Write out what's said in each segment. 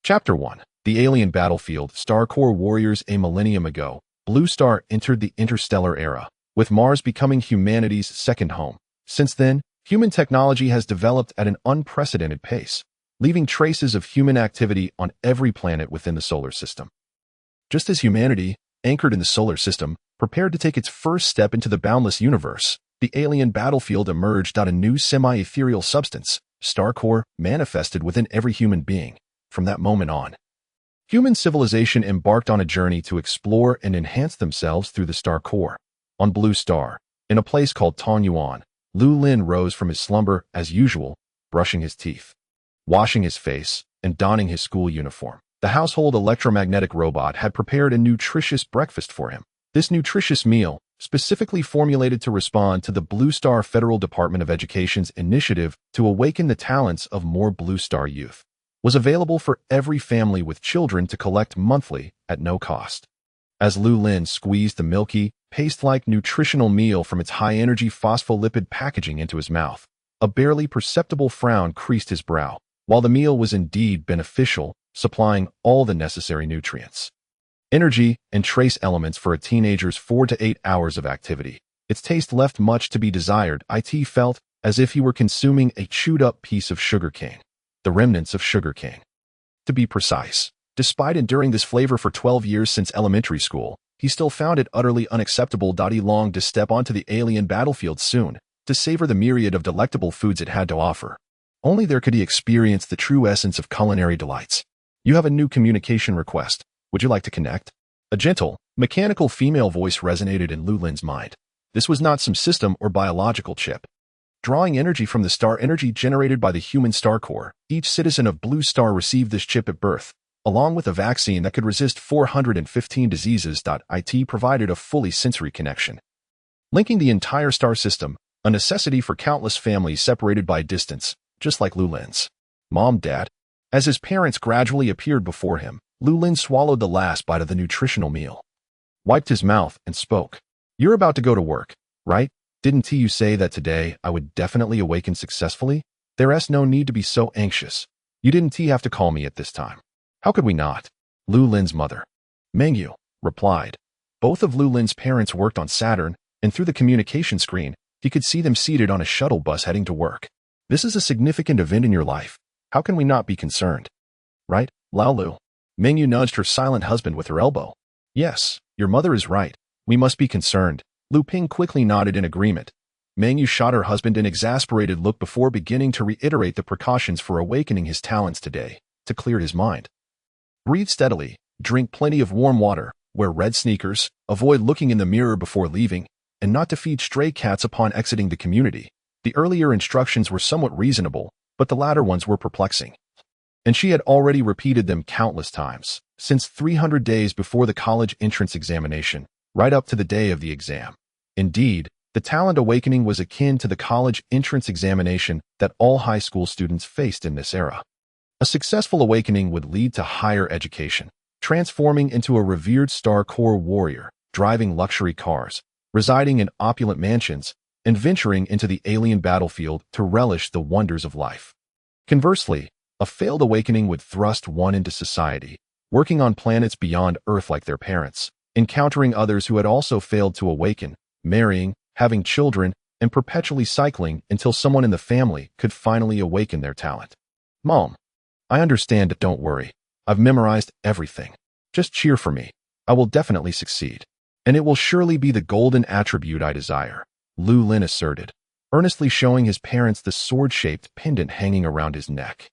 Chapter 1. The Alien Battlefield. Star Core Warriors. A millennium ago, Blue Star entered the interstellar era, with Mars becoming humanity's second home. Since then, human technology has developed at an unprecedented pace, leaving traces of human activity on every planet within the solar system. Just as humanity, anchored in the solar system, prepared to take its first step into the boundless universe, the alien battlefield emerged out of a new semi-ethereal substance, Star Core, manifested within every human being. From that moment on, human civilization embarked on a journey to explore and enhance themselves through the Star Core. On Blue Star, in a place called Tanyuan, Lu Lin rose from his slumber as usual, brushing his teeth, washing his face, and donning his school uniform. The household electromagnetic robot had prepared a nutritious breakfast for him. This nutritious meal, specifically formulated to respond to the Blue Star Federal Department of Education's initiative to awaken the talents of more Blue Star youth, was available for every family with children to collect monthly at no cost. As Lu Lin squeezed the milky, paste-like nutritional meal from its high-energy phospholipid packaging into his mouth, a barely perceptible frown creased his brow. While the meal was indeed beneficial, supplying all the necessary nutrients, energy, and trace elements for a teenager's 4 to 8 hours of activity, its taste left much to be desired. It felt as if he were consuming a chewed-up piece of sugarcane. The remnants of sugarcane, to be precise. Despite enduring this flavor for 12 years since elementary school, he still found it utterly unacceptable. He longed to step onto the alien battlefield soon, to savor the myriad of delectable foods it had to offer. Only there could he experience the true essence of culinary delights. You have a new communication request. Would you like to connect? A gentle, mechanical female voice resonated in Lu Lin's mind. This was not some system or biological chip. Drawing energy from the star energy generated by the human star core, each citizen of Blue Star received this chip at birth, along with a vaccine that could resist 415 diseases. It provided a fully sensory connection, linking the entire star system, a necessity for countless families separated by distance, just like Lu Lin's. Mom, Dad. As his parents gradually appeared before him, Lu Lin swallowed the last bite of the nutritional meal, wiped his mouth, and spoke. You're about to go to work, right? Didn't you say that today I would definitely awaken successfully? There's no need to be so anxious. You didn't have to call me at this time. How could we not? Lu Lin's mother, Mengyu, replied. Both of Lu Lin's parents worked on Saturn, and through the communication screen, he could see them seated on a shuttle bus heading to work. This is a significant event in your life. How can we not be concerned? Right, Lao Lu? Mengyu nudged her silent husband with her elbow. Yes, your mother is right. We must be concerned. Lu Ping quickly nodded in agreement. Mengyu shot her husband an exasperated look before beginning to reiterate the precautions for awakening his talents today, to clear his mind. Breathe steadily, drink plenty of warm water, wear red sneakers, avoid looking in the mirror before leaving, and not to feed stray cats upon exiting the community. The earlier instructions were somewhat reasonable, but the latter ones were perplexing. And she had already repeated them countless times, since 300 days before the college entrance examination, right up to the day of the exam. Indeed, the talent awakening was akin to the college entrance examination that all high school students faced in this era. A successful awakening would lead to higher education, transforming into a revered Star Core warrior, driving luxury cars, residing in opulent mansions, and venturing into the alien battlefield to relish the wonders of life. Conversely, a failed awakening would thrust one into society, working on planets beyond Earth like their parents, encountering others who had also failed to awaken, marrying, having children, and perpetually cycling until someone in the family could finally awaken their talent. Mom, I understand, don't worry. I've memorized everything. Just cheer for me. I will definitely succeed. And it will surely be the golden attribute I desire, Lu Lin asserted, earnestly showing his parents the sword-shaped pendant hanging around his neck.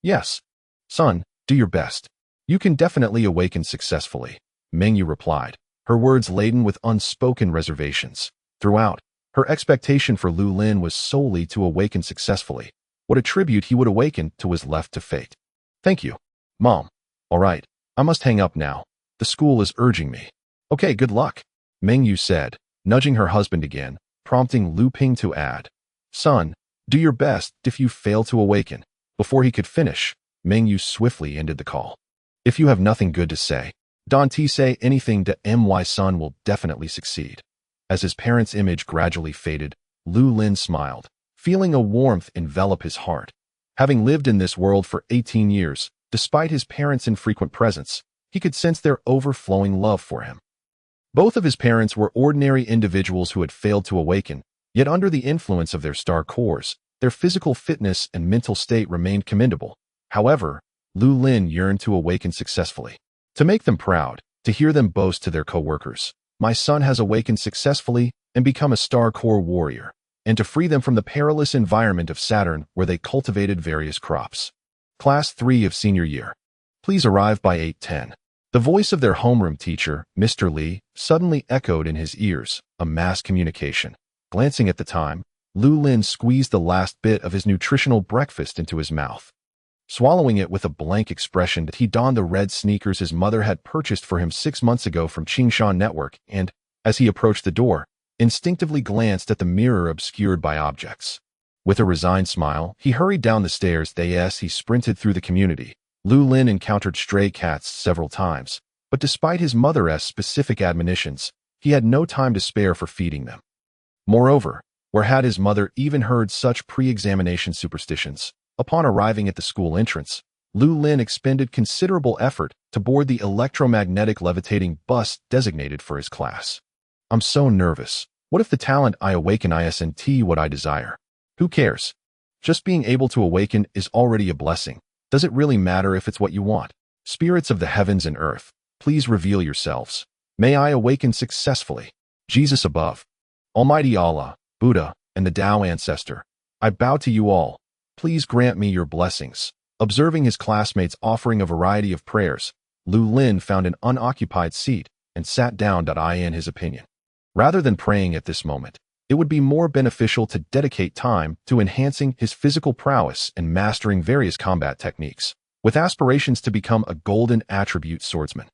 Yes, son, do your best. You can definitely awaken successfully, Mengyu replied, her words laden with unspoken reservations. Throughout, her expectation for Lu Lin was solely to awaken successfully. What a tribute he would awaken to was left to fate. Thank you, Mom. All right, I must hang up now. The school is urging me. Okay, good luck, Mengyu said, nudging her husband again, prompting Lu Ping to add, son, do your best if you fail to awaken. Before he could finish, Mengyu swiftly ended the call. If you have nothing good to say, don't say anything to my son will definitely succeed. As his parents' image gradually faded, Lu Lin smiled, feeling a warmth envelop his heart. Having lived in this world for 18 years, Despite his parents' infrequent presence, he could sense their overflowing love for him. Both of his parents were ordinary individuals who had failed to awaken, yet under the influence of their star cores, their physical fitness and mental state remained commendable. However, Lu Lin yearned to awaken successfully. To make them proud, to hear them boast to their co-workers, "My son has awakened successfully and become a star core warrior," and to free them from the perilous environment of Saturn where they cultivated various crops. Class 3 of senior year. Please arrive by 8:10. The voice of their homeroom teacher, Mr. Li, suddenly echoed in his ears, a mass communication. Glancing at the time, Lu Lin squeezed the last bit of his nutritional breakfast into his mouth. Swallowing it with a blank expression, he donned the red sneakers his mother had purchased for him 6 months ago from Qingshan Network and, as he approached the door, instinctively glanced at the mirror obscured by objects. With a resigned smile, he hurried down the stairs. As he sprinted through the community, Lu Lin encountered stray cats several times, but despite his mother's specific admonitions, he had no time to spare for feeding them. Moreover, where had his mother even heard such pre-examination superstitions? Upon arriving at the school entrance, Lu Lin expended considerable effort to board the electromagnetic levitating bus designated for his class. "I'm so nervous. What if the talent I awaken isn't what I desire? Who cares? Just being able to awaken is already a blessing. Does it really matter if it's what you want? Spirits of the heavens and earth, please reveal yourselves. May I awaken successfully. Jesus above. Almighty Allah, Buddha, and the Tao ancestor, I bow to you all. Please grant me your blessings." Observing his classmates offering a variety of prayers, Lu Lin found an unoccupied seat and sat down. In his opinion, rather than praying at this moment, it would be more beneficial to dedicate time to enhancing his physical prowess and mastering various combat techniques, with aspirations to become a golden attribute swordsman.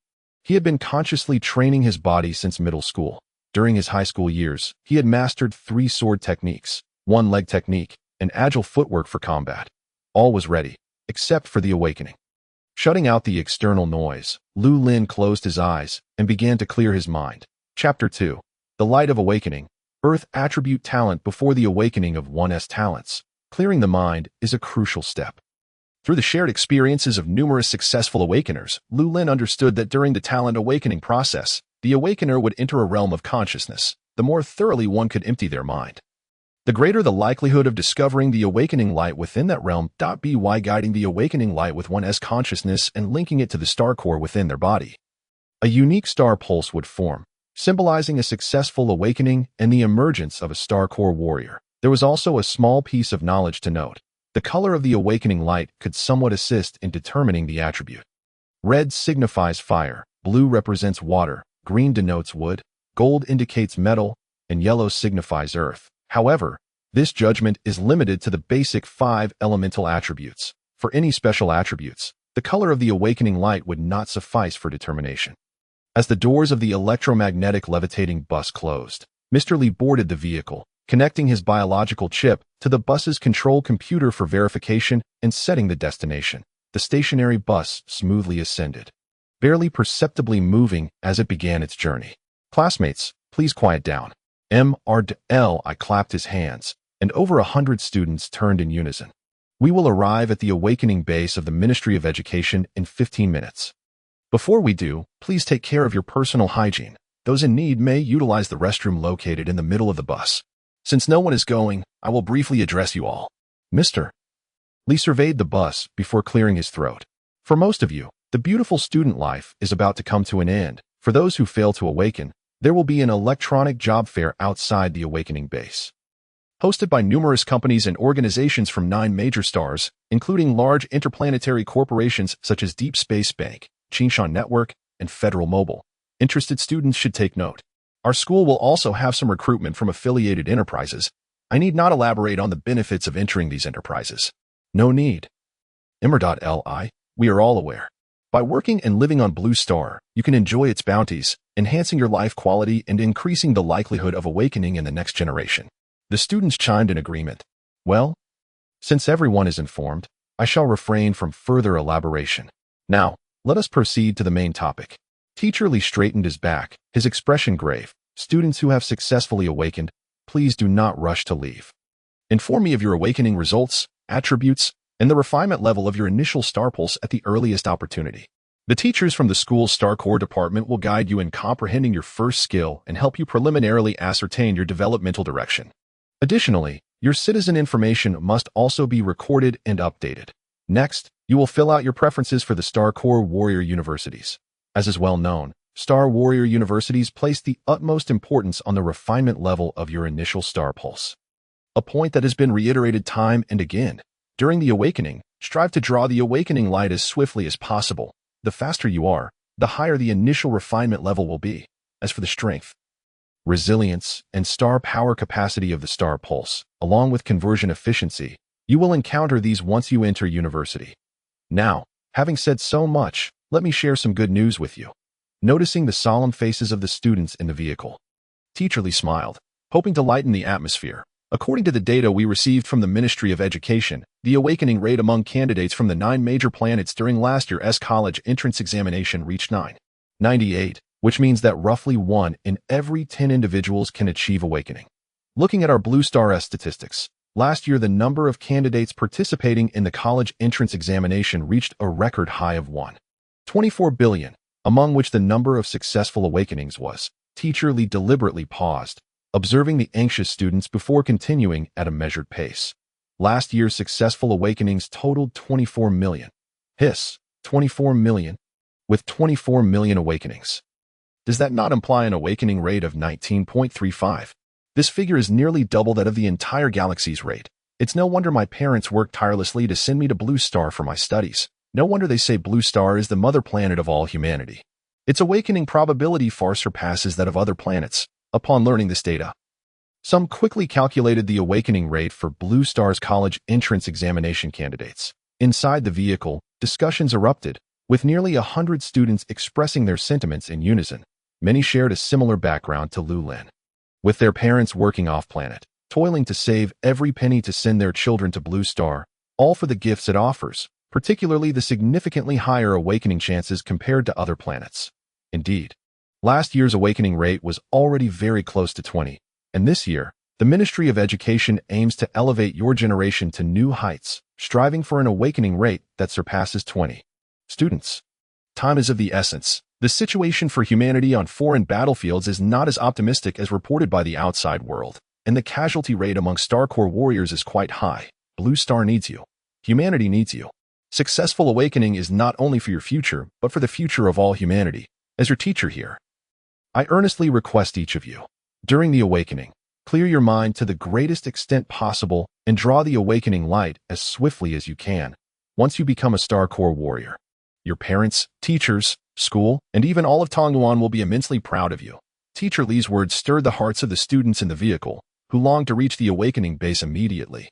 He had been consciously training his body since middle school. During his high school years, he had mastered 3 sword techniques, 1 leg technique, and agile footwork for combat. All was ready, except for the awakening. Shutting out the external noise, Lu Lin closed his eyes and began to clear his mind. Chapter 2. The Light of Awakening. Earth attribute talent before the awakening of one's talents. Clearing the mind is a crucial step. Through the shared experiences of numerous successful awakeners, Lu Lin understood that during the talent awakening process, the awakener would enter a realm of consciousness, the more thoroughly one could empty their mind, the greater the likelihood of discovering the awakening light within that realm. By guiding the awakening light with one's consciousness and linking it to the star core within their body, a unique star pulse would form, symbolizing a successful awakening and the emergence of a star core warrior. There was also a small piece of knowledge to note. The color of the awakening light could somewhat assist in determining the attribute. Red signifies fire, blue represents water, green denotes wood, gold indicates metal, and yellow signifies earth. However, this judgment is limited to the basic 5 elemental attributes. For any special attributes, the color of the awakening light would not suffice for determination. As the doors of the electromagnetic levitating bus closed, Mr. Li boarded the vehicle, connecting his biological chip to the bus's control computer for verification and setting the destination. The stationary bus smoothly ascended, barely perceptibly moving as it began its journey. "Classmates, please quiet down." I clapped his hands, and over 100 students turned in unison. "We will arrive at the awakening base of the Ministry of Education in 15 minutes. Before we do, please take care of your personal hygiene. Those in need may utilize the restroom located in the middle of the bus. Since no one is going, I will briefly address you all." Mr. Li surveyed the bus before clearing his throat. "For most of you, the beautiful student life is about to come to an end. For those who fail to awaken, there will be an electronic job fair outside the awakening base, hosted by numerous companies and organizations from 9 major stars, including large interplanetary corporations such as Deep Space Bank, Qingshan Network, and Federal Mobile. Interested students should take note. Our school will also have some recruitment from affiliated enterprises. I need not elaborate on the benefits of entering these enterprises. No need. Li, we are all aware. By working and living on Blue Star, you can enjoy its bounties, enhancing your life quality and increasing the likelihood of awakening in the next generation." The students chimed in agreement. "Well, since everyone is informed, I shall refrain from further elaboration. Now, let us proceed to the main topic." Teacher Li straightened his back, his expression grave. "Students who have successfully awakened, please do not rush to leave. Inform me of your awakening results, attributes, and the refinement level of your initial star pulse at the earliest opportunity. The teachers from the school's Star Core department will guide you in comprehending your first skill and help you preliminarily ascertain your developmental direction. Additionally, your citizen information must also be recorded and updated. Next, you will fill out your preferences for the Star Core Warrior Universities. As is well known, Star Warrior Universities place the utmost importance on the refinement level of your initial star pulse. A point that has been reiterated time and again. During the awakening, strive to draw the awakening light as swiftly as possible. The faster you are, the higher the initial refinement level will be. As for the strength, resilience, and star power capacity of the star pulse, along with conversion efficiency, you will encounter these once you enter university. Now, having said so much, let me share some good news with you. Noticing the solemn faces of the students in the vehicle, Teacher Lee smiled, hoping to lighten the atmosphere. According to the data we received from the Ministry of Education, the awakening rate among candidates from the 9 major planets during last year's college entrance examination reached 998, which means that roughly 1 in every 10 individuals can achieve awakening. Looking at our Blue Star statistics, last year the number of candidates participating in the college entrance examination reached a record high of 1.24 billion, among which the number of successful awakenings was. Teacher Lee deliberately paused, observing the anxious students before continuing at a measured pace. Last year's successful awakenings totaled 24 million. 24 million? With 24 million awakenings. Does that not imply an awakening rate of 19.35? This figure is nearly double that of the entire galaxy's rate. It's no wonder my parents worked tirelessly to send me to Blue Star for my studies. No wonder they say Blue Star is the mother planet of all humanity. Its awakening probability far surpasses that of other planets. Upon learning this data, some quickly calculated the awakening rate for Blue Star's college entrance examination candidates. Inside the vehicle, discussions erupted, with nearly 100 students expressing their sentiments in unison. Many shared a similar background to Lu Lin. With their parents working off-planet, toiling to save every penny to send their children to Blue Star, all for the gifts it offers, particularly the significantly higher awakening chances compared to other planets. Indeed, last year's awakening rate was already very close to 20, and this year, the Ministry of Education aims to elevate your generation to new heights, striving for an awakening rate that surpasses 20. Students, time is of the essence. The situation for humanity on foreign battlefields is not as optimistic as reported by the outside world, and the casualty rate among Star Core warriors is quite high. Blue Star needs you. Humanity needs you. Successful awakening is not only for your future, but for the future of all humanity. As your teacher here, I earnestly request each of you, during the awakening, clear your mind to the greatest extent possible and draw the awakening light as swiftly as you can. Once you become a Star Core warrior, your parents, teachers, school, and even all of Tongyuan will be immensely proud of you. Teacher Lee's words stirred the hearts of the students in the vehicle, who longed to reach the awakening base immediately.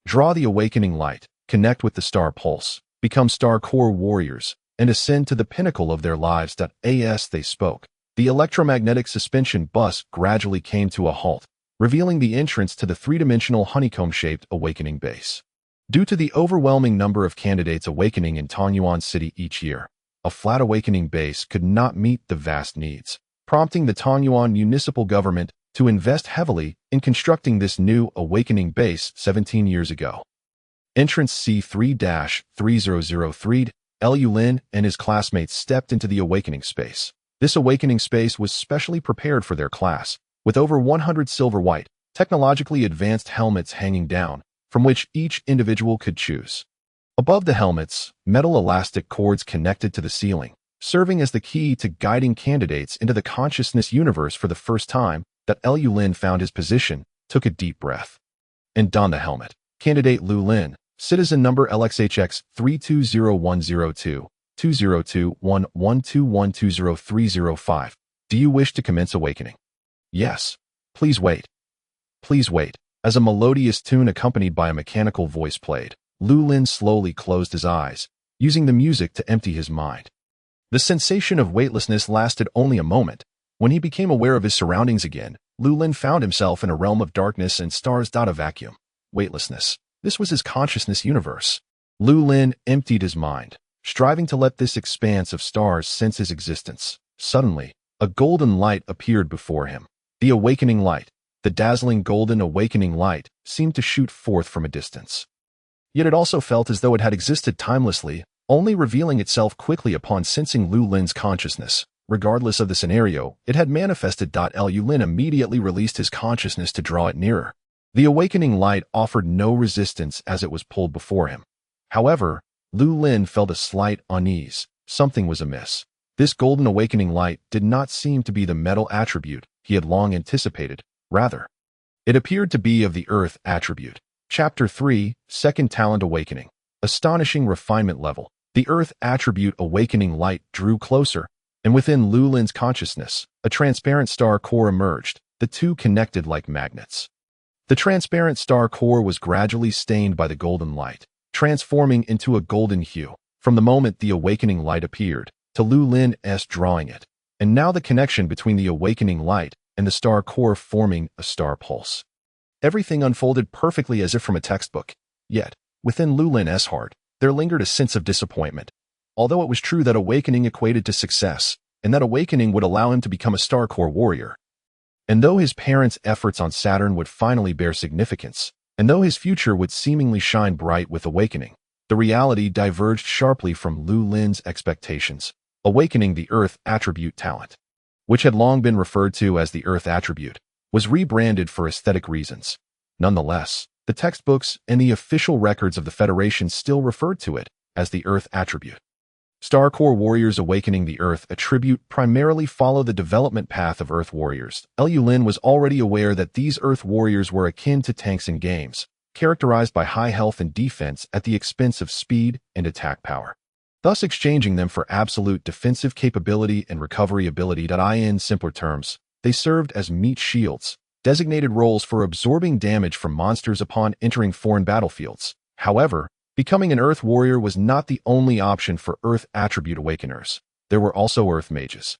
Draw the awakening light, connect with the star pulse, become Star Core warriors, and ascend to the pinnacle of their lives. As they spoke, the electromagnetic suspension bus gradually came to a halt, revealing the entrance to the three-dimensional honeycomb-shaped awakening base. Due to the overwhelming number of candidates awakening in Tongyuan City each year, a flat awakening base could not meet the vast needs, prompting the Tongyuan municipal government to invest heavily in constructing this new awakening base 17 years ago. Entrance C3-3003, Lu Lin and his classmates stepped into the awakening space. This awakening space was specially prepared for their class, with over 100 silver-white, technologically advanced helmets hanging down, from which each individual could choose. Above the helmets, metal elastic cords connected to the ceiling, serving as the key to guiding candidates into the consciousness universe. For the first time that Lu Lin found his position, took a deep breath, and donned the helmet. Candidate Lu Lin, citizen number LXHX 320102, 2021121200305. Do you wish to commence awakening? Yes. Please wait. Please wait. As a melodious tune accompanied by a mechanical voice played, Lu Lin slowly closed his eyes, using the music to empty his mind. The sensation of weightlessness lasted only a moment. When he became aware of his surroundings again, Lu Lin found himself in a realm of darkness and stars. A vacuum. Weightlessness. This was his consciousness universe. Lu Lin emptied his mind, striving to let this expanse of stars sense his existence. Suddenly, a golden light appeared before him. The awakening light. The dazzling golden awakening light seemed to shoot forth from a distance. Yet it also felt as though it had existed timelessly, only revealing itself quickly upon sensing Lu Lin's consciousness. Regardless of the scenario, it had manifested. Lu Lin immediately released his consciousness to draw it nearer. The awakening light offered no resistance as it was pulled before him. However, Lu Lin felt a slight unease. Something was amiss. This golden awakening light did not seem to be the metal attribute he had long anticipated. Rather, it appeared to be of the earth attribute. Chapter 3, Second Talent Awakening. Astonishing refinement level. The earth attribute awakening light drew closer, and within Lu Lin's consciousness, a transparent star core emerged, the two connected like magnets. The transparent star core was gradually stained by the golden light, transforming into a golden hue, from the moment the awakening light appeared, to Lu Lin's drawing it, and now the connection between the awakening light and the star core forming a star pulse. Everything unfolded perfectly as if from a textbook, yet, within Lu Lin's heart, there lingered a sense of disappointment. Although it was true that awakening equated to success, and that awakening would allow him to become a star core warrior, and though his parents' efforts on Saturn would finally bear significance, and though his future would seemingly shine bright with awakening, the reality diverged sharply from Lu Lin's expectations. Awakening the Earth Attribute talent, which had long been referred to as the Earth Attribute, was rebranded for aesthetic reasons. Nonetheless, the textbooks and the official records of the Federation still referred to it as the Earth Attribute. Star Core warriors awakening the Earth Attribute primarily follow the development path of Earth warriors. Lu Lin was already aware that these Earth warriors were akin to tanks in games, characterized by high health and defense at the expense of speed and attack power, thus exchanging them for absolute defensive capability and recovery ability. In simpler terms, they served as meat shields, designated roles for absorbing damage from monsters upon entering foreign battlefields. However, becoming an Earth warrior was not the only option for Earth attribute awakeners. There were also Earth mages.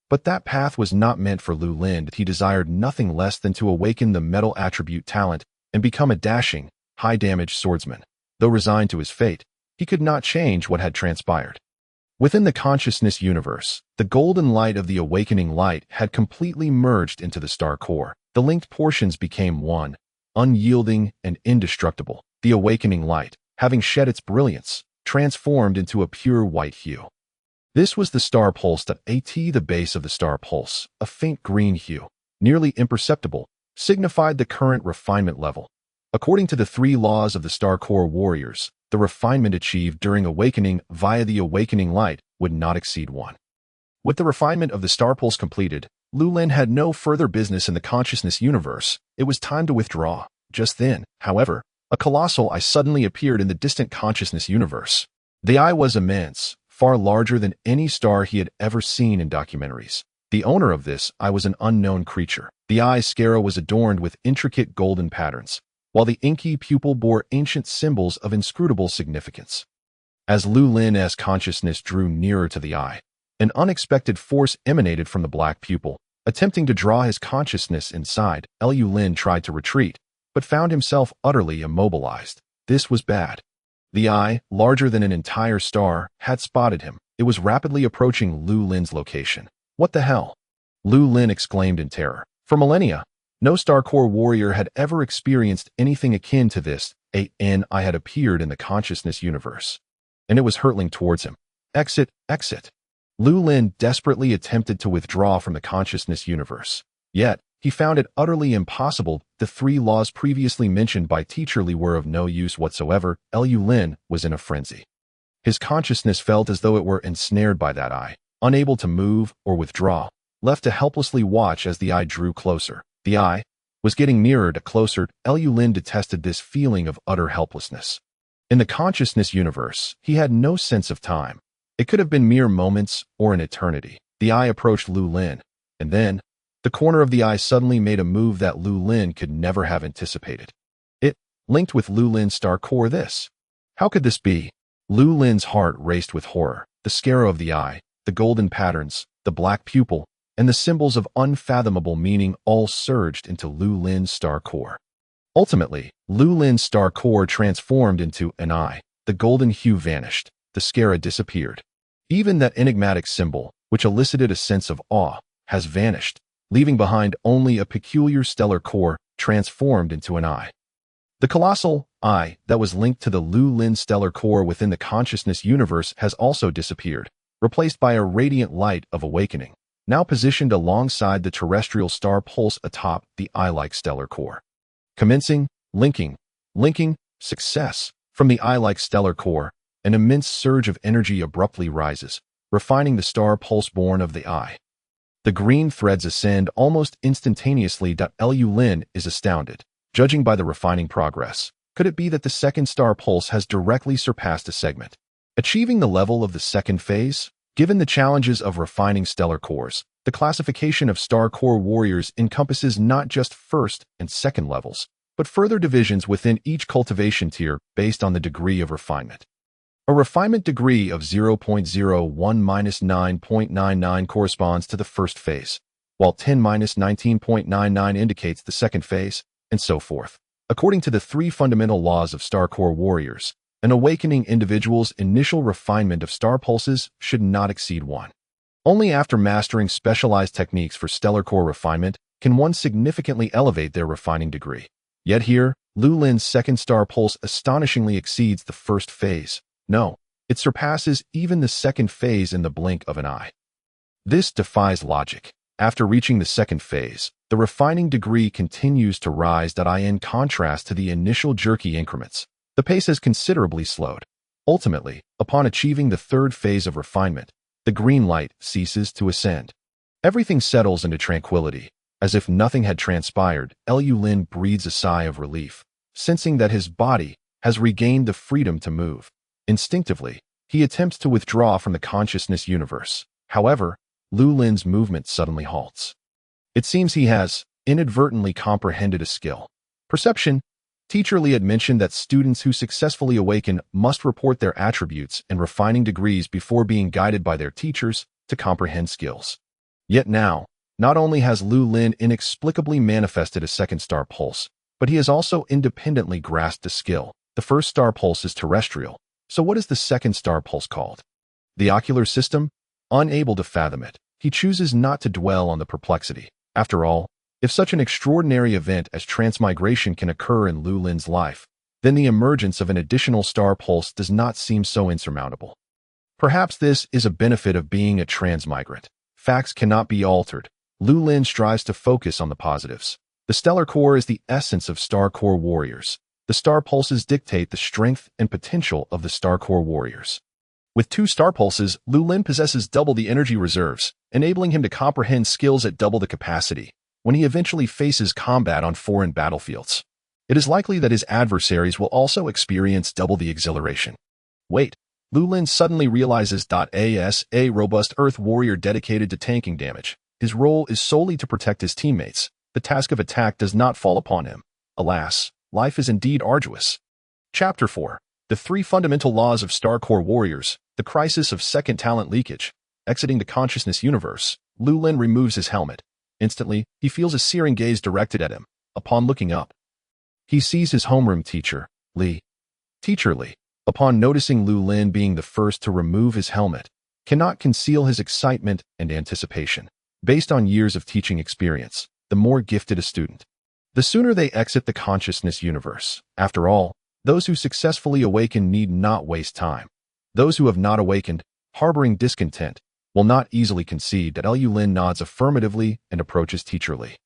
But that path was not meant for Lu Lin. He desired nothing less than to awaken the metal attribute talent and become a dashing, high-damage swordsman. Though resigned to his fate, he could not change what had transpired. Within the consciousness universe, the golden light of the awakening light had completely merged into the star core. The linked portions became one, unyielding and indestructible. The awakening light, having shed its brilliance, transformed into a pure white hue. This was the star pulse. The base of the star pulse, a faint green hue, nearly imperceptible, signified the current refinement level. According to the 3 laws of the Star Core warriors, the refinement achieved during awakening via the awakening light would not exceed 1. With the refinement of the star pulse completed, Lu Lin had no further business in the consciousness universe. It was time to withdraw. Just then, however, a colossal eye suddenly appeared in the distant consciousness universe. The eye was immense, far larger than any star he had ever seen in documentaries. The owner of this eye was an unknown creature. The eye's scara was adorned with intricate golden patterns, while the inky pupil bore ancient symbols of inscrutable significance. As Lu Lin's consciousness drew nearer to the eye, an unexpected force emanated from the black pupil. Attempting to draw his consciousness inside, Lu Lin tried to retreat, but found himself utterly immobilized. This was bad. The eye, larger than an entire star, had spotted him. It was rapidly approaching Lu Lin's location. What the hell? Lu Lin exclaimed in terror. For millennia, no Star Core warrior had ever experienced anything akin to this. An eye had appeared in the consciousness universe, and it was hurtling towards him. Exit, exit. Lu Lin desperately attempted to withdraw from the consciousness universe. Yet, he found it utterly impossible. The 3 laws previously mentioned by Teacher Li were of no use whatsoever. Lu Lin was in a frenzy. His consciousness felt as though it were ensnared by that eye, unable to move or withdraw, left to helplessly watch as the eye drew closer. The eye was getting nearer to closer. Lu Lin detested this feeling of utter helplessness. In the consciousness universe, he had no sense of time. It could have been mere moments or an eternity. The eye approached Lu Lin, and then, the corner of the eye suddenly made a move that Lu Lin could never have anticipated. It linked with Lu Lin's star core. How could this be? Lu Lin's heart raced with horror. The scara of the eye, the golden patterns, the black pupil, and the symbols of unfathomable meaning all surged into Lu Lin's star core. Ultimately, Lu Lin's star core transformed into an eye. The golden hue vanished. The scara disappeared. Even that enigmatic symbol, which elicited a sense of awe, has vanished, leaving behind only a peculiar stellar core transformed into an eye. The colossal I that was linked to the Lu Lin stellar core within the consciousness universe has also disappeared, replaced by a radiant light of awakening, now positioned alongside the terrestrial star pulse atop the eye-like stellar core. Commencing, linking, success. From the eye-like stellar core, an immense surge of energy abruptly rises, refining the star pulse born of the eye. The green threads ascend almost instantaneously. Lu Lin is astounded. Judging by the refining progress, could it be that the second star pulse has directly surpassed a segment, achieving the level of the second phase? Given the challenges of refining stellar cores, the classification of star core warriors encompasses not just first and second levels, but further divisions within each cultivation tier based on the degree of refinement. A refinement degree of 0.01-9.99 corresponds to the first phase, while 10-19.99 indicates the second phase, and so forth. According to the three fundamental laws of star core warriors, an awakening individual's initial refinement of star pulses should not exceed 1. Only after mastering specialized techniques for stellar core refinement can one significantly elevate their refining degree. Yet here, Lu Lin's second star pulse astonishingly exceeds the first phase. No, it surpasses even the second phase in the blink of an eye. This defies logic. After reaching the second phase, the refining degree continues to rise. In contrast to the initial jerky increments, the pace has considerably slowed. Ultimately, upon achieving the third phase of refinement, the green light ceases to ascend. Everything settles into tranquility. As if nothing had transpired, Lu Lin breathes a sigh of relief, sensing that his body has regained the freedom to move. Instinctively, he attempts to withdraw from the consciousness universe. However, Lu Lin's movement suddenly halts. It seems he has inadvertently comprehended a skill. Perception. Teacher Li had mentioned that students who successfully awaken must report their attributes and refining degrees before being guided by their teachers to comprehend skills. Yet now, not only has Lu Lin inexplicably manifested a second star pulse, but he has also independently grasped a skill. The first star pulse is terrestrial, so what is the second star pulse called? The ocular system? Unable to fathom it, he chooses not to dwell on the perplexity. After all, if such an extraordinary event as transmigration can occur in Lu Lin's life, then the emergence of an additional star pulse does not seem so insurmountable. Perhaps this is a benefit of being a transmigrant. Facts cannot be altered. Lu Lin strives to focus on the positives. The stellar core is the essence of star core warriors. The star pulses dictate the strength and potential of the star core warriors. With 2 star pulses, Lu Lin possesses double the energy reserves, enabling him to comprehend skills at double the capacity when he eventually faces combat on foreign battlefields. It is likely that his adversaries will also experience double the exhilaration. Wait, Lu Lin suddenly realizes as a robust Earth warrior dedicated to tanking damage. His role is solely to protect his teammates. The task of attack does not fall upon him. Alas, life is indeed arduous. Chapter 4. The 3 fundamental laws of star core warriors. The crisis of second talent leakage. Exiting the consciousness universe, Lu Lin removes his helmet. Instantly, he feels a searing gaze directed at him. Upon looking up, he sees his homeroom teacher, Li. Teacher Li, upon noticing Lu Lin being the first to remove his helmet, cannot conceal his excitement and anticipation. Based on years of teaching experience, the more gifted a student, the sooner they exit the consciousness universe. After all, those who successfully awaken need not waste time. Those who have not awakened, harboring discontent, will not easily concede. Lu Lin nods affirmatively and approaches Teacher Li.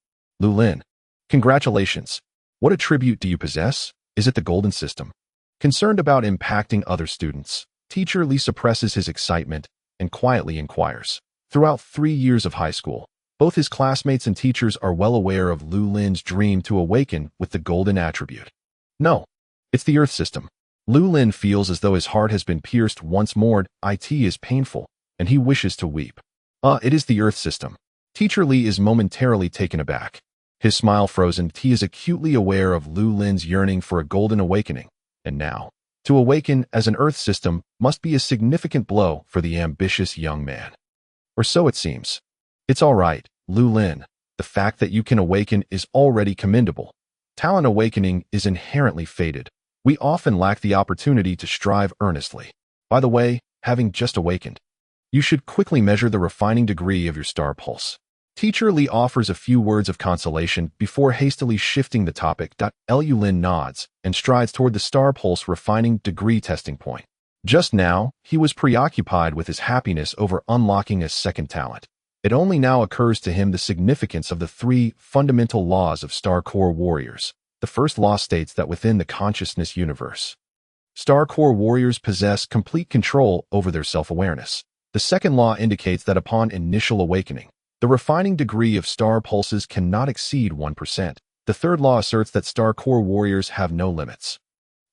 Lu Lin, congratulations. What attribute do you possess? Is it the golden system? Concerned about impacting other students, Teacher Li suppresses his excitement and quietly inquires. Throughout 3 years of high school, both his classmates and teachers are well aware of Lu Lin's dream to awaken with the golden attribute. No, it's the Earth system. Lu Lin feels as though his heart has been pierced once more. It is painful, and he wishes to weep. It is the Earth system. Teacher Li is momentarily taken aback. His smile frozen. He is acutely aware of Lu Lin's yearning for a golden awakening, and now, to awaken as an Earth system must be a significant blow for the ambitious young man. Or so it seems. It's all right, Lu Lin. The fact that you can awaken is already commendable. Talent awakening is inherently fated. We often lack the opportunity to strive earnestly. By the way, having just awakened, you should quickly measure the refining degree of your star pulse. Teacher Li offers a few words of consolation before hastily shifting the topic. Lu Lin nods and strides toward the star pulse refining degree testing point. Just now, he was preoccupied with his happiness over unlocking his second talent. It only now occurs to him the significance of the three fundamental laws of Star Core warriors. The first law states that within the consciousness universe, Star Core warriors possess complete control over their self-awareness. The second law indicates that upon initial awakening, the refining degree of star pulses cannot exceed 1%. The third law asserts that Star Core warriors have no limits.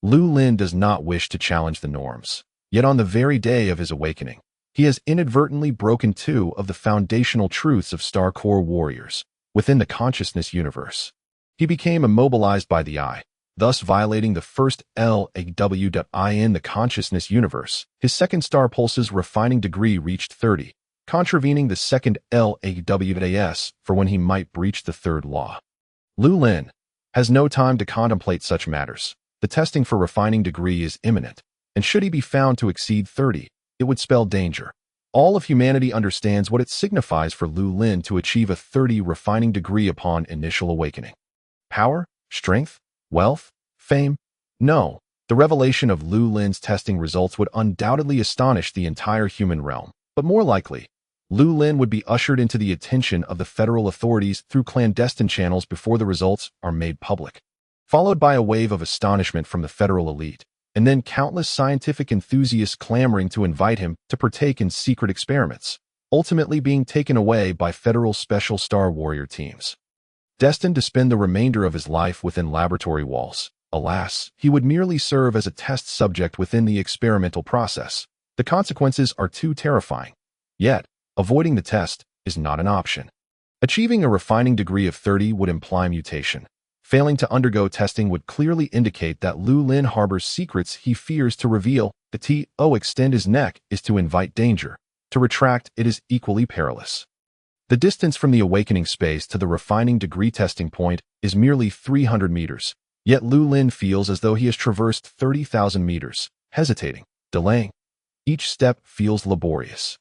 Lu Lin does not wish to challenge the norms. Yet on the very day of his awakening, he has inadvertently broken two of the foundational truths of Star Core warriors within the consciousness universe. He became immobilized by the eye, thus violating the first law in the consciousness universe. His second star pulse's refining degree reached 30, contravening the second law for when he might breach the third law. Lu Lin has no time to contemplate such matters. The testing for refining degree is imminent, and should he be found to exceed 30, it would spell danger. All of humanity understands what it signifies for Lu Lin to achieve a 30 refining degree upon initial awakening. Power? Strength? Wealth? Fame? No. The revelation of Lu Lin's testing results would undoubtedly astonish the entire human realm, but more likely, Lu Lin would be ushered into the attention of the federal authorities through clandestine channels before the results are made public, followed by a wave of astonishment from the federal elite, and then countless scientific enthusiasts clamoring to invite him to partake in secret experiments, ultimately being taken away by federal special star warrior teams. Destined to spend the remainder of his life within laboratory walls, alas, he would merely serve as a test subject within the experimental process. The consequences are too terrifying. Yet, avoiding the test is not an option. Achieving a refining degree of 30 would imply mutation. Failing to undergo testing would clearly indicate that Lu Lin harbors secrets he fears to reveal. To extend his neck is to invite danger. To retract it is equally perilous. The distance from the awakening space to the refining degree testing point is merely 300 meters, yet Lu Lin feels as though he has traversed 30,000 meters, hesitating, delaying. Each step feels laborious.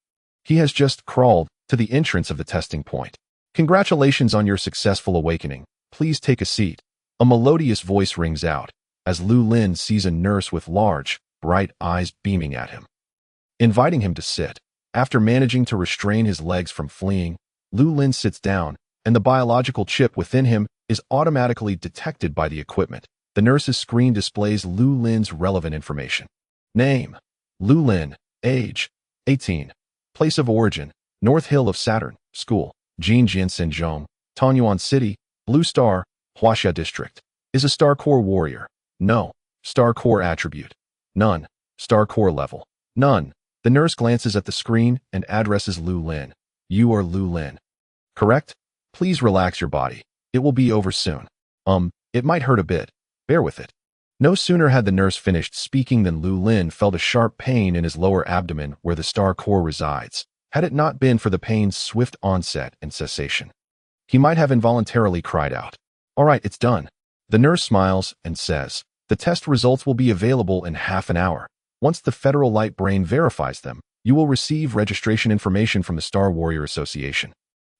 He has just crawled to the entrance of the testing point. Congratulations on your successful awakening. Please take a seat. A melodious voice rings out as Lu Lin sees a nurse with large, bright eyes beaming at him, inviting him to sit. After managing to restrain his legs from fleeing, Lu Lin sits down, and the biological chip within him is automatically detected by the equipment. The nurse's screen displays Lu Lin's relevant information. Name: Lu Lin. Age: 18. Place of origin: North Hill of Saturn. School: Jinjian Senjong, Tanyuan City, Blue Star, Huaxia District. Is a Star Core warrior. No. Star Core attribute: none. Star Core level: none. The nurse glances at the screen and addresses Lu Lin. You are Lu Lin. Correct? Please relax your body. It will be over soon. It might hurt a bit. Bear with it. No sooner had the nurse finished speaking than Lu Lin felt a sharp pain in his lower abdomen where the Star Core resides. Had it not been for the pain's swift onset and cessation, he might have involuntarily cried out. All right, it's done. The nurse smiles and says, the test results will be available in half an hour. Once the Federal Light Brain verifies them, you will receive registration information from the Star Warrior Association,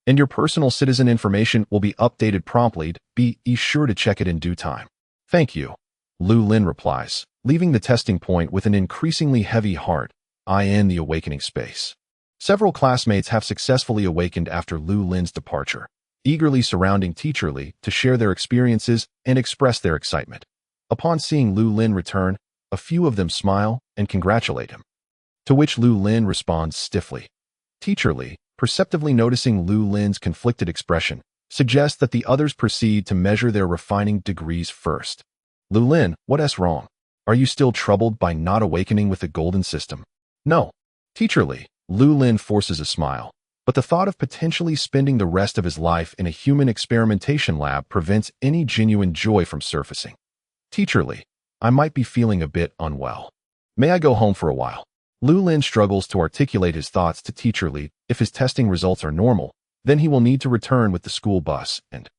and your personal citizen information will be updated promptly. Be sure to check it in due time. Thank you, Lu Lin replies, leaving the testing point with an increasingly heavy heart. In the awakening space, several classmates have successfully awakened after Lu Lin's departure, eagerly surrounding Teacher Li to share their experiences and express their excitement. Upon seeing Lu Lin return, a few of them smile and congratulate him, to which Lu Lin responds stiffly. Teacher Li, perceptively noticing Lu Lin's conflicted expression, suggests that the others proceed to measure their refining degrees first. Lu Lin, what's wrong? Are you still troubled by not awakening with the golden system? No. Teacher Li, Lu Lin forces a smile, but the thought of potentially spending the rest of his life in a human experimentation lab prevents any genuine joy from surfacing. Teacher Li, I might be feeling a bit unwell. May I go home for a while? Lu Lin struggles to articulate his thoughts to Teacher Li. If his testing results are normal, then he will need to return with the school bus and,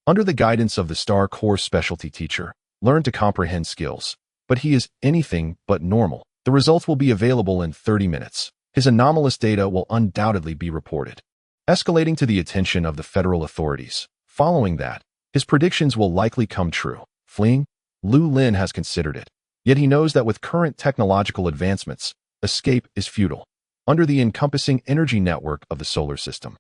under the guidance of the Star Core specialty teacher, learn to comprehend skills. But he is anything but normal. The results will be available in 30 minutes. His anomalous data will undoubtedly be reported. escalating to the attention of the federal authorities. Following that, his predictions will likely come true. Fleeing? Lu Lin has considered it. Yet he knows that with current technological advancements, escape is futile. Under the encompassing energy network of the solar system,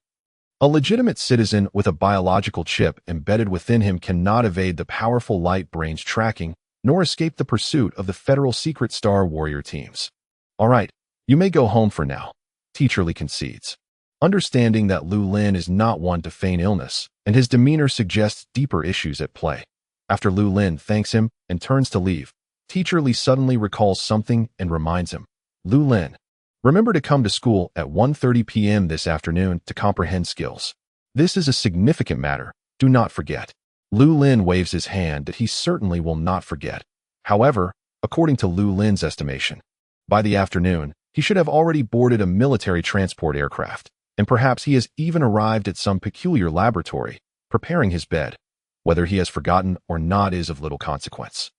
a legitimate citizen with a biological chip embedded within him cannot evade the powerful light brain's tracking, nor escape the pursuit of the federal secret Star Warrior teams. All right, you may go home for now, Teacher Li concedes, understanding that Lu Lin is not one to feign illness, and his demeanor suggests deeper issues at play. After Lu Lin thanks him and turns to leave, Teacher Li suddenly recalls something and reminds him, Lu Lin, remember to come to school at 1:30 p.m. this afternoon to comprehend skills. This is a significant matter, do not forget. Lu Lin waves his hand that he certainly will not forget. However, according to Lu Lin's estimation, by the afternoon, he should have already boarded a military transport aircraft, and perhaps he has even arrived at some peculiar laboratory, preparing his bed. Whether he has forgotten or not is of little consequence.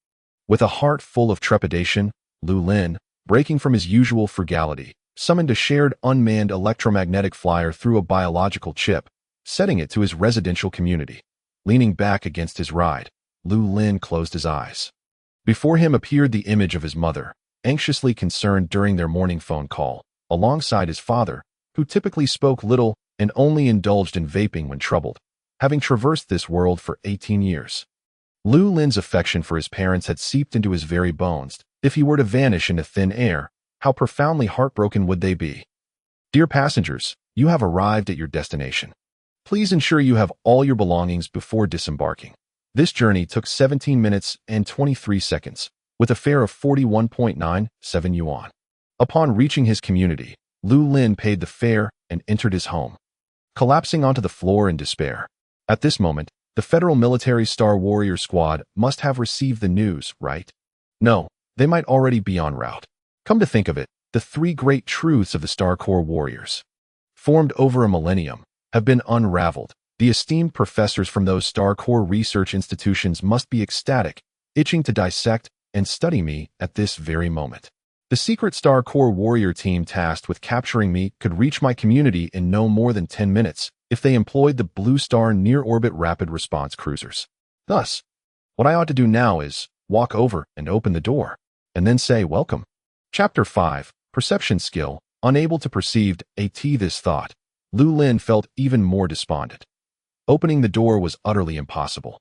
With a heart full of trepidation, Lu Lin, breaking from his usual frugality, summoned a shared unmanned electromagnetic flyer through a biological chip, setting it to his residential community. Leaning back against his ride, Lu Lin closed his eyes. Before him appeared the image of his mother, anxiously concerned during their morning phone call, alongside his father, who typically spoke little and only indulged in vaping when troubled, having traversed this world for 18 years. Lu Lin's affection for his parents had seeped into his very bones. If he were to vanish into thin air, how profoundly heartbroken would they be? Dear passengers, you have arrived at your destination. Please ensure you have all your belongings before disembarking. This journey took 17 minutes and 23 seconds, with a fare of 41.97 yuan. Upon reaching his community, Lu Lin paid the fare and entered his home, collapsing onto the floor in despair. At this moment, the federal military Star Warrior squad must have received the news, right? No, they might already be en route. Come to think of it, the three great truths of the Star Corps warriors, formed over a millennium, have been unraveled. The esteemed professors from those Star Corps research institutions must be ecstatic, itching to dissect and study me at this very moment. The secret Star Corps warrior team tasked with capturing me could reach my community in no more than 10 minutes if they employed the Blue Star near-orbit rapid response cruisers. Thus, what I ought to do now is walk over and open the door, and then say welcome. Chapter 5, Perception Skill. Unable to perceive this thought, Lu Lin felt even more despondent. Opening the door was utterly impossible.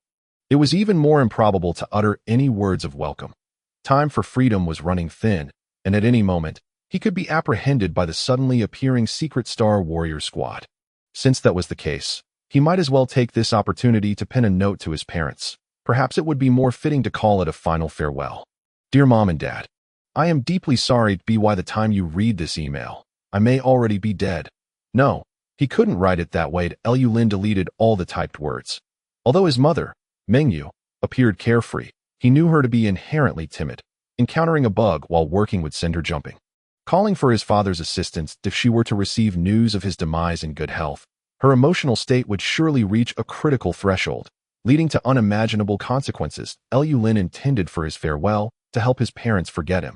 It was even more improbable to utter any words of welcome. Time for freedom was running thin, and at any moment, he could be apprehended by the suddenly appearing secret Star Warrior squad. Since that was the case, he might as well take this opportunity to pen a note to his parents. Perhaps it would be more fitting to call it a final farewell. Dear Mom and Dad, I am deeply sorry by the time you read this email. I may already be dead. No, he couldn't write it that way. Lu Lin deleted all the typed words. Although his mother, Mengyu, appeared carefree, he knew her to be inherently timid. Encountering a bug while working would send her jumping. Calling for his father's assistance if she were to receive news of his demise in good health, her emotional state would surely reach a critical threshold, leading to unimaginable consequences. Lu Lin intended for his farewell to help his parents forget him,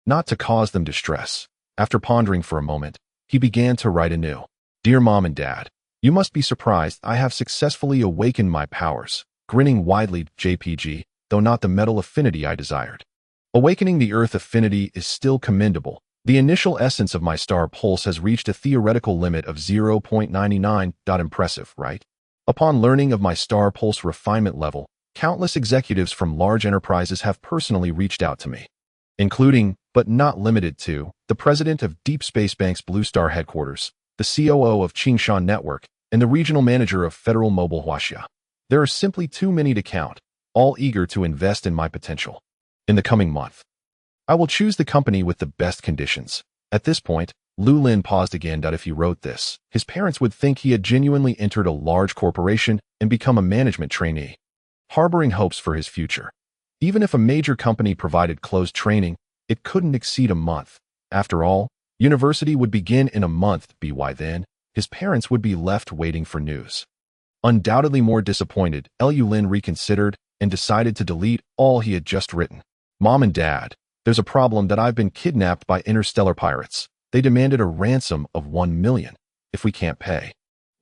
not to cause them distress. After pondering for a moment, he began to write anew. Dear Mom and Dad, you must be surprised I have successfully awakened my powers, grinning widely, JPG, though not the metal affinity I desired. Awakening the Earth affinity is still commendable. The initial essence of my star pulse has reached a theoretical limit of 0.99. Impressive, right? Upon learning of my star pulse refinement level, countless executives from large enterprises have personally reached out to me, including, but not limited to, the president of Deep Space Bank's Blue Star headquarters, the COO of Qingshan Network, and the regional manager of Federal Mobile Huaxia. There are simply too many to count, all eager to invest in my potential. In the coming month, I will choose the company with the best conditions. At this point, Lu Lin paused again. If he wrote this, his parents would think he had genuinely entered a large corporation and become a management trainee, harboring hopes for his future. Even if a major company provided closed training, it couldn't exceed a month. After all, university would begin in a month. By then, his parents would be left waiting for news. Undoubtedly more disappointed, Lu Lin reconsidered and decided to delete all he had just written. Mom and Dad, there's a problem that I've been kidnapped by interstellar pirates. They demanded a ransom of 1 million. If we can't pay,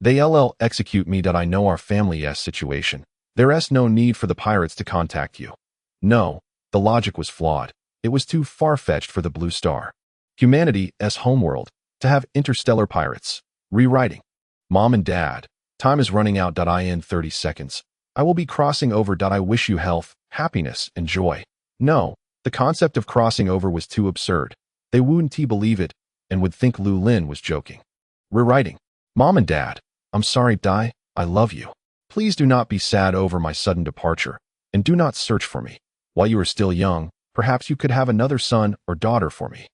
They LL execute me. I know our family's situation. There's no need for the pirates to contact you. No, the logic was flawed. It was too far-fetched for the Blue Star. Humanity's homeworld to have interstellar pirates. Rewriting. Mom and Dad, time is running out. In 30 seconds. I will be crossing over. I wish you health, happiness, and joy. No, the concept of crossing over was too absurd. They wouldn't believe it and would think Lu Lin was joking. Rewriting. Mom and Dad, I'm sorry. I love you. Please do not be sad over my sudden departure, and do not search for me. While you are still young, perhaps you could have another son or daughter for me.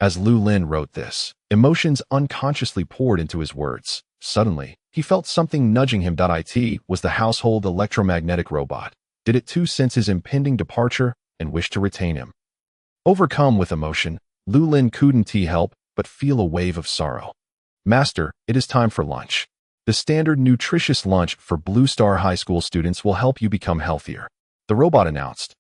As Lu Lin wrote this, emotions unconsciously poured into his words. Suddenly, he felt something nudging him. It was the household electromagnetic robot. Did it too sense his impending departure and wish to retain him? Overcome with emotion, Lu Lin couldn't help but feel a wave of sorrow. Master, it is time for lunch. The standard nutritious lunch for Blue Star High School students will help you become healthier, the robot announced,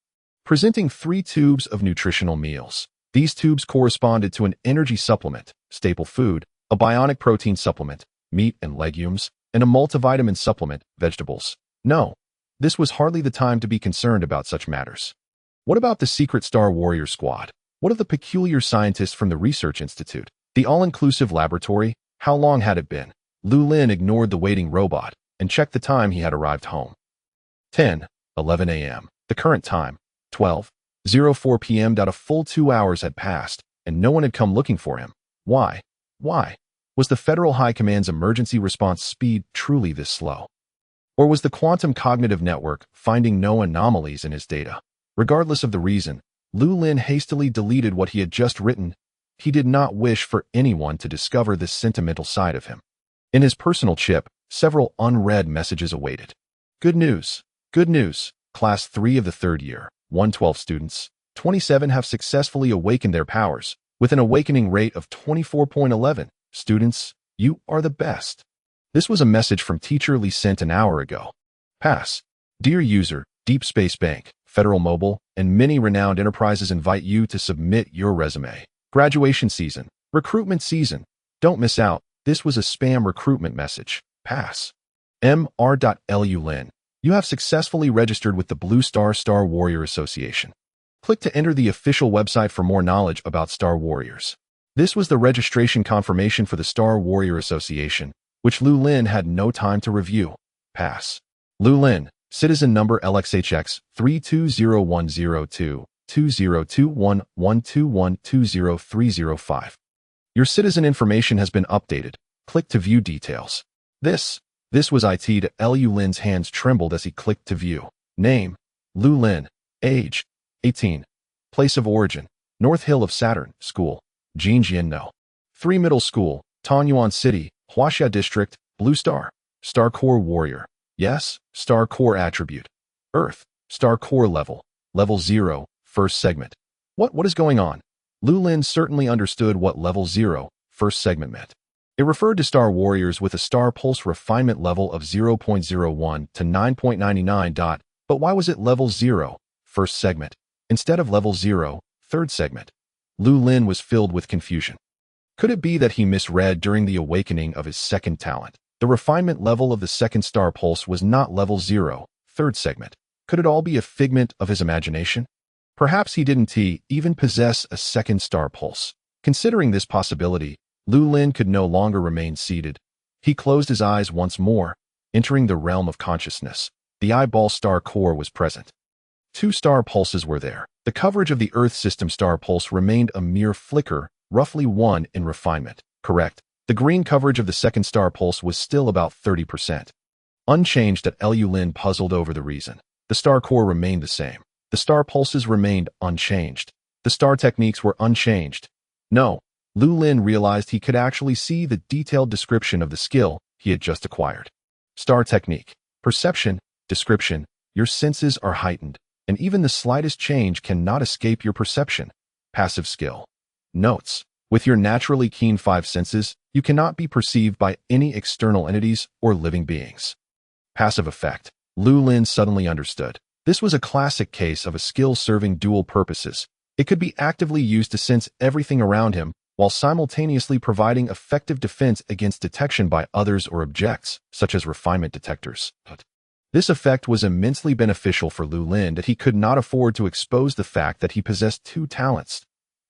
presenting 3 tubes of nutritional meals. These tubes corresponded to an energy supplement, staple food, a bionic protein supplement, meat and legumes, and a multivitamin supplement, vegetables. No, this was hardly the time to be concerned about such matters. What about the secret Star Warrior squad? What of the peculiar scientists from the Research Institute? The all-inclusive laboratory? How long had it been? Lu Lin ignored the waiting robot and checked the time he had arrived home. 10:11 a.m. The current time, 12:04 p.m. A full 2 hours had passed, and no one had come looking for him. Why? Why? Was the Federal High Command's emergency response speed truly this slow? Or was the quantum cognitive network finding no anomalies in his data? Regardless of the reason, Lu Lin hastily deleted what he had just written. He did not wish for anyone to discover this sentimental side of him. In his personal chip, several unread messages awaited. Good news. Good news. Class 3 of the 3rd year, 112 students, 27 have successfully awakened their powers, with an awakening rate of 24.11. Students, you are the best. This was a message from Teacher Lee sent an hour ago. Pass. Dear user, Deep Space Bank, Federal Mobile, and many renowned enterprises invite you to submit your resume. Graduation season. Recruitment season. Don't miss out. This was a spam recruitment message. Pass. Mr. Lin. You have successfully registered with the Blue Star Star Warrior Association. Click to enter the official website for more knowledge about Star Warriors. This was the registration confirmation for the Star Warrior Association, which Lu Lin had no time to review. Pass. Lu Lin, citizen number LXHX 320102022112120305. Your citizen information has been updated. Click to view details. This was it. Lu Lin's hands trembled as he clicked to view. Name, Lu Lin. Age, 18. Place of origin, North Hill of Saturn, School, Jinjianno. 3 Middle School, Tanyuan City, Huaxia District, Blue Star. Star Core Warrior. Yes, Star Core attribute. Earth, Star Core level. Level 0, first segment. What is going on? Lu Lin certainly understood what level 0, first segment meant. It referred to Star Warriors with a star pulse refinement level of 0.01 to 9.99. But why was it level 0, first segment, instead of level 0, third segment? Lu Lin was filled with confusion. Could it be that he misread during the awakening of his second talent? The refinement level of the second star pulse was not level 0, third segment. Could it all be a figment of his imagination? Perhaps he didn't even possess a second star pulse. Considering this possibility, Lu Lin could no longer remain seated. He closed his eyes once more, entering the realm of consciousness. The eyeball star core was present. 2 star pulses were there. The coverage of the Earth system star pulse remained a mere flicker, roughly 1 in refinement. Correct. The green coverage of the second star pulse was still about 30%. Unchanged. Lu Lin puzzled over the reason. The star core remained the same. The star pulses remained unchanged. The star techniques were unchanged. No, Lu Lin realized he could actually see the detailed description of the skill he had just acquired. Star technique. Perception. Description. Your senses are heightened, and even the slightest change cannot escape your perception. Passive skill. Notes. With your naturally keen 5 senses, you cannot be perceived by any external entities or living beings. Passive effect. Lu Lin suddenly understood. This was a classic case of a skill serving dual purposes. It could be actively used to sense everything around him, while simultaneously providing effective defense against detection by others or objects, such as refinement detectors. This effect was immensely beneficial for Lu Lin that he could not afford to expose the fact that he possessed two talents.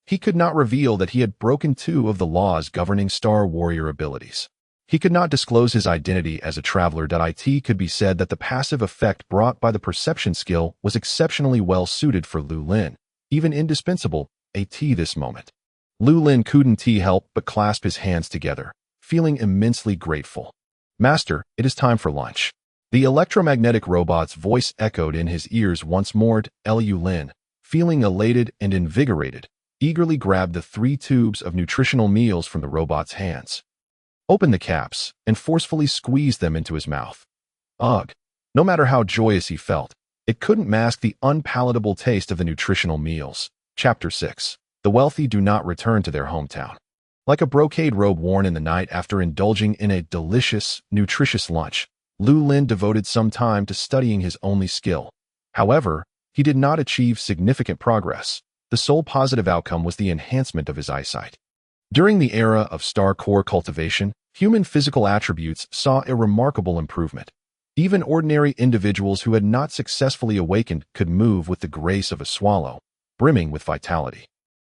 He could not reveal that he had broken two of the laws governing Star Warrior abilities. He could not disclose his identity as a traveler. It could be said that the passive effect brought by the perception skill was exceptionally well suited for Lu Lin, even indispensable at this moment. Lu Lin couldn't help but clasp his hands together, feeling immensely grateful. "Master, it is time for lunch." The electromagnetic robot's voice echoed in his ears once more. Lu Lin, feeling elated and invigorated, eagerly grabbed the 3 tubes of nutritional meals from the robot's hands, opened the caps, and forcefully squeezed them into his mouth. Ugh! No matter how joyous he felt, it couldn't mask the unpalatable taste of the nutritional meals. Chapter 6. The wealthy do not return to their hometown. Like a brocade robe worn in the night after indulging in a delicious, nutritious lunch, Lu Lin devoted some time to studying his only skill. However, he did not achieve significant progress. The sole positive outcome was the enhancement of his eyesight. During the era of star core cultivation, human physical attributes saw a remarkable improvement. Even ordinary individuals who had not successfully awakened could move with the grace of a swallow, brimming with vitality,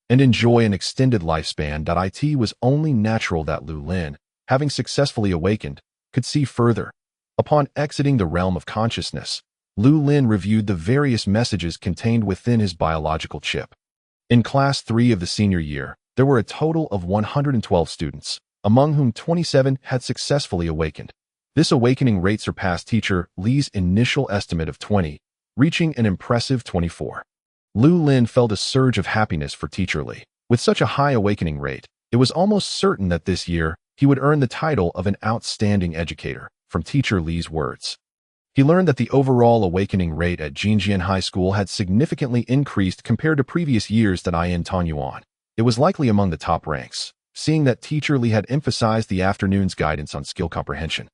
and enjoy an extended lifespan. It was only natural that Lu Lin, having successfully awakened, could see further. Upon exiting the realm of consciousness, Lu Lin reviewed the various messages contained within his biological chip. In Class 3 of the senior year, there were a total of 112 students, among whom 27 had successfully awakened. This awakening rate surpassed Teacher Li's initial estimate of 20, reaching an impressive 24. Lu Lin felt a surge of happiness for Teacher Li. With such a high awakening rate, it was almost certain that this year he would earn the title of an outstanding educator, from Teacher Li's words. He learned that the overall awakening rate at Jinjian High School had significantly increased compared to previous years in Tanyuan. It was likely among the top ranks, seeing that Teacher Li had emphasized the afternoon's guidance on skill comprehension.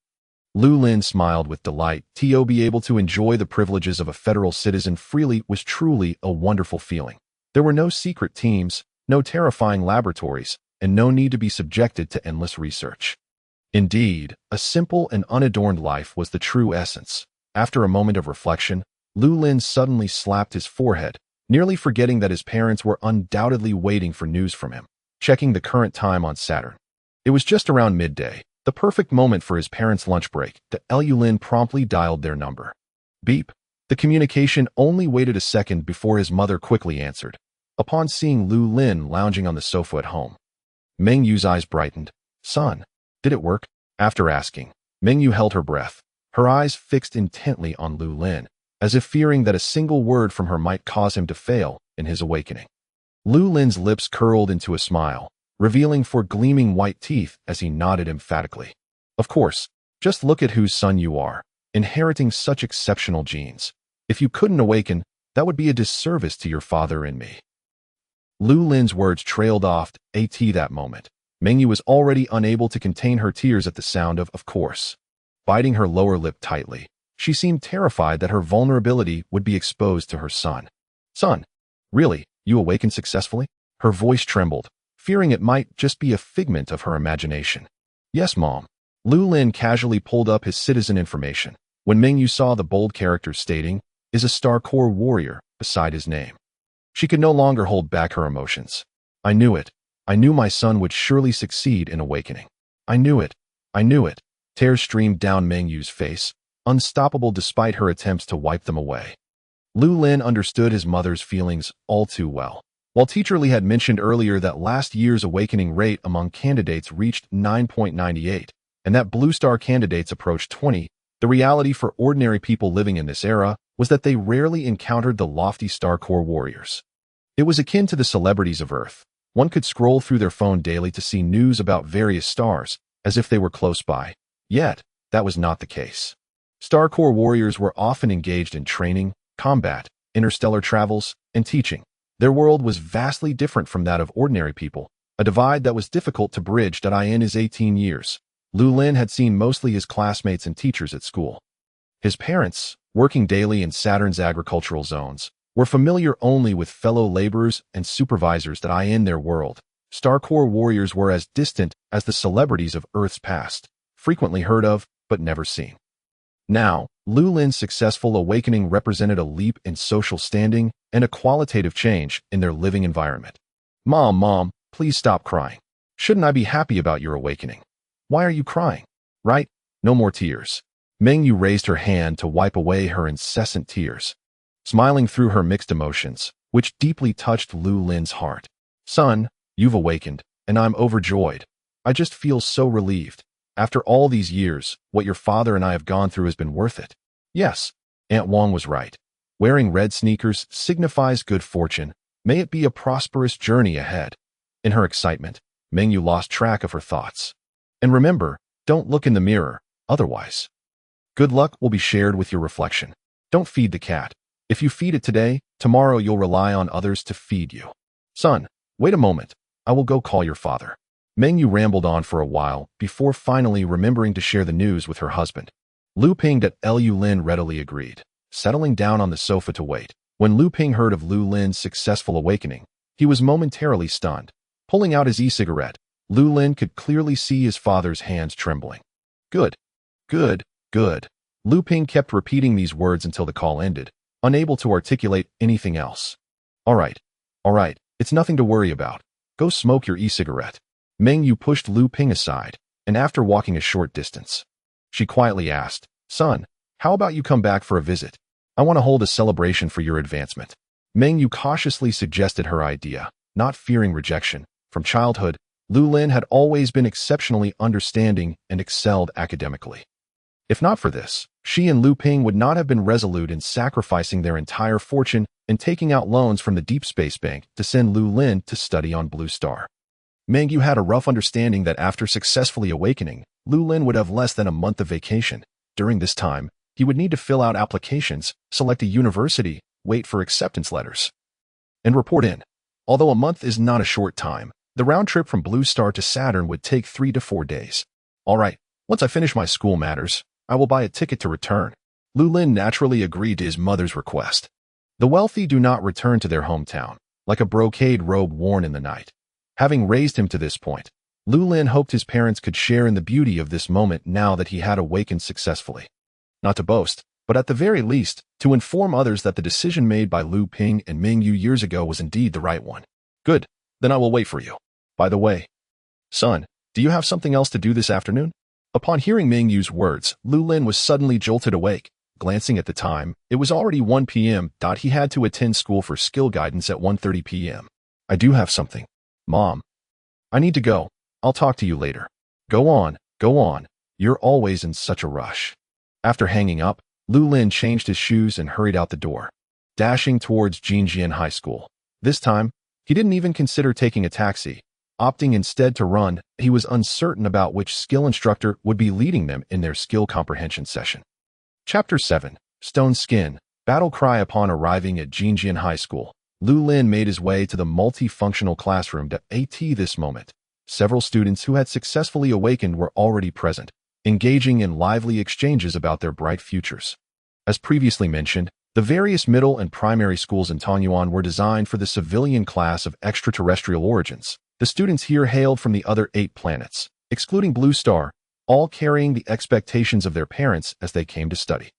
Lu Lin smiled with delight. To be able to enjoy the privileges of a federal citizen freely was truly a wonderful feeling. There were no secret teams, no terrifying laboratories, and no need to be subjected to endless research. Indeed, a simple and unadorned life was the true essence. After a moment of reflection, Lu Lin suddenly slapped his forehead, nearly forgetting that his parents were undoubtedly waiting for news from him. Checking the current time on Saturn. It was just around midday, the perfect moment for his parents' lunch break. Lu Lin promptly dialed their number. Beep. The communication only waited a second before his mother quickly answered. Upon seeing Lu Lin lounging on the sofa at home, Meng Yu's eyes brightened. "Son, did it work?" After asking, Meng Yu held her breath, her eyes fixed intently on Lu Lin, as if fearing that a single word from her might cause him to fail in his awakening. Lu Lin's lips curled into a smile, revealing 4 gleaming white teeth as he nodded emphatically. "Of course, just look at whose son you are, inheriting such exceptional genes. If you couldn't awaken, that would be a disservice to your father and me." Lu Lin's words trailed off at that moment. Meng Yu was already unable to contain her tears at the sound of course. Biting her lower lip tightly, she seemed terrified that her vulnerability would be exposed to her son. "Son, really, you awakened successfully?" Her voice trembled, fearing it might just be a figment of her imagination. "Yes, Mom." Lu Lin casually pulled up his citizen information, when Meng Yu saw the bold characters stating, "is a Star Core warrior," beside his name. She could no longer hold back her emotions. "I knew it. I knew my son would surely succeed in awakening. I knew it. I knew it." Tears streamed down Meng Yu's face, unstoppable despite her attempts to wipe them away. Lu Lin understood his mother's feelings all too well. While Teacher Li had mentioned earlier that last year's awakening rate among candidates reached 9.98, and that Blue Star candidates approached 20, the reality for ordinary people living in this era was that they rarely encountered the lofty Star Core warriors. It was akin to the celebrities of Earth. One could scroll through their phone daily to see news about various stars, as if they were close by. Yet, that was not the case. Star Core warriors were often engaged in training, combat, interstellar travels, and teaching. Their world was vastly different from that of ordinary people, a divide that was difficult to bridge. In his 18 years, Lu Lin had seen mostly his classmates and teachers at school. His parents, working daily in Saturn's agricultural zones, were familiar only with fellow laborers and supervisors in their world, Star Corps warriors were as distant as the celebrities of Earth's past, frequently heard of, but never seen. Now, Lu Lin's successful awakening represented a leap in social standing and a qualitative change in their living environment. Mom, please stop crying. Shouldn't I be happy about your awakening? Why are you crying? Right? No more tears. Mengyu raised her hand to wipe away her incessant tears, smiling through her mixed emotions, which deeply touched Lu Lin's heart. Son, you've awakened, and I'm overjoyed. I just feel so relieved. After all these years, what your father and I have gone through has been worth it. Yes, Aunt Wang was right. Wearing red sneakers signifies good fortune. May it be a prosperous journey ahead. In her excitement, Mengyu lost track of her thoughts. And remember, don't look in the mirror, otherwise. Good luck will be shared with your reflection. Don't feed the cat. If you feed it today, tomorrow you'll rely on others to feed you. Son, wait a moment. I will go call your father. Mengyu rambled on for a while before finally remembering to share the news with her husband. Lu Lin readily agreed, settling down on the sofa to wait. When Lu Ping heard of Lu Lin's successful awakening, he was momentarily stunned. Pulling out his e-cigarette, Lu Lin could clearly see his father's hands trembling. Good. Lu Ping kept repeating these words until the call ended, unable to articulate anything else. All right, it's nothing to worry about. Go smoke your e-cigarette. Mengyu pushed Lu Ping aside, and after walking a short distance, she quietly asked, Son, how about you come back for a visit? I want to hold a celebration for your advancement. Mengyu cautiously suggested her idea, not fearing rejection. From childhood, Lu Lin had always been exceptionally understanding and excelled academically. If not for this, she and Lu Ping would not have been resolute in sacrificing their entire fortune and taking out loans from the Deep Space Bank to send Lu Lin to study on Blue Star. Mengyu had a rough understanding that after successfully awakening, Lu Lin would have less than a month of vacation. During this time, he would need to fill out applications, select a university, wait for acceptance letters, and report in. Although a month is not a short time, the round trip from Blue Star to Saturn would take 3 to 4 days. All right, once I finish my school matters, I will buy a ticket to return. Lu Lin naturally agreed to his mother's request. The wealthy do not return to their hometown, like a brocade robe worn in the night. Having raised him to this point, Lu Lin hoped his parents could share in the beauty of this moment now that he had awakened successfully. Not to boast, but at the very least, to inform others that the decision made by Lu Ping and Mengyu years ago was indeed the right one. Good, then I will wait for you. By the way, son, do you have something else to do this afternoon? Upon hearing Mengyu's words, Lu Lin was suddenly jolted awake. Glancing at the time, it was already 1 p.m. He had to attend school for skill guidance at 1:30 p.m. I do have something. Mom, I need to go. I'll talk to you later. Go on. You're always in such a rush. After hanging up, Lu Lin changed his shoes and hurried out the door, dashing towards Jinjian High School. This time, he didn't even consider taking a taxi. Opting instead to run, he was uncertain about which skill instructor would be leading them in their skill comprehension session. Chapter 7, Stone Skin, Battle Cry. Upon arriving at Jinjian High School, Lu Lin made his way to the multifunctional classroom. At this moment, several students who had successfully awakened were already present, engaging in lively exchanges about their bright futures. As previously mentioned, the various middle and primary schools in Tanyuan were designed for the civilian class of extraterrestrial origins. The students here hailed from the other 8 planets, excluding Blue Star, all carrying the expectations of their parents as they came to study.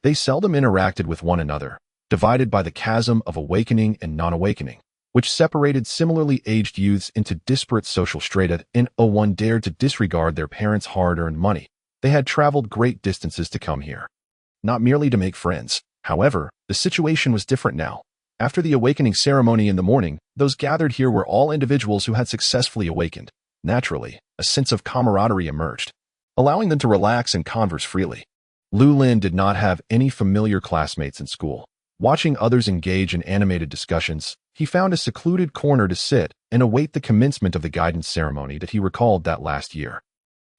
They seldom interacted with one another, divided by the chasm of awakening and non-awakening, which separated similarly aged youths into disparate social strata. No one dared to disregard their parents' hard-earned money. They had traveled great distances to come here, not merely to make friends. However, the situation was different now. After the awakening ceremony in the morning, those gathered here were all individuals who had successfully awakened. Naturally, a sense of camaraderie emerged, allowing them to relax and converse freely. Lu Lin did not have any familiar classmates in school. Watching others engage in animated discussions, he found a secluded corner to sit and await the commencement of the guidance ceremony that he recalled that last year.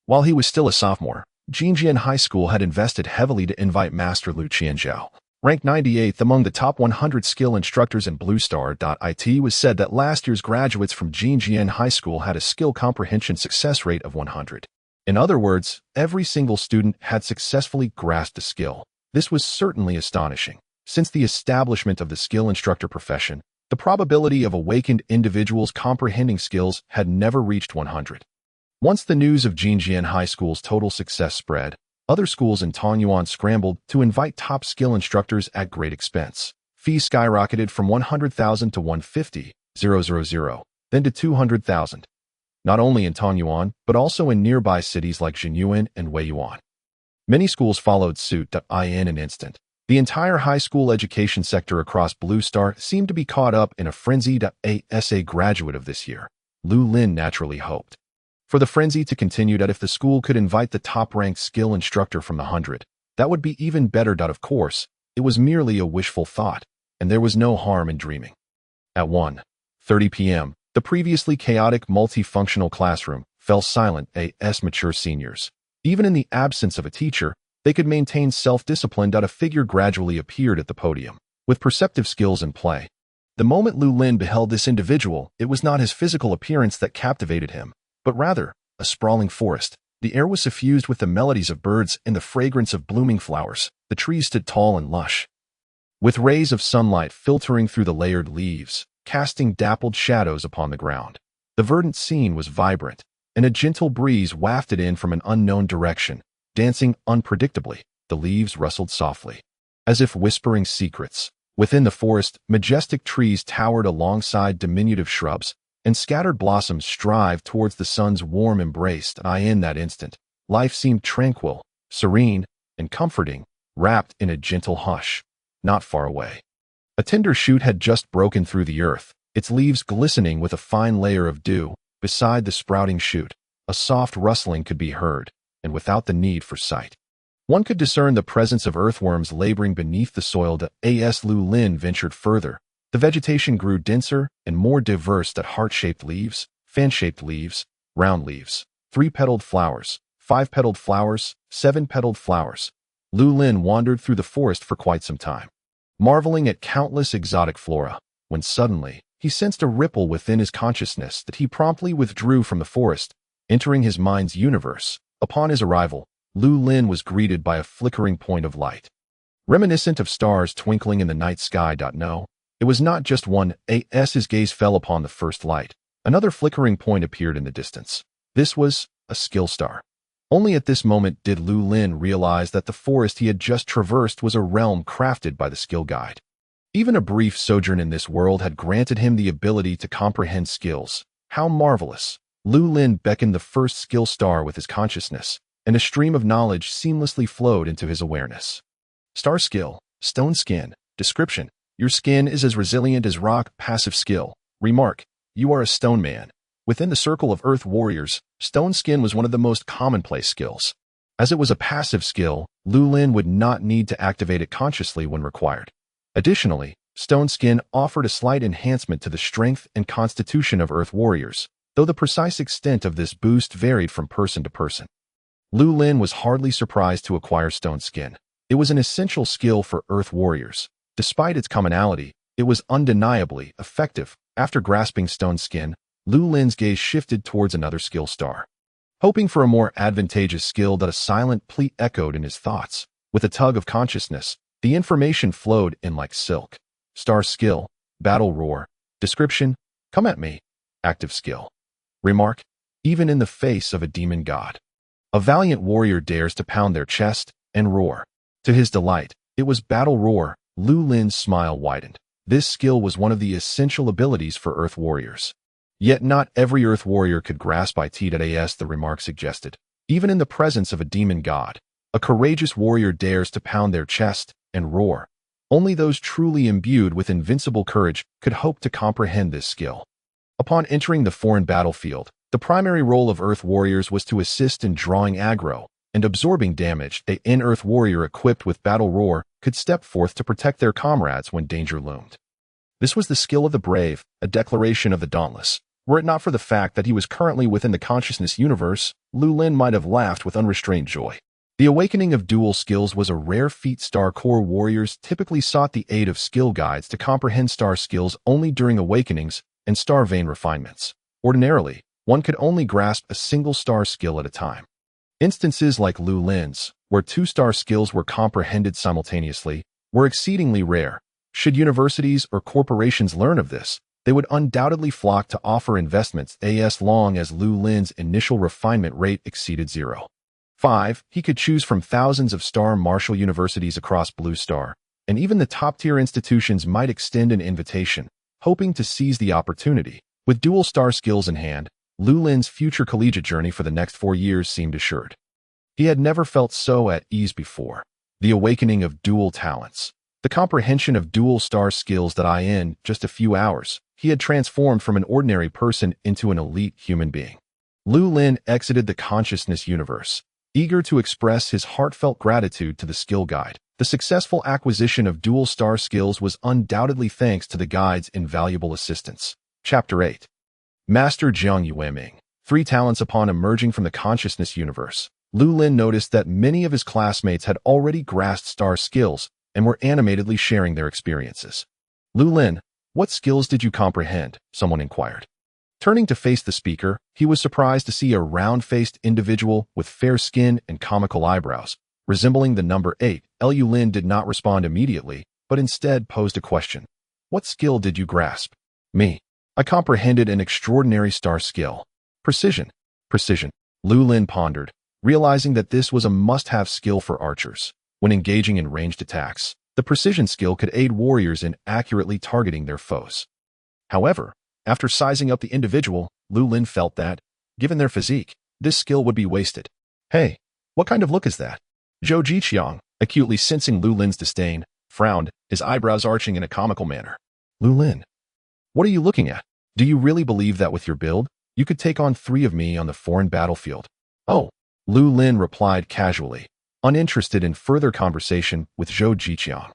While he was still a sophomore, Jinjian High School had invested heavily to invite Master Lu Qianzhao. Ranked 98th among the top 100 skill instructors in Blue Star. It was said that last year's graduates from Jinjian High School had a skill comprehension success rate of 100. In other words, every single student had successfully grasped a skill. This was certainly astonishing. Since the establishment of the skill instructor profession, The probability of awakened individuals comprehending skills had never reached 100. Once the news of Jinjian High School's total success spread, other schools in Tongyuan scrambled to invite top skill instructors at great expense. Fees skyrocketed from 100,000 to 150,000, then to 200,000. Not only in Tongyuan, but also in nearby cities like Jinyuan and Weiyuan. Many schools followed suit in an instant. The entire high school education sector across Blue Star seemed to be caught up in a frenzy. A graduate of this year, Lu Lin naturally hoped for the frenzy to continue, that if the school could invite the top-ranked skill instructor from the 100, that would be even better. Of course, it was merely a wishful thought, and there was no harm in dreaming. At 1:30 p.m., the previously chaotic multifunctional classroom fell silent. Mature seniors. Even in the absence of a teacher, they could maintain self-discipline. A figure gradually appeared at the podium, with perceptive skills in play. The moment Lu Lin beheld this individual, it was not his physical appearance that captivated him, but rather a sprawling forest. The air was suffused with the melodies of birds and the fragrance of blooming flowers. The trees stood tall and lush, with rays of sunlight filtering through the layered leaves, casting dappled shadows upon the ground. The verdant scene was vibrant, and a gentle breeze wafted in from an unknown direction, dancing unpredictably. The leaves rustled softly, as if whispering secrets. Within the forest, majestic trees towered alongside diminutive shrubs, and scattered blossoms strived towards the sun's warm embrace. In that instant, life seemed tranquil, serene, and comforting, wrapped in a gentle hush. Not far away, a tender shoot had just broken through the earth, its leaves glistening with a fine layer of dew. Beside the sprouting shoot, a soft rustling could be heard, and without the need for sight, one could discern the presence of earthworms laboring beneath the soil. As Lu Lin ventured further, the vegetation grew denser and more diverse. Heart-shaped leaves, fan-shaped leaves, round leaves, 3-petaled flowers, 5-petaled flowers, 7-petaled flowers. Lu Lin wandered through the forest for quite some time, marveling at countless exotic flora, when suddenly he sensed a ripple within his consciousness that he promptly withdrew from the forest, entering his mind's universe. Upon his arrival, Lu Lin was greeted by a flickering point of light, reminiscent of stars twinkling in the night sky. No, it was not just one. His gaze fell upon the first light. Another flickering point appeared in the distance. This was a skill star. Only at this moment did Lu Lin realize that the forest he had just traversed was a realm crafted by the skill guide. Even a brief sojourn in this world had granted him the ability to comprehend skills. How marvelous! Lu Lin beckoned the first skill star with his consciousness, and a stream of knowledge seamlessly flowed into his awareness. Star skill, stone skin. Description: your skin is as resilient as rock. Passive skill. Remark: you are a stone man. Within the circle of earth warriors, stone skin was one of the most commonplace skills. As it was a passive skill, Lu Lin would not need to activate it consciously when required. Additionally, stone skin offered a slight enhancement to the strength and constitution of earth warriors, though the precise extent of this boost varied from person to person. Lu Lin was hardly surprised to acquire stone skin. It was an essential skill for earth warriors. Despite its commonality, it was undeniably effective. After grasping stone skin, Lu Lin's gaze shifted towards another skill star. Hoping for a more advantageous skill, a silent plea echoed in his thoughts. With a tug of consciousness, the information flowed in like silk. Star skill, battle roar. Description: come at me. Active skill. Remark: even in the face of a demon god, a valiant warrior dares to pound their chest and roar. To his delight, it was battle roar. Lu Lin's smile widened. This skill was one of the essential abilities for earth warriors. Yet not every earth warrior could grasp it. As the remark suggested, even in the presence of a demon god, a courageous warrior dares to pound their chest and roar. Only those truly imbued with invincible courage could hope to comprehend this skill. Upon entering the foreign battlefield, the primary role of earth warriors was to assist in drawing aggro and absorbing damage. An earth warrior equipped with battle roar could step forth to protect their comrades when danger loomed. This was the skill of the brave, a declaration of the dauntless. Were it not for the fact that he was currently within the consciousness universe, Lu Lin might have laughed with unrestrained joy. The awakening of dual skills was a rare feat. Star Core warriors typically sought the aid of skill guides to comprehend star skills only during awakenings and star vein refinements. Ordinarily, one could only grasp a single star skill at a time. Instances like Lu Lin's, where 2 star skills were comprehended simultaneously, were exceedingly rare. Should universities or corporations learn of this, they would undoubtedly flock to offer investments as long as Lu Lin's initial refinement rate exceeded 0. 5. He could choose from thousands of star Marshall universities across Blue Star, and even the top-tier institutions might extend an invitation, hoping to seize the opportunity. With dual star skills in hand, Lu Lin's future collegiate journey for the next 4 years seemed assured. He had never felt so at ease before. The awakening of dual talents. The comprehension of dual star skills that in just a few hours, he had transformed from an ordinary person into an elite human being. Lu Lin exited the consciousness universe, eager to express his heartfelt gratitude to the skill guide. The successful acquisition of dual star skills was undoubtedly thanks to the guide's invaluable assistance. Chapter 8. Master Jiang Yueming. 3 talents. Upon emerging from the consciousness universe, Lu Lin noticed that many of his classmates had already grasped star skills and were animatedly sharing their experiences. Lu Lin, what skills did you comprehend? Someone inquired. Turning to face the speaker, he was surprised to see a round-faced individual with fair skin and comical eyebrows, resembling the number 8. Lu Lin did not respond immediately, but instead posed a question. What skill did you grasp? Me. I comprehended an extraordinary star skill. Precision. Precision. Lu Lin pondered, realizing that this was a must-have skill for archers. When engaging in ranged attacks, the precision skill could aid warriors in accurately targeting their foes. However, after sizing up the individual, Lu Lin felt that, given their physique, this skill would be wasted. Hey, what kind of look is that? Zhou Jiqiang, acutely sensing Lu Lin's disdain, frowned, his eyebrows arching in a comical manner. Lu Lin, what are you looking at? Do you really believe that with your build, you could take on 3 of me on the foreign battlefield? Oh, Lu Lin replied casually, uninterested in further conversation with Zhou Jiqiang.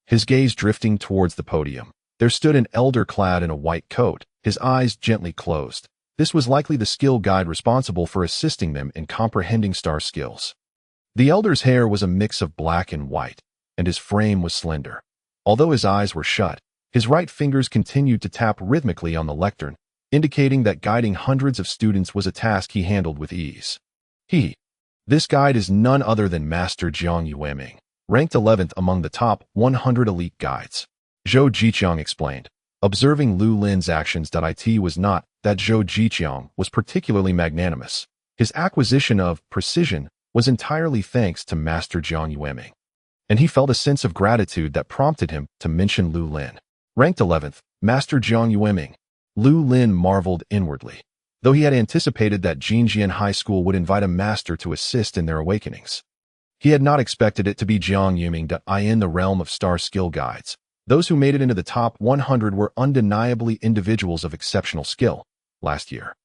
His gaze drifting towards the podium, there stood an elder clad in a white coat, his eyes gently closed. This was likely the skill guide responsible for assisting them in comprehending star skills. The elder's hair was a mix of black and white, and his frame was slender. Although his eyes were shut, his right fingers continued to tap rhythmically on the lectern, indicating that guiding hundreds of students was a task he handled with ease. This guide is none other than Master Jiang Yueming, ranked 11th among the top 100 elite guides. Zhou Jiqiang explained. Observing Lu Lin's actions, it was not that Zhou Jiqiang was particularly magnanimous. His acquisition of precision was entirely thanks to Master Jiang Yueming, and he felt a sense of gratitude that prompted him to mention Lu Lin. Ranked 11th, Master Jiang Yueming. Lu Lin marveled inwardly. Though he had anticipated that Jinjian High School would invite a master to assist in their awakenings, he had not expected it to be Jiang Yueming. In the realm of star skill guides, those who made it into the top 100 were undeniably individuals of exceptional skill. Last year,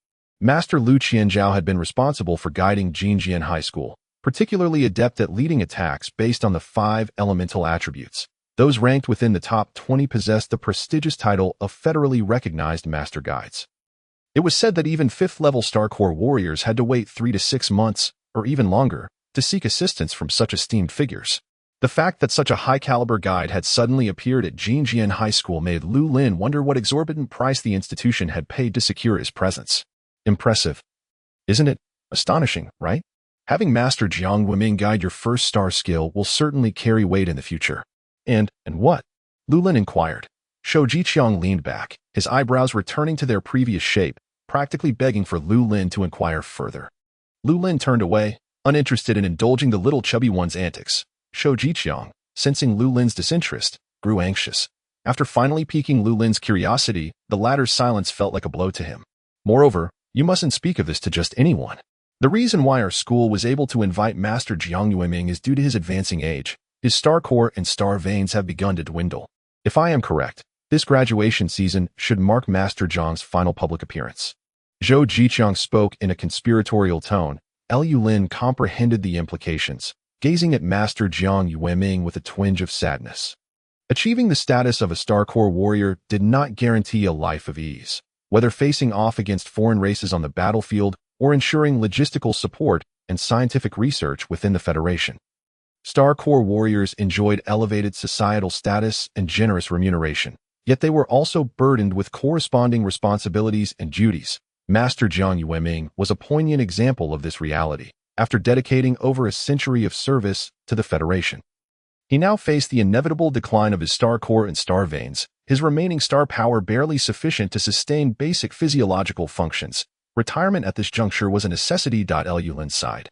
Master Lu Qianzhao had been responsible for guiding Jinjian High School, particularly adept at leading attacks based on the 5 elemental attributes. Those ranked within the top 20 possessed the prestigious title of federally recognized master guides. It was said that even 5th-level Star Corps warriors had to wait 3 to 6 months, or even longer, to seek assistance from such esteemed figures. The fact that such a high-caliber guide had suddenly appeared at Jinjian High School made Lu Lin wonder what exorbitant price the institution had paid to secure his presence. Impressive. Isn't it? Astonishing, right? Having Master Jiang Yueming guide your first star skill will certainly carry weight in the future. And what? Lu Lin inquired. Zhou Jiqiang leaned back, his eyebrows returning to their previous shape, practically begging for Lu Lin to inquire further. Lu Lin turned away, uninterested in indulging the little chubby one's antics. Zhou Jiqiang, sensing Lu Lin's disinterest, grew anxious. After finally piquing Lu Lin's curiosity, the latter's silence felt like a blow to him. Moreover, you mustn't speak of this to just anyone. The reason why our school was able to invite Master Jiang Yueming is due to his advancing age. His star core and star veins have begun to dwindle. If I am correct, this graduation season should mark Master Jiang's final public appearance. Zhou Jiqiang spoke in a conspiratorial tone. Lu Lin comprehended the implications, gazing at Master Jiang Yueming with a twinge of sadness. Achieving the status of a Star Corps warrior did not guarantee a life of ease, whether facing off against foreign races on the battlefield or ensuring logistical support and scientific research within the Federation. Star Corps warriors enjoyed elevated societal status and generous remuneration, yet they were also burdened with corresponding responsibilities and duties. Master Jiang Yueming was a poignant example of this reality, after dedicating over a century of service to the Federation. He now faced the inevitable decline of his star core and star veins, his remaining star power barely sufficient to sustain basic physiological functions. Retirement at this juncture was a necessity. Lu Lin sighed.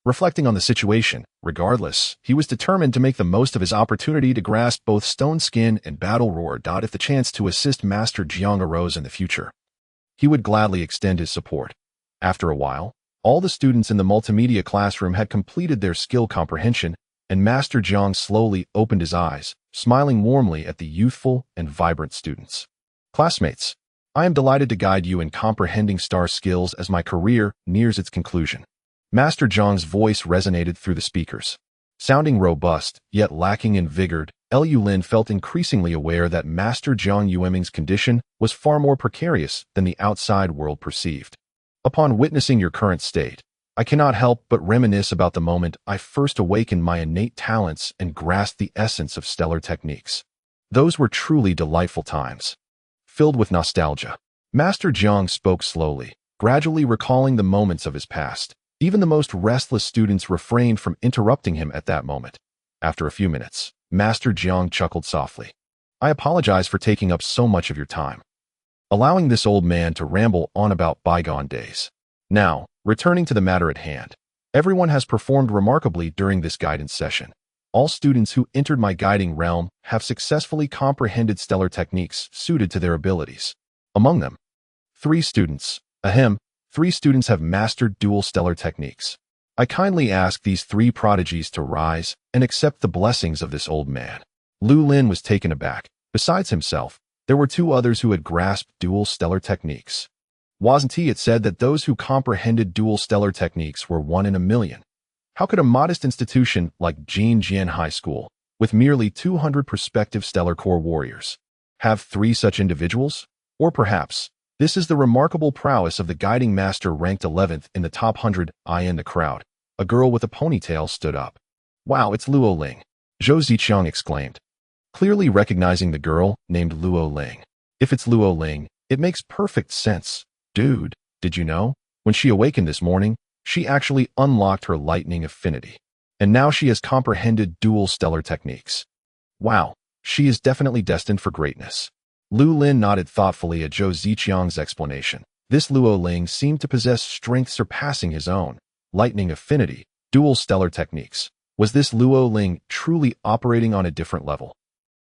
Reflecting on the situation, regardless, he was determined to make the most of his opportunity to grasp both Stone Skin and Battle Roar. If the chance to assist Master Jiang arose in the future, he would gladly extend his support. After a while, all the students in the multimedia classroom had completed their skill comprehension, and Master Jiang slowly opened his eyes, smiling warmly at the youthful and vibrant students. Classmates, I am delighted to guide you in comprehending star skills as my career nears its conclusion. Master Jiang's voice resonated through the speakers. Sounding robust, yet lacking in vigor, Lu Lin felt increasingly aware that Master Jiang Yueming's condition was far more precarious than the outside world perceived. Upon witnessing your current state, I cannot help but reminisce about the moment I first awakened my innate talents and grasped the essence of stellar techniques. Those were truly delightful times. Filled with nostalgia, Master Jiang spoke slowly, gradually recalling the moments of his past. Even the most restless students refrained from interrupting him at that moment. After a few minutes, Master Jiang chuckled softly. I apologize for taking up so much of your time, allowing this old man to ramble on about bygone days. Now, returning to the matter at hand, everyone has performed remarkably during this guidance session. All students who entered my guiding realm have successfully comprehended stellar techniques suited to their abilities. Among them, 3 students have mastered dual stellar techniques. I kindly ask these 3 prodigies to rise and accept the blessings of this old man. Lu Lin was taken aback. Besides himself, there were 2 others who had grasped dual stellar techniques. Wasn't it said that those who comprehended dual stellar techniques were 1 in a million? How could a modest institution like Jian High School, with merely 200 prospective stellar core warriors, have 3 such individuals? Or perhaps, this is the remarkable prowess of the guiding master ranked 11th in the top 100. In the crowd, a girl with a ponytail stood up. Wow, it's Lu Lin! Zhou Ziqiang exclaimed, clearly recognizing the girl named Lu Lin. If it's Lu Lin, it makes perfect sense. Dude, did you know? When she awakened this morning, she actually unlocked her lightning affinity. And now she has comprehended dual stellar techniques. Wow, she is definitely destined for greatness. Lu Lin nodded thoughtfully at Zhou Ziqiang's explanation. This Lu Lin seemed to possess strength surpassing his own. Lightning affinity, dual stellar techniques. Was this Lu Lin truly operating on a different level?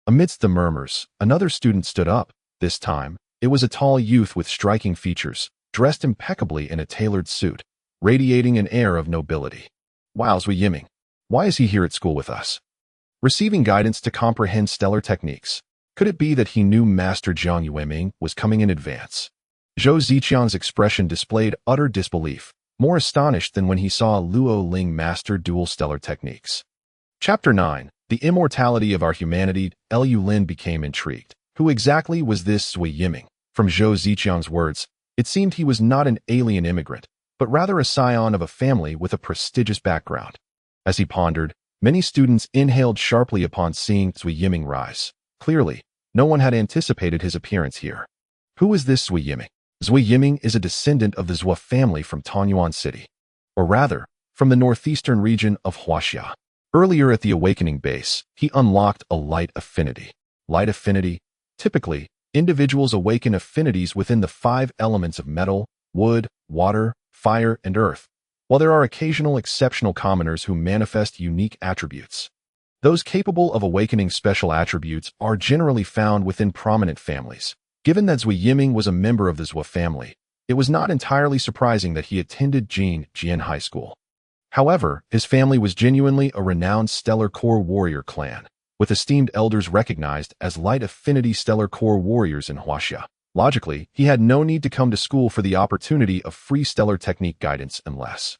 Amidst the murmurs, another student stood up. This time, it was a tall youth with striking features, dressed impeccably in a tailored suit, radiating an air of nobility. Wow, Zui Yiming. Why is he here at school with us? Receiving guidance to comprehend stellar techniques. Could it be that he knew Master Jiang Yueming was coming in advance? Zhou Ziqiang's expression displayed utter disbelief, more astonished than when he saw Lu Lin master dual stellar techniques. Chapter 9. The Immortality of Our Humanity. Lu Lin became intrigued. Who exactly was this Zui Yiming? From Zhou Ziqiang's words, it seemed he was not an alien immigrant, but rather a scion of a family with a prestigious background. As he pondered, many students inhaled sharply upon seeing Zui Yiming rise. Clearly, no one had anticipated his appearance here. Who is this Zui Yiming? Zui Yiming is a descendant of the Zhou family from Tanyuan City, or rather, from the northeastern region of Huaxia. Earlier at the Awakening base, he unlocked a light affinity. Light affinity. Typically, individuals awaken affinities within the 5 elements of metal, wood, water, fire, and earth, while there are occasional exceptional commoners who manifest unique attributes. Those capable of awakening special attributes are generally found within prominent families. Given that Zui Yiming was a member of the Zhou family, it was not entirely surprising that he attended Jian High School. However, his family was genuinely a renowned stellar core warrior clan, with esteemed elders recognized as light affinity stellar core warriors in Huaxia. Logically, he had no need to come to school for the opportunity of free stellar technique guidance unless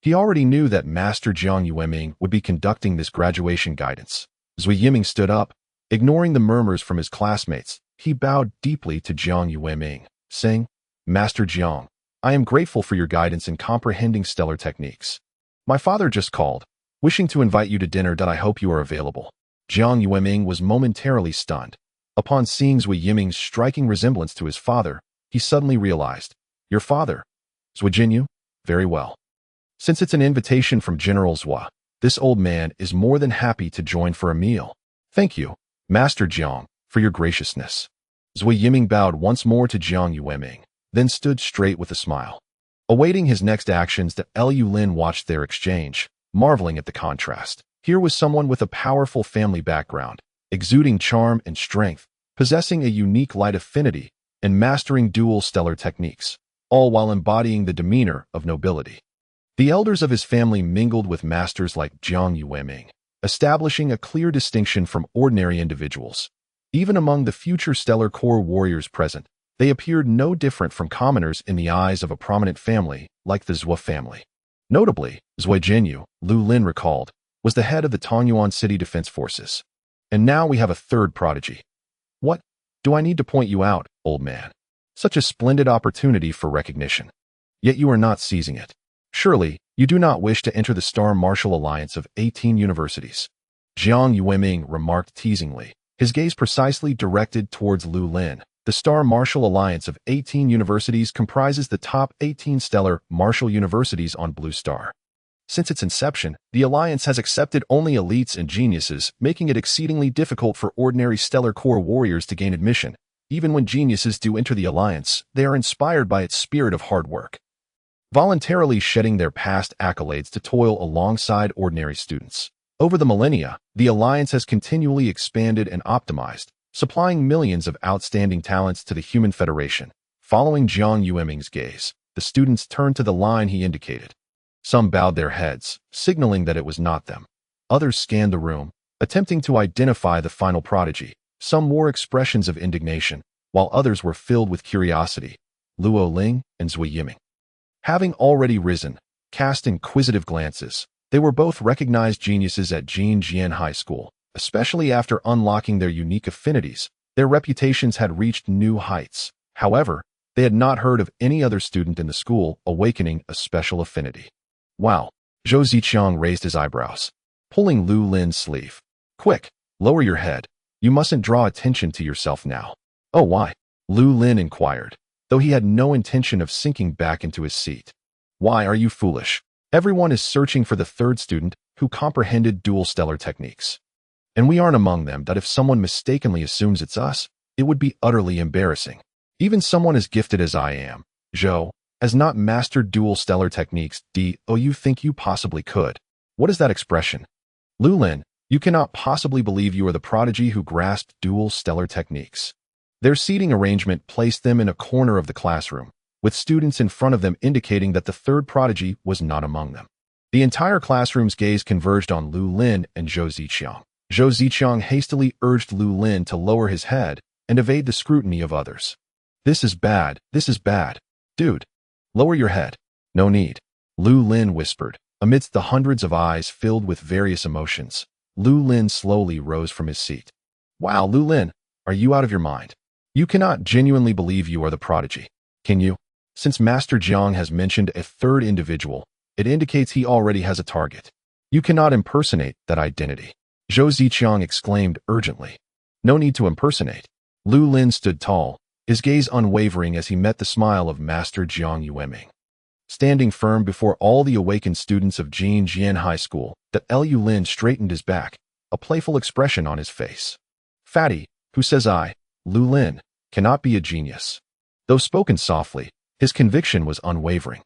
he already knew that Master Jiang Yueming would be conducting this graduation guidance. Zui Yiming stood up. Ignoring the murmurs from his classmates, he bowed deeply to Jiang Yueming, saying, Master Jiang, I am grateful for your guidance in comprehending stellar techniques. My father just called, wishing to invite you to dinner. I hope you are available. Jiang Yueming was momentarily stunned. Upon seeing Zui Yiming's striking resemblance to his father, he suddenly realized, Your father? Zui Jinyu? Very well. Since it's an invitation from General Zhua, This old man is more than happy to join for a meal. Thank you, Master Jiang, for your graciousness. Zui Yiming bowed once more to Jiang Yueming, then stood straight with a smile. Awaiting his next actions, Lu Lin watched their exchange, marveling at the contrast. Here was someone with a powerful family background, exuding charm and strength, possessing a unique light affinity, and mastering dual stellar techniques, all while embodying the demeanor of nobility. The elders of his family mingled with masters like Jiang Yueming, establishing a clear distinction from ordinary individuals. Even among the future stellar core warriors present, they appeared no different from commoners in the eyes of a prominent family like the Zhou family. Notably, Zui Jinyu, Lu Lin recalled, was the head of the Tongyuan City Defense Forces. And now we have a third prodigy. What? Do I need to point you out, old man? Such a splendid opportunity for recognition. Yet you are not seizing it. Surely, you do not wish to enter the Star Martial Alliance of 18 universities. Jiang Yueming remarked teasingly, his gaze precisely directed towards Lu Lin. The Star Martial Alliance of 18 universities comprises the top 18 stellar martial universities on Blue Star. Since its inception, the alliance has accepted only elites and geniuses, making it exceedingly difficult for ordinary stellar core warriors to gain admission. Even when geniuses do enter the alliance, they are inspired by its spirit of hard work, voluntarily shedding their past accolades to toil alongside ordinary students. Over the millennia, the alliance has continually expanded and optimized, supplying millions of outstanding talents to the Human Federation. Following Jiang Yueming's gaze, the students turned to the line he indicated. Some bowed their heads, signaling that it was not them. Others scanned the room, attempting to identify the final prodigy. Some wore expressions of indignation, while others were filled with curiosity. Lu Lin and Zui Yiming, having already risen, cast inquisitive glances. They were both recognized geniuses at Jinjian High School. Especially after unlocking their unique affinities, their reputations had reached new heights. However, they had not heard of any other student in the school awakening a special affinity. Wow! Zhou Ziqiang raised his eyebrows, pulling Lu Lin's sleeve. Quick, lower your head. You mustn't draw attention to yourself now. Oh, why? Lu Lin inquired, though he had no intention of sinking back into his seat. Why are you foolish? Everyone is searching for the third student who comprehended dual stellar techniques. And we aren't among them. That if someone mistakenly assumes it's us, it would be utterly embarrassing. Even someone as gifted as I am, Zhou, has not mastered dual stellar techniques. You think you possibly could? What is that expression? Lu Lin, you cannot possibly believe you are the prodigy who grasped dual stellar techniques. Their seating arrangement placed them in a corner of the classroom, with students in front of them indicating that the third prodigy was not among them. The entire classroom's gaze converged on Lu Lin and Zhou Ziqiang. Zhou Ziqiang hastily urged Lu Lin to lower his head and evade the scrutiny of others. This is bad. This is bad. Dude, lower your head. No need. Lu Lin whispered. Amidst the hundreds of eyes filled with various emotions, Lu Lin slowly rose from his seat. Wow, Lu Lin, are you out of your mind? You cannot genuinely believe you are the prodigy, can you? Since Master Jiang has mentioned a third individual, it indicates he already has a target. You cannot impersonate that identity. Zhou Ziqiang exclaimed urgently. No need to impersonate. Lu Lin stood tall, his gaze unwavering as he met the smile of Master Jiang Yueming. Standing firm before all the awakened students of Jinjian High School, Lu Lin straightened his back, a playful expression on his face. Fatty, who says I, Lu Lin, cannot be a genius? Though spoken softly, his conviction was unwavering.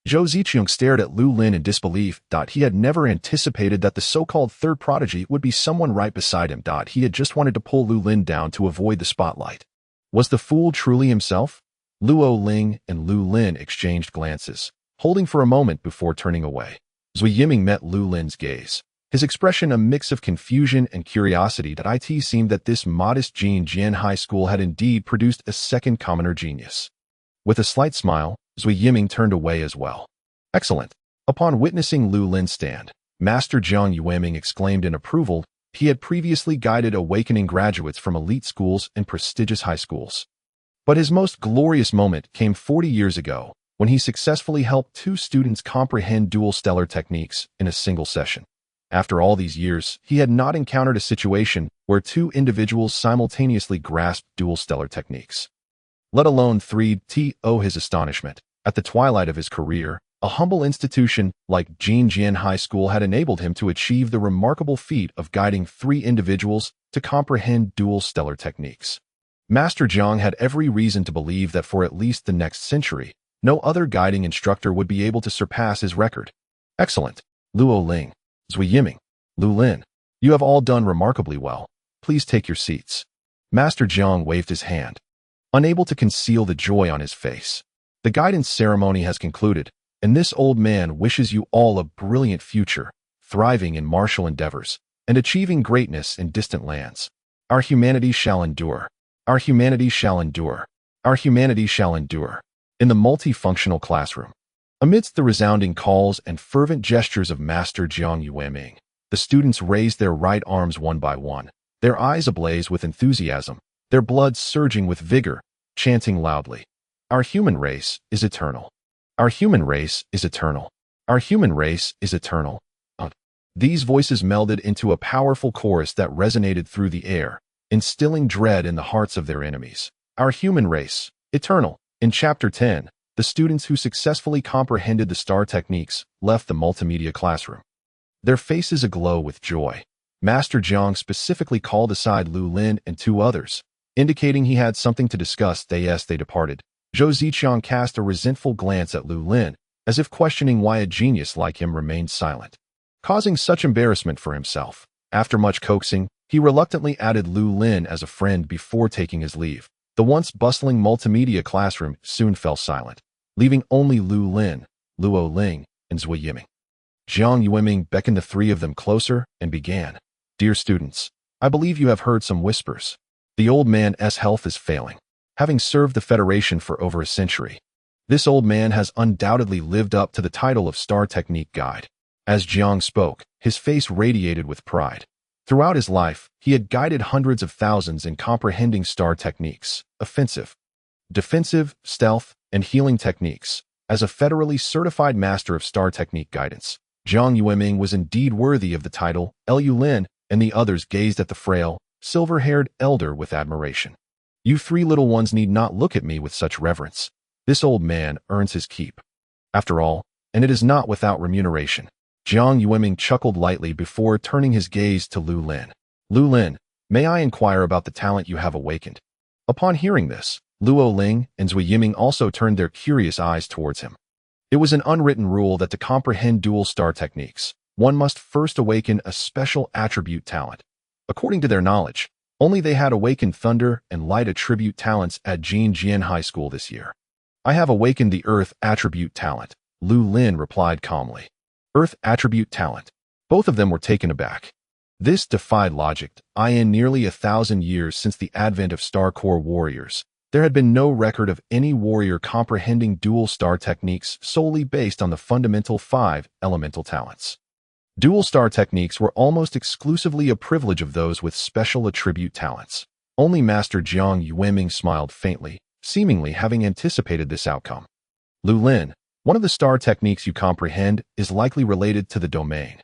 Zhou Ziqiang stared at Lu Lin in disbelief. He had never anticipated that the so-called third prodigy would be someone right beside him. He had just wanted to pull Lu Lin down to avoid the spotlight. Was the fool truly himself? Lu Lin and Lu Lin exchanged glances, holding for a moment before turning away. Zui Yiming met Lu Lin's gaze, his expression a mix of confusion and curiosity. It seemed that this modest Jinjian High School had indeed produced a second commoner genius. With a slight smile, Zui Yiming turned away as well. Excellent. Upon witnessing Lu Lin's stand, Master Jiang Yueming exclaimed in approval. He had previously guided awakening graduates from elite schools and prestigious high schools. But his most glorious moment came 40 years ago, when he successfully helped 2 students comprehend dual stellar techniques in a single session. After all these years, he had not encountered a situation where 2 individuals simultaneously grasped dual stellar techniques. Let alone 3. His astonishment. At the twilight of his career, A humble institution like Jinjian High School had enabled him to achieve the remarkable feat of guiding 3 individuals to comprehend dual stellar techniques. Master Jiang had every reason to believe that for at least the next century, no other guiding instructor would be able to surpass his record. Excellent. Lu Lin, Zui Yiming, Lu Lin, you have all done remarkably well. Please take your seats. Master Jiang waved his hand, unable to conceal the joy on his face. The guidance ceremony has concluded, and this old man wishes you all a brilliant future, thriving in martial endeavors, and achieving greatness in distant lands. Our humanity shall endure. Our humanity shall endure. Our humanity shall endure. In the multifunctional classroom, amidst the resounding calls and fervent gestures of Master Jiang Yueming, the students raised their right arms one by one, their eyes ablaze with enthusiasm, their blood surging with vigor, chanting loudly, "Our human race is eternal. Our human race is eternal. Our human race is eternal." These voices melded into a powerful chorus that resonated through the air, instilling dread in the hearts of their enemies. Our human race, eternal. In Chapter 10, the students who successfully comprehended the star techniques left the multimedia classroom, their faces aglow with joy. Master Jiang specifically called aside Lu Lin and 2 others, indicating he had something to discuss. They departed. Zhou Ziqiang cast a resentful glance at Lu Lin, as if questioning why a genius like him remained silent, causing such embarrassment for himself. After much coaxing, he reluctantly added Lu Lin as a friend before taking his leave. The once bustling multimedia classroom soon fell silent, leaving only Lu Lin, Lu Lin, and Zui Yiming. Jiang Yueming beckoned the 3 of them closer and began. "Dear students, I believe you have heard some whispers. The old man's health is failing. Having served the Federation for over a century, this old man has undoubtedly lived up to the title of Star Technique Guide." As Jiang spoke, his face radiated with pride. Throughout his life, he had guided hundreds of thousands in comprehending star techniques, offensive, defensive, stealth, and healing techniques. As a federally certified master of star technique guidance, Jiang Yueming was indeed worthy of the title. Lu Lin and the others gazed at the frail, silver-haired elder with admiration. "You 3 little ones need not look at me with such reverence. This old man earns his keep. After all, and it is not without remuneration." Jiang Yueming chuckled lightly before turning his gaze to Lu Lin. "Lu Lin, may I inquire about the talent you have awakened?" Upon hearing this, Lu Lin and Zui Yiming also turned their curious eyes towards him. It was an unwritten rule that to comprehend dual star techniques, one must first awaken a special attribute talent. According to their knowledge, only they had awakened thunder and light attribute talents at Jinjian High School this year. "I have awakened the earth attribute talent," Lu Lin replied calmly. Earth attribute talent. Both of them were taken aback. This defied logic. In nearly 1,000 years since the advent of Star Core warriors, there had been no record of any warrior comprehending dual star techniques solely based on the fundamental 5 elemental talents. Dual star techniques were almost exclusively a privilege of those with special attribute talents. Only Master Jiang Yueming smiled faintly, seemingly having anticipated this outcome. "Lu Lin, one of the star techniques you comprehend is likely related to the domain.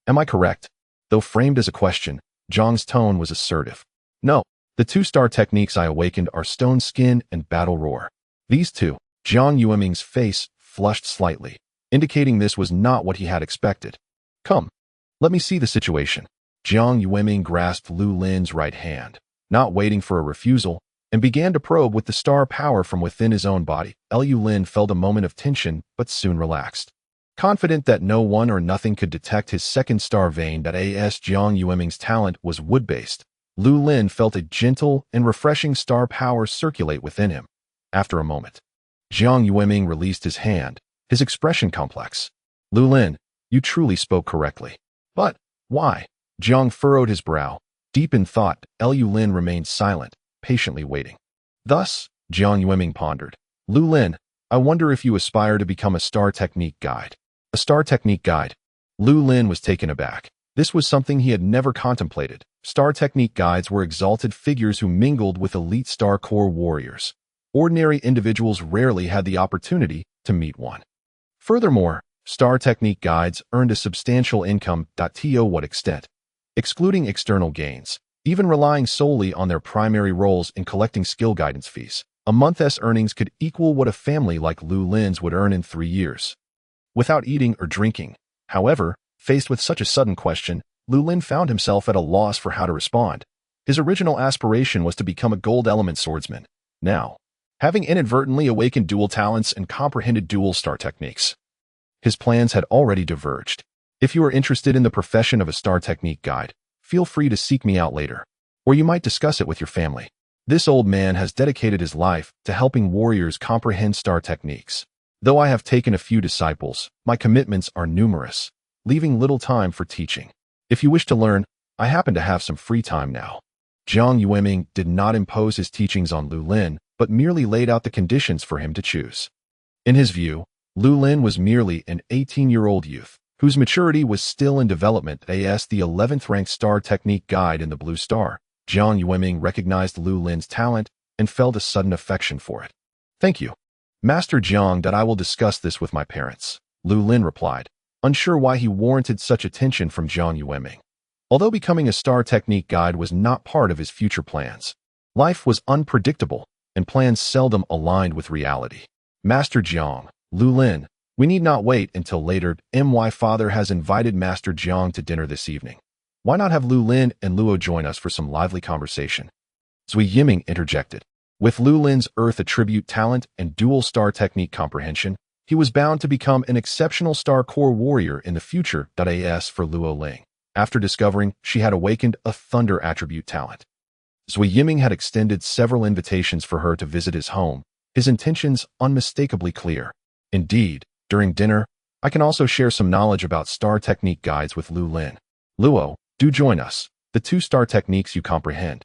Am I correct?" Though framed as a question, Jiang's tone was assertive. "No, the 2 star techniques I awakened are Stone Skin and Battle Roar." These 2, Jiang Yueming's face flushed slightly, indicating this was not what he had expected. "Come, let me see the situation." Jiang Yueming grasped Lu Lin's right hand, not waiting for a refusal, and began to probe with the star power from within his own body. Lu Lin felt a moment of tension, but soon relaxed. Confident that no one or nothing could detect his second star vein, that Jiang Yueming's talent was wood-based, Lu Lin felt a gentle and refreshing star power circulate within him. After a moment, Jiang Yueming released his hand, his expression complex. "Lu Lin, you truly spoke correctly. But why?" Jiang furrowed his brow. Deep in thought, Lu Lin remained silent, patiently waiting. Thus, Jiang Yueming pondered. "Lu Lin, I wonder if you aspire to become a star technique guide." A star technique guide. Lu Lin was taken aback. This was something he had never contemplated. Star technique guides were exalted figures who mingled with elite Star Core warriors. Ordinary individuals rarely had the opportunity to meet one. Furthermore, star technique guides earned a substantial income. To what extent? Excluding external gains, even relying solely on their primary roles in collecting skill guidance fees, a month's earnings could equal what a family like Lu Lin's would earn in 3 years. without eating or drinking. However, faced with such a sudden question, Lu Lin found himself at a loss for how to respond. His original aspiration was to become a gold element swordsman. Now, having inadvertently awakened dual talents and comprehended dual star techniques, his plans had already diverged. If you are interested in the profession of a star technique guide, feel free to seek me out later, or you might discuss it with your family. This old man has dedicated his life to helping warriors comprehend star techniques. Though I have taken a few disciples, my commitments are numerous, leaving little time for teaching. If you wish to learn, I happen to have some free time now. Jiang Yueming did not impose his teachings on Lu Lin, but merely laid out the conditions for him to choose. In his view, Lu Lin was merely an 18-year-old youth, whose maturity was still in development as the 11th-ranked star technique guide in the Blue Star. Jiang Yueming recognized Lu Lin's talent and felt a sudden affection for it. "Thank you, Master Jiang, that I will discuss this with my parents," Lu Lin replied, unsure why he warranted such attention from Jiang Yueming. Although becoming a star technique guide was not part of his future plans, life was unpredictable, and plans seldom aligned with reality. "Master Jiang, Lu Lin, we need not wait until later. My father has invited Master Jiang to dinner this evening. Why not have Lu Lin and Luo join us for some lively conversation?" Zui Yiming interjected. With Lu Lin's Earth attribute talent and dual star technique comprehension, he was bound to become an exceptional star core warrior in the future. As for Luo Ling, after discovering she had awakened a thunder attribute talent, Zui Yiming had extended several invitations for her to visit his home, his intentions unmistakably clear. Indeed, during dinner, I can also share some knowledge about star technique guides with Lu Lin. Luo, do join us. The two star techniques you comprehend,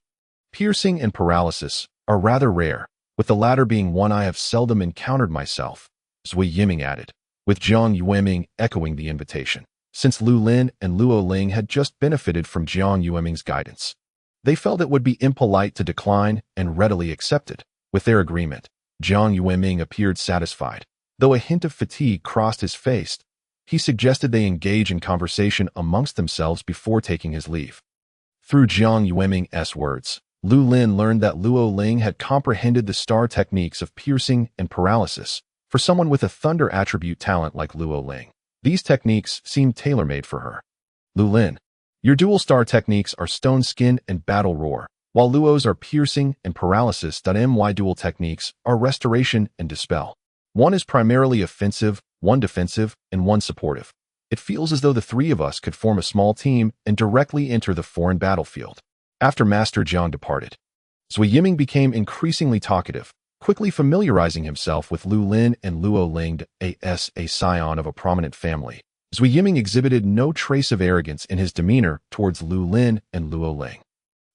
piercing and paralysis, are rather rare, with the latter being one I have seldom encountered myself, Zui Yiming added, with Jiang Yueming echoing the invitation. Since Lu Lin and Luo Ling had just benefited from Jiang Yueming's guidance, they felt it would be impolite to decline and readily accepted. With their agreement, Jiang Yueming appeared satisfied. Though a hint of fatigue crossed his face, he suggested they engage in conversation amongst themselves before taking his leave. Through Jiang Yueming's words, Lu Lin learned that Luo Ling had comprehended the star techniques of piercing and paralysis. For someone with a thunder attribute talent like Luo Ling, these techniques seemed tailor-made for her. "Lu Lin, your dual star techniques are stone skin and battle roar, while Luo's are piercing and paralysis. My dual techniques are restoration and dispel. One is primarily offensive, one defensive, and one supportive. It feels as though the three of us could form a small team and directly enter the foreign battlefield." After Master Jiang departed, Zui Yiming became increasingly talkative, quickly familiarizing himself with Lu Lin and Luo Ling. As a scion of a prominent family, Zui Yiming exhibited no trace of arrogance in his demeanor towards Lu Lin and Luo Ling,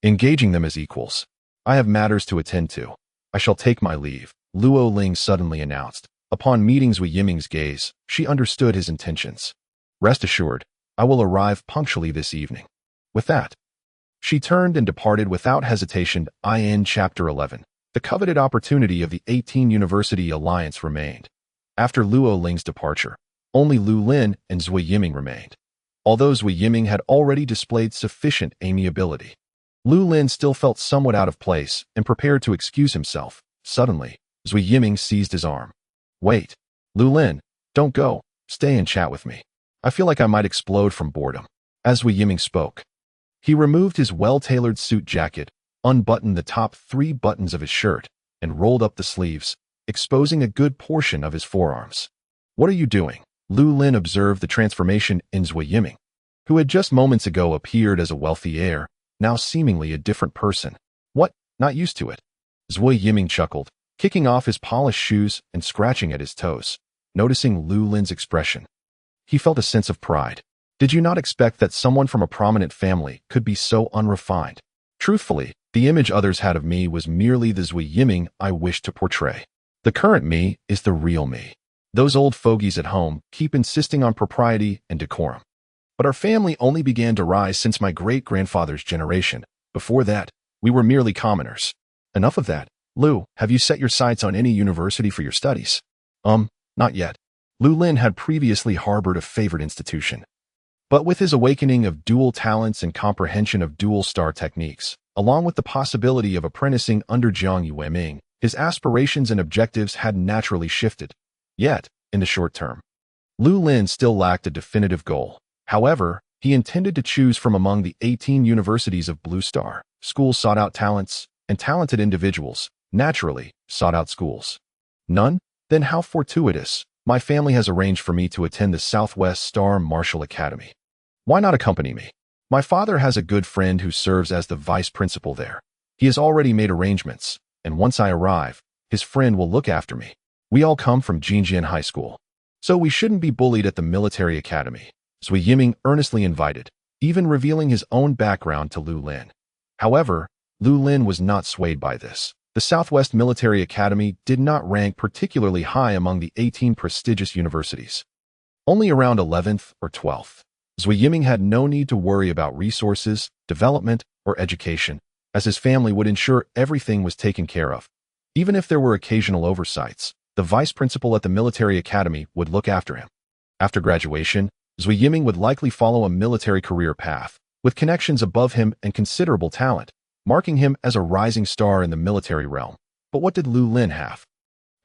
engaging them as equals. "I have matters to attend to. I shall take my leave," Luo Ling suddenly announced. Upon meeting Zui Yiming's gaze, she understood his intentions. "Rest assured, I will arrive punctually this evening." With that, she turned and departed without hesitation. Chapter 11. The coveted opportunity of the 18 University Alliance remained. After Luo Ling's departure, only Lu Lin and Zui Yiming remained. Although Zui Yiming had already displayed sufficient amiability, Lu Lin still felt somewhat out of place and prepared to excuse himself. Suddenly, Zui Yiming seized his arm. "Wait, Lu Lin, don't go. Stay and chat with me. I feel like I might explode from boredom." As Zui Yiming spoke, he removed his well-tailored suit jacket, unbuttoned the top 3 buttons of his shirt, and rolled up the sleeves, exposing a good portion of his forearms. "What are you doing?" Lu Lin observed the transformation in Zui Yiming, who had just moments ago appeared as a wealthy heir, now seemingly a different person. "What? Not used to it?" Zui Yiming chuckled, kicking off his polished shoes and scratching at his toes. Noticing Lu Lin's expression, he felt a sense of pride. "Did you not expect that someone from a prominent family could be so unrefined?" Truthfully, the image others had of me was merely the Zui Yiming I wished to portray. The current me is the real me. Those old fogies at home keep insisting on propriety and decorum. But our family only began to rise since my great-grandfather's generation. Before that, we were merely commoners. Enough of that. Lu, have you set your sights on any university for your studies? Not yet. Lu Lin had previously harbored a favored institution. But with his awakening of dual talents and comprehension of dual star techniques, along with the possibility of apprenticing under Jiang Yueming, his aspirations and objectives had naturally shifted. Yet, in the short term, Lu Lin still lacked a definitive goal. However, he intended to choose from among the 18 universities of Blue Star. Schools sought out talents, and talented individuals, naturally, sought out schools. None? Then how fortuitous. My family has arranged for me to attend the Southwest Star Martial Academy. Why not accompany me? My father has a good friend who serves as the vice principal there. He has already made arrangements, and once I arrive, his friend will look after me. We all come from Jinjian High School, so we shouldn't be bullied at the military academy. Zui Yiming earnestly invited, even revealing his own background to Lu Lin. However, Lu Lin was not swayed by this. The Southwest Military Academy did not rank particularly high among the 18 prestigious universities. Only around 11th or 12th. Zui Yiming had no need to worry about resources, development, or education, as his family would ensure everything was taken care of. Even if there were occasional oversights, the vice principal at the military academy would look after him. After graduation, Zui Yiming would likely follow a military career path, with connections above him and considerable talent, marking him as a rising star in the military realm. But what did Lu Lin have?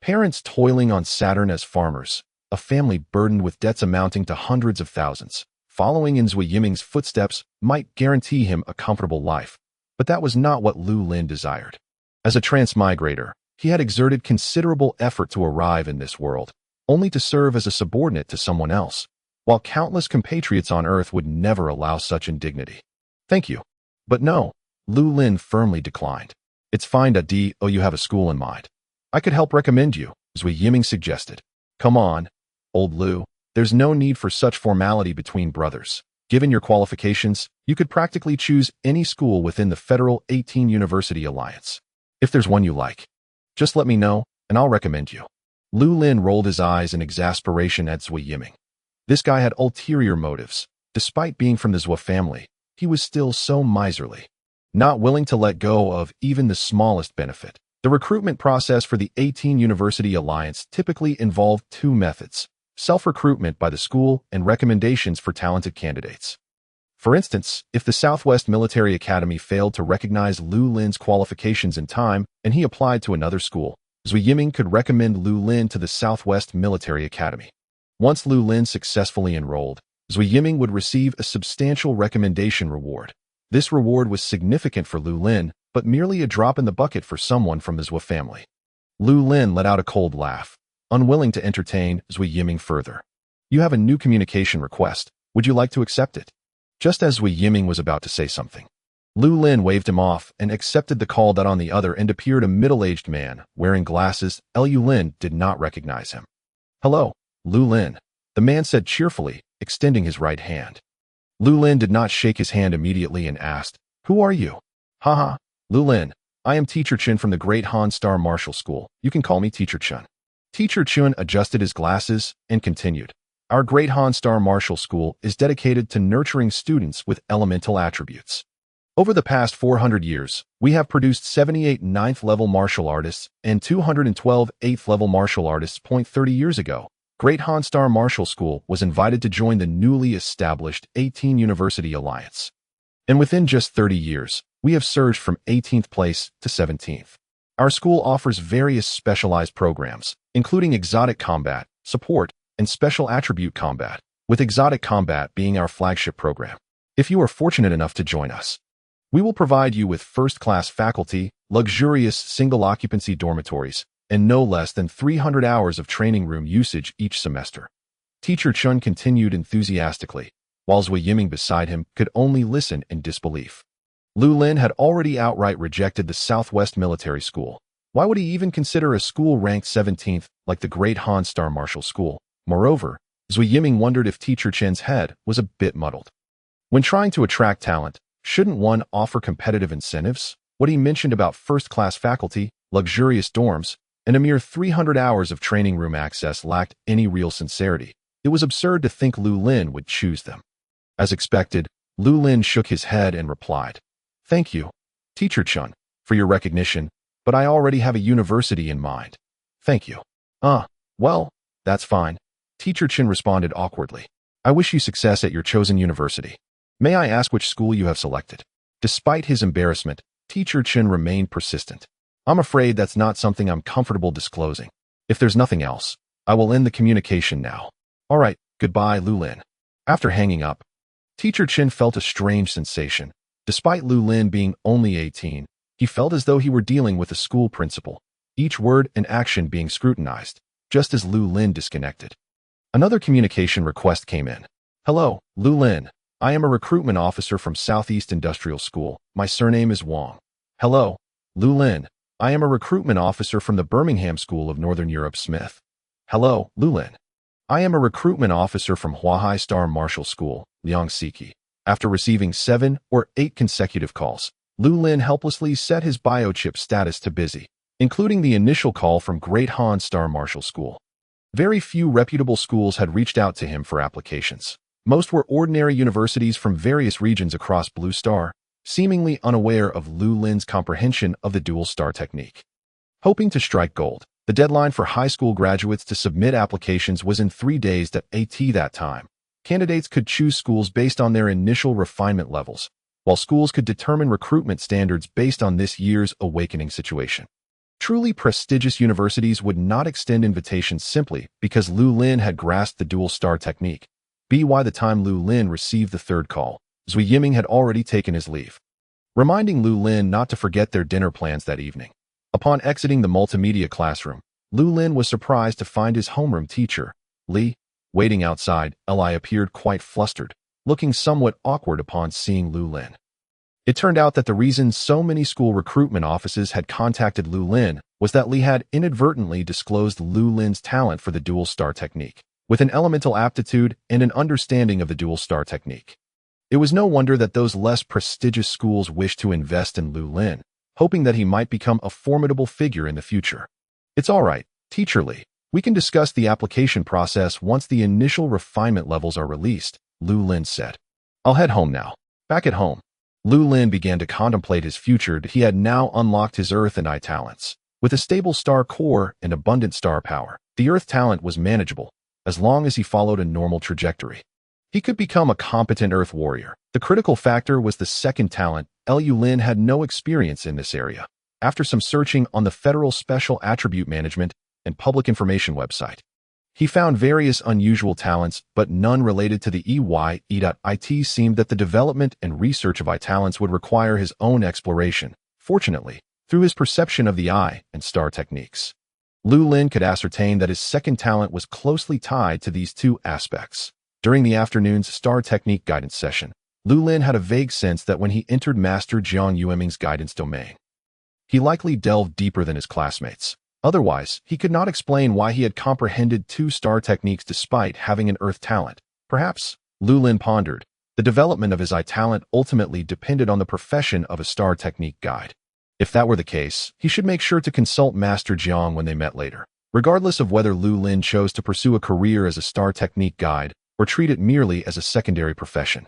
Parents toiling on Saturn as farmers, a family burdened with debts amounting to hundreds of thousands. Following in Zui Yiming's footsteps might guarantee him a comfortable life, but that was not what Lu Lin desired. As a transmigrator, he had exerted considerable effort to arrive in this world, only to serve as a subordinate to someone else, while countless compatriots on Earth would never allow such indignity. Thank you. But no, Lu Lin firmly declined. It's fine that you have a school in mind. I could help recommend you, Zui Yiming suggested. Come on, old Lu, there's no need for such formality between brothers. Given your qualifications, you could practically choose any school within the Federal 18 University Alliance. If there's one you like, just let me know, and I'll recommend you. Lu Lin rolled his eyes in exasperation at Zui Yiming. This guy had ulterior motives. Despite being from the Zhou family, he was still so miserly, not willing to let go of even the smallest benefit. The recruitment process for the 18 University Alliance typically involved two methods: self-recruitment by the school and recommendations for talented candidates. For instance, if the Southwest Military Academy failed to recognize Lu Lin's qualifications in time and he applied to another school, Zui Yiming could recommend Lu Lin to the Southwest Military Academy. Once Lu Lin successfully enrolled, Zui Yiming would receive a substantial recommendation reward. This reward was significant for Lu Lin, but merely a drop in the bucket for someone from the Zhou family. Lu Lin let out a cold laugh, unwilling to entertain Zui Yiming further. You have a new communication request. Would you like to accept it? Just as Zui Yiming was about to say something, Lu Lin waved him off and accepted the call. On the other end appeared a middle-aged man, wearing glasses. Lu Lin did not recognize him. Hello, Lu Lin, the man said cheerfully, extending his right hand. Lu Lin did not shake his hand immediately and asked, Who are you? Haha, Lu Lin, I am Teacher Chen from the Great Han Star Martial School. You can call me Teacher Chen. Teacher Chen adjusted his glasses and continued. Our Great Han Star Martial School is dedicated to nurturing students with elemental attributes. Over the past 400 years, we have produced 78 ninth-level martial artists and 212 eighth-level martial artists. 30 years ago, Great Han Star Martial School was invited to join the newly established 18 University Alliance. And within just 30 years, we have surged from 18th place to 17th. Our school offers various specialized programs, including exotic combat, support, and special attribute combat, with exotic combat being our flagship program. If you are fortunate enough to join us, we will provide you with first-class faculty, luxurious single-occupancy dormitories, and no less than 300 hours of training room usage each semester. Teacher Chun continued enthusiastically, while Zui Yiming beside him could only listen in disbelief. Lu Lin had already outright rejected the Southwest Military School. Why would he even consider a school ranked 17th like the Great Han Star Martial School? Moreover, Zui Yiming wondered if Teacher Chen's head was a bit muddled. When trying to attract talent, shouldn't one offer competitive incentives? What he mentioned about first-class faculty, luxurious dorms, and a mere 300 hours of training room access lacked any real sincerity. It was absurd to think Lu Lin would choose them. As expected, Lu Lin shook his head and replied, Thank you, Teacher Chun, for your recognition, but I already have a university in mind. Thank you. Well, that's fine. Teacher Chen responded awkwardly. I wish you success at your chosen university. May I ask which school you have selected? Despite his embarrassment, Teacher Chen remained persistent. I'm afraid that's not something I'm comfortable disclosing. If there's nothing else, I will end the communication now. All right, goodbye, Lu Lin. After hanging up, Teacher Chen felt a strange sensation. Despite Lu Lin being only 18, he felt as though he were dealing with a school principal, each word and action being scrutinized, just as Lu Lin disconnected. Another communication request came in. Hello, Lu Lin. I am a recruitment officer from Southeast Industrial School. My surname is Wang. Hello, Lu Lin. I am a recruitment officer from the Birmingham School of Northern Europe Smith. Hello, Lu Lin. I am a recruitment officer from Huahai Star Martial School, Liangsiki. After receiving 7 or 8 consecutive calls, Lu Lin helplessly set his biochip status to busy, including the initial call from Great Han Star Martial School. Very few reputable schools had reached out to him for applications. Most were ordinary universities from various regions across Blue Star, seemingly unaware of Lu Lin's comprehension of the dual star technique. Hoping to strike gold, the deadline for high school graduates to submit applications was in 3 days that time. Candidates could choose schools based on their initial refinement levels, while schools could determine recruitment standards based on this year's awakening situation. Truly prestigious universities would not extend invitations simply because Lu Lin had grasped the dual star technique. By the time Lu Lin received the third call, Zui Yiming had already taken his leave, reminding Lu Lin not to forget their dinner plans that evening. Upon exiting the multimedia classroom, Lu Lin was surprised to find his homeroom teacher, Li, waiting outside. Li appeared quite flustered, looking somewhat awkward upon seeing Lu Lin. It turned out that the reason so many school recruitment offices had contacted Lu Lin was that Li had inadvertently disclosed Lu Lin's talent for the dual star technique, with an elemental aptitude and an understanding of the dual star technique. It was no wonder that those less prestigious schools wished to invest in Lu Lin, hoping that he might become a formidable figure in the future. It's all right, Teacher Li. We can discuss the application process once the initial refinement levels are released, Lu Lin said. I'll head home now. Back at home, Lu Lin began to contemplate his future. He had now unlocked his Earth and Eye talents. With a stable star core and abundant star power, the Earth talent was manageable, as long as he followed a normal trajectory. He could become a competent Earth warrior. The critical factor was the second talent. Lu Lin had no experience in this area. After some searching on the Federal Special Attribute Management and Public Information website, he found various unusual talents, but none related to the EYE.IT. Seemed that the development and research of eye talents would require his own exploration. Fortunately, through his perception of the eye and star techniques, Lu Lin could ascertain that his second talent was closely tied to these two aspects. During the afternoon's star technique guidance session, Lu Lin had a vague sense that when he entered Master Jiang Yueming's guidance domain, he likely delved deeper than his classmates. Otherwise, he could not explain why he had comprehended 2 star techniques despite having an Earth talent. Perhaps, Lu Lin pondered, the development of his eye talent ultimately depended on the profession of a star technique guide. If that were the case, he should make sure to consult Master Jiang when they met later. Regardless of whether Lu Lin chose to pursue a career as a star technique guide or treat it merely as a secondary profession,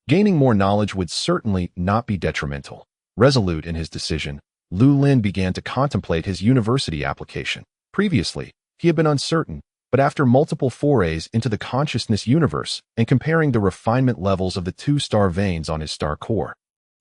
gaining more knowledge would certainly not be detrimental. Resolute in his decision, Lu Lin began to contemplate his university application. Previously, he had been uncertain, but after multiple forays into the consciousness universe and comparing the refinement levels of the 2 star veins on his star core,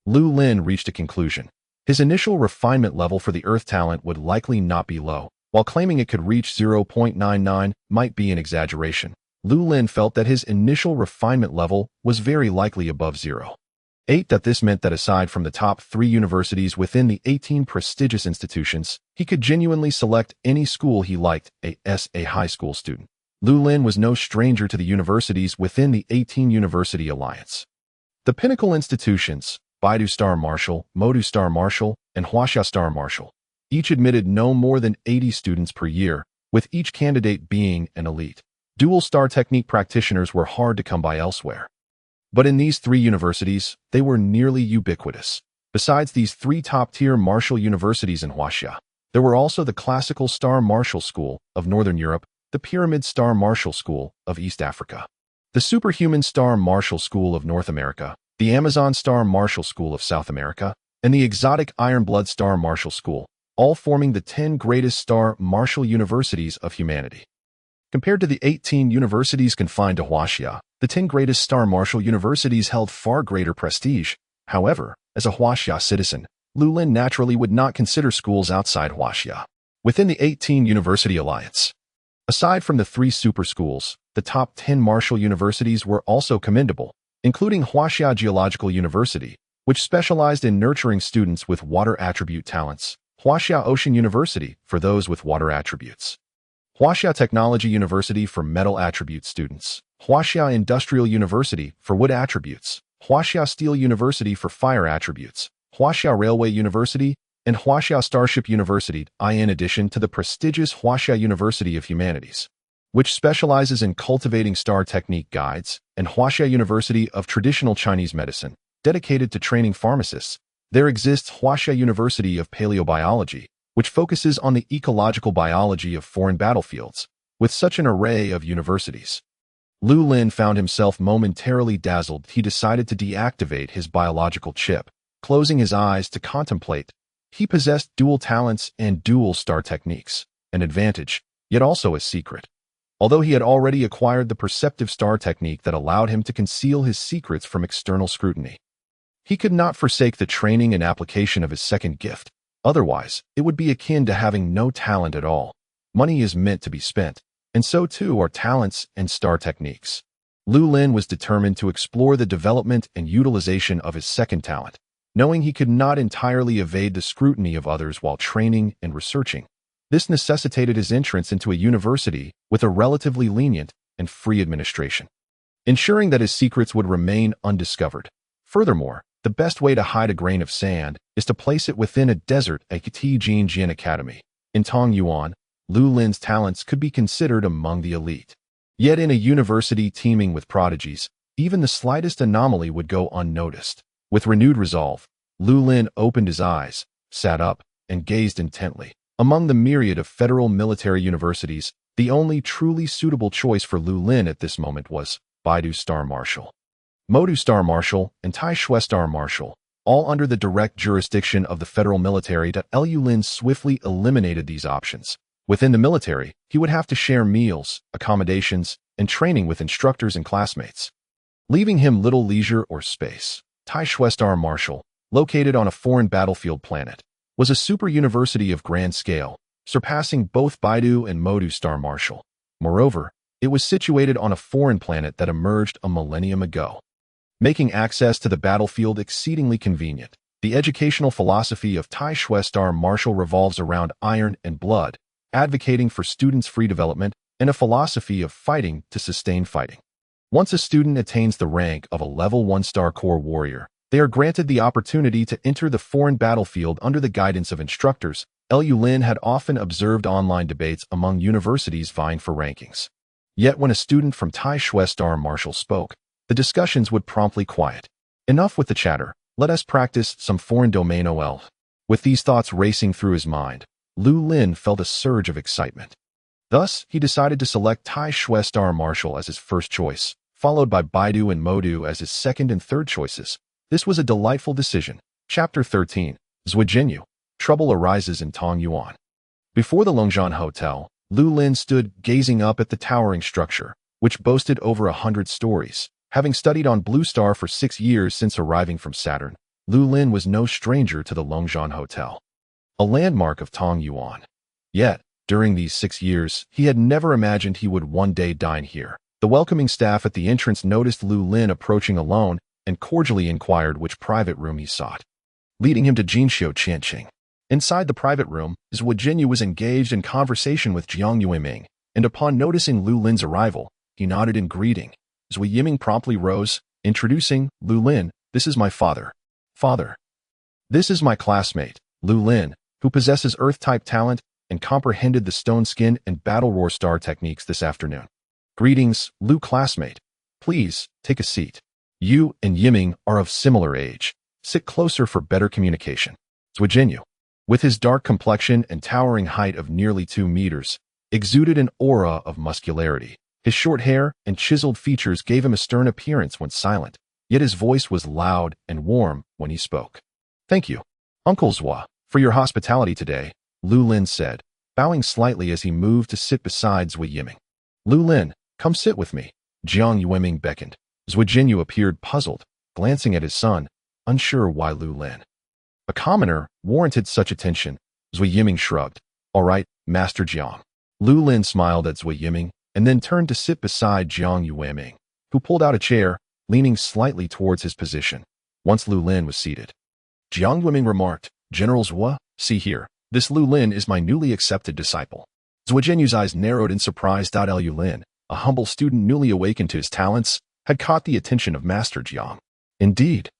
Lu Lin reached a conclusion. His initial refinement level for the Earth talent would likely not be low, while claiming it could reach 0.99 might be an exaggeration. Lu Lin felt that his initial refinement level was very likely above 0.8. That this meant that aside from the top 3 universities within the 18 prestigious institutions, he could genuinely select any school he liked as a high school student. Lu Lin was no stranger to the universities within the 18 University Alliance. The pinnacle institutions, Baidu Star Martial, Modu Star Martial, and Huaxia Star Martial, each admitted no more than 80 students per year, with each candidate being an elite. Dual star technique practitioners were hard to come by elsewhere. But in these 3 universities, they were nearly ubiquitous. Besides these 3 top-tier martial universities in Huaxia, there were also the Classical Star Martial School of Northern Europe, the Pyramid Star Martial School of East Africa, the Superhuman Star Martial School of North America, the Amazon Star Martial School of South America, and the Exotic Ironblood Star Martial School, all forming the 10 greatest star martial universities of humanity. Compared to the 18 universities confined to Huaxia, the 10 greatest star martial universities held far greater prestige. However, as a Huaxia citizen, Lu Lin naturally would not consider schools outside Huaxia. Within the 18 University Alliance, aside from the 3 super schools, The top 10 martial universities were also commendable, including Huaxia Geological University, which specialized in nurturing students with water attribute talents, Huaxia Ocean University for those with water attributes, Huaxia Technology University for metal attribute students, Huaxia Industrial University for wood attributes, Huaxia Steel University for fire attributes, Huaxia Railway University, and Huaxia Starship University, in addition to the prestigious Huaxia University of Humanities, which specializes in cultivating star technique guides, and Huaxia University of Traditional Chinese Medicine, dedicated to training pharmacists. There exists Huaxia University of Paleobiology, which focuses on the ecological biology of foreign battlefields. With such an array of universities, Lu Lin found himself momentarily dazzled. He decided to deactivate his biological chip, closing his eyes to contemplate. He possessed dual talents and dual star techniques, an advantage, yet also a secret. Although he had already acquired the perceptive star technique that allowed him to conceal his secrets from external scrutiny, he could not forsake the training and application of his second gift. Otherwise, it would be akin to having no talent at all. Money is meant to be spent, and so too are talents and star techniques. Lu Lin was determined to explore the development and utilization of his second talent, knowing he could not entirely evade the scrutiny of others while training and researching. This necessitated his entrance into a university with a relatively lenient and free administration, ensuring that his secrets would remain undiscovered. Furthermore, the best way to hide a grain of sand is to place it within a desert at Jinjian Academy. In Tongyuan, Lu Lin's talents could be considered among the elite. Yet in a university teeming with prodigies, even the slightest anomaly would go unnoticed. With renewed resolve, Lu Lin opened his eyes, sat up, and gazed intently. Among the myriad of federal military universities, the only truly suitable choice for Lu Lin at this moment was Baidu Star Marshal, Modu Star Marshal, and Tai Shui Star Marshal, all under the direct jurisdiction of the federal military. Lu Lin swiftly eliminated these options. Within the military, he would have to share meals, accommodations, and training with instructors and classmates, leaving him little leisure or space. Tai Shui Star Marshal, located on a foreign battlefield planet, was a super university of grand scale, surpassing both Baidu and Modu Star Marshal. Moreover, it was situated on a foreign planet that emerged a millennium ago, making access to the battlefield exceedingly convenient. The educational philosophy of Tai Shui Star Marshal revolves around iron and blood, advocating for students' free development and a philosophy of fighting to sustain fighting. Once a student attains the rank of a level 1 Star Corps warrior, they are granted the opportunity to enter the foreign battlefield under the guidance of instructors. Lu Lin had often observed online debates among universities vying for rankings. Yet when a student from Tai Shui Star Marshal spoke, the discussions would promptly quiet. Enough with the chatter, let us practice some foreign domain OL. With these thoughts racing through his mind, Lu Lin felt a surge of excitement. Thus, he decided to select Tai Shui Star Marshal as his first choice, followed by Baidu and Modu as his second and third choices. This was a delightful decision. Chapter 13. Zhujianyu. Trouble arises in Tongyuan. Before the Longzhan Hotel, Lu Lin stood gazing up at the towering structure, which boasted over 100 stories. Having studied on Blue Star for 6 years since arriving from Saturn, Lu Lin was no stranger to the Longzhan Hotel, a landmark of Tongyuan. Yet, during these 6 years, he had never imagined he would one day dine here. The welcoming staff at the entrance noticed Lu Lin approaching alone and cordially inquired which private room he sought, leading him to Jinxiu Qianqing. Inside the private room, Zhujianyu was engaged in conversation with Jiang Yueming, and upon noticing Lu Lin's arrival, he nodded in greeting. Zui Yiming promptly rose, introducing Lu Lin. This is my father. Father. This is my classmate, Lu Lin, who possesses Earth-type talent and comprehended the stone skin and battle roar star techniques this afternoon. Greetings, Lu classmate. Please, take a seat. You and Yiming are of similar age. Sit closer for better communication. Zhujianyu, with his dark complexion and towering height of nearly 2 meters, exuded an aura of muscularity. His short hair and chiseled features gave him a stern appearance when silent, yet his voice was loud and warm when he spoke. Thank you, Uncle Zhua, for your hospitality today, Lu Lin said, bowing slightly as he moved to sit beside Zui Yiming. Lu Lin, come sit with me. Jiang Yueming beckoned. Zhujianyu appeared puzzled, glancing at his son, unsure why Lu Lin, a commoner, warranted such attention. Zui Yiming shrugged. All right, Master Jiang. Lu Lin smiled at Zui Yiming, and then turned to sit beside Jiang Yueming, who pulled out a chair, leaning slightly towards his position. Once Lu Lin was seated, Jiang Yueming remarked, "General Zhua, see here, this Lu Lin is my newly accepted disciple." Zhua Jianyu's eyes narrowed in surprise. Lu Lin, a humble student newly awakened to his talents, had caught the attention of Master Jiang. Indeed,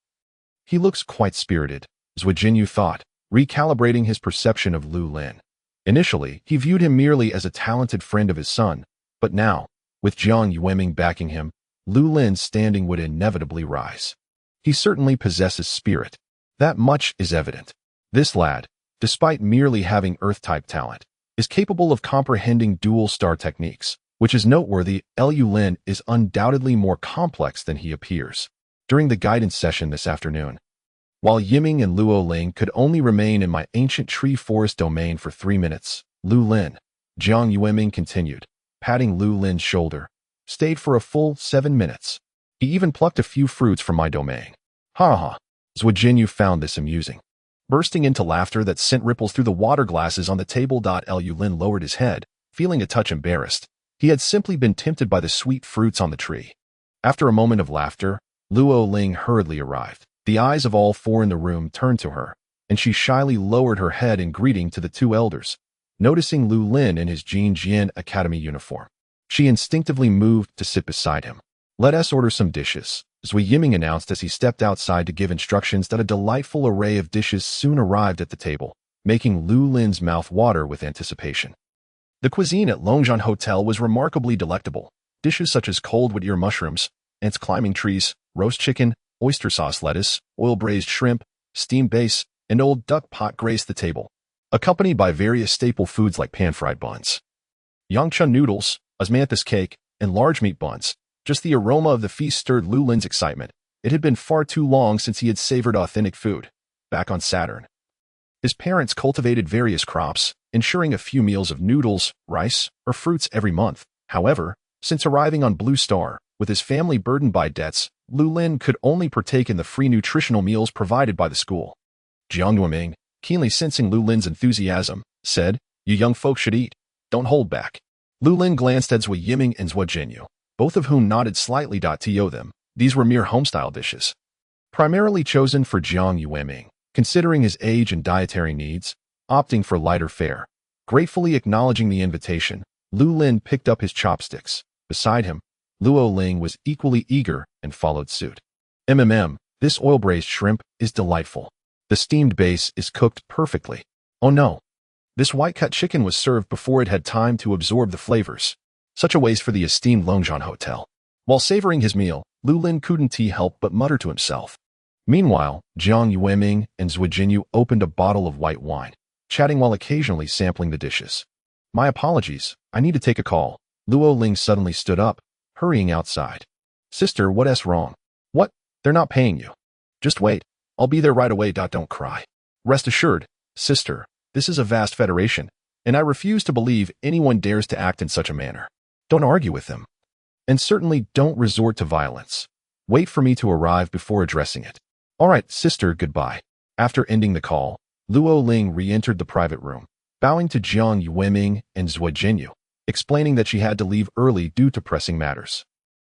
he looks quite spirited, Zhua Jinyu thought, recalibrating his perception of Lu Lin. Initially, he viewed him merely as a talented friend of his son, but now, with Jiang Yueming backing him, Lu Lin's standing would inevitably rise. He certainly possesses spirit. That much is evident. This lad, despite merely having Earth-type talent, is capable of comprehending dual-star techniques, which is noteworthy. Lu Lin is undoubtedly more complex than he appears. During the guidance session this afternoon, while Yiming and Luo Ling could only remain in my ancient tree forest domain for 3 minutes, Lu Lin, Jiang Yueming continued, patting Lu Lin's shoulder, stayed for a full 7 minutes. He even plucked a few fruits from my domain. Ha ha. Zhua Jinyu found this amusing. Bursting into laughter that sent ripples through the water glasses on the table. Lu Lin lowered his head, feeling a touch embarrassed. He had simply been tempted by the sweet fruits on the tree. After a moment of laughter, Luo Ling hurriedly arrived. The eyes of all four in the room turned to her, and she shyly lowered her head in greeting to the two elders. Noticing Lu Lin in his Jinjian Academy uniform, she instinctively moved to sit beside him. "Let us order some dishes," Zui Yiming announced as he stepped outside to give instructions. That a delightful array of dishes soon arrived at the table, making Lu Lin's mouth water with anticipation. The cuisine at Longzhan Hotel was remarkably delectable. Dishes such as cold wood ear mushrooms, ants climbing trees, roast chicken, oyster sauce lettuce, oil-braised shrimp, steamed base, and old duck pot graced the table, accompanied by various staple foods like pan-fried buns, yangchun noodles, osmanthus cake, and large meat buns. Just the aroma of the feast stirred Lu Lin's excitement. It had been far too long since he had savored authentic food. Back on Saturn, his parents cultivated various crops, ensuring a few meals of noodles, rice, or fruits every month. However, since arriving on Blue Star, with his family burdened by debts, Lu Lin could only partake in the free nutritional meals provided by the school. Jiang Yueming, keenly sensing Lu Lin's enthusiasm, said, "You young folks should eat. Don't hold back." Lu Lin glanced at Zui Yiming and Zhua Jinyu, both of whom nodded slightly. To them, these were mere homestyle dishes, primarily chosen for Jiang Yueming, considering his age and dietary needs, opting for lighter fare. Gratefully acknowledging the invitation, Lu Lin picked up his chopsticks. Beside him, Luo Ling was equally eager and followed suit. This oil-braised shrimp is delightful. The steamed base is cooked perfectly. Oh no. This white-cut chicken was served before it had time to absorb the flavors. Such a waste for the esteemed Longzhan Hotel. While savoring his meal, Lu Lin couldn't help but mutter to himself. Meanwhile, Jiang Yueming and Zhua Jinyu opened a bottle of white wine, chatting while occasionally sampling the dishes. "My apologies, I need to take a call." Luo Ling suddenly stood up, hurrying outside. "Sister, what's wrong?" "What? They're not paying you." "Just wait. I'll be there right away. Don't cry." "Rest assured, sister, this is a vast federation, and I refuse to believe anyone dares to act in such a manner. Don't argue with them. And certainly don't resort to violence. Wait for me to arrive before addressing it." "All right, sister, goodbye." After ending the call, Luo Ling re-entered the private room, bowing to Jiang Yueming and Zhua Jinyu, explaining that she had to leave early due to pressing matters.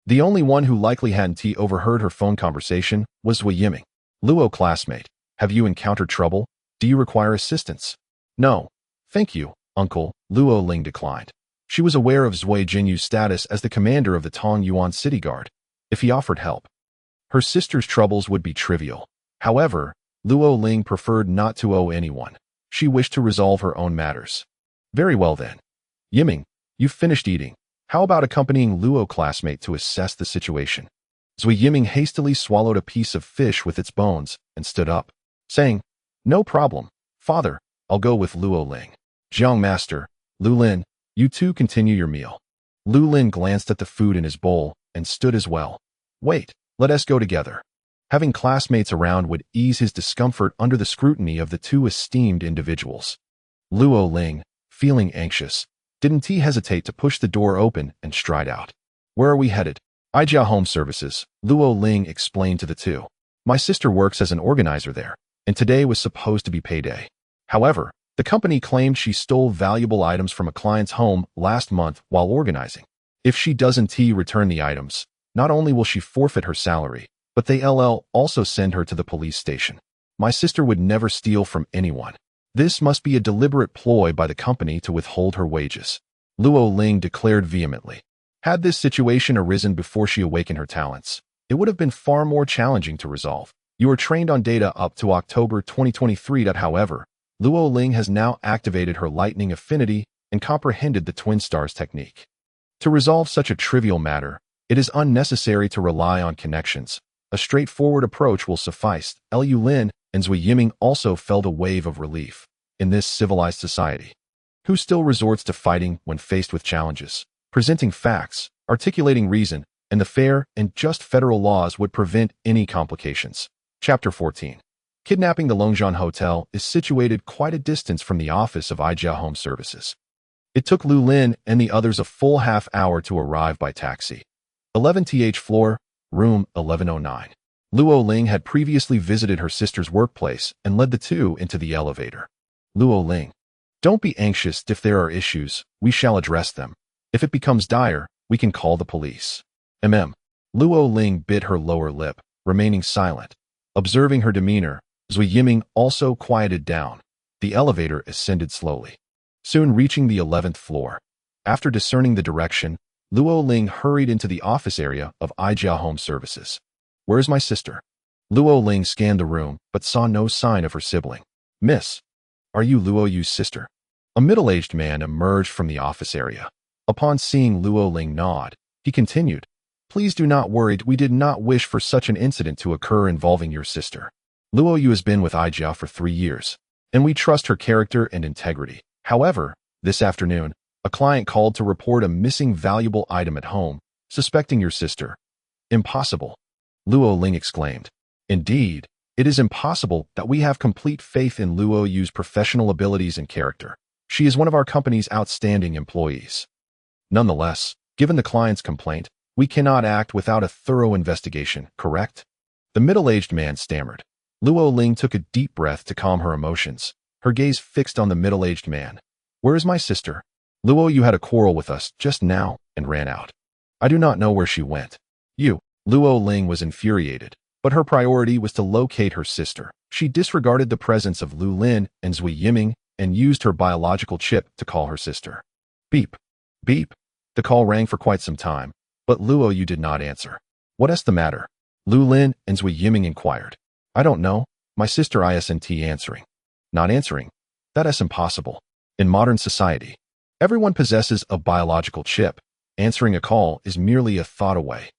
The only one who likely hadn't overheard her phone conversation was Zhua Yiming. "Luo classmate, have you encountered trouble? Do you require assistance?" "No, thank you, uncle," Luo Ling declined. She was aware of Zhua Jinyu's status as the commander of the Tong Yuan City Guard. If he offered help, her sister's troubles would be trivial. However, Luo Ling preferred not to owe anyone. She wished to resolve her own matters. "Very well then. Yiming, you've finished eating. How about accompanying Luo classmate to assess the situation?" Zui Yiming hastily swallowed a piece of fish with its bones and stood up, saying, "No problem, father, I'll go with Luo Ling." "Jiang master, Lu Lin, you two continue your meal." Lu Lin glanced at the food in his bowl and stood as well. "Wait, let us go together." Having classmates around would ease his discomfort under the scrutiny of the two esteemed individuals. Luo Ling, feeling anxious, didn't hesitate to push the door open and stride out. "Where are we headed?" "Ijia Home Services," Luo Ling explained to the two. "My sister works as an organizer there, and today was supposed to be payday. However, the company claimed she stole valuable items from a client's home last month while organizing. If she doesn't return the items, not only will she forfeit her salary, but they'll also send her to the police station. My sister would never steal from anyone. This must be a deliberate ploy by the company to withhold her wages, Lu Lin declared vehemently. Had this situation arisen before she awakened her talents, it would have been far more challenging to resolve. You are trained on data up to October 2023. However, Lu Lin has now activated her lightning affinity and comprehended the twin stars technique. To resolve such a trivial matter, it is unnecessary to rely on connections. A straightforward approach will suffice. Lu Lin and Zui Yiming also felt a wave of relief. In this civilized society, who still resorts to fighting when faced with challenges? Presenting facts, articulating reason, and the fair and just federal laws would prevent any complications. Chapter 14. Kidnapping. The Longjian Hotel is situated quite a distance from the office of Ijia Home Services. It took Lu Lin and the others a full half hour to arrive by taxi. 11th floor, room 1109. Lu Lin had previously visited her sister's workplace and led the two into the elevator. Lu Lin, don't be anxious. If there are issues, we shall address them. If it becomes dire, we can call the police. Lu Lin bit her lower lip, remaining silent. Observing her demeanor, Zui Yiming also quieted down. The elevator ascended slowly, soon reaching the 11th floor. After discerning the direction, Lu Lin hurried into the office area of Ijia Home Services. Where's my sister? Lu Lin scanned the room, but saw no sign of her sibling. Miss, are you Lu Yu's sister? A middle-aged man emerged from the office area. Upon seeing Lu Lin nod, he continued, please do not worry, we did not wish for such an incident to occur involving your sister. Lu Yu has been with Ijia for 3 years, and we trust her character and integrity. However, this afternoon, a client called to report a missing valuable item at home, suspecting your sister. Impossible, Lu Lin exclaimed. Indeed, it is impossible. That we have complete faith in Lu Yu's professional abilities and character. She is one of our company's outstanding employees. Nonetheless, given the client's complaint, we cannot act without a thorough investigation, correct? The middle-aged man stammered. Lu Lin took a deep breath to calm her emotions, her gaze fixed on the middle-aged man. Where is my sister? Lu Yu had a quarrel with us just now and ran out. I do not know where she went. Lu Lin was infuriated, but her priority was to locate her sister. She disregarded the presence of Lu Lin and Zui Yiming and used her biological chip to call her sister. Beep. Beep. The call rang for quite some time, but Lu Yu did not answer. What's the matter? Lu Lin and Zui Yiming inquired. I don't know. My sister isn't answering. Not answering? That's impossible. In modern society, everyone possesses a biological chip. Answering a call is merely a thought away.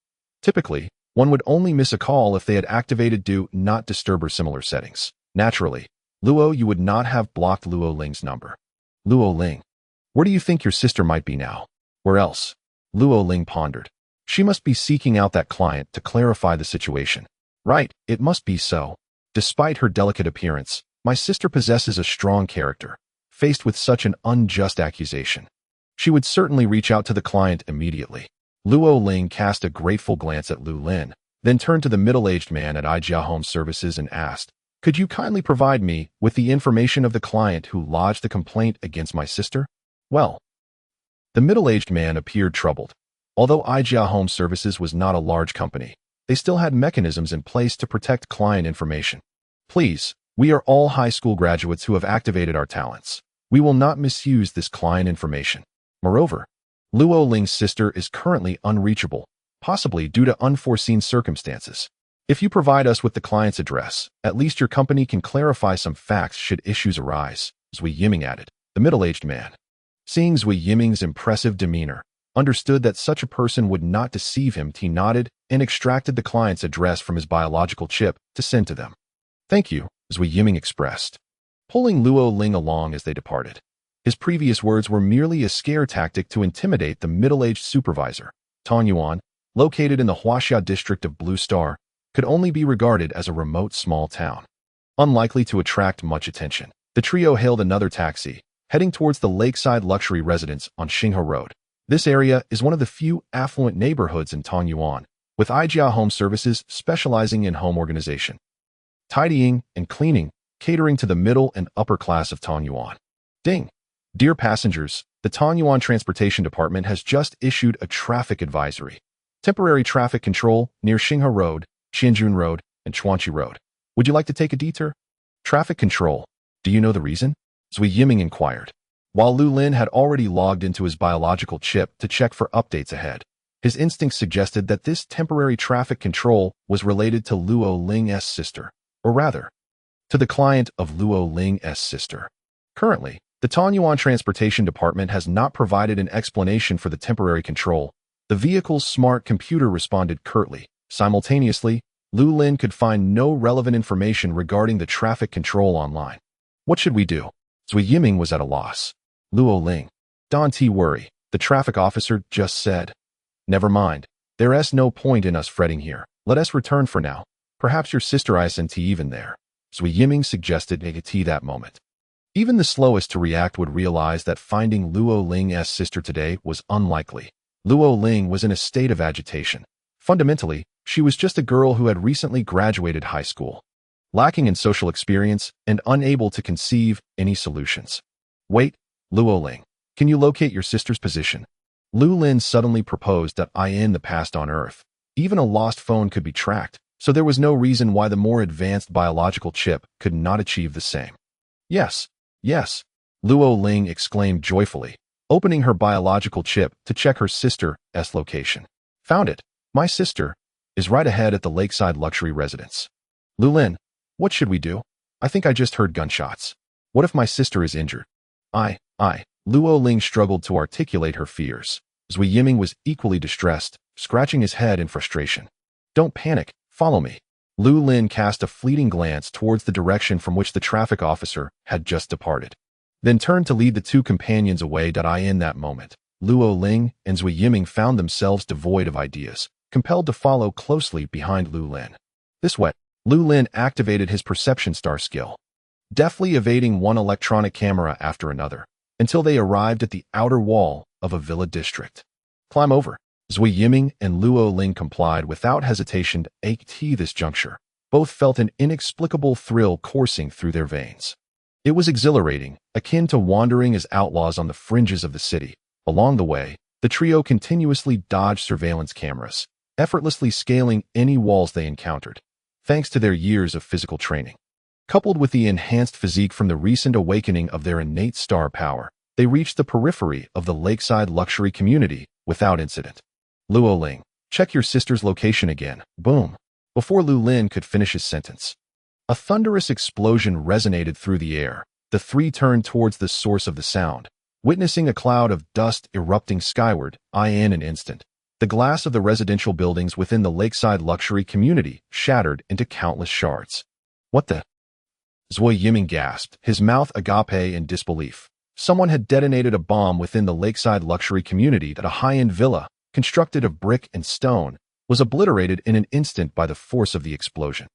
Typically, one would only miss a call if they had activated Do Not Disturb or similar settings. Naturally, Lu Yu would not have blocked Lu Lin's number. Lu Lin, where do you think your sister might be now? Where else? Lu Lin pondered. She must be seeking out that client to clarify the situation. Right, it must be so. Despite her delicate appearance, my sister possesses a strong character. Faced with such an unjust accusation, she would certainly reach out to the client immediately. Lu Lin cast a grateful glance at Lu Lin, then turned to the middle-aged man at Ijia Home Services and asked, could you kindly provide me with the information of the client who lodged the complaint against my sister? Well, the middle-aged man appeared troubled. Although Ijia Home Services was not a large company, they still had mechanisms in place to protect client information. Please, we are all high school graduates who have activated our talents. We will not misuse this client information. Moreover, Lu Lin's sister is currently unreachable, possibly due to unforeseen circumstances. If you provide us with the client's address, at least your company can clarify some facts should issues arise, Zui Yiming added. The middle-aged man, seeing Zui Yiming's impressive demeanor, understood that such a person would not deceive him. He nodded and extracted the client's address from his biological chip to send to them. Thank you, Zui Yiming expressed, pulling Lu Lin along as they departed. His previous words were merely a scare tactic to intimidate the middle-aged supervisor. Tanyuan, located in the Huaxia district of Blue Star, could only be regarded as a remote small town, unlikely to attract much attention. The trio hailed another taxi, heading towards the lakeside luxury residence on Xinghe Road. This area is one of the few affluent neighborhoods in Tanyuan, with Ijia Home Services specializing in home organization, tidying and cleaning, catering to the middle and upper class of Tanyuan. Ding! Dear passengers, the Tanyuan Transportation Department has just issued a traffic advisory. Temporary traffic control near Xinghe Road, Qianjun Road, and Chuanqi Road. Would you like to take a detour? Traffic control. Do you know the reason? Zui Yiming inquired. While Lu Lin had already logged into his biological chip to check for updates ahead, his instincts suggested that this temporary traffic control was related to Luo Ling's sister, or rather, to the client of Luo Ling's sister. Currently, the Tanyuan Transportation Department has not provided an explanation for the temporary control. The vehicle's smart computer responded curtly. Simultaneously, Lu Lin could find no relevant information regarding the traffic control online. What should we do? Zui Yiming was at a loss. Luo Ling. Don't worry, the traffic officer just said. Never mind. There's no point in us fretting here. Let us return for now. Perhaps your sister isn't even there. Zui Yiming suggested at that moment. Even the slowest to react would realize that finding Luo Ling's sister today was unlikely. Luo Ling was in a state of agitation. Fundamentally, she was just a girl who had recently graduated high school, lacking in social experience and unable to conceive any solutions. Wait, Luo Ling, can you locate your sister's position? Lu Lin suddenly proposed that in the past on Earth, even a lost phone could be tracked, so there was no reason why the more advanced biological chip could not achieve the same. Yes, yes, Luo Ling exclaimed joyfully, opening her biological chip to check her sister's location. Found it. My sister is right ahead at the lakeside luxury residence. Lu Lin, what should we do? I think I just heard gunshots. What if my sister is injured? Luo Ling struggled to articulate her fears. Zui Yiming was equally distressed, scratching his head in frustration. Don't panic, follow me. Lu Lin cast a fleeting glance towards the direction from which the traffic officer had just departed, then turned to lead the two companions away. In that moment, Luo Ling and Zui Yiming found themselves devoid of ideas, compelled to follow closely behind Lu Lin. This way, Lu Lin activated his perception star skill, deftly evading one electronic camera after another, until they arrived at the outer wall of a villa district. Climb over. Zui Yiming and Luo Ling complied without hesitation. At this juncture, both felt an inexplicable thrill coursing through their veins. It was exhilarating, akin to wandering as outlaws on the fringes of the city. Along the way, the trio continuously dodged surveillance cameras, effortlessly scaling any walls they encountered, thanks to their years of physical training. Coupled with the enhanced physique from the recent awakening of their innate star power, they reached the periphery of the lakeside luxury community without incident. Luo Ling, check your sister's location again. Boom. Before Lu Lin could finish his sentence, a thunderous explosion resonated through the air. The three turned towards the source of the sound, witnessing a cloud of dust erupting skyward. In an instant, the glass of the residential buildings within the lakeside luxury community shattered into countless shards. What the? Zui Yiming gasped, his mouth agape in disbelief. Someone had detonated a bomb within the lakeside luxury community that a high-end villa, constructed of brick and stone, was obliterated in an instant by the force of the explosion.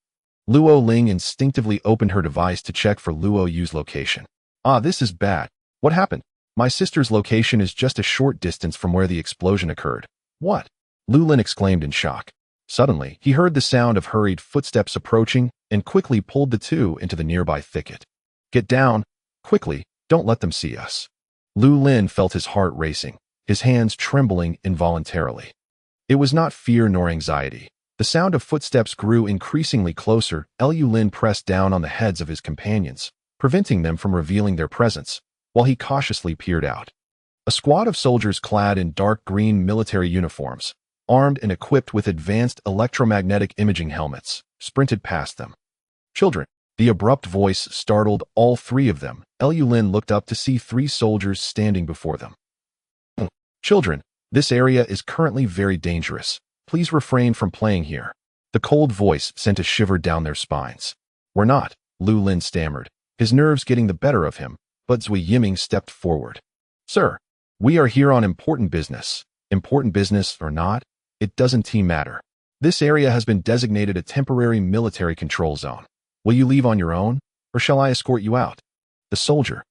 Luo Ling instinctively opened her device to check for Luo Yu's location. This is bad. What happened? My sister's location is just a short distance from where the explosion occurred. What? Lu Lin exclaimed in shock. Suddenly, he heard the sound of hurried footsteps approaching and quickly pulled the two into the nearby thicket. Get down, quickly, don't let them see us. Lu Lin felt his heart racing, his hands trembling involuntarily. It was not fear nor anxiety. The sound of footsteps grew increasingly closer. Lu Lin pressed down on the heads of his companions, preventing them from revealing their presence, while he cautiously peered out. A squad of soldiers clad in dark green military uniforms, armed and equipped with advanced electromagnetic imaging helmets, sprinted past them. Children. The abrupt voice startled all three of them. Lu Lin looked up to see three soldiers standing before them. Children, this area is currently very dangerous. Please refrain from playing here. The cold voice sent a shiver down their spines. We're not, Lu Lin stammered, his nerves getting the better of him, but Zui Yiming stepped forward. Sir, we are here on important business. Important business or not, it doesn't matter. This area has been designated a temporary military control zone. Will you leave on your own, or shall I escort you out? The soldier,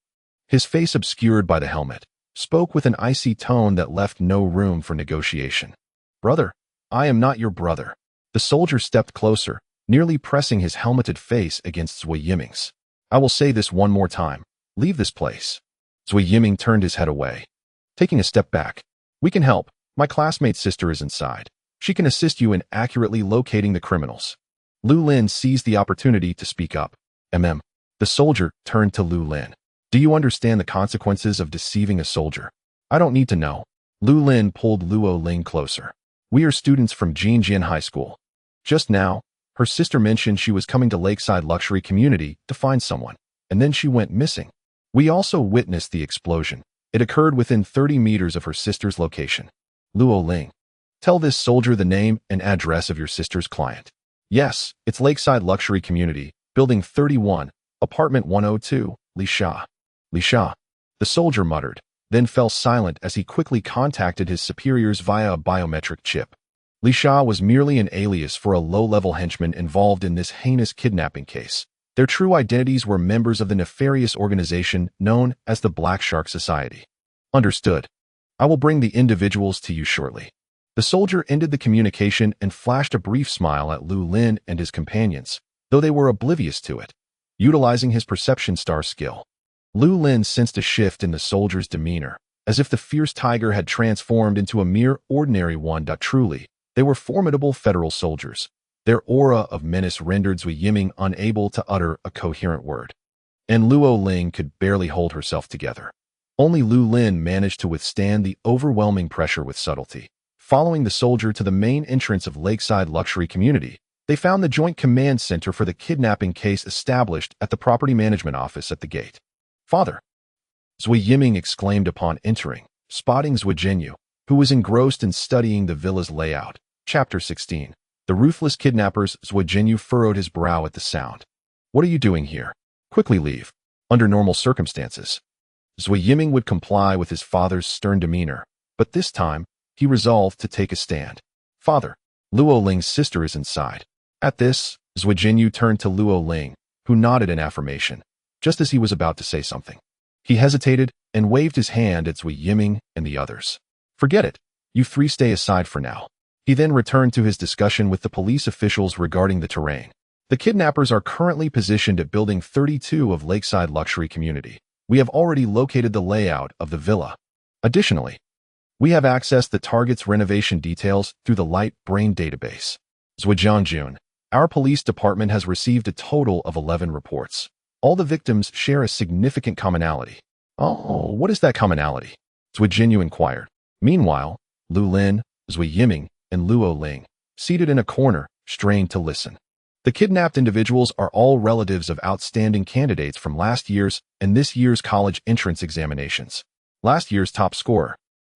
his face obscured by the helmet, spoke with an icy tone that left no room for negotiation. Brother, I am not your brother. The soldier stepped closer, nearly pressing his helmeted face against Zui Yiming's. I will say this one more time. Leave this place. Zui Yiming turned his head away. Taking a step back. We can help. My classmate's sister is inside. She can assist you in accurately locating the criminals. Lu Lin seized the opportunity to speak up. The soldier turned to Lu Lin. Do you understand the consequences of deceiving a soldier? I don't need to know. Lu Lin pulled Luo Ling closer. We are students from Jinjian High School. Just now, her sister mentioned she was coming to Lakeside Luxury Community to find someone, and then she went missing. We also witnessed the explosion. It occurred within 30 meters of her sister's location. Luo Ling. Tell this soldier the name and address of your sister's client. Yes, it's Lakeside Luxury Community, Building 31, Apartment 102, Li Sha. Li Sha. The soldier muttered, then fell silent as he quickly contacted his superiors via a biometric chip. Li Sha was merely an alias for a low-level henchman involved in this heinous kidnapping case. Their true identities were members of the nefarious organization known as the Black Shark Society. Understood. I will bring the individuals to you shortly. The soldier ended the communication and flashed a brief smile at Lu Lin and his companions, though they were oblivious to it. Utilizing his perception star skill, Lu Lin sensed a shift in the soldier's demeanor, as if the fierce tiger had transformed into a mere ordinary one. Truly, they were formidable federal soldiers. Their aura of menace rendered Zui Yiming unable to utter a coherent word. And Luo Ling could barely hold herself together. Only Lu Lin managed to withstand the overwhelming pressure with subtlety. Following the soldier to the main entrance of Lakeside Luxury Community, they found the Joint Command Center for the kidnapping case established at the Property Management Office at the gate. Father! Zui Yiming exclaimed upon entering, spotting Zui Jinyu, who was engrossed in studying the villa's layout. Chapter 16. The ruthless kidnappers. Zui Jinyu furrowed his brow at the sound. What are you doing here? Quickly leave. Under normal circumstances, Zui Yiming would comply with his father's stern demeanor, but this time, he resolved to take a stand. Father, Luo Ling's sister is inside. At this, Zui Jinyu turned to Luo Ling, who nodded in affirmation, just as he was about to say something. He hesitated and waved his hand at Zui Yiming and the others. Forget it. You three stay aside for now. He then returned to his discussion with the police officials regarding the terrain. The kidnappers are currently positioned at Building 32 of Lakeside Luxury Community. We have already located the layout of the villa. Additionally, we have accessed the target's renovation details through the Light Brain database. Zhujiangjun, our police department has received a total of 11 reports. All the victims share a significant commonality. Oh, what is that commonality? Zui Jinyu inquired. Meanwhile, Lu Lin, Zui Yiming, and Luo Ling, seated in a corner, strained to listen. The kidnapped individuals are all relatives of outstanding candidates from last year's and this year's college entrance examinations. Last year's top scorer,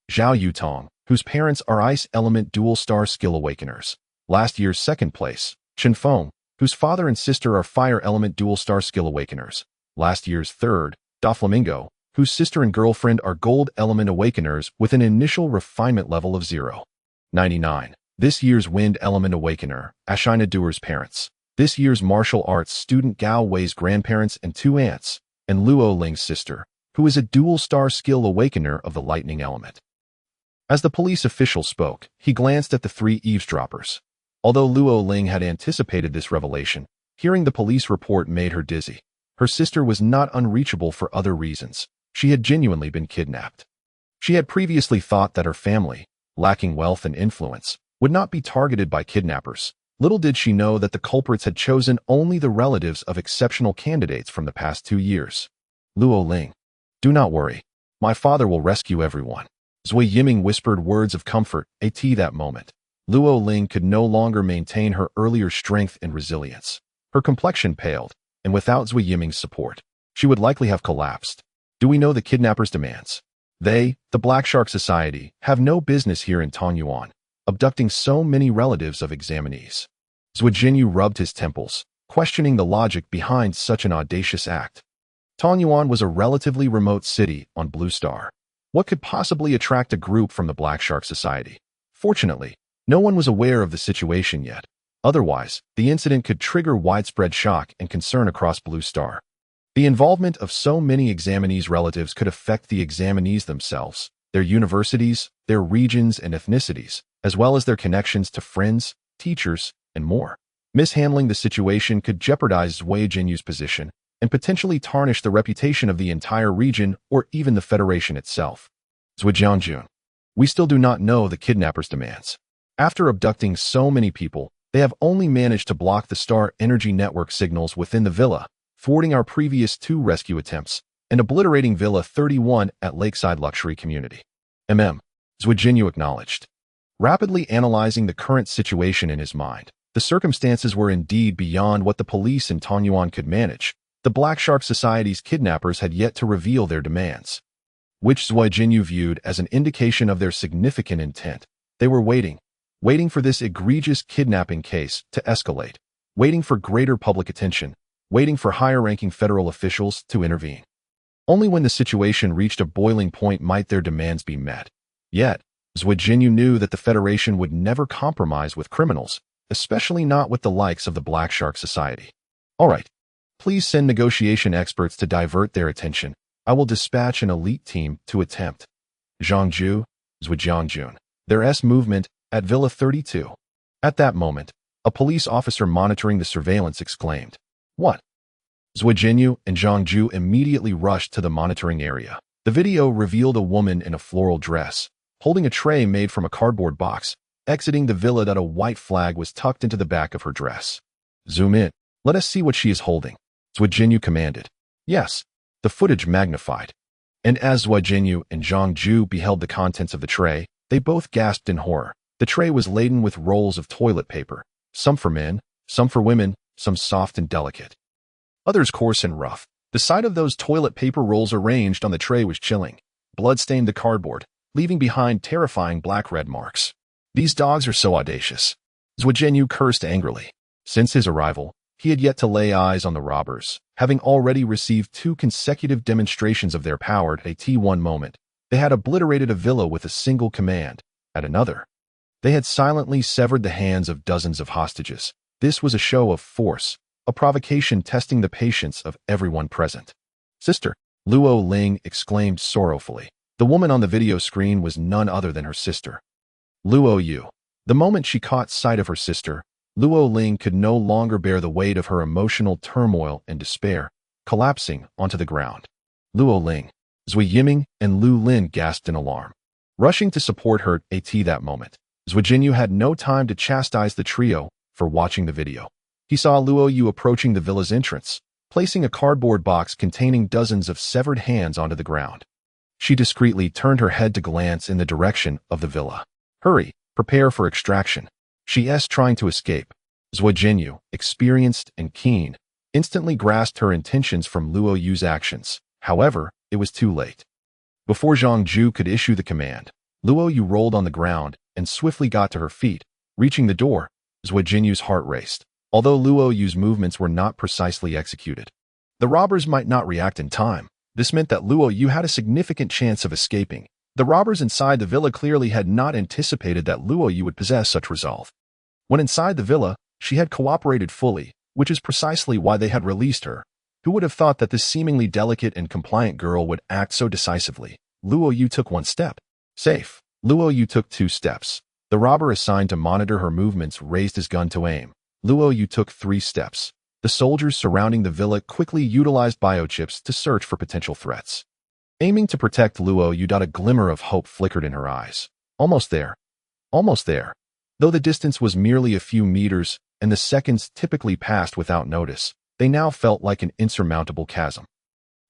Zhao Yutong, whose parents are Ice Element Dual Star Skill Awakeners. Last year's second place, Chen Feng, whose father and sister are Fire Element Dual Star Skill Awakeners. Last year's third, Da Flamingo, whose sister and girlfriend are Gold Element Awakeners with an initial refinement level of 0.99. This year's Wind Element Awakener, Ashina Duer's parents. This year's martial arts student Gao Wei's grandparents and 2 aunts, and Luo Ling's sister, who is a Dual Star Skill Awakener of the Lightning Element. As the police official spoke, he glanced at the 3 eavesdroppers. Although Luo Ling had anticipated this revelation, hearing the police report made her dizzy. Her sister was not unreachable for other reasons. She had genuinely been kidnapped. She had previously thought that her family, lacking wealth and influence, would not be targeted by kidnappers. Little did she know that the culprits had chosen only the relatives of exceptional candidates from the past 2 years. Luo Ling, do not worry. My father will rescue everyone. Zui Yiming whispered words of comfort. At that moment, Luo Ling could no longer maintain her earlier strength and resilience. Her complexion paled, and without Zui Yiming's support, she would likely have collapsed. Do we know the kidnappers' demands? They, the Black Shark Society, have no business here in Tongyuan, abducting so many relatives of examinees. Zui Jinyu rubbed his temples, questioning the logic behind such an audacious act. Tongyuan was a relatively remote city on Blue Star. What could possibly attract a group from the Black Shark Society? Fortunately, no one was aware of the situation yet. Otherwise, the incident could trigger widespread shock and concern across Blue Star. The involvement of so many examinees' relatives could affect the examinees themselves, their universities, their regions and ethnicities, as well as their connections to friends, teachers, and more. Mishandling the situation could jeopardize Zui Jinyu's position, and potentially tarnish the reputation of the entire region or even the Federation itself. Zhujiangjun. We still do not know the kidnappers' demands. After abducting so many people, they have only managed to block the star energy network signals within the villa, thwarting our previous 2 rescue attempts and obliterating Villa 31 at Lakeside Luxury Community. Zhuijinyu acknowledged. Rapidly analyzing the current situation in his mind, the circumstances were indeed beyond what the police in Tonyuan could manage. The Black Shark Society's kidnappers had yet to reveal their demands, which Zhuijinyu viewed as an indication of their significant intent. They were waiting for this egregious kidnapping case to escalate, waiting for greater public attention, waiting for higher-ranking federal officials to intervene. Only when the situation reached a boiling point might their demands be met. Yet, Zhuijinyu knew that the Federation would never compromise with criminals, especially not with the likes of the Black Shark Society. All right, please send negotiation experts to divert their attention. I will dispatch an elite team to attempt. Zhangju, Zhujiangjun. Their movement at Villa 32. At that moment, a police officer monitoring the surveillance exclaimed, "What?" Zhuijinyu and Zhangju immediately rushed to the monitoring area. The video revealed a woman in a floral dress, holding a tray made from a cardboard box, exiting the villa that a white flag was tucked into the back of her dress. "Zoom in. Let us see what she is holding," Zhuijinyu commanded. Yes, the footage magnified. And as Zhuijinyu and Zhangju beheld the contents of the tray, they both gasped in horror. The tray was laden with rolls of toilet paper, some for men, some for women, some soft and delicate, others coarse and rough. The sight of those toilet paper rolls arranged on the tray was chilling. Blood stained the cardboard, leaving behind terrifying black red marks. These dogs are so audacious. Zhuijinyu cursed angrily. Since his arrival, he had yet to lay eyes on the robbers, having already received 2 consecutive demonstrations of their power at a T1 moment. They had obliterated a villa with a single command. At another, they had silently severed the hands of dozens of hostages. This was a show of force, a provocation testing the patience of everyone present. "Sister," Lu Lin exclaimed sorrowfully. The woman on the video screen was none other than her sister, Lu Yu. The moment she caught sight of her sister, Lu Lin could no longer bear the weight of her emotional turmoil and despair, collapsing onto the ground. Lu Lin, Zui Yiming, and Lu Lin gasped in alarm, rushing to support her at that moment. Zhuijinyu had no time to chastise the trio for watching the video. He saw Lu Yu approaching the villa's entrance, placing a cardboard box containing dozens of severed hands onto the ground. She discreetly turned her head to glance in the direction of the villa. "Hurry, prepare for extraction," she asked, trying to escape. Zhuijinyu, experienced and keen, instantly grasped her intentions from Lu Yu's actions. However, it was too late. Before Zhangju could issue the command, Lu Yu rolled on the ground and swiftly got to her feet. Reaching the door, Zhuijinyu's heart raced. Although Lu Yu's movements were not precisely executed, the robbers might not react in time. This meant that Lu Yu had a significant chance of escaping. The robbers inside the villa clearly had not anticipated that Lu Yu would possess such resolve. When inside the villa, she had cooperated fully, which is precisely why they had released her. Who would have thought that this seemingly delicate and compliant girl would act so decisively? Lu Yu took 1 step. Safe. Lu Yu took 2 steps. The robber assigned to monitor her movements raised his gun to aim. Lu Yu took 3 steps. The soldiers surrounding the villa quickly utilized biochips to search for potential threats. Aiming to protect Lu Yu, a glimmer of hope flickered in her eyes. Almost there. Almost there. Though the distance was merely a few meters, and the seconds typically passed without notice, they now felt like an insurmountable chasm.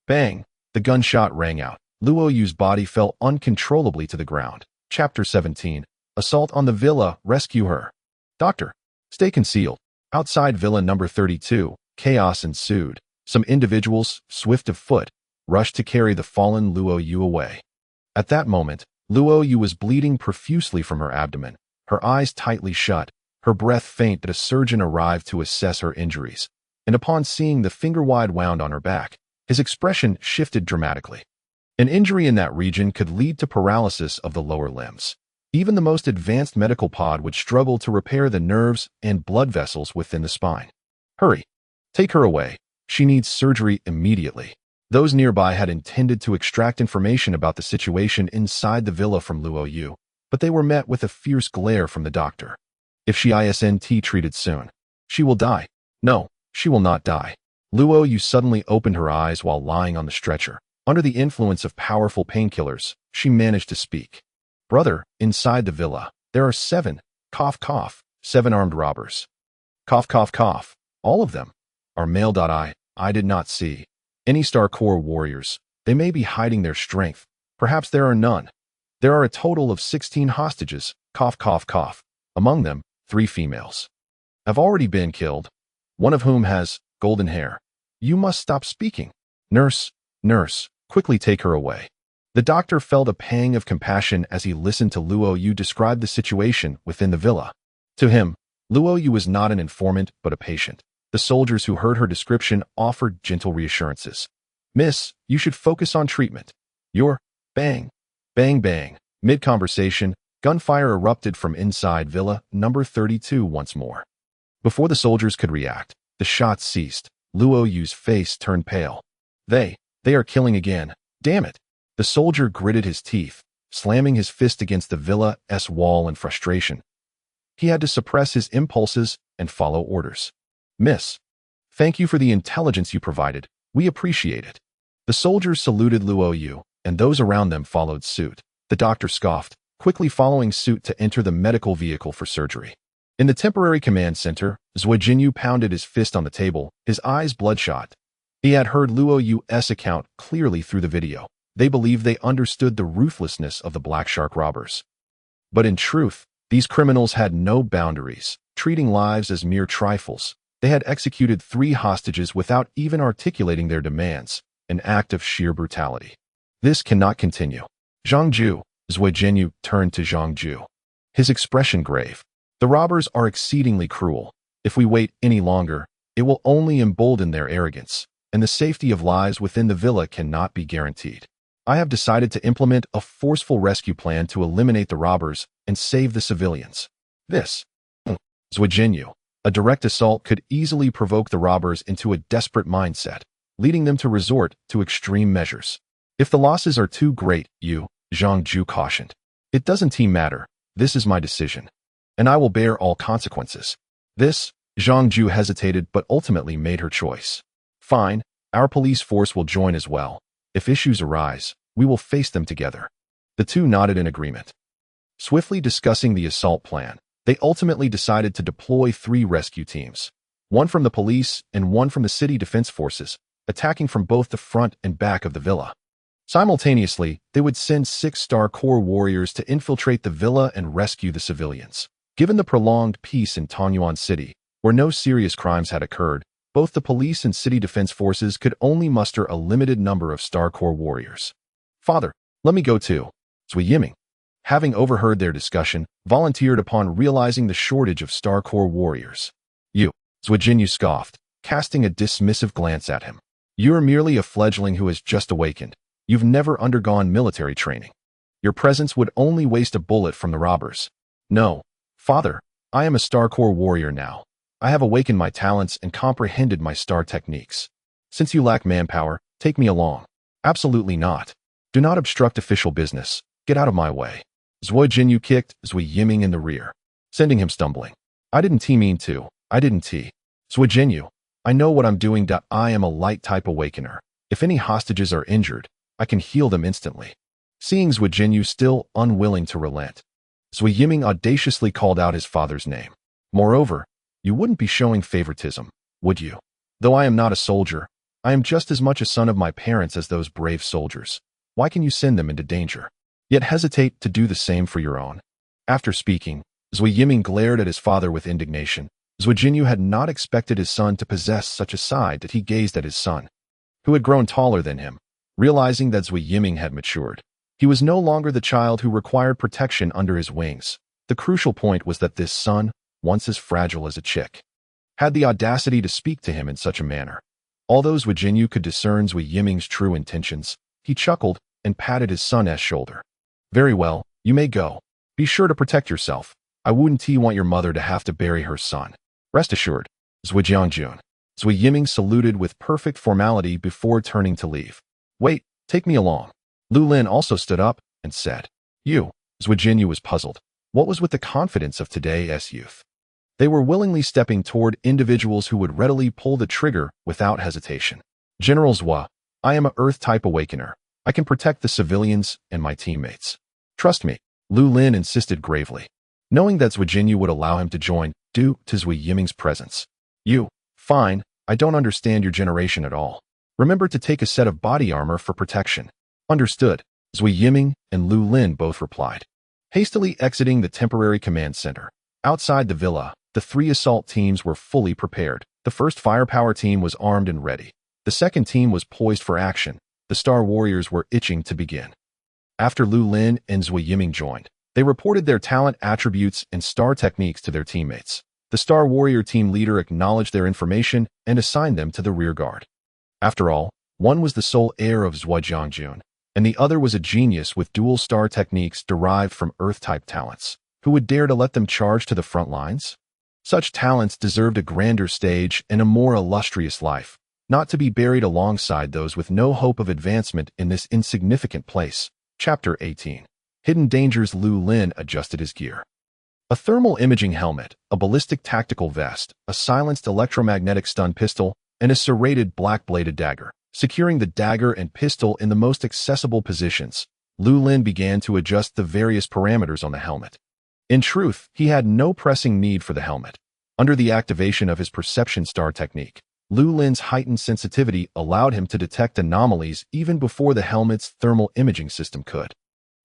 Bang! The gunshot rang out. Lu Yu's body fell uncontrollably to the ground. Chapter 17. Assault on the villa. Rescue her. Doctor, stay concealed. Outside Villa number 32, chaos ensued. Some individuals, swift of foot, rushed to carry the fallen Lu Yu away. At that moment, Lu Yu was bleeding profusely from her abdomen, her eyes tightly shut, her breath faint. A surgeon arrived to assess her injuries, and upon seeing the finger-wide wound on her back, his expression shifted dramatically. An injury in that region could lead to paralysis of the lower limbs. Even the most advanced medical pod would struggle to repair the nerves and blood vessels within the spine. Hurry. Take her away. She needs surgery immediately. Those nearby had intended to extract information about the situation inside the villa from Lu Yu, but they were met with a fierce glare from the doctor. If she isn't treated soon, she will die. No, she will not die. Luo Yu suddenly opened her eyes while lying on the stretcher. Under the influence of powerful painkillers, she managed to speak. Brother, inside the villa, there are 7, cough cough, 7 armed robbers. Cough cough cough. All of them are male. I did not see any Star Corps warriors. They may be hiding their strength. Perhaps there are none. There are a total of 16 hostages. Cough cough cough. Among them, 3 females have already been killed, one of whom has golden hair. You must stop speaking. Nurse, nurse, quickly take her away. The doctor felt a pang of compassion as he listened to Luo Yu describe the situation within the villa. To him, Luo Yu was not an informant but a patient. The soldiers who heard her description offered gentle reassurances. Miss, you should focus on treatment. You're bang, bang, bang. Mid-conversation, gunfire erupted from inside Villa number 32 once more. Before the soldiers could react, the shots ceased. Luo Yu's face turned pale. They are killing again. Damn it. The soldier gritted his teeth, slamming his fist against the villa's wall in frustration. He had to suppress his impulses and follow orders. Miss, thank you for the intelligence you provided. We appreciate it. The soldiers saluted Luo Yu, and those around them followed suit. The doctor scoffed, quickly following suit to enter the medical vehicle for surgery. In the temporary command center, Zhuo Jinyu pounded his fist on the table, his eyes bloodshot. He had heard Luo Yu's account clearly through the video. They believed they understood the ruthlessness of the Black Shark robbers. But in truth, these criminals had no boundaries, treating lives as mere trifles. They had executed 3 hostages without even articulating their demands, an act of sheer brutality. This cannot continue. Zhangju, Zhuo Jinyu turned to Zhangju, his expression grave. The robbers are exceedingly cruel. If we wait any longer, it will only embolden their arrogance, and the safety of lives within the villa cannot be guaranteed. I have decided to implement a forceful rescue plan to eliminate the robbers and save the civilians. This, Zhuo Jinyu, a direct assault could easily provoke the robbers into a desperate mindset, leading them to resort to extreme measures. If the losses are too great, Zhangju cautioned. It doesn't matter. This is my decision, and I will bear all consequences. This, Zhangju hesitated but ultimately made her choice. Fine, our police force will join as well. If issues arise, we will face them together. The two nodded in agreement. Swiftly discussing the assault plan, they ultimately decided to deploy 3 rescue teams, one from the police and one from the city defense forces, attacking from both the front and back of the villa. Simultaneously, they would send 6 Star Corps warriors to infiltrate the villa and rescue the civilians. Given the prolonged peace in Tanyuan City, where no serious crimes had occurred, both the police and city defense forces could only muster a limited number of Star Corps warriors. Father, let me go too. Zui Yiming, having overheard their discussion, volunteered upon realizing the shortage of Star Corps warriors. You, Zui Jinyu scoffed, casting a dismissive glance at him. You're merely a fledgling who has just awakened. You've never undergone military training. Your presence would only waste a bullet from the robbers. No, Father, I am a Star Corps warrior now. I have awakened my talents and comprehended my star techniques. Since you lack manpower, take me along. Absolutely not. Do not obstruct official business. Get out of my way. Zhuo Jinyu kicked Zui Yiming in the rear, sending him stumbling. I didn't mean to. I didn't. Zhuo Jinyu, I know what I'm doing. I am a light type awakener. If any hostages are injured, I can heal them instantly. Seeing Zhuo Jinyu still unwilling to relent, Zui Yiming audaciously called out his father's name. Moreover, you wouldn't be showing favoritism, would you? Though I am not a soldier, I am just as much a son of my parents as those brave soldiers. Why can you send them into danger, yet hesitate to do the same for your own? After speaking, Zui Yiming glared at his father with indignation. Zhuo Jinyu had not expected his son to possess such a side that he gazed at his son, who had grown taller than him. Realizing that Zui Yiming had matured, he was no longer the child who required protection under his wings. The crucial point was that this son, once as fragile as a chick, had the audacity to speak to him in such a manner. Although Zhuo Jinyu could discern Zui Yiming's true intentions, he chuckled and patted his son's shoulder. Very well, you may go. Be sure to protect yourself. I wouldn't want your mother to have to bury her son. Rest assured, Zui Jiangjun. Zui Yiming saluted with perfect formality before turning to leave. Wait, take me along. Lu Lin also stood up and said, You. Zui Jinyu was puzzled. What was with the confidence of today's youth? They were willingly stepping toward individuals who would readily pull the trigger without hesitation. General Zhua, I am an Earth-type awakener. I can protect the civilians and my teammates. Trust me, Lu Lin insisted gravely, knowing that Zhou Jinyu would allow him to join due to Zui Yiming's presence. Fine, I don't understand your generation at all. Remember to take a set of body armor for protection. Understood, Zui Yiming and Lu Lin both replied. Hastily exiting the temporary command center. Outside the villa, the three assault teams were fully prepared. The first firepower team was armed and ready. The second team was poised for action. The Star Warriors were itching to begin. After Lu Lin and Zui Yiming joined, they reported their talent attributes and star techniques to their teammates. The Star Warrior team leader acknowledged their information and assigned them to the rear guard. After all, one was the sole heir of Zhuo Jiangjun, and the other was a genius with dual star techniques derived from Earth-type talents. Who would dare to let them charge to the front lines? Such talents deserved a grander stage and a more illustrious life, not to be buried alongside those with no hope of advancement in this insignificant place. Chapter 18. Hidden Dangers. Lu Lin adjusted his gear. A thermal imaging helmet, a ballistic tactical vest, a silenced electromagnetic stun pistol, and a serrated black-bladed dagger. Securing the dagger and pistol in the most accessible positions, Lu Lin began to adjust the various parameters on the helmet. In truth, he had no pressing need for the helmet. Under the activation of his perception star technique, Lu Lin's heightened sensitivity allowed him to detect anomalies even before the helmet's thermal imaging system could.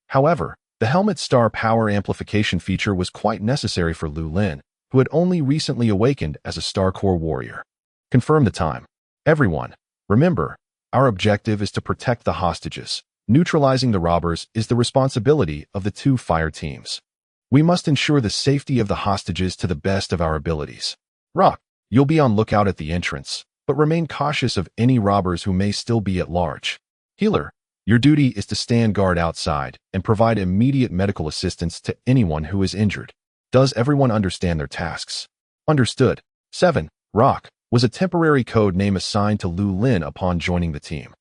However, the helmet's star power amplification feature was quite necessary for Lu Lin, who had only recently awakened as a Star Core warrior. Confirm the time. Everyone, remember, our objective is to protect the hostages. Neutralizing the robbers is the responsibility of the two fire teams. We must ensure the safety of the hostages to the best of our abilities. Rock, you'll be on lookout at the entrance, but remain cautious of any robbers who may still be at large. Healer, your duty is to stand guard outside and provide immediate medical assistance to anyone who is injured. Does everyone understand their tasks? Understood. 7. Rock was a temporary code name assigned to Lu Lin upon joining the team.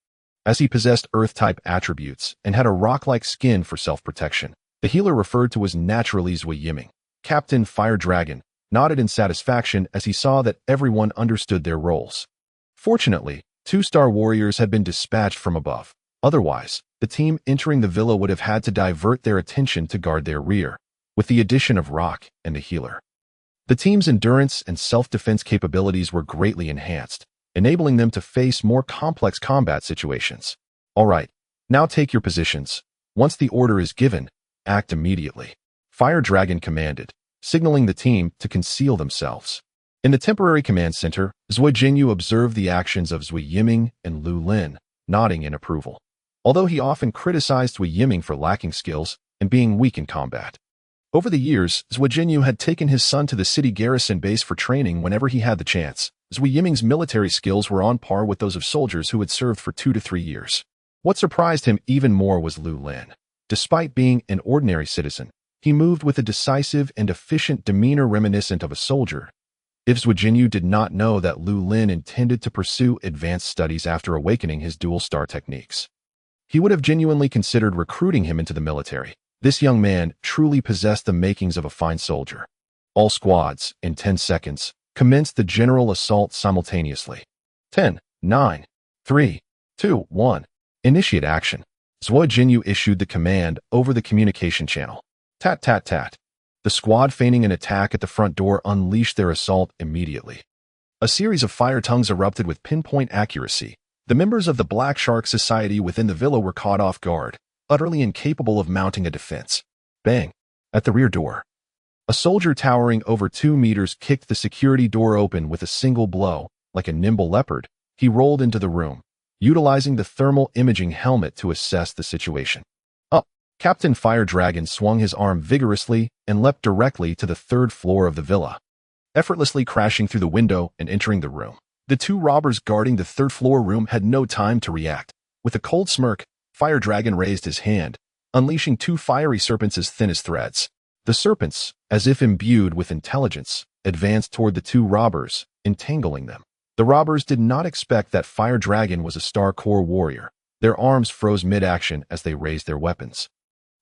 As he possessed Earth-type attributes and had a rock-like skin for self-protection, the healer referred to as naturally Zui Yiming. Captain Fire Dragon nodded in satisfaction as he saw that everyone understood their roles. Fortunately, 2 Star Warriors had been dispatched from above. Otherwise, the team entering the villa would have had to divert their attention to guard their rear, with the addition of Rock and the healer. The team's endurance and self-defense capabilities were greatly enhanced, enabling them to face more complex combat situations. All right, now take your positions. Once the order is given, act immediately. Fire Dragon commanded, signaling the team to conceal themselves. In the temporary command center, Zhuo Jinyu observed the actions of Zui Yiming and Lu Lin, nodding in approval. Although he often criticized Zui Yiming for lacking skills and being weak in combat. Over the years, Zhuo Jinyu had taken his son to the city garrison base for training whenever he had the chance. Zui Yiming's military skills were on par with those of soldiers who had served for 2 to 3 years. What surprised him even more was Lu Lin. Despite being an ordinary citizen, he moved with a decisive and efficient demeanor reminiscent of a soldier. If Zhuo Jinyu did not know that Lu Lin intended to pursue advanced studies after awakening his dual star techniques, he would have genuinely considered recruiting him into the military. This young man truly possessed the makings of a fine soldier. All squads, in 10 seconds, commenced the general assault simultaneously. 10, 9, 3, 2, 1. Initiate action. Zhuo Jinyu issued the command over the communication channel. Tat tat tat. The squad feigning an attack at the front door unleashed their assault immediately. A series of fire tongues erupted with pinpoint accuracy. The members of the Black Shark Society within the villa were caught off guard, utterly incapable of mounting a defense. Bang! At the rear door. A soldier towering over 2 meters kicked the security door open with a single blow. Like a nimble leopard, he rolled into the room, utilizing the thermal imaging helmet to assess the situation. Up! Captain Fire Dragon swung his arm vigorously and leapt directly to the 3rd floor of the villa, effortlessly crashing through the window and entering the room. The 2 robbers guarding the 3rd floor room had no time to react. With a cold smirk, Fire Dragon raised his hand, unleashing 2 fiery serpents as thin as threads. The serpents, as if imbued with intelligence, advanced toward the 2 robbers, entangling them. The robbers did not expect that Fire Dragon was a Star Core warrior. Their arms froze mid-action as they raised their weapons.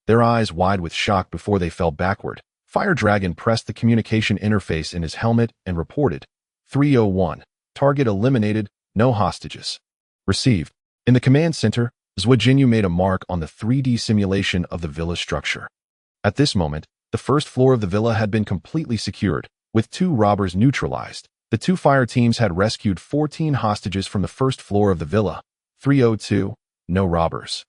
Their eyes wide with shock before they fell backward, Fire Dragon pressed the communication interface in his helmet and reported, 301. Target eliminated, no hostages. Received. In the command center, Zhuojinyu made a mark on the 3D simulation of the villa structure. At this moment, the first floor of the villa had been completely secured, with 2 robbers neutralized. The 2 fire teams had rescued 14 hostages from the first floor of the villa. 302. No robbers.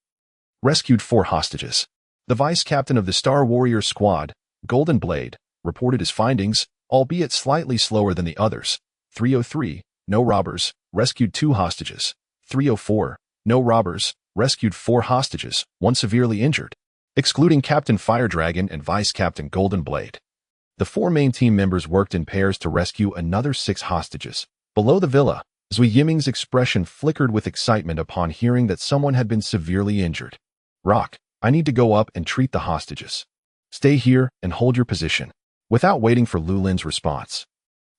Rescued 4 hostages. The vice captain of the Star Warrior squad, Golden Blade, reported his findings, albeit slightly slower than the others. 303. No robbers. Rescued 2 hostages. 304. No robbers. Rescued 4 hostages, 1 severely injured, excluding Captain Fire Dragon and Vice Captain Golden Blade. The 4 main team members worked in pairs to rescue another 6 hostages. Below the villa, Zui Yiming's expression flickered with excitement upon hearing that someone had been severely injured. Rock, I need to go up and treat the hostages. Stay here and hold your position. Without waiting for Lu Lin's response,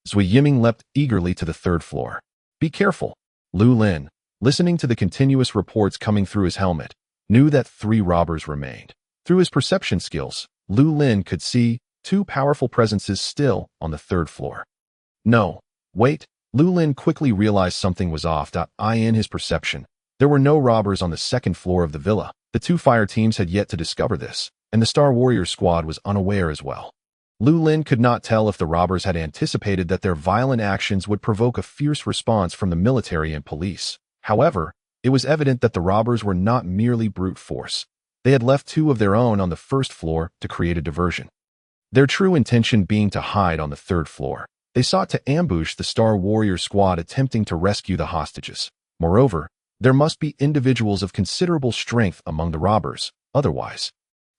Zui Yiming leapt eagerly to the 3rd floor. Be careful. Lu Lin, listening to the continuous reports coming through his helmet, knew that 3 robbers remained. Through his perception skills, Lu Lin could see 2 powerful presences still on the 3rd floor. No, wait, Lu Lin quickly realized something was off. In his perception, there were no robbers on the 2nd floor of the villa. The 2 fire teams had yet to discover this, and the Star Warrior squad was unaware as well. Lu Lin could not tell if the robbers had anticipated that their violent actions would provoke a fierce response from the military and police. However, it was evident that the robbers were not merely brute force. They had left 2 of their own on the 1st floor to create a diversion. Their true intention being to hide on the 3rd floor. They sought to ambush the Star Warrior squad attempting to rescue the hostages. Moreover, there must be individuals of considerable strength among the robbers, otherwise,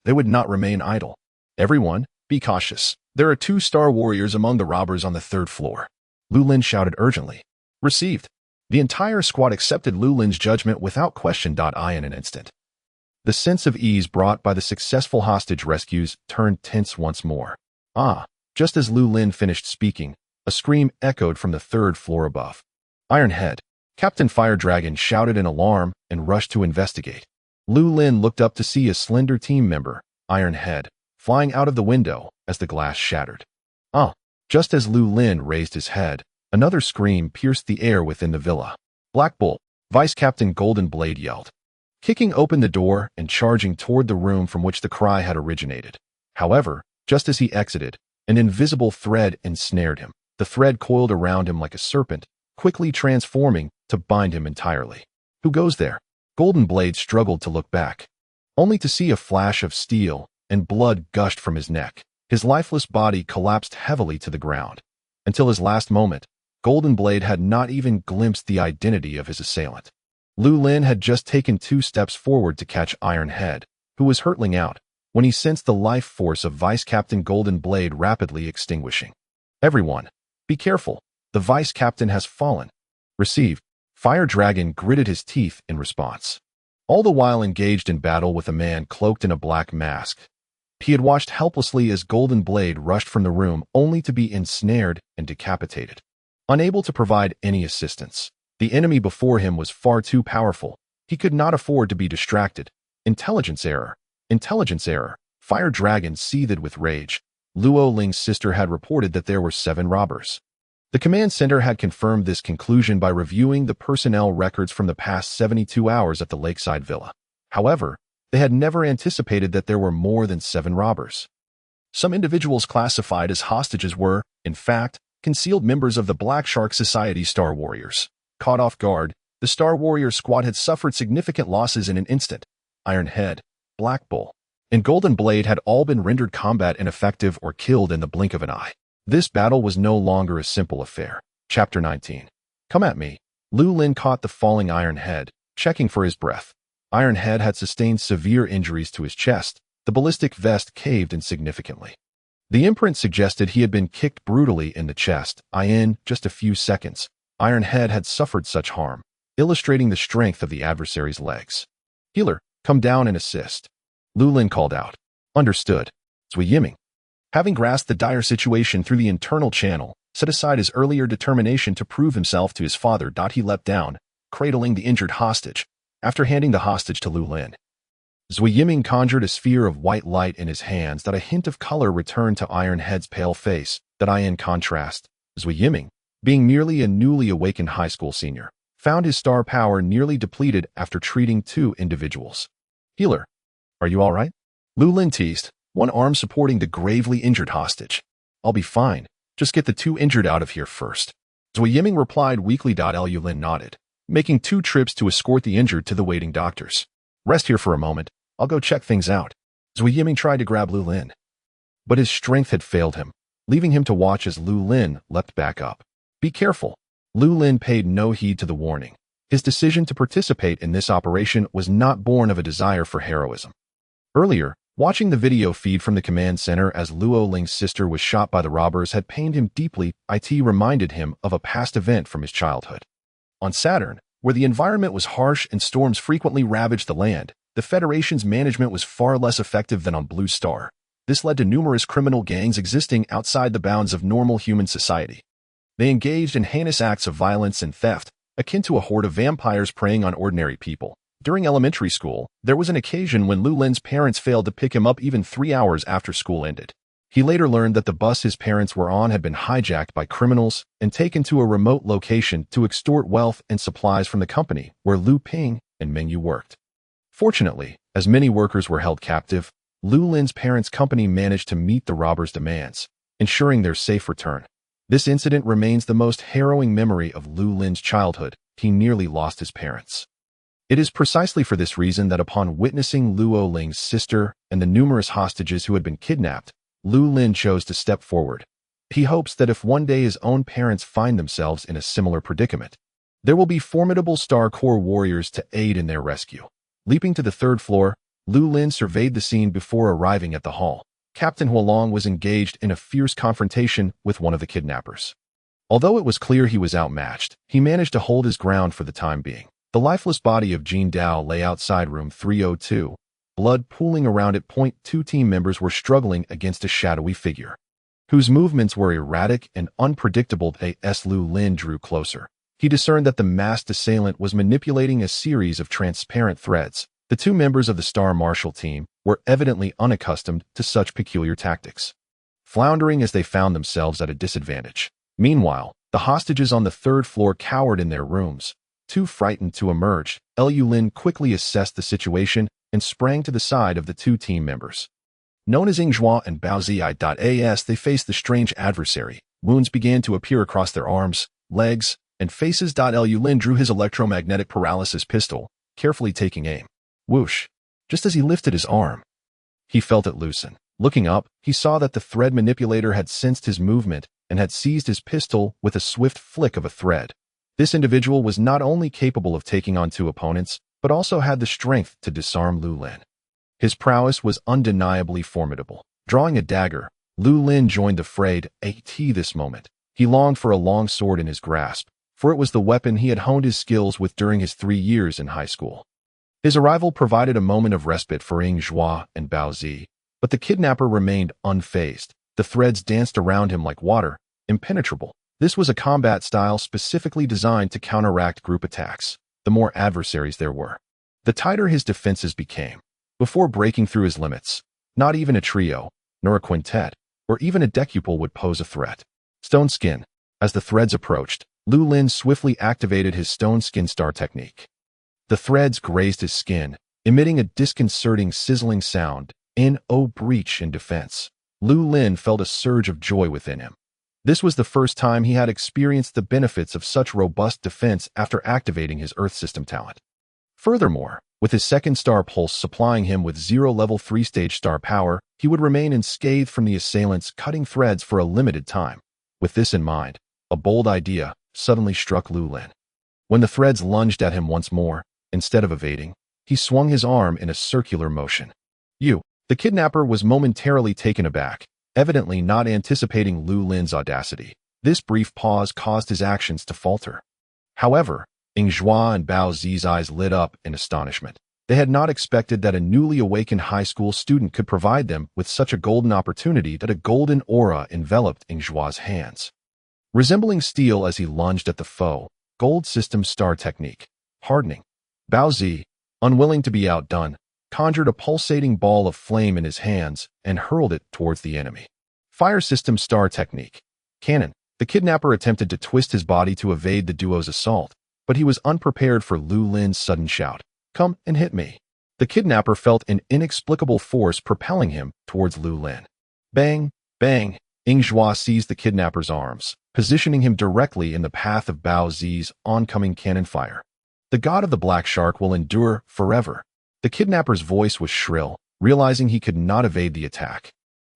they would not remain idle. Everyone, be cautious. There are 2 Star Warriors among the robbers on the 3rd floor. Lu Lin shouted urgently. Received. The entire squad accepted Lu Lin's judgment without question. In an instant, the sense of ease brought by the successful hostage rescues turned tense once more. Just as Lu Lin finished speaking, a scream echoed from the 3rd floor above. Ironhead. Captain Fire Dragon shouted in alarm and rushed to investigate. Lu Lin looked up to see a slender team member, Ironhead, flying out of the window as the glass shattered. Just as Lu Lin raised his head, another scream pierced the air within the villa. Black Bull, Vice Captain Golden Blade yelled, kicking open the door and charging toward the room from which the cry had originated. However, just as he exited, an invisible thread ensnared him. The thread coiled around him like a serpent, quickly transforming to bind him entirely. Who goes there? Golden Blade struggled to look back, only to see a flash of steel and blood gushed from his neck. His lifeless body collapsed heavily to the ground. Until his last moment, Golden Blade had not even glimpsed the identity of his assailant. Lu Lin had just taken 2 steps forward to catch Ironhead, who was hurtling out, when he sensed the life force of Vice Captain Golden Blade rapidly extinguishing. Everyone, be careful. The Vice Captain has fallen. Received. Fire Dragon gritted his teeth in response. All the while engaged in battle with a man cloaked in a black mask, he had watched helplessly as Golden Blade rushed from the room only to be ensnared and decapitated. Unable to provide any assistance, the enemy before him was far too powerful. He could not afford to be distracted. Intelligence error. Intelligence error. Fire Dragon seethed with rage. Luo Ling's sister had reported that there were 7 robbers. The command center had confirmed this conclusion by reviewing the personnel records from the past 72 hours at the lakeside villa. However, they had never anticipated that there were more than 7 robbers. Some individuals classified as hostages were, in fact, concealed members of the Black Shark Society Star Warriors. Caught off guard, the Star Warrior squad had suffered significant losses in an instant. Ironhead, Black Bull, and Golden Blade had all been rendered combat ineffective or killed in the blink of an eye. This battle was no longer a simple affair. Chapter 19. Come at me. Lu Lin caught the falling Ironhead, checking for his breath. Ironhead had sustained severe injuries to his chest. The ballistic vest caved in significantly. The imprint suggested he had been kicked brutally in the chest. In just a few seconds, Ironhead had suffered such harm, illustrating the strength of the adversary's legs. Healer, come down and assist. Lu Lin called out. Understood. Zui Yiming, having grasped the dire situation through the internal channel, set aside his earlier determination to prove himself to his father. He leapt down, cradling the injured hostage. After handing the hostage to Lu Lin, Zui Yiming conjured a sphere of white light in his hands that a hint of color returned to Iron Head's pale face, that in contrast, Zui Yiming, being merely a newly awakened high school senior, found his star power nearly depleted after treating two individuals. Healer, are you all right? Lu Lin teased, one arm supporting the gravely injured hostage. I'll be fine. Just get the two injured out of here first. Zui Yiming replied weakly. Lu Lin nodded, making 2 trips to escort the injured to the waiting doctors. Rest here for a moment. I'll go check things out. Zui Yiming tried to grab Lu Lin, but his strength had failed him, leaving him to watch as Lu Lin leapt back up. Be careful. Lu Lin paid no heed to the warning. His decision to participate in this operation was not born of a desire for heroism. Earlier, watching the video feed from the command center as Lu Ling's sister was shot by the robbers had pained him deeply. It reminded him of a past event from his childhood. On Saturn, where the environment was harsh and storms frequently ravaged the land, the Federation's management was far less effective than on Blue Star. This led to numerous criminal gangs existing outside the bounds of normal human society. They engaged in heinous acts of violence and theft, akin to a horde of vampires preying on ordinary people. During elementary school, there was an occasion when Lu Lin's parents failed to pick him up even 3 hours after school ended. He later learned that the bus his parents were on had been hijacked by criminals and taken to a remote location to extort wealth and supplies from the company where Lu Ping and Mengyu worked. Fortunately, as many workers were held captive, Lu Lin's parents' company managed to meet the robbers' demands, ensuring their safe return. This incident remains the most harrowing memory of Lu Lin's childhood. He nearly lost his parents. It is precisely for this reason that upon witnessing Lu Ling's sister and the numerous hostages who had been kidnapped, Lu Lin chose to step forward. He hopes that if one day his own parents find themselves in a similar predicament, there will be formidable Star Corps warriors to aid in their rescue. Leaping to the 3rd floor, Lu Lin surveyed the scene before arriving at the hall. Captain Hualong was engaged in a fierce confrontation with one of the kidnappers. Although it was clear he was outmatched, he managed to hold his ground for the time being. The lifeless body of Jin Dao lay outside room 302, blood pooling around it. 2 team members were struggling against a shadowy figure, whose movements were erratic and unpredictable. As Lu Lin drew closer, he discerned that the masked assailant was manipulating a series of transparent threads. The 2 members of the Star Marshal team were evidently unaccustomed to such peculiar tactics, floundering as they found themselves at a disadvantage. Meanwhile, the hostages on the 3rd floor cowered in their rooms, too frightened to emerge. Lu Lin quickly assessed the situation and sprang to the side of the 2 team members. Known as Yingjua and Baozi, they faced the strange adversary. Wounds began to appear across their arms, legs, and faces. Lu Lin drew his electromagnetic paralysis pistol, carefully taking aim. Whoosh! Just as he lifted his arm, he felt it loosen. Looking up, he saw that the thread manipulator had sensed his movement and had seized his pistol with a swift flick of a thread. This individual was not only capable of taking on 2 opponents, but also had the strength to disarm Lu Lin. His prowess was undeniably formidable. Drawing a dagger, Lu Lin joined the fray. This moment, he longed for a long sword in his grasp, for it was the weapon he had honed his skills with during his 3 years in high school. His arrival provided a moment of respite for Yingjua and Baozi, but the kidnapper remained unfazed. The threads danced around him like water, impenetrable. This was a combat style specifically designed to counteract group attacks. The more adversaries there were, the tighter his defenses became. Before breaking through his limits, not even a trio, nor a quintet, or even a decuple would pose a threat. Stone Skin. As the threads approached, Lu Lin swiftly activated his Stone Skin Star technique. The threads grazed his skin, emitting a disconcerting sizzling sound. Breach in defense. Lu Lin felt a surge of joy within him. This was the first time he had experienced the benefits of such robust defense after activating his Earth System talent. Furthermore, with his 2nd star pulse supplying him with 0 level 3-stage star power, he would remain unscathed from the assailants' cutting threads for a limited time. With this in mind, a bold idea suddenly struck Lu Lin. When the threads lunged at him once more, instead of evading, he swung his arm in a circular motion. The kidnapper was momentarily taken aback, evidently not anticipating Lu Lin's audacity. This brief pause caused his actions to falter. However, Yingjua and Baozi's eyes lit up in astonishment. They had not expected that a newly awakened high school student could provide them with such a golden opportunity. That a golden aura enveloped Yingjua's hands, resembling steel as he lunged at the foe. Gold System Star technique. Hardening. Baozi, unwilling to be outdone, conjured a pulsating ball of flame in his hands and hurled it towards the enemy. Fire System Star Technique. Cannon. The kidnapper attempted to twist his body to evade the duo's assault, but he was unprepared for Lu Lin's sudden shout, "Come and hit me." The kidnapper felt an inexplicable force propelling him towards Lu Lin. Bang, bang. Ingzhua seized the kidnapper's arms, positioning him directly in the path of Bao Zi's oncoming cannon fire. The god of the black shark will endure forever. The kidnapper's voice was shrill, realizing he could not evade the attack.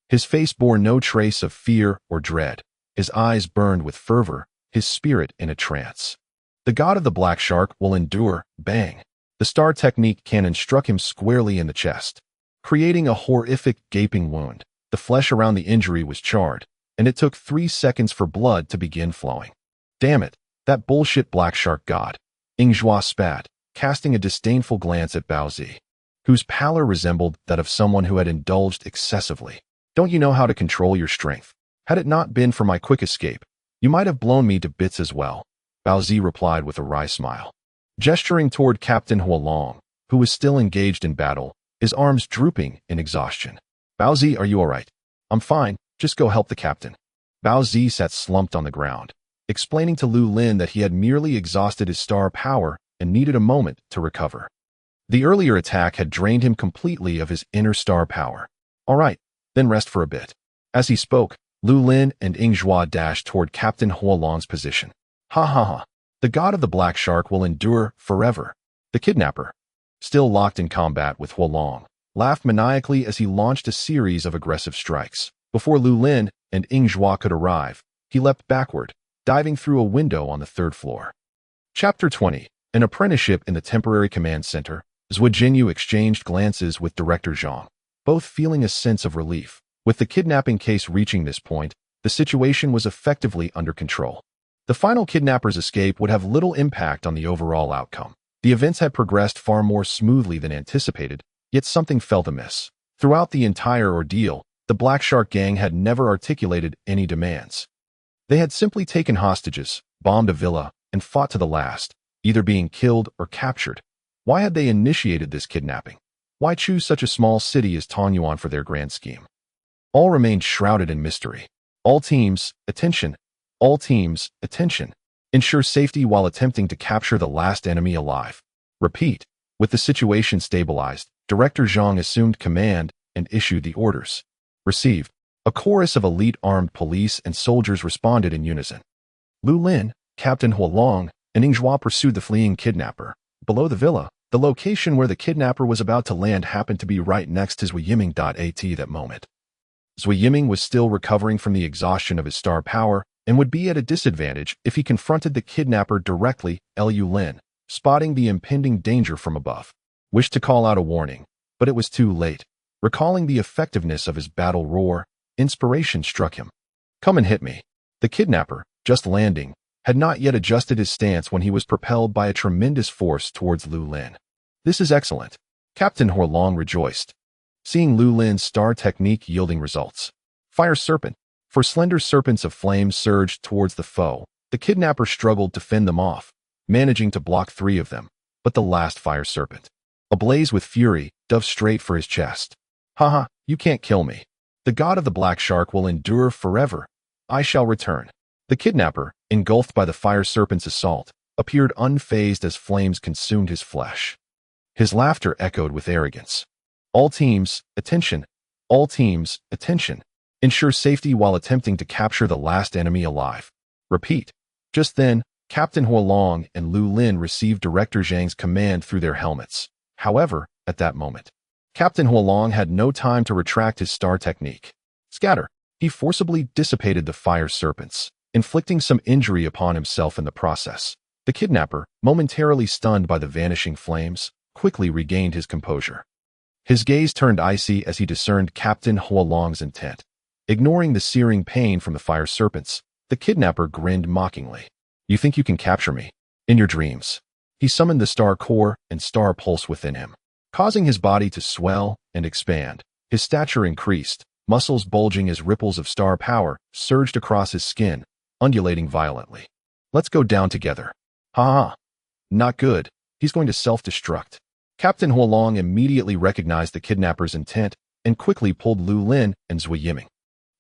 His face bore no trace of fear or dread. His eyes burned with fervor, his spirit in a trance. The god of the black shark will endure. Bang. The star technique cannon struck him squarely in the chest, creating a horrific gaping wound. The flesh around the injury was charred, and it took 3 seconds for blood to begin flowing. Damn it, that bullshit black shark god. Ingzhua spat, casting a disdainful glance at Bao Zi, whose pallor resembled that of someone who had indulged excessively. Don't you know how to control your strength? Had it not been for my quick escape, you might have blown me to bits as well, Bao Zi replied with a wry smile. Gesturing toward Captain Hualong, who was still engaged in battle, his arms drooping in exhaustion. Bao Zi, are you all right? I'm fine, just go help the captain. Bao Zi sat slumped on the ground, explaining to Lu Lin that he had merely exhausted his star power and needed a moment to recover. The earlier attack had drained him completely of his inner star power. All right, then rest for a bit. As he spoke, Lu Lin and Ingzhua dashed toward Captain Hualong's position. Ha ha ha. The god of the black shark will endure forever. The kidnapper, still locked in combat with Hualong, laughed maniacally as he launched a series of aggressive strikes. Before Lu Lin and Ingzhua could arrive, he leapt backward, diving through a window on the 3rd floor. Chapter 20. An apprenticeship in the temporary command center. Zhou Jinyu exchanged glances with Director Zhang, both feeling a sense of relief. With the kidnapping case reaching this point, the situation was effectively under control. The final kidnapper's escape would have little impact on the overall outcome. The events had progressed far more smoothly than anticipated, yet something felt amiss. Throughout the entire ordeal, the Black Shark gang had never articulated any demands. They had simply taken hostages, bombed a villa, and fought to the last, either being killed or captured. Why had they initiated this kidnapping? Why choose such a small city as Tanyuan for their grand scheme? All remained shrouded in mystery. All teams, attention. All teams, attention. Ensure safety while attempting to capture the last enemy alive. Repeat. With the situation stabilized, Director Zhang assumed command and issued the orders. Received. A chorus of elite armed police and soldiers responded in unison. Lu Lin, Captain Hualong, and Ingzhua pursued the fleeing kidnapper. Below the villa, the location where the kidnapper was about to land happened to be right next to Zuyiming.at that moment. Zuyiming was still recovering from the exhaustion of his star power and would be at a disadvantage if he confronted the kidnapper directly. Lu Lin, spotting the impending danger from above, wished to call out a warning, but it was too late. Recalling the effectiveness of his battle roar, inspiration struck him. Come and hit me. The kidnapper, just landing, had not yet adjusted his stance when he was propelled by a tremendous force towards Lu Lin. This is excellent. Captain Hualong rejoiced, seeing Lu Lin's star technique yielding results. Fire Serpent. For slender serpents of flame surged towards the foe, the kidnapper struggled to fend them off, managing to block 3 of them, but the last Fire Serpent, ablaze with fury, dove straight for his chest. Haha, you can't kill me. The god of the black shark will endure forever. I shall return. The kidnapper, engulfed by the Fire Serpent's assault, appeared unfazed as flames consumed his flesh. His laughter echoed with arrogance. All teams, attention. All teams, attention. Ensure safety while attempting to capture the last enemy alive. Repeat. Just then, Captain Hualong and Lu Lin received Director Zhang's command through their helmets. However, at that moment, Captain Hualong had no time to retract his star technique. Scatter. He forcibly dissipated the Fire Serpents, inflicting some injury upon himself in the process. The kidnapper, momentarily stunned by the vanishing flames, quickly regained his composure. His gaze turned icy as he discerned Captain Hualong's intent. Ignoring the searing pain from the Fire Serpents, the kidnapper grinned mockingly. You think you can capture me? In your dreams. He summoned the star core and star pulse within him, causing his body to swell and expand. His stature increased, muscles bulging as ripples of star power surged across his skin, undulating violently. Let's go down together. Ha ha. Not good. He's going to self-destruct. Captain Huolong immediately recognized the kidnapper's intent and quickly pulled Lu Lin and Zui Yiming,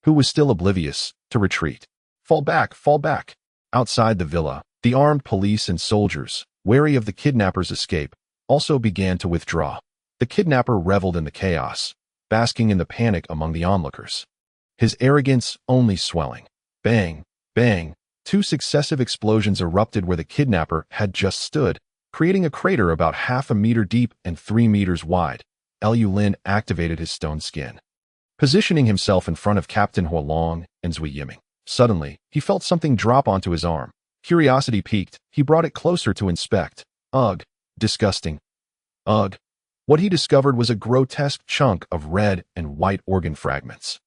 who was still oblivious, to retreat. Fall back, fall back. Outside the villa, the armed police and soldiers, wary of the kidnapper's escape, also began to withdraw. The kidnapper reveled in the chaos, basking in the panic among the onlookers, his arrogance only swelling. Bang, bang, two successive explosions erupted where the kidnapper had just stood, creating a crater about half a meter deep and 3 meters wide. Lu Lin activated his stone skin, positioning himself in front of Captain Huolong and Zui Yiming. Suddenly, he felt something drop onto his arm. Curiosity piqued, he brought it closer to inspect. Ugh, disgusting. Ugh. What he discovered was a grotesque chunk of red and white organ fragments.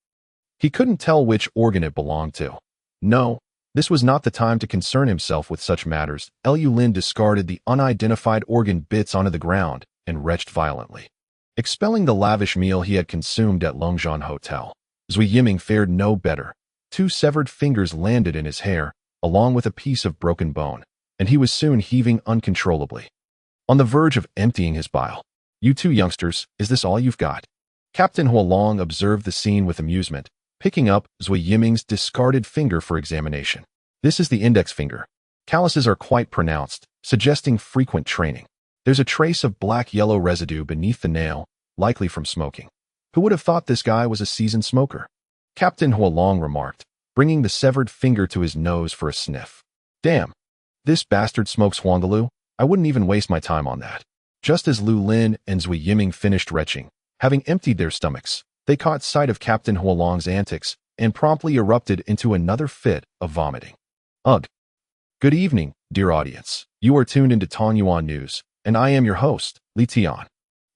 He couldn't tell which organ it belonged to. No, this was not the time to concern himself with such matters. Lu Lin discarded the unidentified organ bits onto the ground and retched violently, expelling the lavish meal he had consumed at Longzhan Hotel. Zui Yiming fared no better. 2 severed fingers landed in his hair, along with a piece of broken bone, and he was soon heaving uncontrollably, on the verge of emptying his bile. You two youngsters, is this all you've got? Captain Huolong observed the scene with amusement, picking up Zui Yiming's discarded finger for examination. This is the index finger. Calluses are quite pronounced, suggesting frequent training. There's a trace of black-yellow residue beneath the nail, likely from smoking. Who would have thought this guy was a seasoned smoker? Captain Huolong remarked, bringing the severed finger to his nose for a sniff. Damn, this bastard smokes Huangalu. I wouldn't even waste my time on that. Just as Lu Lin and Zui Yiming finished retching, having emptied their stomachs, they caught sight of Captain Huolong's antics and promptly erupted into another fit of vomiting. Ugh. Good evening, dear audience. You are tuned into Tonyuan News, and I am your host, Li Tian.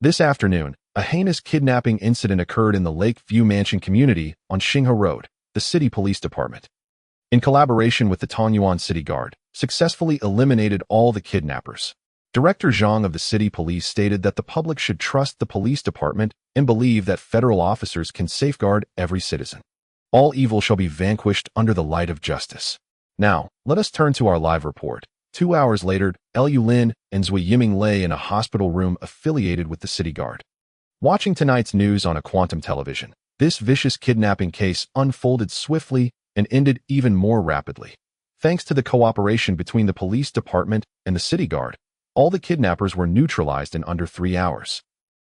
This afternoon, a heinous kidnapping incident occurred in the Lakeview Mansion community on Xinghe Road. The city police department, in collaboration with the Tonyuan City Guard, successfully eliminated all the kidnappers. Director Zhang of the city police stated that the public should trust the police department and believe that federal officers can safeguard every citizen. All evil shall be vanquished under the light of justice. Now, let us turn to our live report. 2 hours later, Lu Lin and Zui Yiming lay in a hospital room affiliated with the city guard, watching tonight's news on a quantum television. This vicious kidnapping case unfolded swiftly and ended even more rapidly. Thanks to the cooperation between the police department and the city guard, all the kidnappers were neutralized in under 3 hours.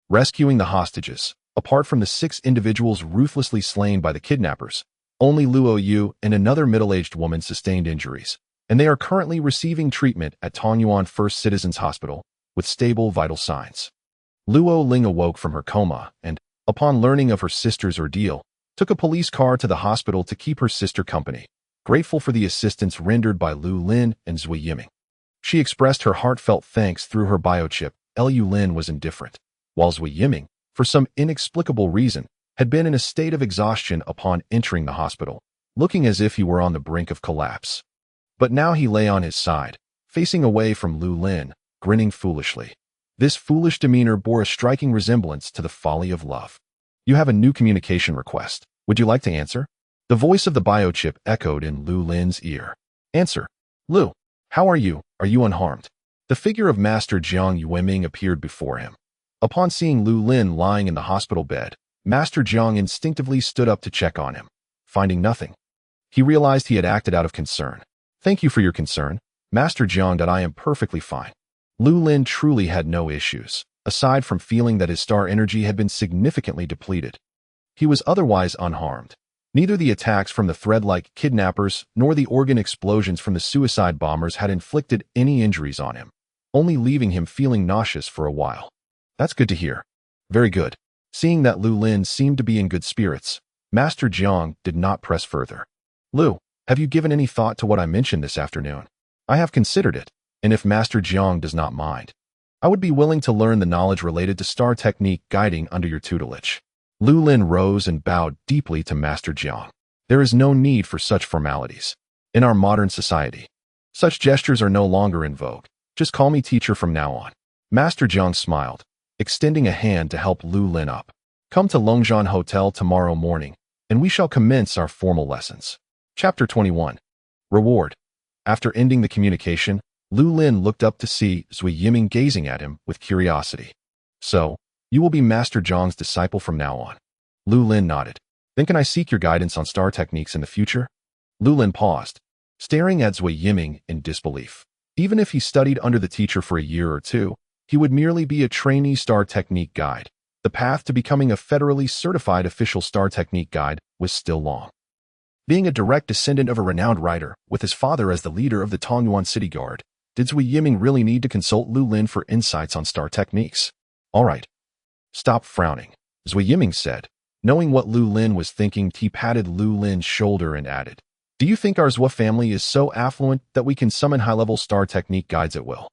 Rescuing the hostages, apart from the 6 individuals ruthlessly slain by the kidnappers, only Luo Yu and another middle-aged woman sustained injuries, and they are currently receiving treatment at Tonyuan First Citizens Hospital with stable vital signs. Luo Ling awoke from her coma and, upon learning of her sister's ordeal, took a police car to the hospital to keep her sister company, grateful for the assistance rendered by Lu Lin and Zui Yiming. She expressed her heartfelt thanks through her biochip. Lu Lin was indifferent, while Zui Yiming, for some inexplicable reason, had been in a state of exhaustion upon entering the hospital, looking as if he were on the brink of collapse. But now he lay on his side, facing away from Lu Lin, grinning foolishly. This foolish demeanor bore a striking resemblance to the folly of love. You have a new communication request. Would you like to answer? The voice of the biochip echoed in Lu Lin's ear. Answer. Lu, how are you? Are you unharmed? The figure of Master Jiang Yueming appeared before him. Upon seeing Lu Lin lying in the hospital bed, Master Jiang instinctively stood up to check on him. Finding nothing, he realized he had acted out of concern. Thank you for your concern, Master Jiang. That I am perfectly fine. Lu Lin truly had no issues, aside from feeling that his star energy had been significantly depleted. He was otherwise unharmed. Neither the attacks from the thread-like kidnappers nor the organ explosions from the suicide bombers had inflicted any injuries on him, only leaving him feeling nauseous for a while. That's good to hear. Very good. Seeing that Lu Lin seemed to be in good spirits, Master Jiang did not press further. Lu, have you given any thought to what I mentioned this afternoon? I have considered it. And if Master Jiang does not mind, I would be willing to learn the knowledge related to star technique guiding under your tutelage. Lu Lin rose and bowed deeply to Master Jiang. There is no need for such formalities. In our modern society, such gestures are no longer in vogue. Just call me teacher from now on. Master Jiang smiled, extending a hand to help Lu Lin up. Come to Longzhan Hotel tomorrow morning, and we shall commence our formal lessons. Chapter 21. Reward. After ending the communication, Lu Lin looked up to see Zui Yiming gazing at him with curiosity. So, you will be Master Zhang's disciple from now on. Lu Lin nodded. Then can I seek your guidance on star techniques in the future? Lu Lin paused, staring at Zui Yiming in disbelief. Even if he studied under the teacher for a year or two, he would merely be a trainee star technique guide. The path to becoming a federally certified official star technique guide was still long. Being a direct descendant of a renowned writer, with his father as the leader of the Tongyuan City Guard, did Zui Yiming really need to consult Lu Lin for insights on star techniques? All right. Stop frowning, Zui Yiming said. Knowing what Lu Lin was thinking, he patted Lu Lin's shoulder and added, Do you think our Zhua family is so affluent that we can summon high-level star technique guides at will?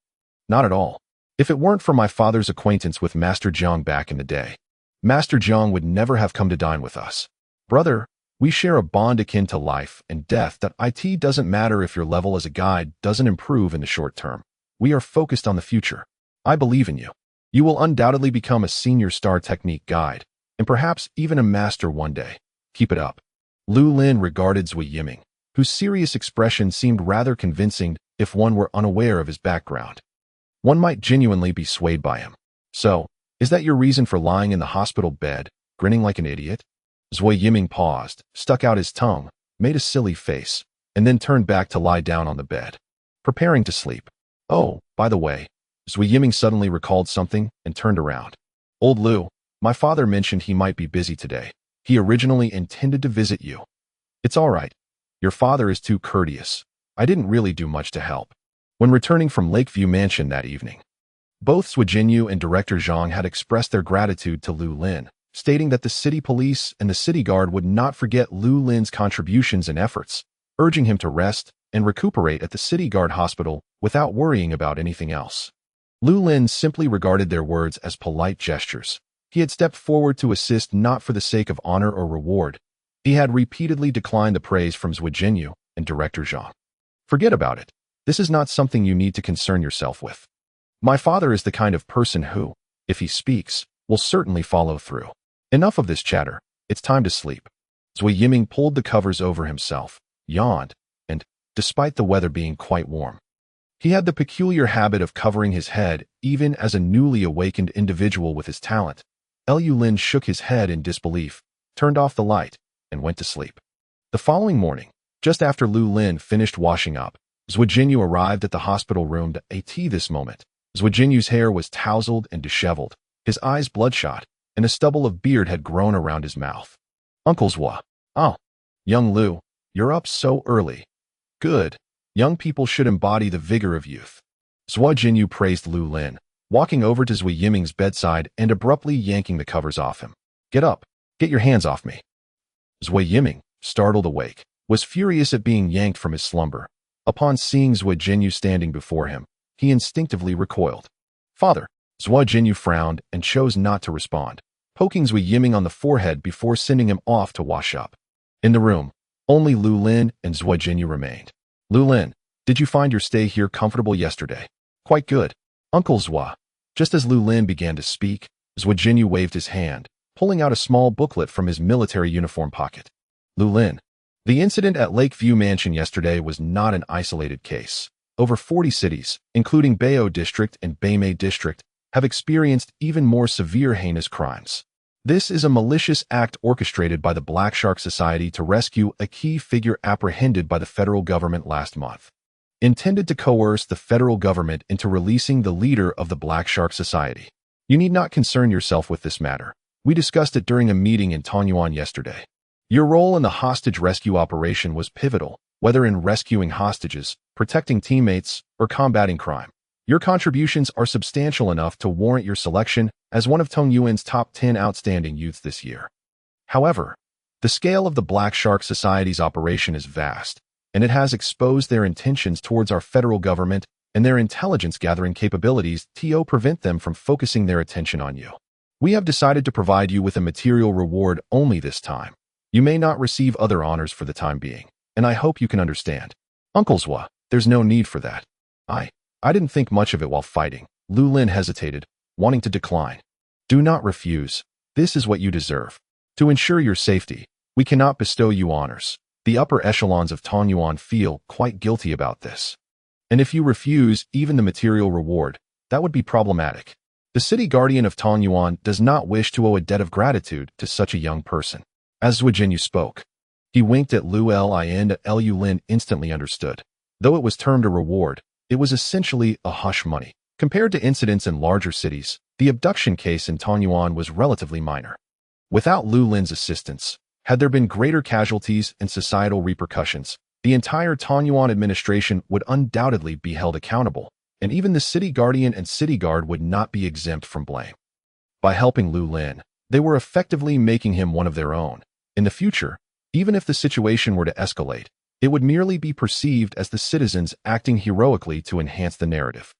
Not at all. If it weren't for my father's acquaintance with Master Zhang back in the day, Master Zhang would never have come to dine with us. Brother, we share a bond akin to life and death that it doesn't matter if your level as a guide doesn't improve in the short term. We are focused on the future. I believe in you. You will undoubtedly become a senior star technique guide, and perhaps even a master one day. Keep it up. Lu Lin regarded Zui Yiming, whose serious expression seemed rather convincing if one were unaware of his background. One might genuinely be swayed by him. So, is that your reason for lying in the hospital bed, grinning like an idiot? Zui Yiming paused, stuck out his tongue, made a silly face, and then turned back to lie down on the bed, preparing to sleep. Oh, by the way, Zui Yiming suddenly recalled something and turned around. Old Lu, my father mentioned he might be busy today. He originally intended to visit you. It's all right. Your father is too courteous. I didn't really do much to help. When returning from Lakeview Mansion that evening, both Zui Jinyu and Director Zhang had expressed their gratitude to Lu Lin, stating that the city police and the city guard would not forget Lu Lin's contributions and efforts, urging him to rest and recuperate at the city guard hospital without worrying about anything else. Lu Lin simply regarded their words as polite gestures. He had stepped forward to assist not for the sake of honor or reward. He had repeatedly declined the praise from Zui Jinyu and Director Zhang. Forget about it. This is not something you need to concern yourself with. My father is the kind of person who, if he speaks, will certainly follow through. Enough of this chatter. It's time to sleep. Zui Yiming pulled the covers over himself, yawned, and, despite the weather being quite warm, he had the peculiar habit of covering his head even as a newly awakened individual with his talent. Lu Lin shook his head in disbelief, turned off the light, and went to sleep. The following morning, just after Lu Lin finished washing up, Zui Jinyu arrived at the hospital room at this moment. Zui Jinyu's hair was tousled and disheveled, his eyes bloodshot, and a stubble of beard had grown around his mouth. Uncle Zhua. Oh, young Lu, you're up so early. Good. Young people should embody the vigor of youth. Zui Jinyu praised Lu Lin, walking over to Zui Yiming's bedside and abruptly yanking the covers off him. Get up. Get your hands off me. Zui Yiming, startled awake, was furious at being yanked from his slumber. Upon seeing Zui Jinyu standing before him, he instinctively recoiled. Father. Zui Jinyu frowned and chose not to respond, poking Zui Yiming on the forehead before sending him off to wash up. In the room, only Lu Lin and Zui Jinyu remained. Lu Lin, did you find your stay here comfortable yesterday? Quite good. Uncle Zhua. Just as Lu Lin began to speak, Zui Jinyu waved his hand, pulling out a small booklet from his military uniform pocket. Lu Lin. The incident at Lakeview Mansion yesterday was not an isolated case. Over 40 cities, including Bayo District and Beimei District, have experienced even more severe heinous crimes. This is a malicious act orchestrated by the Black Shark Society to rescue a key figure apprehended by the federal government last month. Intended to coerce the federal government into releasing the leader of the Black Shark Society. You need not concern yourself with this matter. We discussed it during a meeting in Tongyuan yesterday. Your role in the hostage rescue operation was pivotal, whether in rescuing hostages, protecting teammates, or combating crime. Your contributions are substantial enough to warrant your selection as one of Tongyuan's top 10 outstanding youths this year. However, the scale of the Black Shark Society's operation is vast, and it has exposed their intentions towards our federal government and their intelligence-gathering capabilities to prevent them from focusing their attention on you. We have decided to provide you with a material reward only this time. You may not receive other honors for the time being, and I hope you can understand. Uncle Zhua, there's no need for that. I didn't think much of it while fighting. Lu Lin hesitated, wanting to decline. Do not refuse. This is what you deserve. To ensure your safety, we cannot bestow you honors. The upper echelons of Tongyuan feel quite guilty about this. And if you refuse even the material reward, that would be problematic. The city guardian of Tanyuan does not wish to owe a debt of gratitude to such a young person. As Zhuijinyu spoke, he winked at Lu Lin and Lu Lin instantly understood. Though it was termed a reward, it was essentially a hush money. Compared to incidents in larger cities, the abduction case in Tanyuan was relatively minor. Without Lu Lin's assistance, had there been greater casualties and societal repercussions, the entire Tanyuan administration would undoubtedly be held accountable, and even the city guardian and city guard would not be exempt from blame. By helping Lu Lin, they were effectively making him one of their own. In the future, even if the situation were to escalate, it would merely be perceived as the citizens acting heroically to enhance the narrative.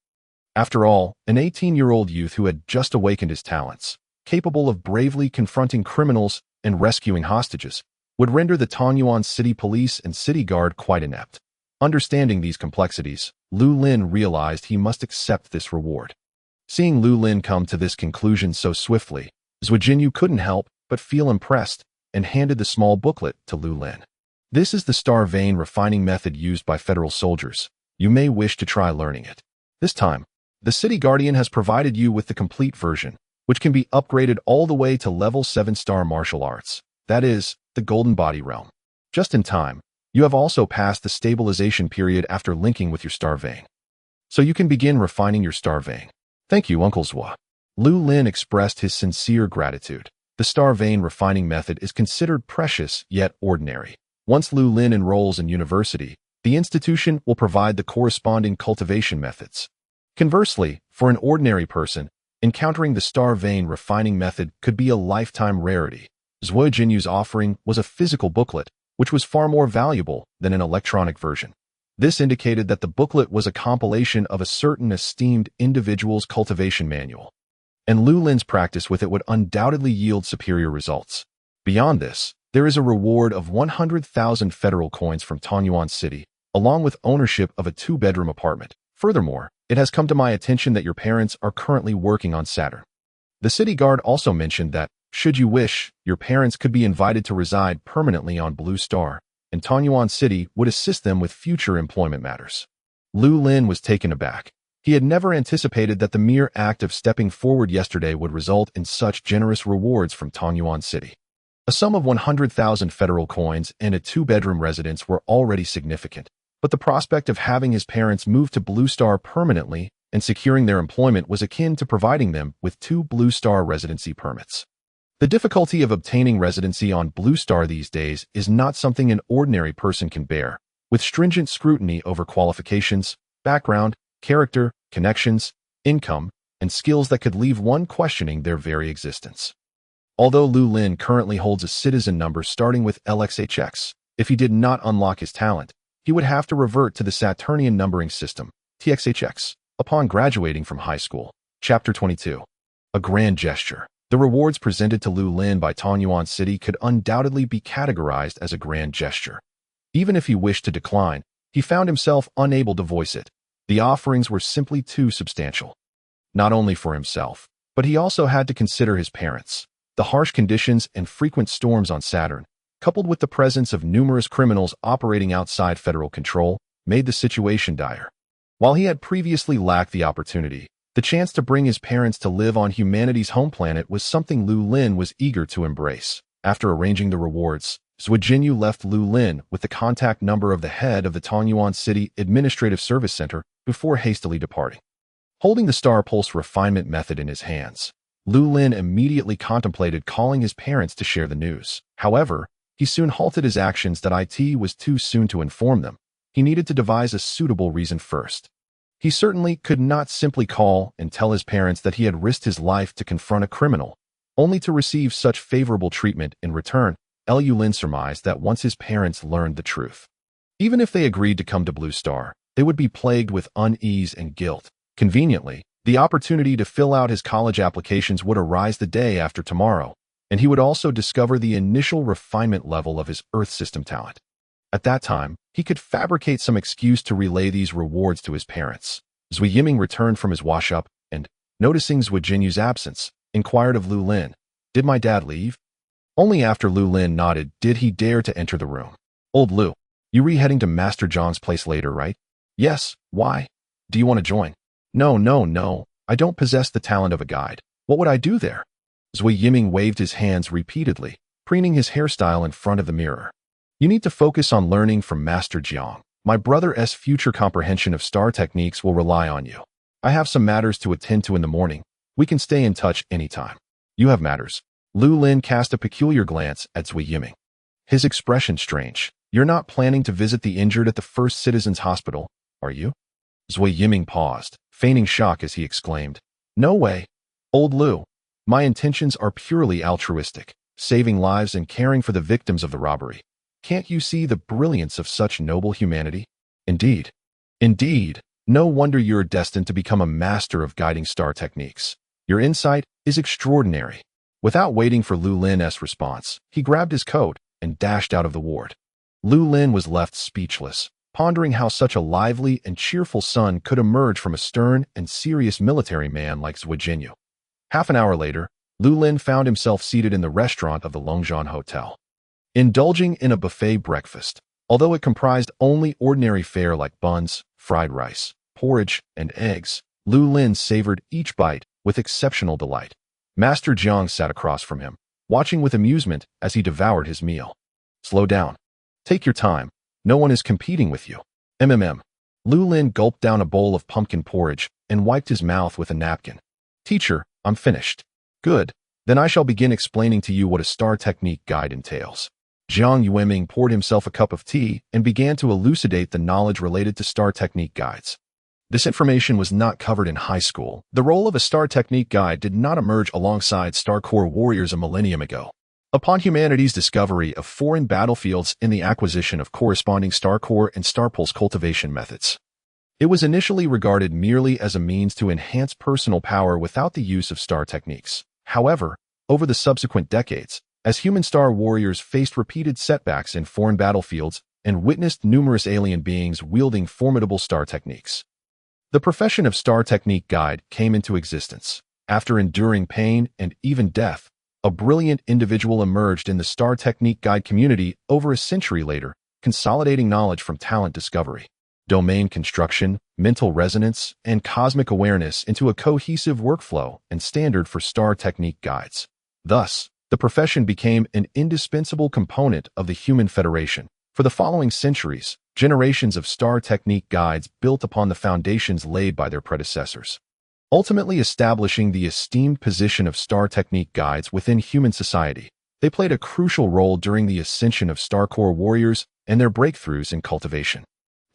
After all, an 18-year-old youth who had just awakened his talents, capable of bravely confronting criminals and rescuing hostages, would render the Tanyuan city police and city guard quite inept. Understanding these complexities, Lu Lin realized he must accept this reward. Seeing Lu Lin come to this conclusion so swiftly, Zhuijinyu couldn't help but feel impressed and handed the small booklet to Lu Lin. This is the star vein refining method used by federal soldiers. You may wish to try learning it. This time, the city guardian has provided you with the complete version, which can be upgraded all the way to level 7-star martial arts. That is, the Golden Body Realm. Just in time, you have also passed the stabilization period after linking with your star vein. So you can begin refining your star vein. Thank you, Uncle Zhua. Lu Lin expressed his sincere gratitude. The star vein refining method is considered precious yet ordinary. Once Lu Lin enrolls in university, the institution will provide the corresponding cultivation methods. Conversely, for an ordinary person, encountering the star vein refining method could be a lifetime rarity. Zhuijinyu's offering was a physical booklet, which was far more valuable than an electronic version. This indicated that the booklet was a compilation of a certain esteemed individual's cultivation manual, and Lu Lin's practice with it would undoubtedly yield superior results. Beyond this, there is a reward of 100,000 federal coins from Tanyuan City, along with ownership of a 2-bedroom apartment. Furthermore, it has come to my attention that your parents are currently working on Saturn. The city guard also mentioned that, should you wish, your parents could be invited to reside permanently on Blue Star, and Tanyuan City would assist them with future employment matters. Lu Lin was taken aback. He had never anticipated that the mere act of stepping forward yesterday would result in such generous rewards from Tanyuan City. A sum of 100,000 federal coins and a 2-bedroom residence were already significant, but the prospect of having his parents move to Blue Star permanently and securing their employment was akin to providing them with 2 Blue Star residency permits. The difficulty of obtaining residency on Blue Star these days is not something an ordinary person can bear, with stringent scrutiny over qualifications, background, character, connections, income, and skills that could leave one questioning their very existence. Although Lu Lin currently holds a citizen number starting with LXHX, if he did not unlock his talent, he would have to revert to the Saturnian numbering system, TXHX, upon graduating from high school. Chapter 22. A grand gesture. The rewards presented to Lu Lin by Tanyuan City could undoubtedly be categorized as a grand gesture. Even if he wished to decline, he found himself unable to voice it. The offerings were simply too substantial. Not only for himself, but he also had to consider his parents. The harsh conditions and frequent storms on Saturn, coupled with the presence of numerous criminals operating outside federal control, made the situation dire. While he had previously lacked the opportunity, the chance to bring his parents to live on humanity's home planet was something Lu Lin was eager to embrace. After arranging the rewards, Zhuijinyu left Lu Lin with the contact number of the head of the Tanyuan City Administrative Service Center before hastily departing. Holding the Star Pulse refinement method in his hands, Lu Lin immediately contemplated calling his parents to share the news. However, he soon halted his actions that it was too soon to inform them. He needed to devise a suitable reason first. He certainly could not simply call and tell his parents that he had risked his life to confront a criminal, only to receive such favorable treatment in return. Lu Lin surmised that once his parents learned the truth, even if they agreed to come to Blue Star, they would be plagued with unease and guilt. Conveniently, the opportunity to fill out his college applications would arise the day after tomorrow, and he would also discover the initial refinement level of his Earth system talent. At that time, he could fabricate some excuse to relay these rewards to his parents. Zhuijiming returned from his wash-up and, noticing Zhuijinyu's absence, inquired of Lu Lin, "Did my dad leave?" Only after Lu Lin nodded did he dare to enter the room. "Old Lu, you heading to Master Zhang's place later, right?" "Yes, why? Do you want to join?" No, I don't possess the talent of a guide. What would I do there? Zui Yiming waved his hands repeatedly, preening his hairstyle in front of the mirror. You need to focus on learning from Master Jiang. My brother's future comprehension of star techniques will rely on you. I have some matters to attend to in the morning. We can stay in touch anytime. You have matters. Lu Lin cast a peculiar glance at Zui Yiming. His expression strange. You're not planning to visit the injured at the First Citizens Hospital, are you? Zui Yiming paused, feigning shock as he exclaimed, No way. Old Lu, my intentions are purely altruistic, saving lives and caring for the victims of the robbery. Can't you see the brilliance of such noble humanity? Indeed. Indeed. No wonder you're destined to become a master of guiding star techniques. Your insight is extraordinary. Without waiting for Lu Lin's response, he grabbed his coat and dashed out of the ward. Lu Lin was left speechless, pondering how such a lively and cheerful son could emerge from a stern and serious military man like Zui Jinyu. Half an hour later, Lu Lin found himself seated in the restaurant of the Longzhan Hotel, indulging in a buffet breakfast. Although it comprised only ordinary fare like buns, fried rice, porridge, and eggs, Lu Lin savored each bite with exceptional delight. Master Jiang sat across from him, watching with amusement as he devoured his meal. Slow down. Take your time. No one is competing with you. Lu Lin gulped down a bowl of pumpkin porridge and wiped his mouth with a napkin. Teacher, I'm finished. Good. Then I shall begin explaining to you what a star technique guide entails. Jiang Yueming poured himself a cup of tea and began to elucidate the knowledge related to star technique guides. This information was not covered in high school. The role of a star technique guide did not emerge alongside Star Corps warriors a millennium ago. Upon humanity's discovery of foreign battlefields and the acquisition of corresponding Star Core and Star Pulse cultivation methods, it was initially regarded merely as a means to enhance personal power without the use of star techniques. However, over the subsequent decades, as human star warriors faced repeated setbacks in foreign battlefields and witnessed numerous alien beings wielding formidable star techniques, the profession of star technique guide came into existence. After enduring pain and even death, a brilliant individual emerged in the star technique guide community over a century later, consolidating knowledge from talent discovery, domain construction, mental resonance, and cosmic awareness into a cohesive workflow and standard for star technique guides. Thus, the profession became an indispensable component of the human federation. For the following centuries, generations of star technique guides built upon the foundations laid by their predecessors, ultimately establishing the esteemed position of star technique guides within human society. They played a crucial role during the ascension of Star Corps warriors and their breakthroughs in cultivation.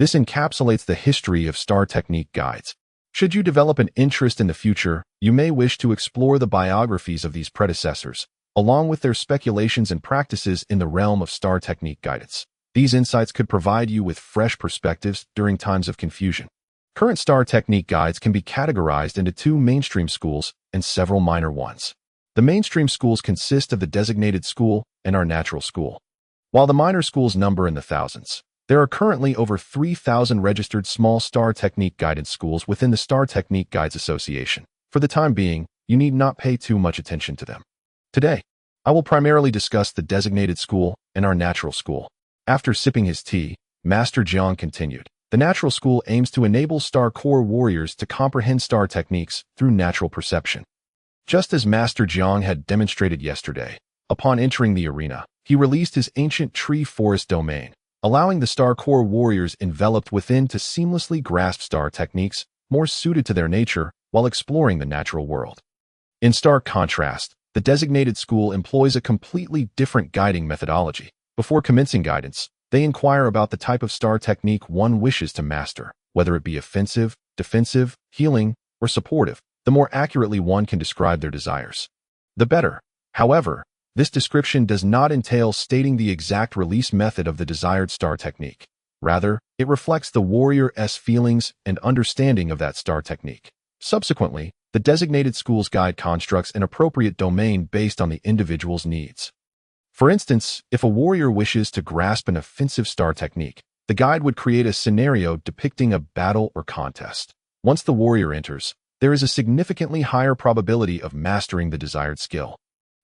This encapsulates the history of star technique guides. Should you develop an interest in the future, you may wish to explore the biographies of these predecessors, along with their speculations and practices in the realm of star technique guidance. These insights could provide you with fresh perspectives during times of confusion. Current star technique guides can be categorized into two mainstream schools and several minor ones. The mainstream schools consist of the designated school and our natural school, while the minor schools number in the thousands. There are currently over 3,000 registered small star technique guidance schools within the Star Technique Guides Association. For the time being, you need not pay too much attention to them. Today, I will primarily discuss the designated school and our natural school. After sipping his tea, Master Jiang continued. The natural school aims to enable Star Corps warriors to comprehend star techniques through natural perception. Just as Master Jiang had demonstrated yesterday, upon entering the arena, he released his ancient tree forest domain, allowing the Star Corps warriors enveloped within to seamlessly grasp star techniques more suited to their nature while exploring the natural world. In stark contrast, the designated school employs a completely different guiding methodology. Before commencing guidance, they inquire about the type of star technique one wishes to master, whether it be offensive, defensive, healing, or supportive. The more accurately one can describe their desires, the better. However, this description does not entail stating the exact release method of the desired star technique. Rather, it reflects the warrior's feelings and understanding of that star technique. Subsequently, the designated school's guide constructs an appropriate domain based on the individual's needs. For instance, if a warrior wishes to grasp an offensive star technique, the guide would create a scenario depicting a battle or contest. Once the warrior enters, there is a significantly higher probability of mastering the desired skill.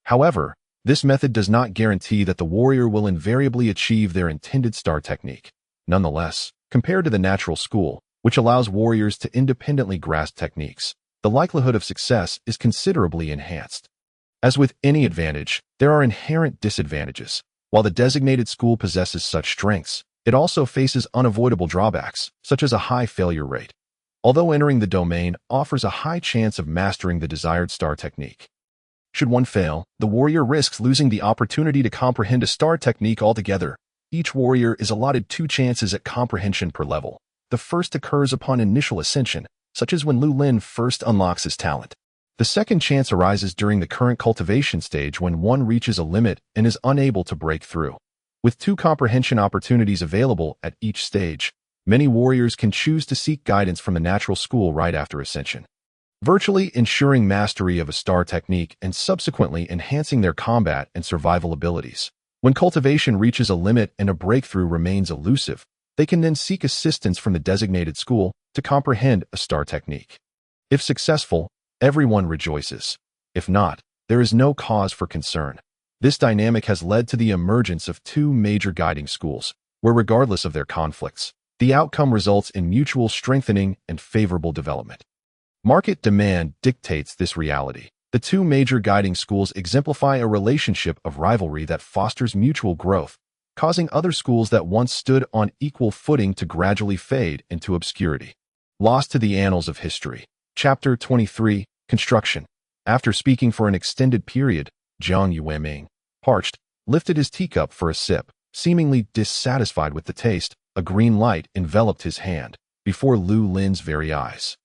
However, this method does not guarantee that the warrior will invariably achieve their intended star technique. Nonetheless, compared to the natural school, which allows warriors to independently grasp techniques, the likelihood of success is considerably enhanced. As with any advantage, there are inherent disadvantages. While the designated school possesses such strengths, it also faces unavoidable drawbacks, such as a high failure rate. Although entering the domain offers a high chance of mastering the desired star technique. Should one fail, the warrior risks losing the opportunity to comprehend a star technique altogether. Each warrior is allotted 2 chances at comprehension per level. The first occurs upon initial ascension, such as when Lu Lin first unlocks his talent. The second chance arises during the current cultivation stage when one reaches a limit and is unable to break through. With 2 comprehension opportunities available at each stage, many warriors can choose to seek guidance from the natural school right after ascension, virtually ensuring mastery of a star technique and subsequently enhancing their combat and survival abilities. When cultivation reaches a limit and a breakthrough remains elusive, they can then seek assistance from the designated school to comprehend a star technique. If successful, everyone rejoices. If not, there is no cause for concern. This dynamic has led to the emergence of 2 major guiding schools, where regardless of their conflicts, the outcome results in mutual strengthening and favorable development. Market demand dictates this reality. The 2 major guiding schools exemplify a relationship of rivalry that fosters mutual growth, causing other schools that once stood on equal footing to gradually fade into obscurity. Lost to the annals of history. Chapter 23, Construction. After speaking for an extended period, Jiang Yueming, parched, lifted his teacup for a sip. Seemingly dissatisfied with the taste, a green light enveloped his hand, before Lu Lin's very eyes.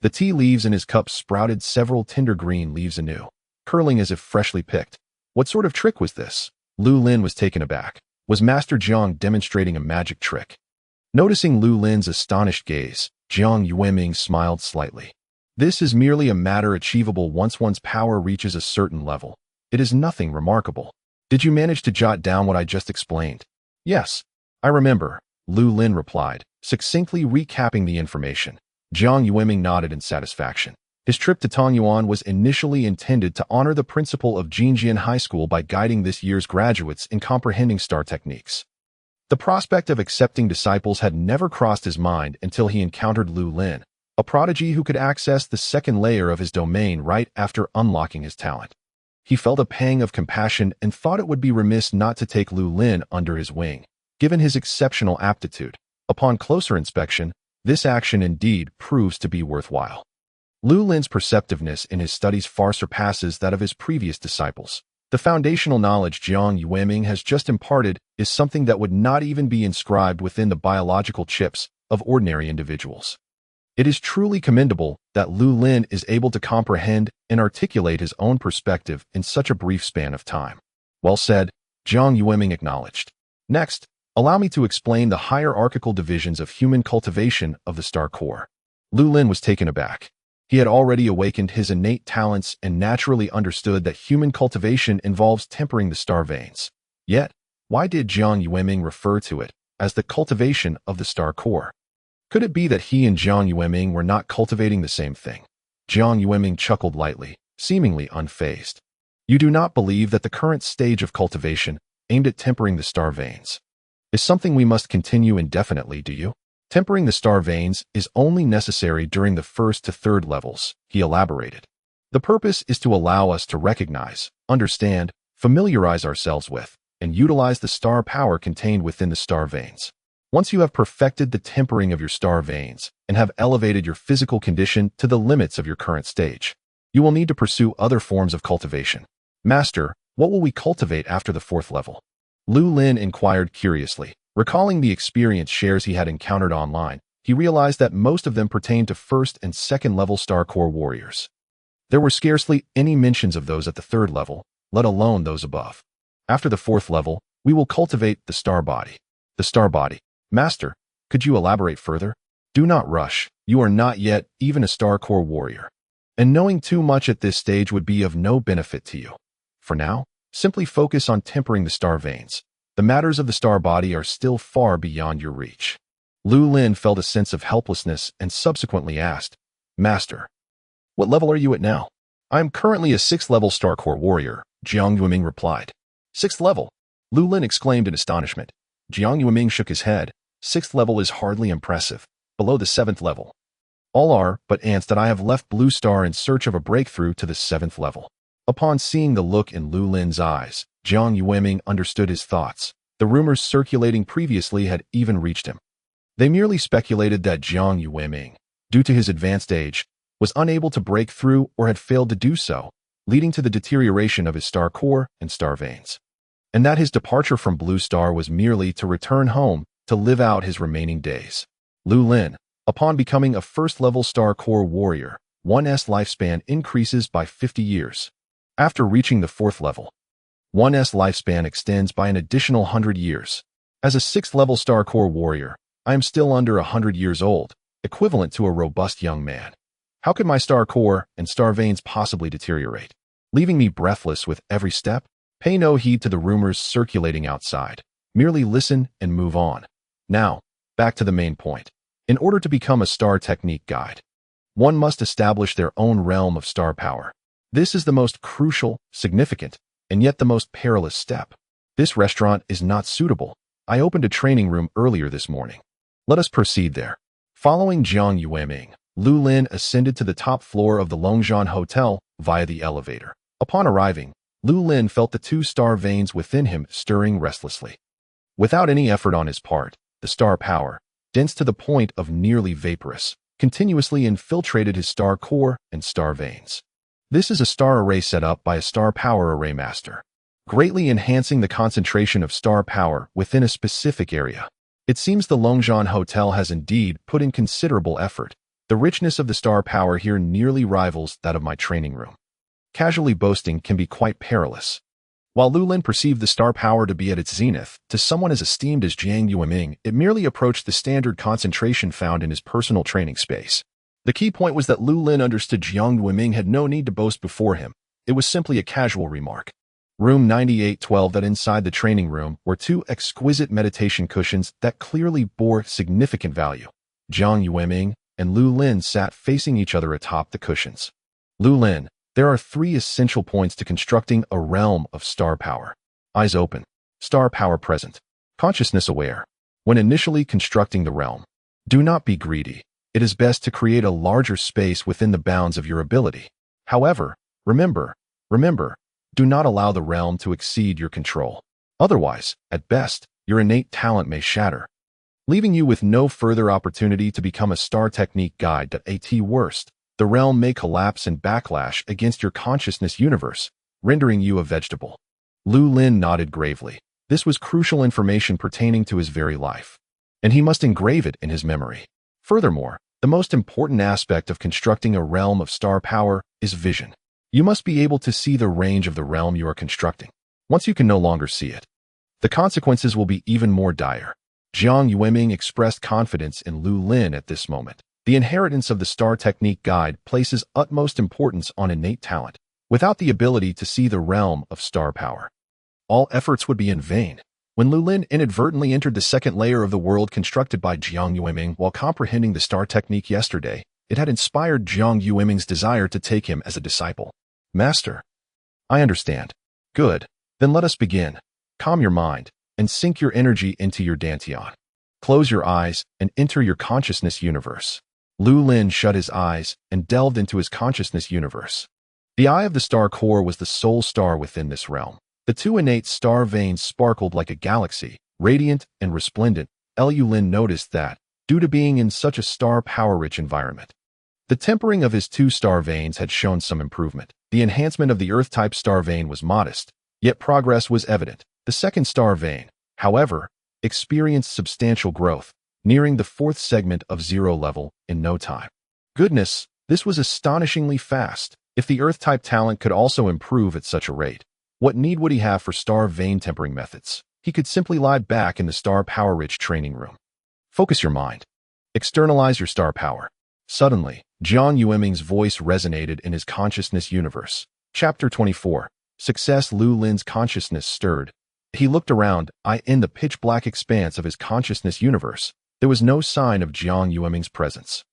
The tea leaves in his cup sprouted several tender green leaves anew, curling as if freshly picked. What sort of trick was this? Lu Lin was taken aback. Was Master Jiang demonstrating a magic trick? Noticing Lu Lin's astonished gaze, Jiang Yueming smiled slightly. This is merely a matter achievable once one's power reaches a certain level. It is nothing remarkable. Did you manage to jot down what I just explained? Yes, I remember, Lu Lin replied, succinctly recapping the information. Jiang Yueming nodded in satisfaction. His trip to Tongyuan was initially intended to honor the principal of Jinjian High School by guiding this year's graduates in comprehending star techniques. The prospect of accepting disciples had never crossed his mind until he encountered Lu Lin, a prodigy who could access the second layer of his domain right after unlocking his talent. He felt a pang of compassion and thought it would be remiss not to take Lu Lin under his wing, given his exceptional aptitude. Upon closer inspection, this action indeed proves to be worthwhile. Lu Lin's perceptiveness in his studies far surpasses that of his previous disciples. The foundational knowledge Jiang Yueming has just imparted is something that would not even be inscribed within the biological chips of ordinary individuals. It is truly commendable that Lu Lin is able to comprehend and articulate his own perspective in such a brief span of time. Well said, Jiang Yueming acknowledged. Next, allow me to explain the hierarchical divisions of human cultivation of the star core. Lu Lin was taken aback. He had already awakened his innate talents and naturally understood that human cultivation involves tempering the star veins. Yet, why did Jiang Yueming refer to it as the cultivation of the star core? Could it be that he and Jiang Yueming were not cultivating the same thing? Jiang Yueming chuckled lightly, seemingly unfazed. You do not believe that the current stage of cultivation, aimed at tempering the star veins, is something we must continue indefinitely, do you? Tempering the star veins is only necessary during the 1st to 3rd levels, he elaborated. The purpose is to allow us to recognize, understand, familiarize ourselves with, and utilize the star power contained within the star veins. Once you have perfected the tempering of your star veins and have elevated your physical condition to the limits of your current stage, you will need to pursue other forms of cultivation. Master, what will we cultivate after the 4th level? Lu Lin inquired curiously. Recalling the experience shares he had encountered online, he realized that most of them pertained to 1st and 2nd level star core warriors. There were scarcely any mentions of those at the 3rd level, let alone those above. After the 4th level, we will cultivate the star body. The star body. Master, could you elaborate further? Do not rush. You are not yet even a star core warrior. And knowing too much at this stage would be of no benefit to you. For now, simply focus on tempering the star veins. The matters of the star body are still far beyond your reach. Lu Lin felt a sense of helplessness and subsequently asked, Master, what level are you at now? I am currently a 6th level star core warrior, Jiang Yueming replied. 6th level? Lu Lin exclaimed in astonishment. Jiang Yueming shook his head. 6th level is hardly impressive, below the 7th level. All are but ants that I have left Blue Star in search of a breakthrough to the 7th level. Upon seeing the look in Lu Lin's eyes, Jiang Yueming understood his thoughts. The rumors circulating previously had even reached him. They merely speculated that Jiang Yueming, due to his advanced age, was unable to break through or had failed to do so, leading to the deterioration of his star core and star veins, and that his departure from Blue Star was merely to return home to live out his remaining days. Lu Lin, upon becoming a first-level star core warrior, one's lifespan increases by 50 years. After reaching the 4th level, one's lifespan extends by an additional 100 years. As a 6th-level star core warrior, I am still under 100 years old, equivalent to a robust young man. How could my star core and star veins possibly deteriorate, leaving me breathless with every step? Pay no heed to the rumors circulating outside. Merely listen and move on. Now, back to the main point. In order to become a star technique guide, one must establish their own realm of star power. This is the most crucial, significant, and yet the most perilous step. This restaurant is not suitable. I opened a training room earlier this morning. Let us proceed there. Following Jiang Yueming, Lu Lin ascended to the top floor of the Longzhan Hotel via the elevator. Upon arriving, Lu Lin felt the 2 star veins within him stirring restlessly. Without any effort on his part, the star power, dense to the point of nearly vaporous, continuously infiltrated his star core and star veins. This is a star array set up by a star power array master, greatly enhancing the concentration of star power within a specific area. It seems the Longzhan Hotel has indeed put in considerable effort. The richness of the star power here nearly rivals that of my training room. Casually boasting can be quite perilous. While Lu Lin perceived the star power to be at its zenith, to someone as esteemed as Jiang Yueming, it merely approached the standard concentration found in his personal training space. The key point was that Lu Lin understood Jiang Yueming had no need to boast before him. It was simply a casual remark. Room 9812. That inside the training room were 2 exquisite meditation cushions that clearly bore significant value. Jiang Yueming and Lu Lin sat facing each other atop the cushions. Lu Lin, there are 3 essential points to constructing a realm of star power. Eyes open. Star power present. Consciousness aware. When initially constructing the realm, do not be greedy. It is best to create a larger space within the bounds of your ability. However, remember, do not allow the realm to exceed your control. Otherwise, at best, your innate talent may shatter, leaving you with no further opportunity to become a star technique guide. At worst, the realm may collapse and backlash against your consciousness universe, rendering you a vegetable. Lu Lin nodded gravely. This was crucial information pertaining to his very life, and he must engrave it in his memory. Furthermore, the most important aspect of constructing a realm of star power is vision. You must be able to see the range of the realm you are constructing. Once you can no longer see it, the consequences will be even more dire. Jiang Yueming expressed confidence in Lu Lin at this moment. The inheritance of the Star Technique Guide places utmost importance on innate talent. Without the ability to see the realm of star power, all efforts would be in vain. When Lu Lin inadvertently entered the 2nd layer of the world constructed by Jiang Yueming while comprehending the Star Technique yesterday, it had inspired Jiang Yueming's desire to take him as a disciple. Master, I understand. Good. Then let us begin. Calm your mind and sink your energy into your dantian. Close your eyes and enter your consciousness universe. Lu Lin shut his eyes and delved into his consciousness universe. The eye of the star core was the sole star within this realm. The 2 innate star veins sparkled like a galaxy, radiant and resplendent. Lu Lin noticed that, due to being in such a star power-rich environment, the tempering of his 2 star veins had shown some improvement. The enhancement of the Earth-type star vein was modest, yet progress was evident. The 2nd star vein, however, experienced substantial growth, nearing the 4th segment of 0 level in no time. Goodness, this was astonishingly fast. If the Earth-type talent could also improve at such a rate, what need would he have for star vein tempering methods? He could simply lie back in the star power-rich training room. Focus your mind. Externalize your star power. Suddenly, Jiang Yueming's voice resonated in his consciousness universe. Chapter 24. Success. Lu Lin's consciousness stirred. He looked around, in the pitch-black expanse of his consciousness universe. There was no sign of Jiang Yueming's presence.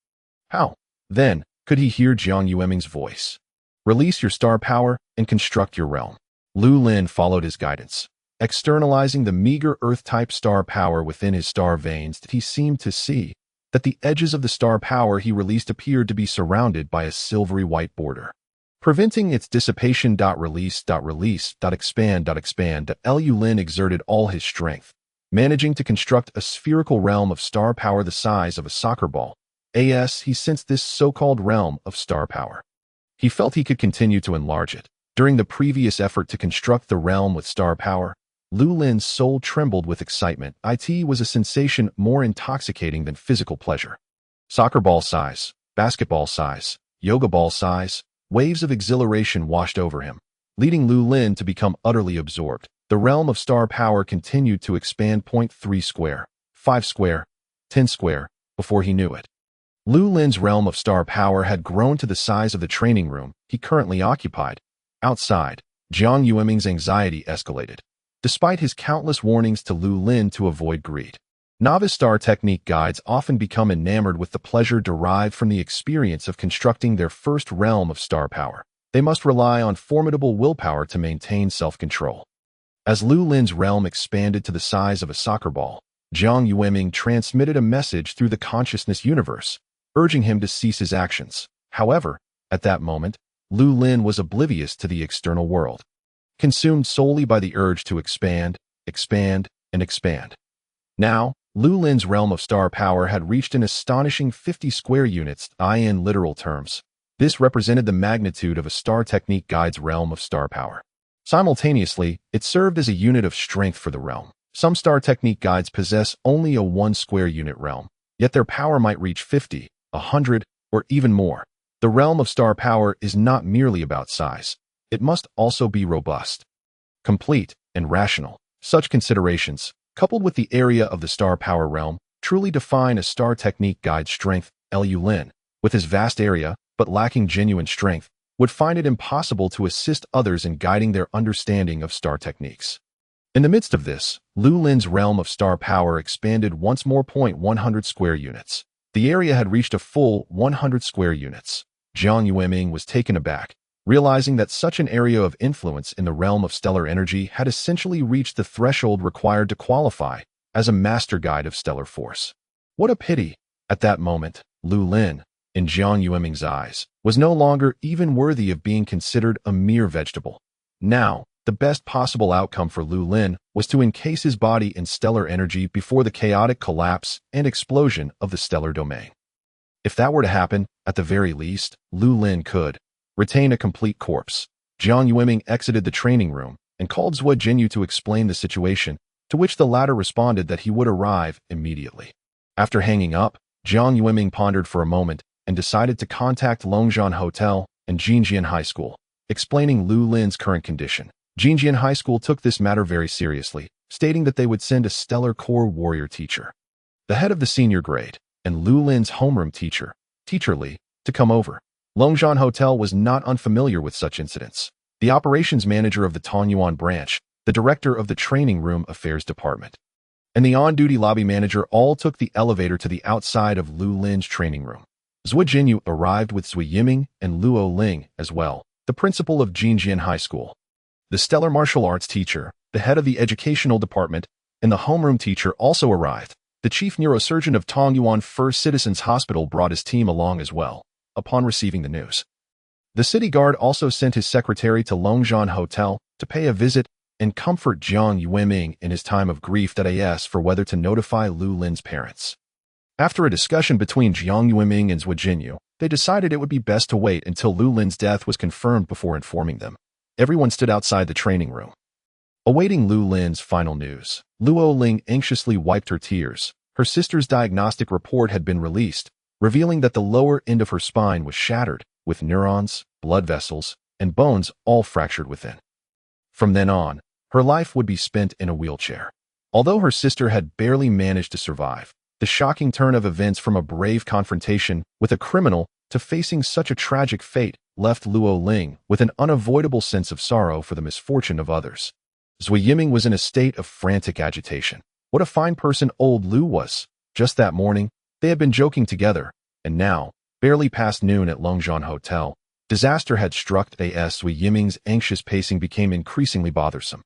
How, then, could he hear Jiang Yueming's voice? Release your star power and construct your realm. Lu Lin followed his guidance. Externalizing the meager Earth-type star power within his star veins, he seemed to see that the edges of the star power he released appeared to be surrounded by a silvery white border. Preventing its dissipation. Release. Expand. Lu Lin exerted all his strength, managing to construct a spherical realm of star power the size of a soccer ball. He sensed this so-called realm of star power. He felt he could continue to enlarge it. During the previous effort to construct the realm with star power, Lu Lin's soul trembled with excitement. It was a sensation more intoxicating than physical pleasure. Soccer ball size, basketball size, yoga ball size, waves of exhilaration washed over him, leading Lu Lin to become utterly absorbed. The realm of star power continued to expand. 3 square, 5 square, 10 square, before he knew it. Lu Lin's realm of star power had grown to the size of the training room he currently occupied. Outside, Jiang Yueming's anxiety escalated, despite his countless warnings to Lu Lin to avoid greed. Novice star technique guides often become enamored with the pleasure derived from the experience of constructing their first realm of star power. They must rely on formidable willpower to maintain self-control. As Lu Lin's realm expanded to the size of a soccer ball, Jiang Yueming transmitted a message through the consciousness universe, urging him to cease his actions. However, at that moment, Lu Lin was oblivious to the external world, consumed solely by the urge to expand, and expand. Now, Lu Lin's realm of star power had reached an astonishing 50 square units, in literal terms. This represented the magnitude of a star technique guide's realm of star power. Simultaneously, it served as a unit of strength for the realm. Some star technique guides possess only a 1 square unit realm, yet their power might reach 50, 100, or even more. The realm of star power is not merely about size. It must also be robust, complete, and rational. Such considerations, coupled with the area of the star power realm, truly define a star technique guide's strength. Lu Lin, with his vast area, but lacking genuine strength, would find it impossible to assist others in guiding their understanding of star techniques. In the midst of this, Lu Lin's realm of star power expanded once more. 100 square units. The area had reached a full 100 square units. Jiang Yueming was taken aback, realizing that such an area of influence in the realm of stellar energy had essentially reached the threshold required to qualify as a master guide of stellar force. What a pity! At that moment, Lu Lin, in Jiang Yueming's eyes, was no longer even worthy of being considered a mere vegetable. Now, the best possible outcome for Lu Lin was to encase his body in stellar energy before the chaotic collapse and explosion of the stellar domain. If that were to happen, at the very least, Lu Lin could retain a complete corpse. Jiang Yueming exited the training room and called Zhuo Jinyu to explain the situation, to which the latter responded that he would arrive immediately. After hanging up, Jiang Yueming pondered for a moment and decided to contact Longzhan Hotel and Jinjian High School, explaining Lu Lin's current condition. Jinjian High School took this matter very seriously, stating that they would send a stellar core warrior teacher, the head of the senior grade, and Lu Lin's homeroom teacher, Teacher Li, to come over. Longzhan Hotel was not unfamiliar with such incidents. The operations manager of the Tonyuan branch, the director of the training room affairs department, and the on-duty lobby manager all took the elevator to the outside of Lu Lin's training room. Zhuo Jinyu arrived with Zui Yiming and Luo Ling as well, the principal of Jinjian High School. The stellar martial arts teacher, the head of the educational department, and the homeroom teacher also arrived. The chief neurosurgeon of Tongyuan First Citizens Hospital brought his team along as well, upon receiving the news. The city guard also sent his secretary to Longzhan Hotel to pay a visit and comfort Jiang Yueming in his time of grief that asked for whether to notify Lu Lin's parents. After a discussion between Jiang Yueming and Zhuo Jinyu, they decided it would be best to wait until Lu Lin's death was confirmed before informing them. Everyone stood outside the training room, awaiting Lu Lin's final news. Luo Ling anxiously wiped her tears. Her sister's diagnostic report had been released, revealing that the lower end of her spine was shattered, with neurons, blood vessels, and bones all fractured within. From then on, her life would be spent in a wheelchair. Although her sister had barely managed to survive, the shocking turn of events from a brave confrontation with a criminal to facing such a tragic fate left Luo Ling with an unavoidable sense of sorrow for the misfortune of others. Zui Yiming was in a state of frantic agitation. What a fine person old Lu was. Just that morning, they had been joking together, and now, barely past noon at Longzhan Hotel, disaster had struck. Zui Yiming's anxious pacing became increasingly bothersome.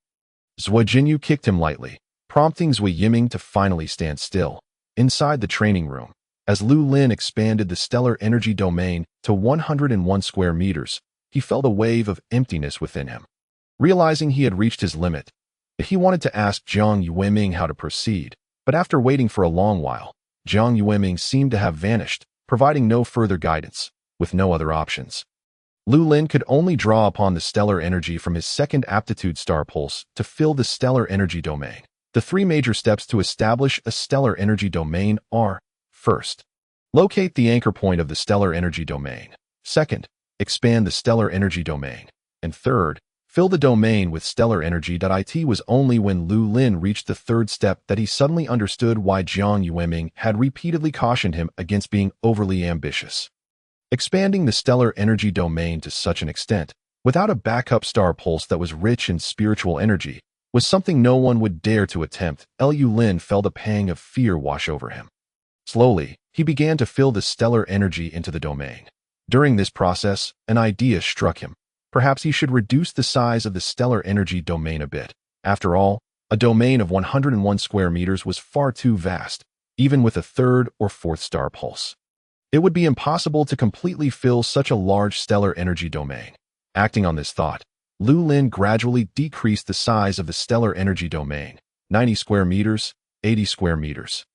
Zhuo Jinyu kicked him lightly, prompting Zui Yiming to finally stand still. Inside the training room, As Lu Lin expanded the stellar energy domain to 101 square meters, he felt a wave of emptiness within him. Realizing he had reached his limit, he wanted to ask Jiang Yueming how to proceed, but after waiting for a long while, Jiang Yueming seemed to have vanished, providing no further guidance, with no other options. Lu Lin could only draw upon the stellar energy from his second aptitude star pulse to fill the stellar energy domain. The three major steps to establish a stellar energy domain are: first, locate the anchor point of the stellar energy domain. Second, expand the stellar energy domain. And third, fill the domain with stellar energy. It was only when Lu Lin reached the third step that he suddenly understood why Jiang Yueming had repeatedly cautioned him against being overly ambitious. Expanding the stellar energy domain to such an extent, without a backup star pulse that was rich in spiritual energy, was something no one would dare to attempt. Lu Lin felt a pang of fear wash over him. Slowly, he began to fill the stellar energy into the domain. During this process, an idea struck him. Perhaps he should reduce the size of the stellar energy domain a bit. After all, a domain of 101 square meters was far too vast, even with a third or fourth star pulse. It would be impossible to completely fill such a large stellar energy domain. Acting on this thought, Lu Lin gradually decreased the size of the stellar energy domain: 90 square meters, 80 square meters,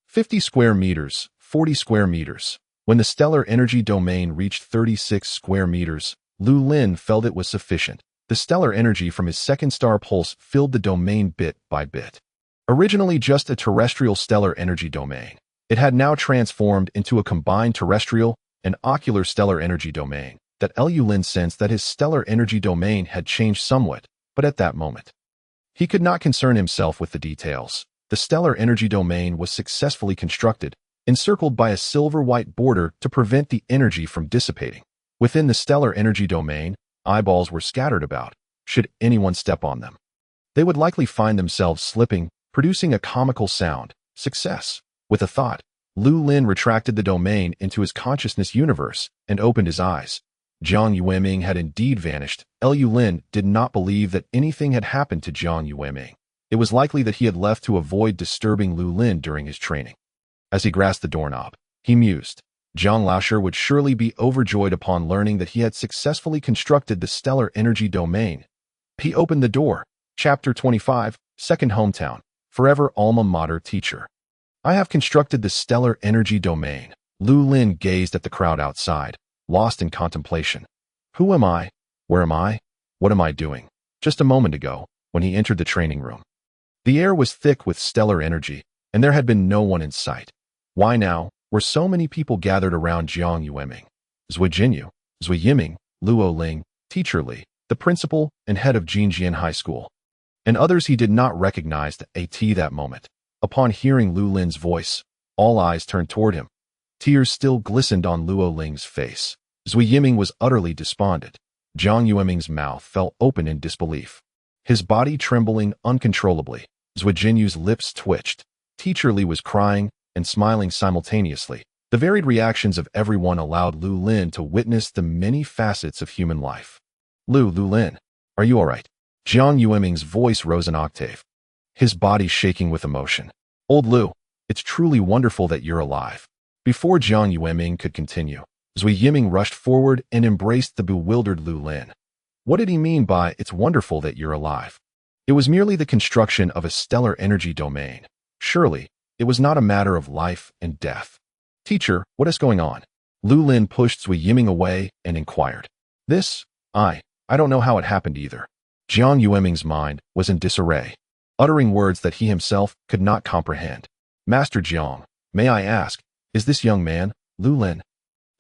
50 square meters, 40 square meters. When the stellar energy domain reached 36 square meters, Lu Lin felt it was sufficient. The stellar energy from his second star pulse filled the domain bit by bit. Originally just a terrestrial stellar energy domain, it had now transformed into a combined terrestrial and ocular stellar energy domain. That Lu Lin sensed that his stellar energy domain had changed somewhat, but at that moment, he could not concern himself with the details. The stellar energy domain was successfully constructed, encircled by a silver-white border to prevent the energy from dissipating. Within the stellar energy domain, eyeballs were scattered about. Should anyone step on them, they would likely find themselves slipping, producing a comical sound. Success. With a thought, Lu Lin retracted the domain into his consciousness universe and opened his eyes. Jiang Yueming had indeed vanished. Lu Lin did not believe that anything had happened to Jiang Yueming. It was likely that he had left to avoid disturbing Lu Lin during his training. As he grasped the doorknob, he mused. Zhang Laosher would surely be overjoyed upon learning that he had successfully constructed the stellar energy domain. He opened the door. Chapter 25, Second Hometown, Forever Alma Mater Teacher. I have constructed the stellar energy domain. Lu Lin gazed at the crowd outside, lost in contemplation. Who am I? Where am I? What am I doing? Just a moment ago, when he entered the training room, the air was thick with stellar energy, and there had been no one in sight. Why now were so many people gathered around Jiang Yueming? Zui Jinyu, Zui Yiming, Luo Ling, Teacher Li, the principal and head of Jinjian High School, and others he did not recognize at that moment. Upon hearing Lu Lin's voice, all eyes turned toward him. Tears still glistened on Luo Ling's face. Zui Yiming was utterly despondent. Jiang Yueming's mouth fell open in disbelief, his body trembling uncontrollably. Zui Jinyu's lips twitched. Teacher Li was crying and smiling simultaneously. The varied reactions of everyone allowed Lu Lin to witness the many facets of human life. Lu Lin, are you all right? Jiang Yueming's voice rose an octave, his body shaking with emotion. Old Lu, it's truly wonderful that you're alive. Before Jiang Yueming could continue, Zui Yiming rushed forward and embraced the bewildered Lu Lin. What did he mean by "it's wonderful that you're alive"? It was merely the construction of a stellar energy domain. Surely, it was not a matter of life and death. Teacher, what is going on? Lu Lin pushed Zui Yiming away and inquired. I don't know how it happened either. Jiang Yueming's mind was in disarray, uttering words that he himself could not comprehend. Master Jiang, may I ask, is this young man, Lu Lin?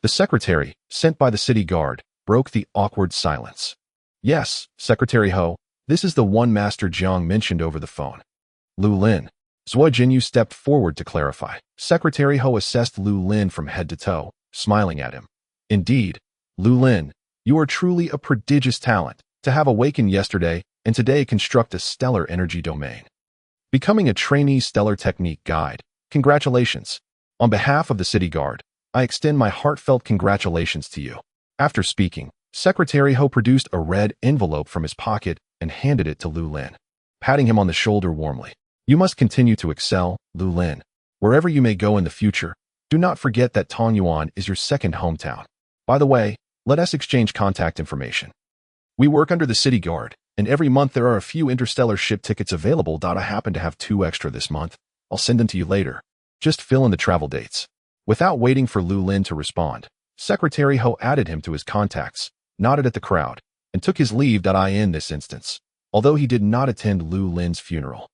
The secretary, sent by the city guard, broke the awkward silence. Yes, Secretary Ho, this is the one Master Jiang mentioned over the phone. Lu Lin. Zui Jinyu stepped forward to clarify. Secretary Ho assessed Lu Lin from head to toe, smiling at him. Indeed, Lu Lin, you are truly a prodigious talent, to have awakened yesterday and today construct a stellar energy domain. Becoming a trainee stellar technique guide. Congratulations. On behalf of the city guard, I extend my heartfelt congratulations to you. After speaking, Secretary Ho produced a red envelope from his pocket and handed it to Lu Lin, patting him on the shoulder warmly. You must continue to excel, Lu Lin. Wherever you may go in the future, Do not forget that Tongyuan is your second hometown. By the way, let us exchange contact information. We work under the city guard, and every month there are a few interstellar ship tickets available. I happen to have 2 extra this month. I'll send them to you later. Just fill in the travel dates. Without waiting for Lu Lin to respond, Secretary Ho added him to his contacts, nodded at the crowd, and took his leave. In this instance, although he did not attend Lu Lin's funeral,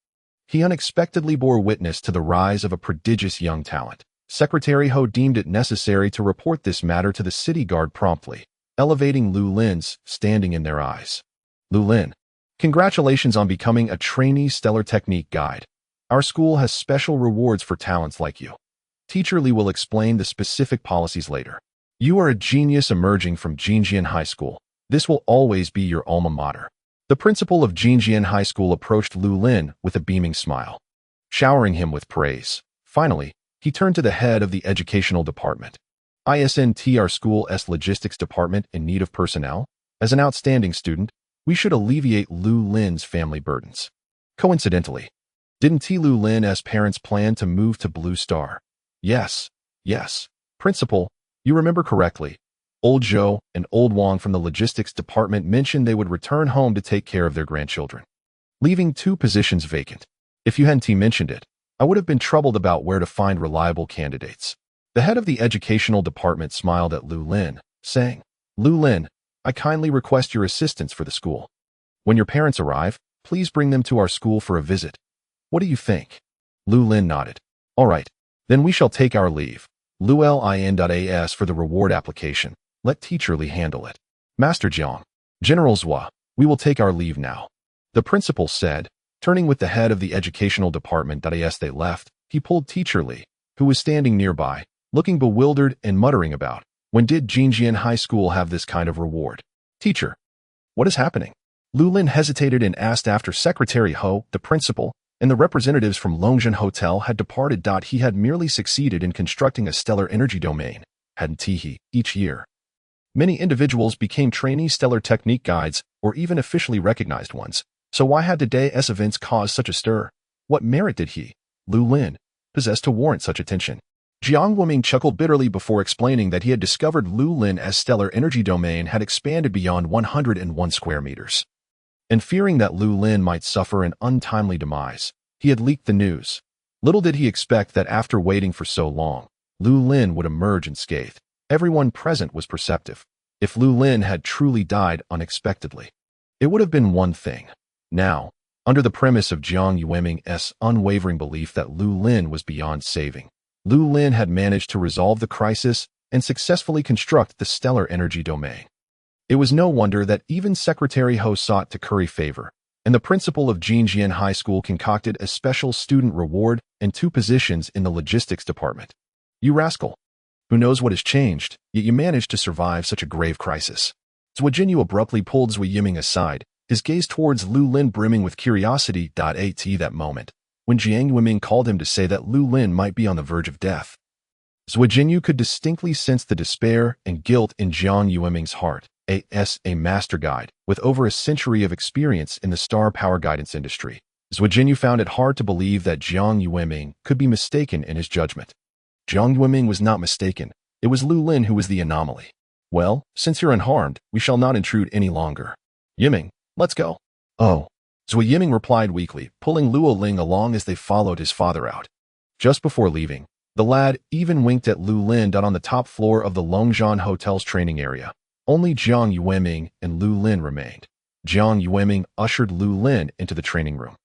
he unexpectedly bore witness to the rise of a prodigious young talent. Secretary Ho deemed it necessary to report this matter to the city guard promptly, elevating Lu Lin's standing in their eyes. Lu Lin, congratulations on becoming a trainee stellar technique guide. Our school has special rewards for talents like you. Teacher Li will explain the specific policies later. You are a genius emerging from Jinjian High School. This will always be your alma mater. The principal of Jinjian High School approached Lu Lin with a beaming smile, showering him with praise. Finally, he turned to the head of the educational department. Isn't our school's logistics department in need of personnel? As an outstanding student, we should alleviate Lu Lin's family burdens. Coincidentally, didn't Lu Lin's parents plan to move to Blue Star? Yes. Principal, you remember correctly. Old Zhou and Old Wang from the logistics department mentioned they would return home to take care of their grandchildren, leaving 2 positions vacant. If you hadn't mentioned it, I would have been troubled about where to find reliable candidates. The head of the educational department smiled at Lu Lin, saying, Lu Lin, I kindly request your assistance for the school. When your parents arrive, please bring them to our school for a visit. What do you think? Lu Lin nodded. All right, then we shall take our leave. Lu Lin.as for the reward application. Let Teacher Li handle it. Master Jiang, General Zhua, we will take our leave now. The principal said, turning with the head of the educational department. As they left, he pulled Teacher Li, who was standing nearby, looking bewildered and muttering about, when did Jinjian High School have this kind of reward? Teacher, what is happening? Lu Lin hesitated and asked after Secretary Ho, the principal, and the representatives from Longzhen Hotel had departed. He had merely succeeded in constructing a stellar energy domain, hadn't he? Each year, many individuals became trainee stellar technique guides or even officially recognized ones. So why had today's events cause such a stir? What merit did he, Lu Lin, possess to warrant such attention? Jiang Wuming chuckled bitterly before explaining that he had discovered Lu Lin's stellar energy domain had expanded beyond 101 square meters. And fearing that Lu Lin might suffer an untimely demise, he had leaked the news. Little did he expect that after waiting for so long, Lu Lin would emerge unscathed. Everyone present was perceptive. If Lu Lin had truly died unexpectedly, it would have been one thing. Now, under the premise of Jiang Yueming's unwavering belief that Lu Lin was beyond saving, Lu Lin had managed to resolve the crisis and successfully construct the stellar energy domain. It was no wonder that even Secretary Ho sought to curry favor, and the principal of Jinjian High School concocted a special student reward and 2 positions in the logistics department. You rascal! Who knows what has changed, yet you managed to survive such a grave crisis. Zhou Jinyu abruptly pulled Zui Yiming aside, his gaze towards Lu Lin brimming with curiosity. At that moment, when Jiang Yiming called him to say that Lu Lin might be on the verge of death, Zhou Jinyu could distinctly sense the despair and guilt in Jiang Yiming's heart. A master guide, with over a century of experience in the star power guidance industry, Zhou Jinyu found it hard to believe that Jiang Yiming could be mistaken in his judgment. Jiang Yiming was not mistaken. It was Lu Lin who was the anomaly. Well, since you're unharmed, we shall not intrude any longer. Yiming, let's go. Oh. Zui Yiming replied weakly, pulling Lu Ling along as they followed his father out. Just before leaving, the lad even winked at Lu Lin. On the top floor of the Longzhen Hotel's training area, only Jiang Yueming and Lu Lin remained. Jiang Yueming ushered Lu Lin into the training room,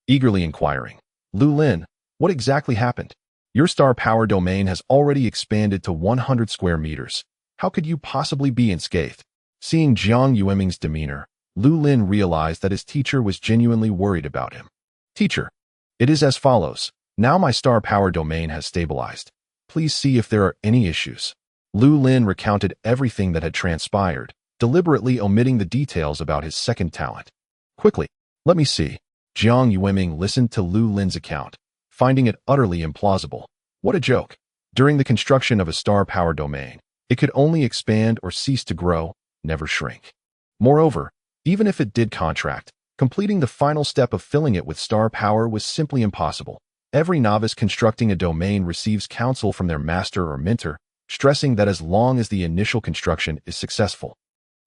eagerly inquiring, Lu Lin, what exactly happened? Your star power domain has already expanded to 100 square meters. How could you possibly be unscathed? Seeing Jiang Yueming's demeanor, Lu Lin realized that his teacher was genuinely worried about him. Teacher, it is as follows. Now my star power domain has stabilized. Please see if there are any issues. Lu Lin recounted everything that had transpired, deliberately omitting the details about his second talent. Quickly, let me see. Jiang Yueming listened to Lu Lin's account, finding it utterly implausible. What a joke. During the construction of a star power domain, it could only expand or cease to grow, never shrink. Moreover, even if it did contract, completing the final step of filling it with star power was simply impossible. Every novice constructing a domain receives counsel from their master or mentor, stressing that as long as the initial construction is successful,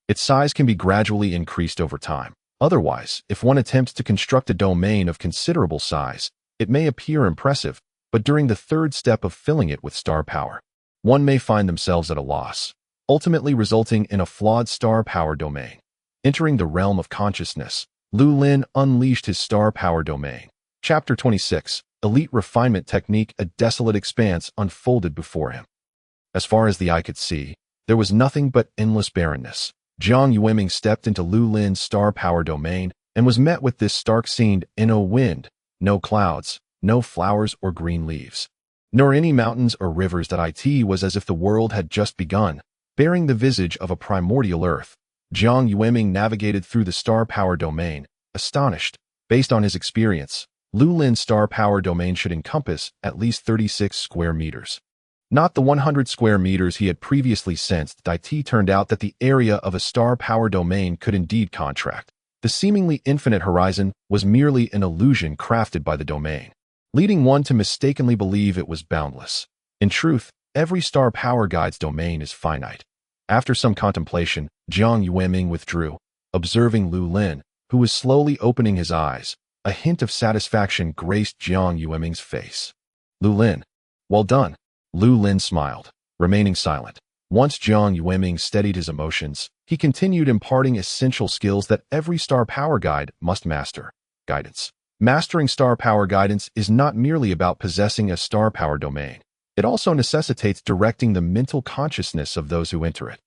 its size can be gradually increased over time. Otherwise, if one attempts to construct a domain of considerable size, it may appear impressive, but during the third step of filling it with star power, one may find themselves at a loss, ultimately resulting in a flawed star power domain. Entering the realm of consciousness, Lu Lin unleashed his star power domain. Chapter 26, Elite Refinement Technique. A desolate expanse unfolded before him. As far as the eye could see, there was nothing but endless barrenness. Jiang Yueming stepped into Lu Lin's star power domain and was met with this stark scene: no wind, no clouds, no flowers or green leaves, nor any mountains or rivers. That it was as if the world had just begun, bearing the visage of a primordial earth. Jiang Yueming navigated through the star power domain, astonished. Based on his experience, Lu Lin's star power domain should encompass at least 36 square meters. Not the 100 square meters he had previously sensed. It turned out that the area of a star power domain could indeed contract. The seemingly infinite horizon was merely an illusion crafted by the domain, leading one to mistakenly believe it was boundless. In truth, every star power guide's domain is finite. After some contemplation, Jiang Yueming withdrew, observing Lu Lin, who was slowly opening his eyes. A hint of satisfaction graced Jiang Yueming's face. Lu Lin, well done. Lu Lin smiled, remaining silent. Once Jiang Yueming steadied his emotions, he continued imparting essential skills that every star power guide must master. Guidance. Mastering star power guidance is not merely about possessing a star power domain. It also necessitates directing the mental consciousness of those who enter it.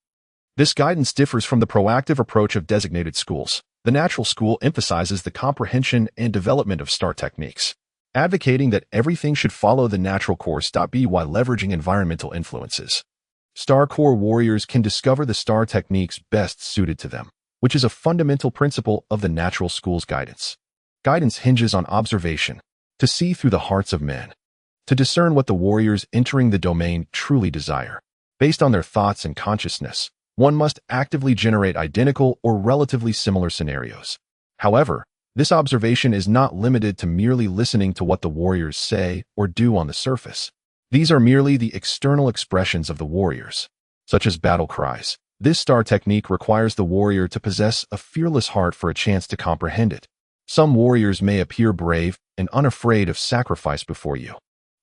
This guidance differs from the proactive approach of designated schools. The natural school emphasizes the comprehension and development of star techniques, advocating that everything should follow the natural course. While leveraging environmental influences, Star Core warriors can discover the star techniques best suited to them, which is a fundamental principle of the natural school's guidance. Guidance hinges on observation, to see through the hearts of men, to discern what the warriors entering the domain truly desire. Based on their thoughts and consciousness, one must actively generate identical or relatively similar scenarios. However, this observation is not limited to merely listening to what the warriors say or do on the surface. These are merely the external expressions of the warriors, such as battle cries. This star technique requires the warrior to possess a fearless heart for a chance to comprehend it. Some warriors may appear brave and unafraid of sacrifice before you,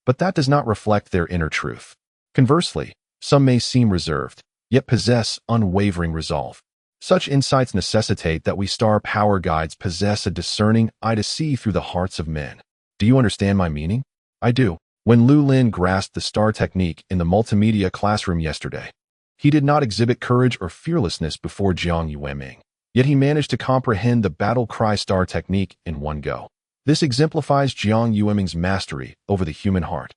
but that does not reflect their inner truth. Conversely, some may seem reserved, yet possess unwavering resolve. Such insights necessitate that we star power guides possess a discerning eye to see through the hearts of men. Do you understand my meaning? I do. When Lu Lin grasped the star technique in the multimedia classroom yesterday, he did not exhibit courage or fearlessness before Jiang Yueming, yet he managed to comprehend the battle cry star technique in one go. This exemplifies Jiang Yueming's mastery over the human heart.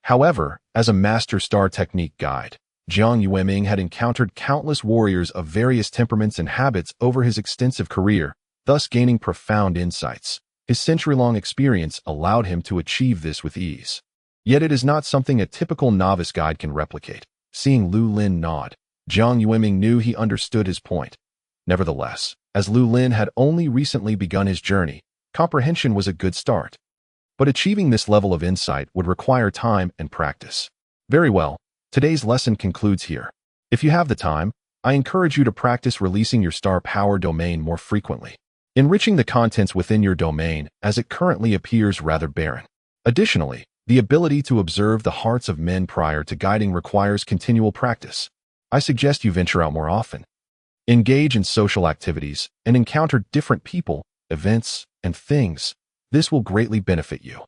However, as a master star technique guide, Jiang Yueming had encountered countless warriors of various temperaments and habits over his extensive career, thus gaining profound insights. His century-long experience allowed him to achieve this with ease. Yet it is not something a typical novice guide can replicate. Seeing Lu Lin nod, Jiang Yueming knew he understood his point. Nevertheless, as Lu Lin had only recently begun his journey, comprehension was a good start. But achieving this level of insight would require time and practice. Very well, today's lesson concludes here. If you have the time, I encourage you to practice releasing your star power domain more frequently, enriching the contents within your domain as it currently appears rather barren. Additionally, the ability to observe the hearts of men prior to guiding requires continual practice. I suggest you venture out more often, engage in social activities, and encounter different people, events, and things. This will greatly benefit you.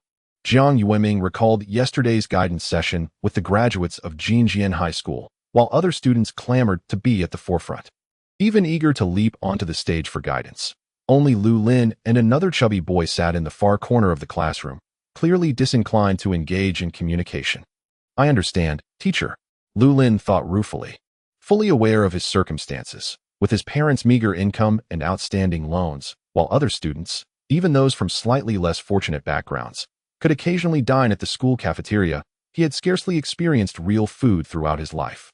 Jiang Yueming recalled yesterday's guidance session with the graduates of Jinjian High School, while other students clamored to be at the forefront, even eager to leap onto the stage for guidance. Only Lu Lin and another chubby boy sat in the far corner of the classroom, clearly disinclined to engage in communication. I understand, teacher, Lu Lin thought ruefully. Fully aware of his circumstances, with his parents' meager income and outstanding loans, while other students, even those from slightly less fortunate backgrounds, could occasionally dine at the school cafeteria, he had scarcely experienced real food throughout his life.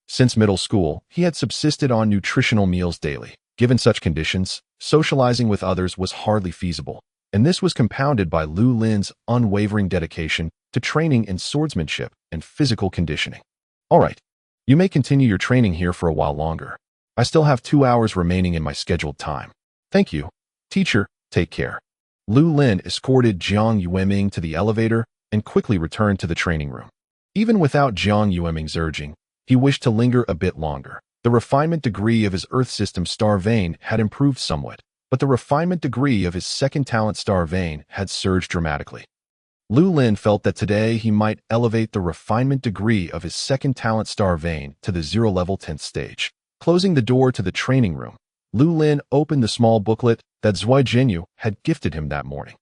Since middle school, he had subsisted on nutritional meals daily. Given such conditions, socializing with others was hardly feasible. and this was compounded by Lu Lin's unwavering dedication to training in swordsmanship and physical conditioning. All right, you may continue your training here for a while longer. I still have 2 hours remaining in my scheduled time. Thank you. Teacher, take care. Lu Lin escorted Jiang Yueming to the elevator and quickly returned to the training room. Even without Jiang Yueming's urging, he wished to linger a bit longer. The refinement degree of his Earth System star vein had improved somewhat, but the refinement degree of his second talent star vein had surged dramatically. Lu Lin felt that today he might elevate the refinement degree of his second talent star vein to the 0-level 10th stage. Closing the door to the training room, Lu Lin opened the small booklet that Zhuai Jinyu had gifted him that morning.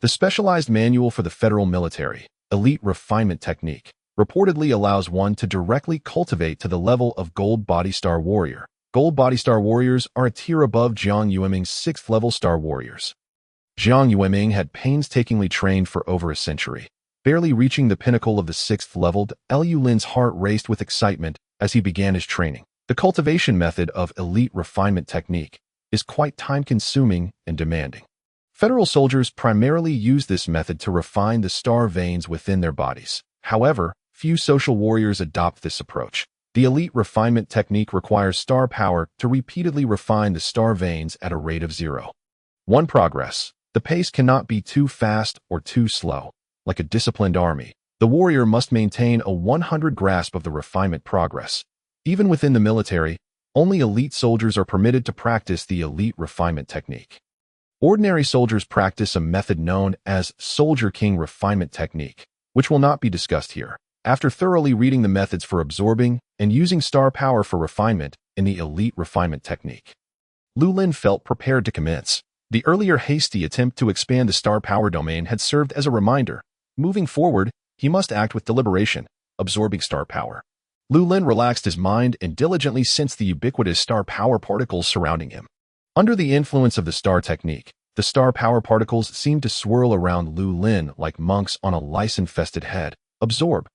The specialized manual for the federal military, elite refinement technique, reportedly allows one to directly cultivate to the level of Gold Body Star Warrior. Gold Body Star Warriors are a tier above Jiang Yueming's 6th level Star Warriors. Jiang Yueming had painstakingly trained for over a century. Barely reaching the pinnacle of the 6th level, Lu Lin's heart raced with excitement as he began his training. The cultivation method of elite refinement technique is quite time-consuming and demanding. Federal soldiers primarily use this method to refine the star veins within their bodies. However, few social warriors adopt this approach. The elite refinement technique requires star power to repeatedly refine the star veins at a rate of 0. 1 progress. The pace cannot be too fast or too slow. Like a disciplined army, the warrior must maintain a 100 grasp of the refinement progress. Even within the military, only elite soldiers are permitted to practice the elite refinement technique. Ordinary soldiers practice a method known as Soldier King refinement technique, which will not be discussed here. After thoroughly reading the methods for absorbing and using star power for refinement in the elite refinement technique, Lu Lin felt prepared to commence. The earlier hasty attempt to expand the star power domain had served as a reminder. Moving forward, he must act with deliberation, absorbing star power. Lu Lin relaxed his mind and diligently sensed the ubiquitous star power particles surrounding him. Under the influence of the star technique, the star power particles seemed to swirl around Lu Lin like monks on a lice-infested head. Absorb.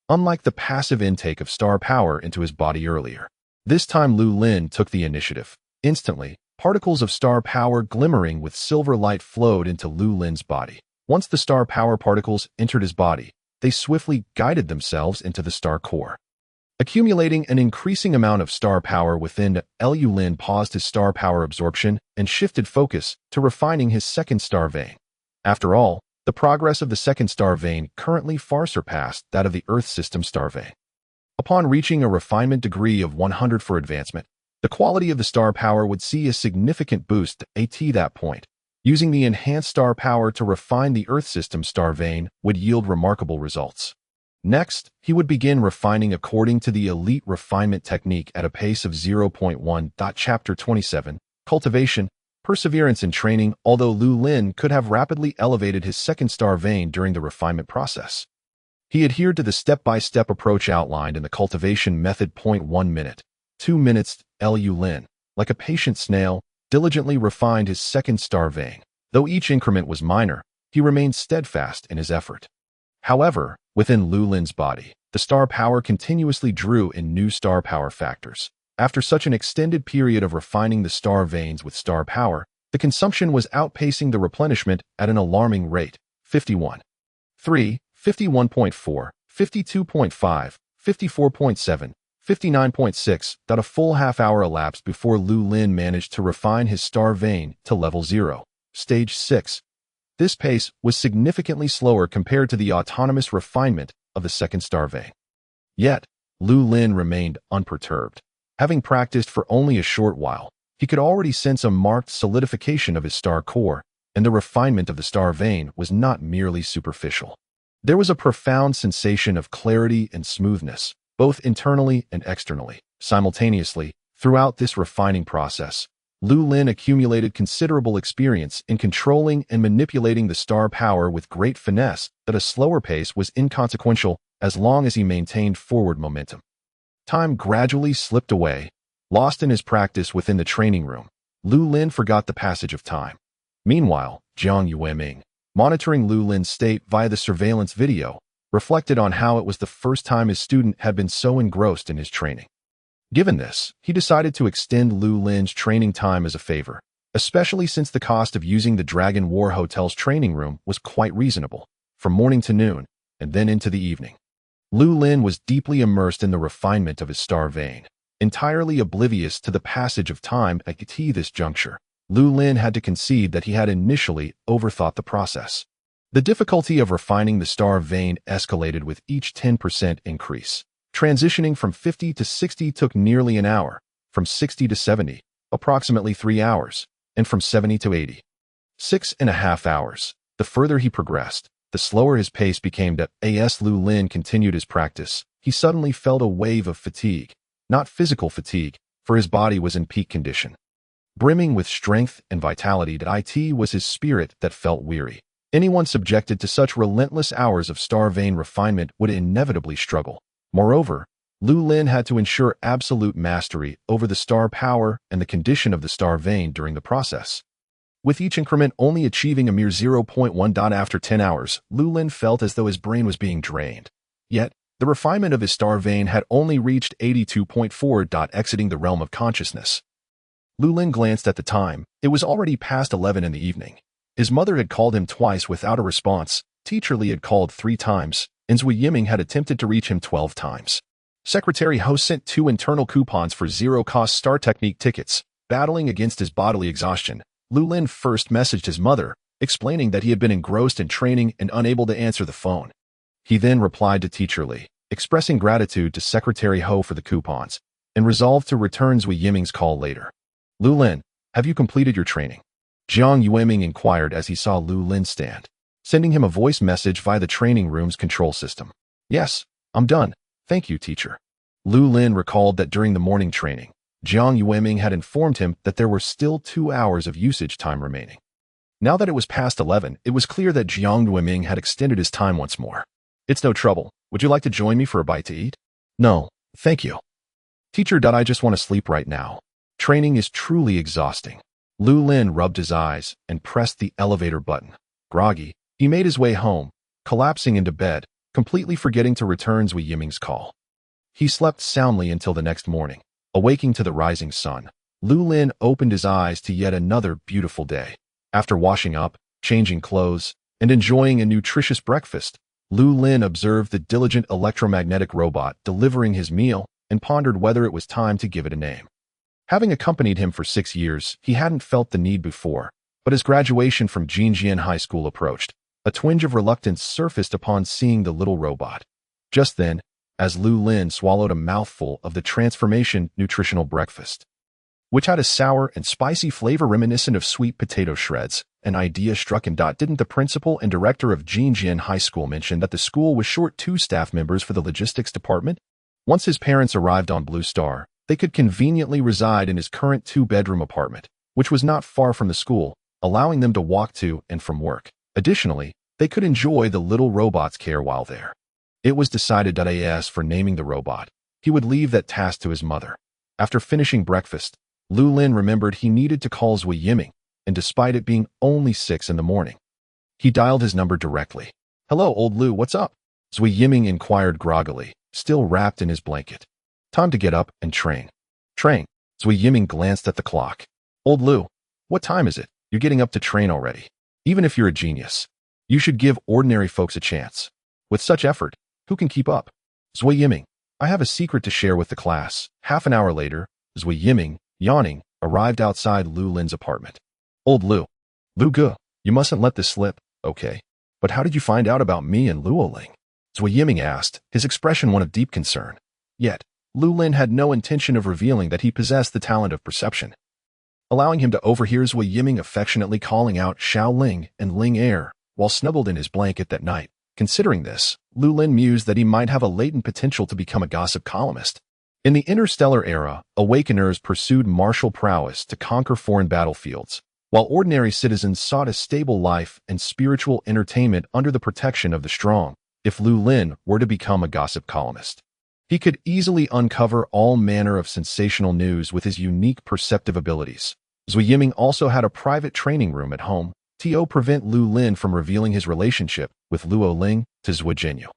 Unlike the passive intake of star power into his body earlier, this time Lu Lin took the initiative. Instantly, particles of star power glimmering with silver light flowed into Lu Lin's body. Once the star power particles entered his body, they swiftly guided themselves into the star core. Accumulating an increasing amount of star power within, Lu Lin paused his star power absorption and shifted focus to refining his second star vein. After all, the progress of the second star vein currently far surpassed that of the Earth System star vein. Upon reaching a refinement degree of 100 for advancement, the quality of the star power would see a significant boost at that point. Using the enhanced star power to refine the Earth System star vein would yield remarkable results. Next, he would begin refining according to the elite refinement technique at a pace of 0.1. Chapter 27, Cultivation, Perseverance in Training. Although Lu Lin could have rapidly elevated his second star vein during the refinement process, he adhered to the step-by-step approach outlined in the cultivation method. 1 minute, 2 minutes. Lu Lin, like a patient snail, diligently refined his second star vein. Though each increment was minor, he remained steadfast in his effort. However, within Lu Lin's body, the star power continuously drew in new star power factors. After such an extended period of refining the star veins with star power, the consumption was outpacing the replenishment at an alarming rate. 51.3, 51.4, 52.5, 54.7, 59.6. A full half-hour elapsed before Lu Lin managed to refine his star vein to level 0, stage 6. This pace was significantly slower compared to the autonomous refinement of the second star vein. Yet, Lu Lin remained unperturbed. Having practiced for only a short while, he could already sense a marked solidification of his star core, and the refinement of the star vein was not merely superficial. There was a profound sensation of clarity and smoothness, both internally and externally. Simultaneously, throughout this refining process, Lu Lin accumulated considerable experience in controlling and manipulating the star power with great finesse. That a slower pace was inconsequential as long as he maintained forward momentum. Time gradually slipped away. Lost in his practice within the training room, Lu Lin forgot the passage of time. Meanwhile, Jiang Yueming, monitoring Lu Lin's state via the surveillance video, reflected on how it was the first time his student had been so engrossed in his training. Given this, he decided to extend Lu Lin's training time as a favor. especially since the cost of using the Dragon War Hotel's training room was quite reasonable, from morning to noon, and then into the evening. Lu Lin was deeply immersed in the refinement of his star vein, entirely oblivious to the passage of time at this juncture. Lu Lin had to concede that he had initially overthought the process. The difficulty of refining the star vein escalated with each 10% increase. Transitioning from 50 to 60 took nearly an hour, from 60 to 70, approximately 3 hours, and from 70 to 80, 6.5 hours. The further he progressed, the slower his pace became. As Lu Lin continued his practice, he suddenly felt a wave of fatigue, not physical fatigue, for his body was in peak condition. Brimming with strength and vitality, it was his spirit that felt weary. Anyone subjected to such relentless hours of star vein refinement would inevitably struggle. Moreover, Lu Lin had to ensure absolute mastery over the star power and the condition of the star vein during the process. With each increment only achieving a mere 0.1. After 10 hours, Lu Lin felt as though his brain was being drained. Yet, the refinement of his star vein had only reached 82.4. Exiting the realm of consciousness. Lu Lin glanced at the time. It was already past 11 in the evening. His mother had called him twice without a response, Teacher Li had called 3 times, and Zui Yiming had attempted to reach him 12 times. Secretary Ho sent 2 internal coupons for zero-cost Star Technique tickets. Battling against his bodily exhaustion, Lu Lin first messaged his mother, explaining that he had been engrossed in training and unable to answer the phone. He then replied to Teacher Li, expressing gratitude to Secretary Ho for the coupons, and resolved to return Zui Yiming's call later. Lu Lin, have you completed your training? Jiang Yueming inquired as he saw Lu Lin stand, sending him a voice message via the training room's control system. Yes, I'm done. Thank you, teacher. Lu Lin recalled that during the morning training, Jiang Yueming had informed him that there were still 2 hours of usage time remaining. Now that it was past 11, it was clear that Jiang Yueming had extended his time once more. It's no trouble. Would you like to join me for a bite to eat? No, thank you. Teacher, I just want to sleep right now. Training is truly exhausting. Lu Lin rubbed his eyes and pressed the elevator button. Groggy, he made his way home, collapsing into bed, completely forgetting to return Zui Yiming's call. He slept soundly until the next morning. Awaking to the rising sun, Lu Lin opened his eyes to yet another beautiful day. After washing up, changing clothes, and enjoying a nutritious breakfast, Lu Lin observed the diligent electromagnetic robot delivering his meal and pondered whether it was time to give it a name. Having accompanied him for 6 years, he hadn't felt the need before, but as graduation from Jinjian High School approached, a twinge of reluctance surfaced upon seeing the little robot. Just then, as Lu Lin swallowed a mouthful of the transformation nutritional breakfast, which had a sour and spicy flavor reminiscent of sweet potato shreds, an idea struck him. Didn't the principal and director of Jinjian High School mention that the school was short 2 staff members for the logistics department? Once his parents arrived on Blue Star, they could conveniently reside in his current 2-bedroom apartment, which was not far from the school, allowing them to walk to and from work. Additionally, they could enjoy the little robot's care while there. It was decided as for naming the robot, he would leave that task to his mother. After finishing breakfast, Lu Lin remembered he needed to call Zui Yiming, and despite it being only 6 in the morning, he dialed his number directly. Hello, old Lu, what's up? Zui Yiming inquired groggily, still wrapped in his blanket. Time to get up and train. Train. Zui Yiming glanced at the clock. Old Lu, what time is it? You're getting up to train already. Even if you're a genius, you should give ordinary folks a chance. With such effort, who can keep up? Zui Yiming, I have a secret to share with the class. Half an hour later, Zui Yiming, yawning, arrived outside Lu Lin's apartment. Old Lu. Lu Ge, you mustn't let this slip, okay? But how did you find out about me and Lu Ling? Zui Yiming asked, his expression one of deep concern. Yet, Lu Lin had no intention of revealing that he possessed the talent of perception, allowing him to overhear Zui Yiming affectionately calling out Xiao Ling and Ling Air while snuggled in his blanket that night. Considering this, Lu Lin mused that he might have a latent potential to become a gossip columnist. In the interstellar era, awakeners pursued martial prowess to conquer foreign battlefields, while ordinary citizens sought a stable life and spiritual entertainment under the protection of the strong. If Lu Lin were to become a gossip columnist, he could easily uncover all manner of sensational news with his unique perceptive abilities. Zui Yiming also had a private training room at home to prevent Lu Lin from revealing his relationship with Luo Ling to Zui Jinyu.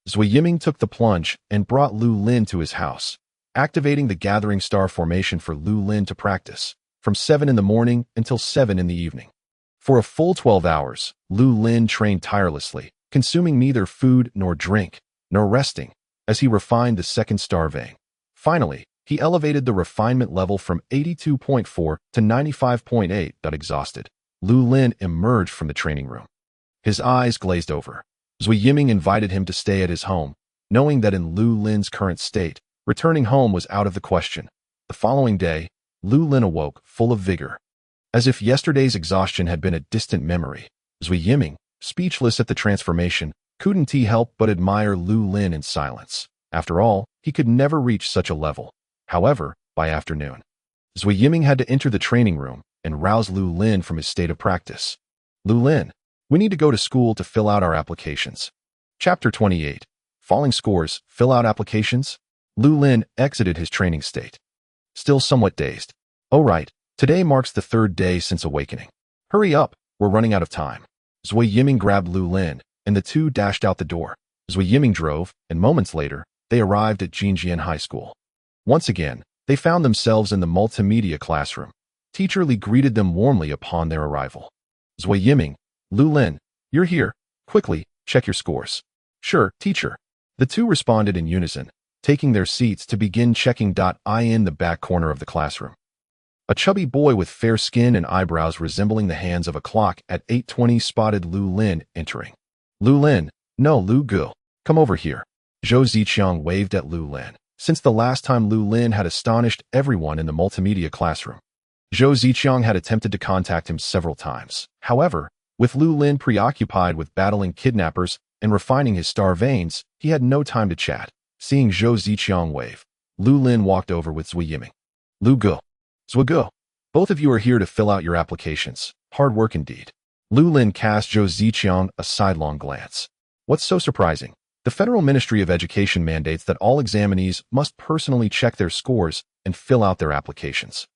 Zui Yiming took the plunge and brought Lu Lin to his house, activating the gathering star formation for Lu Lin to practice. from 7 in the morning until 7 in the evening. For a full 12 hours, Lu Lin trained tirelessly, consuming neither food nor drink, nor resting, as he refined the second star vein. Finally, he elevated the refinement level from 82.4 to 95.8. Exhausted, Lu Lin emerged from the training room. His eyes glazed over. Zui Yiming invited him to stay at his home, knowing that in Lu Lin's current state, returning home was out of the question. The following day, Lu Lin awoke full of vigor. As if yesterday's exhaustion had been a distant memory, Zui Yiming, speechless at the transformation, couldn't help but admire Lu Lin in silence. After all, he could never reach such a level. However, by afternoon, Zui Yiming had to enter the training room and rouse Lu Lin from his state of practice. Lu Lin, we need to go to school to fill out our applications. Chapter 28. Falling scores, fill out applications? Lu Lin exited his training state. Still somewhat dazed. Oh right, today marks the third day since awakening. Hurry up, we're running out of time. Zui Yiming grabbed Lu Lin, and the two dashed out the door. Zui Yiming drove, and moments later, they arrived at Jinjian High School. Once again, they found themselves in the multimedia classroom. Teacher Li greeted them warmly upon their arrival. Zui Yiming, Lu Lin, you're here. Quickly, check your scores. Sure, teacher. The two responded in unison, taking their seats to begin checking. In the back corner of the classroom, a chubby boy with fair skin and eyebrows resembling the hands of a clock at 8:20 spotted Lu Lin entering. Lu Lin, no Lu Gu, come over here. Zhou Ziqiang waved at Lu Lin, since the last time Lu Lin had astonished everyone in the multimedia classroom. Zhou Ziqiang had attempted to contact him several times. However, with Lu Lin preoccupied with battling kidnappers and refining his star veins, he had no time to chat. Seeing Zhou Ziqiang wave, Lu Lin walked over with Zui Yiming. Lu Gu, Zui Gu, both of you are here to fill out your applications. Hard work indeed. Lu Lin cast Zhou Ziqiang a sidelong glance. What's so surprising? The Federal Ministry of Education mandates that all examinees must personally check their scores and fill out their applications.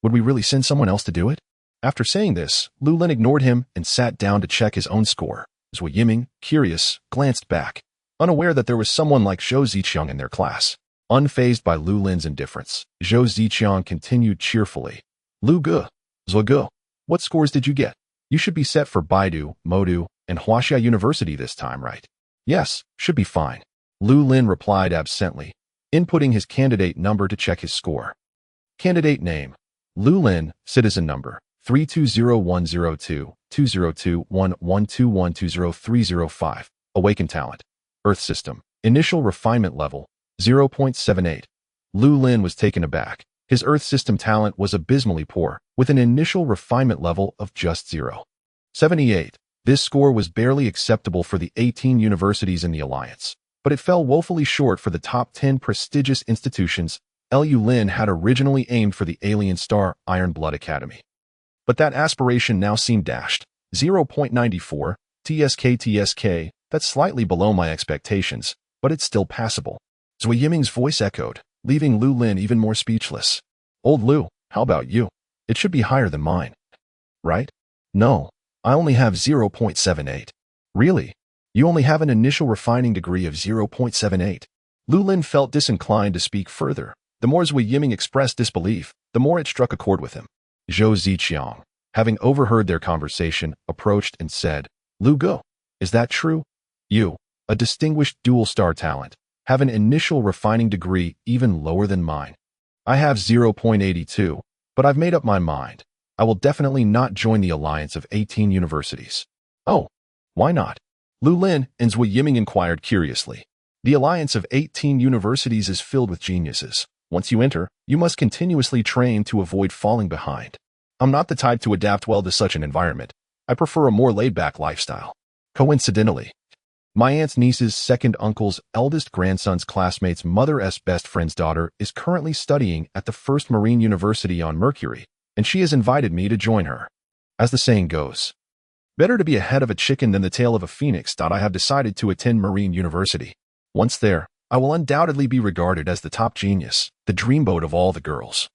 Would we really send someone else to do it? After saying this, Lu Lin ignored him and sat down to check his own score. Zui Yiming, curious, glanced back, unaware that there was someone like Zhou Ziqiang in their class. Unfazed by Lu Lin's indifference, Zhou Ziqiang continued cheerfully. Lu Gu, Zui Gu, what scores did you get? You should be set for Baidu, Modu, and Huaxia University this time, right? Yes, should be fine. Lu Lin replied absently, inputting his candidate number to check his score. Candidate name, Lu Lin, citizen number, 320102-202-1121-20305, awakened talent, Earth system, initial refinement level, 0.78. Lu Lin was taken aback. His Earth system talent was abysmally poor, with an initial refinement level of just 0.78. This score was barely acceptable for the 18 universities in the Alliance, but it fell woefully short for the top 10 prestigious institutions. Lu Lin had originally aimed for the alien star Iron Blood Academy. But that aspiration now seemed dashed. 0.94, TSK, that's slightly below my expectations, but it's still passable. Zui Yiming's voice echoed, leaving Lu Lin even more speechless. Old Lu, how about you? It should be higher than mine. Right? No, I only have 0.78. Really? You only have an initial refining degree of 0.78. Lu Lin felt disinclined to speak further. The more Zui Yiming expressed disbelief, the more it struck a chord with him. Zhou Ziqiang, having overheard their conversation, approached and said, Lu Gu, is that true? You, a distinguished dual star talent, have an initial refining degree even lower than mine. I have 0.82, but I've made up my mind. I will definitely not join the alliance of 18 universities. Oh, why not? Lu Lin and Zui Yiming inquired curiously. The alliance of 18 universities is filled with geniuses. Once you enter, you must continuously train to avoid falling behind. I'm not the type to adapt well to such an environment. I prefer a more laid-back lifestyle. Coincidentally, my aunt's niece's second uncle's eldest grandson's classmate's mother's best friend's daughter is currently studying at the first Marine University on Mercury, and she has invited me to join her. As the saying goes, better to be a head of a chicken than the tail of a phoenix. I have decided to attend Marine University. Once there, I will undoubtedly be regarded as the top genius, the dreamboat of all the girls,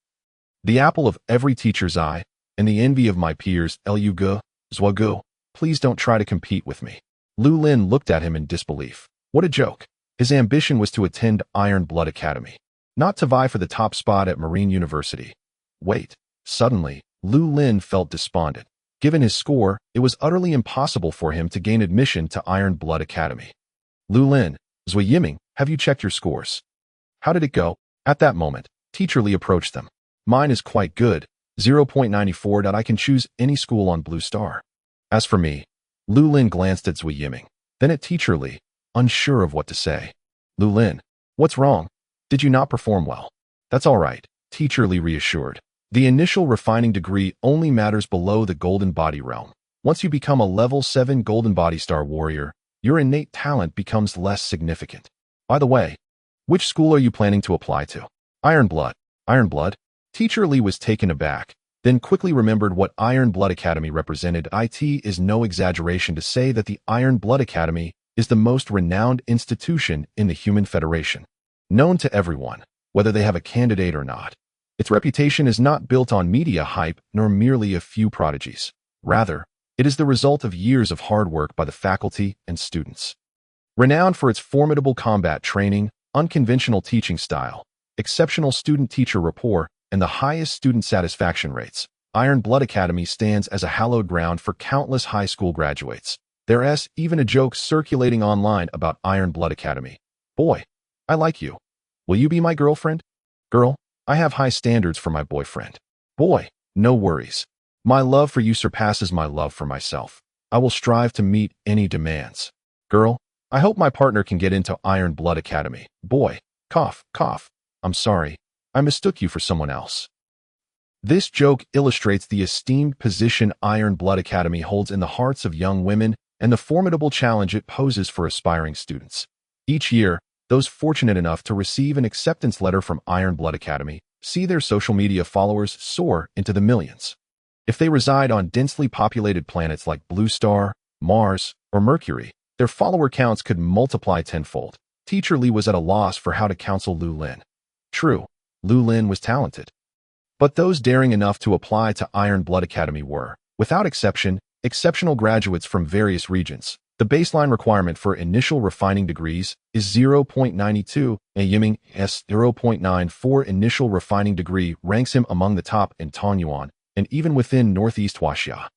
the apple of every teacher's eye, and the envy of my peers. Lu Gu, Zui Gu, please don't try to compete with me. Lu Lin looked at him in disbelief. What a joke. His ambition was to attend Iron Blood Academy, not to vie for the top spot at Marine University. Wait, Suddenly, Lu Lin felt despondent. Given his score, it was utterly impossible for him to gain admission to Iron Blood Academy. Lu Lin, Zui Yiming, have you checked your scores? How did it go? At that moment, Teacher Li approached them. Mine is quite good, 0.94. I can choose any school on Blue Star. As for me, Lu Lin glanced at Zui Yiming, then at Teacher Li, unsure of what to say. Lu Lin, what's wrong? Did you not perform well? That's all right, Teacher Li reassured. The initial refining degree only matters below the golden body realm. Once you become a level 7 golden body star warrior, your innate talent becomes less significant. By the way, which school are you planning to apply to? Iron Blood. Iron Blood? Teacher Li was taken aback, then quickly remembered what Iron Blood Academy represented. It is no exaggeration to say that the Iron Blood Academy is the most renowned institution in the Human Federation, known to everyone, whether they have a candidate or not. Its reputation is not built on media hype nor merely a few prodigies. Rather, it is the result of years of hard work by the faculty and students. Renowned for its formidable combat training, unconventional teaching style, exceptional student-teacher rapport, and the highest student satisfaction rates, Iron Blood Academy stands as a hallowed ground for countless high school graduates. There's even a joke circulating online about Iron Blood Academy. Boy, I like you. Will you be my girlfriend? Girl, I have high standards for my boyfriend. Boy, no worries. My love for you surpasses my love for myself. I will strive to meet any demands. Girl, I hope my partner can get into Iron Blood Academy. Boy, cough, cough. I'm sorry. I mistook you for someone else. This joke illustrates the esteemed position Iron Blood Academy holds in the hearts of young women and the formidable challenge it poses for aspiring students. Each year, those fortunate enough to receive an acceptance letter from Iron Blood Academy see their social media followers soar into the millions. If they reside on densely populated planets like Blue Star, Mars, or Mercury, their follower counts could multiply tenfold. Teacher Li was at a loss for how to counsel Lu Lin. True, Lu Lin was talented. But those daring enough to apply to Iron Blood Academy were, without exception, exceptional graduates from various regions. The baseline requirement for initial refining degrees is 0.92, and Yiming's 0.94 initial refining degree ranks him among the top in Tanyuan, and even within Northeast Huaxia.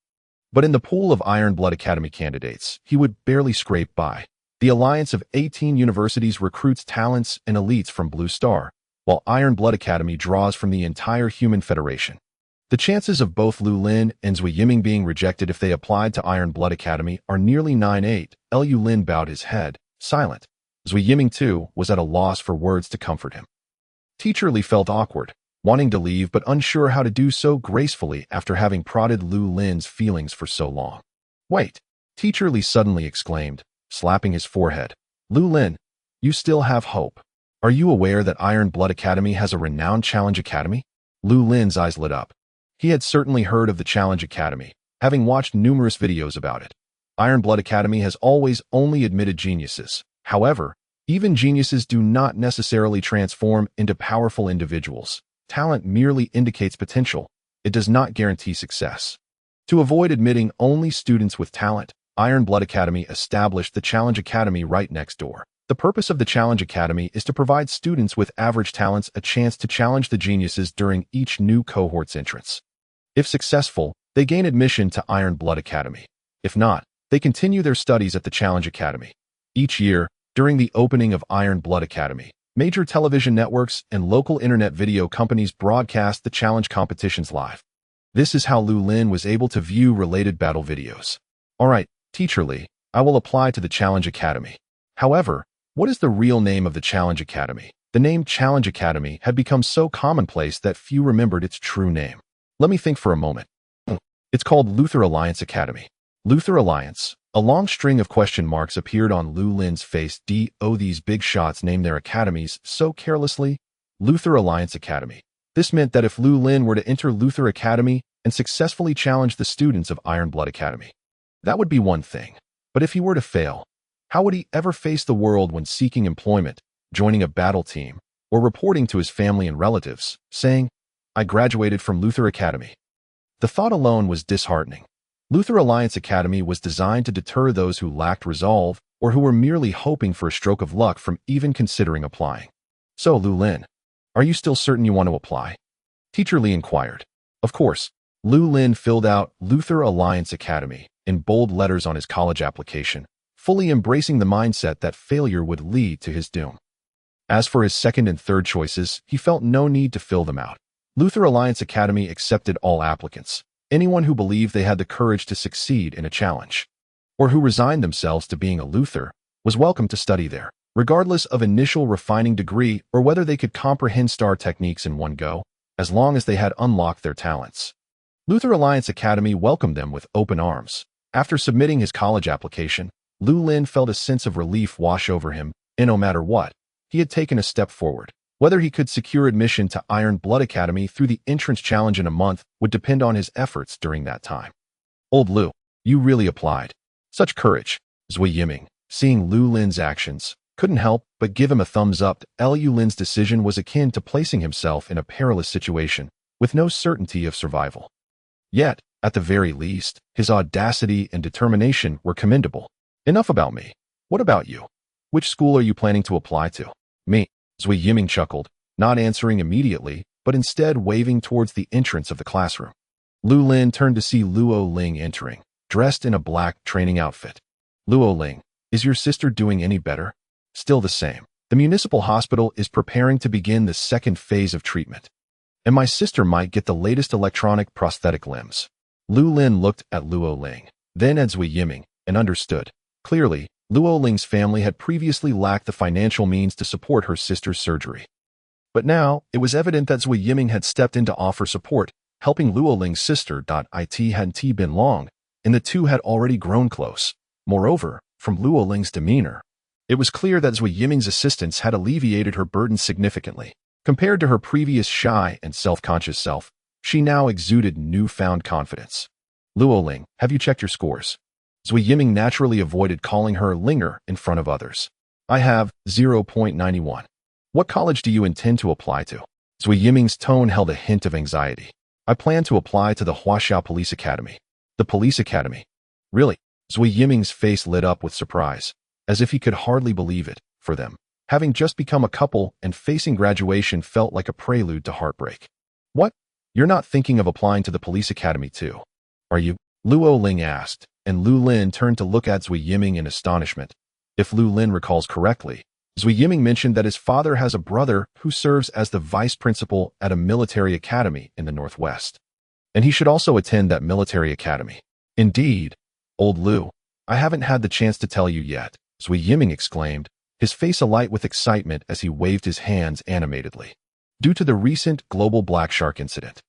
But in the pool of Iron Blood Academy candidates, he would barely scrape by. The alliance of 18 universities recruits talents and elites from Blue Star, while Iron Blood Academy draws from the entire Human Federation. The chances of both Lu Lin and Zui Yiming being rejected if they applied to Iron Blood Academy are nearly 9-8. Lu Lin bowed his head, silent. Zui Yiming, too, was at a loss for words to comfort him. Teacher Li felt awkward, wanting to leave but unsure how to do so gracefully after having prodded Lu Lin's feelings for so long. Wait, Teacher Li suddenly exclaimed, slapping his forehead. Lu Lin, you still have hope. Are you aware that Iron Blood Academy has a renowned Challenge Academy? Lu Lin's eyes lit up. He had certainly heard of the Challenge Academy, having watched numerous videos about it. Iron Blood Academy has always only admitted geniuses. However, even geniuses do not necessarily transform into powerful individuals. Talent merely indicates potential. It does not guarantee success. To avoid admitting only students with talent, Iron Blood Academy established the Challenge Academy right next door. The purpose of the Challenge Academy is to provide students with average talents a chance to challenge the geniuses during each new cohort's entrance. If successful, they gain admission to Iron Blood Academy. If not, they continue their studies at the Challenge Academy. Each year, during the opening of Iron Blood Academy, major television networks and local internet video companies broadcast the challenge competitions live. This is how Lu Lin was able to view related battle videos. Alright, Teacher Li, I will apply to the Challenge Academy. However, what is the real name of the Challenge Academy? The name Challenge Academy had become so commonplace that few remembered its true name. Let me think for a moment. It's called Luther Alliance Academy. Luther Alliance. A long string of question marks appeared on Lu Lin's face. These big shots named their academies so carelessly. Luther Alliance Academy. This meant that if Lu Lin were to enter Luther Academy and successfully challenge the students of Iron Blood Academy, that would be one thing. But if he were to fail, how would he ever face the world when seeking employment, joining a battle team, or reporting to his family and relatives, saying, I graduated from Luther Academy? The thought alone was disheartening. Luther Alliance Academy was designed to deter those who lacked resolve or who were merely hoping for a stroke of luck from even considering applying. So, Lu Lin, are you still certain you want to apply? Teacher Li inquired. Of course, Lu Lin filled out Luther Alliance Academy in bold letters on his college application, fully embracing the mindset that failure would lead to his doom. As for his second and third choices, he felt no need to fill them out. Luther Alliance Academy accepted all applicants, anyone who believed they had the courage to succeed in a challenge, or who resigned themselves to being a Luther, was welcome to study there, regardless of initial refining degree or whether they could comprehend STAR techniques in one go, as long as they had unlocked their talents. Luther Alliance Academy welcomed them with open arms. After submitting his college application, Lu Lin felt a sense of relief wash over him, and no matter what, he had taken a step forward. Whether he could secure admission to Iron Blood Academy through the entrance challenge in a month would depend on his efforts during that time. Old Lu, you really applied. Such courage. Zui Yiming, seeing Lu Lin's actions, couldn't help but give him a thumbs up. Lu Lin's decision was akin to placing himself in a perilous situation, with no certainty of survival. Yet, at the very least, his audacity and determination were commendable. Enough about me. What about you? Which school are you planning to apply to? Me. Zui Yiming chuckled, not answering immediately, but instead waving towards the entrance of the classroom. Lu Lin turned to see Luo Ling entering, dressed in a black training outfit. Luo Ling, is your sister doing any better? Still the same. The municipal hospital is preparing to begin the second phase of treatment. And my sister might get the latest electronic prosthetic limbs. Lu Lin looked at Luo Ling, then at Zui Yiming, and understood. Clearly, Luo Ling's family had previously lacked the financial means to support her sister's surgery. But now, it was evident that Zui Yiming had stepped in to offer support, helping Luo Ling's sister. It hadn't been long, and the two had already grown close. Moreover, from Luo Ling's demeanor, it was clear that Zui Yiming's assistance had alleviated her burden significantly. Compared to her previous shy and self-conscious self, she now exuded newfound confidence. Luo Ling, have you checked your scores? Zui Yiming naturally avoided calling her Linger in front of others. I have 0.91. What college do you intend to apply to? Zui Yiming's tone held a hint of anxiety. I plan to apply to the Huaxia Police Academy. The Police Academy? Really? Zui Yiming's face lit up with surprise, as if he could hardly believe it. For them, having just become a couple and facing graduation felt like a prelude to heartbreak. What? You're not thinking of applying to the Police Academy too, are you? Luo Ling asked, and Lu Lin turned to look at Zui Yiming in astonishment. If Lu Lin recalls correctly, Zui Yiming mentioned that his father has a brother who serves as the vice principal at a military academy in the Northwest, and he should also attend that military academy. Indeed, old Lu, I haven't had the chance to tell you yet, Zui Yiming exclaimed, his face alight with excitement as he waved his hands animatedly. Due to the recent global black shark incident,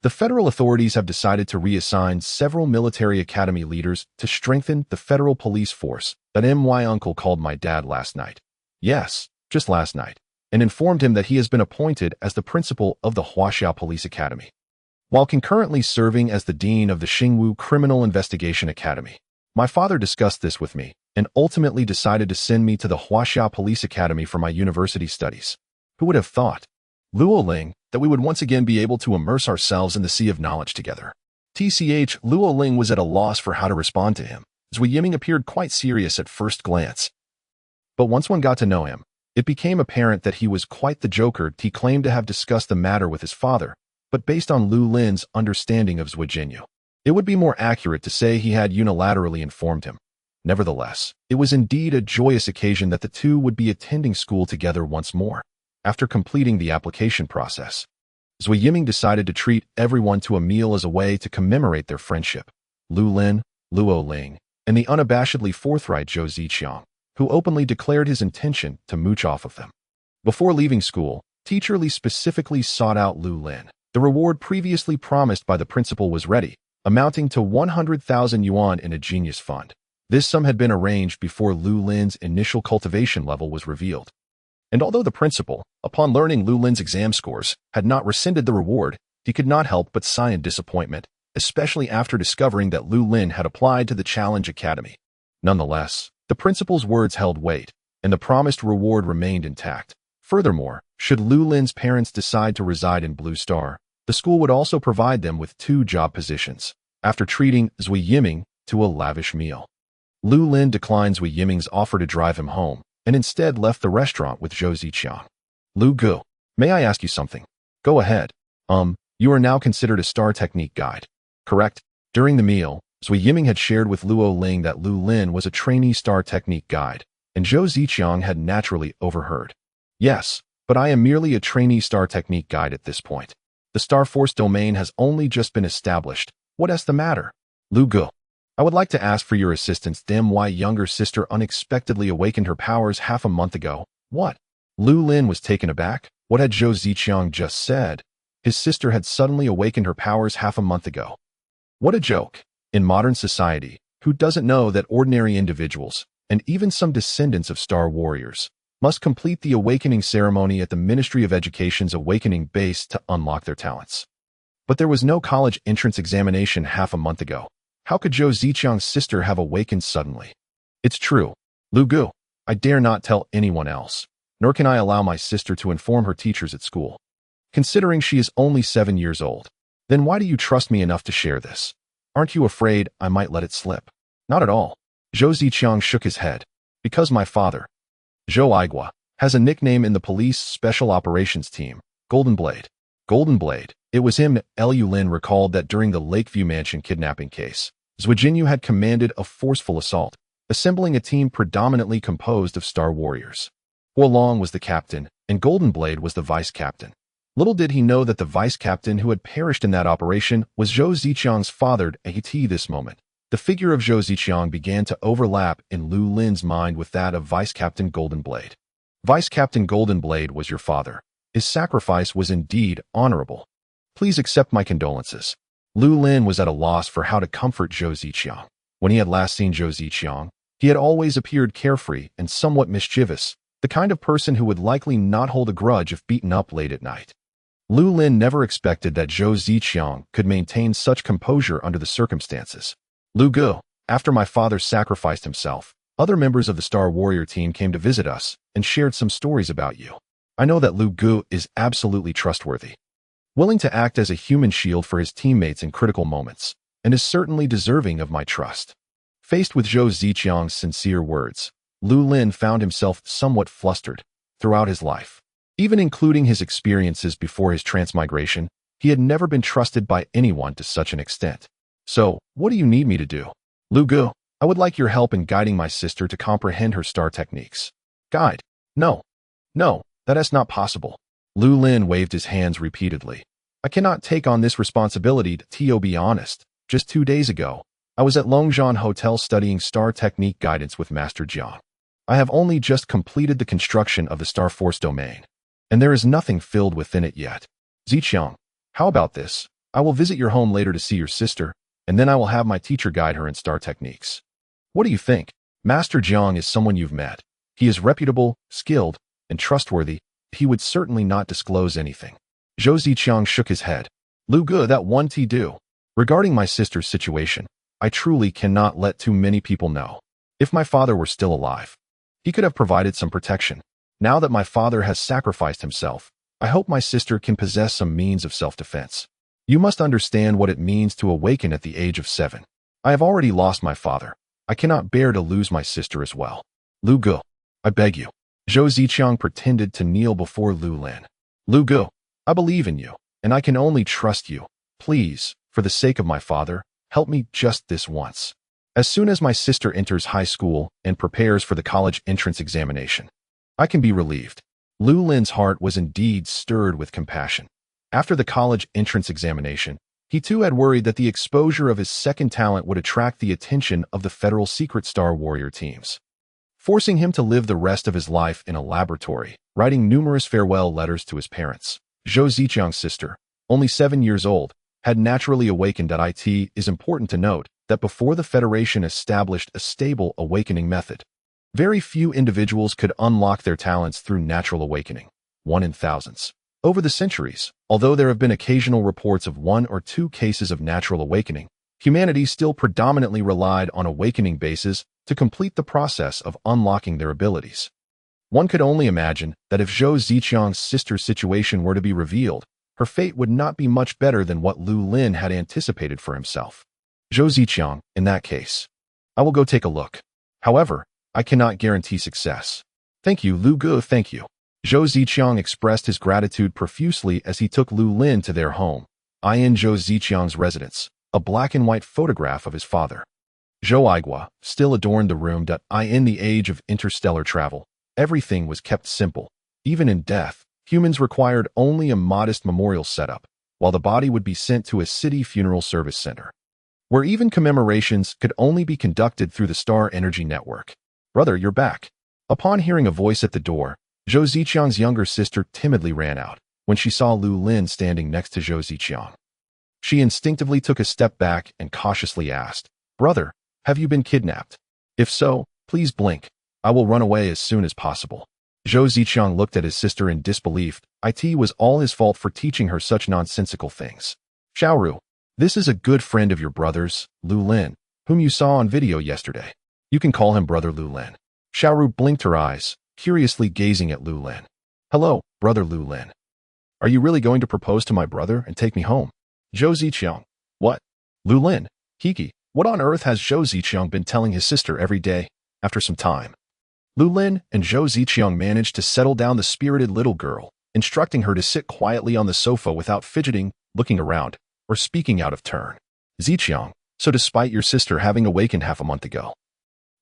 the federal authorities have decided to reassign several military academy leaders to strengthen the federal police force. That my uncle called my dad last night. Yes, just last night, and informed him that he has been appointed as the principal of the Huaxia Police Academy, while concurrently serving as the dean of the Xingwu Criminal Investigation Academy. My father discussed this with me and ultimately decided to send me to the Huaxia Police Academy for my university studies. Who would have thought, Luo Ling, that we would once again be able to immerse ourselves in the sea of knowledge together? TCH, Luo Ling was at a loss for how to respond to him. Zui Yiming appeared quite serious at first glance, but once one got to know him, it became apparent that he was quite the joker. He claimed to have discussed the matter with his father, but based on Lu Lin's understanding of Zui Jinyu, it would be more accurate to say he had unilaterally informed him. Nevertheless, it was indeed a joyous occasion that the two would be attending school together once more. After completing the application process, Zui Yiming decided to treat everyone to a meal as a way to commemorate their friendship. Lu Lin, Luo Ling, and the unabashedly forthright Zhou Ziqiang, who openly declared his intention to mooch off of them. Before leaving school, Teacher Li specifically sought out Lu Lin. The reward previously promised by the principal was ready, amounting to 100,000 yuan in a genius fund. This sum had been arranged before Lu Lin's initial cultivation level was revealed. And although the principal, upon learning Lu Lin's exam scores, had not rescinded the reward, he could not help but sigh in disappointment, especially after discovering that Lu Lin had applied to the Challenge Academy. Nonetheless, the principal's words held weight, and the promised reward remained intact. Furthermore, should Lu Lin's parents decide to reside in Blue Star, the school would also provide them with 2 job positions. After treating Zui Yiming to a lavish meal, Lu Lin declined Zui Yiming's offer to drive him home, and instead left the restaurant with Zhou Ziqiang. Lu Gu, may I ask you something? Go ahead. You are now considered a star technique guide. Correct? During the meal, Zui Yiming had shared with Lu Lin that Lu Lin was a trainee star technique guide, and Zhou Ziqiang had naturally overheard. Yes, but I am merely a trainee star technique guide at this point. The Star Force domain has only just been established. What is the matter? Lu Gu, I would like to ask for your assistance. My younger sister unexpectedly awakened her powers half a month ago. What? Lu Lin was taken aback. What had Zhou Ziqiang just said? His sister had suddenly awakened her powers half a month ago. What a joke. In modern society, who doesn't know that ordinary individuals, and even some descendants of Star Warriors, must complete the awakening ceremony at the Ministry of Education's awakening base to unlock their talents? But there was no college entrance examination half a month ago. How could Zhou Ziqiang's sister have awakened suddenly? It's true. Lu Gu, I dare not tell anyone else, nor can I allow my sister to inform her teachers at school. Considering she is only 7 years old, then why do you trust me enough to share this? Aren't you afraid I might let it slip? Not at all. Zhou Ziqiang shook his head. Because my father, Zhou Aigua, has a nickname in the police special operations team, Golden Blade. Golden Blade. It was him. Lu Lin recalled that during the Lakeview Mansion kidnapping case, Zui Jinyu had commanded a forceful assault, assembling a team predominantly composed of Star Warriors. Huolong was the captain, and Golden Blade was the vice captain. Little did he know that the vice captain who had perished in that operation was Zhou Ziqiang's father. At this moment, the figure of Zhou Ziqiang began to overlap in Lu Lin's mind with that of Vice Captain Golden Blade. Vice Captain Golden Blade was your father. His sacrifice was indeed honorable. Please accept my condolences. Lu Lin was at a loss for how to comfort Zhou Ziqiang. When he had last seen Zhou Ziqiang, he had always appeared carefree and somewhat mischievous, the kind of person who would likely not hold a grudge if beaten up late at night. Lu Lin never expected that Zhou Ziqiang could maintain such composure under the circumstances. Lu Gu, after my father sacrificed himself, other members of the Star Warrior team came to visit us and shared some stories about you. I know that Lu Gu is absolutely trustworthy, willing to act as a human shield for his teammates in critical moments, and is certainly deserving of my trust. Faced with Zhou Ziqiang's sincere words, Lu Lin found himself somewhat flustered. Throughout his life, even including his experiences before his transmigration, he had never been trusted by anyone to such an extent. So, what do you need me to do? Lu Gu, I would like your help in guiding my sister to comprehend her star techniques. Guide? No. No, that is not possible. Lu Lin waved his hands repeatedly. I cannot take on this responsibility. To be honest, just 2 days ago, I was at Longzhan Hotel studying star technique guidance with Master Jiang. I have only just completed the construction of the Star Force domain, and there is nothing filled within it yet. Ziqiang, how about this? I will visit your home later to see your sister, and then I will have my teacher guide her in star techniques. What do you think? Master Jiang is someone you've met. He is reputable, skilled, and trustworthy. He would certainly not disclose anything. Zhou Ziqiang shook his head. Lu Gu, that one to do. Regarding my sister's situation, I truly cannot let too many people know. If my father were still alive, he could have provided some protection. Now that my father has sacrificed himself, I hope my sister can possess some means of self-defense. You must understand what it means to awaken at the age of 7. I have already lost my father. I cannot bear to lose my sister as well. Lu Gu, I beg you. Zhou Ziqiang pretended to kneel before Lu Lin. Lu Gu, I believe in you, and I can only trust you. Please, for the sake of my father, help me just this once. As soon as my sister enters high school and prepares for the college entrance examination, I can be relieved. Lu Lin's heart was indeed stirred with compassion. After the college entrance examination, he too had worried that the exposure of his second talent would attract the attention of the federal secret Star Warrior teams, forcing him to live the rest of his life in a laboratory, writing numerous farewell letters to his parents. Zhou Ziqiang's sister, only 7 years old, had naturally awakened. It is important to note that before the Federation established a stable awakening method, very few individuals could unlock their talents through natural awakening, 1 in thousands. Over the centuries, although there have been occasional reports of 1 or 2 cases of natural awakening, humanity still predominantly relied on awakening bases to complete the process of unlocking their abilities. One could only imagine that if Zhou Ziqiang's sister's situation were to be revealed, her fate would not be much better than what Lu Lin had anticipated for himself. Zhou Ziqiang, in that case, I will go take a look. However, I cannot guarantee success. Thank you, Lu Gu, thank you. Zhou Ziqiang expressed his gratitude profusely as he took Lu Lin to their home, in Zhou Ziqiang's residence, a black-and-white photograph of his father. Zhou Aigua still adorned the room. In the age of interstellar travel, everything was kept simple. Even in death, humans required only a modest memorial setup, while the body would be sent to a city funeral service center, where even commemorations could only be conducted through the star energy network. "Brother, you're back." Upon hearing a voice at the door, Zhou Ziqiang's younger sister timidly ran out when she saw Lu Lin standing next to Zhou Ziqiang. She instinctively took a step back and cautiously asked, "Brother, have you been kidnapped? If so, please blink. I will run away as soon as possible." Zhou Ziqiang looked at his sister in disbelief. It was all his fault for teaching her such nonsensical things. "Xiaoru, this is a good friend of your brother's, Lu Lin, whom you saw on video yesterday. You can call him Brother Lu Lin." Xiaoru blinked her eyes, curiously gazing at Lu Lin. "Hello, Brother Lu Lin. Are you really going to propose to my brother and take me home?" Zhou Ziqiang. "What? Lu Lin, Hiki, what on earth has Zhou Ziqiang been telling his sister every day?" After some time, Lu Lin and Zhou Ziqiang managed to settle down the spirited little girl, instructing her to sit quietly on the sofa without fidgeting, looking around, or speaking out of turn. "Ziqiang, so despite your sister having awakened half a month ago,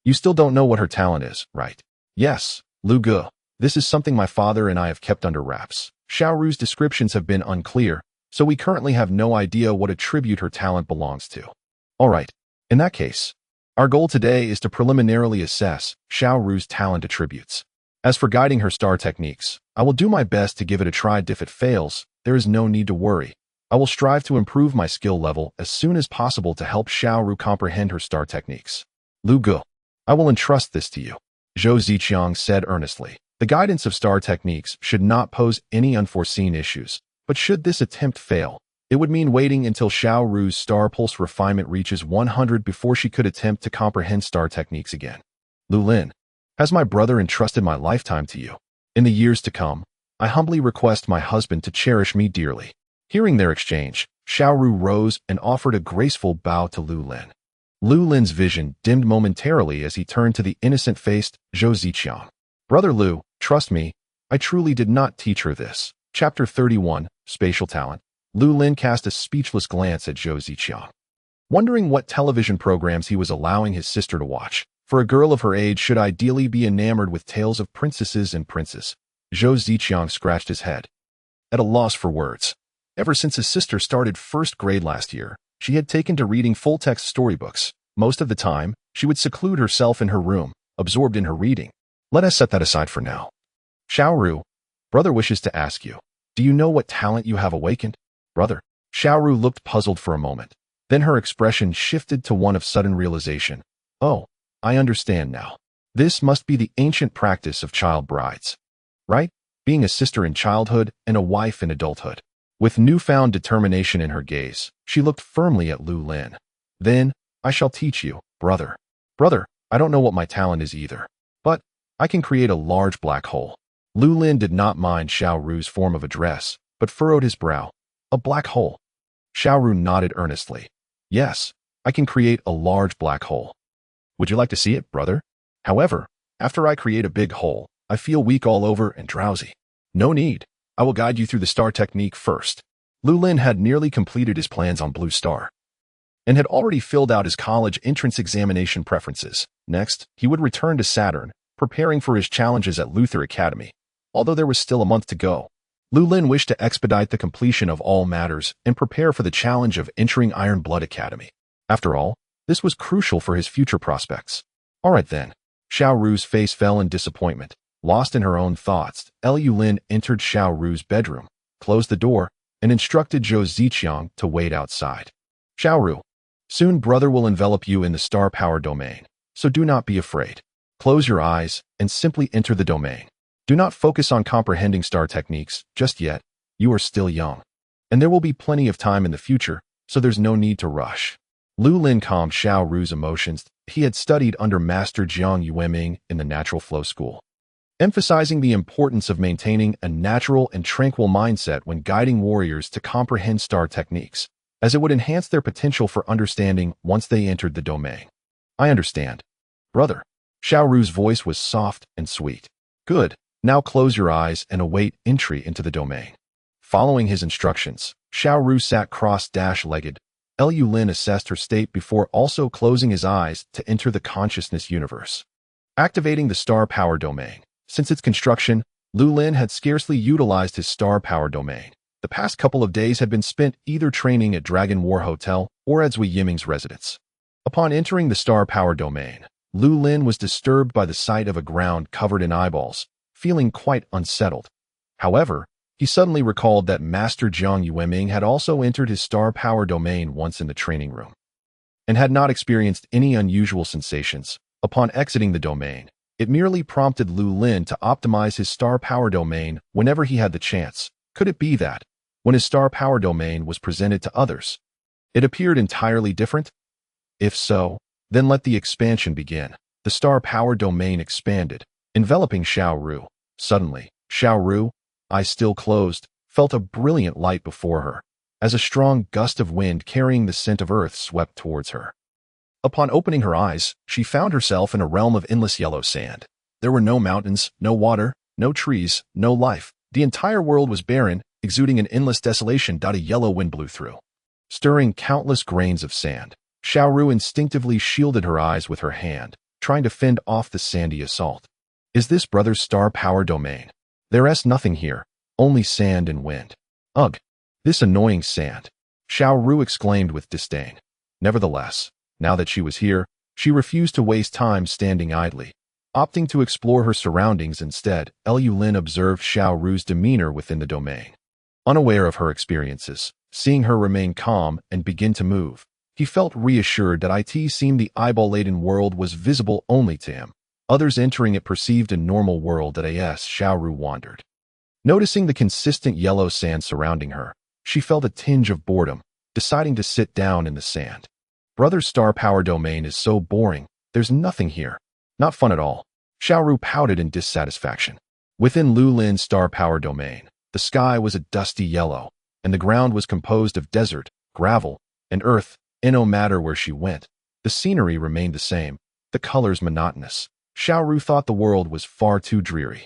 you still don't know what her talent is, right?" "Yes, Lu Ge. This is something my father and I have kept under wraps. Xiaoru's descriptions have been unclear, so we currently have no idea what attribute her talent belongs to." "All right. In that case, our goal today is to preliminarily assess Xiaoru's talent attributes. As for guiding her star techniques, I will do my best to give it a try. If it fails, there is no need to worry. I will strive to improve my skill level as soon as possible to help Xiaoru comprehend her star techniques." "Lu Ge, I will entrust this to you," Zhou Ziqiang said earnestly. The guidance of star techniques should not pose any unforeseen issues, but should this attempt fail, it would mean waiting until Xiaoru's star pulse refinement reaches 100 before she could attempt to comprehend star techniques again. "Lu Lin, has my brother entrusted my lifetime to you? In the years to come, I humbly request my husband to cherish me dearly." Hearing their exchange, Xiaoru rose and offered a graceful bow to Lu Lin. Lu Lin's vision dimmed momentarily as he turned to the innocent-faced Zhou Ziqiang. "Brother Lu, trust me, I truly did not teach her this." Chapter 31, Spatial Talent. Lu Lin cast a speechless glance at Zhou Ziqiang, wondering what television programs he was allowing his sister to watch. For a girl of her age should ideally be enamored with tales of princesses and princes. Zhou Ziqiang scratched his head, at a loss for words. Ever since his sister started first grade last year, she had taken to reading full-text storybooks. Most of the time, she would seclude herself in her room, absorbed in her reading. Let us set that aside for now. "Xiaoru, brother wishes to ask you, do you know what talent you have awakened?" "Brother." Xiaoru looked puzzled for a moment. Then her expression shifted to one of sudden realization. "Oh, I understand now. This must be the ancient practice of child brides, right? Being a sister in childhood and a wife in adulthood." With newfound determination in her gaze, she looked firmly at Lu Lin. "Then, I shall teach you, brother." "Brother, I don't know what my talent is either, but I can create a large black hole." Lu Lin did not mind Xiaoru's form of address, but furrowed his brow. "A black hole?" Xiaoru nodded earnestly. "Yes, I can create a large black hole. Would you like to see it, brother? However, after I create a big hole, I feel weak all over and drowsy." "No need. I will guide you through the star technique first." Lu Lin had nearly completed his plans on Blue Star and had already filled out his college entrance examination preferences. Next, he would return to Saturn, preparing for his challenges at Luther Academy. Although there was still a month to go, Lu Lin wished to expedite the completion of all matters and prepare for the challenge of entering Iron Blood Academy. After all, this was crucial for his future prospects. "All right then." Xiaoru's face fell in disappointment. Lost in her own thoughts, Lu Lin entered Xiaoru's bedroom, closed the door, and instructed Zhou Ziqiang to wait outside. "Xiaoru, soon brother will envelop you in the star power domain, so do not be afraid. Close your eyes and simply enter the domain. Do not focus on comprehending star techniques just yet. You are still young, and there will be plenty of time in the future, so there's no need to rush." Lu Lin calmed Xiaoru's emotions. He had studied under Master Jiang Yueming in the Natural Flow School, emphasizing the importance of maintaining a natural and tranquil mindset when guiding warriors to comprehend star techniques, as it would enhance their potential for understanding once they entered the domain. "I understand, brother." Xiaoru's voice was soft and sweet. "Good. Now close your eyes and await entry into the domain." Following his instructions, Xiao Ru sat cross-legged. Lu Lin assessed her state before also closing his eyes to enter the consciousness universe. Activating the star power domain. Since its construction, Lu Lin had scarcely utilized his star power domain. The past couple of days had been spent either training at Dragon War Hotel or at Zui Yiming's residence. Upon entering the star power domain, Lu Lin was disturbed by the sight of a ground covered in eyeballs, feeling quite unsettled. However, he suddenly recalled that Master Jiang Yueming had also entered his star power domain once in the training room, and had not experienced any unusual sensations. Upon exiting the domain, it merely prompted Lu Lin to optimize his star power domain whenever he had the chance. Could it be that, when his star power domain was presented to others, it appeared entirely different? If so, then let the expansion begin. The star power domain expanded, enveloping Xiao Ru. Suddenly, Xiao Ru, eyes still closed, felt a brilliant light before her, as a strong gust of wind carrying the scent of earth swept towards her. Upon opening her eyes, she found herself in a realm of endless yellow sand. There were no mountains, no water, no trees, no life. The entire world was barren, exuding an endless desolation. A yellow wind blew through, stirring countless grains of sand. Xiao Ru instinctively shielded her eyes with her hand, trying to fend off the sandy assault. Is this brother's star power domain? There's nothing here, only sand and wind. Ugh, this annoying sand, Xiao Ru exclaimed with disdain. Nevertheless, now that she was here, she refused to waste time standing idly. Opting to explore her surroundings instead, Lu Lin observed Xiao Ru's demeanor within the domain. Unaware of her experiences, seeing her remain calm and begin to move, he felt reassured that it seemed the eyeball-laden world was visible only to him. Others entering it perceived a normal world. As Xiao Ru wandered, noticing the consistent yellow sand surrounding her, she felt a tinge of boredom, deciding to sit down in the sand. Brother's star power domain is so boring, there's nothing here. Not fun at all. Xiao Ru pouted in dissatisfaction. Within Lu Lin's star power domain, the sky was a dusty yellow, and the ground was composed of desert, gravel, and earth. No matter where she went, the scenery remained the same, the colors monotonous. Xiao Ru thought the world was far too dreary.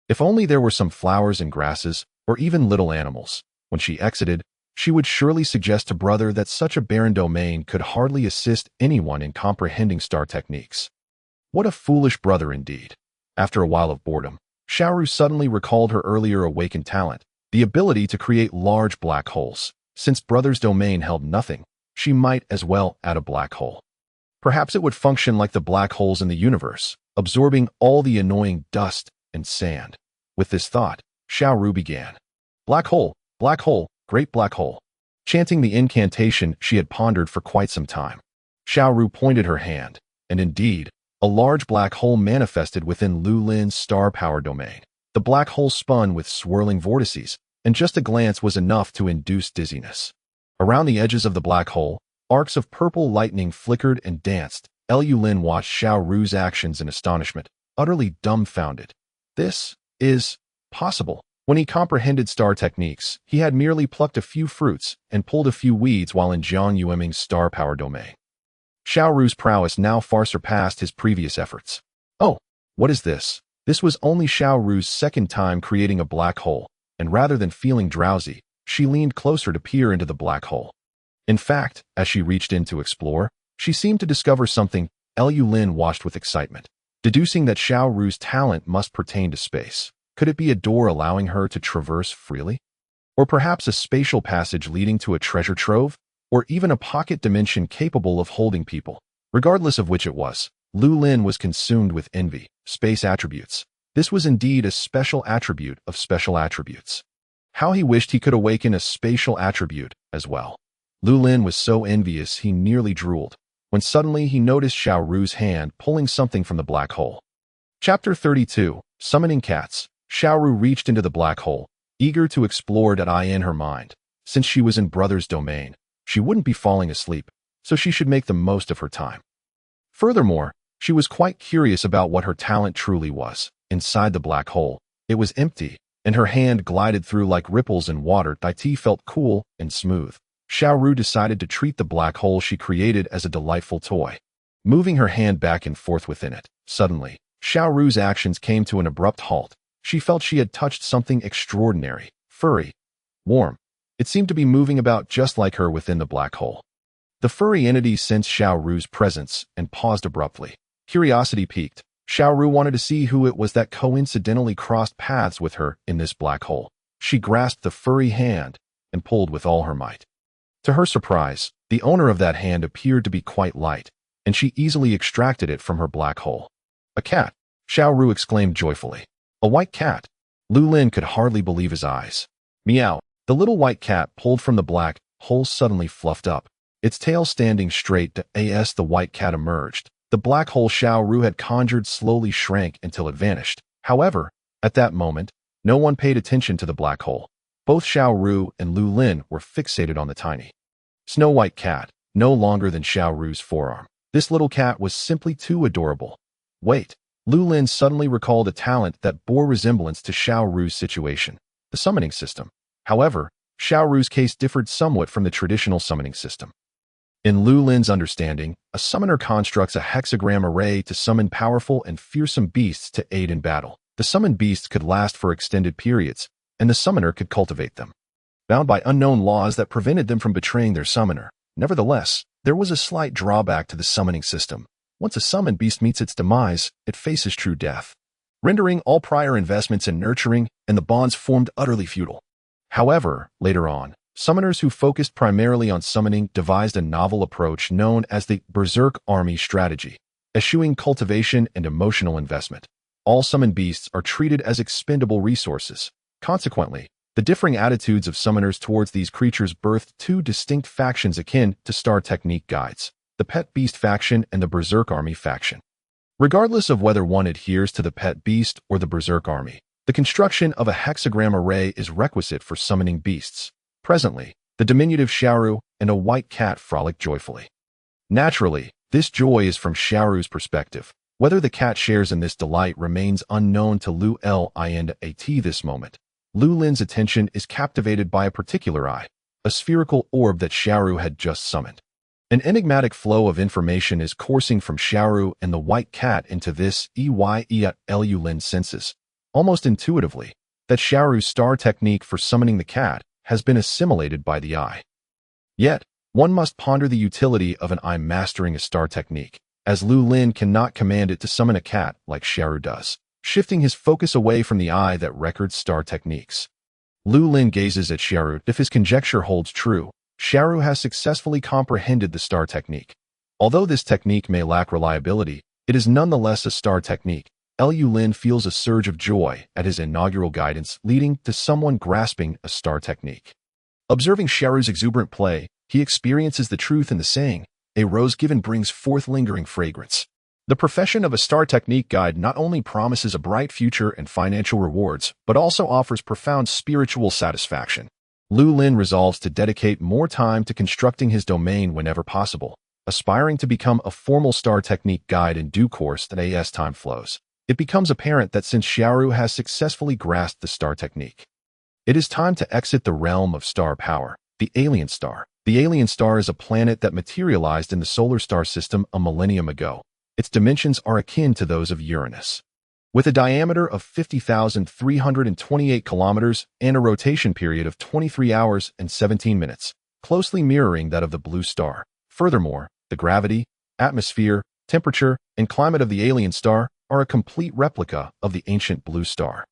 If only there were some flowers and grasses, or even little animals. When she exited, she would surely suggest to brother that such a barren domain could hardly assist anyone in comprehending star techniques. What a foolish brother indeed. After a while of boredom, Xiao Ru suddenly recalled her earlier awakened talent, the ability to create large black holes. Since brother's domain held nothing, she might as well add a black hole. Perhaps it would function like the black holes in the universe, absorbing all the annoying dust and sand. With this thought, Xiao Ru began. Black hole, great black hole. Chanting the incantation she had pondered for quite some time, Xiao Ru pointed her hand, and indeed, a large black hole manifested within Lu Lin's star power domain. The black hole spun with swirling vortices, and just a glance was enough to induce dizziness. Around the edges of the black hole, arcs of purple lightning flickered and danced. Lu Lin watched Xiao Ru's actions in astonishment, utterly dumbfounded. This is possible. When he comprehended star techniques, he had merely plucked a few fruits and pulled a few weeds while in Jiang Yueming's star power domain. Xiao Ru's prowess now far surpassed his previous efforts. Oh, what is this? This was only Xiao Ru's second time creating a black hole, and rather than feeling drowsy, she leaned closer to peer into the black hole. In fact, as she reached in to explore, she seemed to discover something. Lu Lin watched with excitement, deducing that Xiao Ru's talent must pertain to space. Could it be a door allowing her to traverse freely? Or perhaps a spatial passage leading to a treasure trove? Or even a pocket dimension capable of holding people? Regardless of which it was, Lu Lin was consumed with envy. Space attributes. This was indeed a special attribute of special attributes. How he wished he could awaken a spatial attribute as well. Lu Lin was so envious he nearly drooled, when suddenly he noticed Xiao Ru's hand pulling something from the black hole. Chapter 32, Summoning Cats. Xiao Ru reached into the black hole, eager to explore in her mind. Since she was in brother's domain, she wouldn't be falling asleep, so she should make the most of her time. Furthermore, she was quite curious about what her talent truly was. Inside the black hole, it was empty, and her hand glided through like ripples in water. It felt cool and smooth. Xiao Ru decided to treat the black hole she created as a delightful toy, moving her hand back and forth within it. Suddenly, Xiao Ru's actions came to an abrupt halt. She felt she had touched something extraordinary, furry, warm, It seemed to be moving about just like her within the black hole. The furry entity sensed Xiaoru's presence and paused abruptly. Curiosity piqued. Xiaoru wanted to see who it was that coincidentally crossed paths with her in this black hole. She grasped the furry hand and pulled with all her might. To her surprise, the owner of that hand appeared to be quite light, and she easily extracted it from her black hole. A cat, Xiaoru exclaimed joyfully. A white cat. Lu Lin could hardly believe his eyes. Meow. The little white cat pulled from the black hole suddenly fluffed up. Its tail standing straight to as the white cat emerged. The black hole Xiaoru had conjured slowly shrank until it vanished. However, at that moment, no one paid attention to the black hole. Both Xiaoru and Lu Lin were fixated on the tiny Snow White cat, no longer than Xiaoru's forearm. This little cat was simply too adorable. Wait, Lu Lin suddenly recalled a talent that bore resemblance to Xiaoru's situation, the summoning system. However, Xiaoru's case differed somewhat from the traditional summoning system. In Lu Lin's understanding, a summoner constructs a hexagram array to summon powerful and fearsome beasts to aid in battle. The summoned beasts could last for extended periods, and the summoner could cultivate them, bound by unknown laws that prevented them from betraying their summoner. Nevertheless, there was a slight drawback to the summoning system. Once a summoned beast meets its demise, it faces true death, rendering all prior investments in nurturing and the bonds formed utterly futile. However, later on, summoners who focused primarily on summoning devised a novel approach known as the Berserk Army strategy, eschewing cultivation and emotional investment. All summoned beasts are treated as expendable resources. Consequently, the differing attitudes of summoners towards these creatures birthed two distinct factions akin to star technique guides, the Pet Beast faction and the Berserk Army faction. Regardless of whether one adheres to the Pet Beast or the Berserk Army, the construction of a hexagram array is requisite for summoning beasts. Presently, the diminutive Xiaoru and a white cat frolic joyfully. Naturally, this joy is from Xiaoru's perspective. Whether the cat shares in this delight remains unknown to Lu Lin at this moment. Lu Lin's attention is captivated by a particular eye, a spherical orb that Xiaoru had just summoned. An enigmatic flow of information is coursing from Xiaoru and the white cat into this Lu Lin senses, almost intuitively, that Xiaoru's star technique for summoning the cat has been assimilated by the eye. Yet, one must ponder the utility of an eye mastering a star technique, as Lu Lin cannot command it to summon a cat like Xiaoru does, shifting his focus away from the eye that records star techniques. Lu Lin gazes at Xiaoru. If his conjecture holds true, Xiaoru has successfully comprehended the star technique. Although this technique may lack reliability, it is nonetheless a star technique. Lu Lin feels a surge of joy at his inaugural guidance leading to someone grasping a star technique. Observing Xiaoru's exuberant play, he experiences the truth in the saying, "A rose given brings forth lingering fragrance." The profession of a star technique guide not only promises a bright future and financial rewards, but also offers profound spiritual satisfaction. Lu Lin resolves to dedicate more time to constructing his domain whenever possible, aspiring to become a formal star technique guide in due course as time flows. It becomes apparent that since Xiaoru has successfully grasped the star technique, it is time to exit the realm of star power, the alien star. The alien star is a planet that materialized in the solar star system a millennium ago. Its dimensions are akin to those of Uranus, with a diameter of 50,328 kilometers and a rotation period of 23 hours and 17 minutes, closely mirroring that of the blue star. Furthermore, the gravity, atmosphere, temperature, and climate of the alien star are a complete replica of the ancient blue star.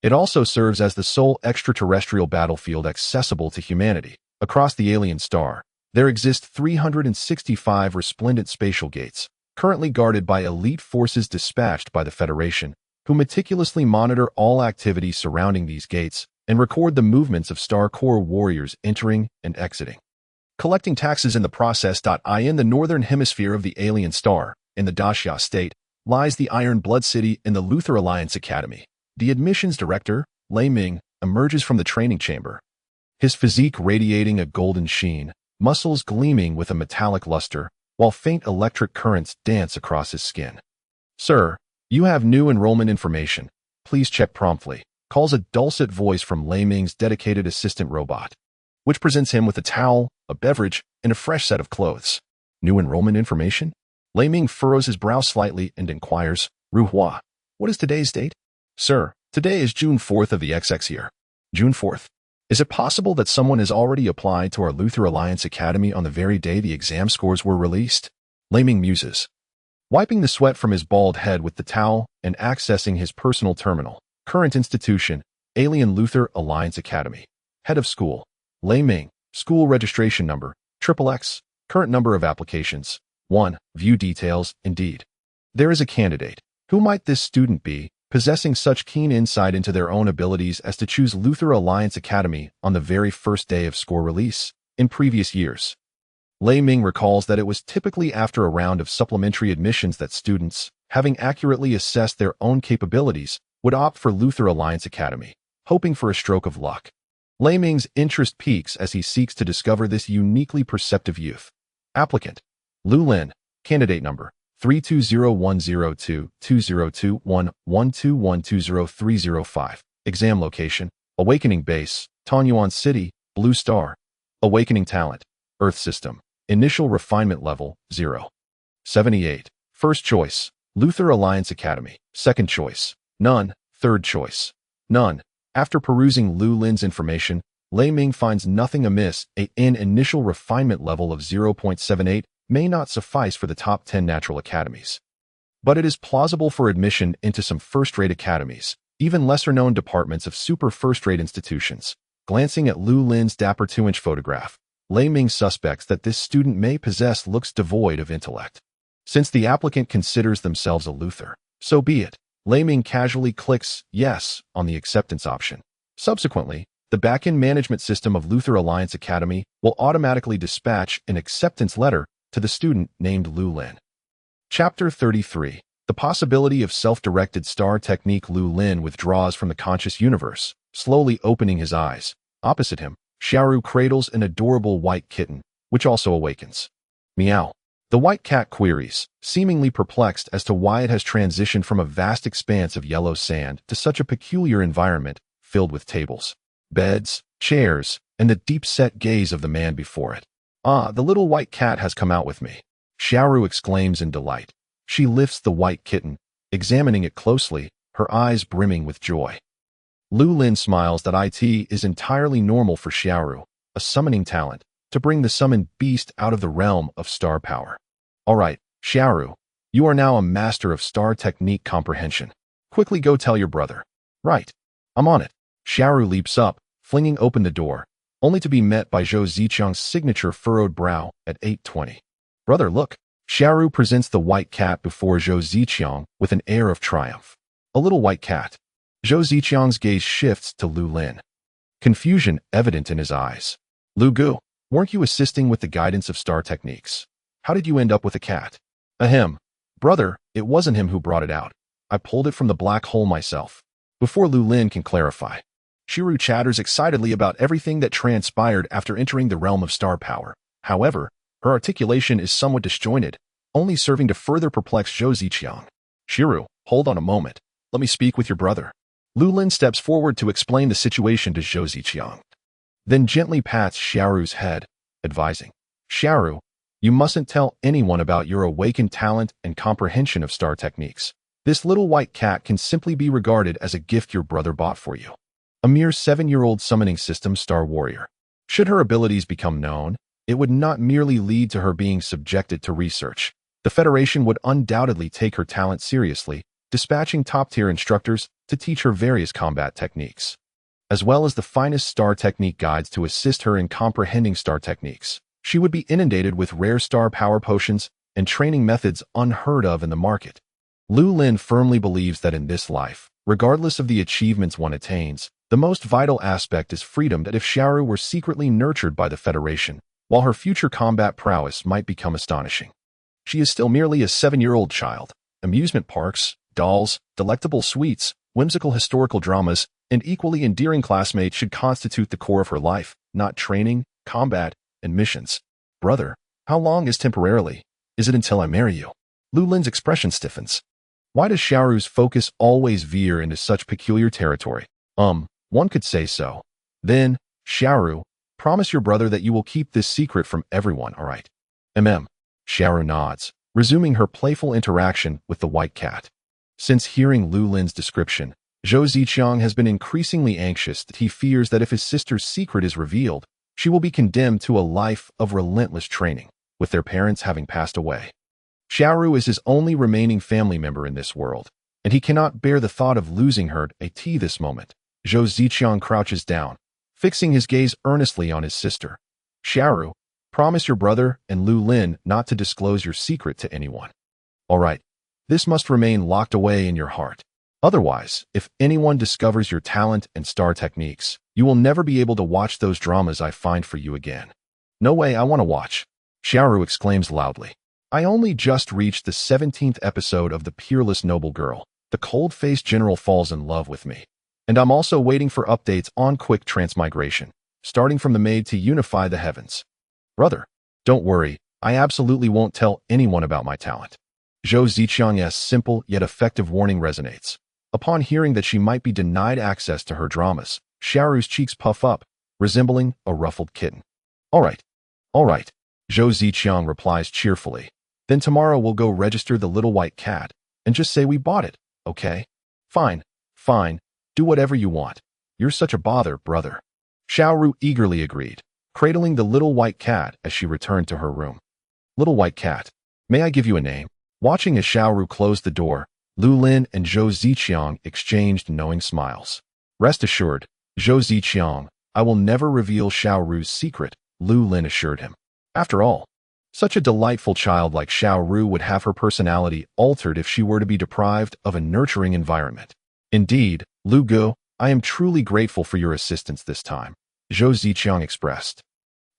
It also serves as the sole extraterrestrial battlefield accessible to humanity. Across the alien star, there exist 365 resplendent spatial gates, currently guarded by elite forces dispatched by the Federation, who meticulously monitor all activities surrounding these gates and record the movements of Star Corps warriors entering and exiting. Collecting taxes in the process. In the northern hemisphere of the alien star, in the Daxia state, lies the Iron Blood City in the Luther Alliance Academy. The admissions director, Lei Ming, emerges from the training chamber, his physique radiating a golden sheen, muscles gleaming with a metallic luster, while faint electric currents dance across his skin. "Sir, you have new enrollment information. Please check promptly," calls a dulcet voice from Lei Ming's dedicated assistant robot, which presents him with a towel, a beverage, and a fresh set of clothes. New enrollment information? Lei Ming furrows his brow slightly and inquires, "Ruhua, what is today's date?" "Sir, today is June 4th of the XX year." "June 4th. Is it possible that someone has already applied to our Luther Alliance Academy on the very day the exam scores were released? Laming muses. Wiping the sweat from his bald head with the towel and accessing his personal terminal. Current institution, Alien Luther Alliance Academy. Head of school, Lei Ming. School registration number, XXX. Current number of applications, 1. View details, indeed. There is a candidate. Who might this student be, possessing such keen insight into their own abilities as to choose Luther Alliance Academy on the very first day of score release? In previous years, Lei Ming recalls that it was typically after a round of supplementary admissions that students, having accurately assessed their own capabilities, would opt for Luther Alliance Academy, hoping for a stroke of luck. Lei Ming's interest peaks as he seeks to discover this uniquely perceptive youth. Applicant, Lu Lin. Candidate number, 320102-2021-12120-305. Exam location, Awakening Base, Tanyuan City, Blue Star. Awakening talent, Earth System. Initial refinement level, 0. 78. First choice, Luther Alliance Academy. Second choice, none. Third choice, none. After perusing Lu Lin's information, Lei Ming finds nothing amiss. An initial refinement level of 0.78 may not suffice for the top 10 natural academies. But it is plausible for admission into some first-rate academies, even lesser-known departments of super first-rate institutions. Glancing at Lu Lin's dapper 2-inch photograph, Lei Ming suspects that this student may possess looks devoid of intellect. Since the applicant considers themselves a Luther, so be it. Lei Ming casually clicks yes on the acceptance option. Subsequently, the back-end management system of Luther Alliance Academy will automatically dispatch an acceptance letter to the student named Lu Lin. Chapter 33. The possibility of self-directed star technique. Lu Lin withdraws from the conscious universe, slowly opening his eyes. Opposite him, Xiaoru cradles an adorable white kitten, which also awakens. Meow. The white cat queries, seemingly perplexed as to why it has transitioned from a vast expanse of yellow sand to such a peculiar environment filled with tables, beds, chairs, and the deep-set gaze of the man before it. Ah, the little white cat has come out with me, Xiaoru exclaims in delight. She lifts the white kitten, examining it closely, her eyes brimming with joy. Lu Lin smiles that it is entirely normal for Xiaoru, a summoning talent, to bring the summoned beast out of the realm of star power. All right, Xiaoru, you are now a master of star technique comprehension. Quickly go tell your brother. Right. I'm on it. Xiaoru leaps up, flinging open the door, only to be met by Zhou Ziqiang's signature furrowed brow at 8:20. Brother, look. Xiaoru presents the white cat before Zhou Ziqiang with an air of triumph. A little white cat. Zhou Ziqiang's gaze shifts to Lu Lin. Confusion evident in his eyes. Lu Gu, weren't you assisting with the guidance of star techniques? How did you end up with a cat? Ahem. Brother, it wasn't him who brought it out. I pulled it from the black hole myself. Before Lu Lin can clarify, Xiaoru chatters excitedly about everything that transpired after entering the realm of star power. However, her articulation is somewhat disjointed, only serving to further perplex Zhou Ziqiang. Xiaoru, hold on a moment. Let me speak with your brother. Lu Lin steps forward to explain the situation to Zhou Ziqiang, then gently pats Xiaoru's head, advising, Xiaoru, you mustn't tell anyone about your awakened talent and comprehension of star techniques. This little white cat can simply be regarded as a gift your brother bought for you. A mere 7-year-old summoning system star warrior. Should her abilities become known, it would not merely lead to her being subjected to research. The Federation would undoubtedly take her talent seriously, dispatching top-tier instructors to teach her various combat techniques, as well as the finest star technique guides to assist her in comprehending star techniques. She would be inundated with rare star power potions and training methods unheard of in the market. Lu Lin firmly believes that in this life, regardless of the achievements one attains, the most vital aspect is freedom. That if Xiaoru were secretly nurtured by the Federation, while her future combat prowess might become astonishing. She is still merely a 7-year-old child. Amusement parks, dolls, delectable sweets, whimsical historical dramas, and equally endearing classmates should constitute the core of her life, not training, combat, and missions. Brother, how long is temporarily? Is it until I marry you? Lu Lin's expression stiffens. Why does Xiaoru's focus always veer into such peculiar territory? One could say so. Then, Xiaoru, promise your brother that you will keep this secret from everyone, all right? Xiaoru nods, resuming her playful interaction with the white cat. Since hearing Lu Lin's description, Zhou Ziqiang has been increasingly anxious that he fears that if his sister's secret is revealed, she will be condemned to a life of relentless training, with their parents having passed away. Xiaoru is his only remaining family member in this world, and he cannot bear the thought of losing her at this moment. Zhou Ziqiang crouches down, fixing his gaze earnestly on his sister. Xiaoru, promise your brother and Lu Lin not to disclose your secret to anyone. All right, this must remain locked away in your heart. Otherwise, if anyone discovers your talent and star techniques, you will never be able to watch those dramas I find for you again. No way, I want to watch. Xiaoru exclaims loudly. I only just reached the 17th episode of The Peerless Noble Girl. The cold-faced general falls in love with me. And I'm also waiting for updates on quick transmigration, starting from the maid to unify the heavens. Brother, don't worry, I absolutely won't tell anyone about my talent. Zhou Ziqiang's simple yet effective warning resonates. Upon hearing that she might be denied access to her dramas, Xiaoru's cheeks puff up, resembling a ruffled kitten. All right, Zhou Ziqiang replies cheerfully. Then tomorrow we'll go register the little white cat, and just say we bought it, okay? Fine, do whatever you want. You're such a bother, brother. Xiaoru eagerly agreed, cradling the little white cat as she returned to her room. Little white cat, may I give you a name? Watching as Xiaoru closed the door, Lu Lin and Zhou Ziqiang exchanged knowing smiles. Rest assured, Zhou Ziqiang, I will never reveal Xiaoru's secret, Lu Lin assured him. After all, such a delightful child like Xiaoru would have her personality altered if she were to be deprived of a nurturing environment. Indeed, Lu Gu, I am truly grateful for your assistance this time, Zhou Ziqiang expressed,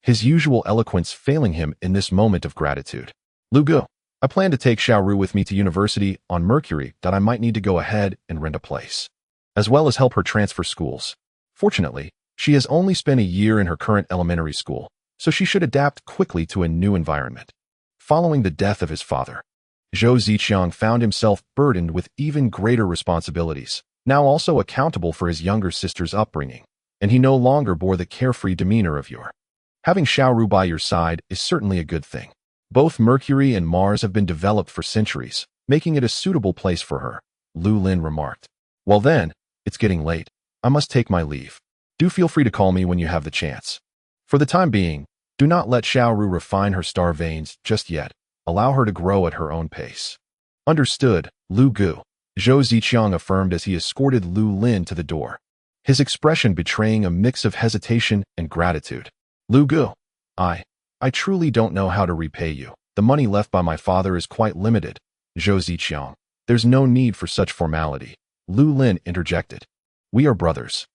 his usual eloquence failing him in this moment of gratitude. Lu Gu, I plan to take Xiaoru with me to university on Mercury that I might need to go ahead and rent a place, as well as help her transfer schools. Fortunately, she has only spent a year in her current elementary school, so she should adapt quickly to a new environment. Following the death of his father, Zhou Ziqiang found himself burdened with even greater responsibilities, now also accountable for his younger sister's upbringing, and he no longer bore the carefree demeanor of yore. Having Xiaoru by your side is certainly a good thing. Both Mercury and Mars have been developed for centuries, making it a suitable place for her, Lu Lin remarked. Well then, it's getting late. I must take my leave. Do feel free to call me when you have the chance. For the time being, do not let Xiaoru refine her star veins just yet. Allow her to grow at her own pace. Understood, Lu Gu, Zhou Ziqiang affirmed as he escorted Lu Lin to the door, his expression betraying a mix of hesitation and gratitude. Lu Gu, I truly don't know how to repay you. The money left by my father is quite limited, Zhou Ziqiang. There's no need for such formality, Lu Lin interjected. We are brothers.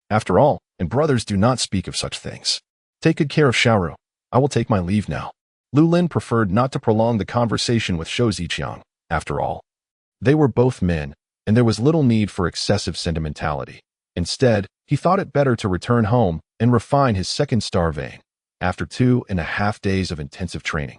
After all, and brothers do not speak of such things. Take good care of Xiaoru. I will take my leave now. Lu Lin preferred not to prolong the conversation with Zhou Ziqiang. After all, they were both men, and there was little need for excessive sentimentality. Instead, he thought it better to return home and refine his second star vein. After 2.5 days of intensive training,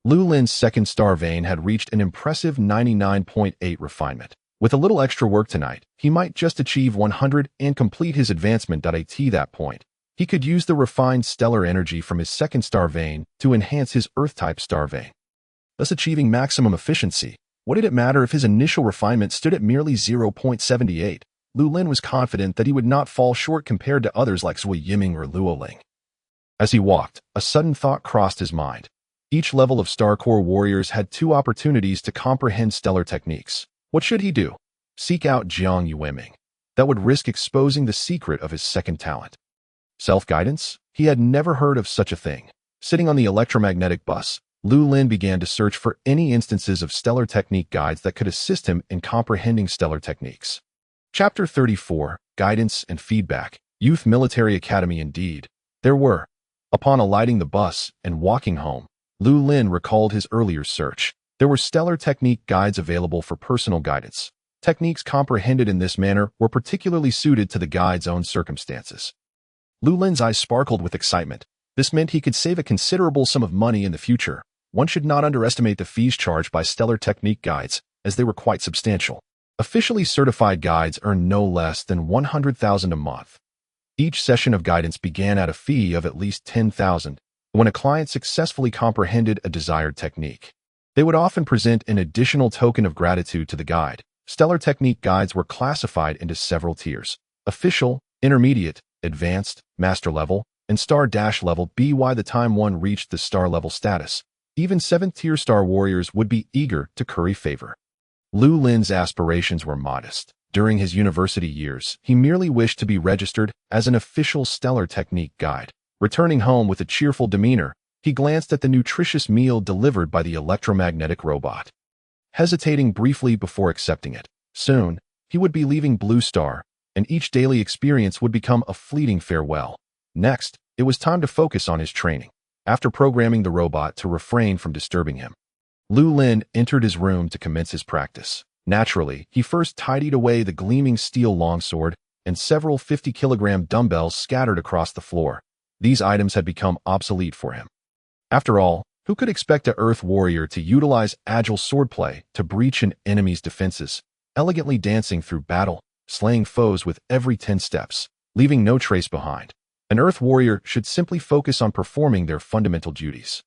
Lu Lin's second star vein had reached an impressive 99.8 refinement. With a little extra work tonight, he might just achieve 100 and complete his advancement. At that point, he could use the refined stellar energy from his second star vein to enhance his Earth-type star vein, thus achieving maximum efficiency. What did it matter if his initial refinement stood at merely 0.78? Lu Lin was confident that he would not fall short compared to others like Zui Yiming or Luo Ling. As he walked, a sudden thought crossed his mind. Each level of Star Core warriors had 2 opportunities to comprehend stellar techniques. What should he do? Seek out Jiang Yueming. That would risk exposing the secret of his second talent. Self-guidance? He had never heard of such a thing. Sitting on the electromagnetic bus, Lu Lin began to search for any instances of stellar technique guides that could assist him in comprehending stellar techniques. Chapter 34, Guidance and Feedback. Youth Military Academy. Indeed, there were. Upon alighting the bus and walking home, Lu Lin recalled his earlier search. There were stellar technique guides available for personal guidance. Techniques comprehended in this manner were particularly suited to the guide's own circumstances. Lu Lin's eyes sparkled with excitement. This meant he could save a considerable sum of money in the future. One should not underestimate the fees charged by stellar technique guides, as they were quite substantial. Officially certified guides earn no less than 100,000 a month. Each session of guidance began at a fee of at least 10,000 when a client successfully comprehended a desired technique. They would often present an additional token of gratitude to the guide, Stellar Technique guides were classified into several tiers: official, intermediate, advanced, master level, and star-level. By the time one reached the star level status, even 7th-tier star warriors would be eager to curry favor. Lu Lin's aspirations were modest. During his university years, he merely wished to be registered as an official Stellar Technique guide. Returning home with a cheerful demeanor, he glanced at the nutritious meal delivered by the electromagnetic robot, hesitating briefly before accepting it. Soon, he would be leaving Blue Star, and each daily experience would become a fleeting farewell. Next, it was time to focus on his training. After programming the robot to refrain from disturbing him, Lu Lin entered his room to commence his practice. Naturally, he first tidied away the gleaming steel longsword and several 50-kilogram dumbbells scattered across the floor. These items had become obsolete for him. After all, who could expect an Earth warrior to utilize agile swordplay to breach an enemy's defenses, elegantly dancing through battle, slaying foes with every 10 steps, leaving no trace behind? An Earth warrior should simply focus on performing their fundamental duties.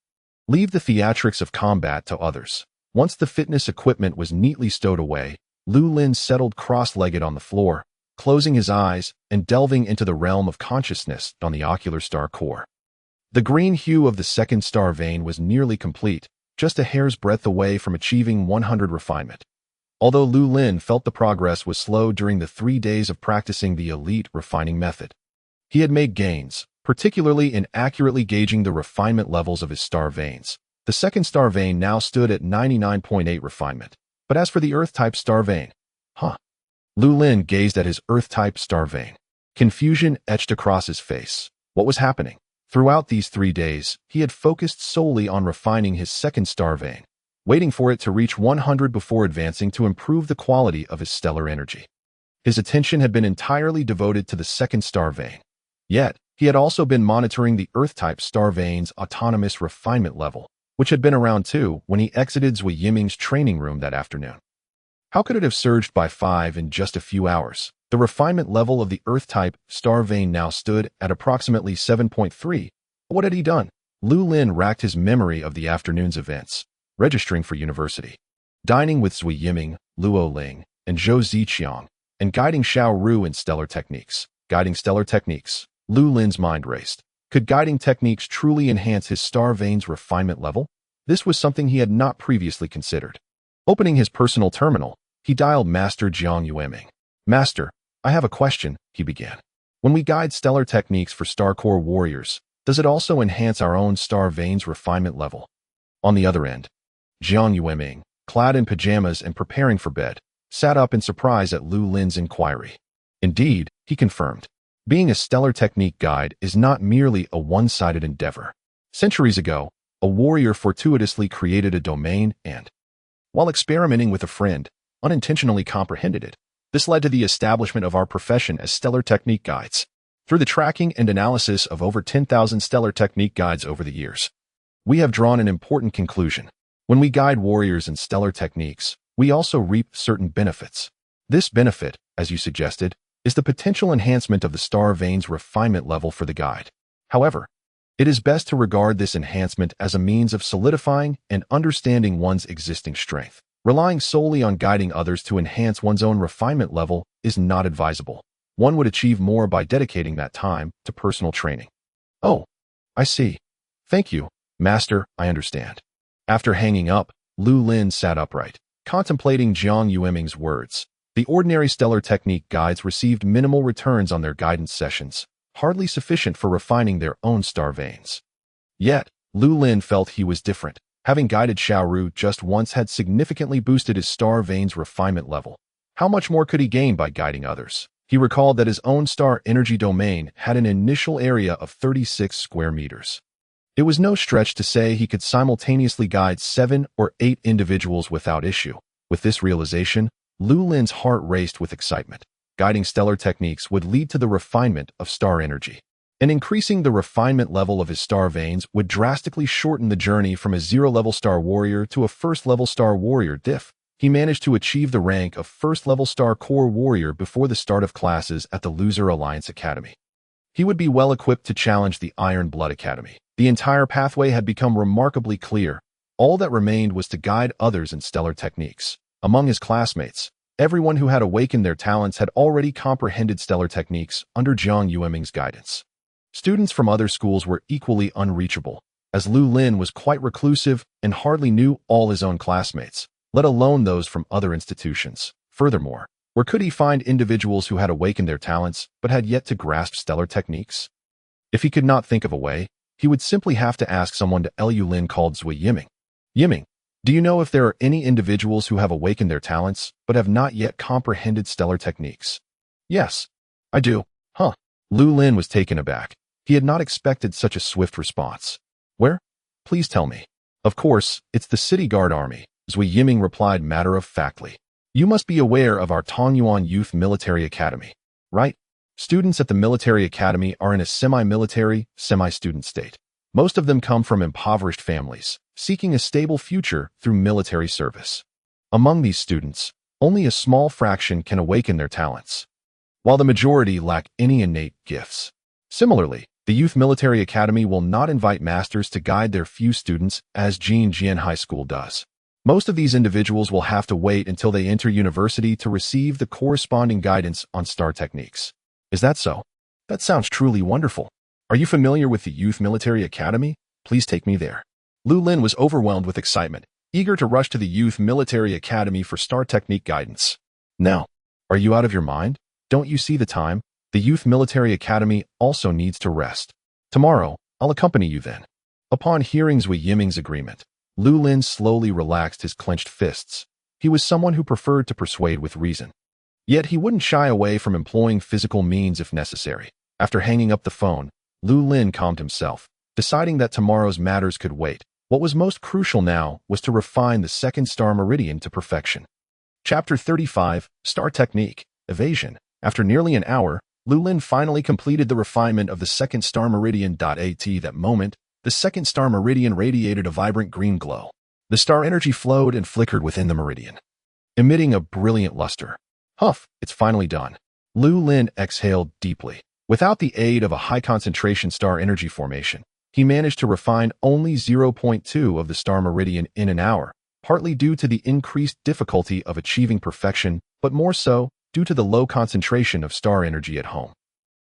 Leave the theatrics of combat to others. Once the fitness equipment was neatly stowed away, Lu Lin settled cross-legged on the floor, closing his eyes and delving into the realm of consciousness on the ocular star core. The green hue of the second star vein was nearly complete, just a hair's breadth away from achieving 100 refinement. Although Lu Lin felt the progress was slow during the 3 days of practicing the elite refining method, he had made gains, particularly in accurately gauging the refinement levels of his star veins. The second star vein now stood at 99.8 refinement. But as for the Earth-type star vein, Lu Lin gazed at his Earth-type star vein. Confusion etched across his face. What was happening? Throughout these 3 days, he had focused solely on refining his second star vein, waiting for it to reach 100 before advancing to improve the quality of his stellar energy. His attention had been entirely devoted to the second star vein. Yet, he had also been monitoring the Earth-type star vein's autonomous refinement level, which had been around 2 when he exited Zui Yiming's training room that afternoon. How could it have surged by 5 in just a few hours? The refinement level of the Earth-type star vein now stood at approximately 7.3. What had he done? Lu Lin racked his memory of the afternoon's events, registering for university, dining with Zui Yiming, Luo Ling, and Zhou Ziqiang, and guiding Xiao Ru in stellar techniques. Guiding stellar techniques. Lu Lin's mind raced. Could guiding techniques truly enhance his star vein's refinement level? This was something he had not previously considered. Opening his personal terminal, he dialed Master Jiang Yueming. "Master, I have a question," he began. "When we guide stellar techniques for star core warriors, does it also enhance our own star vein's refinement level?" On the other end, Jiang Yueming, clad in pajamas and preparing for bed, sat up in surprise at Lu Lin's inquiry. Indeed, he confirmed, being a stellar technique guide is not merely a one-sided endeavor. Centuries ago, a warrior fortuitously created a domain and, while experimenting with a friend, unintentionally comprehended it. This led to the establishment of our profession as stellar technique guides. Through the tracking and analysis of over 10,000 stellar technique guides over the years, we have drawn an important conclusion. When we guide warriors in stellar techniques, we also reap certain benefits. This benefit, as you suggested, is the potential enhancement of the star vein's refinement level for the guide. However, it is best to regard this enhancement as a means of solidifying and understanding one's existing strength. Relying solely on guiding others to enhance one's own refinement level is not advisable. One would achieve more by dedicating that time to personal training. "Oh, I see. Thank you, Master, I understand." After hanging up, Lu Lin sat upright, contemplating Jiang Yueming's words. The ordinary stellar technique guides received minimal returns on their guidance sessions, hardly sufficient for refining their own star veins. Yet, Lu Lin felt he was different. Having guided Xiao Ru just once had significantly boosted his star vein's refinement level. How much more could he gain by guiding others? He recalled that his own star energy domain had an initial area of 36 square meters. It was no stretch to say he could simultaneously guide 7 or 8 individuals without issue. With this realization, Lu Lin's heart raced with excitement. Guiding stellar techniques would lead to the refinement of star energy, and increasing the refinement level of his star veins would drastically shorten the journey from a 0-level star warrior to a 1st-level star warrior diff. He managed to achieve the rank of 1st-level star core warrior before the start of classes at the Loser Alliance Academy. He would be well equipped to challenge the Iron Blood Academy. The entire pathway had become remarkably clear. All that remained was to guide others in stellar techniques. Among his classmates, Everyone who had awakened their talents had already comprehended stellar techniques under Jiang Yueming's guidance. Students from other schools were equally unreachable, as Lu Lin was quite reclusive and hardly knew all his own classmates, let alone those from other institutions. Furthermore, where could he find individuals who had awakened their talents but had yet to grasp stellar techniques? If he could not think of a way, he would simply have to ask someone to Lu Lin called Zui Yiming. Yiming, do you know if there are any individuals who have awakened their talents but have not yet comprehended stellar techniques? Yes, I do. Huh. Lu Lin was taken aback. He had not expected such a swift response. Where? Please tell me. Of course, it's the City Guard Army, Zui Yiming replied matter-of-factly. You must be aware of our Tongyuan Youth Military Academy, right? Students at the military academy are in a semi-military, semi-student state. Most of them come from impoverished families, seeking a stable future through military service. Among these students, only a small fraction can awaken their talents, while the majority lack any innate gifts. Similarly, the Youth Military Academy will not invite masters to guide their few students as Jian High School does. Most of these individuals will have to wait until they enter university to receive the corresponding guidance on star techniques. Is that so? That sounds truly wonderful. Are you familiar with the Youth Military Academy? Please take me there. Lu Lin was overwhelmed with excitement, eager to rush to the Youth Military Academy for star technique guidance. Now, are you out of your mind? Don't you see the time? The Youth Military Academy also needs to rest. Tomorrow, I'll accompany you then. Upon hearing Zui Yiming's agreement, Lu Lin slowly relaxed his clenched fists. He was someone who preferred to persuade with reason. Yet he wouldn't shy away from employing physical means if necessary. After hanging up the phone, Lu Lin calmed himself, deciding that tomorrow's matters could wait. What was most crucial now was to refine the second star meridian to perfection. Chapter 35, Star Technique, Evasion. After nearly an hour, Lu Lin finally completed the refinement of the second star meridian. At that moment, the second star meridian radiated a vibrant green glow. The star energy flowed and flickered within the meridian, emitting a brilliant luster. Huff, it's finally done. Lu Lin exhaled deeply. Without the aid of a high-concentration star energy formation, he managed to refine only 0.2 of the star meridian in an hour, partly due to the increased difficulty of achieving perfection, but more so due to the low concentration of star energy at home.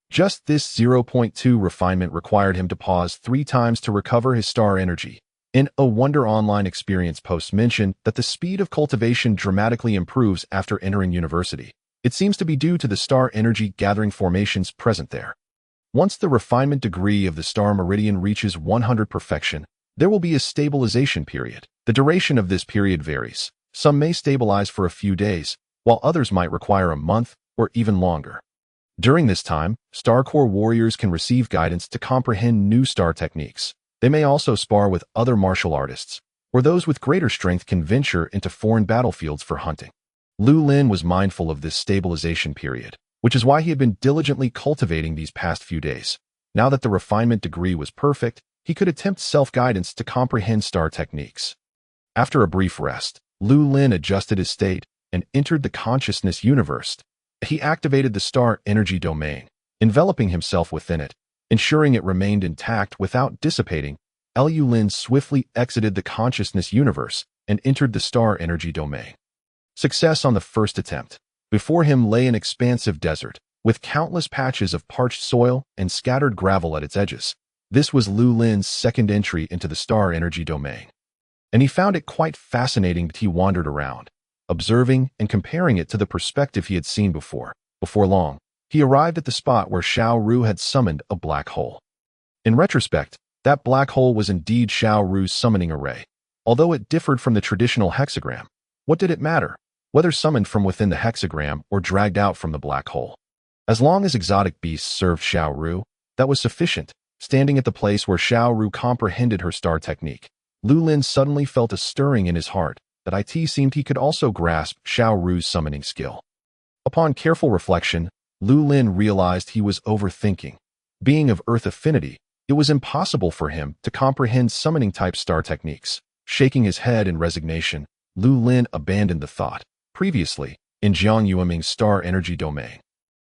Just this 0.2 refinement required him to pause 3 times to recover his star energy. In A Wonder Online Experience post mentioned that the speed of cultivation dramatically improves after entering university. It seems to be due to the star energy gathering formations present there. Once the refinement degree of the star meridian reaches 100 perfection, there will be a stabilization period. The duration of this period varies. Some may stabilize for a few days, while others might require a month or even longer. During this time, Star Core warriors can receive guidance to comprehend new star techniques. They may also spar with other martial artists, or those with greater strength can venture into foreign battlefields for hunting. Lu Lin was mindful of this stabilization period, which is why he had been diligently cultivating these past few days. Now that the refinement degree was perfect, he could attempt self-guidance to comprehend star techniques. After a brief rest, Lu Lin adjusted his state and entered the consciousness universe. He activated the star energy domain, enveloping himself within it, ensuring it remained intact without dissipating. Lu Lin swiftly exited the consciousness universe and entered the star energy domain. Success on the first attempt. Before him lay an expansive desert, with countless patches of parched soil and scattered gravel at its edges. This was Lu Lin's second entry into the star energy domain, and he found it quite fascinating. But he wandered around, observing and comparing it to the perspective he had seen before. Before long, he arrived at the spot where Xiao Ru had summoned a black hole. In retrospect, that black hole was indeed Xiao Ru's summoning array. Although it differed from the traditional hexagram, what did it matter, whether summoned from within the hexagram or dragged out from the black hole? As long as exotic beasts served Xiao Ru, that was sufficient. Standing at the place where Xiao Ru comprehended her star technique, Lu Lin suddenly felt a stirring in his heart that it seemed he could also grasp Xiao Ru's summoning skill. Upon careful reflection, Lu Lin realized he was overthinking. Being of Earth affinity, it was impossible for him to comprehend summoning-type star techniques. Shaking his head in resignation, Lu Lin abandoned the thought. Previously, in Jiang Yueming's star energy domain,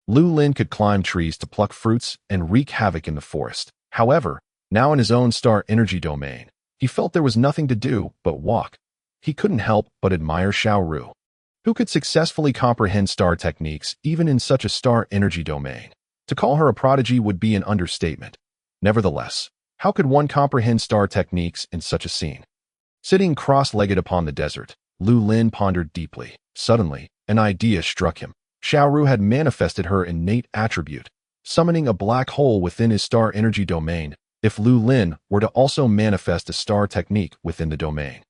Lu Lin could climb trees to pluck fruits and wreak havoc in the forest. However, now in his own star energy domain, he felt there was nothing to do but walk. He couldn't help but admire Xiao Ru. who could successfully comprehend star techniques even in such a star energy domain. To call her a prodigy would be an understatement. Nevertheless, how could one comprehend star techniques in such a scene? Sitting cross-legged upon the desert, Lu Lin pondered deeply. Suddenly, an idea struck him. Xiaoru had manifested her innate attribute, summoning a black hole within his star energy domain. If Lu Lin were to also manifest a star technique within the domain,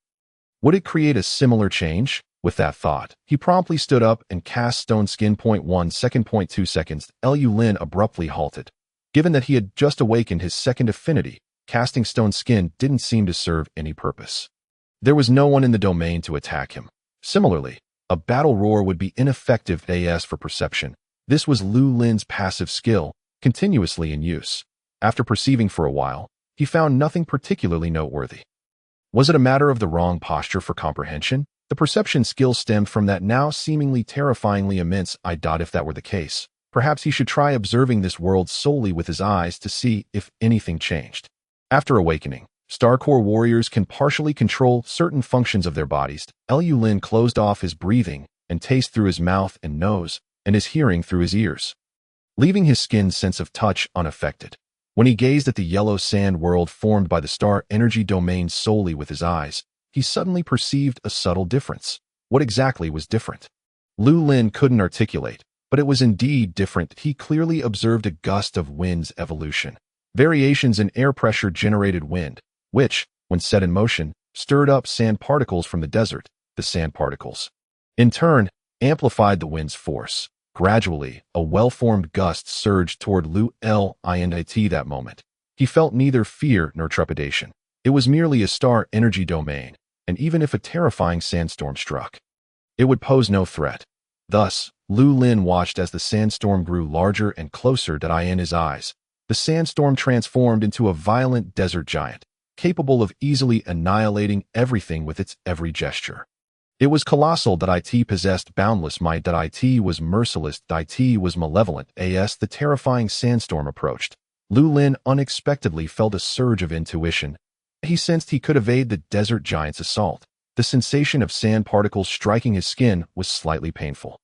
would it create a similar change? With that thought, he promptly stood up and cast Stone Skin. 1 second. 2 seconds. Lu Lin abruptly halted. Given that he had just awakened his second affinity, casting Stone Skin didn't seem to serve any purpose. There was no one in the domain to attack him. Similarly, a battle roar would be ineffective as for perception. This was Lu Lin's passive skill, continuously in use. After perceiving for a while, he found nothing particularly noteworthy. Was it a matter of the wrong posture for comprehension? The perception skill stemmed from that now seemingly terrifyingly immense eye. If that were the case, perhaps he should try observing this world solely with his eyes to see if anything changed. After awakening, Starcore warriors can partially control certain functions of their bodies. Lu Lin closed off his breathing and taste through his mouth and nose, and his hearing through his ears, leaving his skin's sense of touch unaffected. When he gazed at the yellow sand world formed by the star energy domain solely with his eyes, he suddenly perceived a subtle difference. What exactly was different? Lu Lin couldn't articulate, but it was indeed different. He clearly observed a gust of wind's evolution. Variations in air pressure generated wind, which, when set in motion, stirred up sand particles from the desert. The sand particles, in turn, amplified the wind's force. Gradually, a well-formed gust surged toward Lu Lin. That moment, he felt neither fear nor trepidation. It was merely a star energy domain, and even if a terrifying sandstorm struck, it would pose no threat. Thus, Lu Lin watched as the sandstorm grew larger and closer in his eyes. The sandstorm transformed into a violent desert giant, capable of easily annihilating everything with its every gesture. It was colossal. It possessed boundless might. It was merciless. It was malevolent. As the terrifying sandstorm approached, Lu Lin unexpectedly felt a surge of intuition. He sensed he could evade the desert giant's assault. The sensation of sand particles striking his skin was slightly painful.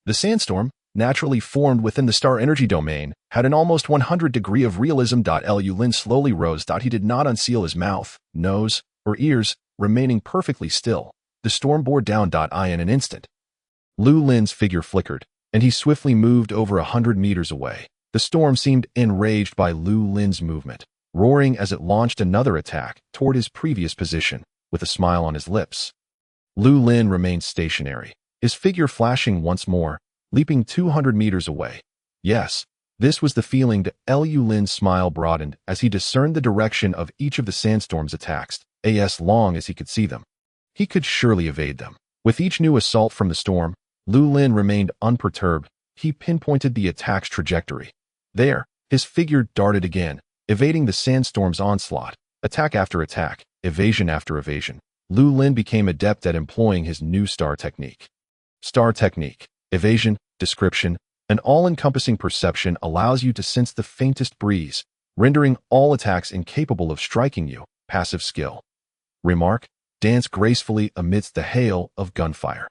The sandstorm, naturally formed within the star energy domain, had an almost 100-degree of realism. Lu Lin slowly rose. He did not unseal his mouth, nose, or ears, remaining perfectly still. The storm bore down in an instant. Lu Lin's figure flickered, and he swiftly moved over 100 meters away. The storm seemed enraged by Lu Lin's movement, roaring as it launched another attack toward his previous position, with a smile on his lips. Lu Lin remained stationary, his figure flashing once more, leaping 200 meters away. Yes, this was the feeling. Lu Lin's smile broadened as he discerned the direction of each of the sandstorm's attacks, as long as he could see them. He could surely evade them. With each new assault from the storm, Lu Lin remained unperturbed. He pinpointed the attack's trajectory. There, his figure darted again, evading the sandstorm's onslaught. Attack after attack, evasion after evasion. Lu Lin became adept at employing his new star technique. Star technique, evasion, description, an all-encompassing perception allows you to sense the faintest breeze, rendering all attacks incapable of striking you. Passive skill. Remark, dance gracefully amidst the hail of gunfire.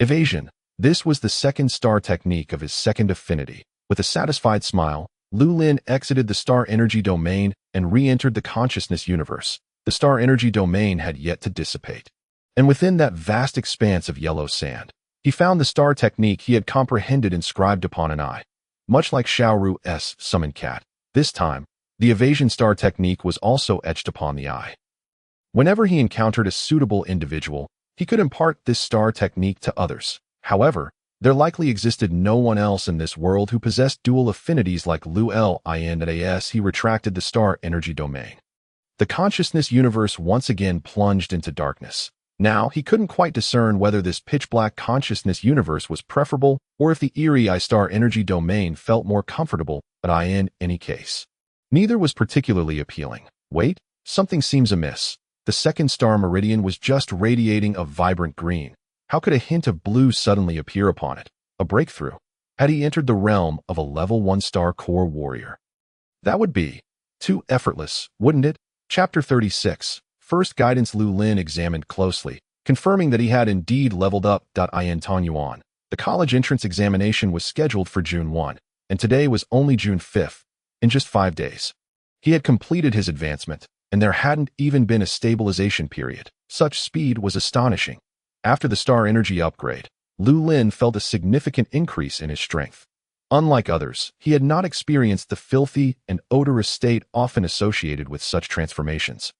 Evasion. This was the second star technique of his second affinity. With a satisfied smile, Lu Lin exited the star energy domain and re-entered the consciousness universe. The star energy domain had yet to dissipate. And within that vast expanse of yellow sand, he found the star technique he had comprehended inscribed upon an eye. Much like Xiaoru's summon cat, this time, the evasion star technique was also etched upon the eye. Whenever he encountered a suitable individual, he could impart this star technique to others. However, there likely existed no one else in this world who possessed dual affinities like Lu Lin. As he retracted the star energy domain, the consciousness universe once again plunged into darkness. Now, he couldn't quite discern whether this pitch-black consciousness universe was preferable or if the eerie star energy domain felt more comfortable, but in any case, neither was particularly appealing. Wait, something seems amiss. The second star meridian was just radiating a vibrant green. How could a hint of blue suddenly appear upon it? A breakthrough. Had he entered the realm of a level 1 star core warrior? That would be too effortless, wouldn't it? Chapter 36. First guidance. Lu Lin examined closely, confirming that he had indeed leveled up. In Tanyuan, the college entrance examination was scheduled for June 1, and today was only June 5th, in just 5 days. He had completed his advancement, and there hadn't even been a stabilization period. Such speed was astonishing. After the star energy upgrade, Lu Lin felt a significant increase in his strength. Unlike others, he had not experienced the filthy and odorous state often associated with such transformations.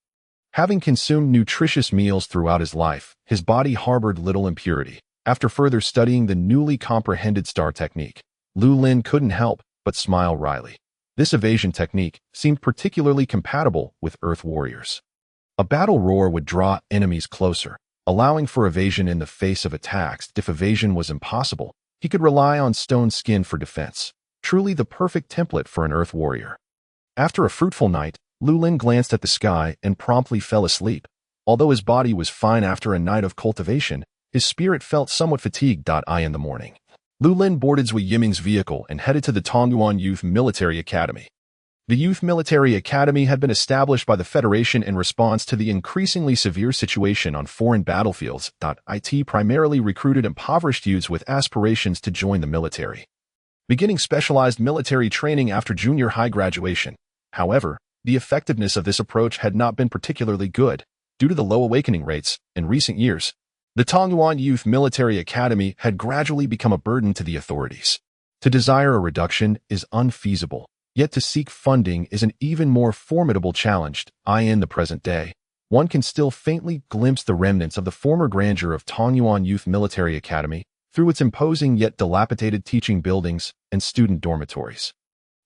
Having consumed nutritious meals throughout his life, his body harbored little impurity. After further studying the newly comprehended star technique, Lu Lin couldn't help but smile wryly. This evasion technique seemed particularly compatible with Earth warriors. A battle roar would draw enemies closer, allowing for evasion in the face of attacks. If evasion was impossible, he could rely on stone skin for defense. Truly the perfect template for an Earth warrior. After a fruitful night, Lu Lin glanced at the sky and promptly fell asleep. Although his body was fine after a night of cultivation, his spirit felt somewhat fatigued. In the morning, Lu Lin boarded Zui Yiming's vehicle and headed to the Tongyuan Youth Military Academy. The Youth Military Academy had been established by the Federation in response to the increasingly severe situation on foreign battlefields. It primarily recruited impoverished youths with aspirations to join the military, beginning specialized military training after junior high graduation. However, the effectiveness of this approach had not been particularly good. Due to the low awakening rates in recent years, the Tongyuan Youth Military Academy had gradually become a burden to the authorities. To desire a reduction is unfeasible, yet to seek funding is an even more formidable challenge. In the present day, one can still faintly glimpse the remnants of the former grandeur of Tongyuan Youth Military Academy through its imposing yet dilapidated teaching buildings and student dormitories.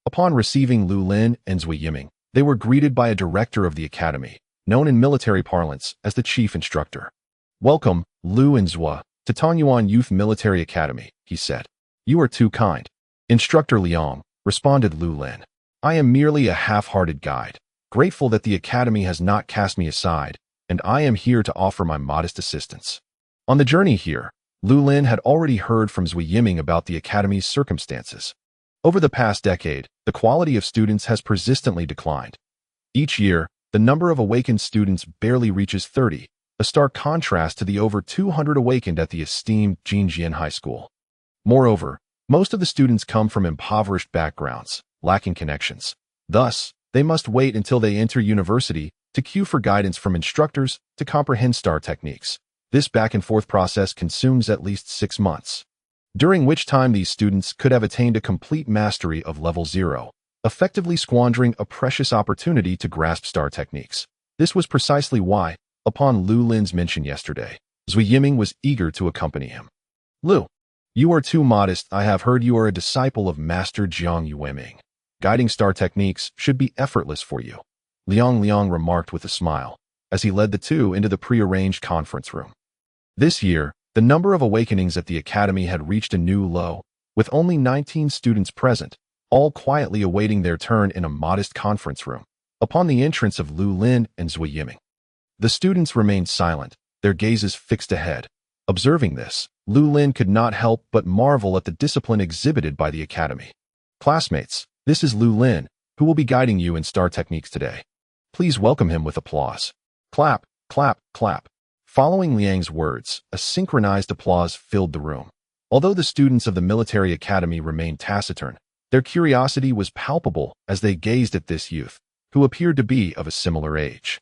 Upon receiving Lu Lin and Zui Yiming, they were greeted by a director of the academy, known in military parlance as the chief instructor. "Welcome, Lu and Zua, to Tanyuan Youth Military Academy," he said. "You are too kind." "Instructor Liang," responded Lu Lin. "I am merely a half-hearted guide, grateful that the academy has not cast me aside, and I am here to offer my modest assistance." On the journey here, Lu Lin had already heard from Zui Yiming about the academy's circumstances. Over the past decade, the quality of students has persistently declined. Each year, the number of awakened students barely reaches 30, a stark contrast to the over 200 awakened at the esteemed Jinjian High School. Moreover, most of the students come from impoverished backgrounds, lacking connections. Thus, they must wait until they enter university to queue for guidance from instructors to comprehend star techniques. This back-and-forth process consumes at least 6 months, during which time these students could have attained a complete mastery of level 0, effectively squandering a precious opportunity to grasp star techniques. This was precisely why, upon Lu Lin's mention yesterday, Zui Yiming was eager to accompany him. "Lu, you are too modest. I have heard you are a disciple of Master Jiang Yueming. Guiding star techniques should be effortless for you," Liang remarked with a smile, as he led the two into the pre-arranged conference room. This year, the number of awakenings at the academy had reached a new low, with only 19 students present, all quietly awaiting their turn in a modest conference room. Upon the entrance of Lu Lin and Zui Yiming, the students remained silent, their gazes fixed ahead. Observing this, Lu Lin could not help but marvel at the discipline exhibited by the academy. "Classmates, this is Lu Lin, who will be guiding you in star techniques today. Please welcome him with applause." Clap, clap, clap. Following Liang's words, a synchronized applause filled the room. Although the students of the military academy remained taciturn, their curiosity was palpable as they gazed at this youth, who appeared to be of a similar age.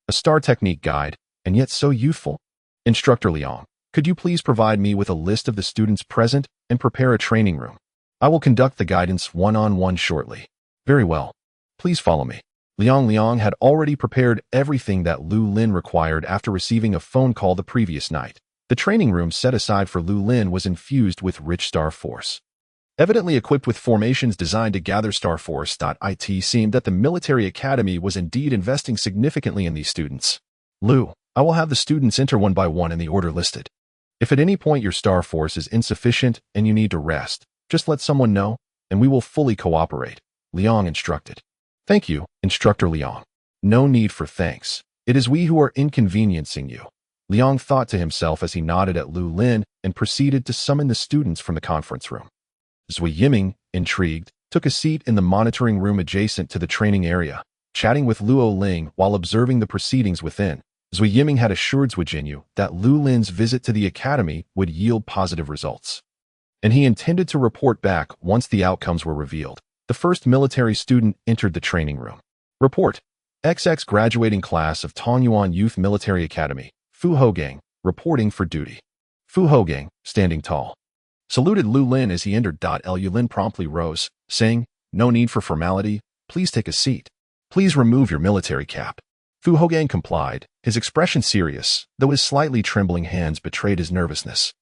A star technique guide, and yet so youthful? "Instructor Liang, could you please provide me with a list of the students present and prepare a training room? I will conduct the guidance one-on-one shortly." "Very well. Please follow me." Liang had already prepared everything that Lu Lin required after receiving a phone call the previous night. The training room set aside for Lu Lin was infused with rich star force. Evidently equipped with formations designed to gather star force. It seemed that the military academy was indeed investing significantly in these students. "Lu, I will have the students enter one by one in the order listed. If at any point your star force is insufficient and you need to rest, just let someone know, and we will fully cooperate," Liang instructed. "Thank you, Instructor Liang. No need for thanks. It is we who are inconveniencing you," Liang thought to himself as he nodded at Lu Lin and proceeded to summon the students from the conference room. Zui Yiming, intrigued, took a seat in the monitoring room adjacent to the training area, chatting with Luo Ling while observing the proceedings within. Zui Yiming had assured Zui Jinyu that Lu Lin's visit to the academy would yield positive results, and he intended to report back once the outcomes were revealed. The first military student entered the training room. Report. XX graduating class of Tongyuan Youth Military Academy, Fu Hogang, reporting for duty. Fu Hogang, standing tall, saluted Lu Lin as he entered. Lu Lin promptly rose, saying, "No need for formality, please take a seat. Please remove your military cap." Fu Hogang complied, his expression serious, though his slightly trembling hands betrayed his nervousness.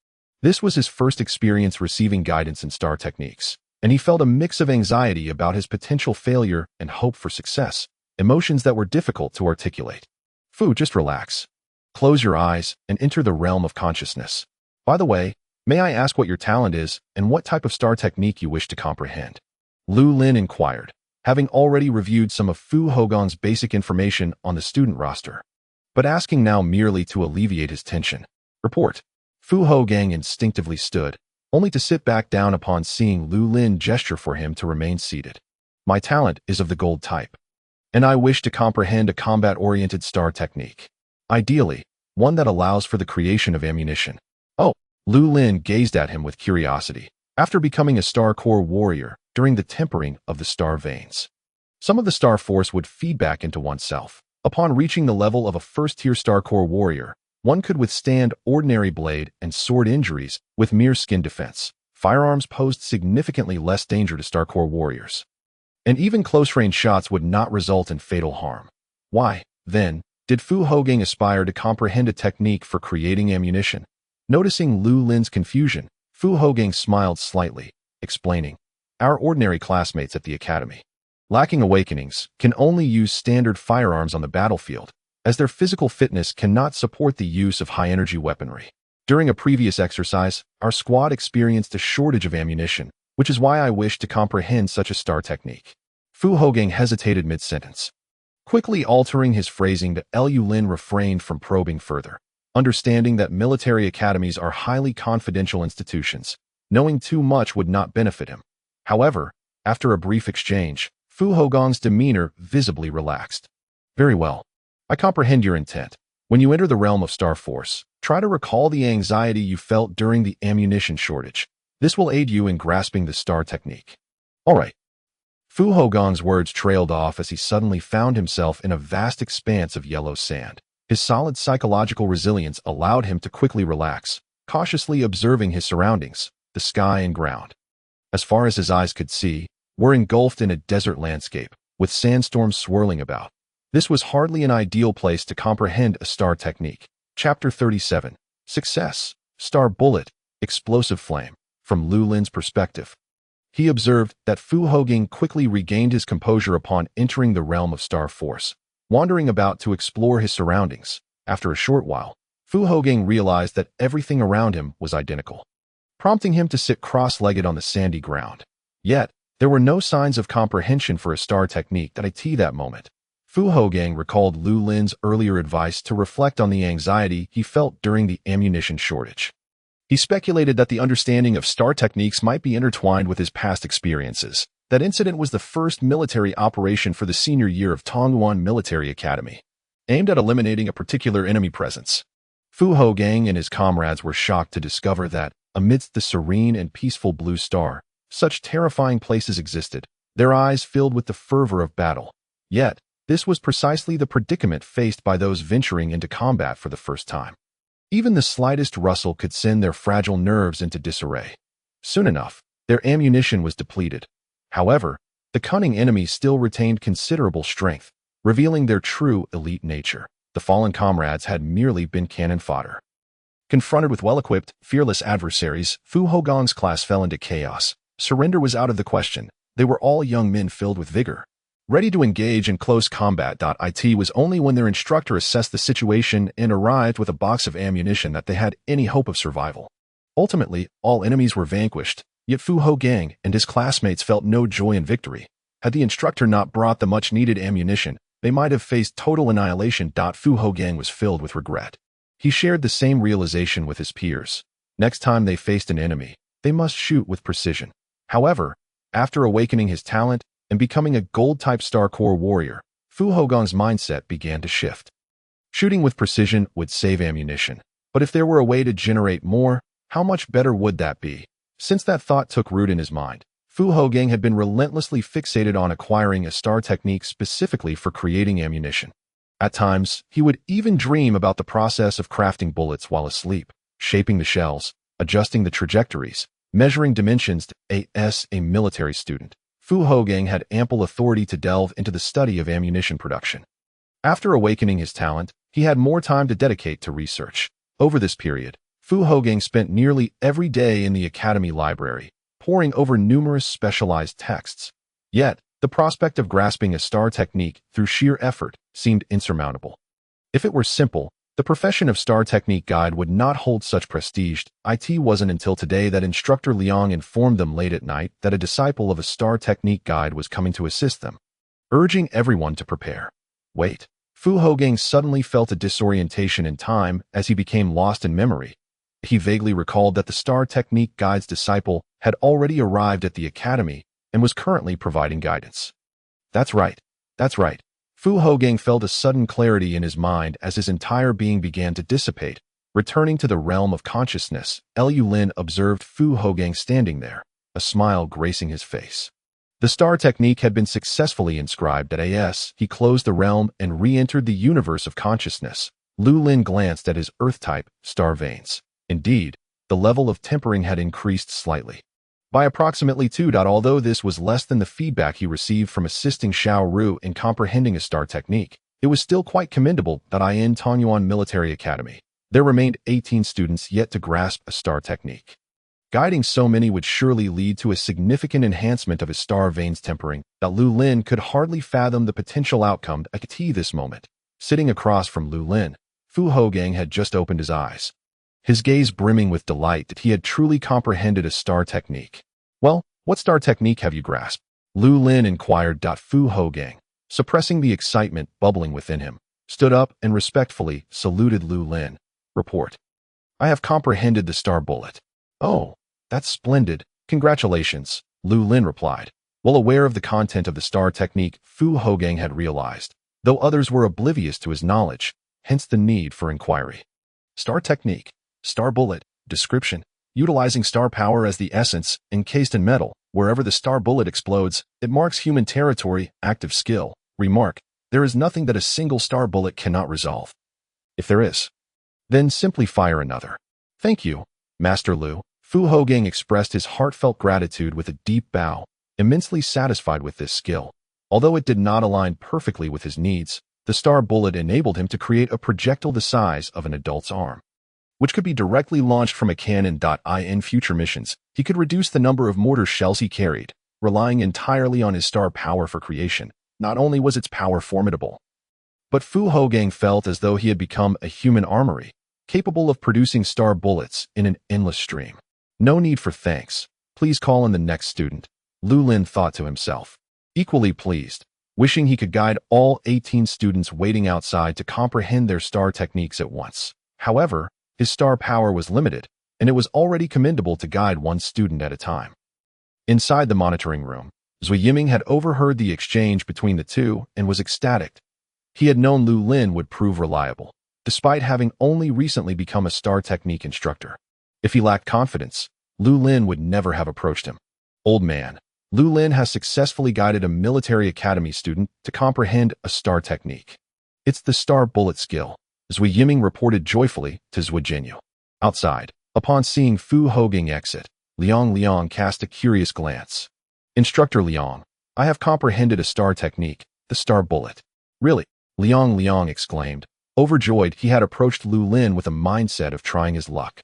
This was his first experience receiving guidance in star techniques, and he felt a mix of anxiety about his potential failure and hope for success, emotions that were difficult to articulate. Fu, just relax. Close your eyes and enter the realm of consciousness. By the way, may I ask what your talent is and what type of star technique you wish to comprehend? Lu Lin inquired, having already reviewed some of Fu Hogang's basic information on the student roster, but asking now merely to alleviate his tension. Report. Fu Hogang instinctively stood, only to sit back down upon seeing Lu Lin gesture for him to remain seated. My talent is of the gold type, and I wish to comprehend a combat-oriented star technique. Ideally, one that allows for the creation of ammunition. Oh, Lu Lin gazed at him with curiosity. After becoming a Star Corps warrior during the tempering of the star veins, some of the star force would feed back into oneself. Upon reaching the level of a first-tier Star Corps warrior, one could withstand ordinary blade and sword injuries with mere skin defense. Firearms posed significantly less danger to Star Corps warriors, and even close-range shots would not result in fatal harm. Why, then, did Fu Hogang aspire to comprehend a technique for creating ammunition? Noticing Lu Lin's confusion, Fu Hogang smiled slightly, explaining, "Our ordinary classmates at the academy, lacking awakenings, can only use standard firearms on the battlefield, as their physical fitness cannot support the use of high-energy weaponry. During a previous exercise, our squad experienced a shortage of ammunition, which is why I wish to comprehend such a star technique." Fu Hogang hesitated mid-sentence, quickly altering his phrasing. Lu Lin refrained from probing further, understanding that military academies are highly confidential institutions. Knowing too much would not benefit him. However, after a brief exchange, Fu Hogang's demeanor visibly relaxed. "Very well. I comprehend your intent. When you enter the realm of Star Force, try to recall the anxiety you felt during the ammunition shortage. This will aid you in grasping the star technique." All right. Fu Hogang's words trailed off as he suddenly found himself in a vast expanse of yellow sand. His solid psychological resilience allowed him to quickly relax, cautiously observing his surroundings, the sky and ground. As far as his eyes could see, were engulfed in a desert landscape, with sandstorms swirling about. This was hardly an ideal place to comprehend a star technique. Chapter 37. Success. Star Bullet. Explosive Flame. From Lu Lin's perspective, he observed that Fu Hogang quickly regained his composure upon entering the realm of Star Force, wandering about to explore his surroundings. After a short while, Fu Hogang realized that everything around him was identical, prompting him to sit cross-legged on the sandy ground. Yet, there were no signs of comprehension for a star technique at that moment. Fu Hogang recalled Lu Lin's earlier advice to reflect on the anxiety he felt during the ammunition shortage. He speculated that the understanding of star techniques might be intertwined with his past experiences. That incident was the first military operation for the senior year of Tongyuan Military Academy, aimed at eliminating a particular enemy presence. Fu Hogang and his comrades were shocked to discover that, amidst the serene and peaceful blue star, such terrifying places existed, their eyes filled with the fervor of battle. Yet, this was precisely the predicament faced by those venturing into combat for the first time. Even the slightest rustle could send their fragile nerves into disarray. Soon enough, their ammunition was depleted. However, the cunning enemy still retained considerable strength, revealing their true elite nature. The fallen comrades had merely been cannon fodder. Confronted with well-equipped, fearless adversaries, Fu Hogang's class fell into chaos. Surrender was out of the question. They were all young men filled with vigor, ready to engage in close combat. It was only when their instructor assessed the situation and arrived with a box of ammunition that they had any hope of survival. Ultimately, all enemies were vanquished, yet Fu Hogang and his classmates felt no joy in victory. Had the instructor not brought the much-needed ammunition, they might have faced total annihilation. Fu Hogang was filled with regret. He shared the same realization with his peers. Next time they faced an enemy, they must shoot with precision. However, after awakening his talent and becoming a gold-type Star Corps warrior, Fu Hogang's mindset began to shift. Shooting with precision would save ammunition. But if there were a way to generate more, how much better would that be? Since that thought took root in his mind, Fu Hougang had been relentlessly fixated on acquiring a star technique specifically for creating ammunition. At times, he would even dream about the process of crafting bullets while asleep, shaping the shells, adjusting the trajectories, measuring dimensions. As a military student, Fu Hougang had ample authority to delve into the study of ammunition production. After awakening his talent, he had more time to dedicate to research. Over this period, Fu Hougang spent nearly every day in the academy library, poring over numerous specialized texts. Yet, the prospect of grasping a star technique through sheer effort seemed insurmountable. If it were simple, the profession of star technique guide would not hold such prestige. It wasn't until today that Instructor Liang informed them late at night that a disciple of a star technique guide was coming to assist them, urging everyone to prepare. Wait. Fu Hougang suddenly felt a disorientation in time as he became lost in memory. He vaguely recalled that the Star Technique Guide's disciple had already arrived at the academy and was currently providing guidance. That's right. Fu Hougang felt a sudden clarity in his mind as his entire being began to dissipate. Returning to the realm of consciousness, Lu Lin observed Fu Hougang standing there, a smile gracing his face. The star technique had been successfully inscribed as he closed the realm and re-entered the universe of consciousness. Lu Lin glanced at his Earth-type star veins. Indeed, the level of tempering had increased slightly, by approximately 2. Although this was less than the feedback he received from assisting Xiao Ru in comprehending a star technique, it was still quite commendable. In Tanyuan Military Academy, there remained 18 students yet to grasp a star technique. Guiding so many would surely lead to a significant enhancement of his star veins tempering. Lu Lin could hardly fathom the potential outcome at this moment. Sitting across from Lu Lin, Fu Hougang had just opened his eyes, his gaze brimming with delight that he had truly comprehended a star technique. Well, what star technique have you grasped? Lu Lin inquired. Fu Hougang, suppressing the excitement bubbling within him, stood up and respectfully saluted Lu Lin. Report. I have comprehended the star bullet. Oh, that's splendid. Congratulations, Lu Lin replied. Well aware of the content of the star technique, Fu Hougang had realized, though others were oblivious to his knowledge, hence the need for inquiry. Star technique. Star bullet. Description. Utilizing star power as the essence, encased in metal, wherever the star bullet explodes, it marks human territory. Active skill. Remark. There is nothing that a single star bullet cannot resolve. If there is, then simply fire another. Thank you, Master Lu. Fu Hougang expressed his heartfelt gratitude with a deep bow, immensely satisfied with this skill. Although it did not align perfectly with his needs, the star bullet enabled him to create a projectile the size of an adult's arm, which could be directly launched from a cannon. In future missions, he could reduce the number of mortar shells he carried, relying entirely on his star power for creation. Not only was its power formidable, but Fu Hougang felt as though he had become a human armory, capable of producing star bullets in an endless stream. No need for thanks. Please call in the next student, Lu Lin thought to himself. Equally pleased, wishing he could guide all 18 students waiting outside to comprehend their star techniques at once. However, his star power was limited, and it was already commendable to guide one student at a time. Inside the monitoring room, Zui Yiming had overheard the exchange between the two and was ecstatic. He had known Lu Lin would prove reliable, despite having only recently become a star technique instructor. If he lacked confidence, Lu Lin would never have approached him. Old man, Lu Lin has successfully guided a military academy student to comprehend a star technique. It's the star bullet skill, Zui Yiming reported joyfully to Zui Jinyu. Outside, upon seeing Fu Hougang exit, Liang cast a curious glance. Instructor Liang, I have comprehended a star technique, the star bullet. Really? Liang exclaimed. Overjoyed, he had approached Lu Lin with a mindset of trying his luck,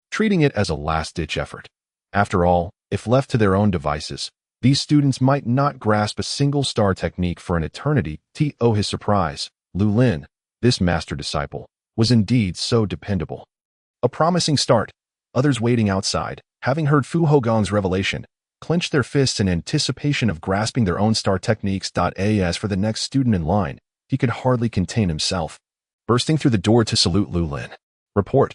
treating it as a last-ditch effort. After all, if left to their own devices, these students might not grasp a single star technique for an eternity. To his surprise, Lu Lin, this master disciple, was indeed so dependable. A promising start. Others waiting outside, having heard Fu Hougang's revelation, clenched their fists in anticipation of grasping their own star techniques. As for the next student in line, he could hardly contain himself, bursting through the door to salute Lu Lin. Report.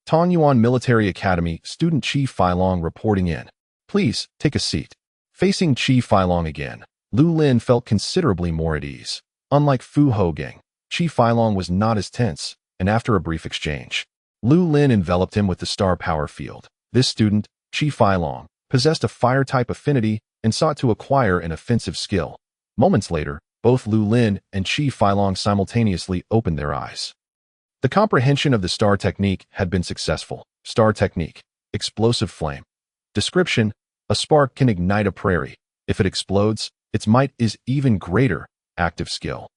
Tanyuan Military Academy, student Chi Feilong reporting in. Please, take a seat. Facing Chi Feilong again, Lu Lin felt considerably more at ease. Unlike Fu Hougang, Chi Filong was not as tense, and after a brief exchange, Lu Lin enveloped him with the star power field. This student, Chi Filong, possessed a fire-type affinity and sought to acquire an offensive skill. Moments later, both Lu Lin and Chi Filong simultaneously opened their eyes. The comprehension of the star technique had been successful. Star technique. Explosive flame. Description: a spark can ignite a prairie. If it explodes, its might is even greater. Active skill.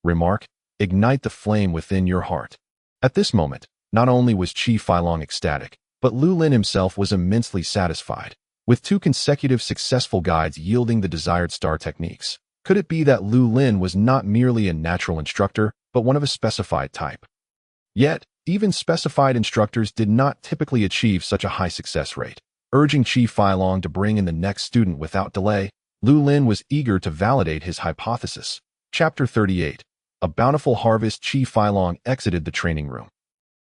Remark: ignite the flame within your heart. At this moment, not only was Chi Filong ecstatic, but Lu Lin himself was immensely satisfied. With 2 consecutive successful guides yielding the desired star techniques, could it be that Lu Lin was not merely a natural instructor, but one of a specified type? Yet, even specified instructors did not typically achieve such a high success rate. Urging Chi Filong to bring in the next student without delay, Lu Lin was eager to validate his hypothesis. Chapter 38. A bountiful harvest. Chi Filong exited the training room,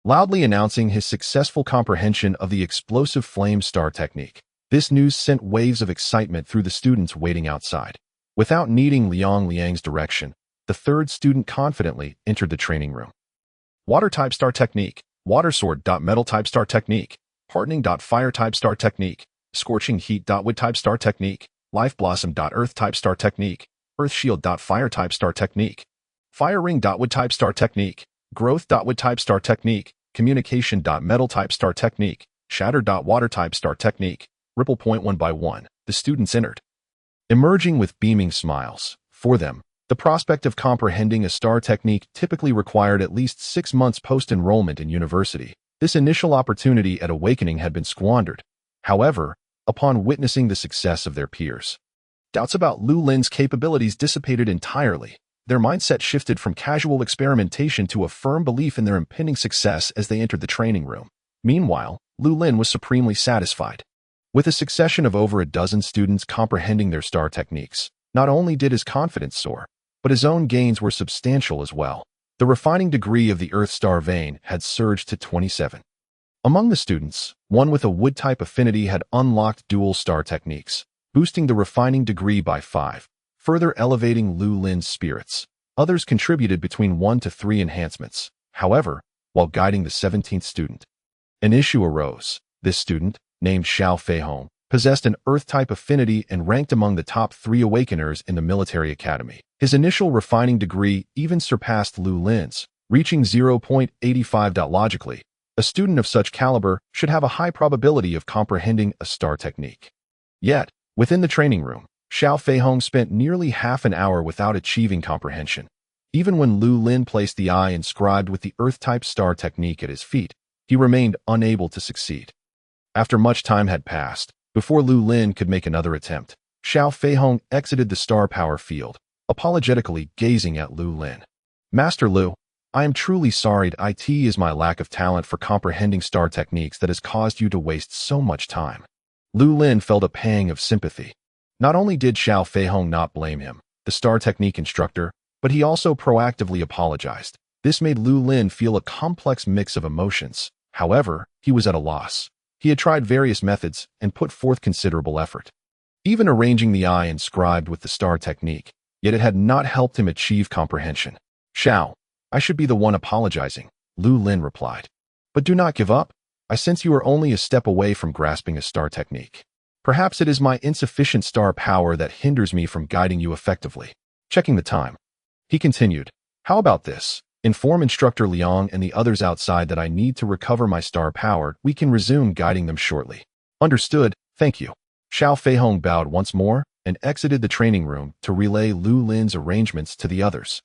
loudly announcing his successful comprehension of the explosive flame star technique. This news sent waves of excitement through the students waiting outside. Without needing Liang Liang's direction, the third student confidently entered the training room. Water-type star technique. Water sword. Metal-type star technique. Hardening. Fire-type star technique. Scorching heat. Wood-type star technique. Life blossom. Earth-type star technique. Earth shield. Fire-type star technique. Fire ring. Wood-type star technique. Growth. Wood-type star technique. Communication. Metal-type star technique. Shatter. Water-type star technique. Ripple. Point. One by one, the students entered, emerging with beaming smiles. For them, the prospect of comprehending a star technique typically required at least 6 months post-enrollment in university. This initial opportunity at awakening had been squandered. However, upon witnessing the success of their peers, doubts about Lu Lin's capabilities dissipated entirely. Their mindset shifted from casual experimentation to a firm belief in their impending success as they entered the training room. Meanwhile, Lu Lin was supremely satisfied. With a succession of over a dozen students comprehending their star techniques, not only did his confidence soar, but his own gains were substantial as well. The refining degree of the Earth star vein had surged to 27. Among the students, one with a wood-type affinity had unlocked dual star techniques, boosting the refining degree by 5, further elevating Lu Lin's spirits. Others contributed between 1 to 3 enhancements. However, while guiding the 17th student, an issue arose. This student, named Xiao Feihong, possessed an Earth-type affinity and ranked among the top 3 awakeners in the military academy. His initial refining degree even surpassed Lu Lin's, reaching 0.85. Logically, a student of such caliber should have a high probability of comprehending a star technique. Yet, within the training room, Xiao Feihong spent nearly half an hour without achieving comprehension. Even when Lu Lin placed the eye inscribed with the Earth-type star technique at his feet, he remained unable to succeed. After much time had passed, before Lu Lin could make another attempt, Xiao Feihong exited the star power field, apologetically gazing at Lu Lin. Master Lu, I am truly sorry. It is my lack of talent for comprehending star techniques that has caused you to waste so much time. Lu Lin felt a pang of sympathy. Not only did Xiao Feihong not blame him, the star technique instructor, but he also proactively apologized. This made Lu Lin feel a complex mix of emotions. However, he was at a loss. He had tried various methods and put forth considerable effort, even arranging the eye inscribed with the star technique, yet it had not helped him achieve comprehension. Xiao, I should be the one apologizing, Lu Lin replied. But do not give up. I sense you are only a step away from grasping a star technique. Perhaps it is my insufficient star power that hinders me from guiding you effectively. Checking the time, he continued. How about this? Inform Instructor Liang and the others outside that I need to recover my star power. We can resume guiding them shortly. Understood, thank you. Xiao Feihong bowed once more and exited the training room to relay Lu Lin's arrangements to the others,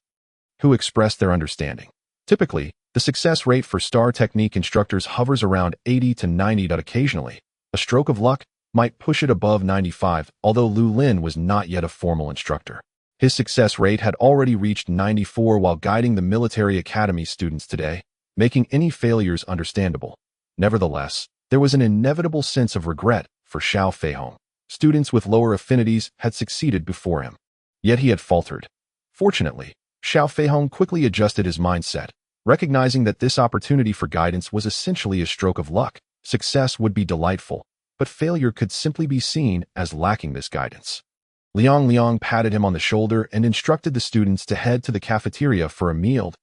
who expressed their understanding. Typically, the success rate for star technique instructors hovers around 80 to 90. Occasionally, a stroke of luck might push it above 95, although Lu Lin was not yet a formal instructor. His success rate had already reached 94 while guiding the military academy students today, making any failures understandable. Nevertheless, there was an inevitable sense of regret for Xiao Feihong. Students with lower affinities had succeeded before him, yet he had faltered. Fortunately, Xiao Feihong quickly adjusted his mindset, recognizing that this opportunity for guidance was essentially a stroke of luck. Success would be delightful, but failure could simply be seen as lacking this guidance. Liang patted him on the shoulder and instructed the students to head to the cafeteria for a meal.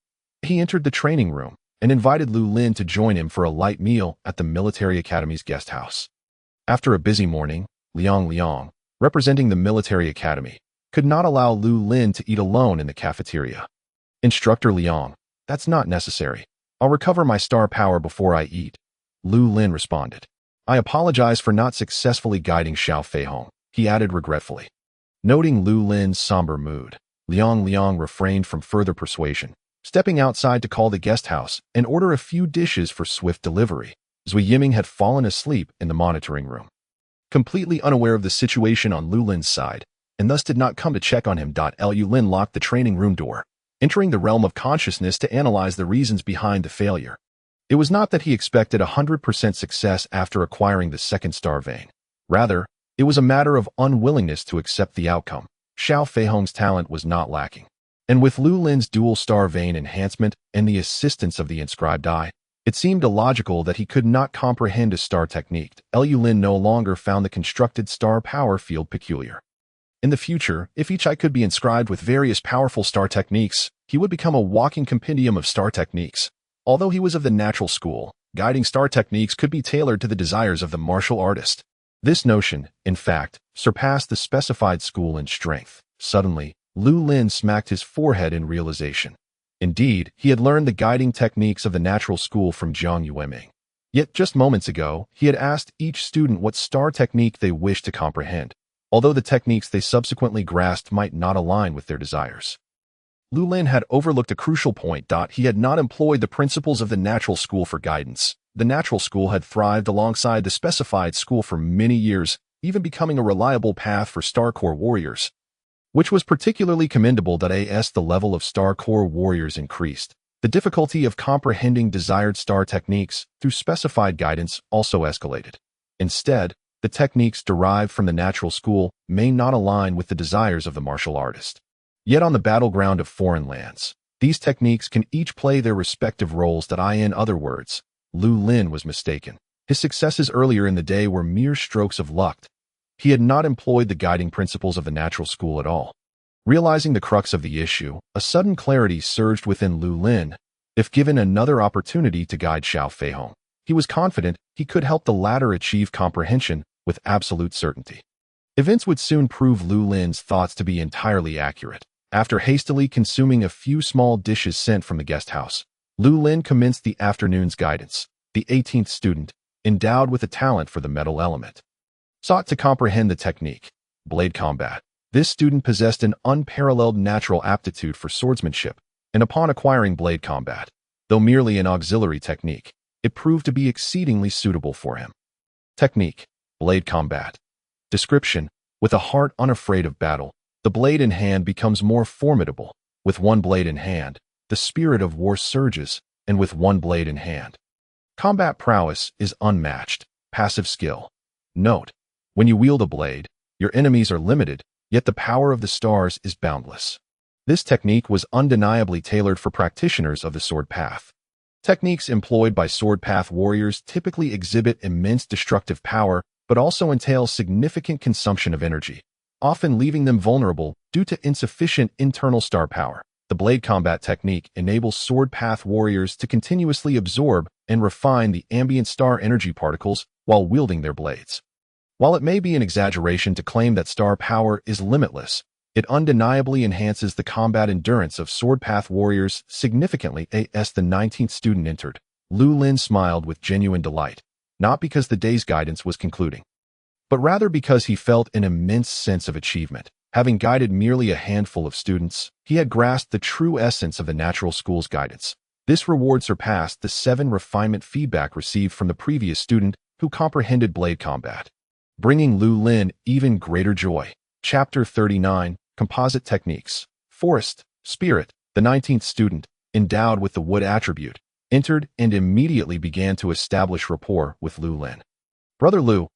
He entered the training room and invited Lu Lin to join him for a light meal at the military academy's guest house. After a busy morning, Liang, representing the military academy, could not allow Lu Lin to eat alone in the cafeteria. Instructor Liang, that's not necessary. I'll recover my star power before I eat, Lu Lin responded. I apologize for not successfully guiding Xiao Fei home, he added regretfully. Noting Lu Lin's somber mood, Liang refrained from further persuasion, stepping outside to call the guest house and order a few dishes for swift delivery. Zui Yiming had fallen asleep in the monitoring room. Completely unaware of the situation on Lu Lin's side, and thus did not come to check on him. Lu Lin locked the training room door, entering the realm of consciousness to analyze the reasons behind the failure. It was not that he expected 100% success after acquiring the second star vein. Rather, it was a matter of unwillingness to accept the outcome. Xiao Feihong's talent was not lacking. And with Lu Lin's dual star vein enhancement and the assistance of the inscribed eye, it seemed illogical that he could not comprehend a star technique. Lu Lin no longer found the constructed star power field peculiar. In the future, if each eye could be inscribed with various powerful star techniques, he would become a walking compendium of star techniques. Although he was of the natural school, guiding star techniques could be tailored to the desires of the martial artist. This notion, in fact, surpassed the specified school in strength. Suddenly, Lu Lin smacked his forehead in realization. Indeed, he had learned the guiding techniques of the natural school from Jiang Yueming. Yet just moments ago, he had asked each student what star technique they wished to comprehend, although the techniques they subsequently grasped might not align with their desires. Lu Lin had overlooked a crucial point. He had not employed the principles of the natural school for guidance. The natural school had thrived alongside the specified school for many years, even becoming a reliable path for Star Core warriors, which was particularly commendable. As the level of Star Core warriors increased, the difficulty of comprehending desired star techniques through specified guidance also escalated. Instead, the techniques derived from the natural school may not align with the desires of the martial artist. Yet on the battleground of foreign lands, these techniques can each play their respective roles. In other words, Lu Lin was mistaken. His successes earlier in the day were mere strokes of luck. He had not employed the guiding principles of the natural school at all. Realizing the crux of the issue, a sudden clarity surged within Lu Lin. If given another opportunity to guide Xiao Feihong, he was confident he could help the latter achieve comprehension with absolute certainty. Events would soon prove Lu Lin's thoughts to be entirely accurate. After hastily consuming a few small dishes sent from the guest house, Lu Lin commenced the afternoon's guidance. The 18th student, endowed with a talent for the metal element, sought to comprehend the technique, blade combat. This student possessed an unparalleled natural aptitude for swordsmanship, and upon acquiring blade combat, though merely an auxiliary technique, it proved to be exceedingly suitable for him. Technique, blade combat. Description: with a heart unafraid of battle, the blade in hand becomes more formidable. With one blade in hand, the spirit of war surges, and with one blade in hand, combat prowess is unmatched. Passive skill. Note: when you wield a blade, your enemies are limited, yet the power of the stars is boundless. This technique was undeniably tailored for practitioners of the sword path. Techniques employed by sword path warriors typically exhibit immense destructive power, but also entail significant consumption of energy, often leaving them vulnerable due to insufficient internal star power. The blade combat technique enables sword path warriors to continuously absorb and refine the ambient star energy particles while wielding their blades. While it may be an exaggeration to claim that star power is limitless, it undeniably enhances the combat endurance of sword path warriors significantly. As the 19th student entered, Lu Lin smiled with genuine delight, not because the day's guidance was concluding, but rather because he felt an immense sense of achievement. Having guided merely a handful of students, he had grasped the true essence of the natural school's guidance. This reward surpassed the 7 refinement feedback received from the previous student who comprehended blade combat, bringing Lu Lin even greater joy. Chapter 39, Composite Techniques. Forest, Spirit. The 19th student, endowed with the wood attribute, entered and immediately began to establish rapport with Lu Lin. Brother Lu,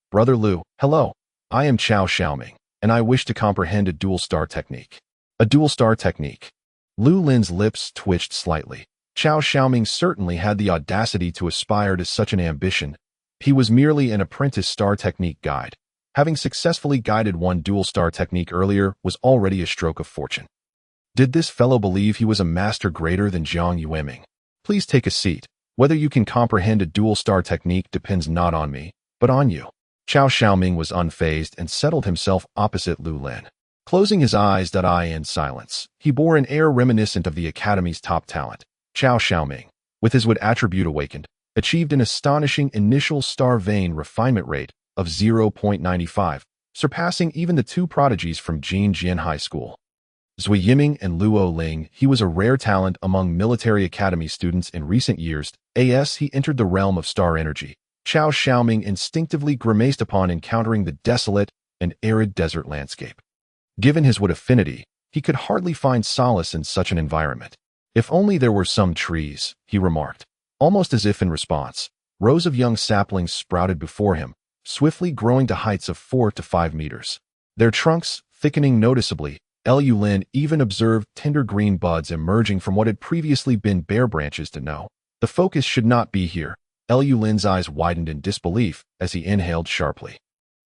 hello. I am Qiao Xiaoming, and I wish to comprehend a dual star technique. A dual star technique. Lu Lin's lips twitched slightly. Qiao Xiaoming certainly had the audacity to aspire to such an ambition. He was merely an apprentice star technique guide. Having successfully guided one dual star technique earlier was already a stroke of fortune. Did this fellow believe he was a master greater than Jiang Yueming? Please take a seat. Whether you can comprehend a dual star technique depends not on me, but on you. Qiao Xiaoming was unfazed and settled himself opposite Lu Lin. Closing his eyes in silence, he bore an air reminiscent of the Academy's top talent. Qiao Xiaoming, with his wood attribute awakened, achieved an astonishing initial star vein refinement rate of 0.95, surpassing even the two prodigies from Jian High School. Zui Yiming and Luo Ling, he was a rare talent among military academy students in recent years. As he entered the realm of star energy, Qiao Xiaoming instinctively grimaced upon encountering the desolate and arid desert landscape. Given his wood affinity, he could hardly find solace in such an environment. If only there were some trees, he remarked. Almost as if in response, rows of young saplings sprouted before him, swiftly growing to heights of 4 to 5 meters. Their trunks, thickening noticeably, Lu Lin even observed tender green buds emerging from what had previously been bare branches to know. The focus should not be here. Lu Lin's eyes widened in disbelief as he inhaled sharply.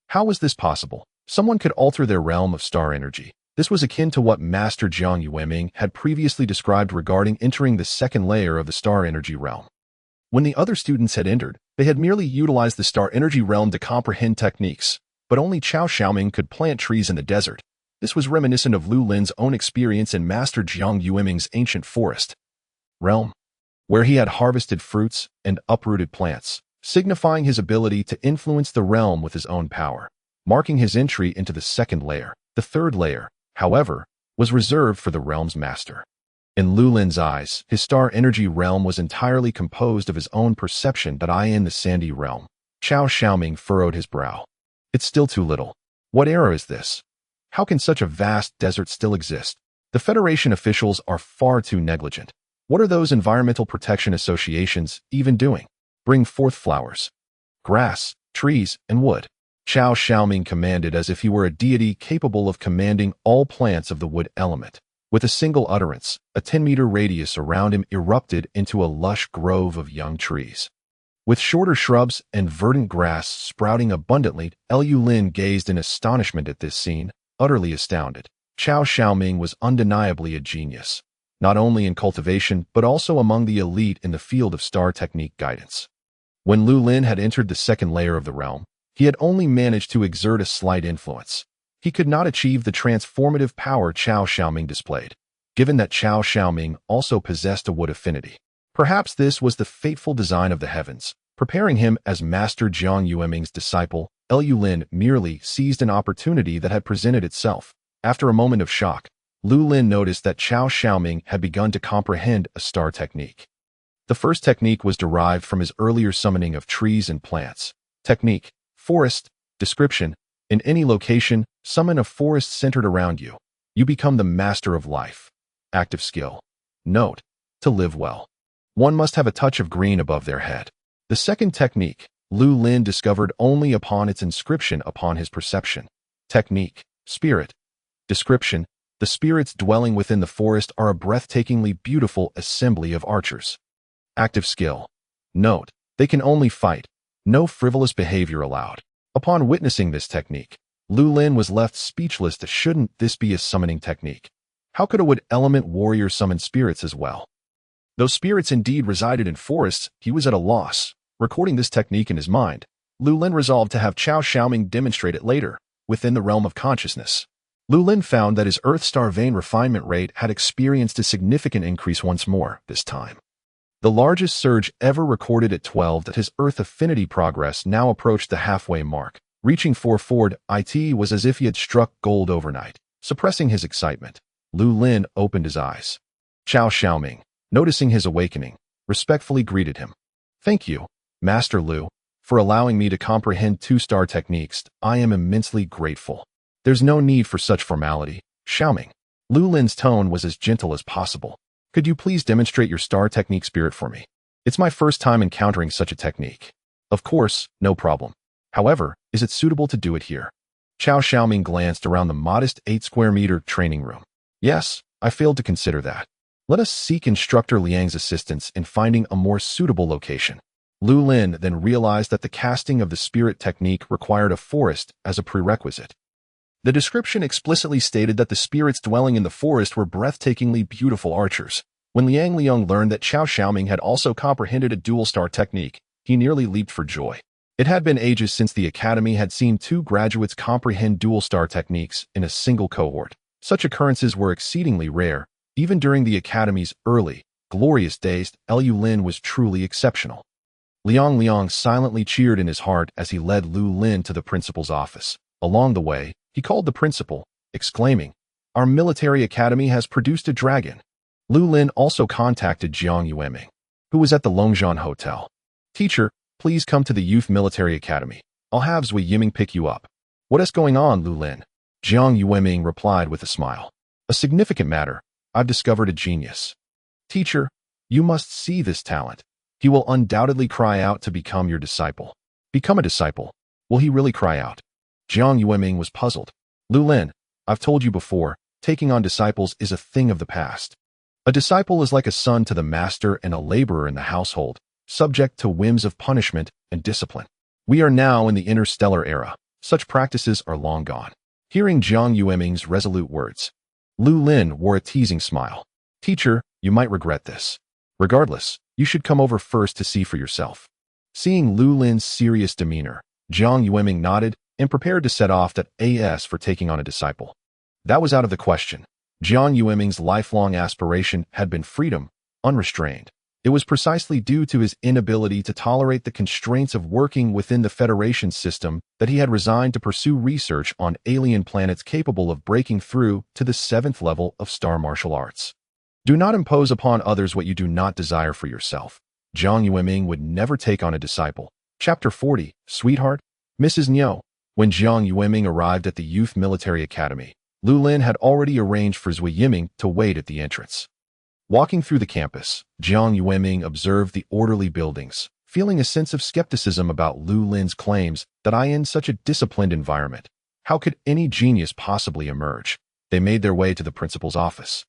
How was this possible? Someone could alter their realm of star energy. This was akin to what Master Jiang Yueming had previously described regarding entering the second layer of the star energy realm. When the other students had entered, they had merely utilized the star energy realm to comprehend techniques, but only Qiao Xiaoming could plant trees in the desert. This was reminiscent of Lu Lin's own experience in Master Jiang Yueming's ancient forest realm, where he had harvested fruits and uprooted plants, signifying his ability to influence the realm with his own power, marking his entry into the second layer. The third layer, however, was reserved for the realm's master. In Lu Lin's eyes, his star energy realm was entirely composed of his own perception in the sandy realm. Qiao Xiaoming furrowed his brow. It's still too little. What era is this? How can such a vast desert still exist? The Federation officials are far too negligent. What are those environmental protection associations even doing? Bring forth flowers, grass, trees, and wood. Qiao Xiaoming commanded as if he were a deity capable of commanding all plants of the wood element. With a single utterance, a 10-meter radius around him erupted into a lush grove of young trees. With shorter shrubs and verdant grass sprouting abundantly, Lu Lin gazed in astonishment at this scene, utterly astounded. Qiao Xiaoming was undeniably a genius, not only in cultivation but also among the elite in the field of star technique guidance. When Lu Lin had entered the second layer of the realm, he had only managed to exert a slight influence. He could not achieve the transformative power Qiao Xiaoming displayed, given that Qiao Xiaoming also possessed a wood affinity. Perhaps this was the fateful design of the heavens, preparing him as Master Jiang Yueming's disciple. Lu Lin merely seized an opportunity that had presented itself. After a moment of shock, Lu Lin noticed that Qiao Xiaoming had begun to comprehend a star technique. The first technique was derived from his earlier summoning of trees and plants. Technique: forest. Description: in any location, summon a forest centered around you. You become the master of life. Active skill. Note: to live well, one must have a touch of green above their head. The second technique, Lu Lin discovered only upon its inscription upon his perception. Technique: spirit. Description: the spirits dwelling within the forest are a breathtakingly beautiful assembly of archers. Active skill. Note: they can only fight. No frivolous behavior allowed. Upon witnessing this technique, Lu Lin was left speechless. Shouldn't this be a summoning technique? How could a wood element warrior summon spirits as well? Though spirits indeed resided in forests, he was at a loss. Recording this technique in his mind, Lu Lin resolved to have Qiao Xiaoming demonstrate it later, within the realm of consciousness. Lu Lin found that his Earth star vein refinement rate had experienced a significant increase once more, this time. The largest surge ever recorded at 12. That his Earth affinity progress now approached the halfway mark. Reaching 4 forward, it was as if he had struck gold overnight. Suppressing his excitement, Lu Lin opened his eyes. Qiao Xiaoming, noticing his awakening, respectfully greeted him. Thank you, Master Lu, for allowing me to comprehend two-star techniques. I am immensely grateful. There's no need for such formality, Xiaoming. Lu Lin's tone was as gentle as possible. Could you please demonstrate your star technique spirit for me? It's my first time encountering such a technique. Of course, no problem. However, is it suitable to do it here? Qiao Xiaoming glanced around the modest 8-square-meter training room. Yes, I failed to consider that. Let us seek Instructor Liang's assistance in finding a more suitable location. Lu Lin then realized that the casting of the spirit technique required a forest as a prerequisite. The description explicitly stated that the spirits dwelling in the forest were breathtakingly beautiful archers. When Liang Liang learned that Qiao Xiaoming had also comprehended a dual-star technique, he nearly leaped for joy. It had been ages since the academy had seen two graduates comprehend dual-star techniques in a single cohort. Such occurrences were exceedingly rare. Even during the academy's early, glorious days, Lu Lin was truly exceptional. Liang Liang silently cheered in his heart as he led Lu Lin to the principal's office. Along the way, he called the principal, exclaiming, "Our military academy has produced a dragon." Lu Lin also contacted Jiang Yueming, who was at the Longzhan Hotel. "Teacher, please come to the Youth Military Academy. I'll have Zui Yiming pick you up." "What is going on, Lu Lin?" Jiang Yueming replied with a smile. "A significant matter. I've discovered a genius." "Teacher, you must see this talent. He will undoubtedly cry out to become your disciple." "Become a disciple? Will he really cry out?" Jiang Yueming was puzzled. "Lu Lin, I've told you before, taking on disciples is a thing of the past. A disciple is like a son to the master and a laborer in the household, subject to whims of punishment and discipline. We are now in the interstellar era. Such practices are long gone." Hearing Jiang Yueming's resolute words, Lu Lin wore a teasing smile. "Teacher, you might regret this. Regardless, you should come over first to see for yourself." Seeing Lu Lin's serious demeanor, Jiang Yueming nodded and prepared to set off that AS for taking on a disciple. That was out of the question. Jiang Yueming's lifelong aspiration had been freedom, unrestrained. It was precisely due to his inability to tolerate the constraints of working within the Federation system that he had resigned to pursue research on alien planets capable of breaking through to the 7th level of star martial arts. Do not impose upon others what you do not desire for yourself. Jiang Yueming would never take on a disciple. Chapter 40, Sweetheart, Mrs. Niu. When Jiang Yueming arrived at the Youth Military Academy, Lu Lin had already arranged for Zui Yiming to wait at the entrance. Walking through the campus, Jiang Yueming observed the orderly buildings, feeling a sense of skepticism about Lu Lin's claims that in such a disciplined environment, how could any genius possibly emerge? They made their way to the principal's office,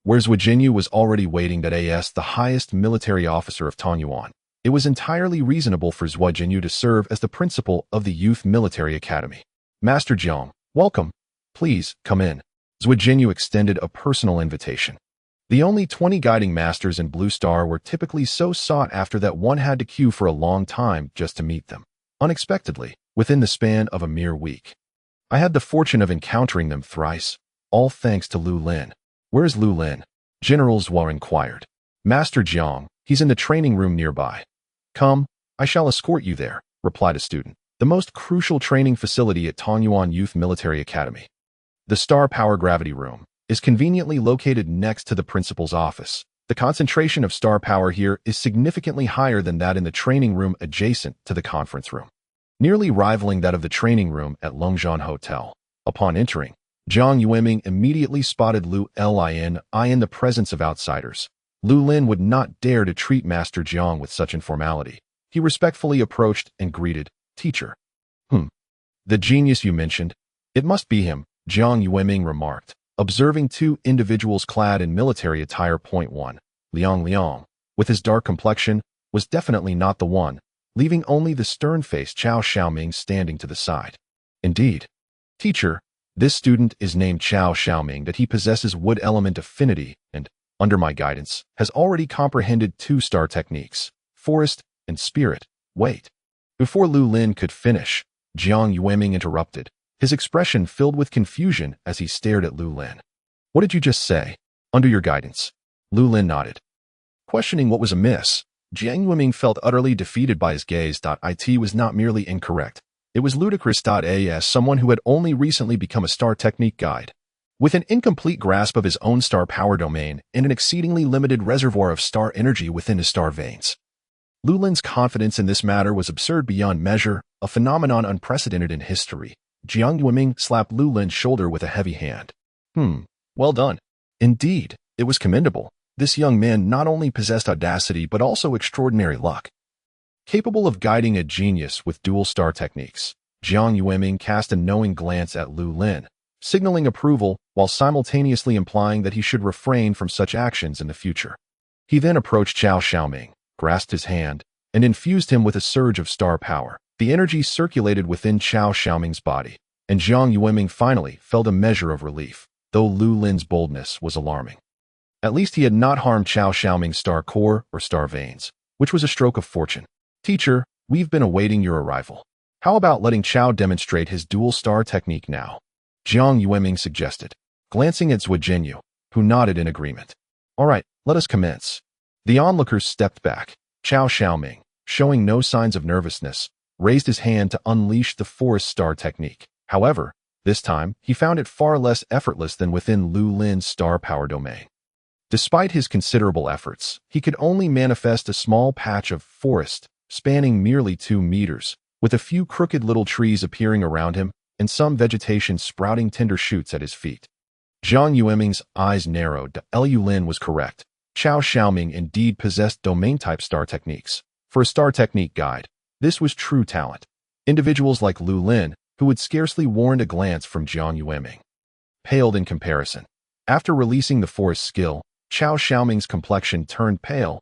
where Zui Jinyu was already waiting as the highest military officer of Tanyuan. It was entirely reasonable for Zui Jinyu to serve as the principal of the Youth Military Academy. "Master Jiang, welcome. Please, come in." Zui Jinyu extended a personal invitation. The only 20 guiding masters in Blue Star were typically so sought after that one had to queue for a long time just to meet them. Unexpectedly, within the span of a mere week, I had the fortune of encountering them thrice, all thanks to Lu Lin. "Where's Lu Lin?" General Zhua inquired. "Master Jiang, he's in the training room nearby." "Come, I shall escort you there," replied a student. The most crucial training facility at Tanyuan Youth Military Academy, the Star Power Gravity Room, is conveniently located next to the principal's office. The concentration of star power here is significantly higher than that in the training room adjacent to the conference room, nearly rivaling that of the training room at Longzhan Hotel. Upon entering, Jiang Yueming immediately spotted Lu Lin in the presence of outsiders. Lu Lin would not dare to treat Master Jiang with such informality. He respectfully approached and greeted, "Teacher." The genius you mentioned? It must be him," Jiang Yueming remarked, observing two individuals clad in military attire. 1. Liang Liang, with his dark complexion, was definitely not the one, leaving only the stern-faced Qiao Xiaoming standing to the side. "Indeed. Teacher, this student is named Qiao Xiaoming, that he possesses wood element affinity and, under my guidance, has already comprehended 2-star techniques, forest and spirit." "Wait." Before Lu Lin could finish, Jiang Yueming interrupted, his expression filled with confusion as he stared at Lu Lin. "What did you just say?" "Under your guidance." Lu Lin nodded. Questioning what was amiss, Jiang Yueming felt utterly defeated by his gaze. It was not merely incorrect. It was ludicrous. As someone who had only recently become a star technique guide, with an incomplete grasp of his own star power domain and an exceedingly limited reservoir of star energy within his star veins, Lu Lin's confidence in this matter was absurd beyond measure, a phenomenon unprecedented in history. Jiang Yueming slapped Lu Lin's shoulder with a heavy hand. Well done. Indeed, it was commendable. This young man not only possessed audacity but also extraordinary luck. Capable of guiding a genius with dual star techniques, Jiang Yueming cast a knowing glance at Lu Lin, signaling approval while simultaneously implying that he should refrain from such actions in the future. He then approached Qiao Xiaoming, grasped his hand, and infused him with a surge of star power. The energy circulated within Qiao Xiaoming's body, and Jiang Yueming finally felt a measure of relief, though Lu Lin's boldness was alarming. At least he had not harmed Qiao Xiaoming's star core or star veins, which was a stroke of fortune. Teacher, we've been awaiting your arrival. How about letting Qiao demonstrate his dual star technique now? Jiang Yueming suggested, glancing at Zhuo Jinyu, who nodded in agreement. All right, let us commence. The onlookers stepped back. Qiao Xiaoming, showing no signs of nervousness, raised his hand to unleash the forest star technique. However, this time, he found it far less effortless than within Lu Lin's star power domain. Despite his considerable efforts, he could only manifest a small patch of forest, spanning merely 2 meters, with a few crooked little trees appearing around him and some vegetation sprouting tender shoots at his feet. Jiang Yueming's eyes narrowed. Lu Lin was correct. Qiao Xiaoming indeed possessed domain-type star techniques. For a star technique guide, this was true talent. Individuals like Lu Lin, who had scarcely warned a glance from Jiang Yueming, paled in comparison. After releasing the forest skill, Qiao Xiaoming's complexion turned pale.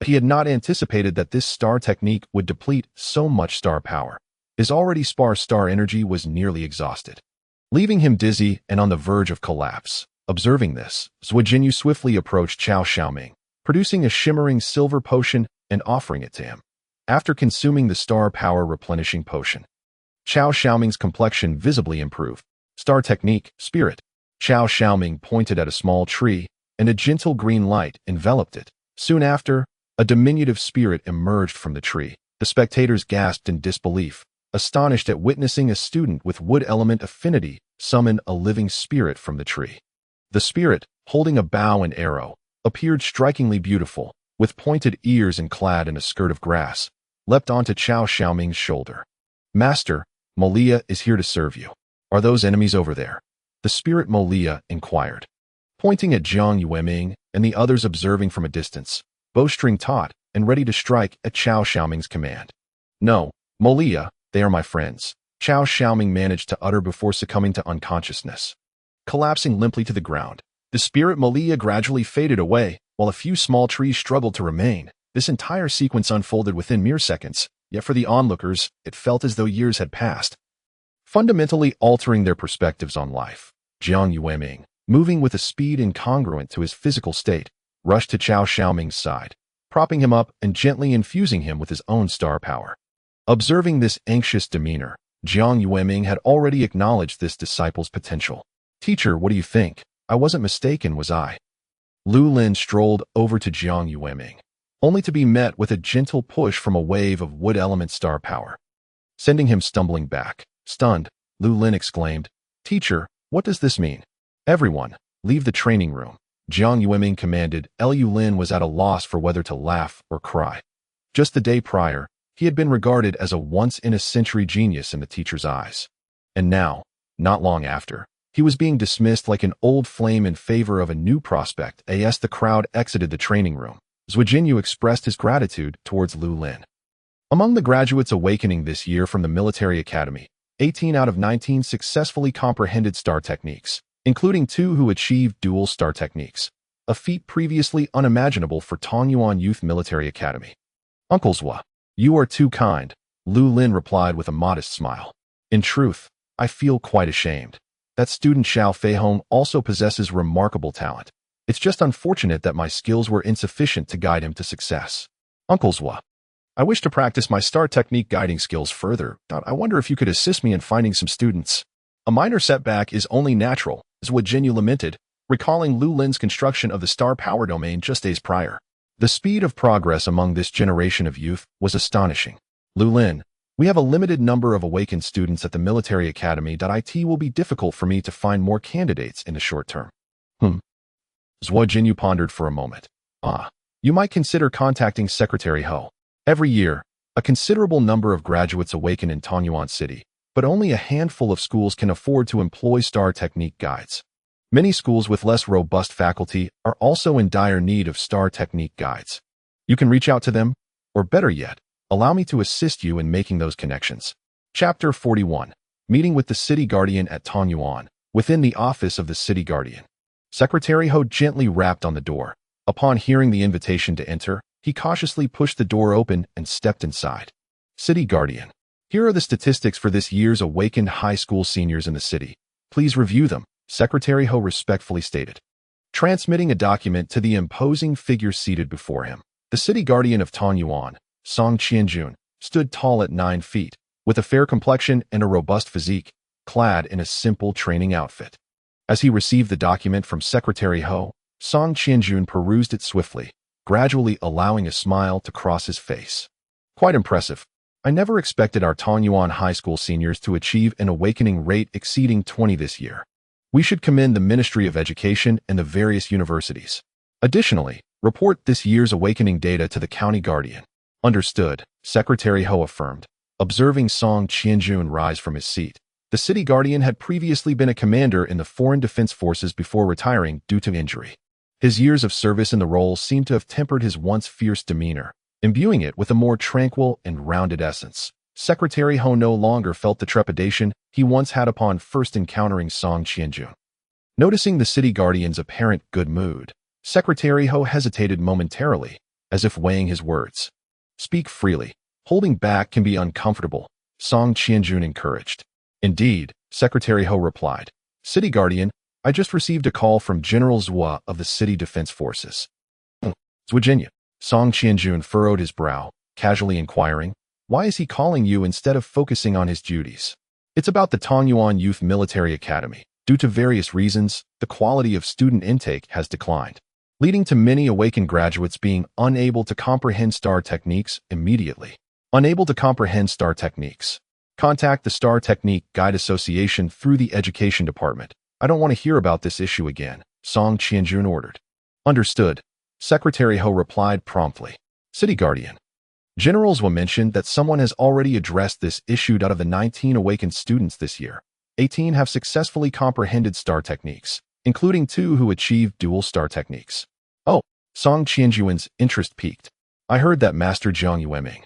He had not anticipated that this star technique would deplete so much star power. His already sparse star energy was nearly exhausted, leaving him dizzy and on the verge of collapse. Observing this, Zhuo Jinyu swiftly approached Qiao Xiaoming, producing a shimmering silver potion and offering it to him. After consuming the star power replenishing potion, Qiao Xiaoming's complexion visibly improved. Star technique, spirit. Qiao Xiaoming pointed at a small tree, and a gentle green light enveloped it. Soon after, a diminutive spirit emerged from the tree. The spectators gasped in disbelief, astonished at witnessing a student with wood element affinity summon a living spirit from the tree. The spirit, holding a bow and arrow, appeared strikingly beautiful, with pointed ears and clad in a skirt of grass, leapt onto Qiao Xiaoming's shoulder. Master, Molia is here to serve you. Are those enemies over there? The spirit Molia inquired, pointing at Jiang Yueming and the others observing from a distance, bowstring taut and ready to strike at Qiao Xiaoming's command. No, Molia, they are my friends, Qiao Xiaoming managed to utter before succumbing to unconsciousness. Collapsing limply to the ground, the spirit Molia gradually faded away, while a few small trees struggled to remain. This entire sequence unfolded within mere seconds, yet for the onlookers, it felt as though years had passed, fundamentally altering their perspectives on life. Jiang Yueming, moving with a speed incongruent to his physical state, rushed to Qiao Xiaoming's side, propping him up and gently infusing him with his own star power. Observing this anxious demeanor, Jiang Yueming had already acknowledged this disciple's potential. Teacher, what do you think? I wasn't mistaken, was I? Lu Lin strolled over to Jiang Yueming, only to be met with a gentle push from a wave of wood element star power, sending him stumbling back. Stunned, Lu Lin exclaimed, Teacher, what does this mean? Everyone, leave the training room. Jiang Yueming commanded. Lu Lin was at a loss for whether to laugh or cry. Just the day prior, he had been regarded as a once-in-a-century genius in the teacher's eyes. And now, not long after, he was being dismissed like an old flame in favor of a new prospect. As the crowd exited the training room, Zhuo Jinyu expressed his gratitude towards Lu Lin. Among the graduates awakening this year from the military academy, 18 out of 19 successfully comprehended star techniques, including 2 who achieved dual star techniques, a feat previously unimaginable for Tongyuan Youth Military Academy. Uncle Zhuo, you are too kind, Lu Lin replied with a modest smile. In truth, I feel quite ashamed. That student Xiao Feihong also possesses remarkable talent. It's just unfortunate that my skills were insufficient to guide him to success. Uncle Zhuo, I wish to practice my star technique guiding skills further. I wonder if you could assist me in finding some students. A minor setback is only natural, Zhuo Jinyu lamented, recalling Lu Lin's construction of the star power domain just days prior. The speed of progress among this generation of youth was astonishing. Lu Lin, we have a limited number of awakened students at the military academy. It will be difficult for me to find more candidates in the short term. Zhuo Jinyu pondered for a moment. You might consider contacting Secretary Ho. Every year, a considerable number of graduates awaken in Tongyuan City, but only a handful of schools can afford to employ star technique guides. Many schools with less robust faculty are also in dire need of star technique guides. You can reach out to them, or better yet, allow me to assist you in making those connections. Chapter 41. Meeting with the City Guardian at Tongyuan, within the office of the City Guardian. Secretary Ho gently rapped on the door. Upon hearing the invitation to enter, he cautiously pushed the door open and stepped inside. City Guardian. Here are the statistics for this year's awakened high school seniors in the city. Please review them, Secretary Ho respectfully stated, transmitting a document to the imposing figure seated before him. The city guardian of Tanyuan, Song Qianjun, stood tall at 9 feet, with a fair complexion and a robust physique, clad in a simple training outfit. As he received the document from Secretary Ho, Song Qianjun perused it swiftly, gradually allowing a smile to cross his face. Quite impressive. I never expected our Tanyuan high school seniors to achieve an awakening rate exceeding 20 this year. We should commend the Ministry of Education and the various universities. Additionally, report this year's awakening data to the county guardian. Understood, Secretary Ho affirmed, observing Song Qianjun rise from his seat. The city guardian had previously been a commander in the Foreign Defense Forces before retiring due to injury. His years of service in the role seemed to have tempered his once fierce demeanor, imbuing it with a more tranquil and rounded essence. Secretary Ho no longer felt the trepidation he once had upon first encountering Song Qianjun. Noticing the city guardian's apparent good mood, Secretary Ho hesitated momentarily, as if weighing his words. Speak freely. Holding back can be uncomfortable, Song Qianjun encouraged. Indeed, Secretary Ho replied. City guardian, I just received a call from General Zhua of the City Defense Forces. Virginia. Song Qianjun furrowed his brow, casually inquiring, why is he calling you instead of focusing on his duties? It's about the Tanyuan Youth Military Academy. Due to various reasons, the quality of student intake has declined, leading to many awakened graduates being unable to comprehend STAR techniques immediately. Unable to comprehend STAR techniques. Contact the STAR Technique Guide Association through the Education Department. I don't want to hear about this issue again, Song Qianjun ordered. Understood, Secretary Ho replied promptly. City Guardian. General Zhua mentioned that someone has already addressed this issue. Out of the 19 awakened students this year, 18 have successfully comprehended STAR techniques, including 2 who achieved dual STAR techniques. Oh, Song Qianjun's interest peaked. I heard that Master Jiang Yueming,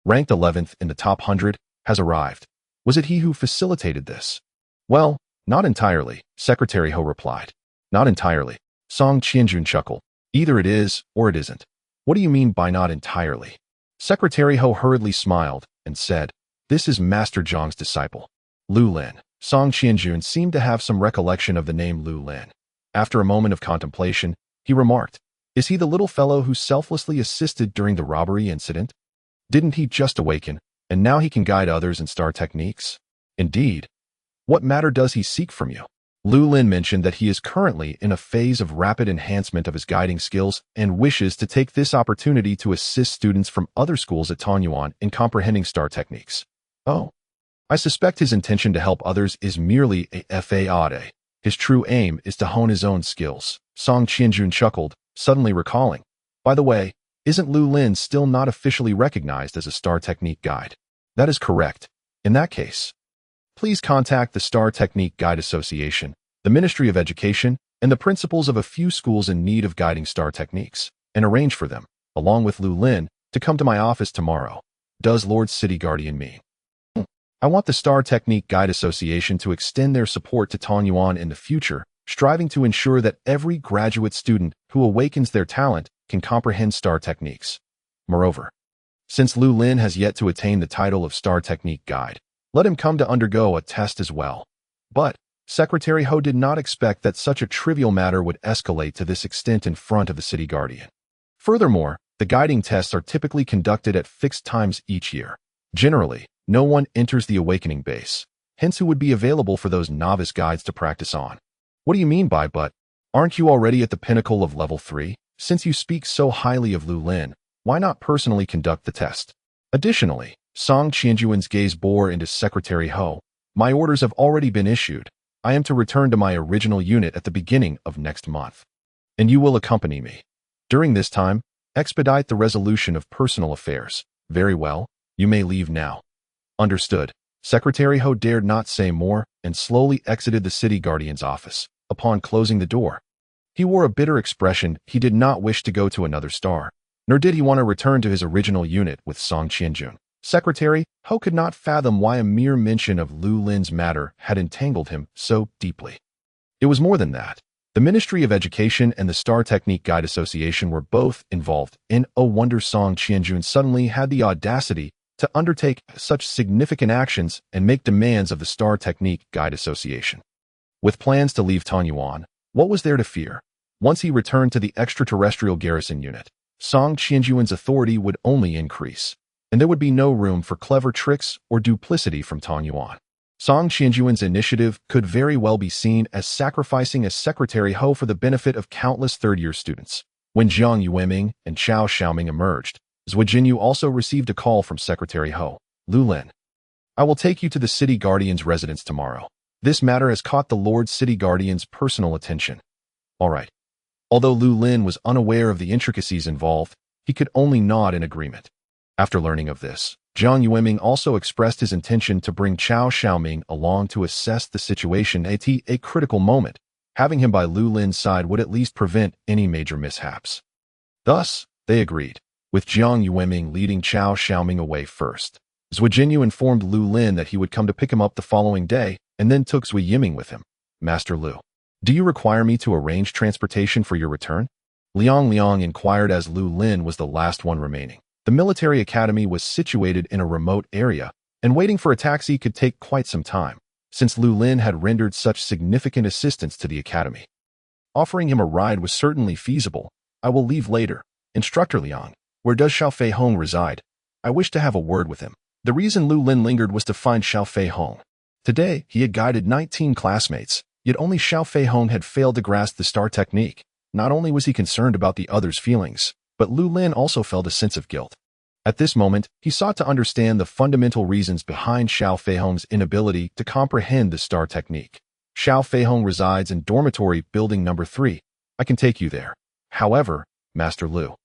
ranked 11th in the top 100, has arrived. Was it he who facilitated this? Well, not entirely, Secretary Ho replied. Not entirely. Song Qianjun chuckled. Either it is or it isn't. What do you mean by not entirely? Secretary Ho hurriedly smiled and said, this is Master Zhang's disciple, Lu Lin. Song Qianjun seemed to have some recollection of the name Lu Lin. After a moment of contemplation, he remarked, is he the little fellow who selflessly assisted during the robbery incident? Didn't he just awaken, and now he can guide others in STAR techniques? Indeed. What matter does he seek from you? Lu Lin mentioned that he is currently in a phase of rapid enhancement of his guiding skills and wishes to take this opportunity to assist students from other schools at Tanyuan in comprehending STAR techniques. Oh. I suspect his intention to help others is merely a fade. His true aim is to hone his own skills. Song Qianjun chuckled, suddenly recalling. By the way, isn't Lu Lin still not officially recognized as a STAR technique guide? That is correct. In that case, please contact the STAR Technique Guide Association, the Ministry of Education, and the principals of a few schools in need of guiding STAR techniques, and arrange for them, along with Lu Lin, to come to my office tomorrow. Does Lord City Guardian mean? I want the STAR Technique Guide Association to extend their support to Tanyuan in the future, striving to ensure that every graduate student who awakens their talent can comprehend STAR techniques. Moreover, since Lu Lin has yet to attain the title of STAR Technique Guide, let him come to undergo a test as well. But Secretary Ho did not expect that such a trivial matter would escalate to this extent in front of the city guardian. Furthermore, the guiding tests are typically conducted at fixed times each year. Generally, no one enters the awakening base, hence who would be available for those novice guides to practice on. What do you mean by but? Aren't you already at the pinnacle of level 3? Since you speak so highly of Lu Lin, why not personally conduct the test? Additionally, Song Qianjun's gaze bore into Secretary Ho. My orders have already been issued. I am to return to my original unit at the beginning of next month. And you will accompany me. During this time, expedite the resolution of personal affairs. Very well, you may leave now. Understood. Secretary Ho dared not say more and slowly exited the city guardian's office. Upon closing the door, he wore a bitter expression. He did not wish to go to another star, nor did he want to return to his original unit with Song Qianjun. Secretary Ho could not fathom why a mere mention of Lu Lin's matter had entangled him so deeply. It was more than that. The Ministry of Education and the STAR Technique Guide Association were both involved in a wonder. Song Qianjun suddenly had the audacity to undertake such significant actions and make demands of the Star Technique Guide Association. With plans to leave Tanyuan, what was there to fear? Once he returned to the extraterrestrial garrison unit, Song Qianjuan's authority would only increase, and there would be no room for clever tricks or duplicity from Tanyuan. Song Qianjuan's initiative could very well be seen as sacrificing a Secretary Ho for the benefit of countless third-year students. When Jiang Yueming and Chao Xiaoming emerged, Zhuo Jinyu also received a call from Secretary Ho. Lu Lin, I will take you to the City Guardian's residence tomorrow. This matter has caught the Lord City Guardian's personal attention. All right. Although Lu Lin was unaware of the intricacies involved, he could only nod in agreement. After learning of this, Jiang Yueming also expressed his intention to bring Chao Xiaoming along to assess the situation at a critical moment. Having him by Lu Lin's side would at least prevent any major mishaps. Thus, they agreed, with Jiang Yueming leading Chao Xiaoming away first. Zhuo Jinyu informed Lu Lin that he would come to pick him up the following day, and then took Zhuo Yiming with him. Master Lu, do you require me to arrange transportation for your return? Liang inquired as Lu Lin was the last one remaining. The military academy was situated in a remote area, and waiting for a taxi could take quite some time, since Lu Lin had rendered such significant assistance to the academy. Offering him a ride was certainly feasible. I will leave later. Instructor Liang, where does Xiao Fei Hong reside? I wish to have a word with him. The reason Lu Lin lingered was to find Xiao Fei Hong. Today, he had guided 19 classmates, yet only Xiao Fei Hong had failed to grasp the star technique. Not only was he concerned about the others' feelings, but Lu Lin also felt a sense of guilt. At this moment, he sought to understand the fundamental reasons behind Xiao Fei Hong's inability to comprehend the star technique. Xiao Fei Hong resides in dormitory building number 3. I can take you there. However, Master Lu,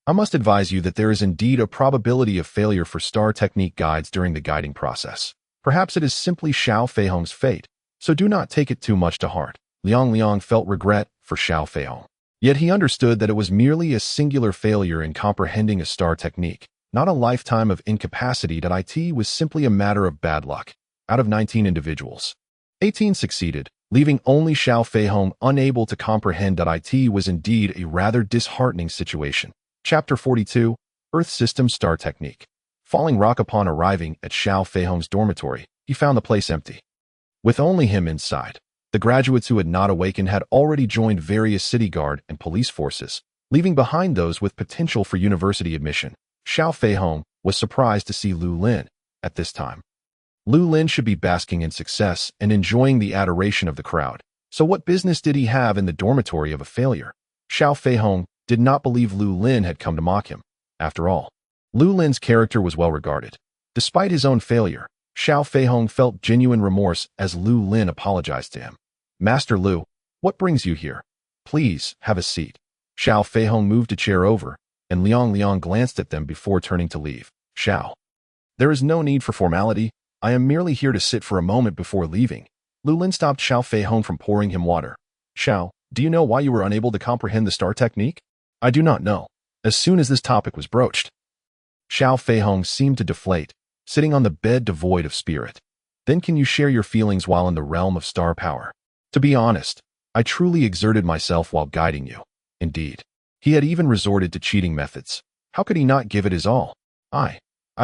I must advise you that there is indeed a probability of failure for star technique guides during the guiding process. Perhaps it is simply Xiao Fei Hong's fate, so do not take it too much to heart. Liang felt regret for Xiao Fei Hong. Yet he understood that it was merely a singular failure in comprehending a star technique, not a lifetime of incapacity. That it was simply a matter of bad luck. Out of 19 individuals, 18 succeeded, leaving only Xiao Fei Hong unable to comprehend. It was indeed a rather disheartening situation. Chapter 42, Earth System Star Technique. Falling rock. Upon arriving at Xiao Fei Hong's dormitory, he found the place empty. With only him inside, the graduates who had not awakened had already joined various city guard and police forces, leaving behind those with potential for university admission. Xiao Fei Hong was surprised to see Lu Lin at this time. Lu Lin should be basking in success and enjoying the adoration of the crowd. So what business did he have in the dormitory of a failure? Xiao Fei Hong did not believe Lu Lin had come to mock him. After all, Lu Lin's character was well regarded. Despite his own failure, Xiao Fei Hong felt genuine remorse as Lu Lin apologized to him. Master Lu, what brings you here? Please, have a seat. Xiao Fei Hong moved a chair over, and Liang glanced at them before turning to leave. Xiao, there is no need for formality. I am merely here to sit for a moment before leaving. Lu Lin stopped Xiao Fei Hong from pouring him water. Xiao, do you know why you were unable to comprehend the star technique? I do not know. As soon as this topic was broached, Xiao Fei Hong seemed to deflate, sitting on the bed devoid of spirit. Then can you share your feelings while in the realm of star power? To be honest, I truly exerted myself while guiding you. Indeed, he had even resorted to cheating methods. How could he not give it his all? I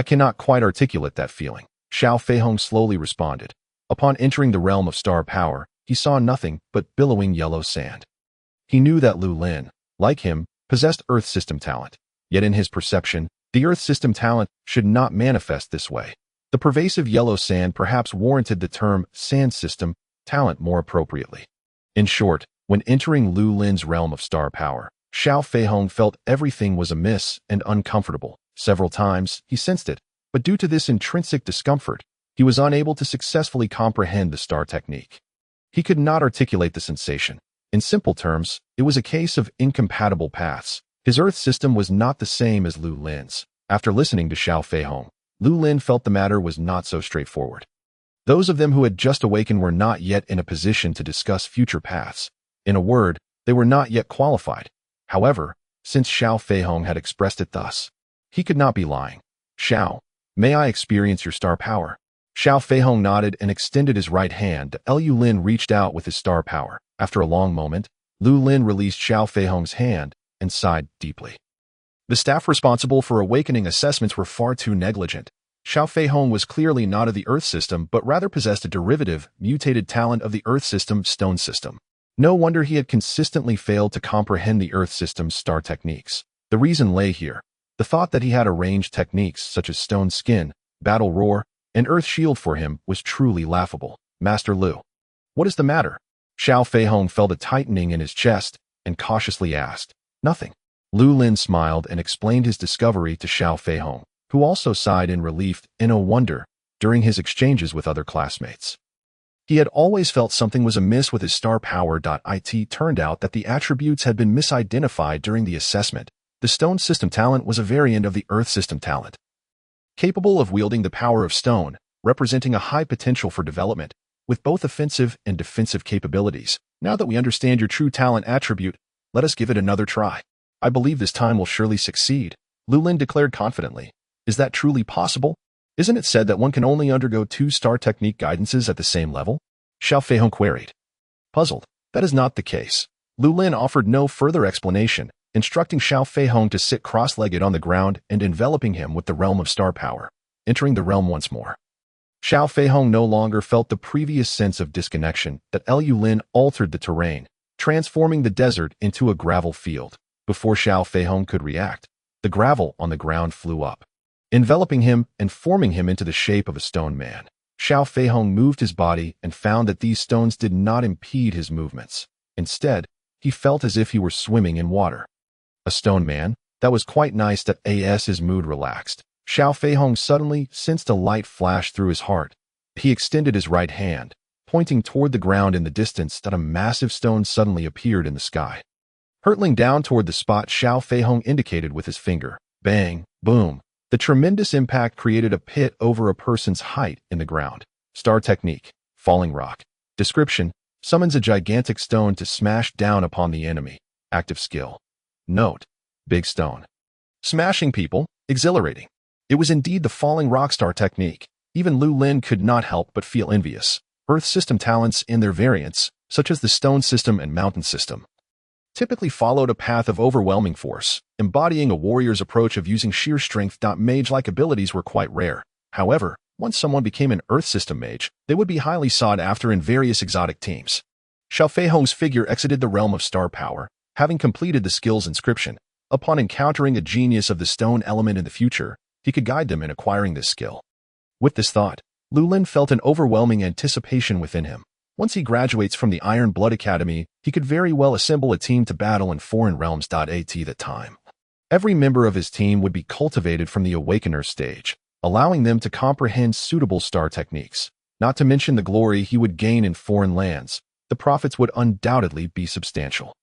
cannot quite articulate that feeling. Xiao Fei Hong slowly responded. Upon entering the realm of star power, he saw nothing but billowing yellow sand. He knew that Lu Lin, like him, possessed Earth system talent. Yet in his perception, the Earth system talent should not manifest this way. The pervasive yellow sand perhaps warranted the term sand system talent more appropriately. In short, when entering Lu Lin's realm of star power, Xiao Fei Hong felt everything was amiss and uncomfortable. Several times, he sensed it, but due to this intrinsic discomfort, he was unable to successfully comprehend the star technique. He could not articulate the sensation. In simple terms, it was a case of incompatible paths. His Earth system was not the same as Lu Lin's. After listening to Xiao Fei Hong, Lu Lin felt the matter was not so straightforward. Those of them who had just awakened were not yet in a position to discuss future paths. In a word, they were not yet qualified. However, since Xiao Fei Hong had expressed it thus, he could not be lying. Xiao, may I experience your star power? Xiao Fei Hong nodded and extended his right hand. Lu Lin reached out with his star power. After a long moment, Lu Lin released Xiao Fei Hong's hand and sighed deeply. The staff responsible for awakening assessments were far too negligent. Xiao Feihong was clearly not of the Earth system, but rather possessed a derivative, mutated talent of the Earth system, stone system. No wonder he had consistently failed to comprehend the Earth system's star techniques. The reason lay here. The thought that he had arranged techniques such as stone skin, battle roar, and earth shield for him was truly laughable. Master Lu, what is the matter? Xiao Feihong felt a tightening in his chest and cautiously asked. Nothing. Lu Lin smiled and explained his discovery to Xiao Feihong, who also sighed in relief and a wonder during his exchanges with other classmates. He had always felt something was amiss with his star power. It turned out that the attributes had been misidentified during the assessment. The stone system talent was a variant of the earth system talent, capable of wielding the power of stone, representing a high potential for development, with both offensive and defensive capabilities. Now that we understand your true talent attribute, let us give it another try. I believe this time will surely succeed, Lu Lin declared confidently. Is that truly possible? Isn't it said that one can only undergo 2-star technique guidances at the same level? Xiao Feihong queried. Puzzled, that is not the case. Lu Lin offered no further explanation, instructing Xiao Feihong to sit cross-legged on the ground and enveloping him with the realm of star power, entering the realm once more. Xiao Feihong no longer felt the previous sense of disconnection that Lu Lin altered the terrain, transforming the desert into a gravel field. Before Xiao Feihong could react, the gravel on the ground flew up, enveloping him and forming him into the shape of a stone man. Xiao Feihong moved his body and found that these stones did not impede his movements. Instead, he felt as if he were swimming in water. A stone man? That was quite nice. His mood relaxed. Xiao Feihong suddenly sensed a light flash through his heart. He extended his right hand, pointing toward the ground in the distance. A massive stone suddenly appeared in the sky, hurtling down toward the spot Xiao Feihong indicated with his finger. Bang, boom. The tremendous impact created a pit over a person's height in the ground. Star technique, falling rock. Description: summons a gigantic stone to smash down upon the enemy. Active skill. Note: big stone. Smashing people, exhilarating. It was indeed the falling rock star technique. Even Lu Lin could not help but feel envious. Earth system talents and their variants, such as the stone system and mountain system, typically followed a path of overwhelming force, embodying a warrior's approach of using sheer strength. Mage-like abilities were quite rare. However, once someone became an Earth system mage, they would be highly sought after in various exotic teams. Xiao Feihong's figure exited the realm of star power, having completed the skill's inscription. Upon encountering a genius of the stone element in the future, he could guide them in acquiring this skill. With this thought, Lu Lin felt an overwhelming anticipation within him. Once he graduates from the Iron Blood Academy, he could very well assemble a team to battle in foreign realms. At that time, every member of his team would be cultivated from the Awakener stage, allowing them to comprehend suitable star techniques. Not to mention the glory he would gain in foreign lands, the profits would undoubtedly be substantial.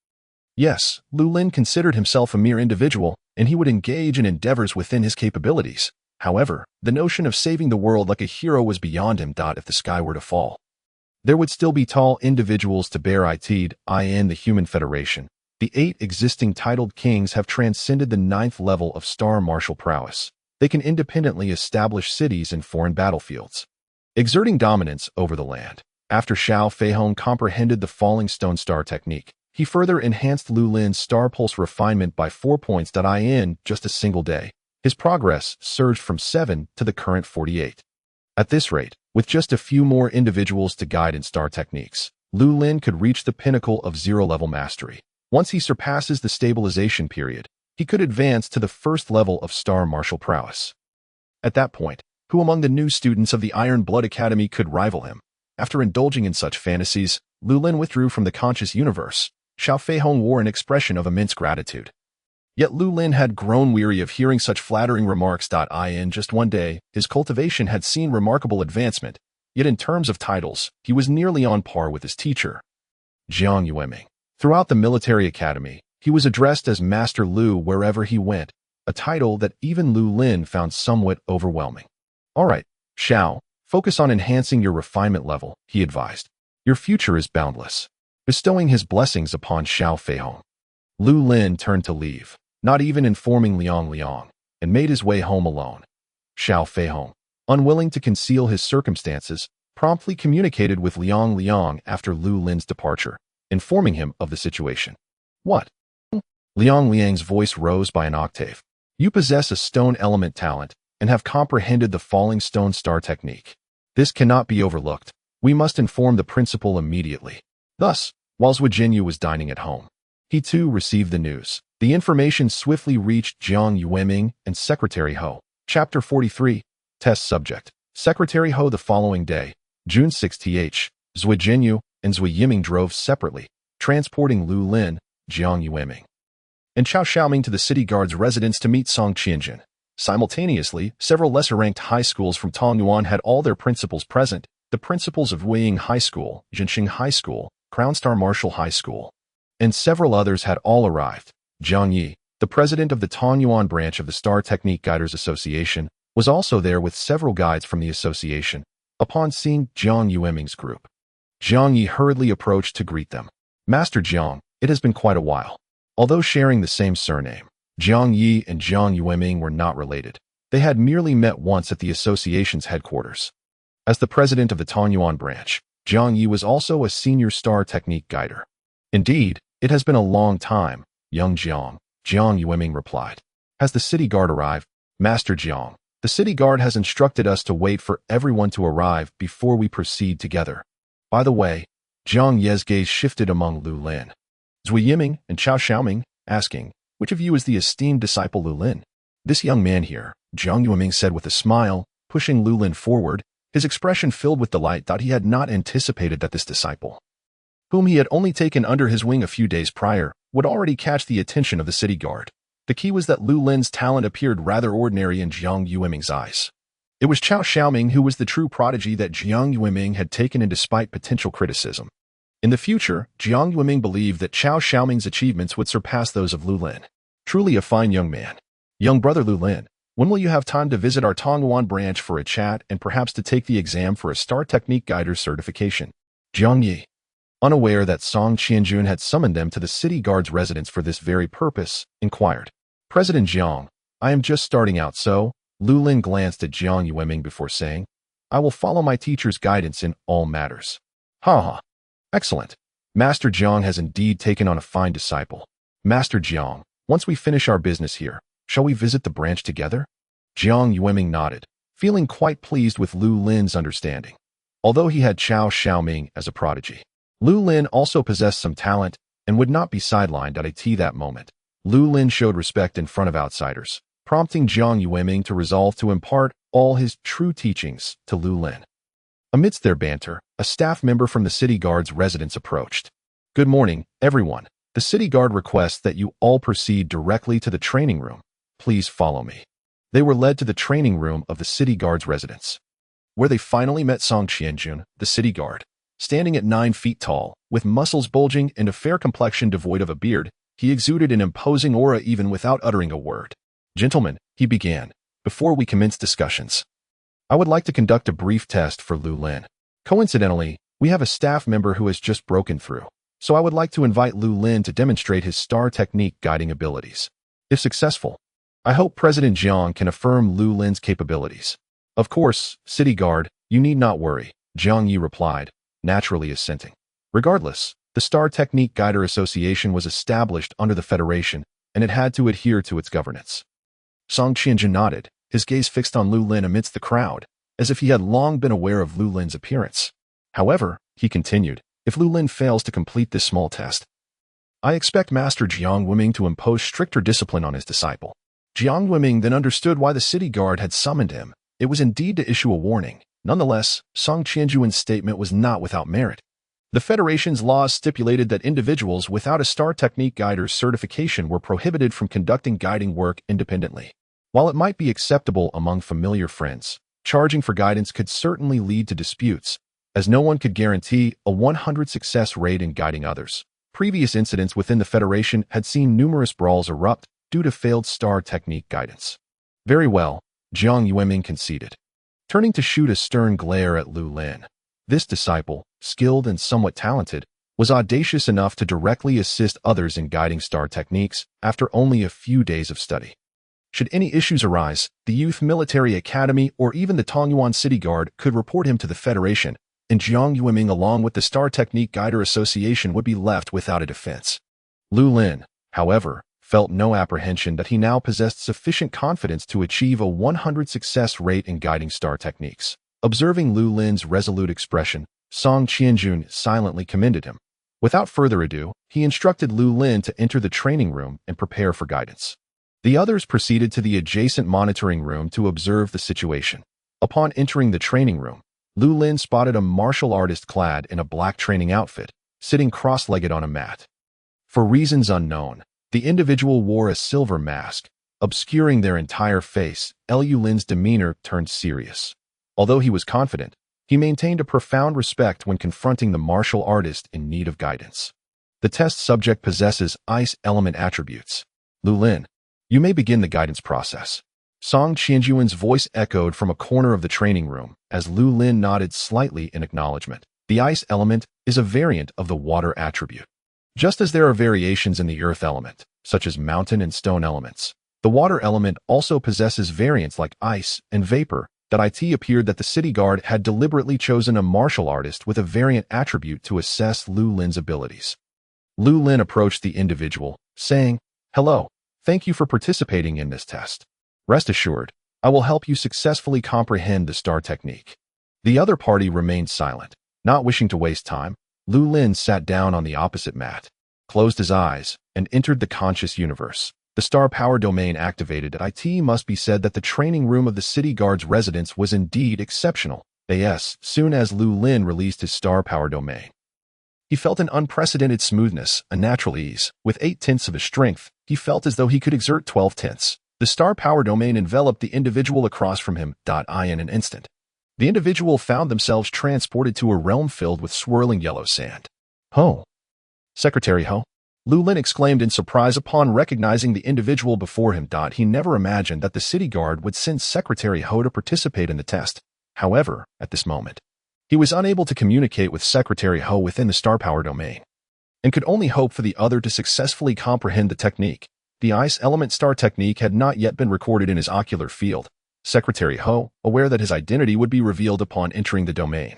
Yes, Lu Lin considered himself a mere individual, and he would engage in endeavors within his capabilities. However, the notion of saving the world like a hero was beyond him. If the sky were to fall, there would still be tall individuals to bear it. In the Human Federation, the 8 existing titled kings have transcended the 9th level of star martial prowess. They can independently establish cities and foreign battlefields, exerting dominance over the land. After Xiao Feihong comprehended the falling stone star technique, he further enhanced Lu Lin's star pulse refinement by 4 points. In just a single day, his progress surged from 7 to the current 48. At this rate, with just a few more individuals to guide in star techniques, Lu Lin could reach the pinnacle of 0-level mastery. Once he surpasses the stabilization period, he could advance to the 1st level of star martial prowess. At that point, who among the new students of the Iron Blood Academy could rival him? After indulging in such fantasies, Lu Lin withdrew from the conscious universe. Xiao Feihong wore an expression of immense gratitude. Yet Lu Lin had grown weary of hearing such flattering remarks. In just one day, his cultivation had seen remarkable advancement, yet in terms of titles, he was nearly on par with his teacher, Jiang Yueming. Throughout the military academy, he was addressed as Master Lu wherever he went, a title that even Lu Lin found somewhat overwhelming. All right, Xiao, focus on enhancing your refinement level, he advised. Your future is boundless. Bestowing his blessings upon Xiao Feihong, Lu Lin turned to leave, not even informing Liang, and made his way home alone. Xiao Feihong, unwilling to conceal his circumstances, promptly communicated with Liang after Lu Lin's departure, informing him of the situation. What? Liang's voice rose by an octave. You possess a stone element talent, and have comprehended the falling stone star technique. This cannot be overlooked. We must inform the principal immediately. Thus, while Zhu Jinyu was dining at home, he too received the news. The information swiftly reached Jiang Yueming and Secretary Ho. Chapter 43. Test Subject. Secretary Ho. The following day, June 6, Zhu Jinyu and Zhu Yiming drove separately, transporting Lu Lin, Jiang Yueming, and Chao Xiaoming to the city guard's residence to meet Song Qianjun. Simultaneously, several lesser-ranked high schools from Tongyuan had all their principals present, the principals of Weiying High School, Jinxing High School, Crown Star Martial High School, and several others had all arrived. Jiang Yi, the president of the Tongyuan branch of the Star Technique Guiders Association, was also there with several guides from the association. Upon seeing Jiang Yueming's group, Jiang Yi hurriedly approached to greet them. Master Jiang, it has been quite a while. Although sharing the same surname, Jiang Yi and Jiang Yueming were not related. They had merely met once at the association's headquarters. As the president of the Tongyuan branch, Jiang Yi was also a senior Star Technique Guider. Indeed, it has been a long time, young Jiang, Jiang Yueming replied. Has the city guard arrived? Master Jiang, the city guard has instructed us to wait for everyone to arrive before we proceed together. By the way, Jiang Ye's gaze shifted among Lu Lin, Zhu Yiming, and Chao Xiaoming, asking, which of you is the esteemed disciple Lu Lin? This young man here, Jiang Yueming said with a smile, pushing Lu Lin forward, his expression filled with delight that he had not anticipated that this disciple, whom he had only taken under his wing a few days prior, would already catch the attention of the city guard. The key was that Lu Lin's talent appeared rather ordinary in Jiang Yueming's eyes. It was Chao Xiaoming who was the true prodigy that Jiang Yueming had taken in despite potential criticism. In the future, Jiang Yueming believed that Chao Xiaoming's achievements would surpass those of Lu Lin. Truly a fine young man. Young brother Lu Lin, when will you have time to visit our Tongyuan branch for a chat and perhaps to take the exam for a Star Technique Guider's certification? Jiang Yi, unaware that Song Qianjun had summoned them to the city guard's residence for this very purpose, inquired. President Jiang, I am just starting out, so Lu Lin glanced at Jiang Yueming before saying, I will follow my teacher's guidance in all matters. Ha. Excellent. Master Jiang has indeed taken on a fine disciple. Master Jiang, once we finish our business here, shall we visit the branch together? Jiang Yueming nodded, feeling quite pleased with Lu Lin's understanding. Although he had Chao Xiaoming as a prodigy, Lu Lin also possessed some talent and would not be sidelined at that moment. Lu Lin showed respect in front of outsiders, prompting Jiang Yueming to resolve to impart all his true teachings to Lu Lin. Amidst their banter, a staff member from the city guard's residence approached. Good morning, everyone. The city guard requests that you all proceed directly to the training room. Please follow me. They were led to the training room of the city guard's residence, where they finally met Song Qianjun, the city guard. Standing at 9 feet tall, with muscles bulging and a fair complexion devoid of a beard, he exuded an imposing aura even without uttering a word. Gentlemen, he began, before we commence discussions, I would like to conduct a brief test for Lu Lin. Coincidentally, we have a staff member who has just broken through, so I would like to invite Lu Lin to demonstrate his Star Technique guiding abilities. If successful, I hope President Jiang can affirm Lu Lin's capabilities. Of course, City Guard, you need not worry, Jiang Yi replied, naturally assenting. Regardless, the Star Technique Guider Association was established under the Federation, and it had to adhere to its governance. Song Qianjun nodded, his gaze fixed on Lu Lin amidst the crowd, as if he had long been aware of Lu Lin's appearance. However, he continued, if Lu Lin fails to complete this small test, I expect Master Jiang Yueming to impose stricter discipline on his disciple. Jiang Yueming then understood why the city guard had summoned him. It was indeed to issue a warning. Nonetheless, Song Qianjun's statement was not without merit. The Federation's laws stipulated that individuals without a Star Technique Guider's certification were prohibited from conducting guiding work independently. While it might be acceptable among familiar friends, charging for guidance could certainly lead to disputes, as no one could guarantee a 100% success rate in guiding others. Previous incidents within the Federation had seen numerous brawls erupt due to failed Star Technique guidance. Very well, Jiang Yueming conceded, turning to shoot a stern glare at Lu Lin. This disciple, skilled and somewhat talented, was audacious enough to directly assist others in guiding star techniques after only a few days of study. Should any issues arise, the Youth Military Academy or even the Tongyuan City Guard could report him to the Federation, and Jiang Yueming along with the Star Technique Guider Association would be left without a defense. Lu Lin, however, felt no apprehension that he now possessed sufficient confidence to achieve a 100 success rate in guiding star techniques. Observing Lu Lin's resolute expression, Song Qianjun silently commended him. Without further ado, he instructed Lu Lin to enter the training room and prepare for guidance. The others proceeded to the adjacent monitoring room to observe the situation. Upon entering the training room, Lu Lin spotted a martial artist clad in a black training outfit, sitting cross-legged on a mat. For reasons unknown, the individual wore a silver mask, obscuring their entire face. Lu Lin's demeanor turned serious. Although he was confident, he maintained a profound respect when confronting the martial artist in need of guidance. The test subject possesses ice element attributes. Lu Lin, you may begin the guidance process. Song Qianjuan's voice echoed from a corner of the training room as Lu Lin nodded slightly in acknowledgement. The ice element is a variant of the water attribute. Just as there are variations in the earth element, such as mountain and stone elements, the water element also possesses variants like ice and vapor. It appeared that the city guard had deliberately chosen a martial artist with a variant attribute to assess Lu Lin's abilities. Lu Lin approached the individual, saying, "Hello, thank you for participating in this test. Rest assured, I will help you successfully comprehend the star technique." The other party remained silent. Not wishing to waste time, Lu Lin sat down on the opposite mat, closed his eyes, and entered the conscious universe. The star power domain activated. It must be said that the training room of the city guard's residence was indeed exceptional. Soon as Lu Lin released his star power domain, he felt an unprecedented smoothness, a natural ease. With 8/10 of his strength, he felt as though he could exert 12/10. The star power domain enveloped the individual across from him. In an instant, the individual found themselves transported to a realm filled with swirling yellow sand. "Ho! Secretary Ho!" Lu Lin exclaimed in surprise upon recognizing the individual before him. He never imagined that the city guard would send Secretary Ho to participate in the test. However, at this moment, he was unable to communicate with Secretary Ho within the star power domain, and could only hope for the other to successfully comprehend the technique. The ice element star technique had not yet been recorded in his ocular field. Secretary Ho, aware that his identity would be revealed upon entering the domain,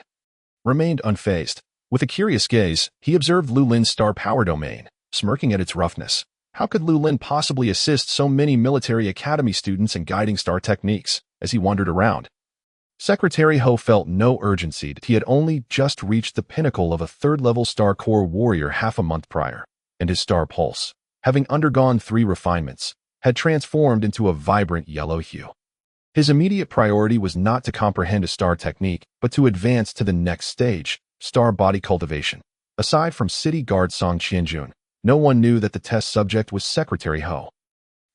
remained unfazed. With a curious gaze, he observed Lu Lin's star power domain, smirking at its roughness. How could Lu Lin possibly assist so many military academy students in guiding star techniques? As he wandered around, Secretary Ho felt no urgency. He had only just reached the pinnacle of a third-level Star Corps warrior half a month prior, and his star pulse, having undergone 3 refinements, had transformed into a vibrant yellow hue. His immediate priority was not to comprehend a star technique, but to advance to the next stage, star body cultivation. Aside from city guard Song Qianjun, no one knew that the test subject was Secretary Ho.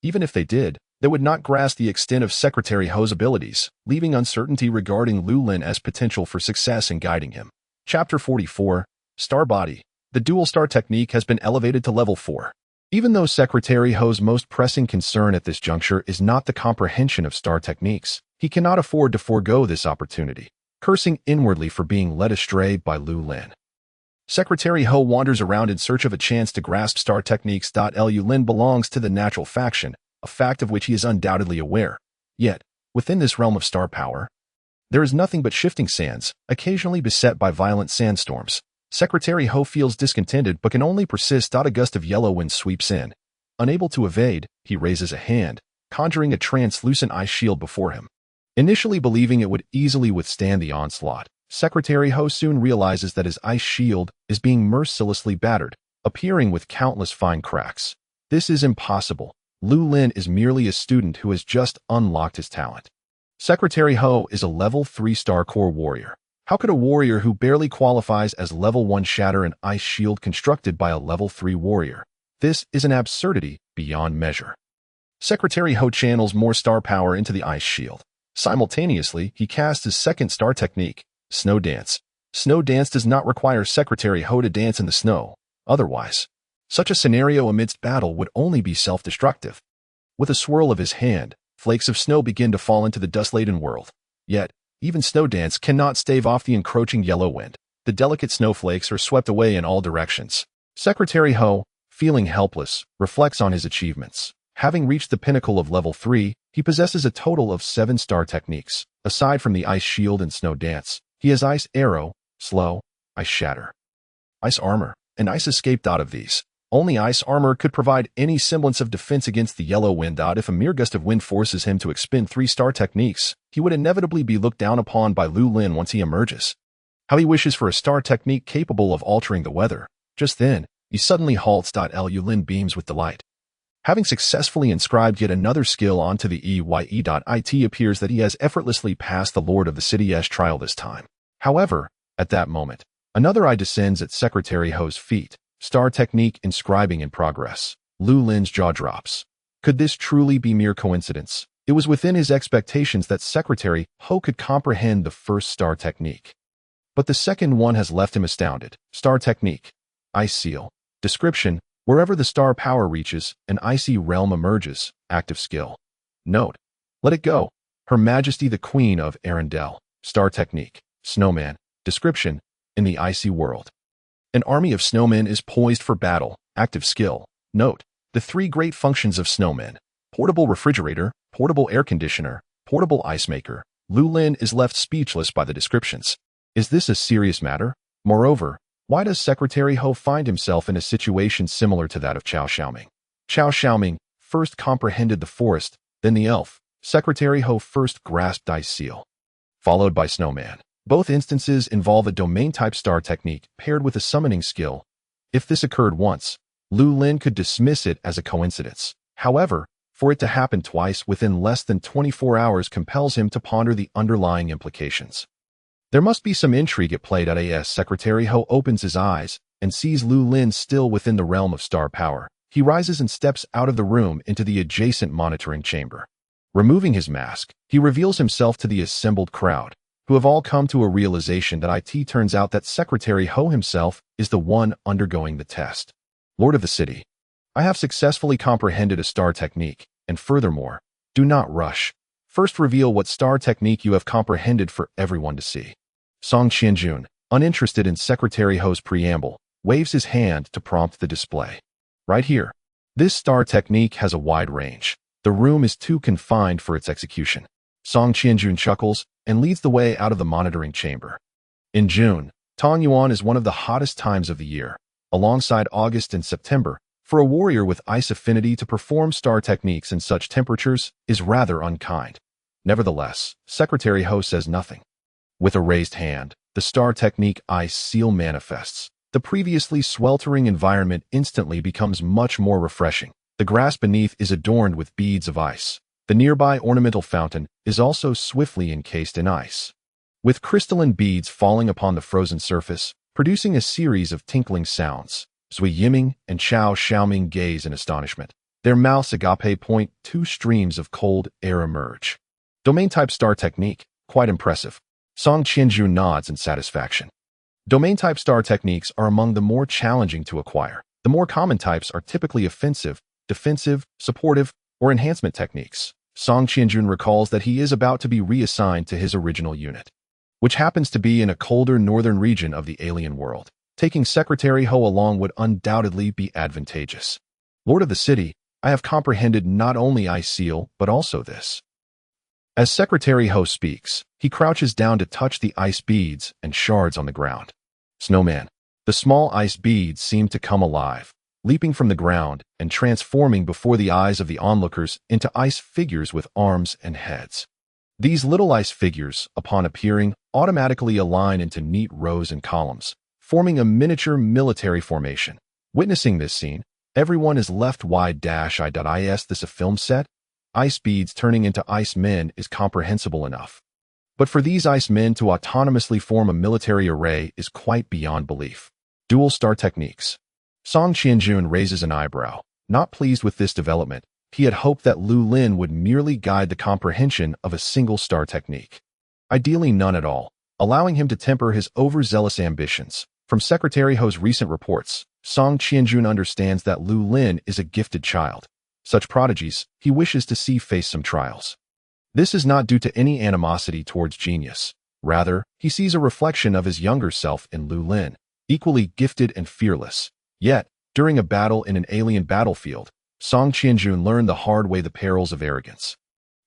Even if they did, they would not grasp the extent of Secretary Ho's abilities, leaving uncertainty regarding Lu Lin as potential for success in guiding him. Chapter 44, Star Body. The dual star technique has been elevated to level 4. Even though Secretary Ho's most pressing concern at this juncture is not the comprehension of star techniques, he cannot afford to forego this opportunity, cursing inwardly for being led astray by Lu Lin. Secretary Ho wanders around in search of a chance to grasp star techniques. Lu Lin belongs to the natural faction, a fact of which he is undoubtedly aware. Yet, within this realm of star power, there is nothing but shifting sands, occasionally beset by violent sandstorms. Secretary Ho feels discontented but can only persist. A gust of yellow wind sweeps in. Unable to evade, he raises a hand, conjuring a translucent ice shield before him. Initially believing it would easily withstand the onslaught, Secretary Ho soon realizes that his ice shield is being mercilessly battered, appearing with countless fine cracks. This is impossible. Lu Lin is merely a student who has just unlocked his talent. Secretary Ho is a level 3 Star Corps warrior. How could a warrior who barely qualifies as level 1 shatter an ice shield constructed by a level 3 warrior? This is an absurdity beyond measure. Secretary Ho channels more star power into the ice shield. Simultaneously, he casts his second star technique, Snow Dance. Snow Dance does not require Secretary Ho to dance in the snow. Otherwise, such a scenario amidst battle would only be self-destructive. With a swirl of his hand, flakes of snow begin to fall into the dust-laden world. Yet, even Snow Dance cannot stave off the encroaching yellow wind. The delicate snowflakes are swept away in all directions. Secretary Ho, feeling helpless, reflects on his achievements. Having reached the pinnacle of level 3, he possesses a total of 7 star techniques. Aside from the Ice Shield and Snow Dance, he has Ice Arrow, Slow, Ice Shatter, Ice Armor, and Ice Escape. Of these, Only ice armor could provide any semblance of defense against the yellow wind. If a mere gust of wind forces him to expend 3-star techniques, he would inevitably be looked down upon by Lu Lin once he emerges. How he wishes for a star technique capable of altering the weather. Just then, he suddenly halts. Lu Lin beams with delight. Having successfully inscribed yet another skill onto the EYE.it, appears that he has effortlessly passed the Lord of the City's trial this time. However, at that moment, another eye descends at Secretary Ho's feet. Star technique inscribing in progress. Lu Lin's jaw drops. Could this truly be mere coincidence? It was within his expectations that Secretary Ho could comprehend the first star technique. But the second one has left him astounded. Star technique. Ice seal. Description. Wherever the star power reaches, an icy realm emerges. Active skill. Note. Let it go. Her Majesty the Queen of Arendelle. Star technique. Snowman. Description. In the icy world, an army of snowmen is poised for battle. Active skill. Note. The 3 great functions of snowmen. Portable refrigerator, portable air conditioner, portable ice maker. Lu Lin is left speechless by the descriptions. Is this a serious matter? Moreover, why does Secretary Ho find himself in a situation similar to that of Cao Xiaoming? Cao Xiaoming first comprehended the forest, then the elf. Secretary Ho first grasped ice seal, followed by snowman. Both instances involve a domain-type star technique paired with a summoning skill. If this occurred once, Lu Lin could dismiss it as a coincidence. However, for it to happen twice within less than 24 hours compels him to ponder the underlying implications. There must be some intrigue at play. As Secretary Ho opens his eyes and sees Lu Lin still within the realm of star power, he rises and steps out of the room into the adjacent monitoring chamber. Removing his mask, he reveals himself to the assembled crowd, who have all come to a realization that it turns out that Secretary Ho himself is the one undergoing the test. Lord of the City, I have successfully comprehended a star technique, and furthermore, do not rush. First reveal what star technique you have comprehended for everyone to see. Song Qianjun, uninterested in Secretary Ho's preamble, waves his hand to prompt the display. Right here. This star technique has a wide range. The room is too confined for its execution. Song Qianjun chuckles and leads the way out of the monitoring chamber. In June, Tongyuan is one of the hottest times of the year, alongside August and September. For a warrior with ice affinity to perform star techniques in such temperatures is rather unkind. Nevertheless, Secretary Ho says nothing. With a raised hand, the star technique ice seal manifests. The previously sweltering environment instantly becomes much more refreshing. The grass beneath is adorned with beads of ice. The nearby ornamental fountain is also swiftly encased in ice, with crystalline beads falling upon the frozen surface, producing a series of tinkling sounds. Zui Yiming and Cao Xiaoming gaze in astonishment. Their mouths agape point. 2 streams of cold air emerge. Domain-type star technique, quite impressive. Song Qianjun nods in satisfaction. Domain-type star techniques are among the more challenging to acquire. The more common types are typically offensive, defensive, supportive, or enhancement techniques. Song Qianjun recalls that he is about to be reassigned to his original unit, which happens to be in a colder northern region of the alien world. Taking Secretary Ho along would undoubtedly be advantageous. Lord of the City, I have comprehended not only ice seal, but also this. As Secretary Ho speaks, he crouches down to touch the ice beads and shards on the ground. Snowman. The small ice beads seem to come alive, leaping from the ground and transforming before the eyes of the onlookers into ice figures with arms and heads. These little ice figures, upon appearing, automatically align into neat rows and columns, forming a miniature military formation. Witnessing this scene, everyone is left wide-eyed. This a film set? Ice beads turning into ice men is comprehensible enough. But for these ice men to autonomously form a military array is quite beyond belief. Dual star techniques. Song Qianjun raises an eyebrow. Not pleased with this development, he had hoped that Lu Lin would merely guide the comprehension of a single star technique. Ideally none at all, allowing him to temper his overzealous ambitions. From Secretary Ho's recent reports, Song Qianjun understands that Lu Lin is a gifted child. Such prodigies, he wishes to see face some trials. This is not due to any animosity towards genius. Rather, he sees a reflection of his younger self in Lu Lin, equally gifted and fearless. Yet, during a battle in an alien battlefield, Song Qianjun learned the hard way the perils of arrogance.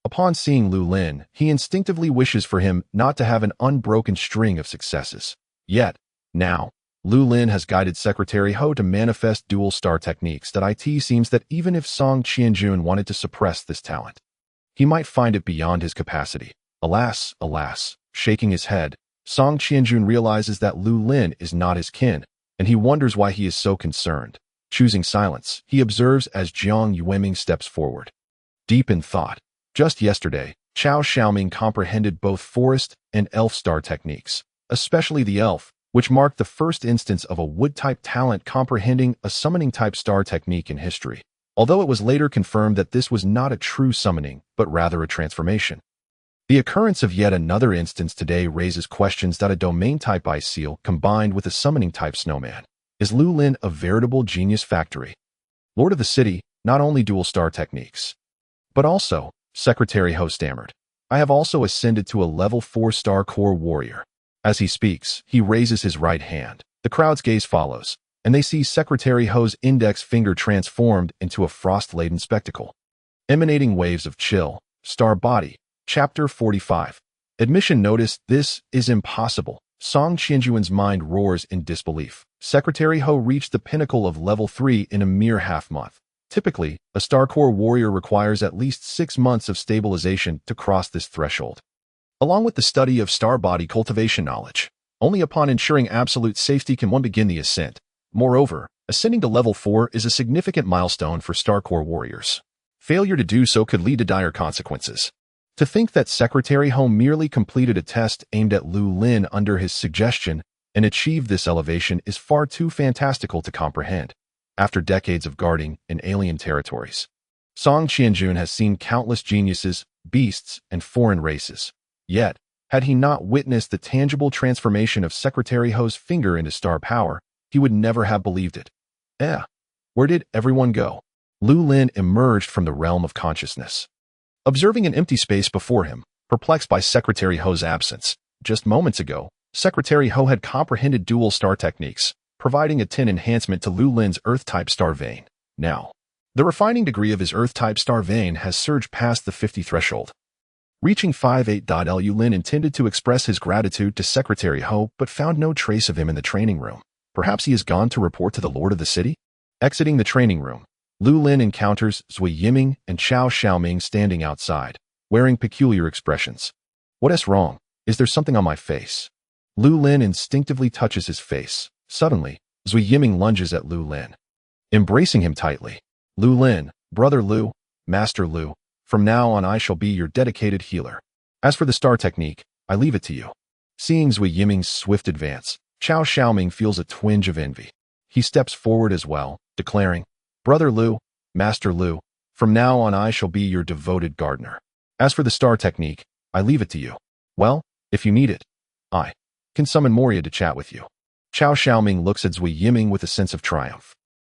Upon seeing Lu Lin, he instinctively wishes for him not to have an unbroken string of successes. Yet, now, Lu Lin has guided Secretary Ho to manifest dual star techniques that it seems that even if Song Qianjun wanted to suppress this talent, he might find it beyond his capacity. Alas, alas, shaking his head, Song Qianjun realizes that Lu Lin is not his kin, and he wonders why he is so concerned. Choosing silence, he observes as Jiang Yueming steps forward. Deep in thought, just yesterday, Chao Xiaoming comprehended both forest and elf star techniques, especially the elf, which marked the first instance of a wood-type talent comprehending a summoning-type star technique in history, although it was later confirmed that this was not a true summoning, but rather a transformation. The occurrence of yet another instance today raises questions that a domain-type ice seal combined with a summoning-type snowman. Is Lu Lin a veritable genius factory? Lord of the City, not only dual star techniques, but also, Secretary Ho stammered, I have also ascended to a level 4 star core warrior. As he speaks, he raises his right hand. The crowd's gaze follows, and they see Secretary Ho's index finger transformed into a frost-laden spectacle, emanating waves of chill. Star Body, Chapter 45. Admission notice, this is impossible. Song Qianjuan's mind roars in disbelief. Secretary Ho reached the pinnacle of level 3 in a mere half-month. Typically, a star core warrior requires at least 6 months of stabilization to cross this threshold. Along with the study of star body cultivation knowledge, only upon ensuring absolute safety can one begin the ascent. Moreover, ascending to level 4 is a significant milestone for star core warriors. Failure to do so could lead to dire consequences. To think that Secretary Ho merely completed a test aimed at Lu Lin under his suggestion and achieved this elevation is far too fantastical to comprehend. After decades of guarding in alien territories, Song Qianjun has seen countless geniuses, beasts, and foreign races. Yet, had he not witnessed the tangible transformation of Secretary Ho's finger into star power, he would never have believed it. Where did everyone go? Lu Lin emerged from the realm of consciousness, observing an empty space before him, perplexed by Secretary Ho's absence. Just moments ago, Secretary Ho had comprehended dual star techniques, providing a 10 enhancement to Lu Lin's Earth-type star vein. Now, the refining degree of his Earth-type star vein has surged past the 50 threshold. Reaching 58. Lu Lin intended to express his gratitude to Secretary Ho, but found no trace of him in the training room. Perhaps he has gone to report to the Lord of the City? Exiting the training room, Lu Lin encounters Zui Yiming and Chao Xiaoming standing outside, wearing peculiar expressions. What is wrong? Is there something on my face? Lu Lin instinctively touches his face. Suddenly, Zui Yiming lunges at Lu Lin, embracing him tightly. Lu Lin, Brother Lu, Master Lu, from now on I shall be your dedicated healer. As for the star technique, I leave it to you. Seeing Zui Yiming's swift advance, Chao Xiaoming feels a twinge of envy. He steps forward as well, declaring, Brother Lu, Master Lu, from now on I shall be your devoted gardener. As for the star technique, I leave it to you. Well, if you need it, I can summon Moria to chat with you. Chao Xiaoming looks at Zui Yiming with a sense of triumph.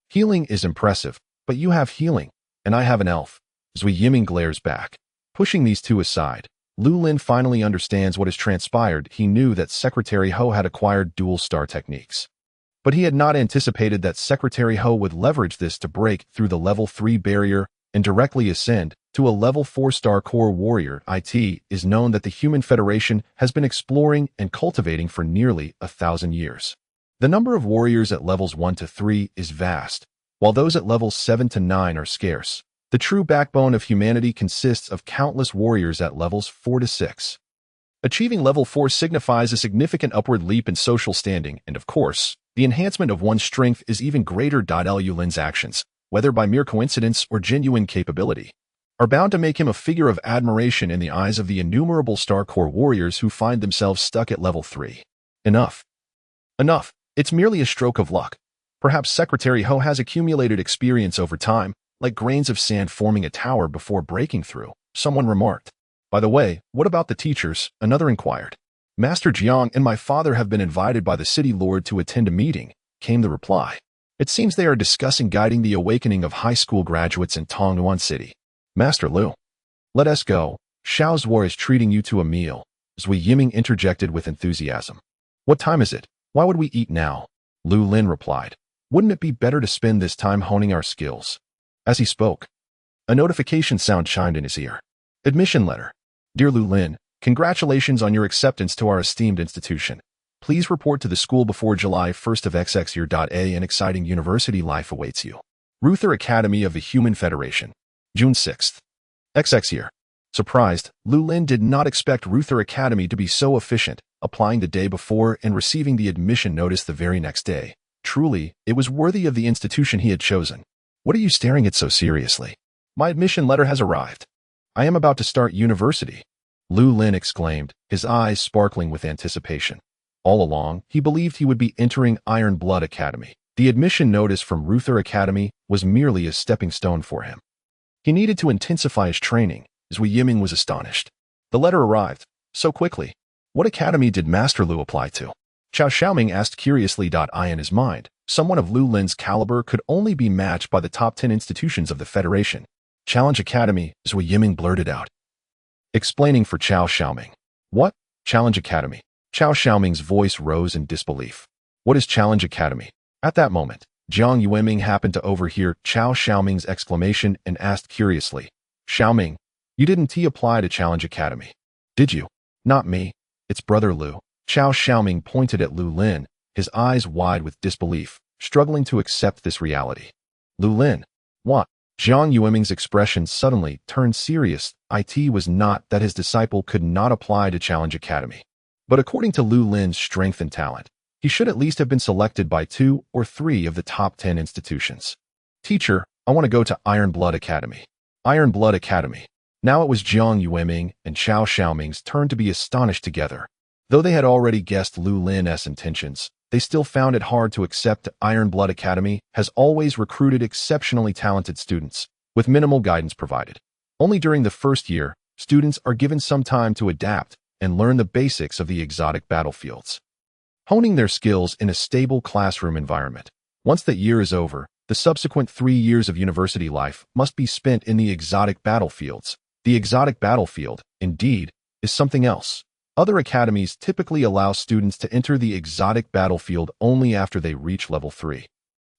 Healing is impressive, but you have healing, and I have an elf. Zui Yiming glares back. Pushing these two aside, Lu Lin finally understands what has transpired. He knew that Secretary Ho had acquired dual star techniques, but he had not anticipated that Secretary Ho would leverage this to break through the level 3 barrier and directly ascend to a level 4 star core warrior. It is known that the Human Federation has been exploring and cultivating for nearly 1,000 years. The number of warriors at levels 1 to 3 is vast, while those at levels 7 to 9 are scarce. The true backbone of humanity consists of countless warriors at levels 4 to 6. Achieving level 4 signifies a significant upward leap in social standing, and of course, the enhancement of one's strength is even greater. Lu Lin's actions, whether by mere coincidence or genuine capability, are bound to make him a figure of admiration in the eyes of the innumerable star core warriors who find themselves stuck at level 3. Enough. Enough. It's merely a stroke of luck. Perhaps Secretary Ho has accumulated experience over time, like grains of sand forming a tower before breaking through, someone remarked. By the way, what about the teachers? Another inquired. Master Jiang and my father have been invited by the city lord to attend a meeting, came the reply. It seems they are discussing guiding the awakening of high school graduates in Tongnuan City. Master Lu, let us go. Xiao Zuo is treating you to a meal. Zui Yiming interjected with enthusiasm. What time is it? Why would we eat now? Lu Lin replied. Wouldn't it be better to spend this time honing our skills? As he spoke, a notification sound chimed in his ear. Admission letter. Dear Lu Lin, congratulations on your acceptance to our esteemed institution. Please report to the school before July 1st of XX year. An exciting university life awaits you. Ruther Academy of the Human Federation. June 6th. XX year. Surprised, Lu Lin did not expect Ruther Academy to be so efficient, applying the day before and receiving the admission notice the very next day. Truly, it was worthy of the institution he had chosen. What are you staring at so seriously? My admission letter has arrived. I am about to start university. Lu Lin exclaimed, his eyes sparkling with anticipation. All along, he believed he would be entering Iron Blood Academy. The admission notice from Ruther Academy was merely a stepping stone for him. He needed to intensify his training. Zui Yiming was astonished. The letter arrived so quickly. What academy did Master Lu apply to? Chao Xiaoming asked curiously. In his mind, someone of Lu Lin's caliber could only be matched by the top 10 institutions of the Federation. Challenge Academy, Zui Yiming blurted out, explaining for Chao Xiaoming. What? Challenge Academy? Chao Xiaoming's voice rose in disbelief. What is Challenge Academy? At that moment, Jiang Yueming happened to overhear Chao Xiaoming's exclamation and asked curiously, Xiaoming, you didn't apply to Challenge Academy, did you? Not me. It's Brother Lu. Chao Xiaoming pointed at Lu Lin, his eyes wide with disbelief, struggling to accept this reality. Lu Lin? What? Jiang Yueming's expression suddenly turned serious. It was not that his disciple could not apply to Challenge Academy. But according to Lu Lin's strength and talent, he should at least have been selected by 2 or 3 of the top 10 institutions. Teacher, I want to go to Iron Blood Academy. Iron Blood Academy. Now it was Jiang Yueming and Chao Xiaoming's turn to be astonished together. Though they had already guessed Lu Lin's intentions, they still found it hard to accept Iron Blood Academy has always recruited exceptionally talented students, with minimal guidance provided. Only during the first year, students are given some time to adapt and learn the basics of the exotic battlefields, honing their skills in a stable classroom environment. Once that year is over, the subsequent 3 years of university life must be spent in the exotic battlefields. The exotic battlefield, indeed, is something else. Other academies typically allow students to enter the exotic battlefield only after they reach level 3,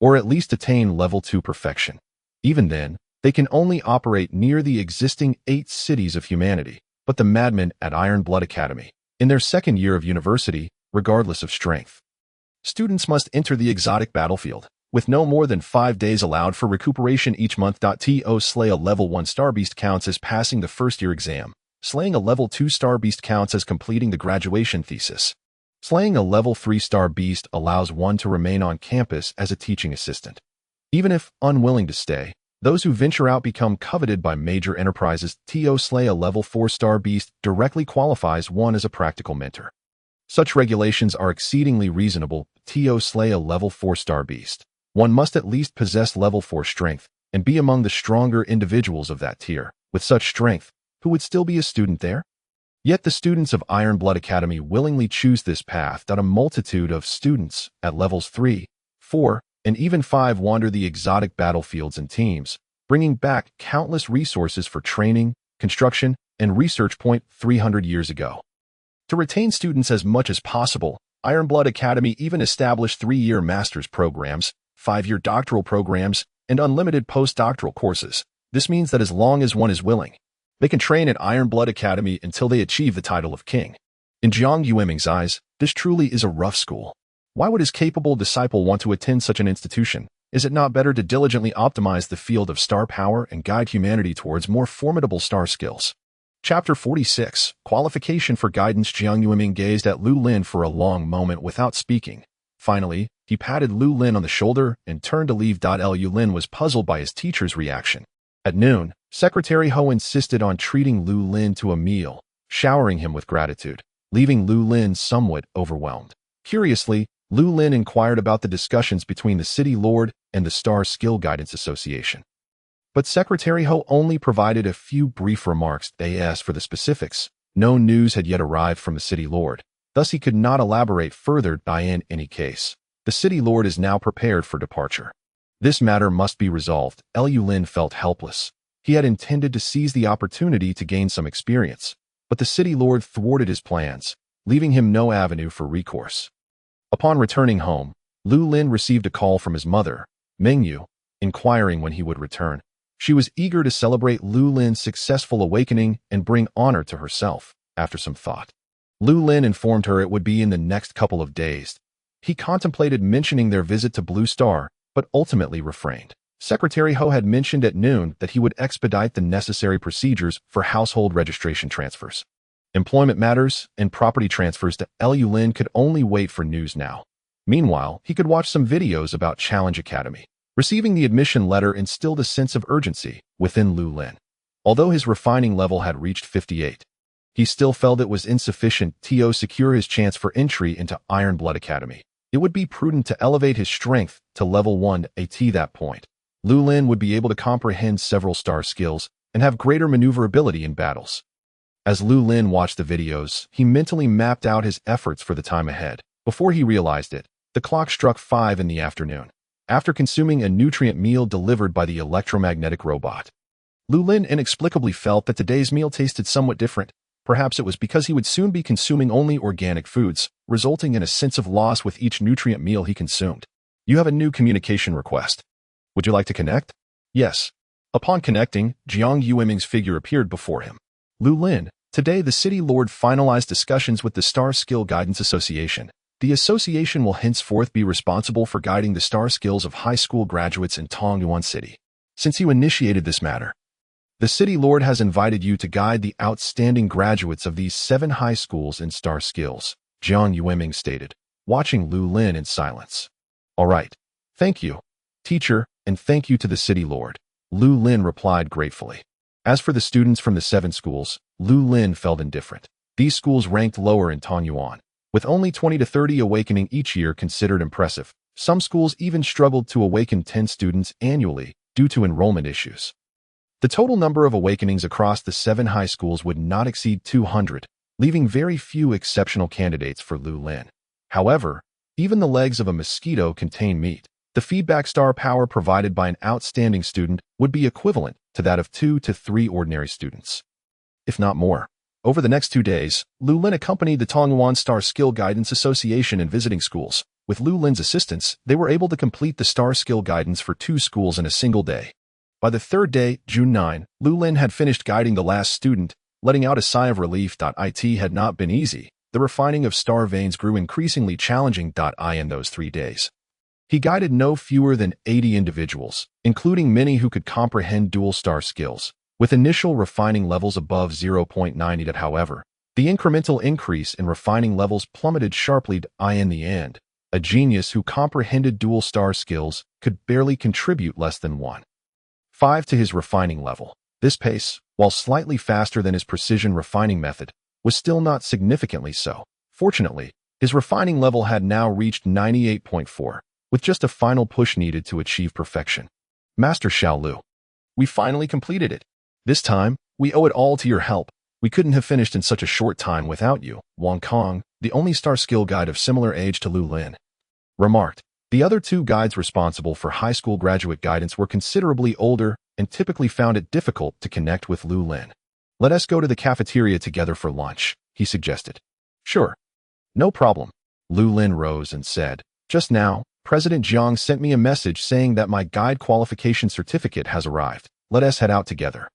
or at least attain level 2 perfection. Even then, they can only operate near the existing 8 cities of humanity, but the madmen at Iron Blood Academy, in their second year of university, regardless of strength. Students must enter the exotic battlefield, with no more than 5 days allowed for recuperation each month. To slay a level 1 star beast counts as passing the first year exam. Slaying a level 2 star beast counts as completing the graduation thesis. Slaying a level 3 star beast allows one to remain on campus as a teaching assistant. Even if unwilling to stay, those who venture out become coveted by major enterprises. To slay a level 4 star beast directly qualifies one as a practical mentor. Such regulations are exceedingly reasonable. To slay a level 4 star beast, one must at least possess level 4 strength and be among the stronger individuals of that tier. With such strength, who would still be a student there? Yet the students of Iron Blood Academy willingly choose this path. A multitude of students at levels 3, 4, and even 5 wander the exotic battlefields in teams, bringing back countless resources for training, construction, and research. 300 years ago. To retain students as much as possible, Iron Blood Academy even established 3-year master's programs, 5-year doctoral programs, and unlimited postdoctoral courses. This means that as long as one is willing, they can train at Iron Blood Academy until they achieve the title of king. In Jiang Yueming's eyes, this truly is a rough school. Why would his capable disciple want to attend such an institution? Is it not better to diligently optimize the field of star power and guide humanity towards more formidable star skills? Chapter 46, Qualification for Guidance. Jiang Yueming gazed at Lu Lin for a long moment without speaking. Finally, he patted Lu Lin on the shoulder and turned to leave. Lu Lin was puzzled by his teacher's reaction. At noon, Secretary Ho insisted on treating Lu Lin to a meal, showering him with gratitude, leaving Lu Lin somewhat overwhelmed. Curiously, Lu Lin inquired about the discussions between the City Lord and the Star Skill Guidance Association. But Secretary Ho only provided a few brief remarks. As for the specifics, no news had yet arrived from the City Lord. Thus he could not elaborate further. In any case, the City Lord is now prepared for departure. This matter must be resolved. Lu Lin felt helpless. He had intended to seize the opportunity to gain some experience, but the City Lord thwarted his plans, leaving him no avenue for recourse. Upon returning home, Lu Lin received a call from his mother, Mengyu, inquiring when he would return. She was eager to celebrate Lu Lin's successful awakening and bring honor to herself. After some thought, Lu Lin informed her it would be in the next couple of days. He contemplated mentioning their visit to Blue Star, but ultimately refrained. Secretary Ho had mentioned at noon that he would expedite the necessary procedures for household registration transfers. Employment matters and property transfers to Lu Lin could only wait for news now. Meanwhile, he could watch some videos about Challenge Academy. Receiving the admission letter instilled a sense of urgency within Lu Lin. Although his refining level had reached 58, he still felt it was insufficient to secure his chance for entry into Iron Blood Academy. It would be prudent to elevate his strength to level 1 at that point. Lu Lin would be able to comprehend several star skills and have greater maneuverability in battles. As Lu Lin watched the videos, he mentally mapped out his efforts for the time ahead. Before he realized it, the clock struck 5 in the afternoon. After consuming a nutrient meal delivered by the electromagnetic robot, Lu Lin inexplicably felt that today's meal tasted somewhat different. Perhaps it was because he would soon be consuming only organic foods, resulting in a sense of loss with each nutrient meal he consumed. You have a new communication request. Would you like to connect? Yes. Upon connecting, Jiang Yueming's figure appeared before him. Lu Lin, today the City Lord finalized discussions with the Star Skill Guidance Association. The association will henceforth be responsible for guiding the star skills of high school graduates in Tongyuan City. Since you initiated this matter, the City Lord has invited you to guide the outstanding graduates of these 7 high schools in star skills, Jiang Yueming stated, watching Lu Lin in silence. All right. Thank you, teacher, and thank you to the City Lord, Lu Lin replied gratefully. As for the students from the 7 schools, Lu Lin felt indifferent. These schools ranked lower in Tongyuan, with only 20 to 30 awakening each year considered impressive. Some schools even struggled to awaken 10 students annually due to enrollment issues. The total number of awakenings across the 7 high schools would not exceed 200, leaving very few exceptional candidates for Lu Lin. However, even the legs of a mosquito contain meat. The feedback star power provided by an outstanding student would be equivalent to that of 2 to 3 ordinary students, if not more. Over the next 2 days, Lu Lin accompanied the Tongyuan Star Skill Guidance Association in visiting schools. With Lu Lin's assistance, they were able to complete the Star Skill Guidance for 2 schools in a single day. By the 3rd day, June 9, Lu Lin had finished guiding the last student, letting out a sigh of relief. It had not been easy. The refining of star veins grew increasingly challenging. In those 3 days, he guided no fewer than 80 individuals, including many who could comprehend dual star skills. With initial refining levels above 0.90, however, the incremental increase in refining levels plummeted sharply. In the end, a genius who comprehended dual star skills could barely contribute less than 1.5 to his refining level. This pace, while slightly faster than his precision refining method, was still not significantly so. Fortunately, his refining level had now reached 98.4, with just a final push needed to achieve perfection. Master Xiao Lu, we finally completed it. This time, we owe it all to your help. We couldn't have finished in such a short time without you, Wang Kong, the only star skill guide of similar age to Lu Lin, remarked. The other 2 guides responsible for high school graduate guidance were considerably older and typically found it difficult to connect with Lu Lin. Let us go to the cafeteria together for lunch, he suggested. Sure. No problem. Lu Lin rose and said, just now, President Jiang sent me a message saying that my guide qualification certificate has arrived. Let us head out together.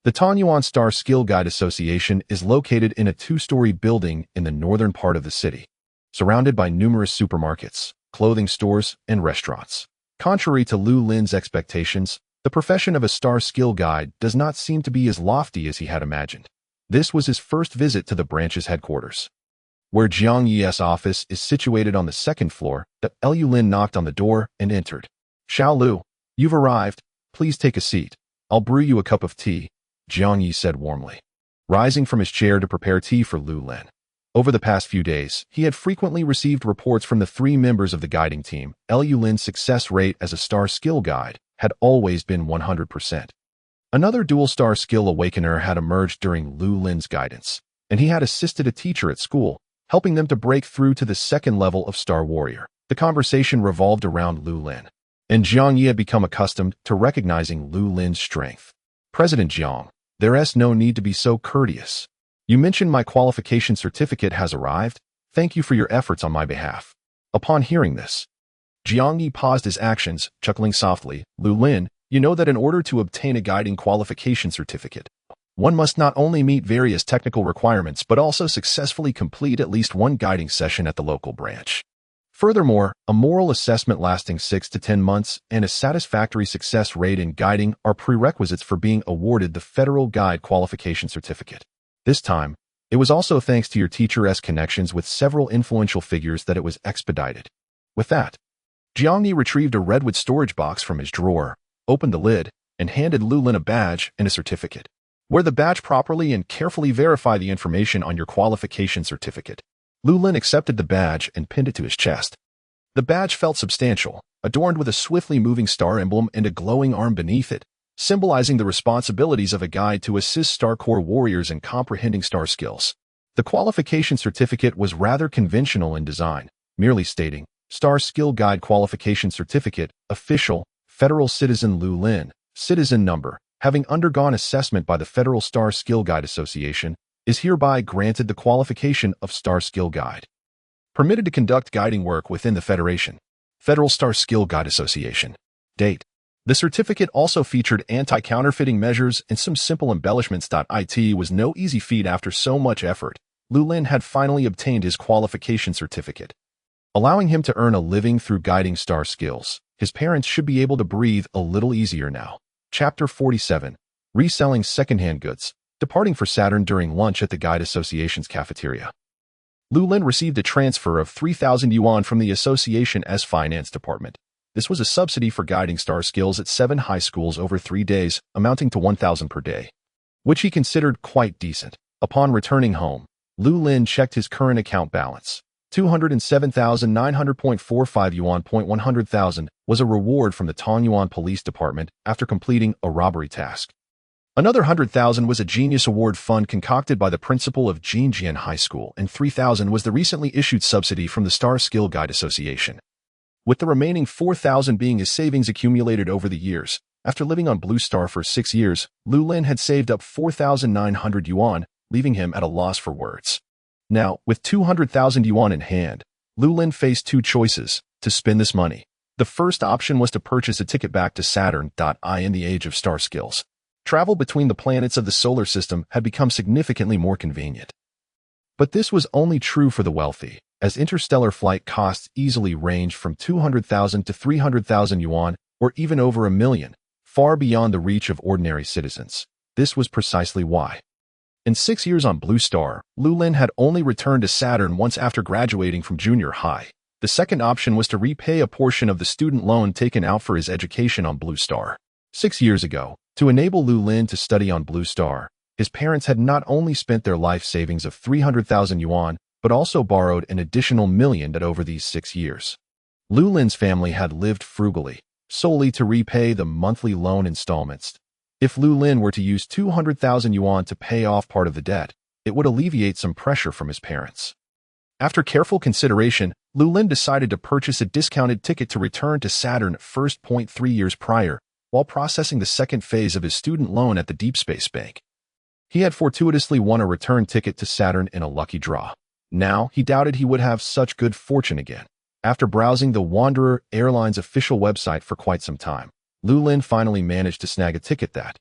The Tongyuan Star Skill Guide Association is located in a 2-story building in the northern part of the city, surrounded by numerous supermarkets, clothing stores, and restaurants. Contrary to Lu Lin's expectations, the profession of a star skill guide does not seem to be as lofty as he had imagined. This was his first visit to the branch's headquarters, where Jiang Yi's office is situated on the 2nd floor. Lu Lin knocked on the door and entered. Xiao Lu, you've arrived. Please take a seat. I'll brew you a cup of tea, Jiang Yi said warmly, rising from his chair to prepare tea for Lu Lin. Over the past few days, he had frequently received reports from the 3 members of the guiding team. Lu Lin's success rate as a star skill guide had always been 100%. Another dual star skill awakener had emerged during Lu Lin's guidance, and he had assisted a teacher at school, helping them to break through to the 2nd level of Star Warrior. The conversation revolved around Lu Lin, and Jiang Yi had become accustomed to recognizing Lu Lin's strength. President Jiang, there's no need to be so courteous. You mentioned my qualification certificate has arrived. Thank you for your efforts on my behalf. Upon hearing this, Jiang Yi paused his actions, chuckling softly. Lu Lin, you know that in order to obtain a guiding qualification certificate, One must not only meet various technical requirements but also successfully complete at least one guiding session at the local branch. Furthermore, a moral assessment lasting 6 to 10 months and a satisfactory success rate in guiding are prerequisites for being awarded the Federal Guide Qualification Certificate. This time, it was also thanks to your teacher's connections with several influential figures that it was expedited. With that, Jiangyi retrieved a redwood storage box from his drawer, opened the lid, and handed Lu Lin a badge and a certificate. Wear the badge properly and carefully verify the information on your qualification certificate. Lu Lin accepted the badge and pinned it to his chest. The badge felt substantial, adorned with a swiftly moving star emblem and a glowing arm beneath it, symbolizing the responsibilities of a guide to assist Star Corps warriors in comprehending star skills. The qualification certificate was rather conventional in design, merely stating, Star Skill Guide Qualification Certificate, Official, Federal Citizen Lu Lin, Citizen Number, having undergone assessment by the Federal Star Skill Guide Association, is hereby granted the qualification of Star Skill Guide. Permitted to conduct guiding work within the Federation. Federal Star Skill Guide Association. Date. The certificate also featured anti-counterfeiting measures and some simple embellishments. It was no easy feat after so much effort. Lu Lin had finally obtained his qualification certificate, allowing him to earn a living through guiding star skills. His parents should be able to breathe a little easier now. Chapter 47. Reselling Secondhand Goods. Departing for Saturn during lunch at the Guide Association's cafeteria. Lu Lin received a transfer of 3,000 yuan from the association's finance department. This was a subsidy for guiding star skills at 7 high schools over 3 days, amounting to 1,000 per day, which he considered quite decent. Upon returning home, Lu Lin checked his current account balance. 207,900.45 yuan. 100,000 was a reward from the Tongyuan Police Department after completing a robbery task. Another 100,000 was a Genius Award fund concocted by the principal of Jinjian High School, and 3,000 was the recently issued subsidy from the Star Skill Guide Association, with the remaining 4,000 being his savings accumulated over the years. After living on Blue Star for 6 years, Lu Lin had saved up 4,900 yuan, leaving him at a loss for words. Now, with 200,000 yuan in hand, Lu Lin faced 2 choices to spend this money. The first option was to purchase a ticket back to Saturn. In the age of star skills, travel between the planets of the solar system had become significantly more convenient. But this was only true for the wealthy, as interstellar flight costs easily ranged from 200,000 to 300,000 yuan, or even over $1 million, far beyond the reach of ordinary citizens. This was precisely why. In 6 years on Blue Star, Lu Lin had only returned to Saturn once after graduating from junior high. The second option was to repay a portion of the student loan taken out for his education on Blue Star. 6 years ago, to enable Lu Lin to study on Blue Star, his parents had not only spent their life savings of 300,000 yuan, but also borrowed an additional $1 million over these 6 years. Lu Lin's family had lived frugally, solely to repay the monthly loan installments. If Lu Lin were to use 200,000 yuan to pay off part of the debt, it would alleviate some pressure from his parents. After careful consideration, Lu Lin decided to purchase a discounted ticket to return to Saturn first. 3 years prior, while processing the second phase of his student loan at the Deep Space Bank. He had fortuitously won a return ticket to Saturn in a lucky draw. Now, he doubted he would have such good fortune again. After browsing the Wanderer Airlines official website for quite some time, Lu Lin finally managed to snag a ticket that,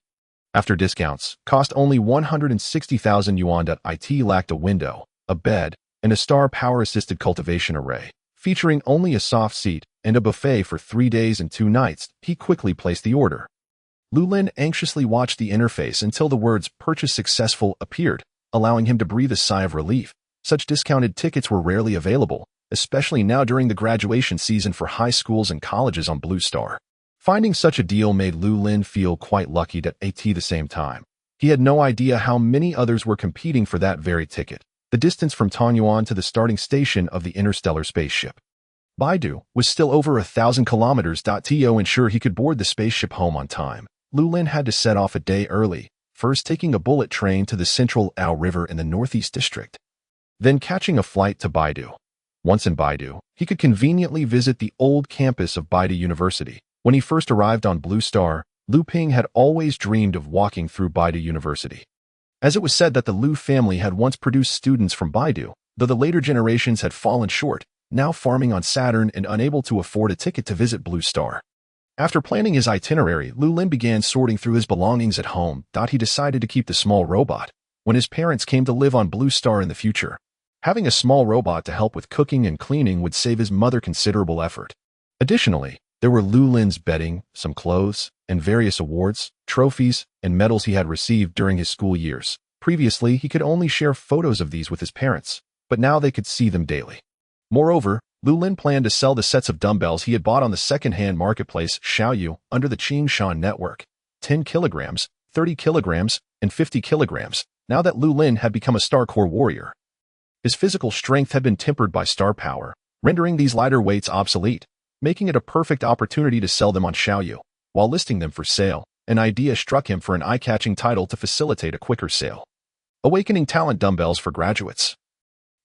after discounts, cost only 160,000 yuan. It lacked a window, a bed, and a star power-assisted cultivation array, featuring only a soft seat and a buffet for 3 days and 2 nights. He quickly placed the order. Lu Lin anxiously watched the interface until the words "Purchase Successful" appeared, allowing him to breathe a sigh of relief. Such discounted tickets were rarely available, especially now during the graduation season for high schools and colleges on Blue Star. Finding such a deal made Lu Lin feel quite lucky at the same time. He had no idea how many others were competing for that very ticket. The distance from Tongyuan to the starting station of the interstellar spaceship, Baidu, was still over 1,000 kilometers. To ensure he could board the spaceship home on time, Lu Lin had to set off a day early, first taking a bullet train to the Central Ao River in the Northeast District, then catching a flight to Baidu. Once in Baidu, he could conveniently visit the old campus of Baidu University. When he first arrived on Blue Star, Lu Ping had always dreamed of walking through Baidu University, as it was said that the Lu family had once produced students from Baidu, though the later generations had fallen short, now farming on Saturn and unable to afford a ticket to visit Blue Star. After planning his itinerary, Lu Lin began sorting through his belongings at home. He decided to keep the small robot when his parents came to live on Blue Star in the future. Having a small robot to help with cooking and cleaning would save his mother considerable effort. Additionally, there were Lu Lin's bedding, some clothes, and various awards, trophies, and medals he had received during his school years. Previously, he could only share photos of these with his parents, but now they could see them daily. Moreover, Lu Lin planned to sell the sets of dumbbells he had bought on the second-hand marketplace Xiaoyu under the Qingshan network, 10 kilograms, 30 kilograms, and 50 kilograms, now that Lu Lin had become a Star Core warrior. His physical strength had been tempered by star power, rendering these lighter weights obsolete, making it a perfect opportunity to sell them on Xiaoyu. While listing them for sale, an idea struck him for an eye-catching title to facilitate a quicker sale. Awakening Talent Dumbbells for Graduates.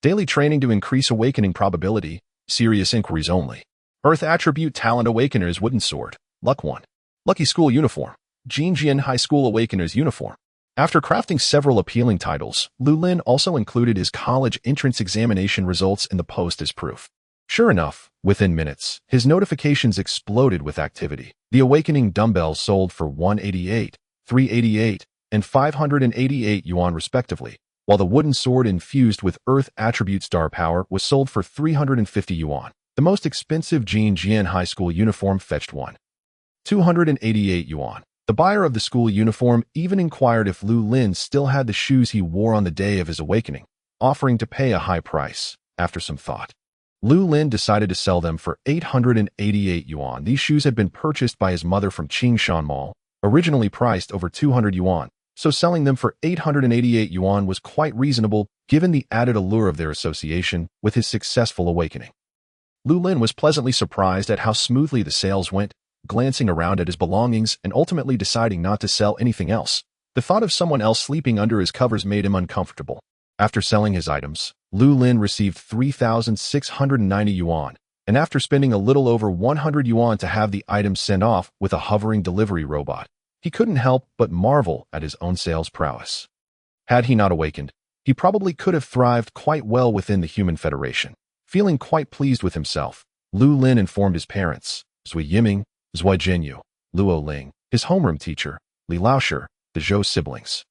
Daily training to increase awakening probability. Serious inquiries only. Earth Attribute Talent Awakeners Wooden Sword. Luck 1. Lucky School Uniform. Jinjian High School Awakeners Uniform. After crafting several appealing titles, Lu Lin also included his college entrance examination results in the post as proof. Sure enough, within minutes, his notifications exploded with activity. The Awakening Dumbbells sold for 188, 388, and 588 yuan respectively, while the wooden sword infused with Earth Attribute Star Power was sold for 350 yuan. The most expensive Jinjian High School uniform fetched 288 yuan. The buyer of the school uniform even inquired if Lu Lin still had the shoes he wore on the day of his awakening, offering to pay a high price. After some thought, Lu Lin decided to sell them for 888 yuan. These shoes had been purchased by his mother from Qingshan Mall, originally priced over 200 yuan. So selling them for 888 yuan was quite reasonable given the added allure of their association with his successful awakening. Lu Lin was pleasantly surprised at how smoothly the sales went, glancing around at his belongings and ultimately deciding not to sell anything else. The thought of someone else sleeping under his covers made him uncomfortable. After selling his items, Lu Lin received 3,690 yuan, and after spending a little over 100 yuan to have the items sent off with a hovering delivery robot, he couldn't help but marvel at his own sales prowess. Had he not awakened, he probably could have thrived quite well within the Human Federation. Feeling quite pleased with himself, Lu Lin informed his parents, Zui Yiming, Zui Jinyu, Luo Ling, his homeroom teacher, Li Laoshi, the Zhou siblings,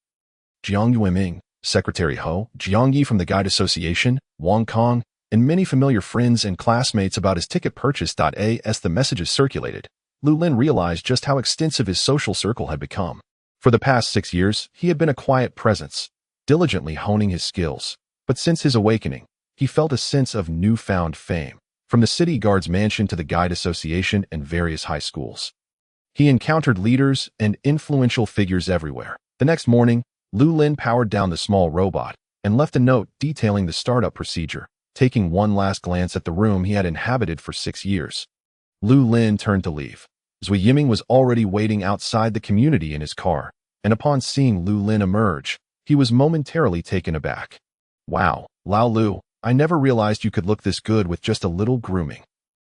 Jiang Yuiming, Secretary Ho, Jiang Yi from the Guide Association, Wang Kong, and many familiar friends and classmates about his ticket purchase. As the messages circulated, Lu Lin realized just how extensive his social circle had become. For the past 6 years, he had been a quiet presence, diligently honing his skills. But since his awakening, he felt a sense of newfound fame. From the city guard's mansion to the Guide Association and various high schools, he encountered leaders and influential figures everywhere. The next morning, Lu Lin powered down the small robot and left a note detailing the startup procedure. Taking one last glance at the room he had inhabited for 6 years, Lu Lin turned to leave. Zui Yiming was already waiting outside the community in his car, and upon seeing Lu Lin emerge, he was momentarily taken aback. Wow, Lao Lu, I never realized you could look this good with just a little grooming.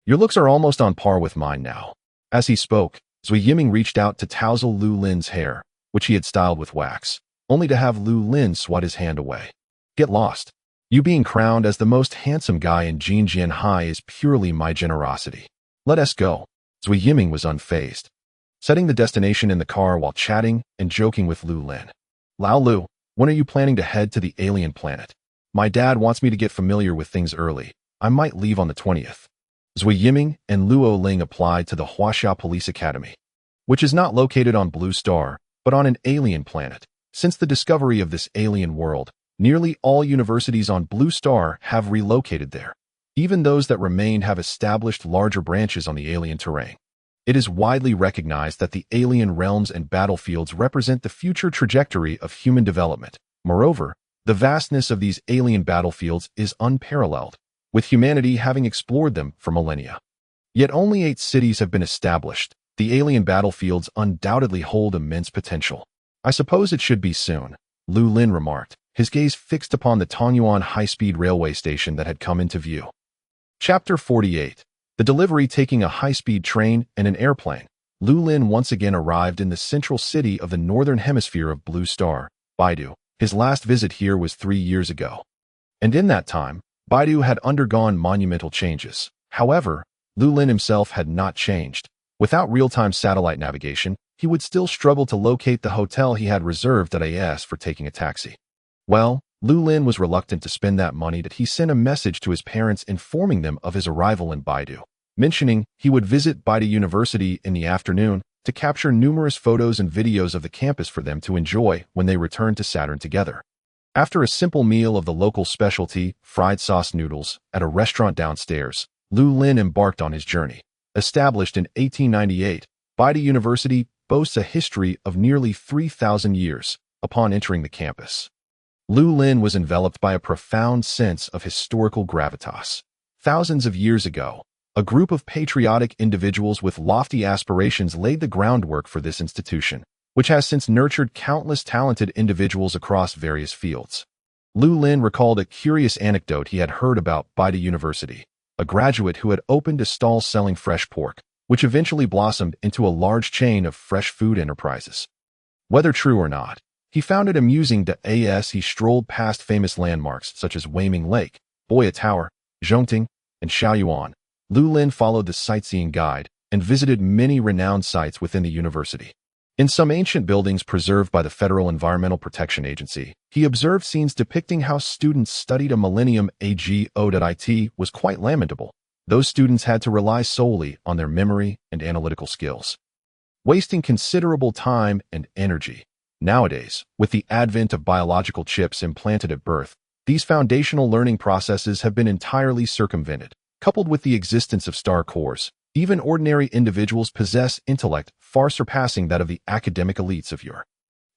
Your looks are almost on par with mine now. As he spoke, Zui Yiming reached out to tousle Lu Lin's hair, which he had styled with wax, only to have Lu Lin swat his hand away. Get lost. You being crowned as the most handsome guy in Jinjian High is purely my generosity. Let us go. Zui Yiming was unfazed, setting the destination in the car while chatting and joking with Lu Lin. Lao Lu, when are you planning to head to the alien planet? My dad wants me to get familiar with things early. I might leave on the 20th. Zui Yiming and Luo Ling applied to the Huaxia Police Academy, which is not located on Blue Star, but on an alien planet. Since the discovery of this alien world, nearly all universities on Blue Star have relocated there. Even those that remained have established larger branches on the alien terrain. It is widely recognized that the alien realms and battlefields represent the future trajectory of human development. Moreover, the vastness of these alien battlefields is unparalleled, with humanity having explored them for millennia. Yet only 8 cities have been established. The alien battlefields undoubtedly hold immense potential. I suppose it should be soon, Lu Lin remarked, his gaze fixed upon the Tongyuan high-speed railway station that had come into view. Chapter 48. The delivery taking a high-speed train and an airplane. Lu Lin once again arrived in the central city of the northern hemisphere of Blue Star, Baidu. His last visit here was 3 years ago. And in that time, Baidu had undergone monumental changes. However, Lu Lin himself had not changed. Without real-time satellite navigation, he would still struggle to locate the hotel he had reserved at AS for taking a taxi. Well, Lu Lin was reluctant to spend that money that he sent a message to his parents informing them of his arrival in Baidu, mentioning he would visit Baidu University in the afternoon to capture numerous photos and videos of the campus for them to enjoy when they returned to Saturn together. After a simple meal of the local specialty, fried sauce noodles, at a restaurant downstairs, Lu Lin embarked on his journey. Established in 1898, Baidu University boasts a history of nearly 3,000 years. Upon entering the campus, Lu Lin was enveloped by a profound sense of historical gravitas. Thousands of years ago, a group of patriotic individuals with lofty aspirations laid the groundwork for this institution, which has since nurtured countless talented individuals across various fields. Lu Lin recalled a curious anecdote he had heard about Baidu University, a graduate who had opened a stall selling fresh pork, which eventually blossomed into a large chain of fresh food enterprises. Whether true or not, he found it amusing that as he strolled past famous landmarks such as Weiming Lake, Boya Tower, Zhongting, and Shaoyuan, Lu Lin followed the sightseeing guide and visited many renowned sites within the university. In some ancient buildings preserved by the Federal Environmental Protection Agency, he observed scenes depicting how students studied a millennium ago that it was quite lamentable. Those students had to rely solely on their memory and analytical skills, wasting considerable time and energy. Nowadays, with the advent of biological chips implanted at birth, these foundational learning processes have been entirely circumvented. Coupled with the existence of star cores, even ordinary individuals possess intellect far surpassing that of the academic elites of Europe.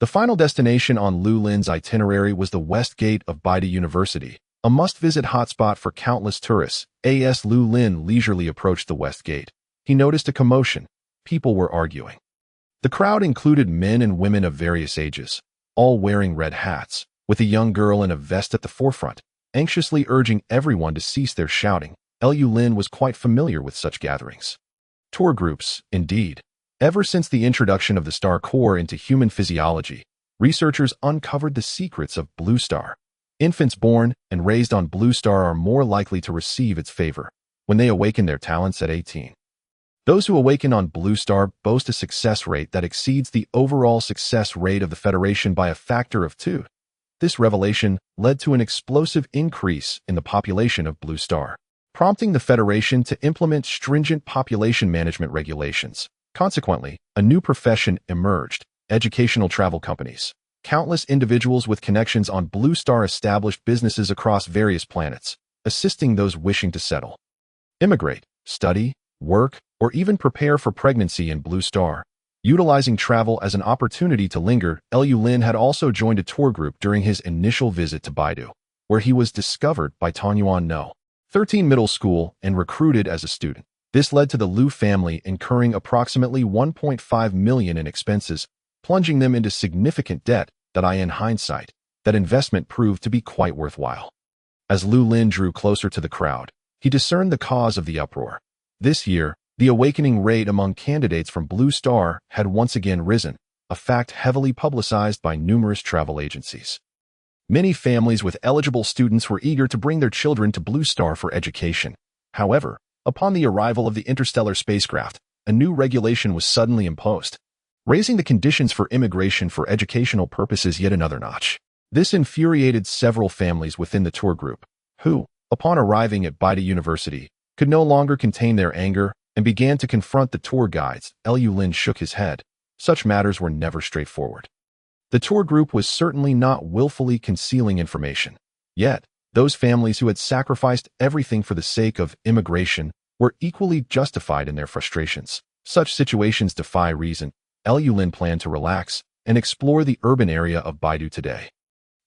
The final destination on Lu Lin's itinerary was the West Gate of Baidu University, a must-visit hotspot for countless tourists. As Lu Lin leisurely approached the West Gate, he noticed a commotion. People were arguing. The crowd included men and women of various ages, all wearing red hats, with a young girl in a vest at the forefront, anxiously urging everyone to cease their shouting. Lu Lin was quite familiar with such gatherings. Tour groups, indeed. Ever since the introduction of the star core into human physiology, researchers uncovered the secrets of Blue Star. Infants born and raised on Blue Star are more likely to receive its favor when they awaken their talents at 18. Those who awaken on Blue Star boast a success rate that exceeds the overall success rate of the Federation by a factor of 2. This revelation led to an explosive increase in the population of Blue Star, prompting the Federation to implement stringent population management regulations. Consequently, a new profession emerged: educational travel companies. Countless individuals with connections on Blue Star established businesses across various planets, assisting those wishing to settle, immigrate, study, work, or even prepare for pregnancy in Blue Star. Utilizing travel as an opportunity to linger, Lu Lin had also joined a tour group during his initial visit to Baidu, where he was discovered by Tanyuan No. 13 middle school and recruited as a student. This led to the Lu family incurring approximately 1.5 million in expenses, plunging them into significant debt in hindsight, that investment proved to be quite worthwhile. As Lu Lin drew closer to the crowd, he discerned the cause of the uproar. This year, the awakening rate among candidates from Blue Star had once again risen, a fact heavily publicized by numerous travel agencies. Many families with eligible students were eager to bring their children to Blue Star for education. However, upon the arrival of the interstellar spacecraft, a new regulation was suddenly imposed, raising the conditions for immigration for educational purposes yet another notch. This infuriated several families within the tour group, who, upon arriving at Baidu University, could no longer contain their anger and began to confront the tour guides. Lu Lin shook his head. Such matters were never straightforward. The tour group was certainly not willfully concealing information. Yet, those families who had sacrificed everything for the sake of immigration were equally justified in their frustrations. Such situations defy reason. Lu Lin planned to relax and explore the urban area of Baidu today,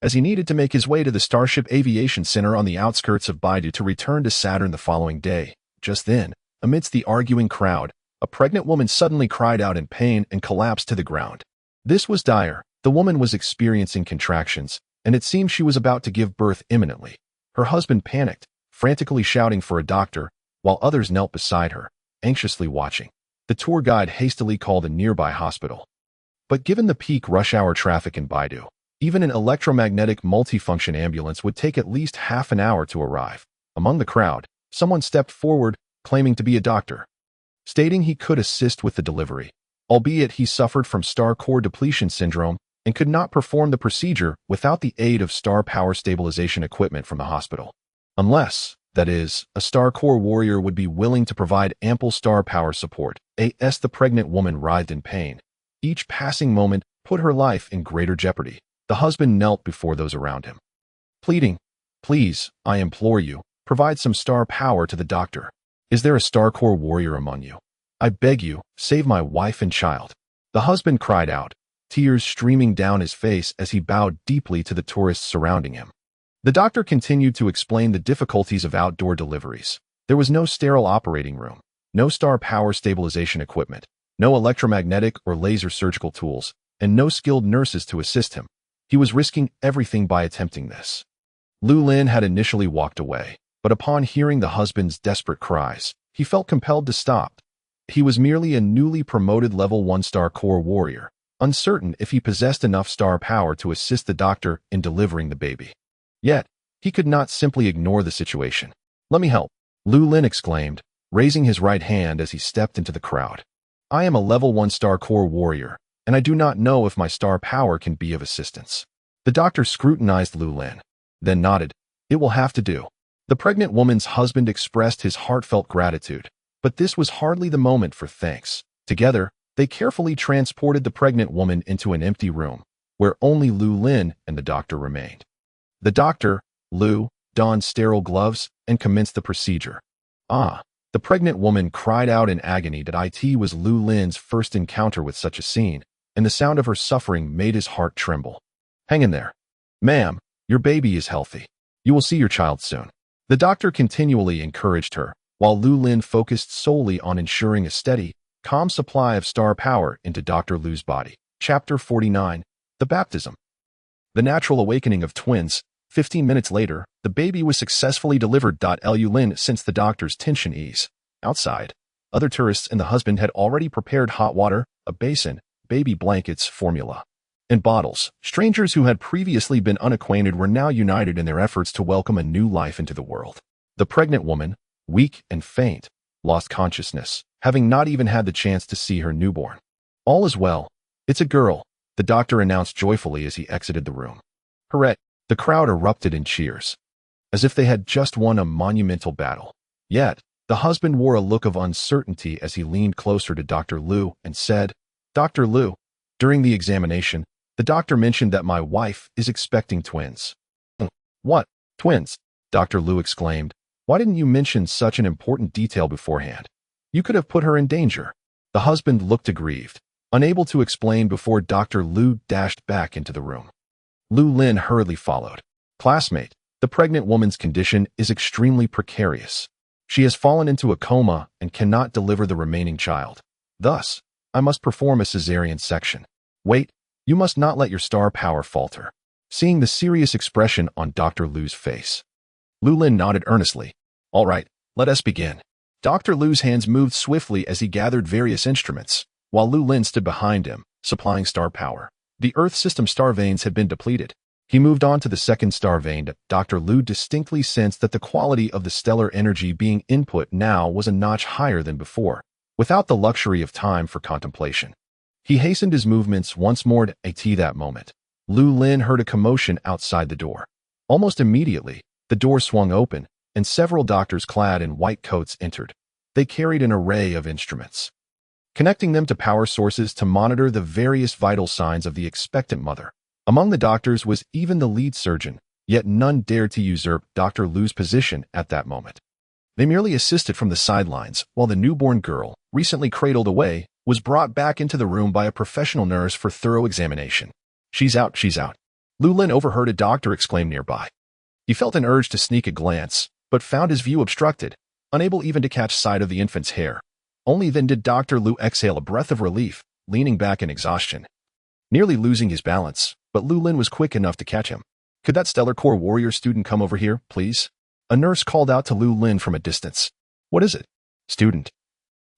as he needed to make his way to the Starship Aviation Center on the outskirts of Baidu to return to Saturn the following day. Just then, amidst the arguing crowd, a pregnant woman suddenly cried out in pain and collapsed to the ground. This was dire. The woman was experiencing contractions, and it seemed she was about to give birth imminently. Her husband panicked, frantically shouting for a doctor, while others knelt beside her, anxiously watching. The tour guide hastily called a nearby hospital. But given the peak rush hour traffic in Baidu, even an electromagnetic multifunction ambulance would take at least half an hour to arrive. Among the crowd, someone stepped forward, claiming to be a doctor. stating he could assist with the delivery, albeit he suffered from star core depletion syndrome and could not perform the procedure without the aid of star power stabilization equipment from the hospital. Unless, that is, a star core warrior would be willing to provide ample star power support. As the pregnant woman writhed in pain. Each passing moment put her life in greater jeopardy. The husband knelt before those around him, pleading, "Please, I implore you, provide some star power to the doctor. Is there a star core warrior among you? I beg you, save my wife and child." The husband cried out, tears streaming down his face as he bowed deeply to the tourists surrounding him. The doctor continued to explain the difficulties of outdoor deliveries. There was no sterile operating room, no star power stabilization equipment, no electromagnetic or laser surgical tools, and no skilled nurses to assist him. He was risking everything by attempting this. Lu Lin had initially walked away, but upon hearing the husband's desperate cries, he felt compelled to stop. He was merely a newly promoted level 1 star core warrior, uncertain if he possessed enough star power to assist the doctor in delivering the baby. Yet, he could not simply ignore the situation. "Let me help," Lu Lin exclaimed, raising his right hand as he stepped into the crowd. "I am a level 1 star core warrior, and I do not know if my star power can be of assistance." The doctor scrutinized Lu Lin, then nodded. "It will have to do." The pregnant woman's husband expressed his heartfelt gratitude, but this was hardly the moment for thanks. Together, they carefully transported the pregnant woman into an empty room, where only Lu Lin and the doctor remained. The doctor, Lu, donned sterile gloves and commenced the procedure. The pregnant woman cried out in agony that it was Lu Lin's first encounter with such a scene, and the sound of her suffering made his heart tremble. "Hang in there. Ma'am, your baby is healthy. You will see your child soon." The doctor continually encouraged her, while Lu Lin focused solely on ensuring a steady, calm supply of star power into Dr. Lu's body. Chapter 49. The Baptism. The natural awakening of twins. 15 minutes later, the baby was successfully delivered. Lu Lin sensed the doctor's tension ease. Outside, other tourists and the husband had already prepared hot water, a basin, baby blankets, formula, and bottles. Strangers who had previously been unacquainted were now united in their efforts to welcome a new life into the world. The pregnant woman, weak and faint, lost consciousness, having not even had the chance to see her newborn. "All is well. It's a girl," the doctor announced joyfully as he exited the room. "Hooray!" The crowd erupted in cheers, as if they had just won a monumental battle. Yet, the husband wore a look of uncertainty as he leaned closer to Dr. Lu and said, "Dr. Lu, during the examination, the doctor mentioned that my wife is expecting twins." "What? Twins?" Dr. Lu exclaimed. "Why didn't you mention such an important detail beforehand? You could have put her in danger." The husband looked aggrieved, unable to explain before Dr. Lu dashed back into the room. Lu Lin hurriedly followed. "Classmate, the pregnant woman's condition is extremely precarious. She has fallen into a coma and cannot deliver the remaining child. Thus, I must perform a cesarean section. Wait, you must not let your star power falter." Seeing the serious expression on Dr. Lu's face, Lu Lin nodded earnestly. "All right, let us begin." Dr. Lu's hands moved swiftly as he gathered various instruments, while Lu Lin stood behind him, supplying star power. The Earth system star veins had been depleted. He moved on to the second star vein. Dr. Lu distinctly sensed that the quality of the stellar energy being input now was a notch higher than before, without the luxury of time for contemplation. He hastened his movements once more at that moment. Lu Lin heard a commotion outside the door. Almost immediately, the door swung open, and several doctors clad in white coats entered. They carried an array of instruments, connecting them to power sources to monitor the various vital signs of the expectant mother. Among the doctors was even the lead surgeon, yet none dared to usurp Dr. Lu's position at that moment. They merely assisted from the sidelines, while the newborn girl, recently cradled away, was brought back into the room by a professional nurse for thorough examination. She's out. Lu Lin overheard a doctor exclaim nearby. He felt an urge to sneak a glance, but found his view obstructed, unable even to catch sight of the infant's hair. Only then did Dr. Lu exhale a breath of relief, leaning back in exhaustion, nearly losing his balance, but Lu Lin was quick enough to catch him. "Could that Stellar Core Warrior student come over here, please?" A nurse called out to Lu Lin from a distance. "What is it?" "Student.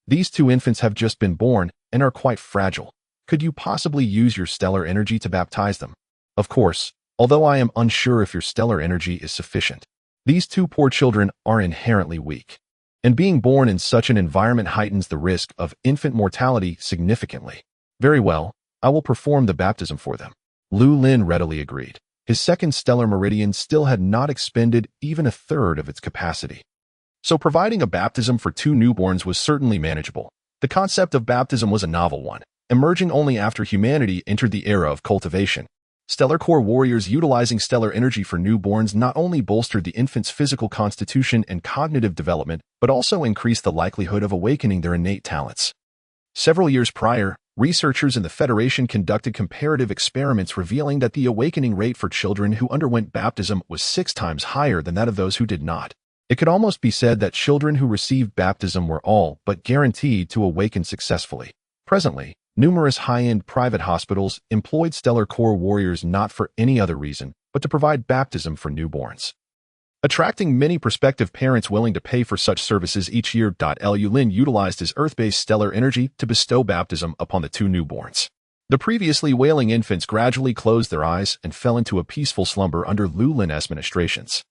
These two infants have just been born and are quite fragile. Could you possibly use your stellar energy to baptize them?" "Of course, although I am unsure if your stellar energy is sufficient. These two poor children are inherently weak. and being born in such an environment heightens the risk of infant mortality significantly. Very well, I will perform the baptism for them. Lu Lin readily agreed. His second stellar meridian still had not expended even a third of its capacity. So providing a baptism for two newborns was certainly manageable. The concept of baptism was a novel one, emerging only after humanity entered the era of cultivation. Stellar core warriors utilizing stellar energy for newborns not only bolstered the infant's physical constitution and cognitive development, but also increased the likelihood of awakening their innate talents. Several years prior, researchers in the Federation conducted comparative experiments revealing that the awakening rate for children who underwent baptism was 6 times higher than that of those who did not. It could almost be said that children who received baptism were all but guaranteed to awaken successfully. Presently, numerous high-end private hospitals employed stellar core warriors not for any other reason, but to provide baptism for newborns, attracting many prospective parents willing to pay for such services each year. Lu Lin utilized his Earth-based stellar energy to bestow baptism upon the two newborns. The previously wailing infants gradually closed their eyes and fell into a peaceful slumber under Lu Lin's administrations.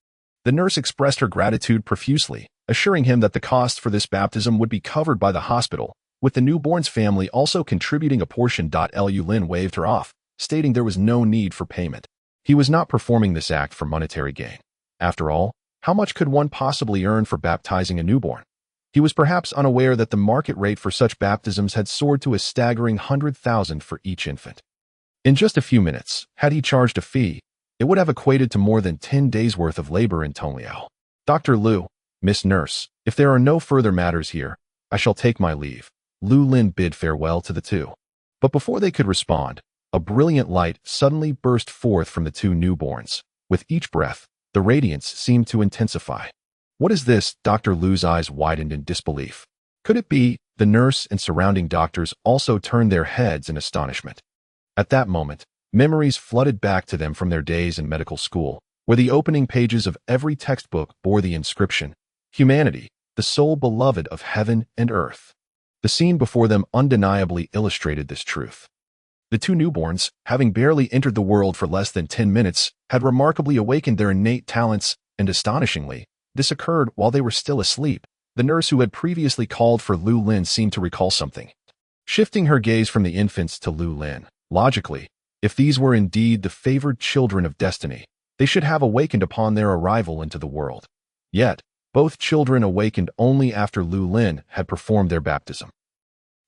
The nurse expressed her gratitude profusely, assuring him that the costs for this baptism would be covered by the hospital, with the newborn's family also contributing a portion. Lu Lin waved her off, stating there was no need for payment. He was not performing this act for monetary gain. After all, how much could one possibly earn for baptizing a newborn? He was perhaps unaware that the market rate for such baptisms had soared to a staggering 100,000 for each infant. In just a few minutes, had he charged a fee, it would have equated to more than 10 days' worth of labor in Tongliao. Dr. Lu, Miss Nurse, if there are no further matters here, I shall take my leave. Lu Lin bid farewell to the two. But before they could respond, a brilliant light suddenly burst forth from the two newborns. With each breath, the radiance seemed to intensify. What is this? Dr. Lu's eyes widened in disbelief. Could it be? The nurse and surrounding doctors also turned their heads in astonishment. At that moment, memories flooded back to them from their days in medical school, where the opening pages of every textbook bore the inscription, "Humanity, the sole beloved of heaven and earth." The scene before them undeniably illustrated this truth. The two newborns, having barely entered the world for less than 10 minutes, had remarkably awakened their innate talents, and astonishingly, this occurred while they were still asleep. The nurse who had previously called for Lu Lin seemed to recall something. Shifting her gaze from the infants to Lu Lin, logically, if these were indeed the favored children of destiny, they should have awakened upon their arrival into the world. Yet, both children awakened only after Lu Lin had performed their baptism.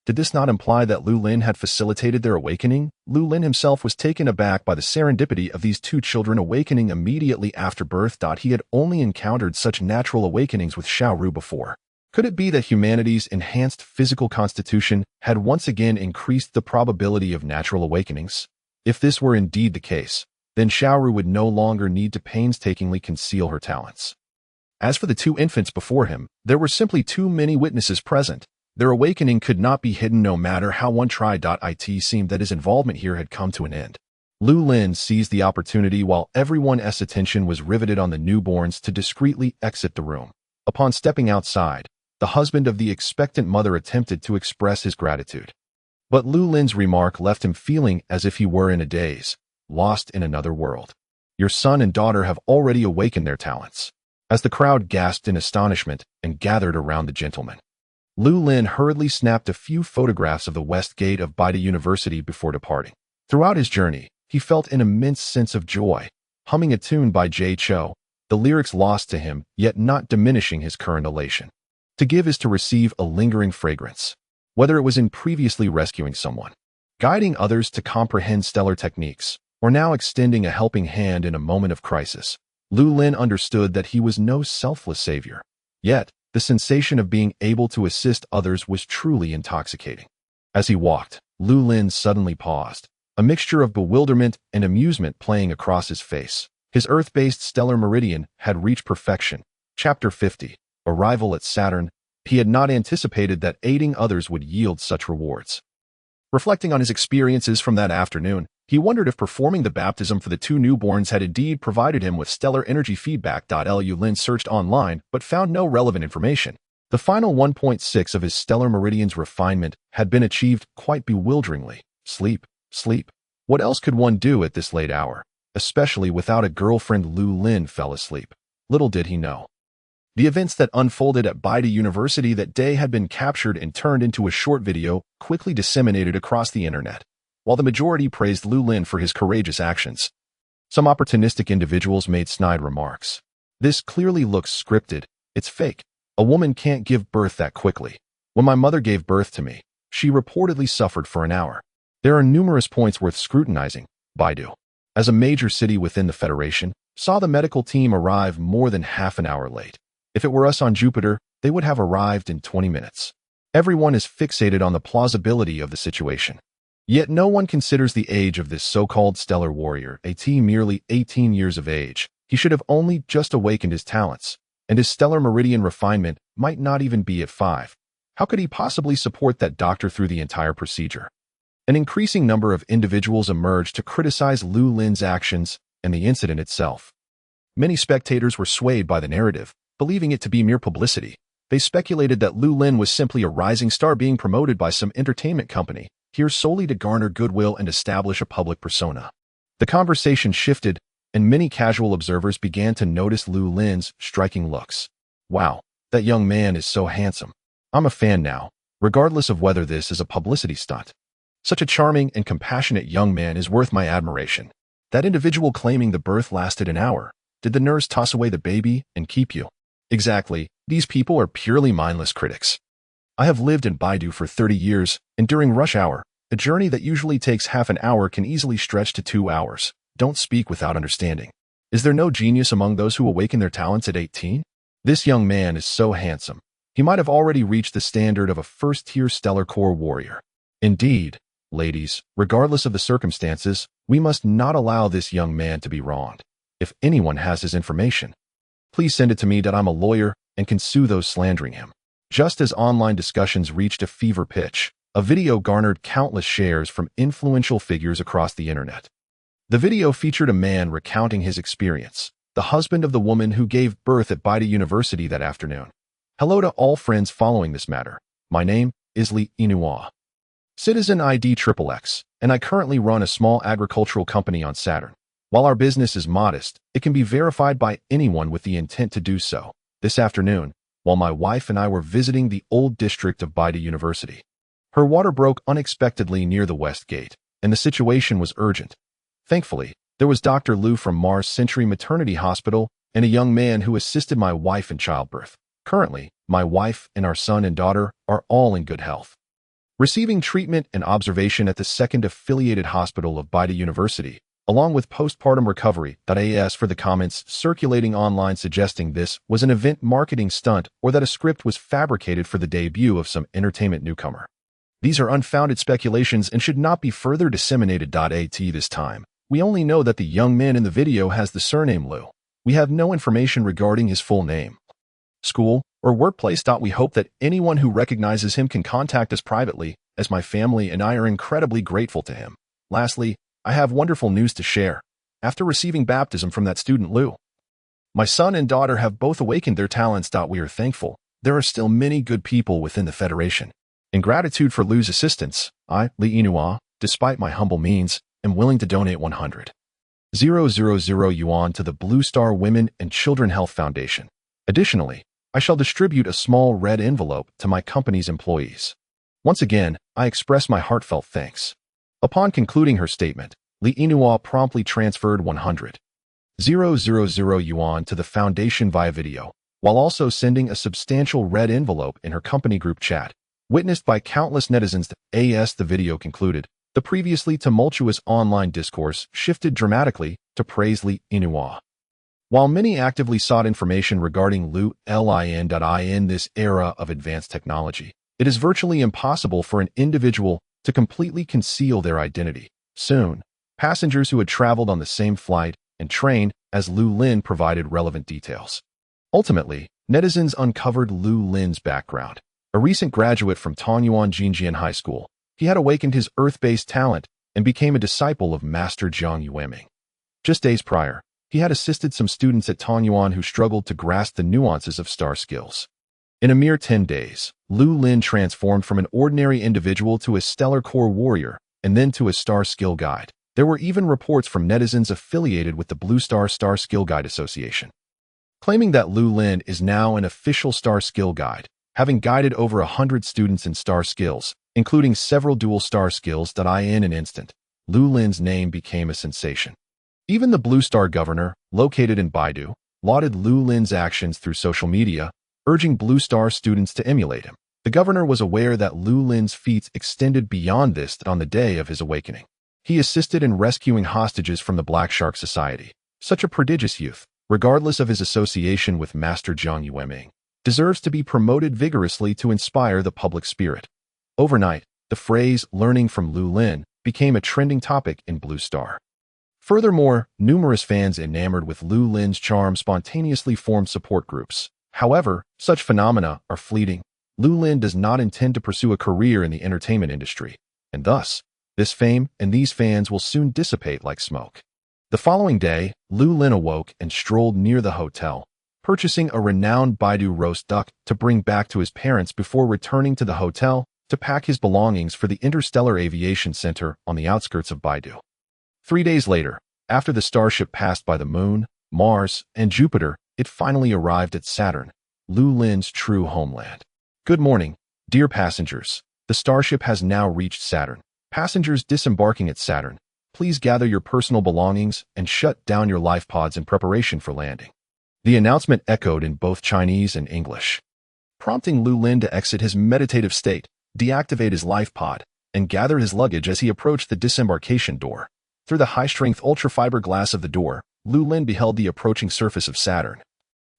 Did this not imply that Lu Lin had facilitated their awakening? Lu Lin himself was taken aback by the serendipity of these two children awakening immediately after birth. He had only encountered such natural awakenings with Xiaoru before. Could it be that humanity's enhanced physical constitution had once again increased the probability of natural awakenings? If this were indeed the case, then Xiaoru would no longer need to painstakingly conceal her talents. As for the two infants before him, there were simply too many witnesses present. Their awakening could not be hidden no matter how one tried. It seemed that his involvement here had come to an end. Lu Lin seized the opportunity while everyone's attention was riveted on the newborns to discreetly exit the room. Upon stepping outside, the husband of the expectant mother attempted to express his gratitude. But Lu Lin's remark left him feeling as if he were in a daze, lost in another world. Your son and daughter have already awakened their talents. As the crowd gasped in astonishment and gathered around the gentleman, Lu Lin hurriedly snapped a few photographs of the west gate of Baida University before departing. Throughout his journey, he felt an immense sense of joy, humming a tune by Jay Cho, the lyrics lost to him, yet not diminishing his current elation. To give is to receive a lingering fragrance. Whether it was in previously rescuing someone, guiding others to comprehend stellar techniques, or now extending a helping hand in a moment of crisis, Lu Lin understood that he was no selfless savior. Yet, the sensation of being able to assist others was truly intoxicating. As he walked, Lu Lin suddenly paused, a mixture of bewilderment and amusement playing across his face. His Earth-based stellar meridian had reached perfection. Chapter 50. Arrival at Saturn. He had not anticipated that aiding others would yield such rewards. Reflecting on his experiences from that afternoon, he wondered if performing the baptism for the two newborns had indeed provided him with stellar energy feedback. Lu Lin searched online but found no relevant information. The final 1.6 of his stellar meridian's refinement had been achieved quite bewilderingly. Sleep, sleep. What else could one do at this late hour? Especially without a girlfriend. Lu Lin fell asleep. Little did he know. The events that unfolded at Baidu University that day had been captured and turned into a short video quickly disseminated across the internet. While the majority praised Lu Lin for his courageous actions, some opportunistic individuals made snide remarks. This clearly looks scripted. It's fake. A woman can't give birth that quickly. When my mother gave birth to me, she reportedly suffered for an hour. There are numerous points worth scrutinizing. Baidu, as a major city within the Federation, saw the medical team arrive more than half an hour late. If it were us on Jupiter, they would have arrived in 20 minutes. Everyone is fixated on the plausibility of the situation. Yet no one considers the age of this so-called stellar warrior, merely 18 years of age. He should have only just awakened his talents, and his stellar meridian refinement might not even be at 5. How could he possibly support that doctor through the entire procedure? An increasing number of individuals emerged to criticize Lu Lin's actions and the incident itself. Many spectators were swayed by the narrative, believing it to be mere publicity. They speculated that Lu Lin was simply a rising star being promoted by some entertainment company, here solely to garner goodwill and establish a public persona. The conversation shifted, and many casual observers began to notice Lu Lin's striking looks. Wow, that young man is so handsome. I'm a fan now, regardless of whether this is a publicity stunt. Such a charming and compassionate young man is worth my admiration. That individual claiming the birth lasted an hour. Did the nurse toss away the baby and keep you? Exactly, these people are purely mindless critics. I have lived in Baidu for 30 years, and during rush hour, a journey that usually takes half an hour can easily stretch to 2 hours. Don't speak without understanding. Is there no genius among those who awaken their talents at 18? This young man is so handsome. He might have already reached the standard of a first-tier stellar core warrior. Indeed, ladies, regardless of the circumstances, we must not allow this young man to be wronged. If anyone has his information, please send it to me that I'm a lawyer and can sue those slandering him. Just as online discussions reached a fever pitch, a video garnered countless shares from influential figures across the internet. The video featured a man recounting his experience, the husband of the woman who gave birth at Baidu University that afternoon. Hello to all friends following this matter. My name is Lu Lin. Citizen ID XXX, and I currently run a small agricultural company on Saturn. While our business is modest, it can be verified by anyone with the intent to do so. This afternoon, while my wife and I were visiting the old district of Baidu University, her water broke unexpectedly near the West Gate, and the situation was urgent. Thankfully, there was Dr. Lu from Mars Century Maternity Hospital and a young man who assisted my wife in childbirth. Currently, my wife and our son and daughter are all in good health, receiving treatment and observation at the second affiliated hospital of Baidu University, along with postpartum recovery. As for the comments circulating online suggesting this was an event marketing stunt or that a script was fabricated for the debut of some entertainment newcomer, these are unfounded speculations and should not be further disseminated. This time, we only know that the young man in the video has the surname Lu. We have no information regarding his full name, school, or workplace. We hope that anyone who recognizes him can contact us privately, as my family and I are incredibly grateful to him. Lastly, I have wonderful news to share. After receiving baptism from that student Lu, my son and daughter have both awakened their talents. We are thankful. There are still many good people within the Federation. In gratitude for Lu's assistance, I, Lu Lin, despite my humble means, am willing to donate 100,000 yuan to the Blue Star Women and Children Health Foundation. Additionally, I shall distribute a small red envelope to my company's employees. Once again, I express my heartfelt thanks. Upon concluding her statement, Lu Lin promptly transferred 100,000 yuan to the foundation via video, while also sending a substantial red envelope in her company group chat, witnessed by countless netizens. As the video concluded, the previously tumultuous online discourse shifted dramatically to praise Lu Lin. While many actively sought information regarding Lu Lin in this era of advanced technology, it is virtually impossible for an individual to completely conceal their identity. Soon, passengers who had traveled on the same flight and train as Lu Lin provided relevant details. Ultimately, netizens uncovered Lu Lin's background. A recent graduate from Tanyuan Jinjian High School, he had awakened his Earth-based talent and became a disciple of Master Jiang Yueming. Just days prior, he had assisted some students at Tanyuan who struggled to grasp the nuances of star skills. In a mere 10 days, Lu Lin transformed from an ordinary individual to a stellar core warrior, and then to a star skill guide. There were even reports from netizens affiliated with the Blue Star Skill Guide Association. claiming that Lu Lin is now an official star skill guide, having guided over 100 students in star skills, including several dual star skills that in an instant. Lu Lin's name became a sensation. Even the Blue Star governor, located in Baidu, lauded Lu Lin's actions through social media, urging Blue Star students to emulate him. The governor was aware that Lu Lin's feats extended beyond this on the day of his awakening. He assisted in rescuing hostages from the Black Shark Society. Such a prodigious youth, regardless of his association with Master Zhang Yueming, deserves to be promoted vigorously to inspire the public spirit. Overnight, the phrase "learning from Lu Lin" became a trending topic in Blue Star. Furthermore, numerous fans enamored with Lu Lin's charm spontaneously formed support groups. However, such phenomena are fleeting. Lu Lin does not intend to pursue a career in the entertainment industry, and thus, this fame and these fans will soon dissipate like smoke. The following day, Lu Lin awoke and strolled near the hotel, purchasing a renowned Baidu roast duck to bring back to his parents before returning to the hotel to pack his belongings for the Interstellar Aviation Center on the outskirts of Baidu. 3 days later, after the starship passed by the Moon, Mars, and Jupiter, it finally arrived at Saturn, Lu Lin's true homeland. Good morning, dear passengers. The starship has now reached Saturn. Passengers disembarking at Saturn, please gather your personal belongings and shut down your life pods in preparation for landing. The announcement echoed in both Chinese and English, prompting Lu Lin to exit his meditative state, deactivate his life pod, and gather his luggage as he approached the disembarkation door. Through the high-strength ultra-fiber glass of the door, Lu Lin beheld the approaching surface of Saturn,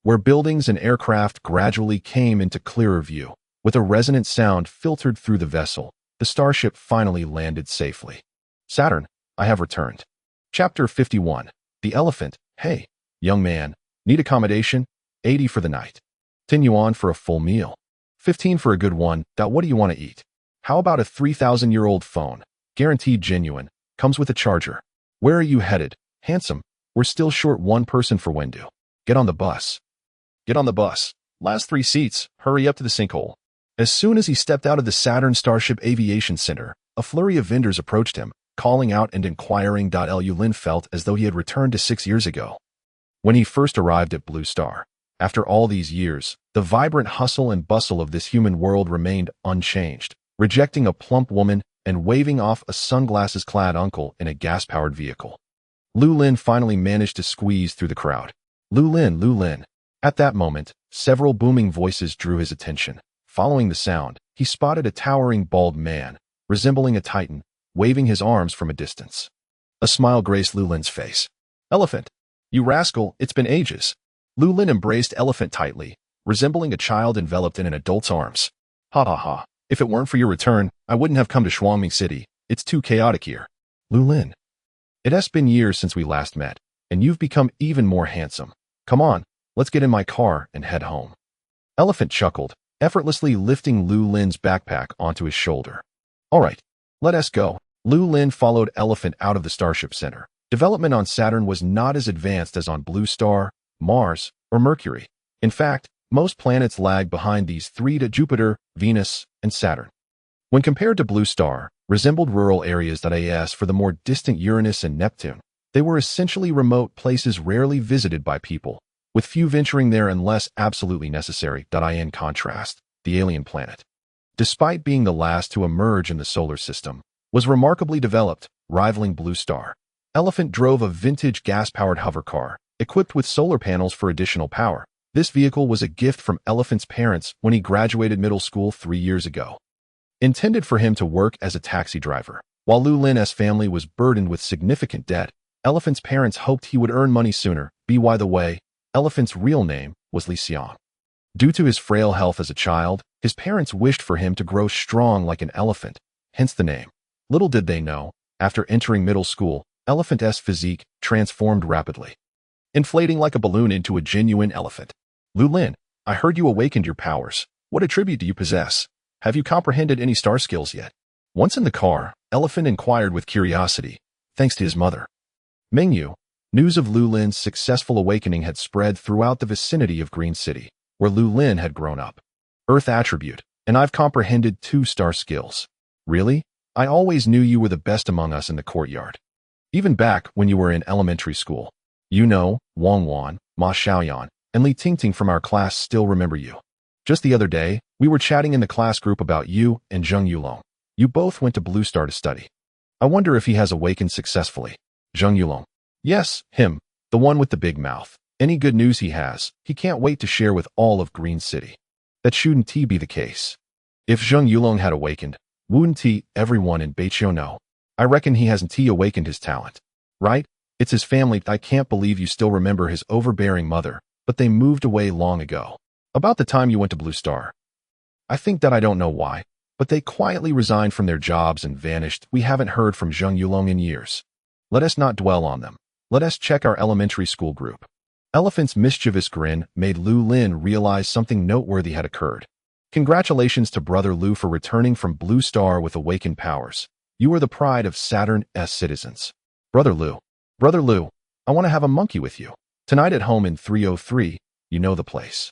where buildings and aircraft gradually came into clearer view. With a resonant sound filtered through the vessel, the starship finally landed safely. Saturn, I have returned. Chapter 51. The Elephant. Hey, young man, need accommodation? 80 for the night. 10 yuan for a full meal. 15 for a good one. What do you want to eat? How about a 3,000-year-old phone? Guaranteed genuine. Comes with a charger. Where are you headed? Handsome. We're still short one person for Wendu. Get on the bus. Get on the bus. Last 3 seats. Hurry up to the sinkhole. As soon as he stepped out of the Saturn Starship Aviation Center, a flurry of vendors approached him, calling out and inquiring. Lu Lin felt as though he had returned to 6 years ago, when he first arrived at Blue Star. After all these years, the vibrant hustle and bustle of this human world remained unchanged, rejecting a plump woman and waving off a sunglasses-clad uncle in a gas-powered vehicle. Lu Lin finally managed to squeeze through the crowd. Lu Lin, Lu Lin. At that moment, several booming voices drew his attention. Following the sound, he spotted a towering bald man, resembling a titan, waving his arms from a distance. A smile graced Lu Lin's face. Elephant, you rascal, it's been ages. Lu Lin embraced Elephant tightly, resembling a child enveloped in an adult's arms. Ha ha ha, if it weren't for your return, I wouldn't have come to Shuangming City. It's too chaotic here. Lu Lin, it has been years since we last met, and you've become even more handsome. Come on, let's get in my car and head home. Elephant chuckled, effortlessly lifting Lu Lin's backpack onto his shoulder. All right, let us go. Lu Lin followed Elephant out of the Starship Center. Development on Saturn was not as advanced as on Blue Star, Mars, or Mercury. In fact, most planets lag behind these three to Jupiter, Venus, and Saturn. When compared to Blue Star, resembled rural areas as for the more distant Uranus and Neptune. They were essentially remote places rarely visited by people, with few venturing there unless absolutely necessary. In contrast, the alien planet, despite being the last to emerge in the solar system, was remarkably developed, rivaling Blue Star. Elephant drove a vintage gas-powered hover car, equipped with solar panels for additional power. This vehicle was a gift from Elephant's parents when he graduated middle school 3 years ago. Intended for him to work as a taxi driver, while Lu Lin's family was burdened with significant debt, Elephant's parents hoped he would earn money sooner. By the way, Elephant's real name was Li Xiang. Due to his frail health as a child, his parents wished for him to grow strong like an elephant, hence the name. Little did they know, after entering middle school, Elephant's physique transformed rapidly, inflating like a balloon into a genuine elephant. Lu Lin, I heard you awakened your powers. What attribute do you possess? Have you comprehended any star skills yet? Once in the car, Elephant inquired with curiosity, thanks to his mother. Mengyu. News of Lu Lin's successful awakening had spread throughout the vicinity of Green City, where Lu Lin had grown up. Earth attribute, and I've comprehended 2 star skills. Really? I always knew you were the best among us in the courtyard. Even back when you were in elementary school. You know, Wang Wan, Ma Xiaoyan, and Li Tingting from our class still remember you. Just the other day, we were chatting in the class group about you and Zheng Yulong. You both went to Blue Star to study. I wonder if he has awakened successfully. Zheng Yulong. Yes, him, the one with the big mouth. Any good news he has, he can't wait to share with all of Green City. That shouldn't be the case. If Zheng Yulong had awakened, wouldn't everyone in Beiqiu know? I reckon he hasn't awakened his talent. Right? It's his family. I can't believe you still remember his overbearing mother, but they moved away long ago. About the time you went to Blue Star. I think that I don't know why, but they quietly resigned from their jobs and vanished. We haven't heard from Zheng Yulong in years. Let us not dwell on them. Let us check our elementary school group. Elephant's mischievous grin made Lu Lin realize something noteworthy had occurred. Congratulations to Brother Lu for returning from Blue Star with awakened powers. You are the pride of Saturn's citizens. Brother Lu, I want to have a monkey with you. Tonight at home in 303, you know the place.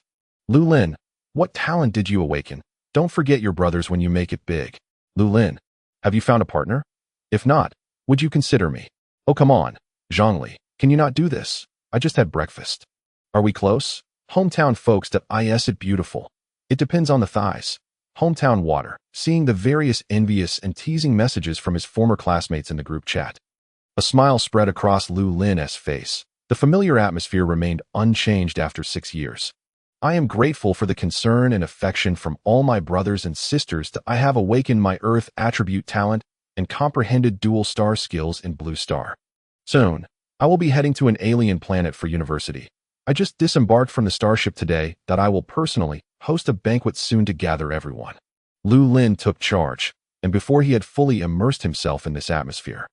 Lu Lin, what talent did you awaken? Don't forget your brothers when you make it big. Lu Lin, have you found a partner? If not, would you consider me? Oh, come on, Zhongli, can you not do this? I just had breakfast. Are we close? Hometown folks that is it beautiful. It depends on the thighs. Hometown water, seeing the various envious and teasing messages from his former classmates in the group chat. A smile spread across Lu Lin's face. The familiar atmosphere remained unchanged after 6 years. I am grateful for the concern and affection from all my brothers and sisters that I have awakened my Earth attribute talent and comprehended dual star skills in Blue Star. Soon, I will be heading to an alien planet for university. I just disembarked from the starship today that I will personally host a banquet soon to gather everyone. Lu Lin took charge, and before he had fully immersed himself in this atmosphere,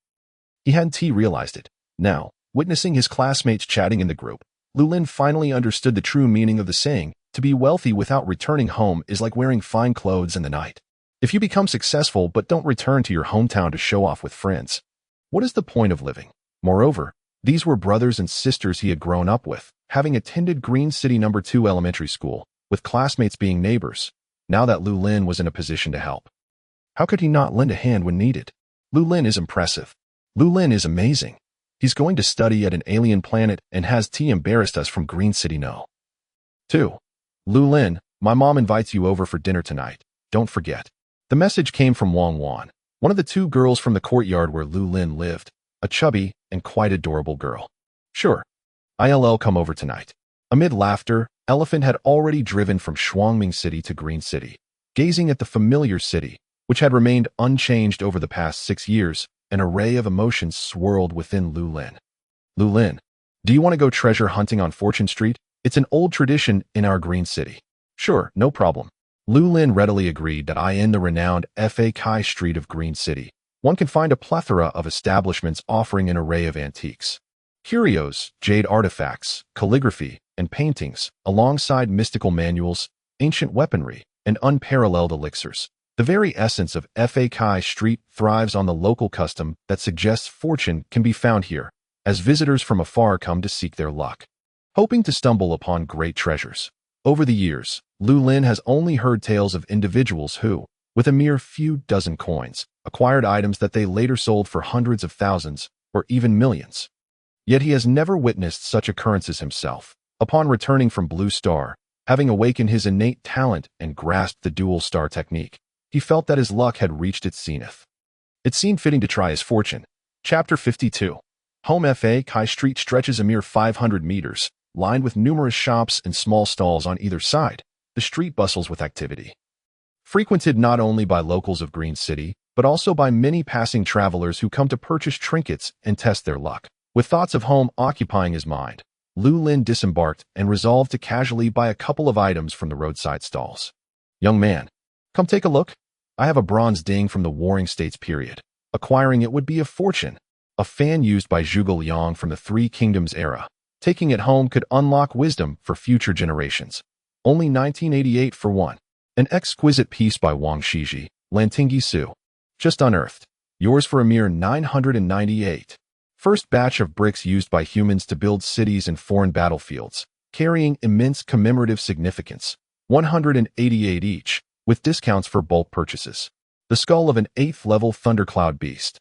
he hadn't realized it. Now, witnessing his classmates chatting in the group, Lu Lin finally understood the true meaning of the saying, to be wealthy without returning home is like wearing fine clothes in the night. If you become successful but don't return to your hometown to show off with friends, what is the point of living? Moreover, these were brothers and sisters he had grown up with, having attended Green City No. 2 elementary school, with classmates being neighbors, now that Lu Lin was in a position to help. How could he not lend a hand when needed? Lu Lin is impressive. Lu Lin is amazing. He's going to study at an alien planet and has embarrassed us from Green City No. 2. Lu Lin, my mom invites you over for dinner tonight. Don't forget. The message came from Wang Wan, one of the 2 girls from the courtyard where Lu Lin lived, a chubby and quite adorable girl. Sure. I'll come over tonight. Amid laughter, Elephant had already driven from Shuangming City to Green City. Gazing at the familiar city, which had remained unchanged over the past 6 years, an array of emotions swirled within Lu Lin. Lu Lin, do you want to go treasure hunting on Fortune Street? It's an old tradition in our Green City. Sure, no problem. Lu Lin readily agreed that in the renowned Fa Kai Street of Green City, one can find a plethora of establishments offering an array of antiques. Curios, jade artifacts, calligraphy, and paintings, alongside mystical manuals, ancient weaponry, and unparalleled elixirs. The very essence of Fa Kai Street thrives on the local custom that suggests fortune can be found here, as visitors from afar come to seek their luck, hoping to stumble upon great treasures. Over the years, Lu Lin has only heard tales of individuals who, with a mere few dozen coins, acquired items that they later sold for hundreds of thousands or even millions. Yet he has never witnessed such occurrences himself. Upon returning from Blue Star, having awakened his innate talent and grasped the dual star technique, he felt that his luck had reached its zenith. It seemed fitting to try his fortune. Chapter 52. Home Fa Kai Street stretches a mere 500 meters, lined with numerous shops and small stalls on either side. The street bustles with activity. Frequented not only by locals of Green City, but also by many passing travelers who come to purchase trinkets and test their luck. With thoughts of home occupying his mind, Lu Lin disembarked and resolved to casually buy a couple of items from the roadside stalls. Young man, come take a look. I have a bronze ding from the Warring States period. Acquiring it would be a fortune. A fan used by Zhuge Liang from the Three Kingdoms era. Taking it home could unlock wisdom for future generations. Only 1988 for one. An exquisite piece by Wang Shiji, Lantingyi Su. Just unearthed. Yours for a mere 998. First batch of bricks used by humans to build cities and foreign battlefields, carrying immense commemorative significance. 188 each, with discounts for bulk purchases. The skull of an 8th level thundercloud beast.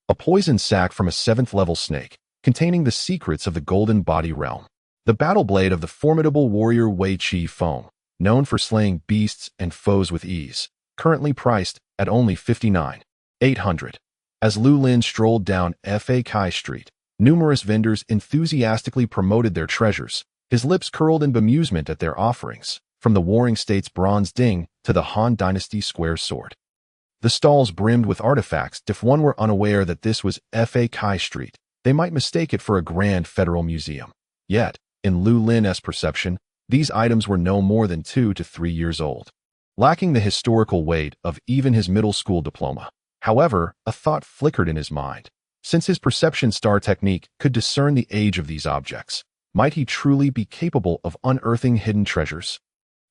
A poison sac from a 7th level snake, containing the secrets of the golden body realm. the battle blade of the formidable warrior Wei Qi Feng, known for slaying beasts and foes with ease, currently priced at only 59,800. As Lu Lin strolled down Fa Kai Street, numerous vendors enthusiastically promoted their treasures. His lips curled in bemusement at their offerings, from the Warring States bronze ding to the Han Dynasty square sword. The stalls brimmed with artifacts. If one were unaware that this was Fa Kai Street, they might mistake it for a grand federal museum. Yet, in Lu Lin's perception, these items were no more than 2 to 3 years old, lacking the historical weight of even his middle school diploma. However, a thought flickered in his mind. Since his perception star technique could discern the age of these objects, might he truly be capable of unearthing hidden treasures?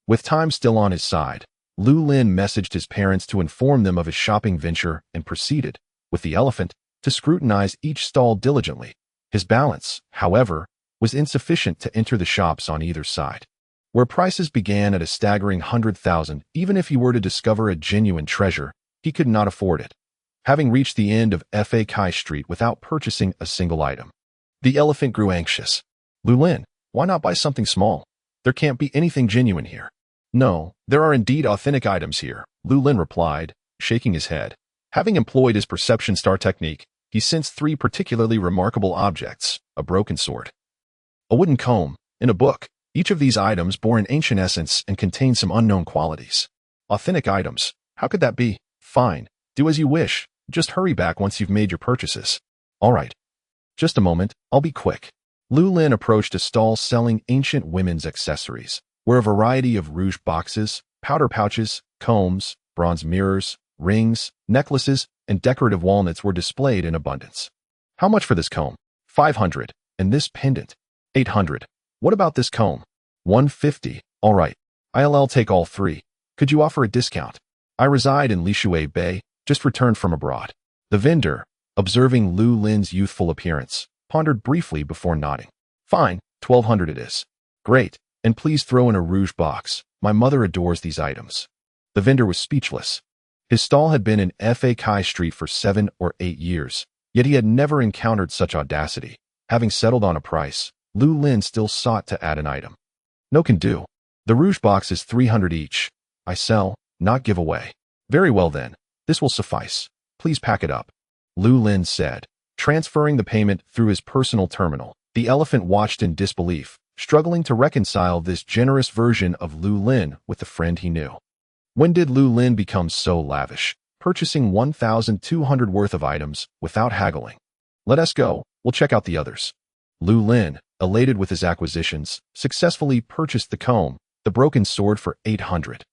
With time still on his side, Lu Lin messaged his parents to inform them of his shopping venture and proceeded, with the elephant, to scrutinize each stall diligently. His balance, however, was insufficient to enter the shops on either side, where prices began at a staggering 100,000. Even if he were to discover a genuine treasure, he could not afford it, having reached the end of Fa Kai Street without purchasing a single item. The elephant grew anxious. Lu Lin, why not buy something small? There can't be anything genuine here. No, there are indeed authentic items here, Lu Lin replied, shaking his head. Having employed his perception star technique, he sensed 3 particularly remarkable objects: a broken sword, a wooden comb, and a book. Each of these items bore an ancient essence and contained some unknown qualities. Authentic items. How could that be? Fine. Do as you wish. Just hurry back once you've made your purchases. All right. Just a moment. I'll be quick. Lu Lin approached a stall selling ancient women's accessories, where a variety of rouge boxes, powder pouches, combs, bronze mirrors, rings, necklaces, and decorative walnuts were displayed in abundance. How much for this comb? 500. And this pendant? 800. What about this comb? 150. All right. I'll take all 3. Could you offer a discount? I reside in Lishui Bay, just returned from abroad. The vendor, observing Lu Lin's youthful appearance, pondered briefly before nodding. Fine, 1200 it is. Great, and please throw in a rouge box. My mother adores these items. The vendor was speechless. His stall had been in Fa Kai Street for 7 or 8 years, yet he had never encountered such audacity. Having settled on a price, Lu Lin still sought to add an item. No can do. The rouge box is 300 each. I sell, not give away. Very well then, this will suffice. Please pack it up, Lu Lin said, transferring the payment through his personal terminal. The elephant watched in disbelief, struggling to reconcile this generous version of Lu Lin with the friend he knew. When did Lu Lin become so lavish, purchasing 1,200 worth of items without haggling? Let us go, we'll check out the others. Lu Lin, elated with his acquisitions, successfully purchased the comb, the broken sword for 800,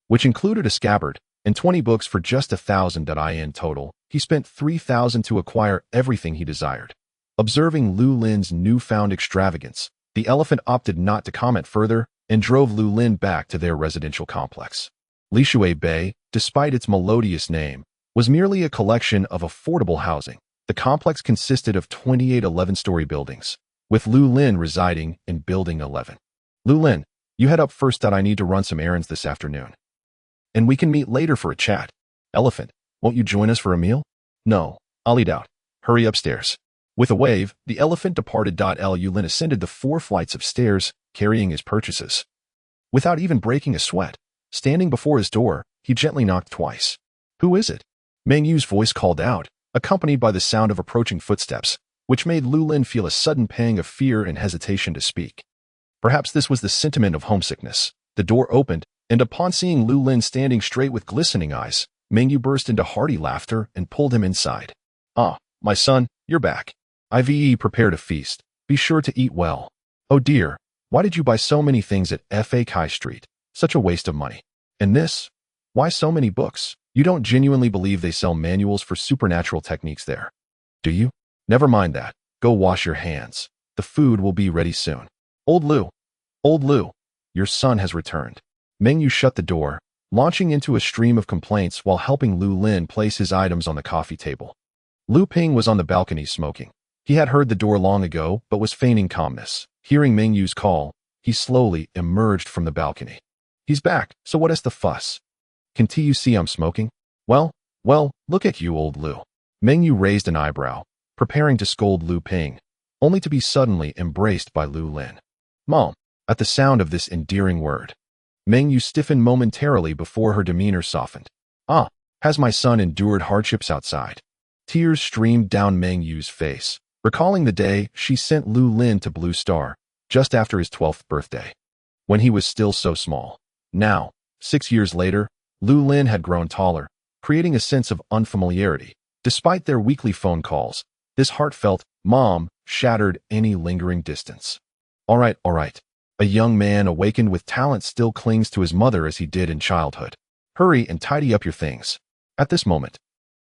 which included a scabbard, and 20 books for just 1,000. In total, he spent 3,000 to acquire everything he desired. Observing Lu Lin's newfound extravagance, the elephant opted not to comment further and drove Lu Lin back to their residential complex. Lishui Bay, despite its melodious name, was merely a collection of affordable housing. The complex consisted of 28 11-story buildings, with Lu Lin residing in Building 11. Lu Lin, you head up first. I need to run some errands this afternoon, and we can meet later for a chat. Elephant, won't you join us for a meal? No, I'll eat out. Hurry upstairs. With a wave, the elephant departed. Lu Lin ascended the 4 flights of stairs, carrying his purchases. Without even breaking a sweat, standing before his door, he gently knocked twice. Who is it? Meng Yu's voice called out, accompanied by the sound of approaching footsteps, which made Lu Lin feel a sudden pang of fear and hesitation to speak. Perhaps this was the sentiment of homesickness. The door opened, and upon seeing Lu Lin standing straight with glistening eyes, Meng Yu burst into hearty laughter and pulled him inside. Ah, my son, you're back. I've prepared a feast. Be sure to eat well. Oh dear, why did you buy so many things at Fa Kai Street? Such a waste of money. And this? Why so many books? You don't genuinely believe they sell manuals for supernatural techniques there, do you? Never mind that. Go wash your hands. The food will be ready soon. Old Lu, your son has returned. Meng Yu shut the door, launching into a stream of complaints while helping Lu Lin place his items on the coffee table. Lu Ping was on the balcony smoking. He had heard the door long ago, but was feigning calmness. Hearing Meng Yu's call, he slowly emerged from the balcony. He's back, so what is the fuss? Can't you see I'm smoking? Well, look at you, old Lu. Meng Yu raised an eyebrow, preparing to scold Lu Ping, only to be suddenly embraced by Lu Lin. Mom. At the sound of this endearing word, Meng Yu stiffened momentarily before her demeanor softened. Ah, has my son endured hardships outside? Tears streamed down Meng Yu's face, recalling the day she sent Lu Lin to Blue Star, just after his 12th birthday, when he was still so small. Now, 6 years later, Lu Lin had grown taller, creating a sense of unfamiliarity. Despite their weekly phone calls, this heartfelt "Mom" shattered any lingering distance. All right. A young man awakened with talent still clings to his mother as he did in childhood. Hurry and tidy up your things. At this moment,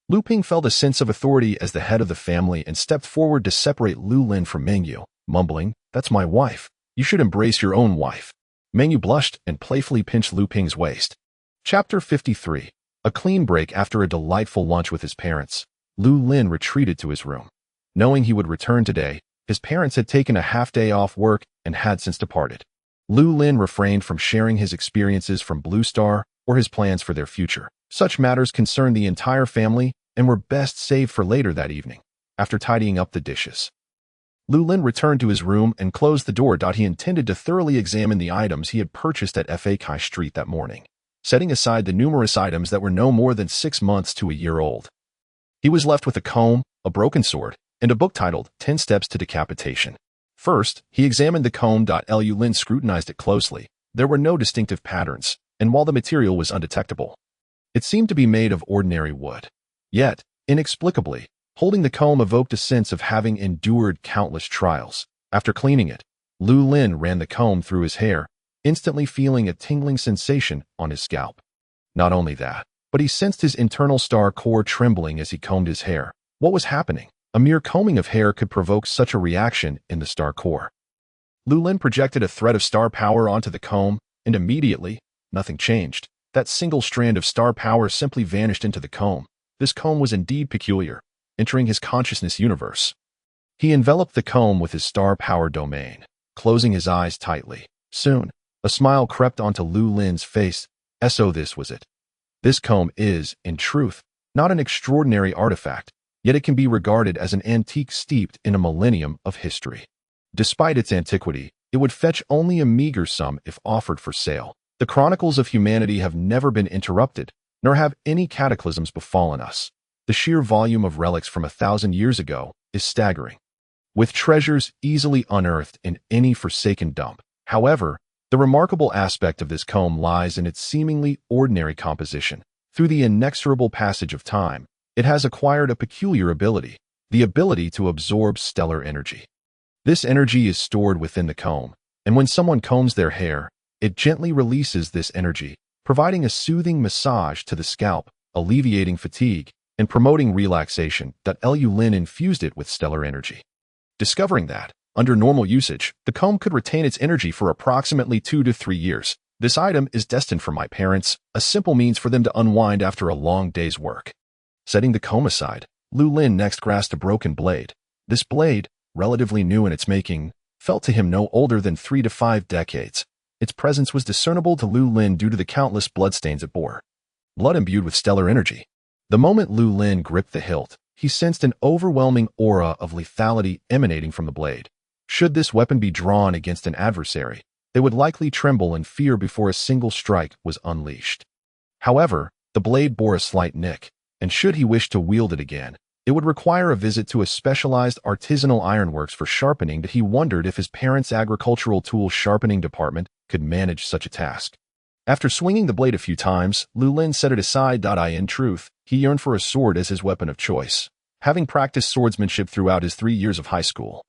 Lu Ping felt a sense of authority as the head of the family and stepped forward to separate Lu Lin from Meng Yu, mumbling, "That's my wife. You should embrace your own wife." Meng Yu blushed and playfully pinched Lu Ping's waist. Chapter 53. A clean break after a delightful lunch with his parents. Lu Lin retreated to his room. Knowing he would return today, his parents had taken a half-day off work and had since departed. Lu Lin refrained from sharing his experiences from Blue Star or his plans for their future. Such matters concerned the entire family and were best saved for later that evening. After tidying up the dishes, Lu Lin returned to his room and closed the door. He intended to thoroughly examine the items he had purchased at Fa Kai Street that morning, setting aside the numerous items that were no more than 6 months to a year old. He was left with a comb, a broken sword, and a book titled 10 Steps to Decapitation. First, he examined the comb. Lu Lin scrutinized it closely. There were no distinctive patterns, and while the material was undetectable, it seemed to be made of ordinary wood. Yet, inexplicably, holding the comb evoked a sense of having endured countless trials. After cleaning it, Lu Lin ran the comb through his hair, instantly feeling a tingling sensation on his scalp. Not only that, but he sensed his internal star core trembling as he combed his hair. What was happening? A mere combing of hair could provoke such a reaction in the star core. Lu Lin projected a thread of star power onto the comb, and immediately, nothing changed. That single strand of star power simply vanished into the comb. This comb was indeed peculiar, entering his consciousness universe. He enveloped the comb with his star power domain, closing his eyes tightly. Soon, a smile crept onto Lu Lin's face. So this was it. This comb is, in truth, not an extraordinary artifact, yet it can be regarded as an antique steeped in a millennium of history. Despite its antiquity, it would fetch only a meager sum if offered for sale. The chronicles of humanity have never been interrupted, nor have any cataclysms befallen us. The sheer volume of relics from 1,000 years ago is staggering, with treasures easily unearthed in any forsaken dump. However, the remarkable aspect of this comb lies in its seemingly ordinary composition. Through the inexorable passage of time, it has acquired a peculiar ability, the ability to absorb stellar energy. This energy is stored within the comb, and when someone combs their hair, it gently releases this energy, providing a soothing massage to the scalp, alleviating fatigue, and promoting relaxation. Lu Lin infused it with stellar energy. Discovering that, under normal usage, the comb could retain its energy for approximately 2 to 3 years. This item is destined for my parents, a simple means for them to unwind after a long day's work. Setting the comb aside, Lu Lin next grasped a broken blade. This blade, relatively new in its making, felt to him no older than 3 to 5 decades. Its presence was discernible to Lu Lin due to the countless bloodstains it bore. Blood imbued with stellar energy. The moment Lu Lin gripped the hilt, he sensed an overwhelming aura of lethality emanating from the blade. Should this weapon be drawn against an adversary, they would likely tremble in fear before a single strike was unleashed. However, the blade bore a slight nick, and should he wish to wield it again, it would require a visit to a specialized artisanal ironworks for sharpening. He wondered if his parents' agricultural tool sharpening department could manage such a task. After swinging the blade a few times, Lu Lin set it aside. In truth, he yearned for a sword as his weapon of choice. Having practiced swordsmanship throughout his 3 years of high school,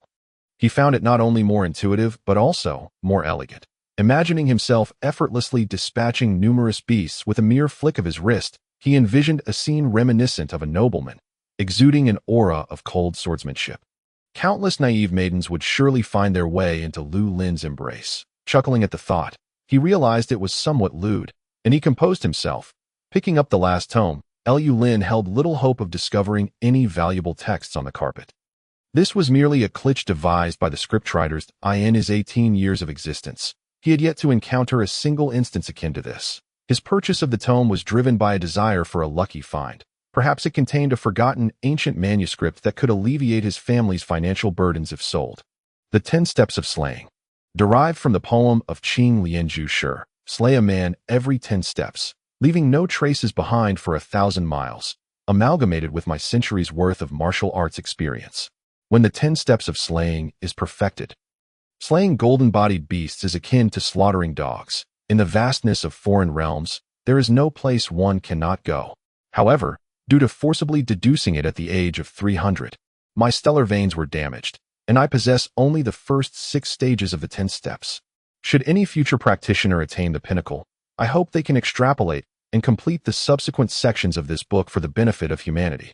he found it not only more intuitive, but also more elegant. Imagining himself effortlessly dispatching numerous beasts with a mere flick of his wrist, he envisioned a scene reminiscent of a nobleman, exuding an aura of cold swordsmanship. Countless naive maidens would surely find their way into Lu Lin's embrace. Chuckling at the thought, he realized it was somewhat lewd, and he composed himself. Picking up the last tome, Lu Lin held little hope of discovering any valuable texts on the carpet. This was merely a glitch devised by the scriptwriters. In his 18 years of existence, he had yet to encounter a single instance akin to this. His purchase of the tome was driven by a desire for a lucky find. Perhaps it contained a forgotten ancient manuscript that could alleviate his family's financial burdens if sold. The 10 Steps of Slaying. Derived from the poem of Qing Lianju Shi, slay a man every 10 steps, leaving no traces behind for 1,000 miles, amalgamated with my centuries' worth of martial arts experience. When the 10 steps of slaying is perfected. Slaying golden-bodied beasts is akin to slaughtering dogs. In the vastness of foreign realms, there is no place one cannot go. However, due to forcibly deducing it at the age of 300, my stellar veins were damaged, and I possess only the first 6 stages of the 10 steps. Should any future practitioner attain the pinnacle, I hope they can extrapolate and complete the subsequent sections of this book for the benefit of humanity.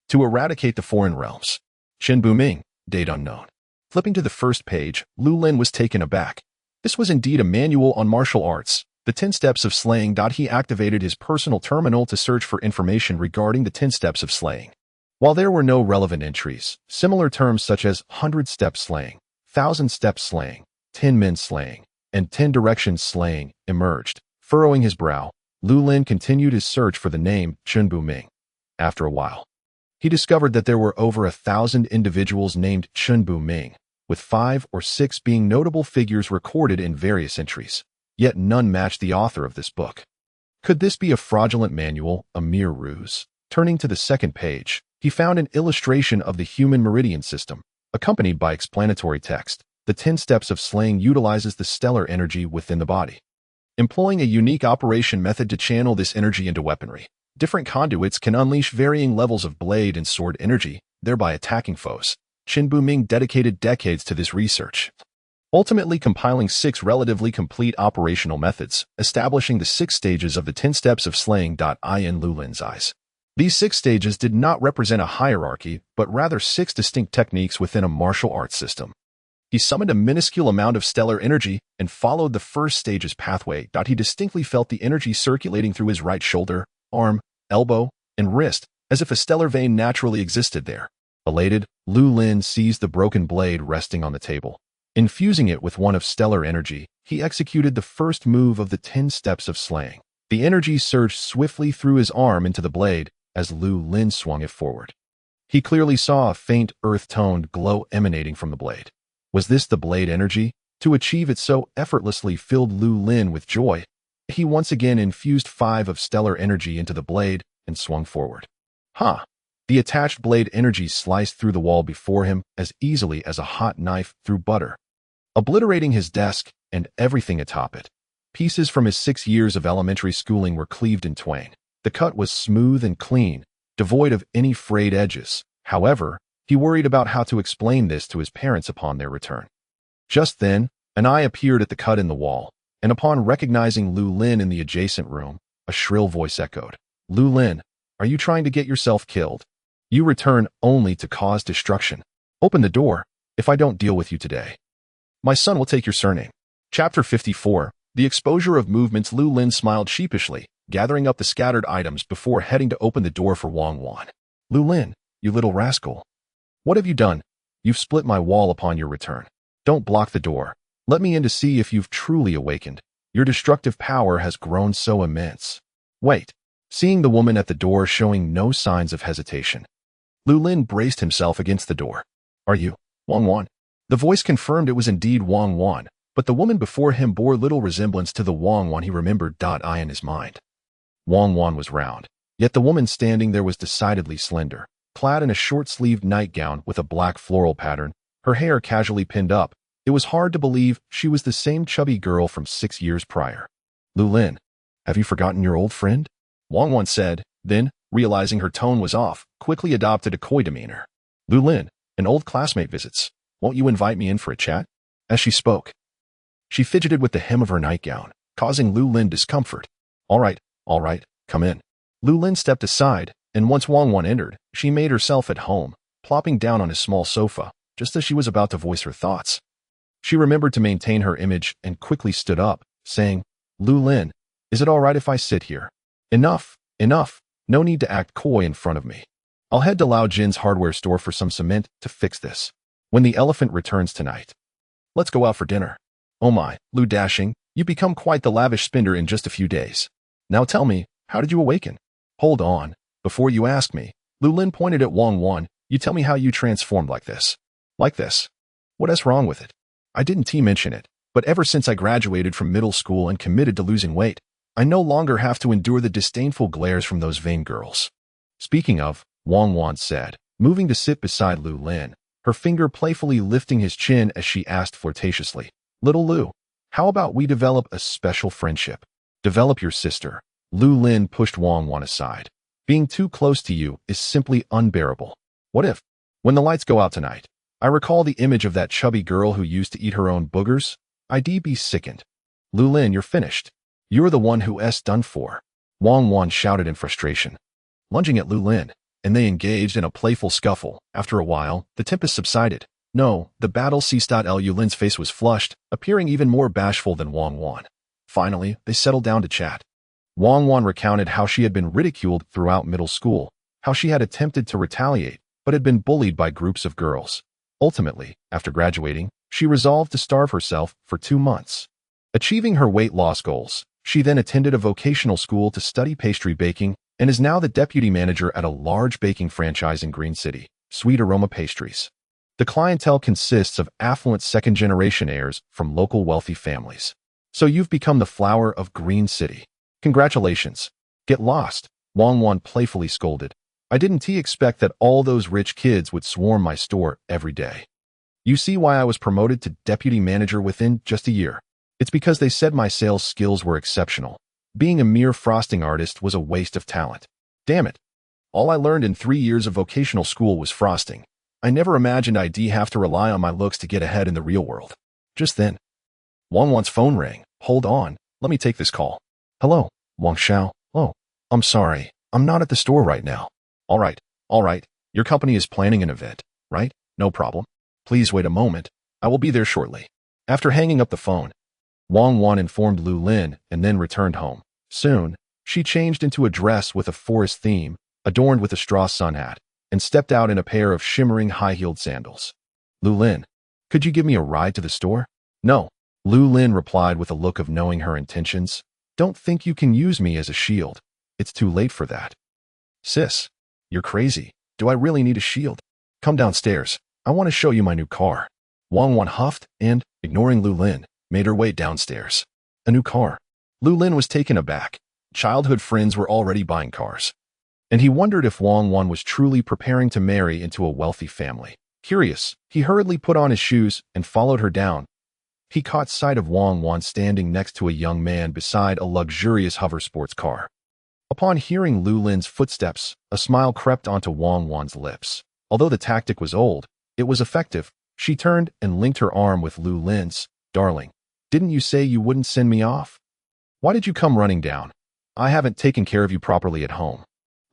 To eradicate the foreign realms. Chen Buming, date unknown. Flipping to the first page, Lu Lin was taken aback. This was indeed a manual on martial arts, the 10 steps of slaying. He activated his personal terminal to search for information regarding the 10 steps of slaying. While there were no relevant entries, similar terms such as 100-step slaying, 1,000-step slaying, 10-men slaying, and 10 directions slaying emerged. Furrowing his brow, Lu Lin continued his search for the name Chen Buming. After a while, he discovered that there were over 1,000 individuals named Chen Buming, with 5 or 6 being notable figures recorded in various entries. Yet none matched the author of this book. Could this be a fraudulent manual, a mere ruse? Turning to the second page, he found an illustration of the human meridian system, accompanied by explanatory text. The 10 steps of slaying utilizes the stellar energy within the body. Employing a unique operation method to channel this energy into weaponry, different conduits can unleash varying levels of blade and sword energy, thereby attacking foes. Chen Buming dedicated decades to this research, ultimately compiling 6 relatively complete operational methods, establishing the 6 stages of the 10 steps of slaying. In Lu Lin's eyes, these 6 stages did not represent a hierarchy, but rather 6 distinct techniques within a martial arts system. He summoned a minuscule amount of stellar energy and followed the first stage's pathway. He distinctly felt the energy circulating through his right shoulder, arm, elbow, and wrist, as if a stellar vein naturally existed there. Elated, Lu Lin seized the broken blade resting on the table. Infusing it with one of stellar energy, he executed the first move of the 10 steps of slaying. The energy surged swiftly through his arm into the blade as Lu Lin swung it forward. He clearly saw a faint, earth-toned glow emanating from the blade. Was this the blade energy? To achieve it so effortlessly filled Lu Lin with joy. He once again infused 5 of stellar energy into the blade and swung forward. The attached blade energy sliced through the wall before him as easily as a hot knife through butter, obliterating his desk and everything atop it. Pieces from his 6 years of elementary schooling were cleaved in twain. The cut was smooth and clean, devoid of any frayed edges. However, he worried about how to explain this to his parents upon their return. Just then, an eye appeared at the cut in the wall, and upon recognizing Lu Lin in the adjacent room, a shrill voice echoed, "Lu Lin, are you trying to get yourself killed? You return only to cause destruction. Open the door, if I don't deal with you today. My son will take your surname." Chapter 54, The Exposure of Movements. Lu Lin smiled sheepishly, gathering up the scattered items before heading to open the door for Wang Wan. "Lu Lin, you little rascal. What have you done? You've split my wall upon your return. Don't block the door. Let me in to see if you've truly awakened. Your destructive power has grown so immense." Wait. Seeing the woman at the door showing no signs of hesitation, Lu Lin braced himself against the door. "Are you Wang Wan?" The voice confirmed it was indeed Wang Wan, but the woman before him bore little resemblance to the Wang Wan he remembered. In his mind, Wang Wan was round, yet the woman standing there was decidedly slender, clad in a short-sleeved nightgown with a black floral pattern, her hair casually pinned up. It was hard to believe she was the same chubby girl from 6 years prior. "Lu Lin, have you forgotten your old friend?" Wang Wan said, then, realizing her tone was off, quickly adopted a coy demeanor. "Lu Lin, an old classmate visits. Won't you invite me in for a chat?" As she spoke, she fidgeted with the hem of her nightgown, causing Lu Lin discomfort. All right, come in." Lu Lin stepped aside, and once Wang Wan entered, she made herself at home, plopping down on his small sofa, just as she was about to voice her thoughts. She remembered to maintain her image and quickly stood up, saying, "Lu Lin, is it all right if I sit here?" Enough. No need to act coy in front of me. I'll head to Lao Jin's hardware store for some cement to fix this. When the elephant returns tonight, let's go out for dinner. Oh my, Lu Dashing, you've become quite the lavish spender in just a few days. Now tell me, how did you awaken? Hold on. Before you ask me, Lu Lin pointed at Wang Wan, you tell me how you transformed like this. Like this. What is wrong with it? I didn't mention it. But ever since I graduated from middle school and committed to losing weight, I no longer have to endure the disdainful glares from those vain girls. Speaking of, Wang Wan said, moving to sit beside Lu Lin, her finger playfully lifting his chin as she asked flirtatiously, "Little Lu, how about we develop a special friendship? Develop your sister." Lu Lin pushed Wang Wan aside. "Being too close to you is simply unbearable. What if, when the lights go out tonight, I recall the image of that chubby girl who used to eat her own boogers? I'd be sickened." "Lu Lin, you're finished. You're the one who's done for," Wang Wan shouted in frustration, lunging at Lu Lin, and they engaged in a playful scuffle. After a while, the tempest subsided. No, the battle ceased. Lu Lin's face was flushed, appearing even more bashful than Wang Wan. Finally, they settled down to chat. Wang Wan recounted how she had been ridiculed throughout middle school, how she had attempted to retaliate, but had been bullied by groups of girls. Ultimately, after graduating, she resolved to starve herself for 2 months. Achieving her weight loss goals, she then attended a vocational school to study pastry baking and is now the deputy manager at a large baking franchise in Green City, Sweet Aroma Pastries. The clientele consists of affluent second-generation heirs from local wealthy families. "So you've become the flower of Green City. Congratulations." "Get lost," Wang Wan playfully scolded. "I didn't expect that all those rich kids would swarm my store every day. You see why I was promoted to deputy manager within just a year. It's because they said my sales skills were exceptional. Being a mere frosting artist was a waste of talent. Damn it. All I learned in 3 years of vocational school was frosting. I never imagined I'd have to rely on my looks to get ahead in the real world." Just then, Wang Wan's phone rang. "Hold on, let me take this call." "Hello, Wang Xiao. Oh, I'm sorry. I'm not at the store right now." All right. Your company is planning an event, right? No problem. Please wait a moment. I will be there shortly." After hanging up the phone, Wang Wan informed Lu Lin and then returned home. Soon, she changed into a dress with a forest theme, adorned with a straw sun hat, and stepped out in a pair of shimmering high-heeled sandals. "Lu Lin, could you give me a ride to the store?" "No," Lu Lin replied with a look of knowing her intentions. "Don't think you can use me as a shield. It's too late for that." "Sis, you're crazy. Do I really need a shield? Come downstairs. I want to show you my new car." Wang Wan huffed and, ignoring Lu Lin, made her way downstairs. A new car. Lu Lin was taken aback. Childhood friends were already buying cars. And he wondered if Wang Wan was truly preparing to marry into a wealthy family. Curious, he hurriedly put on his shoes and followed her down. He caught sight of Wang Wan standing next to a young man beside a luxurious hover sports car. Upon hearing Lu Lin's footsteps, a smile crept onto Wang Wan's lips. Although the tactic was old, it was effective. She turned and linked her arm with Lu Lin's. "Darling, didn't you say you wouldn't send me off? Why did you come running down? I haven't taken care of you properly at home."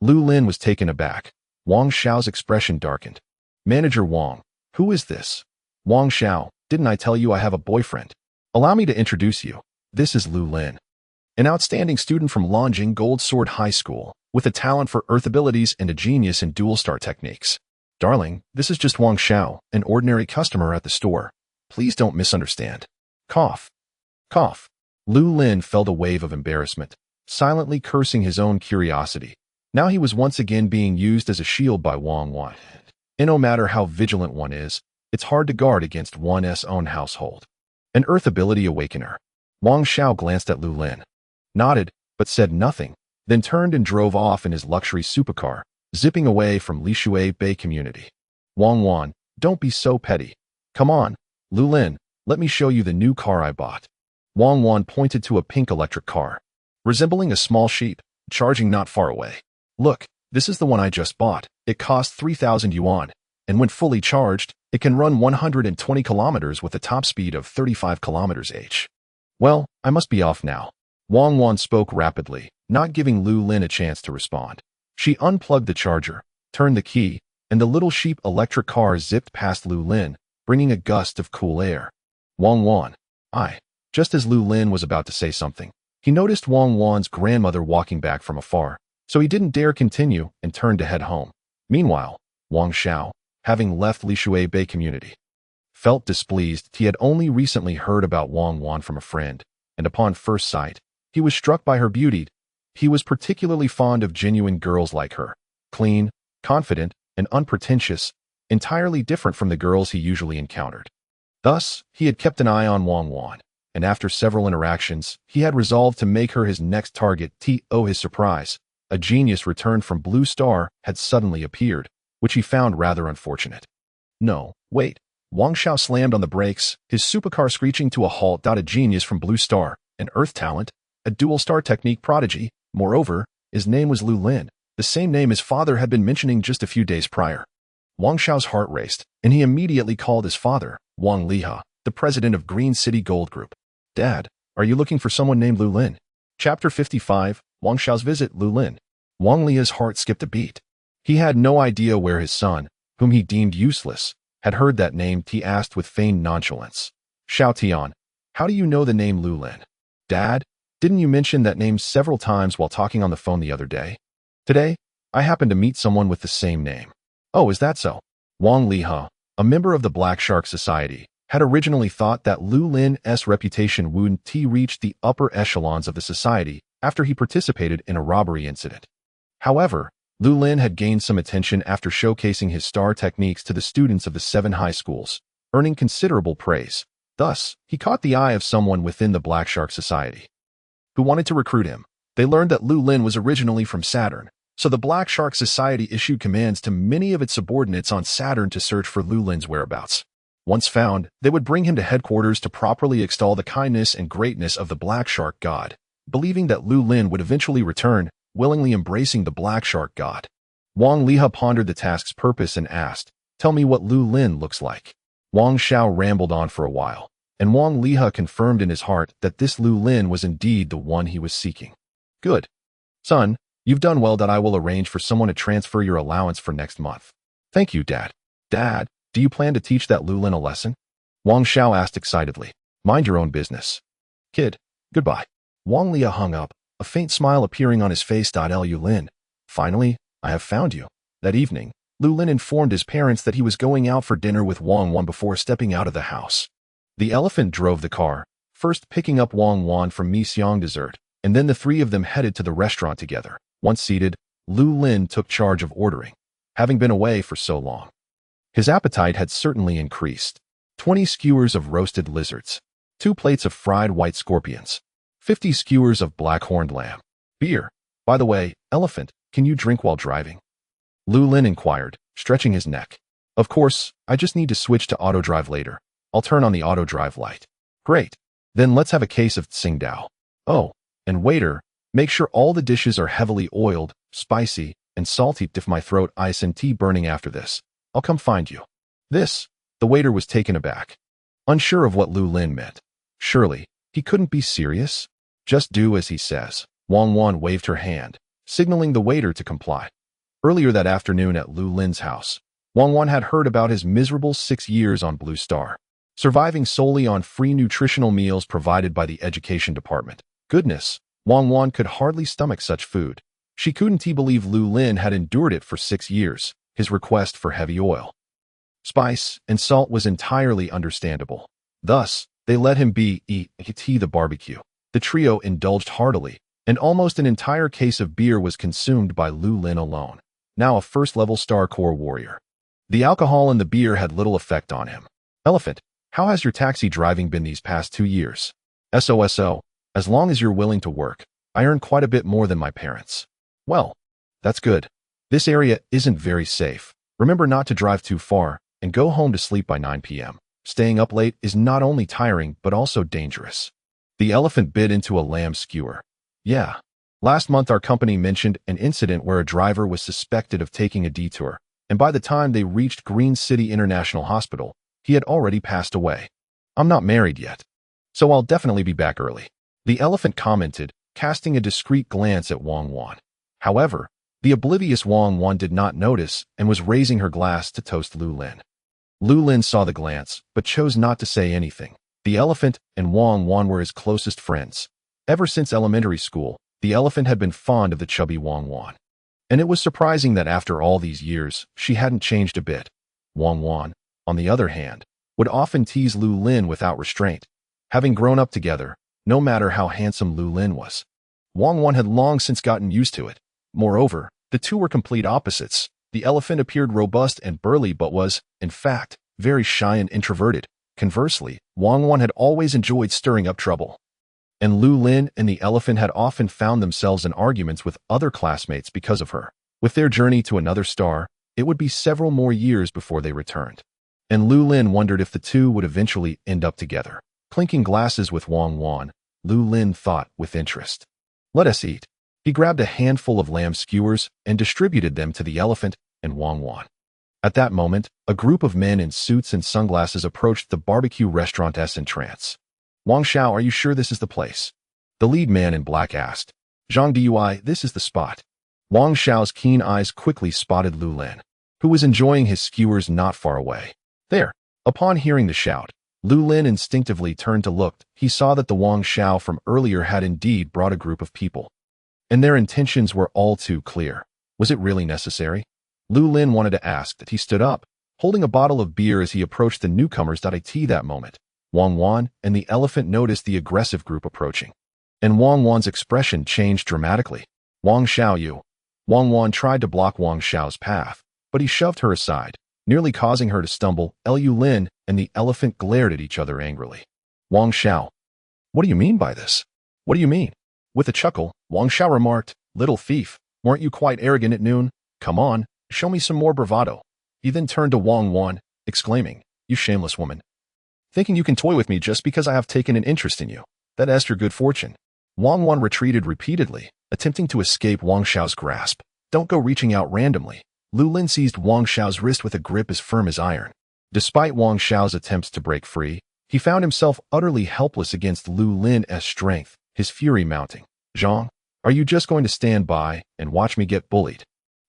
Lu Lin was taken aback. Wang Xiao's expression darkened. "Manager Wang, who is this?" "Wang Xiao, didn't I tell you I have a boyfriend? Allow me to introduce you. This is Lu Lin, an outstanding student from Longjing Gold Sword High School, with a talent for earth abilities and a genius in dual star techniques. Darling, this is just Wang Xiao, an ordinary customer at the store. Please don't misunderstand." Cough. Cough. Lu Lin felt a wave of embarrassment, silently cursing his own curiosity. Now he was once again being used as a shield by Wang Wan. And no matter how vigilant one is, it's hard to guard against one's own household. An earth ability awakener. Wang Xiao glanced at Lu Lin, nodded, but said nothing, then turned and drove off in his luxury supercar, zipping away from Lishui Bay community. "Wang Wan, don't be so petty. Come on, Lu Lin, let me show you the new car I bought." Wang Wan pointed to a pink electric car, resembling a small sheep, charging not far away. "Look, this is the one I just bought. It costs 3,000 yuan, and when fully charged, it can run 120 kilometers with a top speed of 35 kilometers/h. Well, I must be off now." Wang Wan spoke rapidly, not giving Lu Lin a chance to respond. She unplugged the charger, turned the key, and the little sheep electric car zipped past Lu Lin, bringing a gust of cool air. "Wang Wan, Just as Lu Lin was about to say something, he noticed Wang Wan's grandmother walking back from afar, so he didn't dare continue and turned to head home. Meanwhile, Wang Xiao, having left Lishui Bay community, felt displeased. He had only recently heard about Wang Wan from a friend, and upon first sight, he was struck by her beauty. He was particularly fond of genuine girls like her, clean, confident, and unpretentious, entirely different from the girls he usually encountered. Thus, he had kept an eye on Wang Wan, and after several interactions, he had resolved to make her his next target. To his surprise, a genius returned from Blue Star had suddenly appeared, which he found rather unfortunate. No, wait. Wang Xiao slammed on the brakes, his supercar screeching to a halt. A genius from Blue Star, an Earth talent, a dual-star technique prodigy. Moreover, his name was Lu Lin, the same name his father had been mentioning just a few days prior. Wang Xiao's heart raced, and he immediately called his father, Wang Liha, the president of Green City Gold Group. Dad, are you looking for someone named Lu Lin? Chapter 55, Wang Xiao's visit. Lu Lin. Wang Lia's heart skipped a beat. He had no idea where his son, whom he deemed useless, had heard that name. He asked with feigned nonchalance. Xiao Tian, how do you know the name Lu Lin? Dad, didn't you mention that name several times while talking on the phone the other day? Today, I happened to meet someone with the same name. Oh, is that so? Wang Liha, a member of the Black Shark Society, had originally thought that Lu Lin's reputation wouldn't reach the upper echelons of the society after he participated in a robbery incident. However, Lu Lin had gained some attention after showcasing his star techniques to the students of the 7 high schools, earning considerable praise. Thus, he caught the eye of someone within the Black Shark Society who wanted to recruit him. They learned that Lu Lin was originally from Saturn, so the Black Shark Society issued commands to many of its subordinates on Saturn to search for Lu Lin's whereabouts. Once found, they would bring him to headquarters to properly extol the kindness and greatness of the Black Shark God, believing that Lu Lin would eventually return, willingly embracing the Black Shark God. Wang Liha pondered the task's purpose and asked, "Tell me what Lu Lin looks like." Wang Xiao rambled on for a while, and Wang Liha confirmed in his heart that this Lu Lin was indeed the one he was seeking. Good. Son, you've done well. That I will arrange for someone to transfer your allowance for next month. Thank you, Dad. Dad, do you plan to teach that Lu Lin a lesson? Wang Xiao asked excitedly. Mind your own business. Kid, goodbye. Wang Liha hung up, a faint smile appearing on his face. Lu Lin, finally, I have found you. That evening, Lu Lin informed his parents that he was going out for dinner with Wang Wan before stepping out of the house. The elephant drove the car, first picking up Wang Wan from Mi Xiang dessert, and then the 3 of them headed to the restaurant together. Once seated, Lu Lin took charge of ordering, having been away for so long. His appetite had certainly increased. 20 skewers of roasted lizards, 2 plates of fried white scorpions, 50 skewers of black-horned lamb, beer. By the way, elephant, can you drink while driving? Lu Lin inquired, stretching his neck. Of course, I just need to switch to auto drive later. I'll turn on the auto drive light. Great. Then let's have a case of Tsingtao. Oh, and waiter, make sure all the dishes are heavily oiled, spicy, and salty. If my throat, ice, and tea burning after this, I'll come find you. The waiter was taken aback, unsure of what Lu Lin meant. Surely, he couldn't be serious? Just do as he says. Wang Wan waved her hand, signaling the waiter to comply. Earlier that afternoon at Lu Lin's house, Wang Wan had heard about his miserable 6 years on Blue Star, surviving solely on free nutritional meals provided by the education department. Goodness, Wang Wan could hardly stomach such food. She couldn't believe Lu Lin had endured it for 6 years. His request for heavy oil, spice, and salt was entirely understandable. Thus, they let him eat the barbecue. The trio indulged heartily, and almost an entire case of beer was consumed by Lu Lin alone, now a first-level Star Corps warrior. The alcohol and the beer had little effect on him. Elephant, how has your taxi driving been these past 2 years? SOSO, as long as you're willing to work, I earn quite a bit more than my parents. Well, that's good. This area isn't very safe. Remember not to drive too far, and go home to sleep by 9 p.m. Staying up late is not only tiring but also dangerous. The elephant bit into a lamb skewer. Yeah. Last month our company mentioned an incident where a driver was suspected of taking a detour, and by the time they reached Green City International Hospital, he had already passed away. I'm not married yet, so I'll definitely be back early. The elephant commented, casting a discreet glance at Wang Wan. However, the oblivious Wang Wan did not notice and was raising her glass to toast Lu Lin. Lu Lin saw the glance, but chose not to say anything. The elephant and Wang Wan were his closest friends. Ever since elementary school, the elephant had been fond of the chubby Wang Wan. And it was surprising that after all these years, she hadn't changed a bit. Wang Wan, on the other hand, would often tease Lu Lin without restraint, having grown up together, no matter how handsome Lu Lin was. Wang Wan had long since gotten used to it. Moreover, the two were complete opposites. The elephant appeared robust and burly but was, in fact, very shy and introverted. Conversely, Wang Wan had always enjoyed stirring up trouble. And Lu Lin and the elephant had often found themselves in arguments with other classmates because of her. With their journey to another star, it would be several more years before they returned. And Lu Lin wondered if the two would eventually end up together. Clinking glasses with Wang Wan, Lu Lin thought with interest. Let us eat. He grabbed a handful of lamb skewers and distributed them to the elephant and Wang Wan. At that moment, a group of men in suits and sunglasses approached the barbecue restaurant in trance. Wang Xiao, are you sure this is the place? The lead man in black asked. Zhang Dui, this is the spot. Wang Xiao's keen eyes quickly spotted Lu Lin, who was enjoying his skewers not far away. There. Upon hearing the shout, Lu Lin instinctively turned to look. He saw that the Wang Xiao from earlier had indeed brought a group of people. And their intentions were all too clear. Was it really necessary? Lu Lin wanted to ask that. He stood up, holding a bottle of beer as he approached the newcomers. That moment, Wang Wan and the elephant noticed the aggressive group approaching. And Wang Wan's expression changed dramatically. Wang Xiao, you. Wang Wan tried to block Wang Xiao's path, but he shoved her aside, nearly causing her to stumble. Lu Lin and the elephant glared at each other angrily. Wang Xiao. What do you mean by this? What do you mean? With a chuckle, Wang Xiao remarked, little thief, weren't you quite arrogant at noon? Come on, show me some more bravado. He then turned to Wang Wan, exclaiming, you shameless woman. Thinking you can toy with me just because I have taken an interest in you. That's your good fortune. Wang Wan retreated repeatedly, attempting to escape Wang Xiao's grasp. Don't go reaching out randomly. Lu Lin seized Wang Xiao's wrist with a grip as firm as iron. Despite Wang Xiao's attempts to break free, he found himself utterly helpless against Lu Lin's strength, his fury mounting. Zhang, are you just going to stand by and watch me get bullied?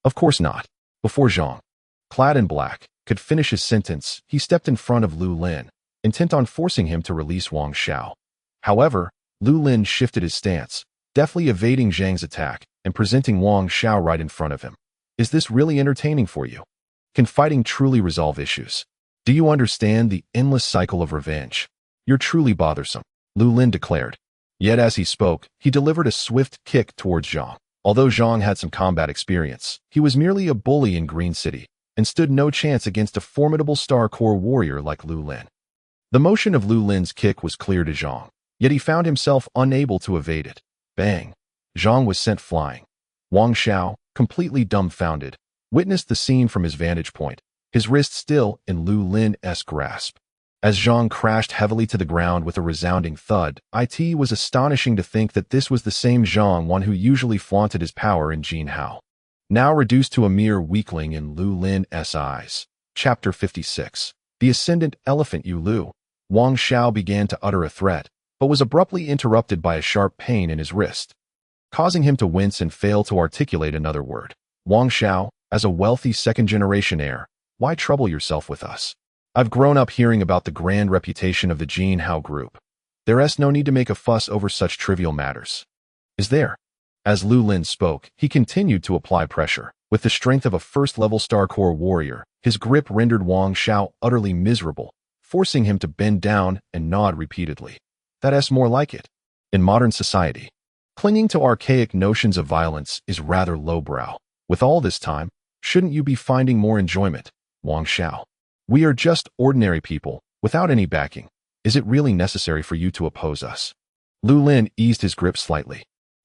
Of course not. Before Zhang, clad in black, could finish his sentence, he stepped in front of Lu Lin, intent on forcing him to release Wang Xiao. However, Lu Lin shifted his stance, deftly evading Zhang's attack and presenting Wang Xiao right in front of him. Is this really entertaining for you? Can fighting truly resolve issues? Do you understand the endless cycle of revenge? You're truly bothersome, Lu Lin declared. Yet as he spoke, he delivered a swift kick towards Zhang. Although Zhang had some combat experience, he was merely a bully in Green City and stood no chance against a formidable Star Corps warrior like Lu Lin. The motion of Lu Lin's kick was clear to Zhang, yet he found himself unable to evade it. Bang! Zhang was sent flying. Wang Xiao, completely dumbfounded, witnessed the scene from his vantage point, his wrist still in Lu Lin's grasp. As Zhang crashed heavily to the ground with a resounding thud, it was astonishing to think that this was the same Zhang one who usually flaunted his power in Jinhao, now reduced to a mere weakling in Lu Lin's eyes. Chapter 56. The Ascendant Elephant Yu Lu. Wang Xiao began to utter a threat, but was abruptly interrupted by a sharp pain in his wrist, causing him to wince and fail to articulate another word. Wang Xiao, as a wealthy second-generation heir, why trouble yourself with us? I've grown up hearing about the grand reputation of the Jinhao group. There's no need to make a fuss over such trivial matters. Is there? As Lu Lin spoke, he continued to apply pressure. With the strength of a first-level Star Corps warrior, his grip rendered Wang Xiao utterly miserable, forcing him to bend down and nod repeatedly. That's more like it. In modern society, clinging to archaic notions of violence is rather lowbrow. With all this time, shouldn't you be finding more enjoyment, Wang Xiao? We are just ordinary people, without any backing. Is it really necessary for you to oppose us? Lu Lin eased his grip slightly,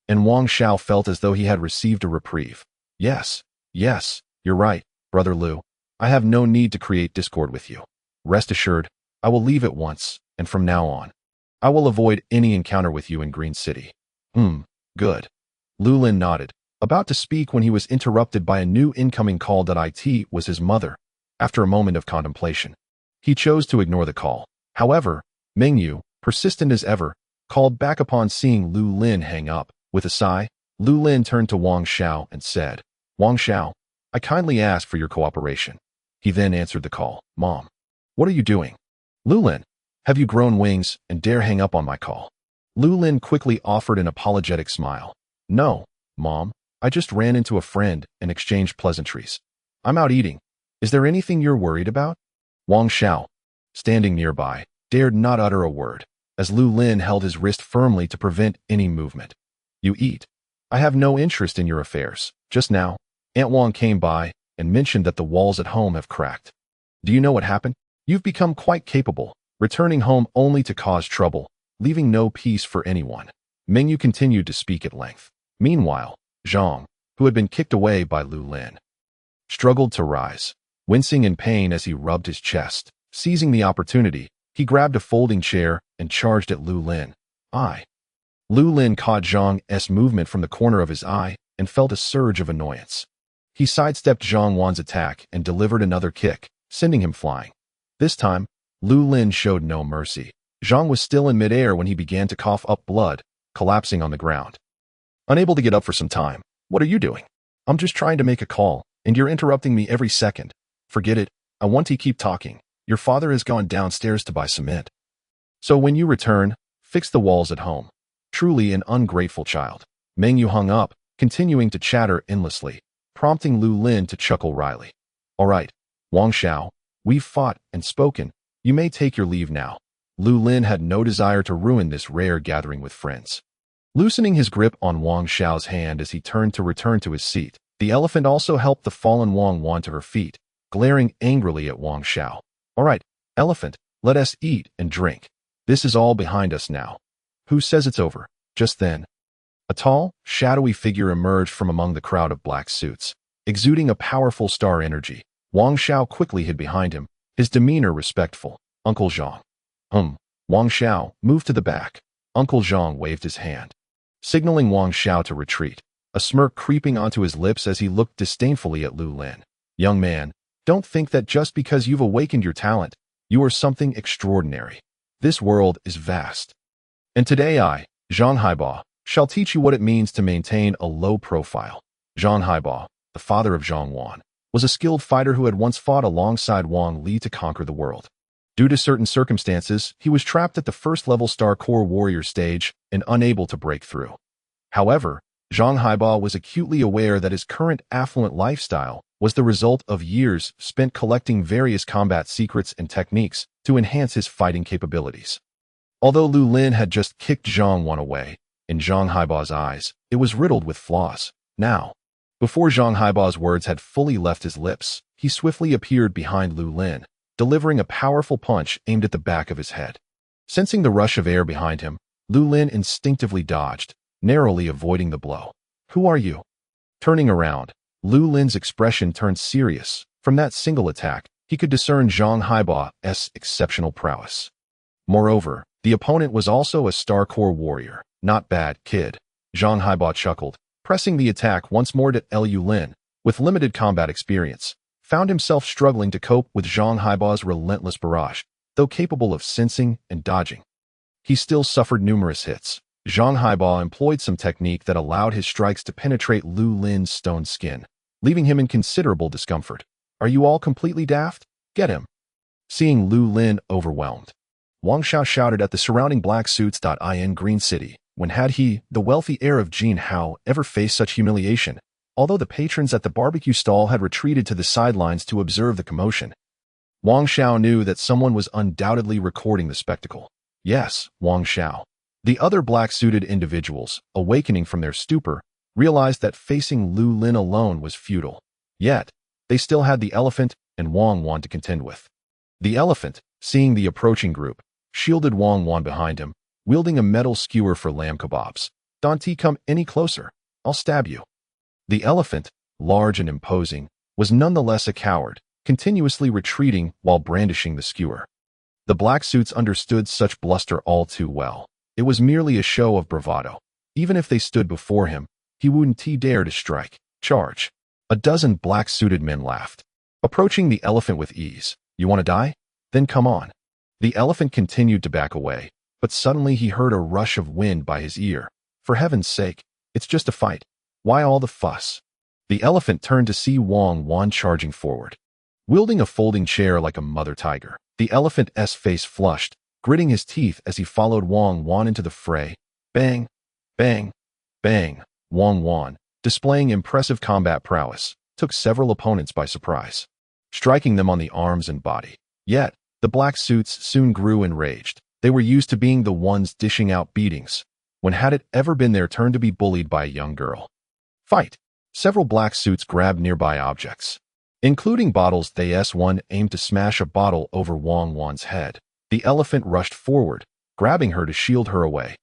and Wang Xiao felt as though he had received a reprieve. Yes, you're right, Brother Lu. I have no need to create discord with you. Rest assured, I will leave at once, and from now on, I will avoid any encounter with you in Green City. Good. Lu Lin nodded, about to speak when he was interrupted by a new incoming call. It was his mother. After a moment of contemplation, he chose to ignore the call. However, Mengyu, persistent as ever, called back upon seeing Lu Lin hang up. With a sigh, Lu Lin turned to Wang Xiao and said, Wang Xiao, I kindly ask for your cooperation. He then answered the call. Mom, what are you doing? Lu Lin, have you grown wings and dare hang up on my call? Lu Lin quickly offered an apologetic smile. No, Mom, I just ran into a friend and exchanged pleasantries. I'm out eating. Is there anything you're worried about? Wang Xiao, standing nearby, dared not utter a word, as Lu Lin held his wrist firmly to prevent any movement. You eat. I have no interest in your affairs. Just now, Aunt Wang came by and mentioned that the walls at home have cracked. Do you know what happened? You've become quite capable. returning home only to cause trouble, leaving no peace for anyone. Mingyu continued to speak at length. Meanwhile, Zhang, who had been kicked away by Lu Lin, struggled to rise, wincing in pain as he rubbed his chest. Seizing the opportunity, he grabbed a folding chair and charged at Lu Lin. Lu Lin caught Zhang's movement from the corner of his eye and felt a surge of annoyance. He sidestepped Zhang Wan's attack and delivered another kick, sending him flying. This time, Lu Lin showed no mercy. Zhang was still in midair when he began to cough up blood, collapsing on the ground. Unable to get up for some time. What are you doing? I'm just trying to make a call, and you're interrupting me every second. Forget it. I want to keep talking. Your father has gone downstairs to buy cement. So when you return, fix the walls at home. Truly an ungrateful child. Mingyu hung up, continuing to chatter endlessly, prompting Lu Lin to chuckle wryly. All right, Wang Xiao, we've fought and spoken. You may take your leave now. Lu Lin had no desire to ruin this rare gathering with friends. Loosening his grip on Wang Xiao's hand as he turned to return to his seat, the elephant also helped the fallen Wang Wan to her feet, glaring angrily at Wang Xiao. All right, elephant, let us eat and drink. This is all behind us now. Who says it's over? Just then, a tall, shadowy figure emerged from among the crowd of black suits, exuding a powerful star energy. Wang Xiao quickly hid behind him, his demeanor respectful. Uncle Zhang. Wang Xiao, move to the back. Uncle Zhang waved his hand, signaling Wang Xiao to retreat, a smirk creeping onto his lips as he looked disdainfully at Lu Lin. Young man, don't think that just because you've awakened your talent, you are something extraordinary. This world is vast. And today I, Zhang Haiba, shall teach you what it means to maintain a low profile. Zhang Haiba, the father of Zhang Wan, was a skilled fighter who had once fought alongside Wang Li to conquer the world. Due to certain circumstances, he was trapped at the first-level Star Core Warrior stage and unable to break through. However, Zhang Haiba was acutely aware that his current affluent lifestyle was the result of years spent collecting various combat secrets and techniques to enhance his fighting capabilities. Although Lu Lin had just kicked Zhang Wan away, in Zhang Haiba's eyes, it was riddled with flaws. Now, before Zhang Haiba's words had fully left his lips, he swiftly appeared behind Lu Lin, delivering a powerful punch aimed at the back of his head. Sensing the rush of air behind him, Lu Lin instinctively dodged, narrowly avoiding the blow. Who are you? Turning around, Lu Lin's expression turned serious. From that single attack, he could discern Zhang Haiba's exceptional prowess. Moreover, the opponent was also a Star Core warrior. Not bad, kid. Zhang Haiba chuckled, pressing the attack once more at Lu Lin, with limited combat experience, found himself struggling to cope with Zhang Haiba's relentless barrage, though capable of sensing and dodging. He still suffered numerous hits. Zhang Haiba employed some technique that allowed his strikes to penetrate Lu Lin's stone skin, leaving him in considerable discomfort. Are you all completely daft? Get him. Seeing Lu Lin overwhelmed, Wang Xiao shouted at the surrounding black suits. In Green City, when had he, the wealthy heir of Jin Hao, ever faced such humiliation? Although the patrons at the barbecue stall had retreated to the sidelines to observe the commotion, Wang Xiao knew that someone was undoubtedly recording the spectacle. Yes, Wang Xiao. The other black-suited individuals, awakening from their stupor, realized that facing Lu Lin alone was futile. Yet, they still had the elephant and Wang Wan to contend with. The elephant, seeing the approaching group, shielded Wang Wan behind him, wielding a metal skewer for lamb kebabs. Don't come any closer, I'll stab you. The elephant, large and imposing, was nonetheless a coward, continuously retreating while brandishing the skewer. The black suits understood such bluster all too well. It was merely a show of bravado. Even if they stood before him, he wouldn't dare to strike. Charge. A dozen black-suited men laughed, approaching the elephant with ease. You want to die? Then come on. The elephant continued to back away, but suddenly he heard a rush of wind by his ear. For heaven's sake, it's just a fight. Why all the fuss? The elephant turned to see Wang Wan charging forward, wielding a folding chair like a mother tiger. The elephant's face flushed, gritting his teeth as he followed Wang Wan into the fray. Bang, bang, bang. Wang Wan, displaying impressive combat prowess, took several opponents by surprise, striking them on the arms and body. Yet, the black suits soon grew enraged. They were used to being the ones dishing out beatings. When had it ever been their turn to be bullied by a young girl? Fight! Several black suits grabbed nearby objects, including bottles. One aimed to smash a bottle over Wang Wan's head. The elephant rushed forward, grabbing her to shield her away.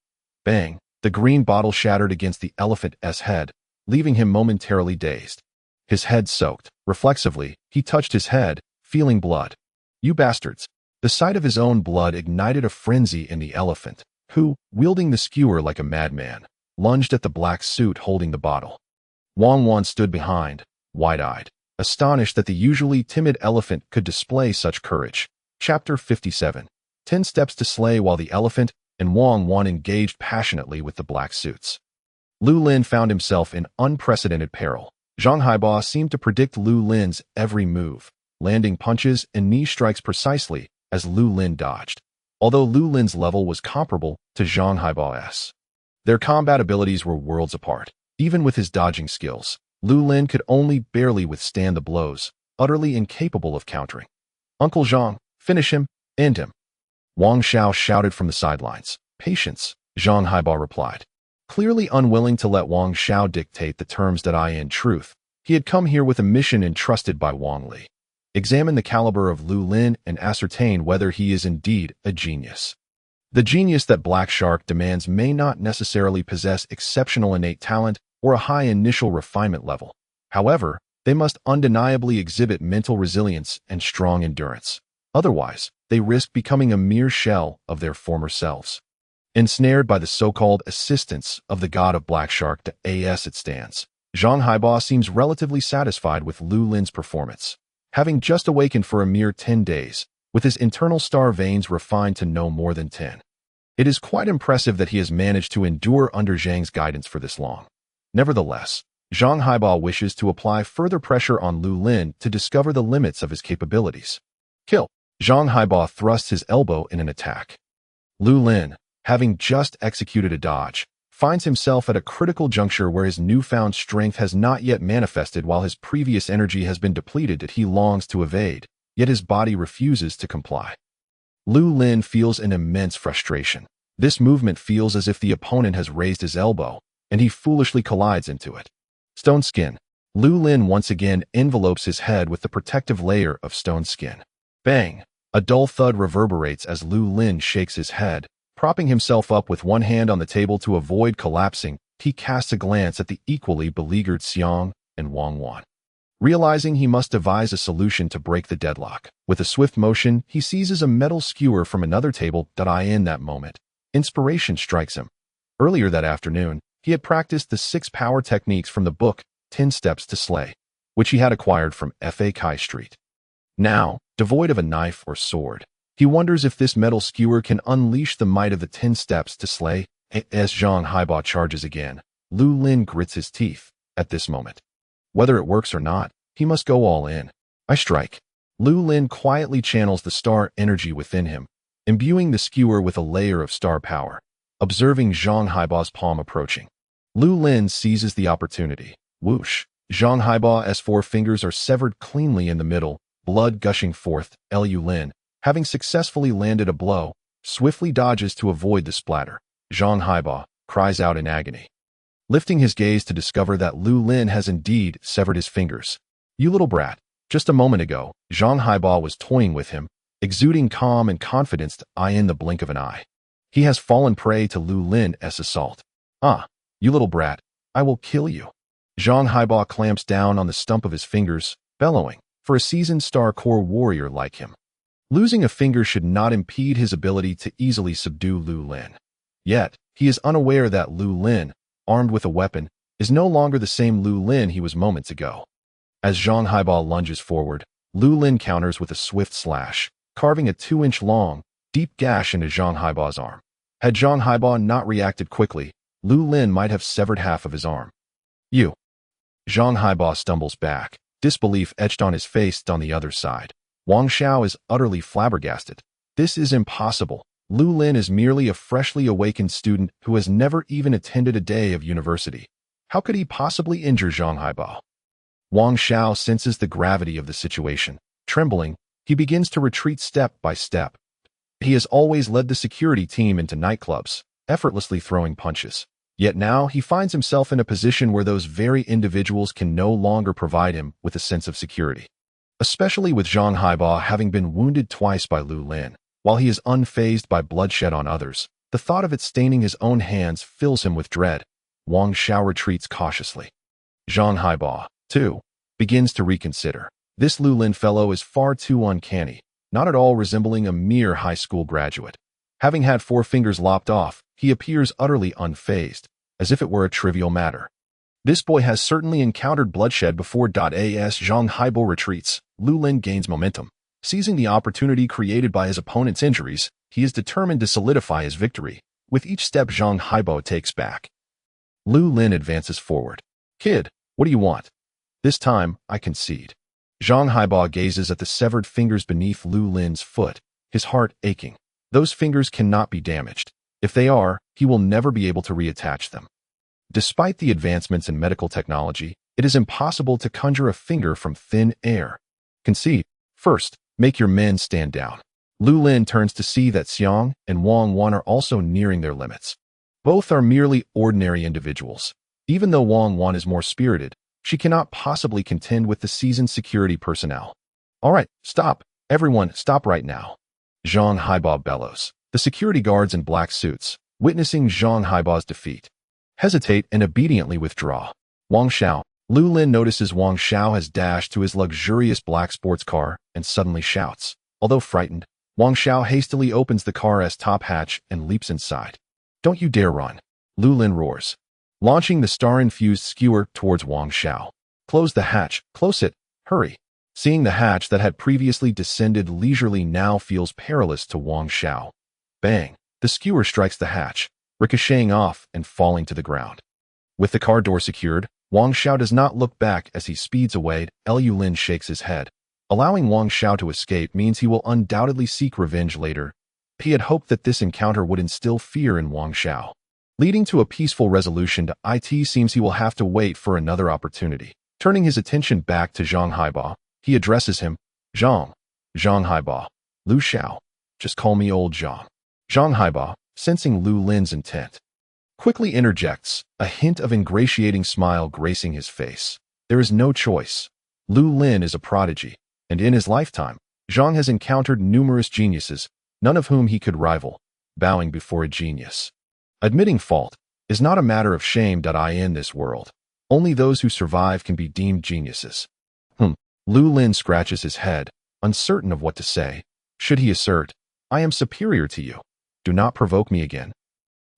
Bang! The green bottle shattered against the elephant's head, leaving him momentarily dazed. His head soaked. Reflexively, he touched his head, feeling blood. You bastards! The sight of his own blood ignited a frenzy in the elephant, who, wielding the skewer like a madman, lunged at the black suit holding the bottle. Wang stood behind, wide-eyed, astonished that the usually timid elephant could display such courage. Chapter 57. 10 Steps to Slay. While the elephant and Wang engaged passionately with the black suits, Lu Lin found himself in unprecedented peril. Zhang Haiba seemed to predict Lu Lin's every move, landing punches and knee strikes precisely as Lu Lin dodged. Although Lu Lin's level was comparable to Zhang Haiba's, their combat abilities were worlds apart. Even with his dodging skills, Lu Lin could only barely withstand the blows, utterly incapable of countering. Uncle Zhang, finish him, end him. Wang Xiao shouted from the sidelines. Patience, Zhang Haiba replied. Clearly unwilling to let Wang Xiao dictate the terms that in truth, he had come here with a mission entrusted by Wang Li. Examine the caliber of Lu Lin and ascertain whether he is indeed a genius. The genius that Black Shark demands may not necessarily possess exceptional innate talent or a high initial refinement level. However, they must undeniably exhibit mental resilience and strong endurance. Otherwise, they risk becoming a mere shell of their former selves. Ensnared by the so-called assistance of the god of Black Shark, as it stands, Zhang Haiba seems relatively satisfied with Lu Lin's performance. Having just awakened for a mere 10 days, with his internal star veins refined to no more than 10. It is quite impressive that he has managed to endure under Zhang's guidance for this long. Nevertheless, Zhang Haiba wishes to apply further pressure on Lu Lin to discover the limits of his capabilities. Kill! Zhang Haiba thrusts his elbow in an attack. Lu Lin, having just executed a dodge, finds himself at a critical juncture where his newfound strength has not yet manifested while his previous energy has been depleted that he longs to evade, yet his body refuses to comply. Lu Lin feels an immense frustration. This movement feels as if the opponent has raised his elbow, and he foolishly collides into it. Stone skin. Lu Lin once again envelopes his head with the protective layer of stone skin. Bang! A dull thud reverberates as Lu Lin shakes his head. Propping himself up with one hand on the table to avoid collapsing, he casts a glance at the equally beleaguered Xiang and Wang. Realizing he must devise a solution to break the deadlock, with a swift motion, he seizes a metal skewer from another table. In that moment, inspiration strikes him. Earlier that afternoon, he had practiced the 6 power techniques from the book 10 Steps to Slay, which he had acquired from Fa Kai Street. Now, devoid of a knife or sword, he wonders if this metal skewer can unleash the might of the 10 Steps to Slay. As Zhang Haiba charges again, Lu Lin grits his teeth. At this moment, whether it works or not, he must go all in. I strike. Lu Lin quietly channels the star energy within him, imbuing the skewer with a layer of star power. Observing Zhang Haiba's palm approaching, Lu Lin seizes the opportunity. Whoosh! Zhang Haiba's 4 fingers are severed cleanly in the middle, blood gushing forth. Lu Lin, having successfully landed a blow, swiftly dodges to avoid the splatter. Zhang Haiba cries out in agony, lifting his gaze to discover that Lu Lin has indeed severed his fingers. You little brat. Just a moment ago, Zhang Haiba was toying with him, exuding calm and confidence in the blink of an eye. He has fallen prey to Lu Lin's assault. Ah, you little brat, I will kill you. Zhang Haiba clamps down on the stump of his fingers, bellowing, for a seasoned Star Corps warrior like him. Losing a finger should not impede his ability to easily subdue Lu Lin. Yet, he is unaware that Lu Lin, armed with a weapon, is no longer the same Lu Lin he was moments ago. As Zhang Haiba lunges forward, Lu Lin counters with a swift slash, carving a 2-inch long, deep gash into Zhang Haiba's arm. Had Zhang Haiba not reacted quickly, Lu Lin might have severed half of his arm. You! Zhang Haiba stumbles back, disbelief etched on his face. On the other side, Wang Xiao is utterly flabbergasted. This is impossible. Lu Lin is merely a freshly awakened student who has never even attended a day of university. How could he possibly injure Zhang Haiba? Wang Xiao senses the gravity of the situation. Trembling, he begins to retreat step by step. He has always led the security team into nightclubs, effortlessly throwing punches. Yet now he finds himself in a position where those very individuals can no longer provide him with a sense of security. Especially with Zhang Haiba having been wounded twice by Lu Lin, While he is unfazed by bloodshed on others, the thought of it staining his own hands fills him with dread. Wang Xiao retreats cautiously. Zhang Haiba, too, begins to reconsider. This Lu Lin fellow is far too uncanny, not at all resembling a mere high school graduate. Having had 4 fingers lopped off, he appears utterly unfazed, as if it were a trivial matter. This boy has certainly encountered bloodshed before. As Zhang Haibo retreats, Lu Lin gains momentum. Seizing the opportunity created by his opponent's injuries, he is determined to solidify his victory. With each step Zhang Haibo takes back, Lu Lin advances forward. Kid, what do you want? This time, I concede. Zhang Haibo gazes at the severed fingers beneath Lu Lin's foot, his heart aching. Those fingers cannot be damaged. If they are, he will never be able to reattach them. Despite the advancements in medical technology, it is impossible to conjure a finger from thin air. Concede. First, make your men stand down. Lu Lin turns to see that Xiang and Wang Wan are also nearing their limits. Both are merely ordinary individuals. Even though Wang Wan is more spirited, she cannot possibly contend with the seasoned security personnel. All right, stop. Everyone, stop right now. Zhang Haiba bellows. The security guards in black suits, witnessing Zhang Haiba's defeat, hesitate and obediently withdraw. Wang Xiao. Lu Lin notices Wang Xiao has dashed to his luxurious black sports car and suddenly shouts. Although frightened, Wang Xiao hastily opens the car's top hatch and leaps inside. Don't you dare run. Lu Lin roars, launching the star-infused skewer towards Wang Xiao. Close the hatch. Close it. Hurry. Seeing the hatch that had previously descended leisurely now feels perilous to Wang Xiao. Bang. The skewer strikes the hatch, ricocheting off and falling to the ground. With the car door secured, Wang Xiao does not look back as he speeds away. Lu Lin shakes his head. Allowing Wang Xiao to escape means he will undoubtedly seek revenge later. He had hoped that this encounter would instill fear in Wang Xiao, leading to a peaceful resolution. It seems he will have to wait for another opportunity. Turning his attention back to Zhang Haiba, he addresses him. Zhang Haiba. Lu Xiao. Just call me old Zhang. Zhang Haiba, sensing Lu Lin's intent, quickly interjects, a hint of ingratiating smile gracing his face. There is no choice. Lu Lin is a prodigy, and in his lifetime, Zhang has encountered numerous geniuses, none of whom he could rival, bowing before a genius. Admitting fault is not a matter of shame. In this world, only those who survive can be deemed geniuses. Lu Lin scratches his head, uncertain of what to say. Should he assert, I am superior to you, do not provoke me again?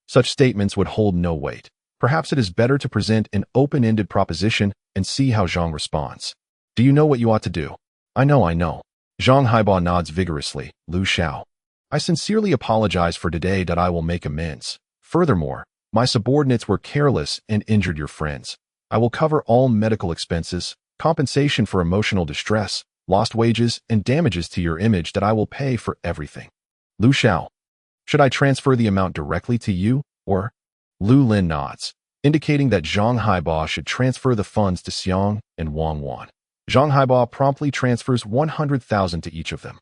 Such statements would hold no weight. Perhaps it is better to present an open-ended proposition and see how Zhang responds. Do you know what you ought to do? I know. Zhang Haiba nods vigorously. Lu Xiao. I sincerely apologize for today. I will make amends. Furthermore, my subordinates were careless and injured your friends. I will cover all medical expenses, compensation for emotional distress, lost wages, and damages to your image. I will pay for everything. Lu Xiao. Should I transfer the amount directly to you, or? Lu Lin nods, indicating that Zhang Haiba should transfer the funds to Xiang and Wang Wan. Zhang Haiba promptly transfers 100,000 to each of them.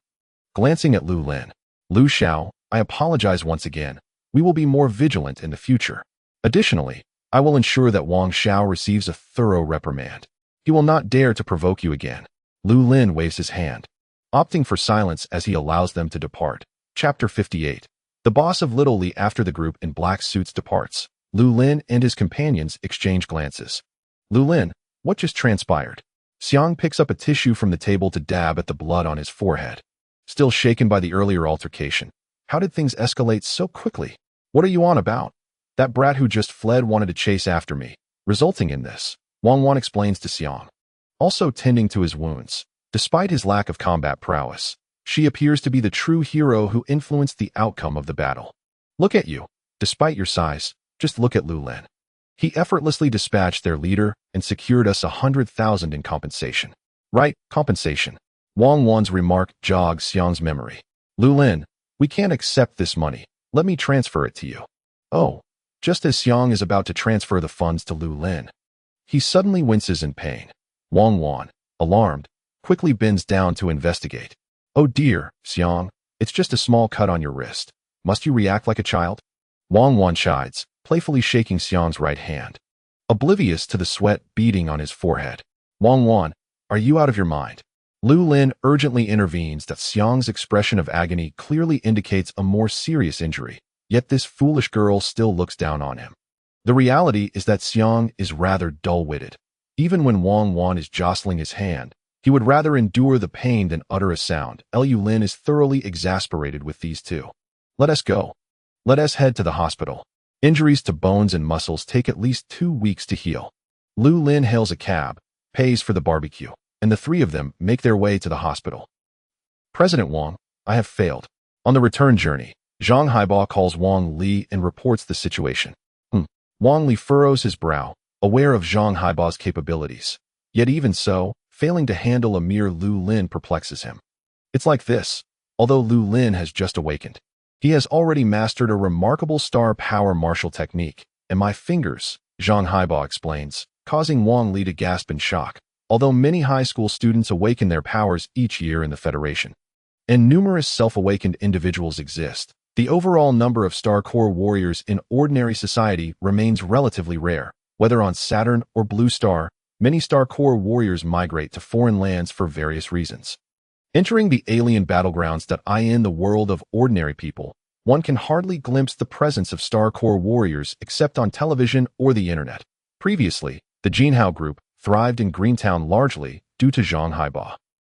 Glancing at Lu Lin. Lu Xiao, I apologize once again. We will be more vigilant in the future. Additionally, I will ensure that Wang Xiao receives a thorough reprimand. He will not dare to provoke you again. Lu Lin waves his hand, opting for silence as he allows them to depart. Chapter 58. The boss of Little Li. After the group in black suits departs, Lu Lin and his companions exchange glances. Lu Lin, what just transpired? Xiang picks up a tissue from the table to dab at the blood on his forehead. Still shaken by the earlier altercation. How did things escalate so quickly? What are you on about? That brat who just fled wanted to chase after me, resulting in this. Wang Wan explains to Xiang. Also tending to his wounds. Despite his lack of combat prowess, she appears to be the true hero who influenced the outcome of the battle. Look at you. Despite your size, just look at Lu Lin. He effortlessly dispatched their leader and secured us 100,000 in compensation. Right, compensation. Wang Wan's remark jogs Xiang's memory. Lu Lin, we can't accept this money. Let me transfer it to you. Oh, just as Xiang is about to transfer the funds to Lu Lin, he suddenly winces in pain. Wang Wan, alarmed, quickly bends down to investigate. Oh dear, Xiang, it's just a small cut on your wrist. Must you react like a child? Wang Wan chides, playfully shaking Xiang's right hand, oblivious to the sweat beading on his forehead. Wang Wan, are you out of your mind? Lu Lin urgently intervenes that Xiang's expression of agony clearly indicates a more serious injury, yet this foolish girl still looks down on him. The reality is that Xiang is rather dull-witted. Even when Wang Wan is jostling his hand, he would rather endure the pain than utter a sound. Lu Lin is thoroughly exasperated with these two. Let us go. Let us head to the hospital. Injuries to bones and muscles take at least 2 weeks to heal. Lu Lin hails a cab, pays for the barbecue, and the three of them make their way to the hospital. President Wang, I have failed. On the return journey, Zhang Haiba calls Wang Li and reports the situation. Wang Li furrows his brow, aware of Zhang Haiba's capabilities. Yet even so, failing to handle a mere Lu Lin perplexes him. It's like this. Although Lu Lin has just awakened, he has already mastered a remarkable star power martial technique, and my fingers, Zhang Haiba explains, causing Wang Li to gasp in shock. Although many high school students awaken their powers each year in the Federation, and numerous self-awakened individuals exist, the overall number of Star Core warriors in ordinary society remains relatively rare. Whether on Saturn or Blue Star, many Star Core warriors migrate to foreign lands for various reasons. Entering the alien battlegrounds that lie in the world of ordinary people, one can hardly glimpse the presence of Star Core warriors except on television or the internet. Previously, the Jinhao group thrived in Greentown largely due to Zhang Haiba,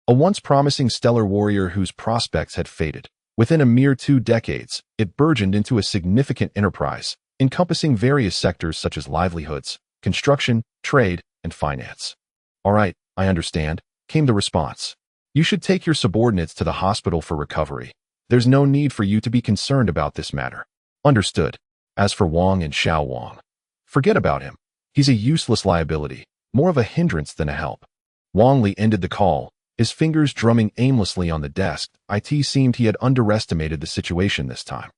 a once promising stellar warrior whose prospects had faded. Within a mere 2 decades, it burgeoned into a significant enterprise, encompassing various sectors such as livelihoods, construction, trade, and finance. All right, I understand, came the response. You should take your subordinates to the hospital for recovery. There's no need for you to be concerned about this matter. Understood. As for Wang and Xiao Wang, forget about him. He's a useless liability, more of a hindrance than a help. Wang Li ended the call, his fingers drumming aimlessly on the desk. It seemed he had underestimated the situation this time.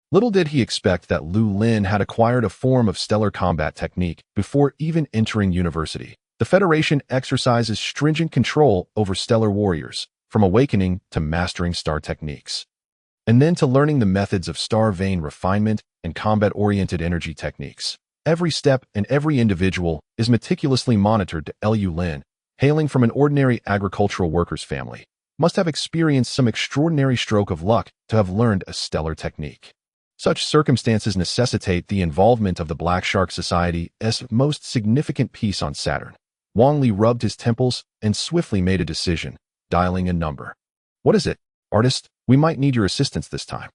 Little did he expect that Lu Lin had acquired a form of stellar combat technique before even entering university. The Federation exercises stringent control over stellar warriors, from awakening to mastering star techniques, and then to learning the methods of star vein refinement and combat-oriented energy techniques. Every step and every individual is meticulously monitored. Lu Lin, hailing from an ordinary agricultural worker's family, must have experienced some extraordinary stroke of luck to have learned a stellar technique. Such circumstances necessitate the involvement of the Black Shark Society's most significant piece on Saturn. Wang Li rubbed his temples and swiftly made a decision, dialing a number. What is it, artist? We might need your assistance this time.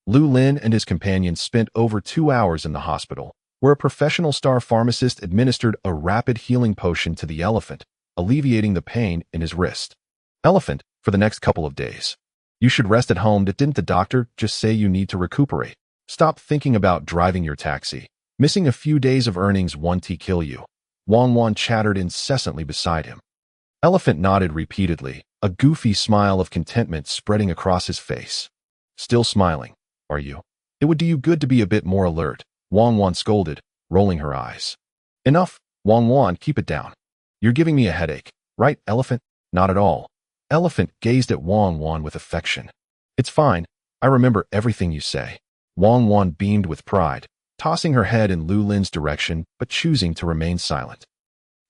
Lu Lin and his companions spent over 2 hours in the hospital, where a professional star pharmacist administered a rapid healing potion to the elephant, alleviating the pain in his wrist. Elephant, for the next couple of days. You should rest at home. Didn't the doctor just say you need to recuperate? Stop thinking about driving your taxi. Missing a few days of earnings won't kill you. Wang Wan chattered incessantly beside him. Elephant nodded repeatedly, a goofy smile of contentment spreading across his face. Still smiling, are you? It would do you good to be a bit more alert, Wang Wan scolded, rolling her eyes. Enough, Wang Wan, keep it down. You're giving me a headache, right, Elephant? Not at all. Elephant gazed at Wang Wan with affection. It's fine, I remember everything you say. Wang Wan beamed with pride, tossing her head in Lu Lin's direction but choosing to remain silent.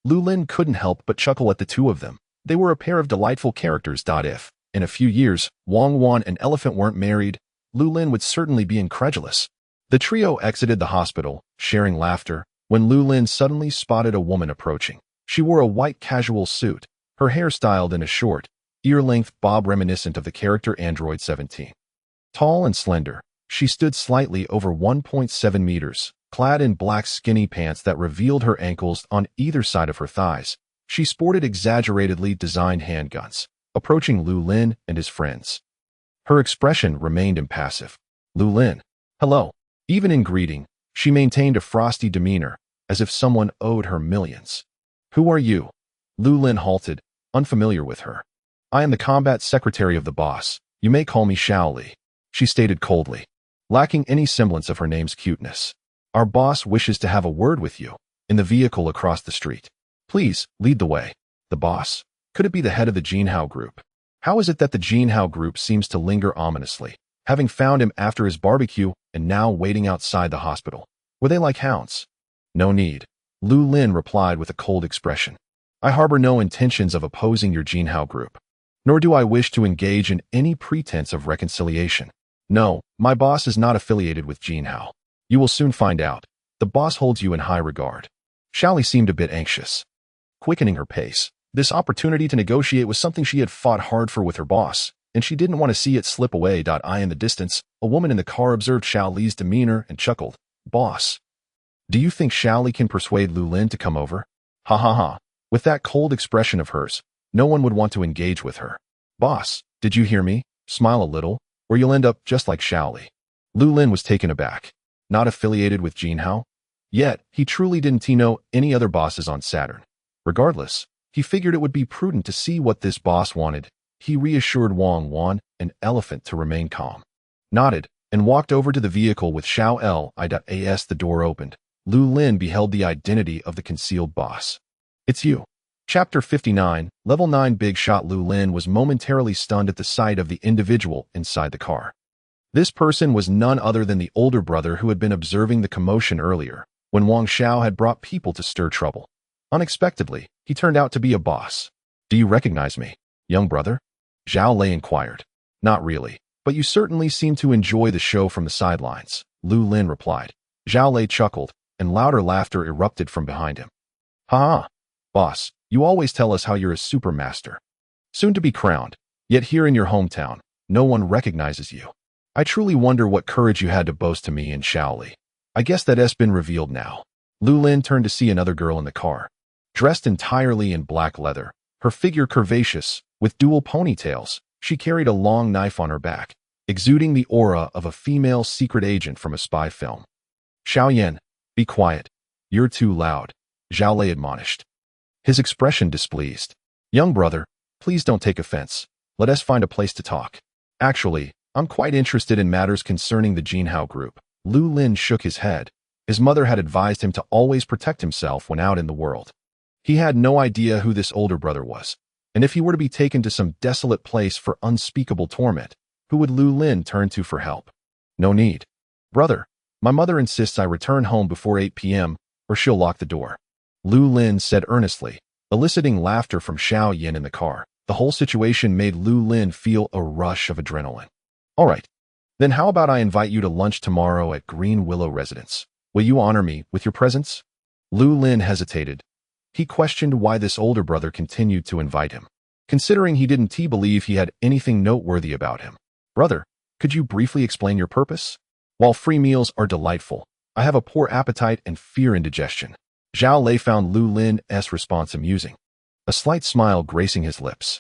Lu Lin couldn't help but chuckle at the two of them. They were a pair of delightful characters. If, in a few years, Wang Wan and Elephant weren't married, Lu Lin would certainly be incredulous. The trio exited the hospital, sharing laughter, when Lu Lin suddenly spotted a woman approaching. She wore a white casual suit, her hair styled in a short, ear-length bob reminiscent of the character Android 17. Tall and slender, she stood slightly over 1.7 meters, clad in black skinny pants that revealed her ankles on either side of her thighs. She sported exaggeratedly designed handguns, approaching Lu Lin and his friends. Her expression remained impassive. Lu Lin, hello. Even in greeting, she maintained a frosty demeanor, as if someone owed her millions. Who are you? Lu Lin halted, unfamiliar with her. I am the combat secretary of the boss. You may call me Xiao Li, she stated coldly, lacking any semblance of her name's cuteness. Our boss wishes to have a word with you, in the vehicle across the street. Please, lead the way. The boss? Could it be the head of the Jinhao group? How is it that the Jinhao group seems to linger ominously, having found him after his barbecue and now waiting outside the hospital? Were they like hounds? No need, Lu Lin replied with a cold expression. I harbor no intentions of opposing your Jinhao group, nor do I wish to engage in any pretense of reconciliation. No, my boss is not affiliated with Jinhao. You will soon find out. The boss holds you in high regard. Xiaoli seemed a bit anxious, quickening her pace. This opportunity to negotiate was something she had fought hard for with her boss, and she didn't want to see it slip away. In the distance, a woman in the car observed Xiaoli's demeanor and chuckled. Boss, do you think Xiaoli can persuade Lu Lin to come over? Ha ha ha. With that cold expression of hers, no one would want to engage with her. Boss, did you hear me? Smile a little, or you'll end up just like Xiaoli. Lu Lin was taken aback. Not affiliated with Jinhao? Yet, he truly didn't know any other bosses on Saturn. Regardless, he figured it would be prudent to see what this boss wanted. He reassured Wang Wan, an elephant, to remain calm. Nodded, and walked over to the vehicle with Xiao Li. The door opened. Lu Lin beheld the identity of the concealed boss. It's you. Chapter 59, Level 9 Big Shot. Lu Lin was momentarily stunned at the sight of the individual inside the car. This person was none other than the older brother who had been observing the commotion earlier, when Wang Xiao had brought people to stir trouble. Unexpectedly, he turned out to be a boss. Do you recognize me, young brother? Zhao Lei inquired. Not really, but you certainly seem to enjoy the show from the sidelines, Lu Lin replied. Zhao Lei chuckled, and louder laughter erupted from behind him. Ha ha, boss, you always tell us how you're a super master. Soon to be crowned, yet here in your hometown, no one recognizes you. I truly wonder what courage you had to boast to me in Xiaoli. I guess that's been revealed now. Lu Lin turned to see another girl in the car. Dressed entirely in black leather, her figure curvaceous, with dual ponytails, she carried a long knife on her back, exuding the aura of a female secret agent from a spy film. Xiaoyan, be quiet. You're too loud, Zhao Lei admonished. His expression displeased. Young brother, please don't take offense. Let us find a place to talk. Actually, I'm quite interested in matters concerning the Jinhao group. Lu Lin shook his head. His mother had advised him to always protect himself when out in the world. He had no idea who this older brother was, and if he were to be taken to some desolate place for unspeakable torment, who would Lu Lin turn to for help? No need. Brother, my mother insists I return home before 8 p.m., or she'll lock the door. Lu Lin said earnestly, eliciting laughter from Xiao Yin in the car. The whole situation made Lu Lin feel a rush of adrenaline. All right, then how about I invite you to lunch tomorrow at Green Willow Residence? Will you honor me with your presence? Lu Lin hesitated. He questioned why this older brother continued to invite him, considering he didn't believe he had anything noteworthy about him. Brother, could you briefly explain your purpose? While free meals are delightful, I have a poor appetite and fear indigestion. Zhao Lei found Lu Lin's response amusing, a slight smile gracing his lips.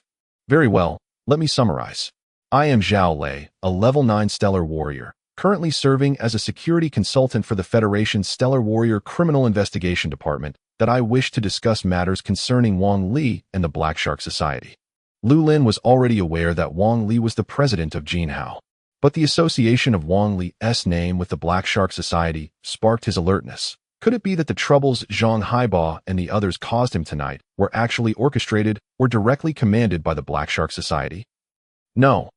Very well, let me summarize. I am Zhao Lei, a level 9 stellar warrior, currently serving as a security consultant for the Federation's Stellar Warrior Criminal Investigation Department, that I wish to discuss matters concerning Wang Li and the Black Shark Society. Lu Lin was already aware that Wang Li was the president of Jinhao, but the association of Wang Li's name with the Black Shark Society sparked his alertness. Could it be that the troubles Zhang Haiba and the others caused him tonight were actually orchestrated or directly commanded by the Black Shark Society? No.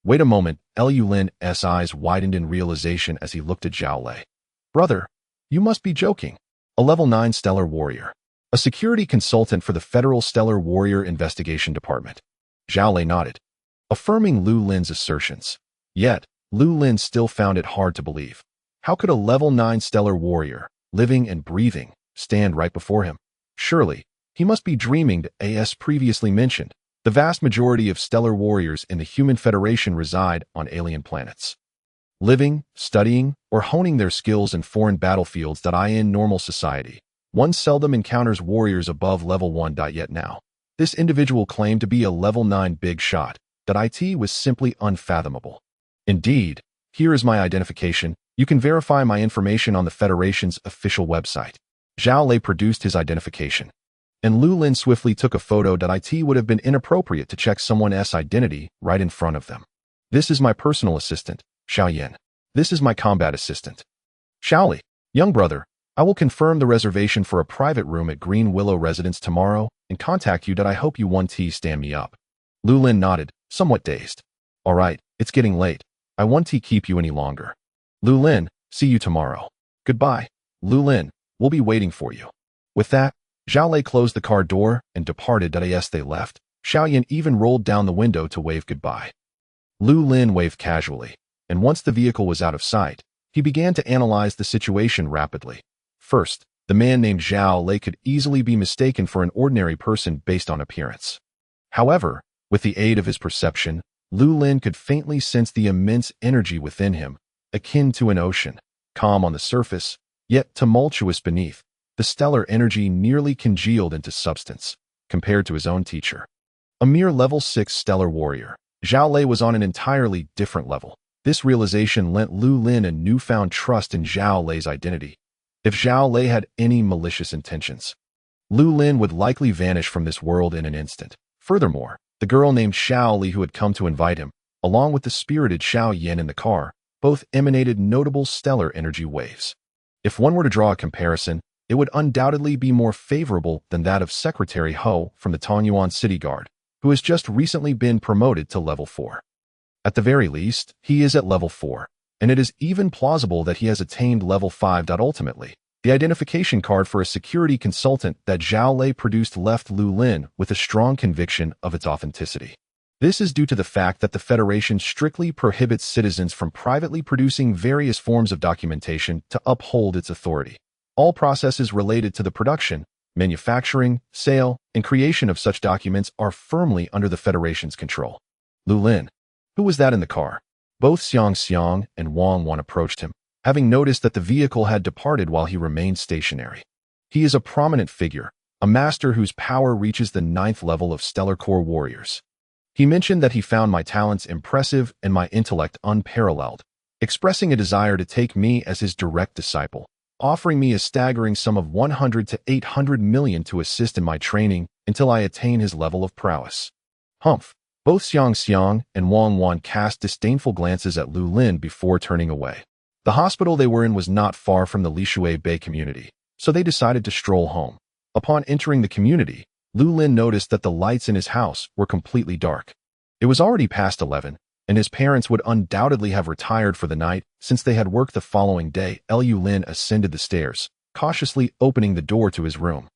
Wait a moment, Lu Lin's eyes widened in realization as he looked at Zhao Lei. Brother, you must be joking. A level 9 stellar warrior. A security consultant for the Federal Stellar Warrior Investigation Department. Zhao Lei nodded, affirming Lu Lin's assertions. Yet, Lu Lin still found it hard to believe. How could a level 9 stellar warrior, living and breathing, stand right before him? Surely, he must be dreaming. As previously mentioned, the vast majority of stellar warriors in the Human Federation reside on alien planets, living, studying, or honing their skills in foreign battlefields. In normal society, one seldom encounters warriors above level 1. Yet now, this individual claimed to be a level 9 big shot. It was simply unfathomable. Indeed, here is my identification. You can verify my information on the Federation's official website. Zhao Lei produced his identification, and Lu Lin swiftly took a photo. It would have been inappropriate to check someone's identity right in front of them. This is my personal assistant, Xiao Yin. This is my combat assistant. Xiaoli, young brother, I will confirm the reservation for a private room at Green Willow Residence tomorrow and contact you. I hope you 1T stand me up. Lu Lin nodded, somewhat dazed. All right, it's getting late. I 1T keep you any longer. Lu Lin, see you tomorrow. Goodbye. Lu Lin, we'll be waiting for you. With that, Zhao Lei closed the car door and departed. As they left, Xiaoyan even rolled down the window to wave goodbye. Lu Lin waved casually, and once the vehicle was out of sight, he began to analyze the situation rapidly. First, the man named Zhao Lei could easily be mistaken for an ordinary person based on appearance. However, with the aid of his perception, Lu Lin could faintly sense the immense energy within him, akin to an ocean, calm on the surface, yet tumultuous beneath. The stellar energy nearly congealed into substance, compared to his own teacher. A mere level 6 stellar warrior, Zhao Lei was on an entirely different level. This realization lent Lu Lin a newfound trust in Zhao Lei's identity. If Zhao Lei had any malicious intentions, Lu Lin would likely vanish from this world in an instant. Furthermore, the girl named Xiao Li who had come to invite him, along with the spirited Xiao Yan in the car, both emanated notable stellar energy waves. If one were to draw a comparison, it would undoubtedly be more favorable than that of Secretary Ho from the Tongyuan City Guard, who has just recently been promoted to level 4. At the very least, he is at level 4, and it is even plausible that he has attained level 5. Ultimately, the identification card for a security consultant that Zhao Lei produced left Lu Lin with a strong conviction of its authenticity. This is due to the fact that the Federation strictly prohibits citizens from privately producing various forms of documentation to uphold its authority. All processes related to the production, manufacturing, sale, and creation of such documents are firmly under the Federation's control. Lu Lin. Who was that in the car? Both Xiang and Wang Wan approached him, having noticed that the vehicle had departed while he remained stationary. He is a prominent figure, a master whose power reaches the 9th level of Stellar Core warriors. He mentioned that he found my talents impressive and my intellect unparalleled, expressing a desire to take me as his direct disciple, offering me a staggering sum of 100 to 800 million to assist in my training until I attain his level of prowess. Humph. Both Xiang and Wang Wan cast disdainful glances at Lu Lin before turning away. The hospital they were in was not far from the Lishui Bay community, so they decided to stroll home. Upon entering the community, Lu Lin noticed that the lights in his house were completely dark. It was already past 11, and his parents would undoubtedly have retired for the night since they had work the following day. Lu Lin ascended the stairs, cautiously opening the door to his room.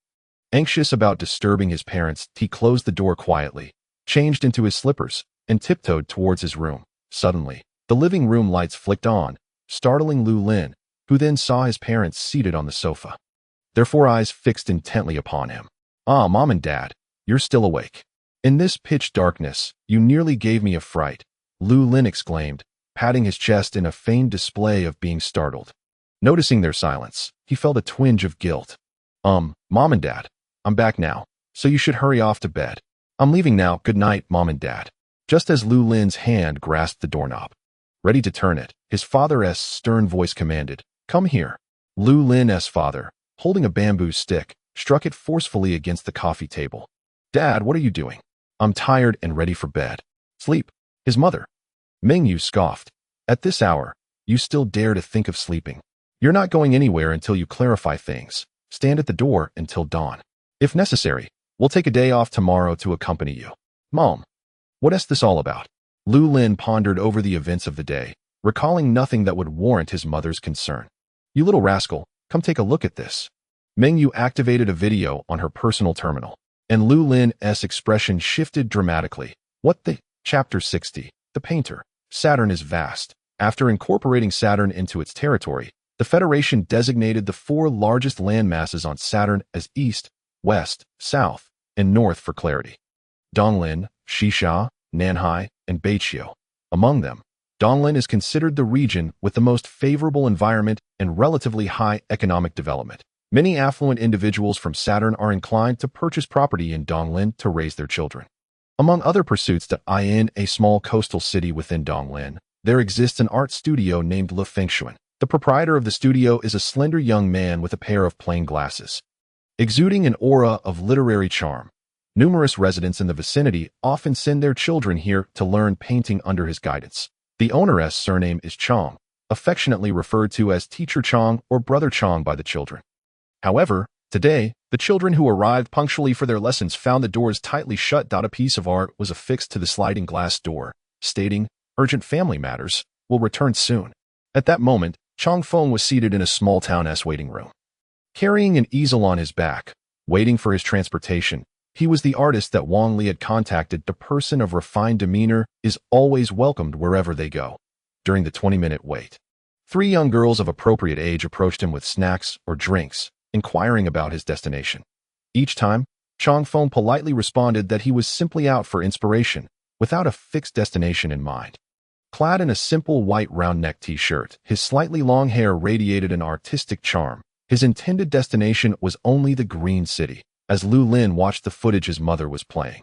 Anxious about disturbing his parents, he closed the door quietly, changed into his slippers, and tiptoed towards his room. Suddenly, the living room lights flicked on, startling Lu Lin, who then saw his parents seated on the sofa, their 4 eyes fixed intently upon him. "Ah, Mom and Dad, you're still awake. In this pitch darkness, you nearly gave me a fright," Lu Lin exclaimed, patting his chest in a feigned display of being startled. Noticing their silence, he felt a twinge of guilt. Mom and Dad, I'm back now, so you should hurry off to bed. I'm leaving now. Good night, Mom and Dad." Just as Lu Lin's hand grasped the doorknob, ready to turn it, his father's stern voice commanded, "Come here." Lu Lin's father, holding a bamboo stick, struck it forcefully against the coffee table. "Dad, what are you doing?" "I'm tired and ready for bed." "Sleep." His mother, Mengyu, scoffed. "At this hour, you still dare to think of sleeping? You're not going anywhere until you clarify things. Stand at the door until dawn. If necessary, we'll take a day off tomorrow to accompany you." "Mom, what is this all about?" Lu Lin pondered over the events of the day, recalling nothing that would warrant his mother's concern. "You little rascal, come take a look at this." Mengyu activated a video on her personal terminal, and Lu Lin's expression shifted dramatically. "What the?" Chapter 60. The Painter. Saturn is vast. After incorporating Saturn into its territory, the Federation designated the 4 largest landmasses on Saturn as East, West, South, and North for clarity. Donglin, Shisha, Nanhai, and Baiqiu. Among them, Donglin is considered the region with the most favorable environment and relatively high economic development. Many affluent individuals from Saturn are inclined to purchase property in Donglin to raise their children. Among other pursuits in a small coastal city within Donglin, there exists an art studio named Le Fengshuan. The proprietor of the studio is a slender young man with a pair of plain glasses, exuding an aura of literary charm. Numerous residents in the vicinity often send their children here to learn painting under his guidance. The owner's surname is Chong, affectionately referred to as Teacher Chong or Brother Chong by the children. However, today, the children who arrived punctually for their lessons found the doors tightly shut. A piece of art was affixed to the sliding glass door, stating, "Urgent family matters, will return soon." At that moment, Chong Feng was seated in a small town's waiting room. Carrying an easel on his back, waiting for his transportation. He was the artist that Wang Li had contacted. The person of refined demeanor is always welcomed wherever they go. During the 20-minute wait, 3 young girls of appropriate age approached him with snacks or drinks, inquiring about his destination. Each time, Chang Feng politely responded that he was simply out for inspiration, without a fixed destination in mind. Clad in a simple white round-neck t-shirt, his slightly long hair radiated an artistic charm. His intended destination was only the Green City, as Lu Lin watched the footage his mother was playing.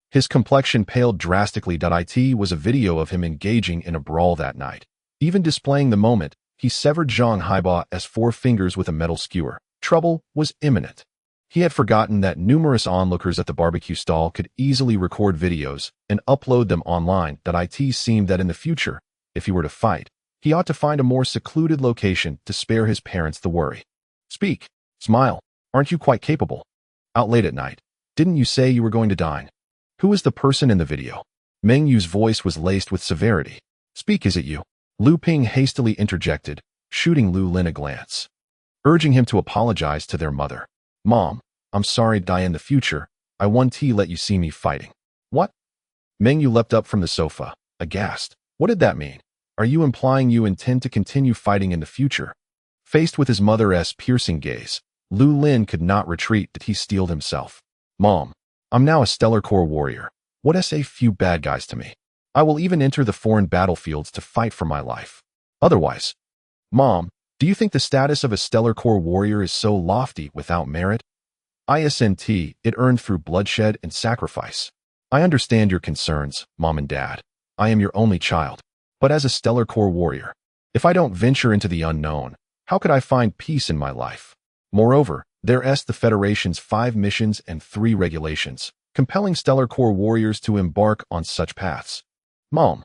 His complexion paled drastically. It was a video of him engaging in a brawl that night. Even displaying the moment, he severed Zhang Haiba's 4 fingers with a metal skewer. Trouble was imminent. He had forgotten that numerous onlookers at the barbecue stall could easily record videos and upload them online. It seemed that in the future, if he were to fight, he ought to find a more secluded location to spare his parents the worry. Speak. Smile. Aren't you quite capable? Out late at night. Didn't you say you were going to dine? Who is the person in the video? Meng Yu's voice was laced with severity. Speak, is it you? Lu Ping hastily interjected, shooting Lu Lin a glance, urging him to apologize to their mother. Mom, I'm sorry. In the future, I won't let you see me fighting. What? Meng Yu leapt up from the sofa, aghast. What did that mean? Are you implying you intend to continue fighting in the future? Faced with his mother's piercing gaze, Lu Lin could not retreat. He steeled himself. Mom, I'm now a Stellar Corps warrior. What's a few bad guys to me? I will even enter the foreign battlefields to fight for my life. Otherwise, Mom, do you think the status of a Stellar Corps warrior is so lofty without merit? Isn't it earned through bloodshed and sacrifice? I understand your concerns, Mom and Dad. I am your only child. But as a Stellar Corps warrior, if I don't venture into the unknown, how could I find peace in my life? Moreover, there's the Federation's 5 missions and 3 regulations, compelling Stellar Corps warriors to embark on such paths. Mom.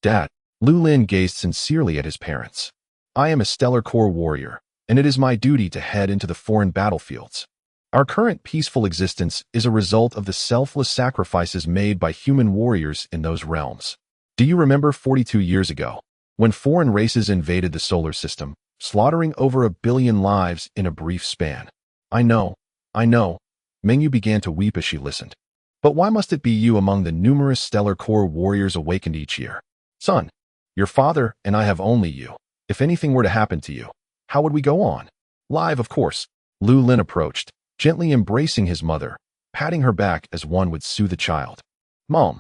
Dad. Lu Lin gazed sincerely at his parents. I am a Stellar Corps warrior, and it is my duty to head into the foreign battlefields. Our current peaceful existence is a result of the selfless sacrifices made by human warriors in those realms. Do you remember 42 years ago, when foreign races invaded the solar system, slaughtering over 1 billion lives in a brief span? I know. Meng Yu began to weep as she listened. But why must it be you among the numerous Stellar Corps warriors awakened each year? Son, your father and I have only you. If anything were to happen to you, how would we go on? Live, of course. Lu Lin approached, gently embracing his mother, patting her back as one would soothe a child. Mom,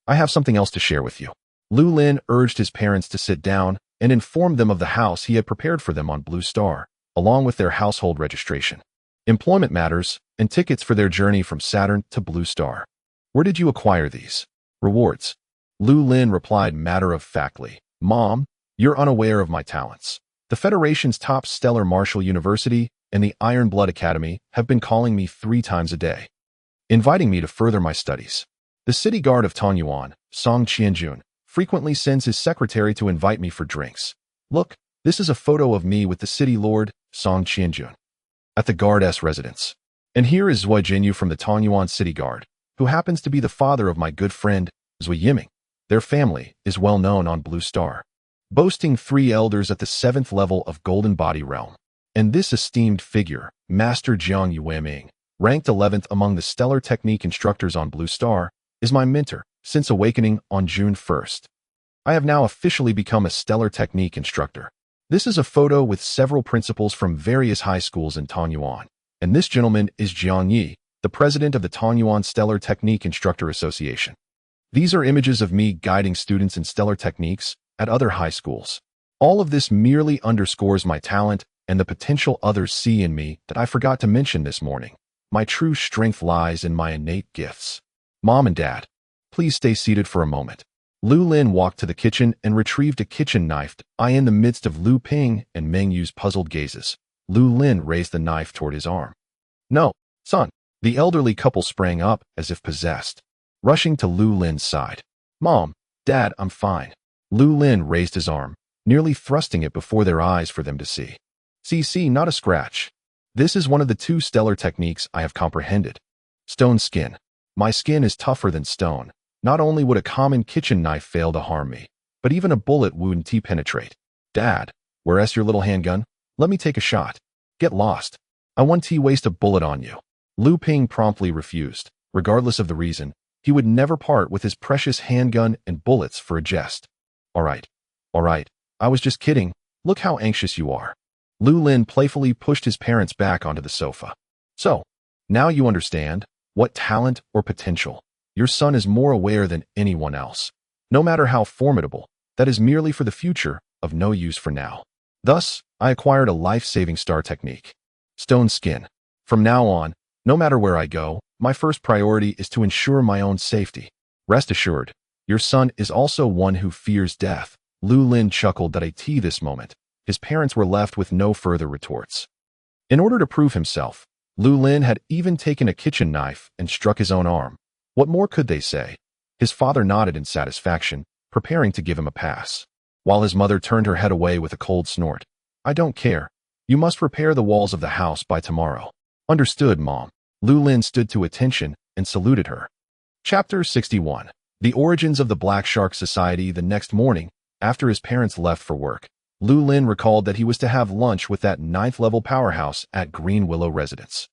I have something else to share with you. Lu Lin urged his parents to sit down and informed them of the house he had prepared for them on Blue Star, along with their household registration, employment matters, and tickets for their journey from Saturn to Blue Star. Where did you acquire these rewards? Lu Lin replied matter-of-factly, Mom, you're unaware of my talents. The Federation's top Stellar Martial University and the Iron Blood Academy have been calling me 3 times a day, inviting me to further my studies. The city guard of Tanyuan, Song Qianjun, frequently sends his secretary to invite me for drinks. Look, this is a photo of me with the city lord, Song Qianjun, at the guard's residence. And here is Zui Jinyu from the Tanyuan City Guard, who happens to be the father of my good friend, Zui Yiming. Their family is well known on Blue Star, boasting 3 elders at the 7th level of Golden Body Realm. And this esteemed figure, Master Jiang Yueming, ranked 11th among the Stellar Technique instructors on Blue Star, is my mentor since awakening on June 1st. I have now officially become a Stellar Technique instructor. This is a photo with several principals from various high schools in Tanyuan, and this gentleman is Jiang Yi, the president of the Tanyuan Stellar Technique Instructor Association. These are images of me guiding students in stellar techniques at other high schools. All of this merely underscores my talent and the potential others see in me that I forgot to mention this morning. My true strength lies in my innate gifts. Mom and Dad, please stay seated for a moment. Lu Lin walked to the kitchen and retrieved a kitchen knife. In the midst of Lu Ping and Meng Yu's puzzled gazes, Lu Lin raised the knife toward his arm. No, son. The elderly couple sprang up as if possessed, rushing to Lu Lin's side. Mom, Dad, I'm fine. Lu Lin raised his arm, nearly thrusting it before their eyes for them to see. See, not a scratch. This is one of the 2 stellar techniques I have comprehended. Stone skin. My skin is tougher than stone. Not only would a common kitchen knife fail to harm me, but even a bullet wouldn't penetrate. Dad, where's your little handgun? Let me take a shot. Get lost. I won't waste a bullet on you. Lu Ping promptly refused. Regardless of the reason, he would never part with his precious handgun and bullets for a jest. All right, I was just kidding. Look how anxious you are. Lu Lin playfully pushed his parents back onto the sofa. So, now you understand what talent or potential. Your son is more aware than anyone else. No matter how formidable, that is merely for the future, of no use for now. Thus, I acquired a life-saving star technique. Stone skin. From now on, no matter where I go, my first priority is to ensure my own safety. Rest assured, your son is also one who fears death. Lu Lin chuckled at this moment. His parents were left with no further retorts. In order to prove himself, Lu Lin had even taken a kitchen knife and struck his own arm. What more could they say? His father nodded in satisfaction, preparing to give him a pass, while his mother turned her head away with a cold snort. I don't care. You must repair the walls of the house by tomorrow. Understood, Mom. Lu Lin stood to attention and saluted her. Chapter 61. The Origins of the Black Shark Society. The next morning, after his parents left for work, Lu Lin recalled that he was to have lunch with that 9th-level powerhouse at Green Willow Residence.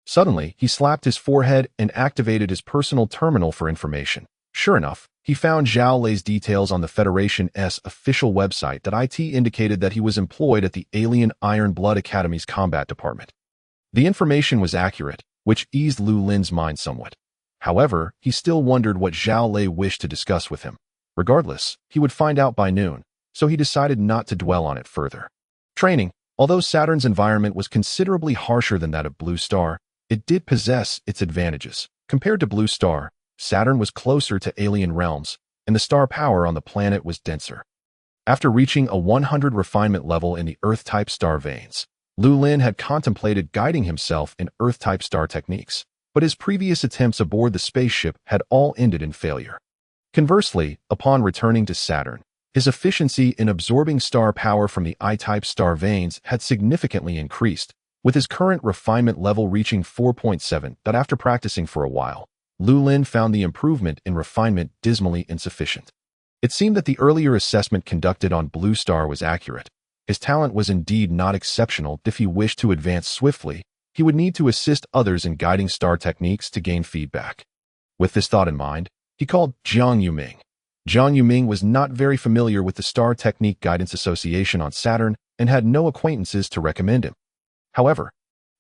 Suddenly, he slapped his forehead and activated his personal terminal for information. Sure enough, he found Zhao Lei's details on the Federation's official website that indicated that he was employed at the Alien Iron Blood Academy's combat department. The information was accurate, which eased Lu Lin's mind somewhat. However, he still wondered what Zhao Lei wished to discuss with him. Regardless, he would find out by noon, so he decided not to dwell on it further. Training. Although Saturn's environment was considerably harsher than that of Blue Star, it did possess its advantages. Compared to Blue Star, Saturn was closer to alien realms, and the star power on the planet was denser. After reaching a 100 refinement level in the Earth-type star veins, Lu Lin had contemplated guiding himself in Earth-type star techniques, but his previous attempts aboard the spaceship had all ended in failure. Conversely, upon returning to Saturn, his efficiency in absorbing star power from the I-type star veins had significantly increased, with his current refinement level reaching 4.7. But after practicing for a while, Lu Lin found the improvement in refinement dismally insufficient. It seemed that the earlier assessment conducted on Blue Star was accurate. His talent was indeed not exceptional. If he wished to advance swiftly, he would need to assist others in guiding star techniques to gain feedback. With this thought in mind, he called Jiang Yuming. Jiang Yuming was not very familiar with the Star Technique Guidance Association on Saturn and had no acquaintances to recommend him. However,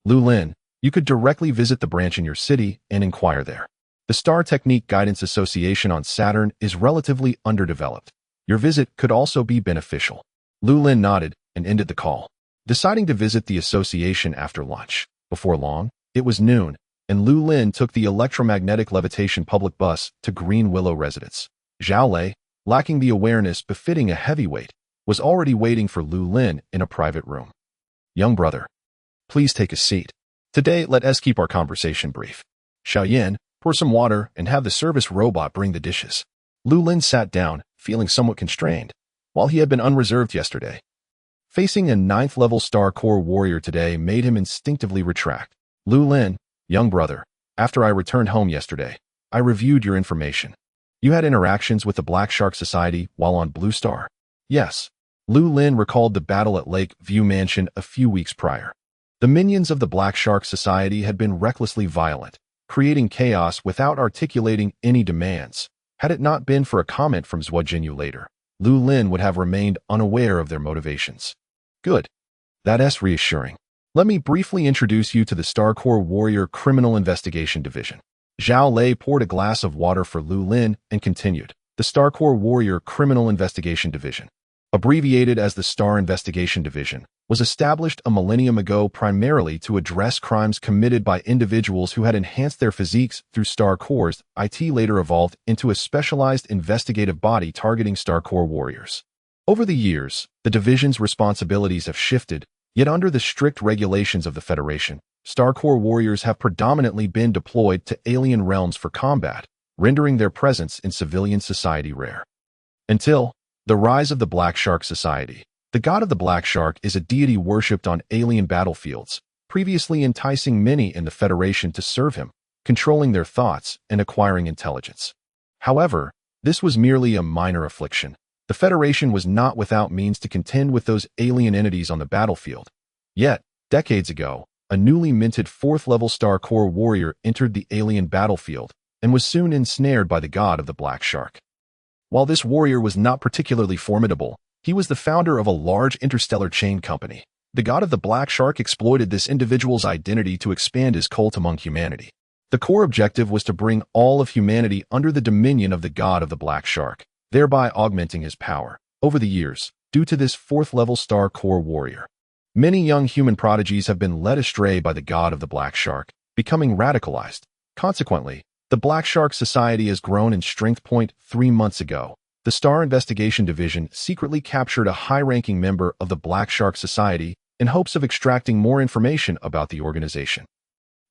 Lu Lin, you could directly visit the branch in your city and inquire there. The Star Technique Guidance Association on Saturn is relatively underdeveloped. Your visit could also be beneficial. Lu Lin nodded and ended the call, deciding to visit the association after lunch. Before long, it was noon, and Lu Lin took the electromagnetic levitation public bus to Green Willow Residence. Zhao Lei, lacking the awareness befitting a heavyweight, was already waiting for Lu Lin in a private room. Young brother, please take a seat. Today, let us keep our conversation brief. Xiaoyan, pour some water and have the service robot bring the dishes. Lu Lin sat down, feeling somewhat constrained, while he had been unreserved yesterday. Facing a 9th-level Star Core warrior today made him instinctively retract. Lu Lin, young brother, after I returned home yesterday, I reviewed your information. You had interactions with the Black Shark Society while on Blue Star? Yes. Lu Lin recalled the battle at Lake View Mansion a few weeks prior. The minions of the Black Shark Society had been recklessly violent, creating chaos without articulating any demands. Had it not been for a comment from Zhuo Jinyu later, Lu Lin would have remained unaware of their motivations. Good. That's reassuring. Let me briefly introduce you to the Star Core Warrior Criminal Investigation Division. Zhao Lei poured a glass of water for Lu Lin and continued. The Star Core Warrior Criminal Investigation Division, abbreviated as the Star Investigation Division, was established a millennium ago primarily to address crimes committed by individuals who had enhanced their physiques through Star Cores. It later evolved into a specialized investigative body targeting Star Core warriors. Over the years, the division's responsibilities have shifted, yet under the strict regulations of the Federation, Star Core warriors have predominantly been deployed to alien realms for combat, rendering their presence in civilian society rare. Until the rise of the Black Shark Society. The god of the Black Shark is a deity worshipped on alien battlefields, previously enticing many in the Federation to serve him, controlling their thoughts and acquiring intelligence. However, this was merely a minor affliction. The Federation was not without means to contend with those alien entities on the battlefield. Yet, decades ago, a newly minted 4th-level Star Core warrior entered the alien battlefield and was soon ensnared by the god of the Black Shark. While this warrior was not particularly formidable, he was the founder of a large interstellar chain company. The god of the Black Shark exploited this individual's identity to expand his cult among humanity. The core objective was to bring all of humanity under the dominion of the god of the Black Shark, thereby augmenting his power. Over the years, due to this 4th-level Star Core warrior, many young human prodigies have been led astray by the god of the Black Shark, becoming radicalized. Consequently, the Black Shark Society has grown in strength. 3 months ago, the Star Investigation Division secretly captured a high-ranking member of the Black Shark Society in hopes of extracting more information about the organization.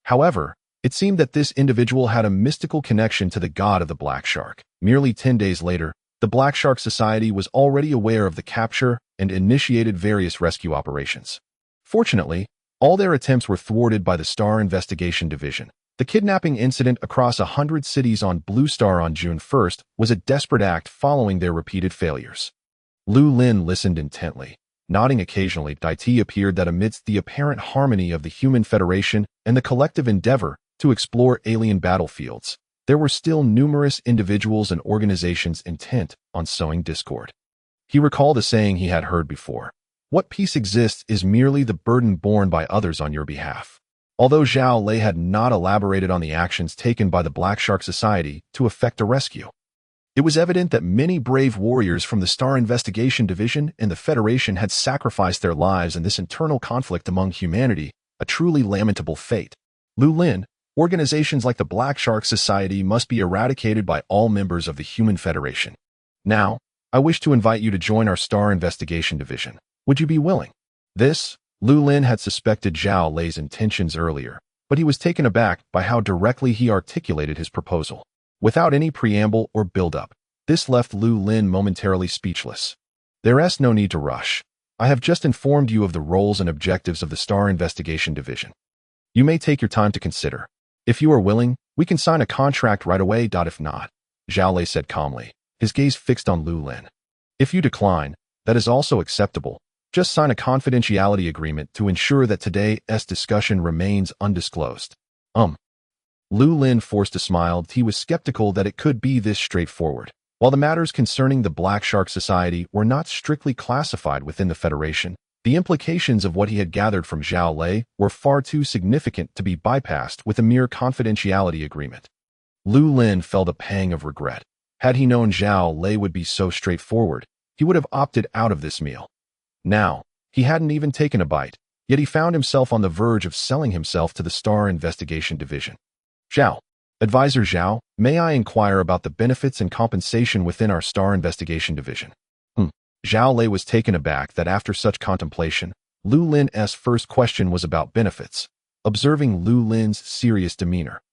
However, it seemed that this individual had a mystical connection to the god of the Black Shark. Merely 10 days later, the Black Shark Society was already aware of the capture and initiated various rescue operations. Fortunately, all their attempts were thwarted by the Star Investigation Division. The kidnapping incident across 100 cities on Blue Star on June 1st was a desperate act following their repeated failures. Lu Lin listened intently. Nodding occasionally, it appeared that amidst the apparent harmony of the Human Federation and the collective endeavor to explore alien battlefields, there were still numerous individuals and organizations intent on sowing discord. He recalled a saying he had heard before: "What peace exists is merely the burden borne by others on your behalf." Although Zhao Lei had not elaborated on the actions taken by the Black Shark Society to effect a rescue, it was evident that many brave warriors from the Star Investigation Division and the Federation had sacrificed their lives in this internal conflict among humanity, a truly lamentable fate. Lu Lin, organizations like the Black Shark Society must be eradicated by all members of the Human Federation. Now, I wish to invite you to join our Star Investigation Division. Would you be willing? Lu Lin had suspected Zhao Lei's intentions earlier, but he was taken aback by how directly he articulated his proposal. Without any preamble or build-up, this left Lu Lin momentarily speechless. "There's no need to rush. I have just informed you of the roles and objectives of the Star Investigation Division. You may take your time to consider. If you are willing, we can sign a contract right away. If not," Zhao Lei said calmly, his gaze fixed on Lu Lin. "If you decline, that is also acceptable. Just sign a confidentiality agreement to ensure that today's discussion remains undisclosed." Lu Lin forced a smile. He was skeptical that it could be this straightforward. While the matters concerning the Black Shark Society were not strictly classified within the Federation, the implications of what he had gathered from Zhao Lei were far too significant to be bypassed with a mere confidentiality agreement. Lu Lin felt a pang of regret. Had he known Zhao Lei would be so straightforward, he would have opted out of this meal. Now, he hadn't even taken a bite, yet he found himself on the verge of selling himself to the Star Investigation Division. "Zhao, Advisor Zhao, may I inquire about the benefits and compensation within our Star Investigation Division?" Zhao Lei was taken aback that after such contemplation, Lu Lin's first question was about benefits. Observing Lu Lin's serious demeanor,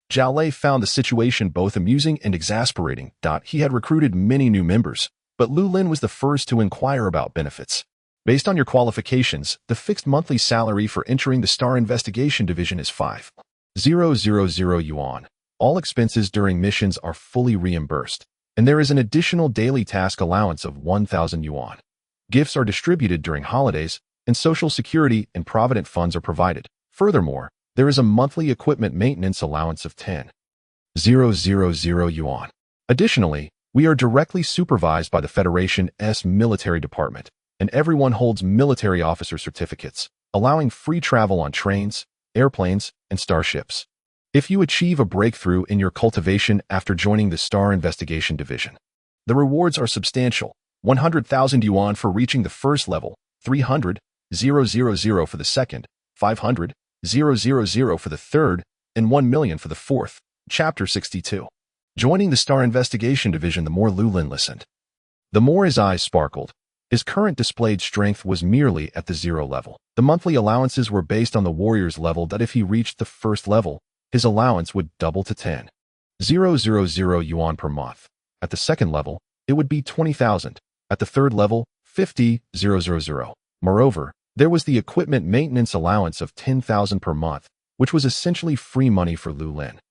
Zhao Lei found the situation both amusing and exasperating. He had recruited many new members, but Lu Lin was the first to inquire about benefits. "Based on your qualifications, the fixed monthly salary for entering the Star Investigation Division is 5,000 yuan. All expenses during missions are fully reimbursed, and there is an additional daily task allowance of 1,000 yuan. Gifts are distributed during holidays, and Social Security and Provident funds are provided. Furthermore, there is a monthly equipment maintenance allowance of 10,000 yuan. Additionally, we are directly supervised by the Federation's military department, and everyone holds military officer certificates, allowing free travel on trains, airplanes, and starships. If you achieve a breakthrough in your cultivation after joining the Star Investigation Division, the rewards are substantial: 100,000 yuan for reaching the first level, 300,000 for the second, 500,000 for the third, and 1 million for the fourth. Chapter 62. Joining the Star Investigation Division. The more Lu Lin listened, the more his eyes sparkled. His current displayed strength was merely at the 0 level. The monthly allowances were based on the warrior's level. If he reached the first level, his allowance would double to 10,000 yuan per month. At the second level, it would be 20,000. At the third level, 50,000. Moreover, there was the equipment maintenance allowance of 10,000 per month, which was essentially free money for Lu Lin,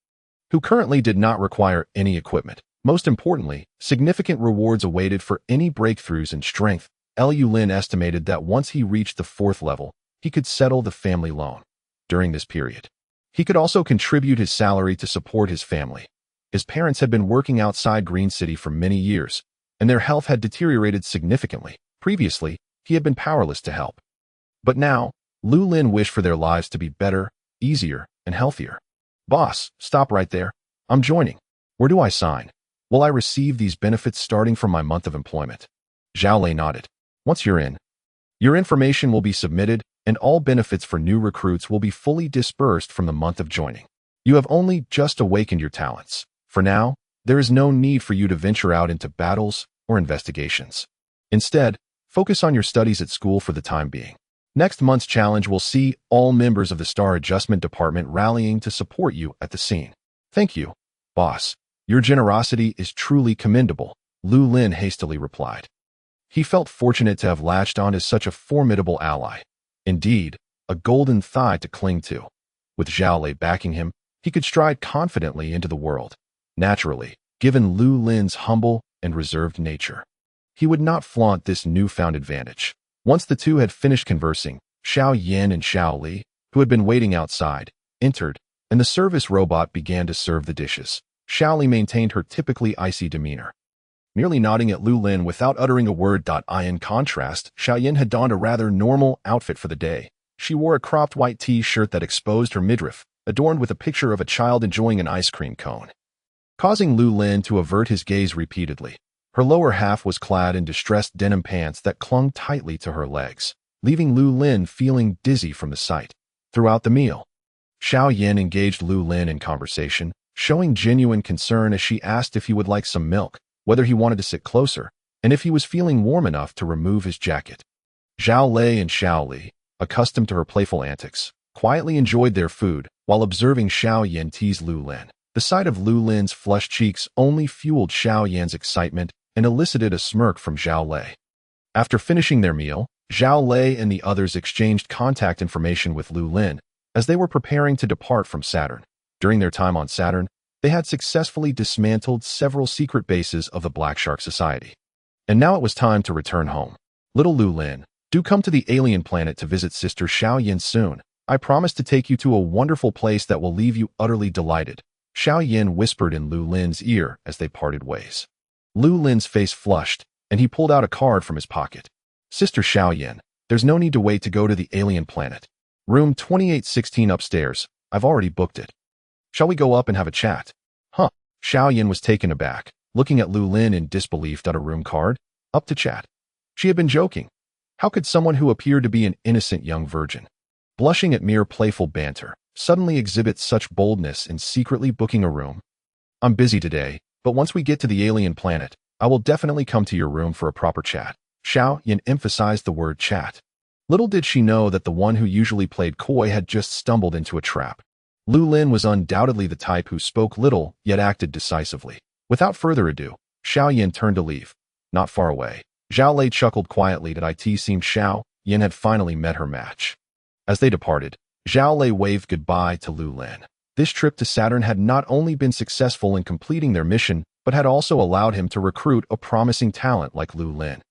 who currently did not require any equipment. Most importantly, significant rewards awaited for any breakthroughs in strength. Lu Lin estimated that once he reached the fourth level, he could settle the family loan. during this period. He could also contribute his salary to support his family. His parents had been working outside Green City for many years, and their health had deteriorated significantly. Previously, he had been powerless to help. But now, Lu Lin wished for their lives to be better, easier, and healthier. Boss, stop right there. I'm joining. Where do I sign? Will I receive these benefits starting from my month of employment? Zhao Lei nodded. Once you're in, your information will be submitted, and all benefits for new recruits will be fully dispersed from the month of joining. You have only just awakened your talents. For now, there is no need for you to venture out into battles or investigations. Instead, focus on your studies at school for the time being. Next month's challenge will see all members of the Star Adjustment Department rallying to support you at the scene. Thank you, boss. Your generosity is truly commendable, Lu Lin hastily replied. He felt fortunate to have latched onto such a formidable ally. Indeed, a golden thigh to cling to. With Zhao Lei backing him, he could stride confidently into the world. Naturally, given Lu Lin's humble and reserved nature, he would not flaunt this newfound advantage. Once the two had finished conversing, Xiao Yan and Xiao Li, who had been waiting outside, entered, and the service robot began to serve the dishes. Xiao Li maintained her typically icy demeanor, merely nodding at Lu Lin without uttering a word. In contrast, Xiao Yan had donned a rather normal outfit for the day. She wore a cropped white t-shirt that exposed her midriff, adorned with a picture of a child enjoying an ice cream cone, causing Lu Lin to avert his gaze repeatedly. Her lower half was clad in distressed denim pants that clung tightly to her legs, leaving Lu Lin feeling dizzy from the sight. Throughout the meal, Xiao Yan engaged Lu Lin in conversation, showing genuine concern as she asked if he would like some milk, whether he wanted to sit closer, and if he was feeling warm enough to remove his jacket. Zhao Lei and Xiao Li, accustomed to her playful antics, quietly enjoyed their food while observing Xiao Yan tease Lu Lin. The sight of Lu Lin's flushed cheeks only fueled Xiao Yan's excitement and elicited a smirk from Zhao Lei. After finishing their meal, Zhao Lei and the others exchanged contact information with Lu Lin as they were preparing to depart from Saturn. During their time on Saturn, they had successfully dismantled several secret bases of the Black Shark Society. And now it was time to return home. Little Lu Lin, do come to the alien planet to visit Sister Xiao Yan soon. I promise to take you to a wonderful place that will leave you utterly delighted, Xiao Yan whispered in Lu Lin's ear as they parted ways. Lu Lin's face flushed, and he pulled out a card from his pocket. Sister Xiao Yan, there's no need to wait to go to the alien planet. Room 2816 upstairs. I've already booked it. Shall we go up and have a chat? Huh. Xiao Yan was taken aback, looking at Lu Lin in disbelief. A room card? Up to chat. She had been joking. How could someone who appeared to be an innocent young virgin, blushing at mere playful banter, suddenly exhibit such boldness in secretly booking a room? I'm busy today, but once we get to the alien planet, I will definitely come to your room for a proper chat. Xiao Yan emphasized the word chat. Little did she know that the one who usually played coy had just stumbled into a trap. Lu Lin was undoubtedly the type who spoke little yet acted decisively. Without further ado, Xiao Yan turned to leave. Not far away, Zhao Lei chuckled quietly that it seemed Xiao Yan had finally met her match. As they departed, Zhao Lei waved goodbye to Lu Lin. This trip to Saturn had not only been successful in completing their mission, but had also allowed him to recruit a promising talent like Lu Lin,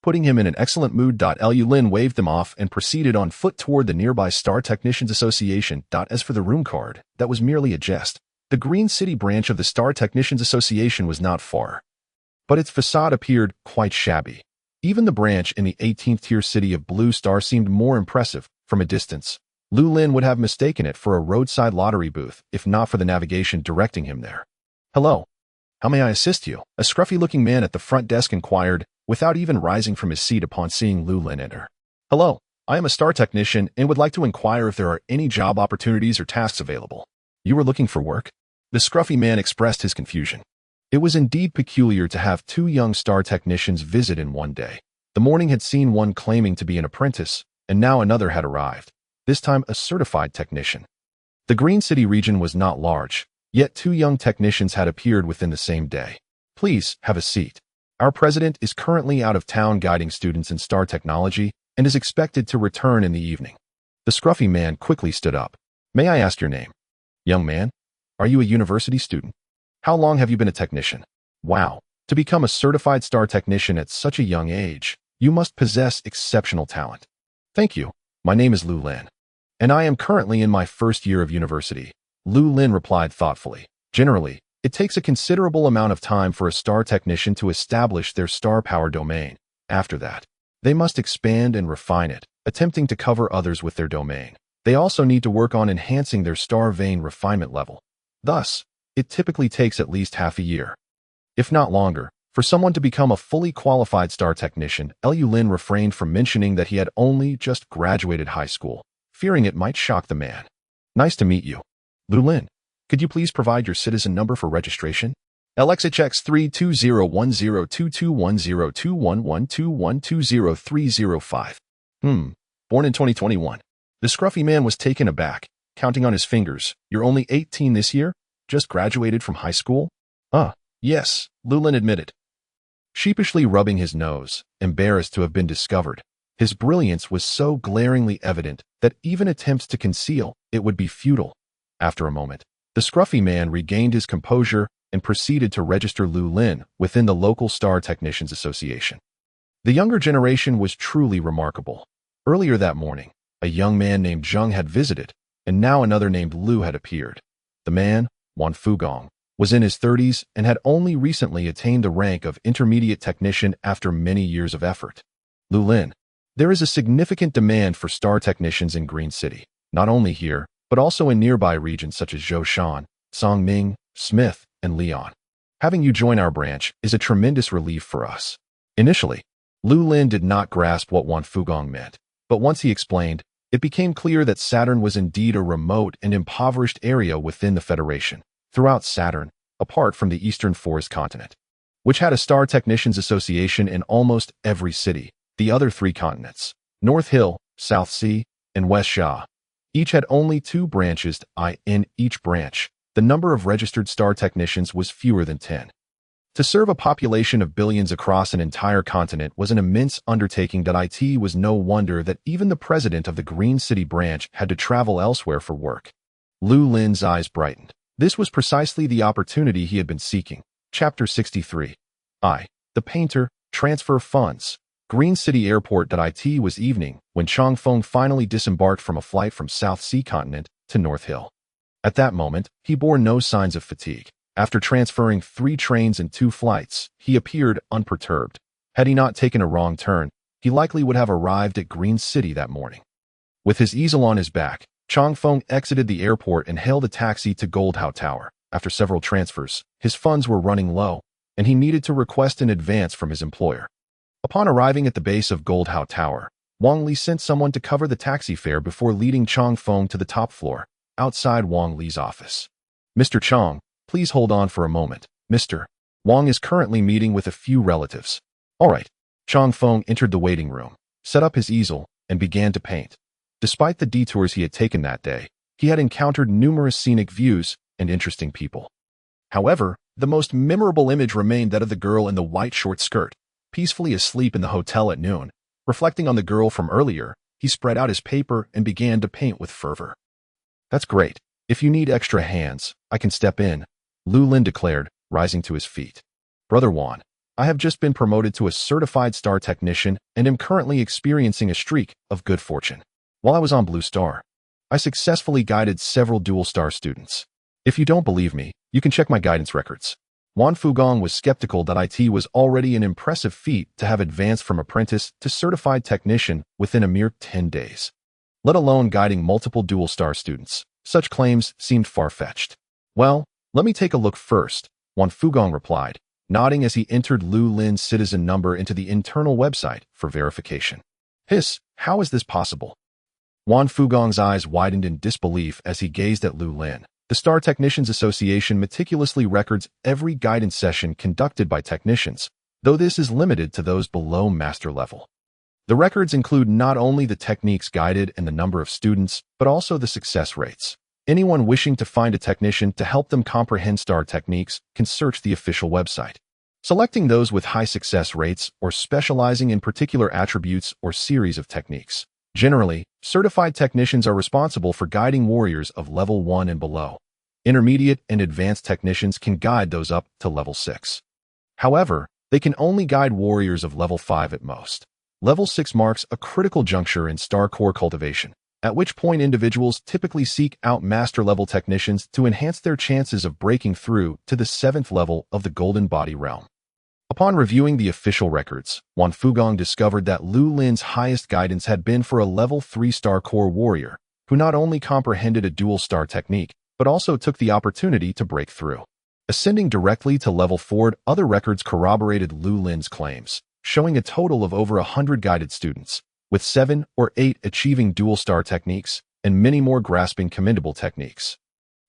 putting him in an excellent mood. Lu Lin waved them off and proceeded on foot toward the nearby Star Technicians Association. As for the room card, that was merely a jest. The Green City branch of the Star Technicians Association was not far, but its facade appeared quite shabby. Even the branch in the 18th-tier city of Blue Star seemed more impressive. From a distance, Lu Lin would have mistaken it for a roadside lottery booth if not for the navigation directing him there. Hello. How may I assist you? A scruffy-looking man at the front desk inquired, without even rising from his seat upon seeing Lu Lin enter. Hello, I am a star technician and would like to inquire if there are any job opportunities or tasks available. You were looking for work? The scruffy man expressed his confusion. It was indeed peculiar to have two young star technicians visit in one day. The morning had seen one claiming to be an apprentice, and now another had arrived, this time a certified technician. The Green City region was not large, yet two young technicians had appeared within the same day. Please, have a seat. Our president is currently out of town guiding students in star technology and is expected to return in the evening. The scruffy man quickly stood up. May I ask your name? Young man, are you a university student? How long have you been a technician? Wow, to become a certified star technician at such a young age, you must possess exceptional talent. Thank you. My name is Lu Lin. And I am currently in my first year of university, Lu Lin replied thoughtfully. Generally, it takes a considerable amount of time for a star technician to establish their star power domain. After that, they must expand and refine it, attempting to cover others with their domain. They also need to work on enhancing their star vein refinement level. Thus, it typically takes at least half a year, if not longer, for someone to become a fully qualified star technician. Lu Lin refrained from mentioning that he had only just graduated high school, fearing it might shock the man. Nice to meet you. Lu Lin, could you please provide your citizen number for registration? LXHX 3201022112112120305. Born in 2021. The scruffy man was taken aback, counting on his fingers. You're only 18 this year? Just graduated from high school? Yes, Lu Lin admitted, sheepishly rubbing his nose, embarrassed to have been discovered. His brilliance was so glaringly evident that even attempts to conceal it would be futile. After a moment, the scruffy man regained his composure and proceeded to register Lu Lin within the local Star Technicians Association. The younger generation was truly remarkable. Earlier that morning, a young man named Zheng had visited, and now another named Lu had appeared. The man, Wan Fugong, was in his 30s and had only recently attained the rank of intermediate technician after many years of effort. Lu Lin, there is a significant demand for star technicians in Green City, not only here, but also in nearby regions such as Zhoushan, Songming, Smith, and Leon. Having you join our branch is a tremendous relief for us. Initially, Lu Lin did not grasp what Wan Fugong meant, but once he explained, it became clear that Saturn was indeed a remote and impoverished area within the Federation. Throughout Saturn, apart from the Eastern Forest continent, which had a Star Technicians Association in almost every city, the other three continents, North Hill, South Sea, and West Sha, each had only 2 branches. In each branch, the number of registered star technicians was fewer than 10. To serve a population of billions across an entire continent was an immense undertaking. It was no wonder that even the president of the Green City branch had to travel elsewhere for work. Lu Lin's eyes brightened. This was precisely the opportunity he had been seeking. Chapter 63. The Painter, Transfer Funds. Green City Airport. It was evening when Chong Feng finally disembarked from a flight from South Sea Continent to North Hill. At that moment, he bore no signs of fatigue. After transferring 3 trains and 2 flights, he appeared unperturbed. Had he not taken a wrong turn, he likely would have arrived at Green City that morning. With his easel on his back, Chong Feng exited the airport and hailed a taxi to Goldhao Tower. After several transfers, his funds were running low, and he needed to request an advance from his employer. Upon arriving at the base of Goldhao Tower, Wang Li sent someone to cover the taxi fare before leading Chong Feng to the top floor, outside Wang Li's office. Mr. Chong, please hold on for a moment. Mr. Wang is currently meeting with a few relatives. All right. Chong Feng entered the waiting room, set up his easel, and began to paint. Despite the detours he had taken that day, he had encountered numerous scenic views and interesting people. However, the most memorable image remained that of the girl in the white short skirt, peacefully asleep in the hotel at noon. Reflecting on the girl from earlier, he spread out his paper and began to paint with fervor. That's great. If you need extra hands, I can step in, Lu Lin declared, rising to his feet. Brother Wan, I have just been promoted to a certified star technician and am currently experiencing a streak of good fortune. While I was on Blue Star, I successfully guided several dual star students. If you don't believe me, you can check my guidance records. Wan Fugong was skeptical that it was already an impressive feat to have advanced from apprentice to certified technician within a mere 10 days. Let alone guiding multiple dual star students. Such claims seemed far-fetched. Well, let me take a look first, Wan Fugong replied, nodding as he entered Lu Lin's citizen number into the internal website for verification. How is this possible? Wan Fugong's eyes widened in disbelief as he gazed at Lu Lin. The Star Technicians Association meticulously records every guidance session conducted by technicians, though this is limited to those below master level. The records include not only the techniques guided and the number of students, but also the success rates. Anyone wishing to find a technician to help them comprehend star techniques can search the official website, selecting those with high success rates or specializing in particular attributes or series of techniques. Generally, certified technicians are responsible for guiding warriors of level 1 and below. Intermediate and advanced technicians can guide those up to level 6. However, they can only guide warriors of level 5 at most. Level 6 marks a critical juncture in star core cultivation, at which point individuals typically seek out master-level technicians to enhance their chances of breaking through to the 7th level of the Golden Body realm. Upon reviewing the official records, Wan Fugong discovered that Lu Lin's highest guidance had been for a level 3 Star Core warrior, who not only comprehended a dual star technique, but also took the opportunity to break through. Ascending directly to level 4, other records corroborated Lu Lin's claims, showing a total of over 100 guided students, with 7 or 8 achieving dual star techniques and many more grasping commendable techniques.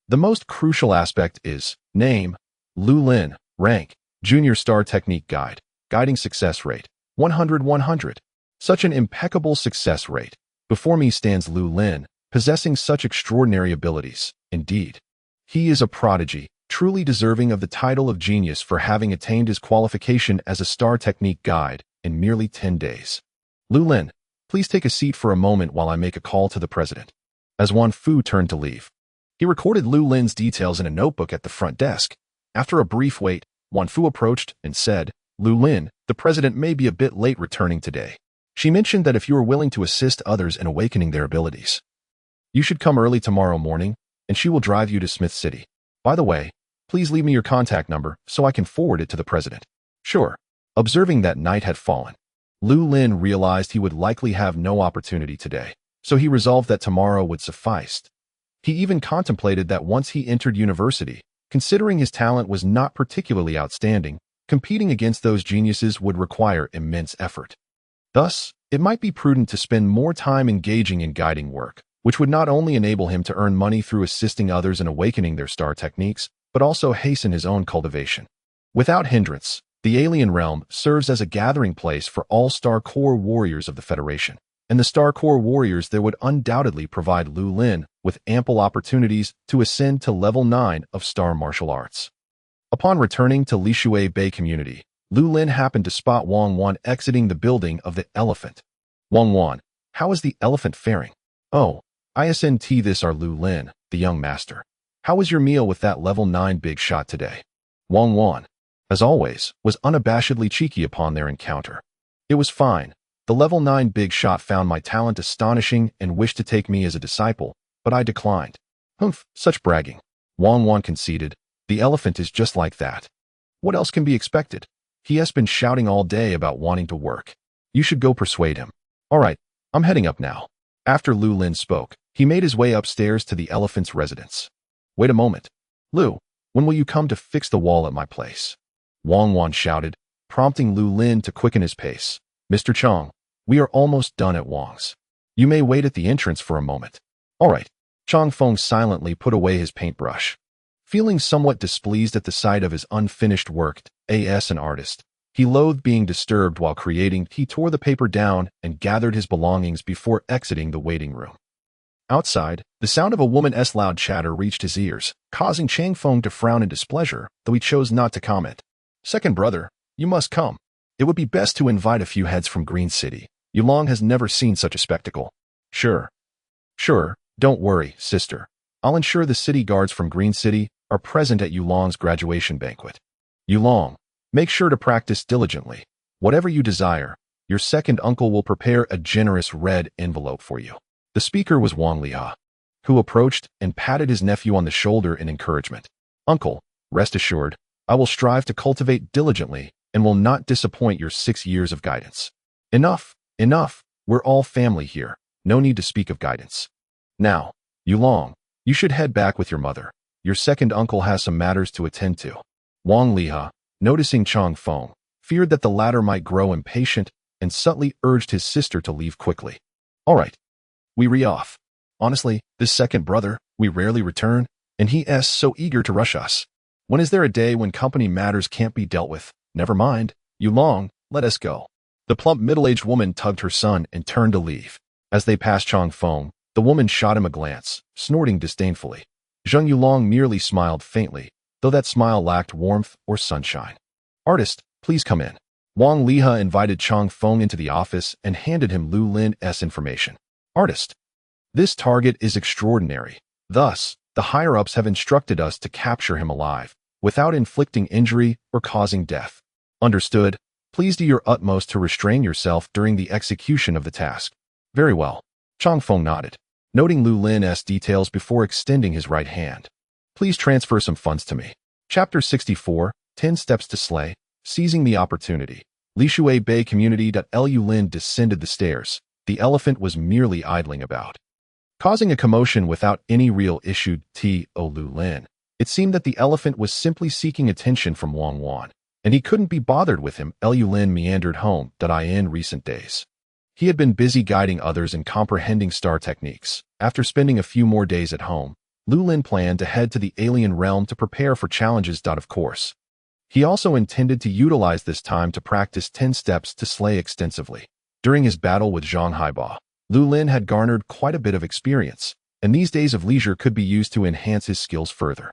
The most crucial aspect is name, Lu Lin, rank, Junior Star Technique Guide, guiding success rate, 100-100. Such an impeccable success rate. Before me stands Lu Lin, possessing such extraordinary abilities. Indeed, he is a prodigy, truly deserving of the title of genius for having attained his qualification as a Star Technique Guide in merely 10 days. Lu Lin, please take a seat for a moment while I make a call to the president. As Wan Fu turned to leave, he recorded Lu Lin's details in a notebook at the front desk. After a brief wait, Wan Fu approached and said, Lu Lin, the president may be a bit late returning today. She mentioned that if you are willing to assist others in awakening their abilities, you should come early tomorrow morning, and she will drive you to Smith City. By the way, please leave me your contact number so I can forward it to the president. Sure. Observing that night had fallen, Lu Lin realized he would likely have no opportunity today, so he resolved that tomorrow would suffice. He even contemplated that once he entered university, considering his talent was not particularly outstanding, competing against those geniuses would require immense effort. Thus, it might be prudent to spend more time engaging in guiding work, which would not only enable him to earn money through assisting others in awakening their star techniques, but also hasten his own cultivation. Without hindrance, the alien realm serves as a gathering place for all Star Core warriors of the Federation, and the Star Core warriors there would undoubtedly provide Lu Lin with ample opportunities to ascend to level 9 of Star Martial Arts. Upon returning to Lishui Bay Community, Lu Lin happened to spot Wang Wan exiting the building of the Elephant. Wang Wan, how is the elephant faring? Oh, ISNT, this are Lu Lin, the young master. How was your meal with that level 9 big shot today? Wang Wan, as always, was unabashedly cheeky upon their encounter. It was fine. The level 9 big shot found my talent astonishing and wished to take me as a disciple, but I declined. Humph, such bragging. Wang Wan conceded. The elephant is just like that. What else can be expected? He has been shouting all day about wanting to work. You should go persuade him. All right, I'm heading up now. After Lu Lin spoke, he made his way upstairs to the elephant's residence. Wait a moment. Lu, when will you come to fix the wall at my place? Wang Wan shouted, prompting Lu Lin to quicken his pace. Mr. Chong, we are almost done at Wang's. You may wait at the entrance for a moment. All right. Chong Feng silently put away his paintbrush. Feeling somewhat displeased at the sight of his unfinished work, as an artist, he loathed being disturbed while creating. He tore the paper down and gathered his belongings before exiting the waiting room. Outside, the sound of a woman's loud chatter reached his ears, causing Chang Feng to frown in displeasure, though he chose not to comment. Second brother, you must come. It would be best to invite a few heads from Green City. Yulong has never seen such a spectacle. Sure. Don't worry, sister. I'll ensure the city guards from Green City are present at Yulong's graduation banquet. Yulong, make sure to practice diligently. Whatever you desire, your second uncle will prepare a generous red envelope for you. The speaker was Wang Liha, who approached and patted his nephew on the shoulder in encouragement. Uncle, rest assured, I will strive to cultivate diligently and will not disappoint your 6 years of guidance. Enough. We're all family here. No need to speak of guidance. Now, Yulong, you should head back with your mother. Your second uncle has some matters to attend to. Wang Liha, noticing Chong Feng, feared that the latter might grow impatient and subtly urged his sister to leave quickly. All right. We re-off. Honestly, this second brother, we rarely return, and he is so eager to rush us. When is there a day when company matters can't be dealt with? Never mind. Yulong, let us go. The plump middle-aged woman tugged her son and turned to leave. As they passed Chong Feng, the woman shot him a glance, snorting disdainfully. Zheng Yulong merely smiled faintly, though that smile lacked warmth or sunshine. Artist, please come in. Wang Liha invited Chong Feng into the office and handed him Lu Lin's information. Artist, this target is extraordinary. Thus, the higher-ups have instructed us to capture him alive, without inflicting injury or causing death. Understood. Please do your utmost to restrain yourself during the execution of the task. Very well. Chong Feng nodded. noting Lu Lin's details before extending his right hand. Please transfer some funds to me. Chapter 64, 10 Steps to Slay, Seizing the Opportunity. Lishui Bay Community. Lu Lin descended the stairs. The elephant was merely idling about, causing a commotion without any real issue to Lu Lin. It seemed that the elephant was simply seeking attention from Wang Wan, and he couldn't be bothered with him. Lu Lin meandered home. In recent days, he had been busy guiding others and comprehending star techniques. After spending a few more days at home, Lu Lin planned to head to the alien realm to prepare for challenges. Of course, he also intended to utilize this time to practice 10 steps to slay extensively. During his battle with Zhang Haiba, Lu Lin had garnered quite a bit of experience, and these days of leisure could be used to enhance his skills further.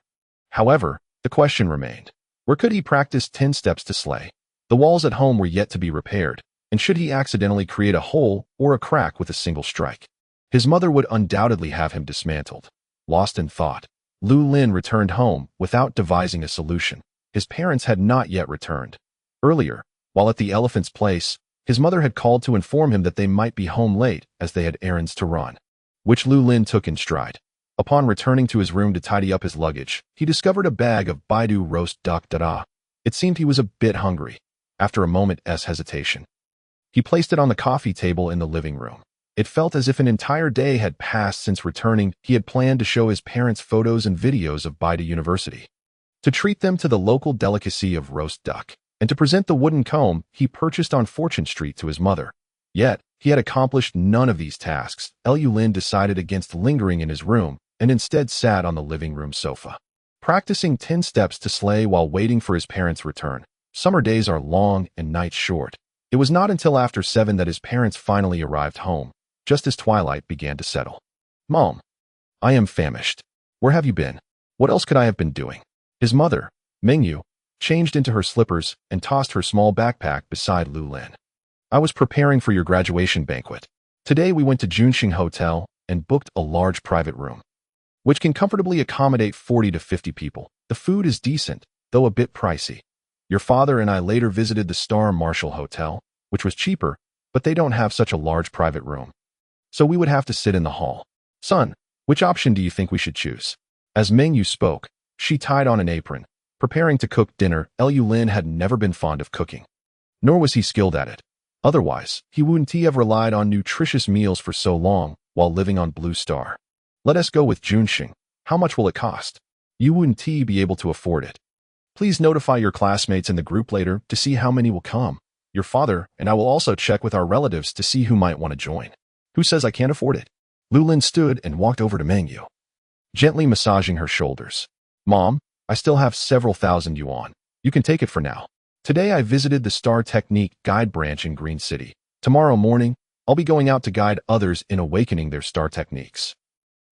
However, the question remained, where could he practice 10 steps to slay? The walls at home were yet to be repaired, and should he accidentally create a hole or a crack with a single strike, his mother would undoubtedly have him dismantled. Lost in thought, Lu Lin returned home without devising a solution. His parents had not yet returned. Earlier, while at the elephant's place, his mother had called to inform him that they might be home late as they had errands to run, which Lu Lin took in stride. Upon returning to his room to tidy up his luggage, he discovered a bag of Baidu roast duck. It seemed he was a bit hungry. After a moment's hesitation, he placed it on the coffee table in the living room. It felt as if an entire day had passed since returning. He had planned to show his parents photos and videos of Baidu University, to treat them to the local delicacy of roast duck, and to present the wooden comb he purchased on Fortune Street to his mother. Yet, he had accomplished none of these tasks. Lu Lin decided against lingering in his room and instead sat on the living room sofa, practicing 10 steps to slay while waiting for his parents' return. Summer days are long and nights short. It was not until after 7 that his parents finally arrived home, just as twilight began to settle. Mom, I am famished. Where have you been? What else could I have been doing? His mother, Mengyu, changed into her slippers and tossed her small backpack beside Lu Lin. I was preparing for your graduation banquet. Today we went to Junxing Hotel and booked a large private room, which can comfortably accommodate 40 to 50 people. The food is decent, though a bit pricey. Your father and I later visited the Star Marshall Hotel, which was cheaper, but they don't have such a large private room, so we would have to sit in the hall. Son, which option do you think we should choose? As Mengyu spoke, she tied on an apron, preparing to cook dinner. Lu Lin had never been fond of cooking, nor was he skilled at it. Otherwise, he wouldn't have relied on nutritious meals for so long while living on Blue Star. Let us go with Junxing. How much will it cost? You wouldn't be able to afford it. Please notify your classmates in the group later to see how many will come. Your father and I will also check with our relatives to see who might want to join. Who says I can't afford it? Lu Lin stood and walked over to Mengyu, gently massaging her shoulders. Mom, I still have several thousand yuan. You can take it for now. Today I visited the Star Technique Guide branch in Green City. Tomorrow morning, I'll be going out to guide others in awakening their star techniques.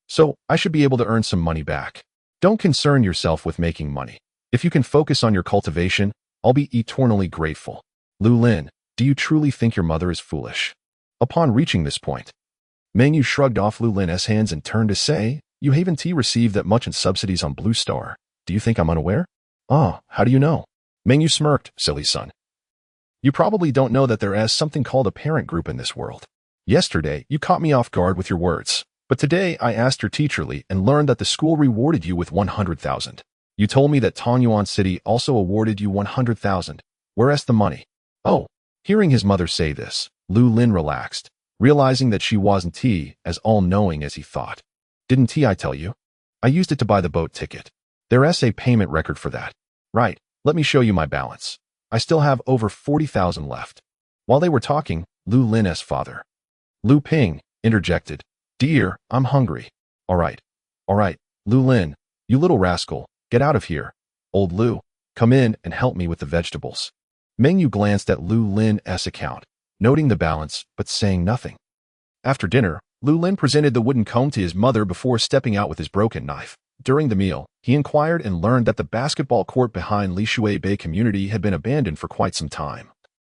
So, I should be able to earn some money back. Don't concern yourself with making money. If you can focus on your cultivation, I'll be eternally grateful. Lu Lin, do you truly think your mother is foolish? Upon reaching this point, Mengyu shrugged off Lu Lin's hands and turned to say, You haven't received that much in subsidies on Blue Star. Do you think I'm unaware? Ah, how do you know? Mengyu smirked, silly son. You probably don't know that there is something called a parent group in this world. Yesterday, you caught me off guard with your words, but today I asked her teacherly and learned that the school rewarded you with 100,000. You told me that Tongyuan City also awarded you 100,000. Where's the money? Oh, hearing his mother say this, Lu Lin relaxed, realizing that she wasn't as all-knowing as he thought. Didn't I tell you? I used it to buy the boat ticket. There's a payment record for that. Right, let me show you my balance. I still have over 40,000 left. While they were talking, Lu Lin's father, Lu Ping, interjected. Dear, I'm hungry. All right, Lu Lin, you little rascal, get out of here. Old Lu, come in and help me with the vegetables. Mengyu glanced at Lu Lin's account, noting the balance, but saying nothing. After dinner, Lu Lin presented the wooden comb to his mother before stepping out with his broken knife. During the meal, he inquired and learned that the basketball court behind Lishui Bay Community had been abandoned for quite some time,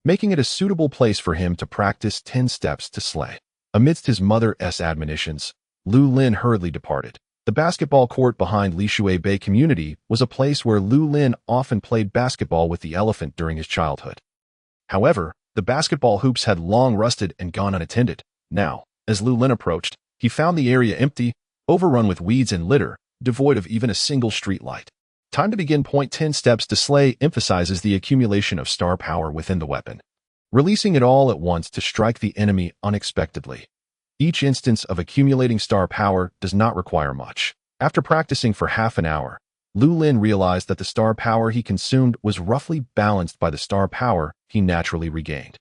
making it a suitable place for him to practice 10 steps to slay. Amidst his mother's admonitions, Lu Lin hurriedly departed. The basketball court behind Lishui Bay Community was a place where Lu Lin often played basketball with the elephant during his childhood. However, the basketball hoops had long rusted and gone unattended. Now, as Lu Lin approached, He found the area empty, overrun with weeds and litter, devoid of even a single streetlight. Time to begin. 10 Steps to Slay emphasizes the accumulation of star power within the weapon, releasing it all at once to strike the enemy unexpectedly. Each instance of accumulating star power does not require much. After practicing for half an hour, Lu Lin realized that the star power he consumed was roughly balanced by the star power he naturally regained.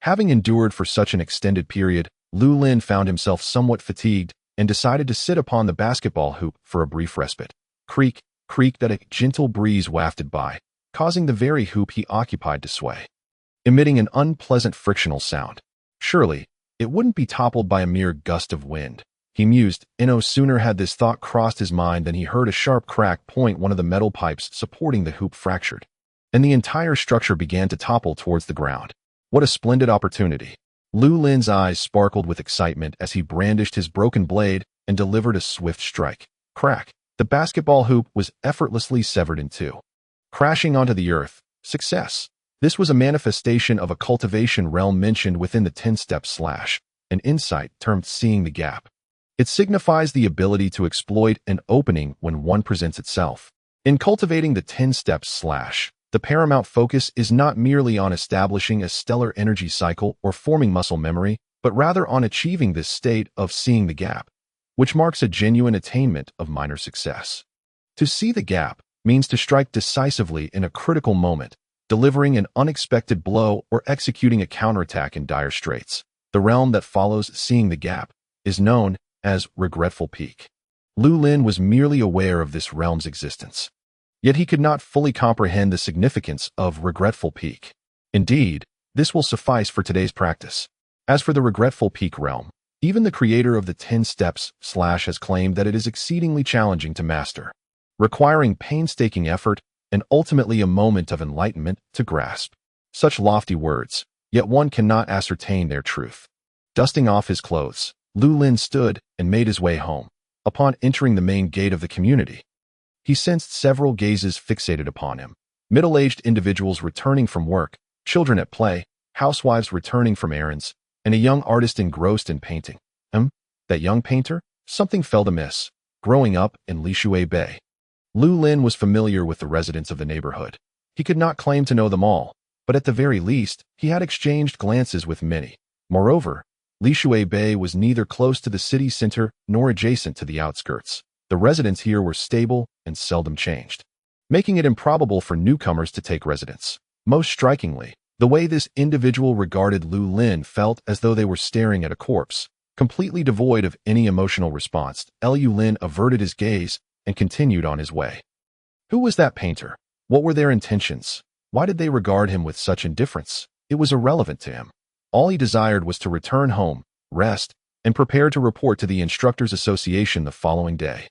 Having endured for such an extended period, Lu Lin found himself somewhat fatigued and decided to sit upon the basketball hoop for a brief respite. Creak, creak that a gentle breeze wafted by, causing the very hoop he occupied to sway, emitting an unpleasant frictional sound. Surely, it wouldn't be toppled by a mere gust of wind, he mused, and no sooner had this thought crossed his mind than he heard a sharp crack. One of the metal pipes supporting the hoop fractured, and the entire structure began to topple towards the ground. What a splendid opportunity! Lu Lin's eyes sparkled with excitement as he brandished his broken blade and delivered a swift strike. Crack! The basketball hoop was effortlessly severed in two, crashing onto the earth. Success! This was a manifestation of a cultivation realm mentioned within the 10-step slash, an insight termed seeing the gap. It signifies the ability to exploit an opening when one presents itself. In cultivating the 10-step slash, the paramount focus is not merely on establishing a stellar energy cycle or forming muscle memory, but rather on achieving this state of seeing the gap, which marks a genuine attainment of minor success. To see the gap means to strike decisively in a critical moment, delivering an unexpected blow or executing a counterattack in dire straits. The realm that follows seeing the gap is known as regretful peak. Lu Lin was merely aware of this realm's existence, yet he could not fully comprehend the significance of regretful peak. Indeed, this will suffice for today's practice. As for the regretful peak realm, even the creator of the 10 steps slash has claimed that it is exceedingly challenging to master, requiring painstaking effort and ultimately a moment of enlightenment to grasp. Such lofty words, yet one cannot ascertain their truth. Dusting off his clothes, Lu Lin stood and made his way home. Upon entering the main gate of the community, he sensed several gazes fixated upon him. Middle-aged individuals returning from work, children at play, housewives returning from errands, and a young artist engrossed in painting. That young painter? Something felt amiss. Growing up in Lishui Bay, Lu Lin was familiar with the residents of the neighborhood. He could not claim to know them all, but at the very least, he had exchanged glances with many. Moreover, Lishui Bay was neither close to the city center nor adjacent to the outskirts. The residents here were stable and seldom changed, making it improbable for newcomers to take residence. Most strikingly, the way this individual regarded Lu Lin felt as though they were staring at a corpse, completely devoid of any emotional response. Lu Lin averted his gaze and continued on his way. Who was that painter? What were their intentions? Why did they regard him with such indifference? It was irrelevant to him. All he desired was to return home, rest, and prepare to report to the Instructors Association the following day.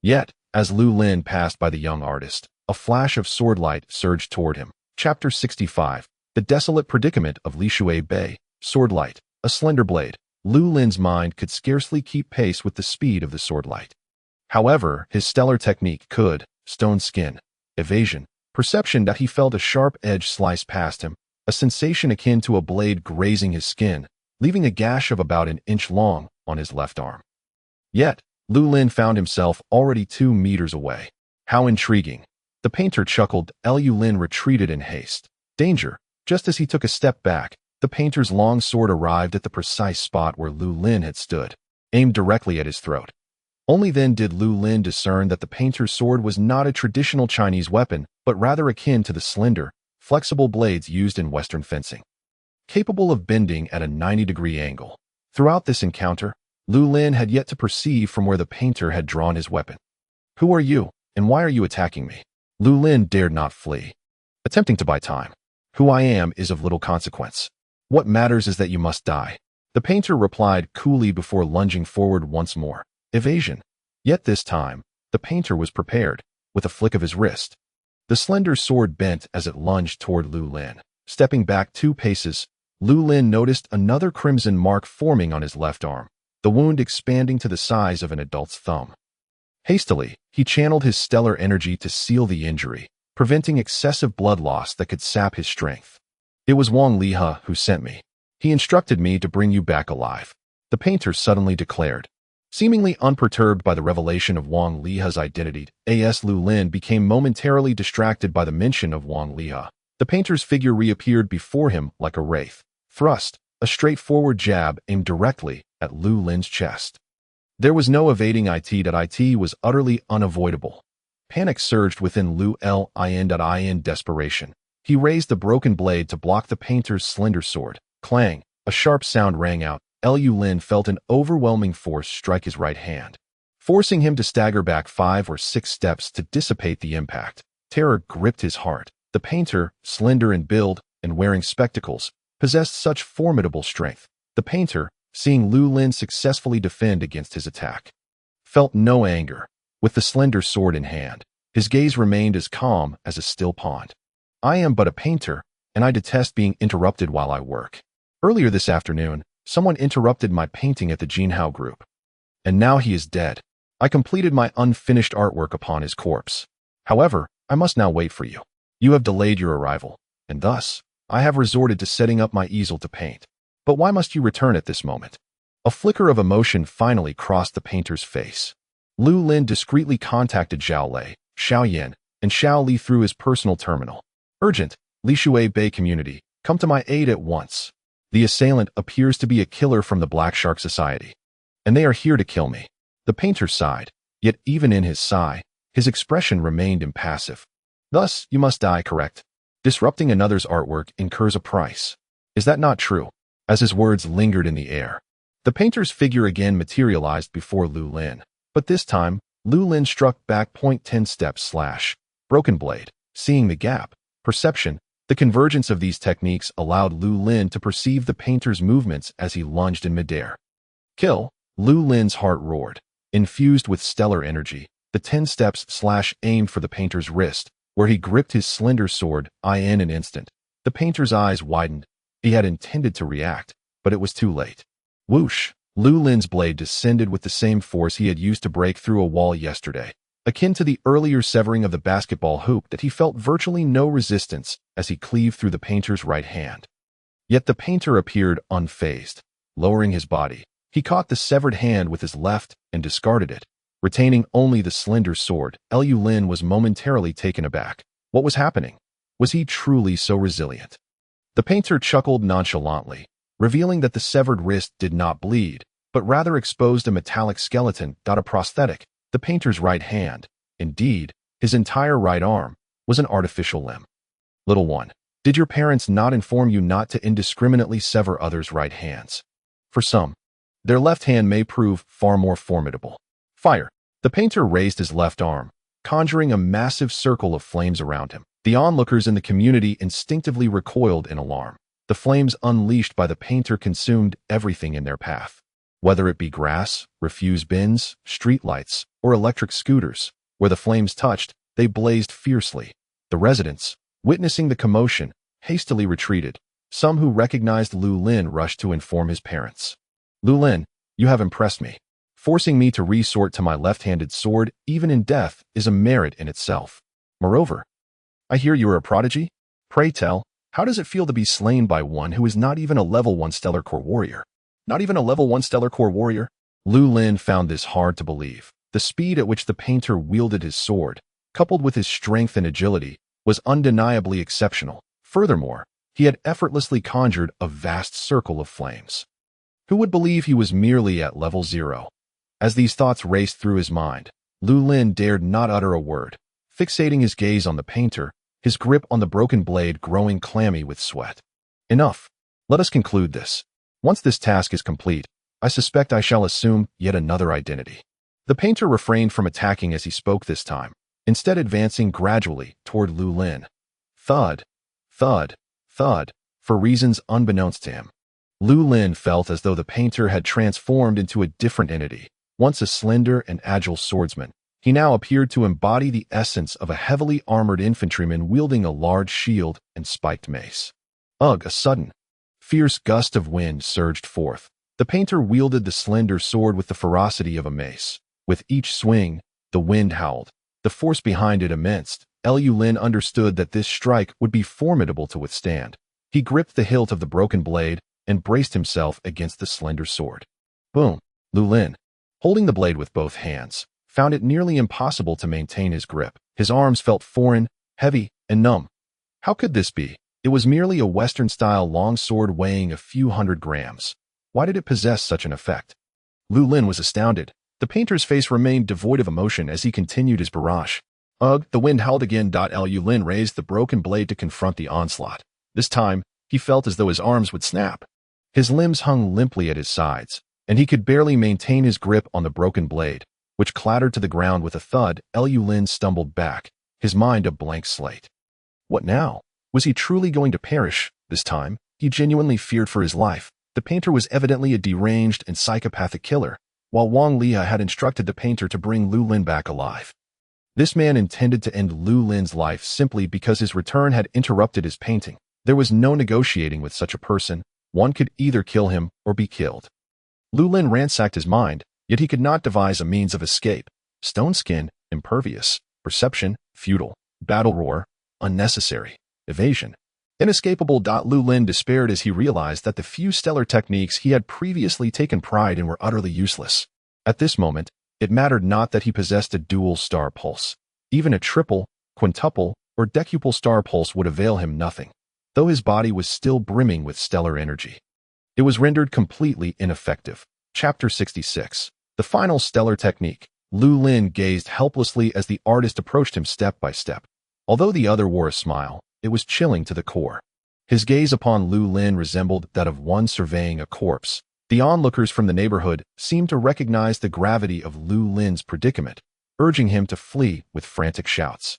Yet, as Lu Lin passed by the young artist, a flash of swordlight surged toward him. Chapter 65. The Desolate Predicament of Lishui Bay. Swordlight. A slender blade. Lu Lin's mind could scarcely keep pace with the speed of the swordlight. However, his stellar technique could, stone skin, evasion, perception that he felt a sharp edge slice past him, a sensation akin to a blade grazing his skin, leaving a gash of about an inch long on his left arm. Yet, Lu Lin found himself already 2 meters away. How intriguing! The painter chuckled. Lu Lin retreated in haste. Danger! Just as he took a step back, the painter's long sword arrived at the precise spot where Lu Lin had stood, aimed directly at his throat. Only then did Lu Lin discern that the painter's sword was not a traditional Chinese weapon, but rather akin to the slender, flexible blades used in Western fencing, capable of bending at a 90-degree angle. Throughout this encounter, Lu Lin had yet to perceive from where the painter had drawn his weapon. Who are you, and why are you attacking me? Lu Lin dared not flee, attempting to buy time. Who I am is of little consequence. What matters is that you must die. The painter replied coolly before lunging forward once more. Evasion. Yet this time, the painter was prepared. With a flick of his wrist, the slender sword bent as it lunged toward Lu Lin. Stepping back 2 paces, Lu Lin noticed another crimson mark forming on his left arm, the wound expanding to the size of an adult's thumb. Hastily, he channeled his stellar energy to seal the injury, preventing excessive blood loss that could sap his strength. It was Wang Lihe who sent me. He instructed me to bring you back alive, the painter suddenly declared. Seemingly unperturbed by the revelation of Wang Liha's identity, Lu Lin became momentarily distracted by the mention of Wang Liha. The painter's figure reappeared before him like a wraith. Thrust, a straightforward jab aimed directly at Lu Lin's chest. There was no evading it. It was utterly unavoidable. Panic surged within Lu Lin. In desperation, he raised the broken blade to block the painter's slender sword. Clang! A sharp sound rang out. Lu Lin felt an overwhelming force strike his right hand, forcing him to stagger back 5 or 6 steps to dissipate the impact. Terror gripped his heart. The painter, slender in build and wearing spectacles, possessed such formidable strength. The painter, seeing Lu Lin successfully defend against his attack, felt no anger. With the slender sword in hand, his gaze remained as calm as a still pond. I am but a painter, and I detest being interrupted while I work. Earlier this afternoon, someone interrupted my painting at the Jinhao group, and now he is dead. I completed my unfinished artwork upon his corpse. However, I must now wait for you. You have delayed your arrival, and thus, I have resorted to setting up my easel to paint. But why must you return at this moment? A flicker of emotion finally crossed the painter's face. Lu Lin discreetly contacted Zhao Lei, Xiao Yin, and Xiao Li through his personal terminal. Urgent, Lishui Bay community, come to my aid at once. The assailant appears to be a killer from the Black Shark Society, and they are here to kill me. The painter sighed, yet even in his sigh, his expression remained impassive. Thus, you must die, correct? Disrupting another's artwork incurs a price. Is that not true? As his words lingered in the air, the painter's figure again materialized before Lu Lin. But this time, Lu Lin struck back 10 steps / broken blade. Seeing the gap, perception, the convergence of these techniques allowed Lu Lin to perceive the painter's movements as he lunged in midair. Kill! Lu Lin's heart roared. Infused with stellar energy, the 10 steps / aimed for the painter's wrist, where he gripped his slender sword. In an instant, the painter's eyes widened. He had intended to react, but it was too late. Whoosh! Lu Lin's blade descended with the same force he had used to break through a wall yesterday, akin to the earlier severing of the basketball hoop that he felt virtually no resistance as he cleaved through the painter's right hand. Yet the painter appeared unfazed. Lowering his body, he caught the severed hand with his left and discarded it, retaining only the slender sword. Lu Lin was momentarily taken aback. What was happening? Was he truly so resilient? The painter chuckled nonchalantly, revealing that the severed wrist did not bleed, but rather exposed a metallic skeleton. A prosthetic. The painter's right hand, indeed, his entire right arm, was an artificial limb. Little one, did your parents not inform you not to indiscriminately sever others' right hands? For some, their left hand may prove far more formidable. Fire! The painter raised his left arm, conjuring a massive circle of flames around him. The onlookers in the community instinctively recoiled in alarm. The flames unleashed by the painter consumed everything in their path. Whether it be grass, refuse bins, streetlights, or electric scooters, where the flames touched, they blazed fiercely. The residents, witnessing the commotion, hastily retreated. Some who recognized Lu Lin rushed to inform his parents. Lu Lin, you have impressed me. Forcing me to resort to my left-handed sword, even in death, is a merit in itself. Moreover, I hear you are a prodigy? Pray tell, how does it feel to be slain by one who is not even a level 1 stellar core warrior? Not even a level 1 stellar core warrior? Lu Lin found this hard to believe. The speed at which the painter wielded his sword, coupled with his strength and agility, was undeniably exceptional. Furthermore, he had effortlessly conjured a vast circle of flames. Who would believe he was merely at level 0? As these thoughts raced through his mind, Lu Lin dared not utter a word, fixating his gaze on the painter, his grip on the broken blade growing clammy with sweat. Enough. Let us conclude this. Once this task is complete, I suspect I shall assume yet another identity. The painter refrained from attacking as he spoke this time, instead advancing gradually toward Lu Lin. Thud, thud, thud, for reasons unbeknownst to him. Lu Lin felt as though the painter had transformed into a different entity. Once a slender and agile swordsman, he now appeared to embody the essence of a heavily armored infantryman wielding a large shield and spiked mace. Ugh! A sudden, fierce gust of wind surged forth. The painter wielded the slender sword with the ferocity of a mace. With each swing, the wind howled, the force behind it immense. Lu Lin understood that this strike would be formidable to withstand. He gripped the hilt of the broken blade and braced himself against the slender sword. Boom! Lu Lin, holding the blade with both hands, found it nearly impossible to maintain his grip. His arms felt foreign, heavy, and numb. How could this be? It was merely a Western-style longsword weighing a few hundred grams. Why did it possess such an effect? Lu Lin was astounded. The painter's face remained devoid of emotion as he continued his barrage. Ugh, the wind howled again. Lu Lin raised the broken blade to confront the onslaught. This time, he felt as though his arms would snap. His limbs hung limply at his sides, and he could barely maintain his grip on the broken blade, which clattered to the ground with a thud. Lu Lin stumbled back, his mind a blank slate. What now? Was he truly going to perish? This time, he genuinely feared for his life. The painter was evidently a deranged and psychopathic killer, while Wang Lia had instructed the painter to bring Lu Lin back alive. This man intended to end Lu Lin's life simply because his return had interrupted his painting. There was no negotiating with such a person. One could either kill him or be killed. Lu Lin ransacked his mind, yet he could not devise a means of escape. Stone skin, impervious. Perception, futile. Battle roar, unnecessary. Evasion, inescapable. Lu Lin despaired as he realized that the few stellar techniques he had previously taken pride in were utterly useless. At this moment, it mattered not that he possessed a dual star pulse. Even a triple, quintuple, or decuple star pulse would avail him nothing, though his body was still brimming with stellar energy. It was rendered completely ineffective. Chapter 66. The final stellar technique. Lu Lin gazed helplessly as the artist approached him step by step. Although the other wore a smile, it was chilling to the core. His gaze upon Lu Lin resembled that of one surveying a corpse. The onlookers from the neighborhood seemed to recognize the gravity of Lu Lin's predicament, urging him to flee with frantic shouts.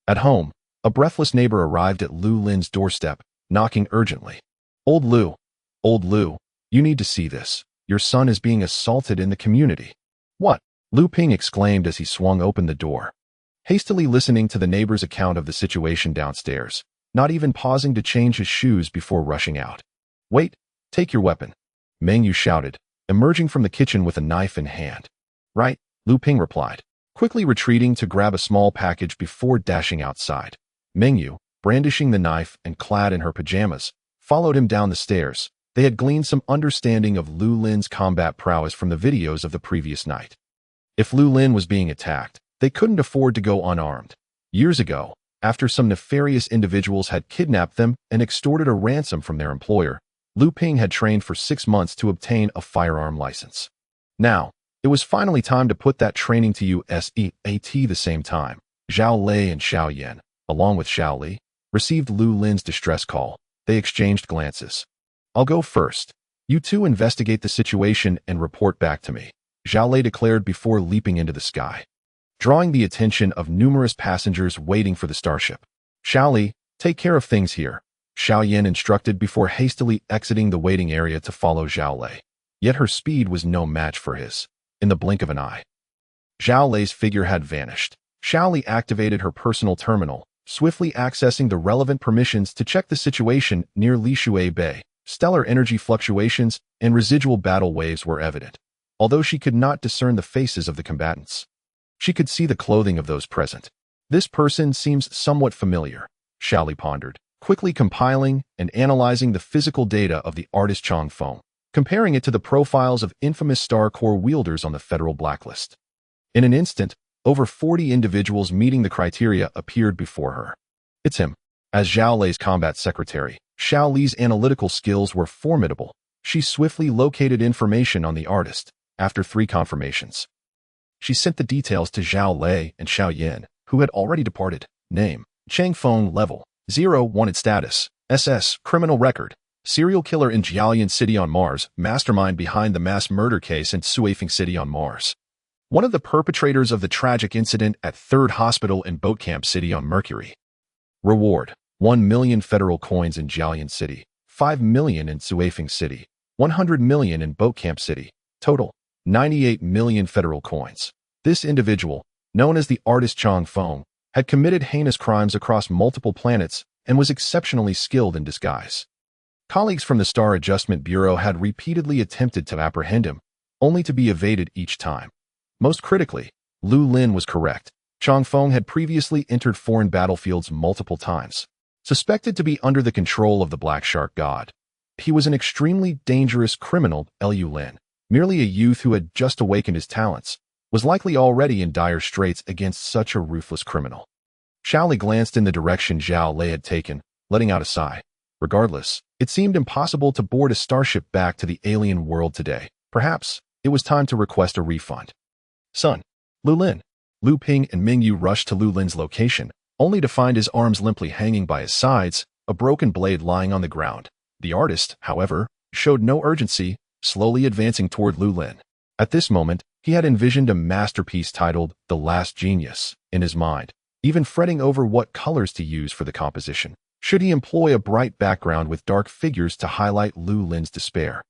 At home, a breathless neighbor arrived at Lu Lin's doorstep, knocking urgently. Old Lu, you need to see this. Your son is being assaulted in the community." "What?" Lu Ping exclaimed as he swung open the door, hastily listening to the neighbor's account of the situation downstairs, not even pausing to change his shoes before rushing out. "Wait, take your weapon," Meng Yu shouted, emerging from the kitchen with a knife in hand. "Right," Lu Ping replied, quickly retreating to grab a small package before dashing outside. Meng Yu, brandishing the knife and clad in her pajamas, followed him down the stairs. They had gleaned some understanding of Lu Lin's combat prowess from the videos of the previous night. If Lu Lin was being attacked, they couldn't afford to go unarmed. Years ago, after some nefarious individuals had kidnapped them and extorted a ransom from their employer, Lu Ping had trained for 6 months to obtain a firearm license. Now, it was finally time to put that training to use. At the same time, Zhao Lei and Xiao Yan, along with Xiao Li, received Lu Lin's distress call. They exchanged glances. "I'll go first. You two investigate the situation and report back to me," Zhao Lei declared before leaping into the sky, drawing the attention of numerous passengers waiting for the starship. "Xiao Li, take care of things here," Xiao Yan instructed before hastily exiting the waiting area to follow Zhao Lei. Yet her speed was no match for his. In the blink of an eye, Zhao Lei's figure had vanished. Xiao Li activated her personal terminal, swiftly accessing the relevant permissions to check the situation near Lishui Bay. Stellar energy fluctuations and residual battle waves were evident, although she could not discern the faces of the combatants. She could see the clothing of those present. "This person seems somewhat familiar," Xiao Li pondered, quickly compiling and analyzing the physical data of the artist Chang Feng, comparing it to the profiles of infamous Star Core wielders on the federal blacklist. In an instant, over 40 individuals meeting the criteria appeared before her. "It's him." As Zhao Lei's combat secretary, Xiao Li's analytical skills were formidable. She swiftly located information on the artist. After 3 confirmations, she sent the details to Zhao Lei and Xiao Yan, who had already departed. Name: Chang Feng. Level 0. Wanted status: SS. Criminal record: serial killer in Jialyan City on Mars, mastermind behind the mass murder case in Suifeng City on Mars. One of the perpetrators of the tragic incident at 3rd Hospital in Boat Camp City on Mercury. Reward: 1 million federal coins in Jialyan City, 5 million in Suifeng City, 100 million in Boat Camp City. Total: 98 million federal coins. This individual, known as the artist Chang Feng, had committed heinous crimes across multiple planets and was exceptionally skilled in disguise. Colleagues from the Star Adjustment Bureau had repeatedly attempted to apprehend him, only to be evaded each time. Most critically, Lu Lin was correct. Chang Feng had previously entered foreign battlefields multiple times. Suspected to be under the control of the Black Shark God, he was an extremely dangerous criminal. Lu Lin, merely a youth who had just awakened his talents, was likely already in dire straits against such a ruthless criminal. Xiaoli glanced in the direction Zhao Lei had taken, letting out a sigh. Regardless, it seemed impossible to board a starship back to the alien world today. Perhaps it was time to request a refund. Son, Lu Lin. Lu Ping and Ming Yu rushed to Lu Lin's location, only to find his arms limply hanging by his sides, a broken blade lying on the ground. The artist, however, showed no urgency, slowly advancing toward Lu Lin. At this moment, he had envisioned a masterpiece titled The Last Genius in his mind, even fretting over what colors to use for the composition. Should he employ a bright background with dark figures to highlight Lu Lin's despair,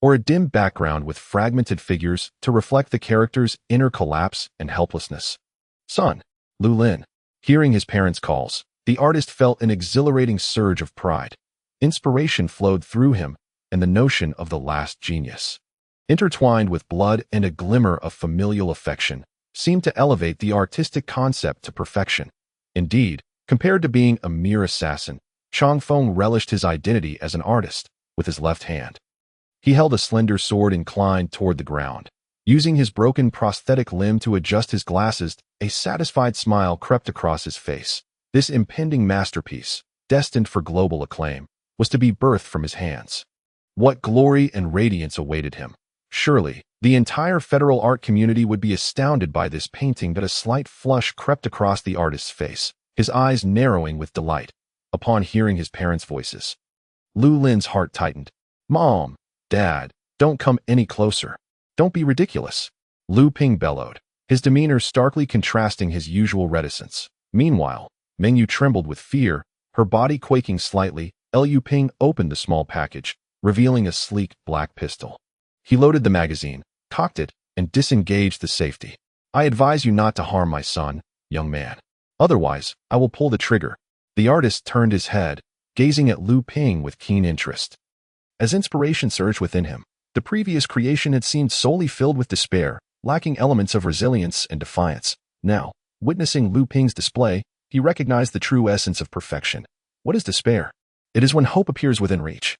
or a dim background with fragmented figures to reflect the character's inner collapse and helplessness? Son, Lu Lin. Hearing his parents' calls, the artist felt an exhilarating surge of pride. Inspiration flowed through him, and the notion of the last genius, intertwined with blood and a glimmer of familial affection, seemed to elevate the artistic concept to perfection. Indeed, compared to being a mere assassin, Chang Feng relished his identity as an artist with his left hand. He held a slender sword inclined toward the ground. Using his broken prosthetic limb to adjust his glasses, a satisfied smile crept across his face. This impending masterpiece, destined for global acclaim, was to be birthed from his hands. What glory and radiance awaited him! Surely, the entire federal art community would be astounded by this painting. But a slight flush crept across the artist's face, his eyes narrowing with delight upon hearing his parents' voices. Lu Lin's heart tightened. Mom, Dad, don't come any closer. Don't be ridiculous. Lu Ping bellowed, his demeanor starkly contrasting his usual reticence. Meanwhile, Ming Yu trembled with fear, her body quaking slightly. Lu Ping opened the small package, revealing a sleek black pistol. He loaded the magazine, cocked it, and disengaged the safety. I advise you not to harm my son, young man. Otherwise, I will pull the trigger. The artist turned his head, gazing at Lu Ping with keen interest. As inspiration surged within him, the previous creation had seemed solely filled with despair, lacking elements of resilience and defiance. Now, witnessing Lu Ping's display, he recognized the true essence of perfection. What is despair? It is when hope appears within reach,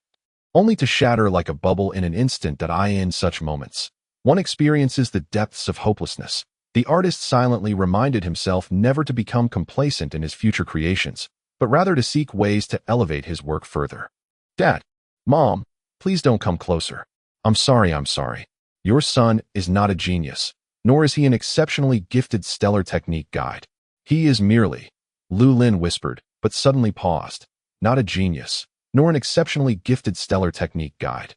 only to shatter like a bubble in an instant. In such moments, one experiences the depths of hopelessness. The artist silently reminded himself never to become complacent in his future creations, but rather to seek ways to elevate his work further. Dad, Mom, please don't come closer. I'm sorry. Your son is not a genius, nor is he an exceptionally gifted stellar technique guide. He is merely, Lu Lin whispered, but suddenly paused. Not a genius, nor an exceptionally gifted stellar technique guide.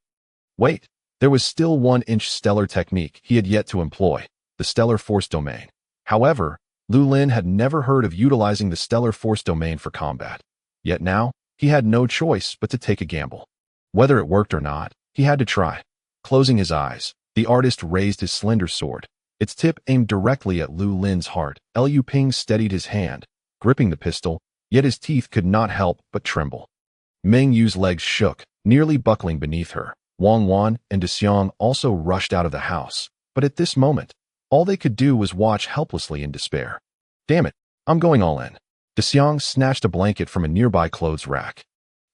Wait, there was still 1-inch stellar technique he had yet to employ, the stellar force domain. However, Lu Lin had never heard of utilizing the stellar force domain for combat. Yet now, he had no choice but to take a gamble. Whether it worked or not, he had to try. Closing his eyes, the artist raised his slender sword, its tip aimed directly at Lu Lin's heart. Lu Ping steadied his hand, gripping the pistol, yet his teeth could not help but tremble. Ming Yu's legs shook, nearly buckling beneath her. Wang Wan and De Xiang also rushed out of the house, but at this moment, all they could do was watch helplessly in despair. Damn it, I'm going all in. De Xiang snatched a blanket from a nearby clothes rack,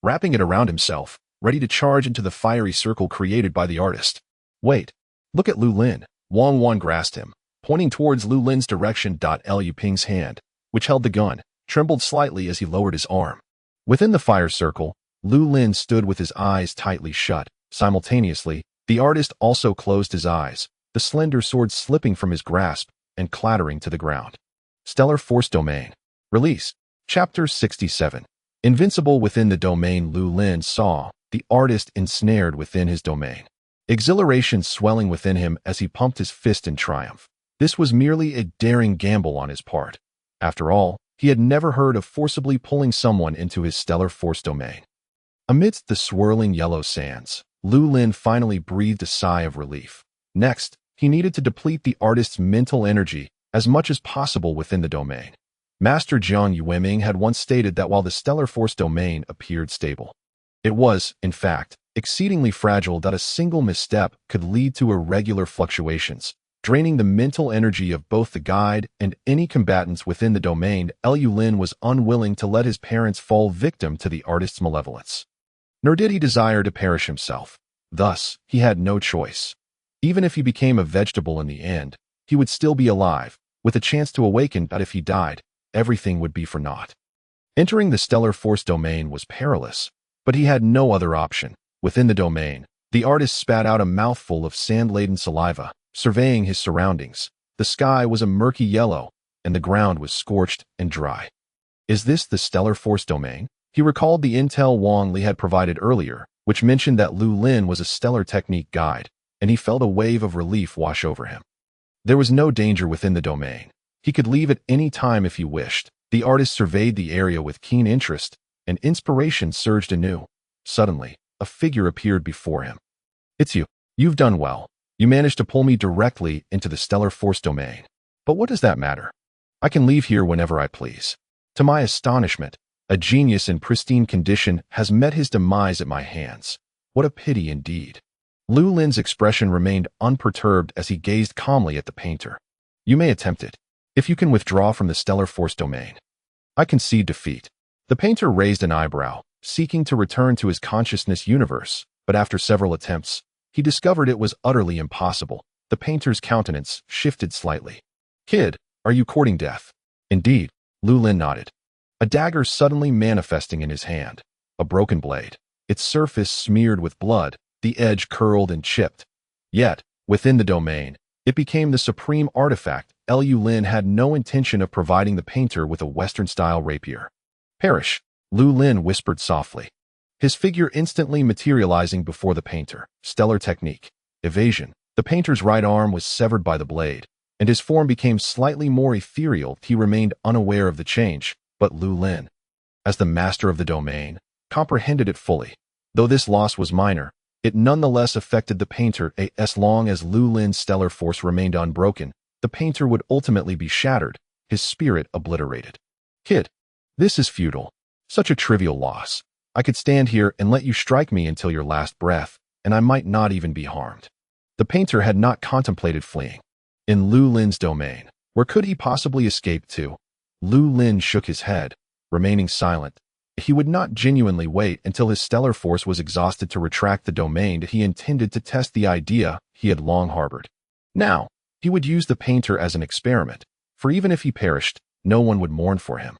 wrapping it around himself, ready to charge into the fiery circle created by the artist. Wait, look at Lu Lin. Wang Wan grasped him, pointing towards Lu Lin's direction. Lu Ping's hand, which held the gun, trembled slightly as he lowered his arm. Within the fire circle, Lu Lin stood with his eyes tightly shut. Simultaneously, the artist also closed his eyes, the slender sword slipping from his grasp and clattering to the ground. Stellar Force Domain. Release. Chapter 67. Invincible within the domain. Lu Lin saw the artist ensnared within his domain. Exhilaration swelling within him as he pumped his fist in triumph. This was merely a daring gamble on his part. After all, he had never heard of forcibly pulling someone into his stellar force domain. Amidst the swirling yellow sands, Lu Lin finally breathed a sigh of relief. Next, he needed to deplete the artist's mental energy as much as possible within the domain. Master Jiang Yueming had once stated that while the stellar force domain appeared stable, it was, in fact, exceedingly fragile. That a single misstep could lead to irregular fluctuations, draining the mental energy of both the guide and any combatants within the domain. Lu Lin was unwilling to let his parents fall victim to the artist's malevolence, nor did he desire to perish himself. Thus, he had no choice. Even if he became a vegetable in the end, he would still be alive, with a chance to awaken. But if he died, everything would be for naught. Entering the stellar force domain was perilous, but he had no other option. Within the domain, the artist spat out a mouthful of sand-laden saliva, surveying his surroundings. The sky was a murky yellow, and the ground was scorched and dry. Is this the stellar force domain? He recalled the intel Wang Li had provided earlier, which mentioned that Lu Lin was a stellar technique guide, and he felt a wave of relief wash over him. There was no danger within the domain. He could leave at any time if he wished. The artist surveyed the area with keen interest, and inspiration surged anew. Suddenly, a figure appeared before him. It's you. You've done well. You managed to pull me directly into the stellar force domain. But what does that matter? I can leave here whenever I please. To my astonishment, a genius in pristine condition has met his demise at my hands. What a pity indeed. Lu Lin's expression remained unperturbed as he gazed calmly at the painter. You may attempt it, if you can withdraw from the stellar force domain. I concede defeat. The painter raised an eyebrow, seeking to return to his consciousness universe, but after several attempts, he discovered it was utterly impossible. The painter's countenance shifted slightly. Kid, are you courting death? Indeed, Lu Lin nodded. A dagger suddenly manifesting in his hand, a broken blade, its surface smeared with blood, the edge curled and chipped. Yet, within the domain, it became the supreme artifact. Lu Lin had no intention of providing the painter with a Western-style rapier. Perish, Lu Lin whispered softly, his figure instantly materializing before the painter. Stellar technique. Evasion. The painter's right arm was severed by the blade, and his form became slightly more ethereal. He remained unaware of the change, but Lu Lin, as the master of the domain, comprehended it fully. Though this loss was minor, it nonetheless affected the painter. As long as Lu Lin's stellar force remained unbroken, the painter would ultimately be shattered, his spirit obliterated. Kid, this is futile. Such a trivial loss. I could stand here and let you strike me until your last breath, and I might not even be harmed. The painter had not contemplated fleeing. In Lu Lin's domain, where could he possibly escape to? Lu Lin shook his head, remaining silent. He would not genuinely wait until his stellar force was exhausted to retract the domain. He intended to test the idea he had long harbored. Now, he would use the painter as an experiment, for even if he perished, no one would mourn for him.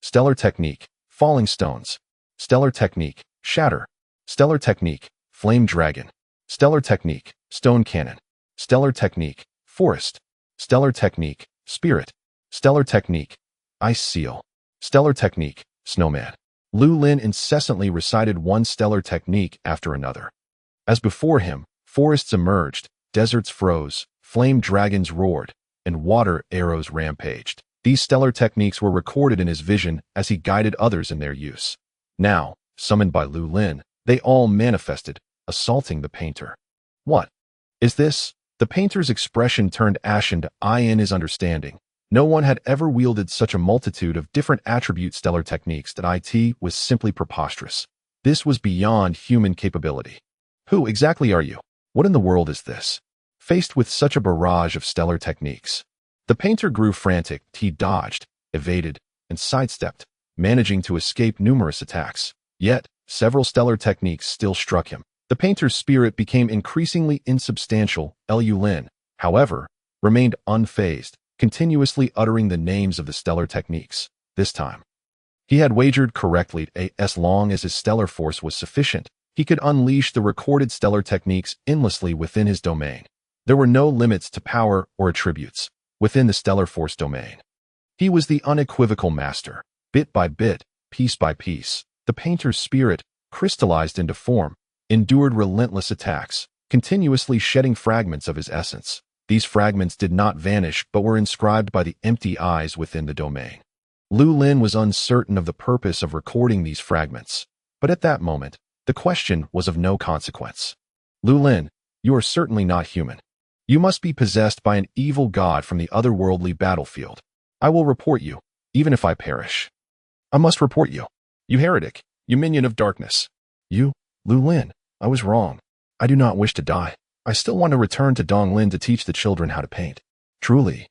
Stellar technique, falling stones. Stellar technique, shatter. Stellar technique, flame dragon. Stellar technique, stone cannon. Stellar technique, forest. Stellar technique, spirit. Stellar technique, ice seal. Stellar technique, snowman. Lu Lin incessantly recited one stellar technique after another. As before him, forests emerged, deserts froze, flame dragons roared, and water arrows rampaged. These stellar techniques were recorded in his vision as he guided others in their use. Now, summoned by Lu Lin, they all manifested, assaulting the painter. What is this? The painter's expression turned ashen in his understanding. No one had ever wielded such a multitude of different attribute stellar techniques. That it was simply preposterous. This was beyond human capability. Who exactly are you? What in the world is this? Faced with such a barrage of stellar techniques, the painter grew frantic. He dodged, evaded, and sidestepped, managing to escape numerous attacks. Yet, several stellar techniques still struck him. The painter's spirit became increasingly insubstantial. Lu Lin, however, remained unfazed, continuously uttering the names of the stellar techniques. This time, he had wagered correctly. As long as his stellar force was sufficient, he could unleash the recorded stellar techniques endlessly within his domain. There were no limits to power or attributes within the stellar force domain. He was the unequivocal master. Bit by bit, piece by piece, the painter's spirit, crystallized into form, endured relentless attacks, continuously shedding fragments of his essence. These fragments did not vanish but were inscribed by the empty eyes within the domain. Lu Lin was uncertain of the purpose of recording these fragments, but at that moment, the question was of no consequence. Lu Lin, you are certainly not human. You must be possessed by an evil god from the otherworldly battlefield. I will report you, even if I perish. I must report you. You heretic, you minion of darkness. You, Lu Lin, I was wrong. I do not wish to die. I still want to return to Donglin to teach the children how to paint. Truly.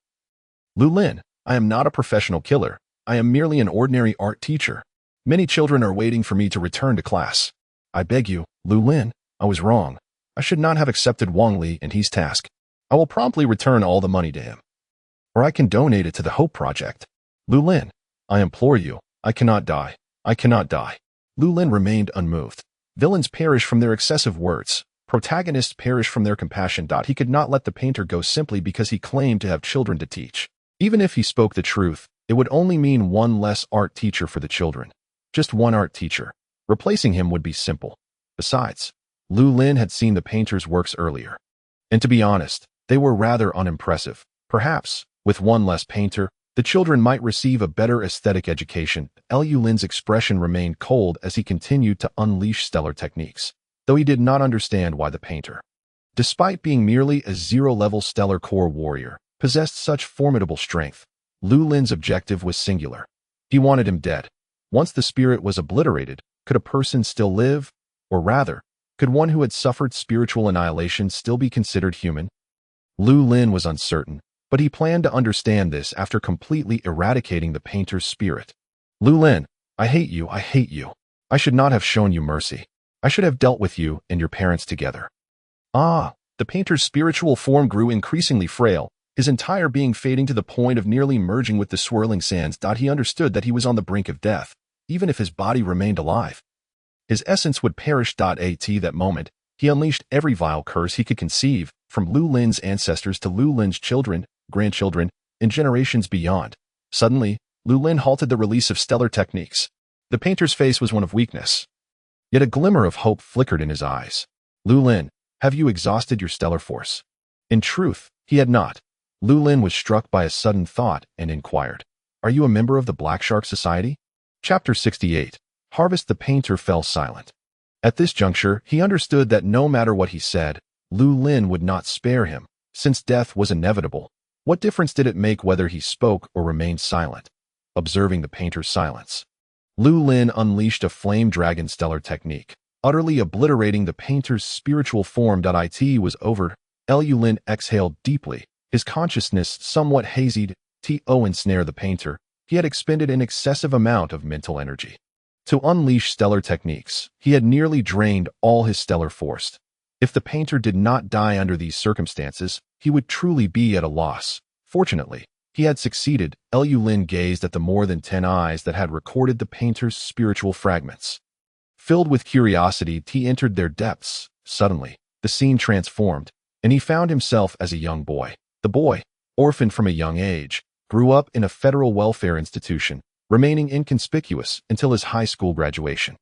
Lu Lin, I am not a professional killer. I am merely an ordinary art teacher. Many children are waiting for me to return to class. I beg you, Lu Lin, I was wrong. I should not have accepted Wang Li and his task. I will promptly return all the money to him. Or I can donate it to the Hope Project. Lu Lin, I implore you, I cannot die. I cannot die. Lu Lin remained unmoved. Villains perish from their excessive words. Protagonists perish from their compassion. He could not let the painter go simply because he claimed to have children to teach. Even if he spoke the truth, it would only mean one less art teacher for the children. Just one art teacher. Replacing him would be simple. Besides, Lu Lin had seen the painter's works earlier. And to be honest, they were rather unimpressive. Perhaps, with one less painter, the children might receive a better aesthetic education. Lu Lin's expression remained cold as he continued to unleash stellar techniques, though he did not understand why the painter, despite being merely a zero-level stellar core warrior, possessed such formidable strength. Lu Lin's objective was singular. He wanted him dead. Once the spirit was obliterated, could a person still live? Or rather, could one who had suffered spiritual annihilation still be considered human? Lu Lin was uncertain, but he planned to understand this after completely eradicating the painter's spirit. Lu Lin, I hate you, I hate you. I should not have shown you mercy. I should have dealt with you and your parents together. Ah, the painter's spiritual form grew increasingly frail, his entire being fading to the point of nearly merging with the swirling sands. He understood that he was on the brink of death, even if his body remained alive. His essence would perish. At that moment, he unleashed every vile curse he could conceive, from Lu Lin's ancestors to Lu Lin's children, grandchildren, and generations beyond. Suddenly, Lu Lin halted the release of stellar techniques. The painter's face was one of weakness. Yet a glimmer of hope flickered in his eyes. Lu Lin, have you exhausted your stellar force? In truth, he had not. Lu Lin was struck by a sudden thought and inquired, Are you a member of the Black Shark Society? Chapter 68. Harvest. The painter fell silent. At this juncture, he understood that no matter what he said, Lu Lin would not spare him. Since death was inevitable, what difference did it make whether he spoke or remained silent? Observing the painter's silence, Lu Lin unleashed a flame dragon stellar technique, utterly obliterating the painter's spiritual form. It was over. Lu Lin exhaled deeply, his consciousness somewhat hazied. To ensnare the painter, he had expended an excessive amount of mental energy. To unleash stellar techniques, he had nearly drained all his stellar force. If the painter did not die under these circumstances, he would truly be at a loss. Fortunately, he had succeeded. Lu Lin gazed at the more than 10 eyes that had recorded the painter's spiritual fragments. Filled with curiosity, he entered their depths. Suddenly, the scene transformed, and he found himself as a young boy. The boy, orphaned from a young age, grew up in a federal welfare institution, remaining inconspicuous until his high school graduation.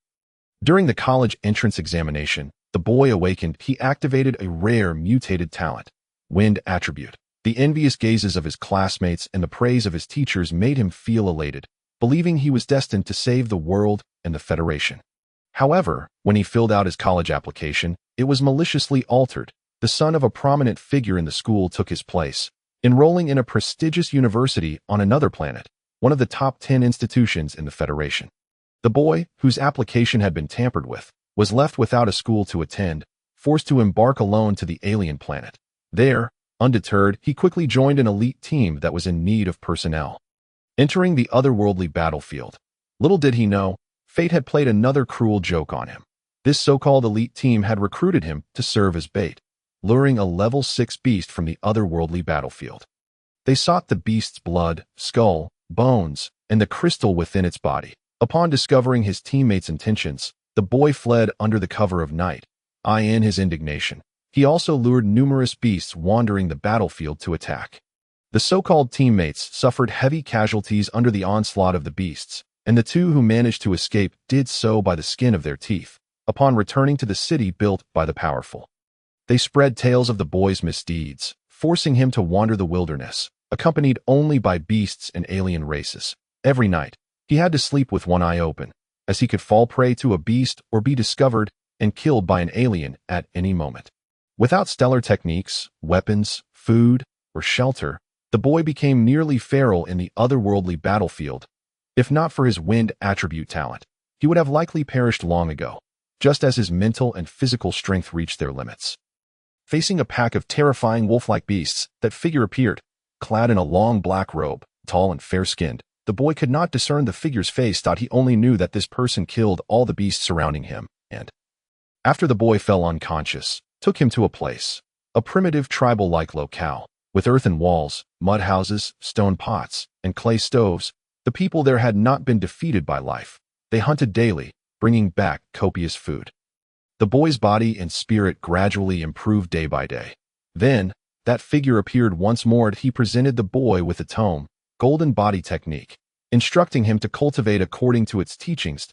During the college entrance examination, the boy awakened. He activated a rare mutated talent, wind attribute. The envious gazes of his classmates and the praise of his teachers made him feel elated, believing he was destined to save the world and the Federation. However, when he filled out his college application, it was maliciously altered. The son of a prominent figure in the school took his place, enrolling in a prestigious university on another planet, one of the top 10 institutions in the Federation. The boy, whose application had been tampered with, was left without a school to attend, forced to embark alone to the alien planet. There, undeterred, he quickly joined an elite team that was in need of personnel. Entering the otherworldly battlefield, little did he know, fate had played another cruel joke on him. This so-called elite team had recruited him to serve as bait, luring a level 6 beast from the otherworldly battlefield. They sought the beast's blood, skull, bones, and the crystal within its body. Upon discovering his teammates' intentions, the boy fled under the cover of night. In his indignation, he also lured numerous beasts wandering the battlefield to attack. The so-called teammates suffered heavy casualties under the onslaught of the beasts, and the two who managed to escape did so by the skin of their teeth. Upon returning to the city built by the powerful, they spread tales of the boy's misdeeds, forcing him to wander the wilderness, accompanied only by beasts and alien races. Every night, he had to sleep with one eye open, as he could fall prey to a beast or be discovered and killed by an alien at any moment. Without stellar techniques, weapons, food, or shelter, the boy became nearly feral in the otherworldly battlefield. If not for his wind attribute talent, he would have likely perished long ago, just as his mental and physical strength reached their limits. Facing a pack of terrifying wolf-like beasts, that figure appeared, clad in a long black robe, tall and fair-skinned. The boy could not discern the figure's face. He only knew that this person killed all the beasts surrounding him, and after the boy fell unconscious, took him to a place, a primitive tribal-like locale, with earthen walls, mud houses, stone pots, and clay stoves. The people there had not been defeated by life. They hunted daily, bringing back copious food. The boy's body and spirit gradually improved day by day. Then, that figure appeared once more and he presented the boy with a tome, Golden Body Technique, instructing him to cultivate according to its teachings.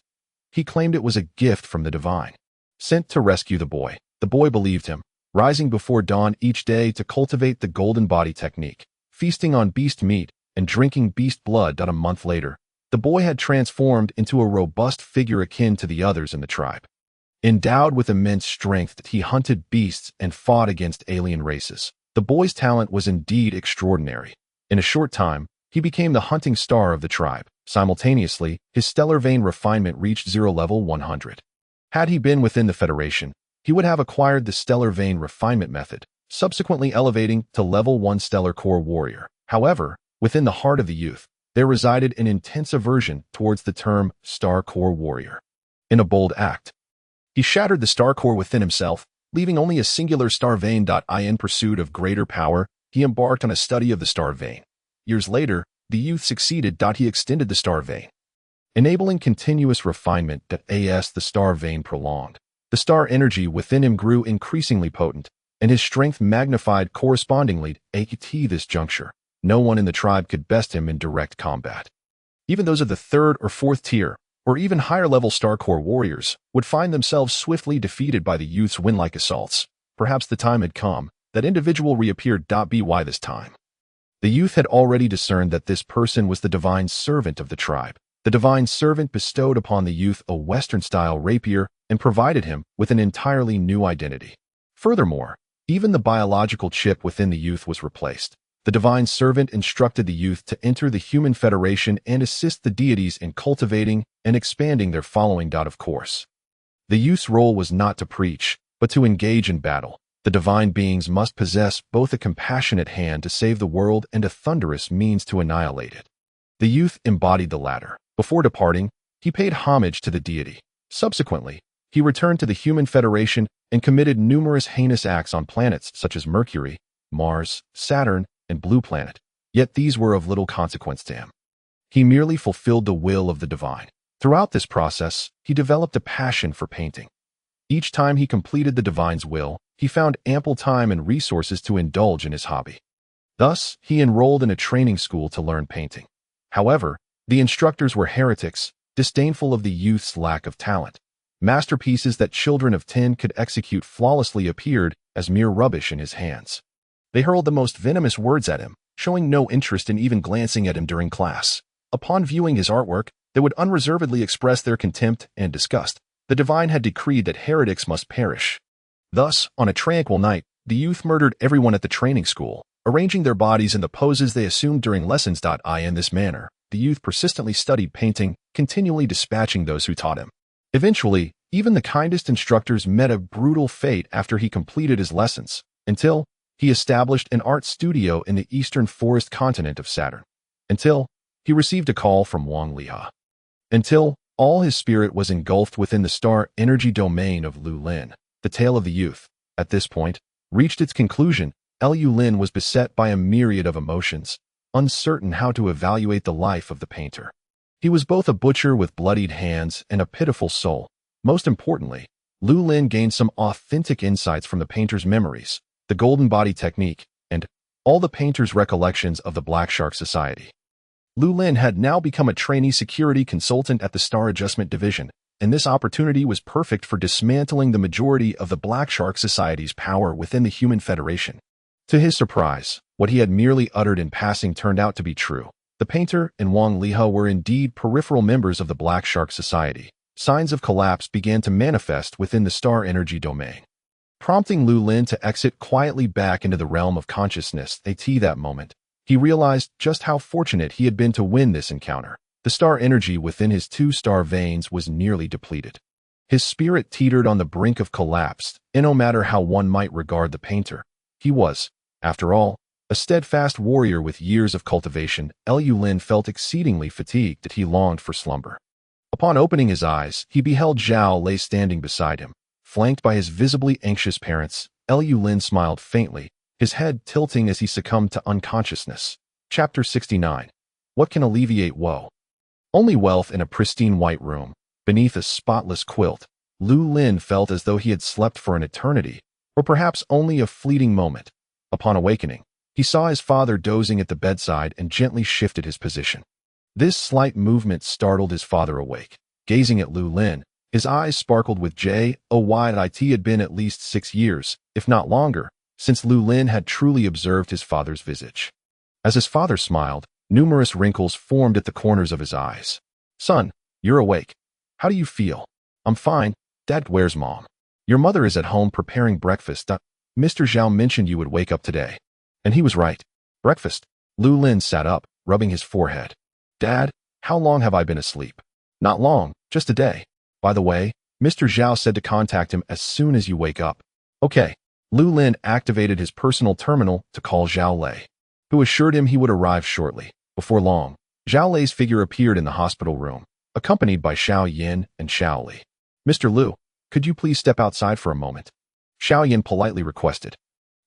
He claimed it was a gift from the divine, sent to rescue the boy. The boy believed him, rising before dawn each day to cultivate the Golden Body Technique, feasting on beast meat and drinking beast blood. A month later, the boy had transformed into a robust figure akin to the others in the tribe. Endowed with immense strength, he hunted beasts and fought against alien races. The boy's talent was indeed extraordinary. In a short time, he became the hunting star of the tribe. Simultaneously, his stellar vein refinement reached 0 level 100. Had he been within the Federation, he would have acquired the stellar vein refinement method, subsequently elevating to level 1 stellar core warrior. However, within the heart of the youth, there resided an intense aversion towards the term star core warrior. In a bold act, he shattered the star core within himself, leaving only a singular star vein. In pursuit of greater power, he embarked on a study of the star vein. Years later, the youth succeeded. He extended the star vein, enabling continuous refinement. As the star vein prolonged, the star energy within him grew increasingly potent, and his strength magnified correspondingly. At this juncture, no one in the tribe could best him in direct combat. Even those of the 3rd or 4th tier, or even higher-level Star Core warriors, would find themselves swiftly defeated by the youth's wind-like assaults. Perhaps the time had come. That individual reappeared. By this time, the youth had already discerned that this person was the divine servant of the tribe. The divine servant bestowed upon the youth a Western-style rapier and provided him with an entirely new identity. Furthermore, even the biological chip within the youth was replaced. The divine servant instructed the youth to enter the human federation and assist the deities in cultivating and expanding their following. Of course, the youth's role was not to preach, but to engage in battle. The divine beings must possess both a compassionate hand to save the world and a thunderous means to annihilate it. The youth embodied the latter. Before departing, he paid homage to the deity. Subsequently, he returned to the human federation and committed numerous heinous acts on planets such as Mercury, Mars, Saturn, and Blue Planet. Yet these were of little consequence to him. He merely fulfilled the will of the divine. Throughout this process, he developed a passion for painting. Each time he completed the divine's will, he found ample time and resources to indulge in his hobby. Thus, he enrolled in a training school to learn painting. However, the instructors were heretics, disdainful of the youth's lack of talent. Masterpieces that children of 10 could execute flawlessly appeared as mere rubbish in his hands. They hurled the most venomous words at him, showing no interest in even glancing at him during class. Upon viewing his artwork, they would unreservedly express their contempt and disgust. The divine had decreed that heretics must perish. Thus, on a tranquil night, the youth murdered everyone at the training school, arranging their bodies in the poses they assumed during lessons. In this manner, the youth persistently studied painting, continually dispatching those who taught him. Eventually, even the kindest instructors met a brutal fate after he completed his lessons, until he established an art studio in the eastern forest continent of Saturn. Until he received a call from Wang Liha. Until all his spirit was engulfed within the star energy domain of Lu Lin. The tale of the youth, at this point, reached its conclusion. Lu Lin was beset by a myriad of emotions, uncertain how to evaluate the life of the painter. He was both a butcher with bloodied hands and a pitiful soul. Most importantly, Lu Lin gained some authentic insights from the painter's memories, the Golden Body Technique, and all the painter's recollections of the Black Shark Society. Lu Lin had now become a trainee security consultant at the Star Adjustment Division, and this opportunity was perfect for dismantling the majority of the Black Shark Society's power within the Human Federation. To his surprise, what he had merely uttered in passing turned out to be true. The painter and Wang Liha were indeed peripheral members of the Black Shark Society. Signs of collapse began to manifest within the star energy domain, prompting Lu Lin to exit quietly back into the realm of consciousness. At that moment, he realized just how fortunate he had been to win this encounter. The star energy within his 2 star veins was nearly depleted. His spirit teetered on the brink of collapse, and no matter how one might regard the painter, he was, after all, a steadfast warrior with years of cultivation. Lu Lin felt exceedingly fatigued that he longed for slumber. Upon opening his eyes, he beheld Zhao Lei standing beside him, flanked by his visibly anxious parents. Lu Lin smiled faintly, his head tilting as he succumbed to unconsciousness. Chapter 69. What can alleviate woe? Only wealth in a pristine white room, beneath a spotless quilt. Lu Lin felt as though he had slept for an eternity, or perhaps only a fleeting moment. Upon awakening, he saw his father dozing at the bedside and gently shifted his position. This slight movement startled his father awake. Gazing at Lu Lin, his eyes sparkled with joy. It had been at least 6 years, if not longer, since Lu Lin had truly observed his father's visage. As his father smiled, numerous wrinkles formed at the corners of his eyes. "Son, you're awake. How do you feel?" "I'm fine. Dad, where's Mom?" "Your mother is at home preparing breakfast. Mr. Zhao mentioned you would wake up today." And he was right. Breakfast. Lu Lin sat up, rubbing his forehead. "Dad, how long have I been asleep?" "Not long, just a day. By the way, Mr. Zhao said to contact him as soon as you wake up." "Okay." Lu Lin activated his personal terminal to call Zhao Lei, who assured him he would arrive shortly. Before long, Zhao Lei's figure appeared in the hospital room, accompanied by Xiao Yin and Xiao Li. "Mr. Lu, could you please step outside for a moment?" Xiao Yin politely requested,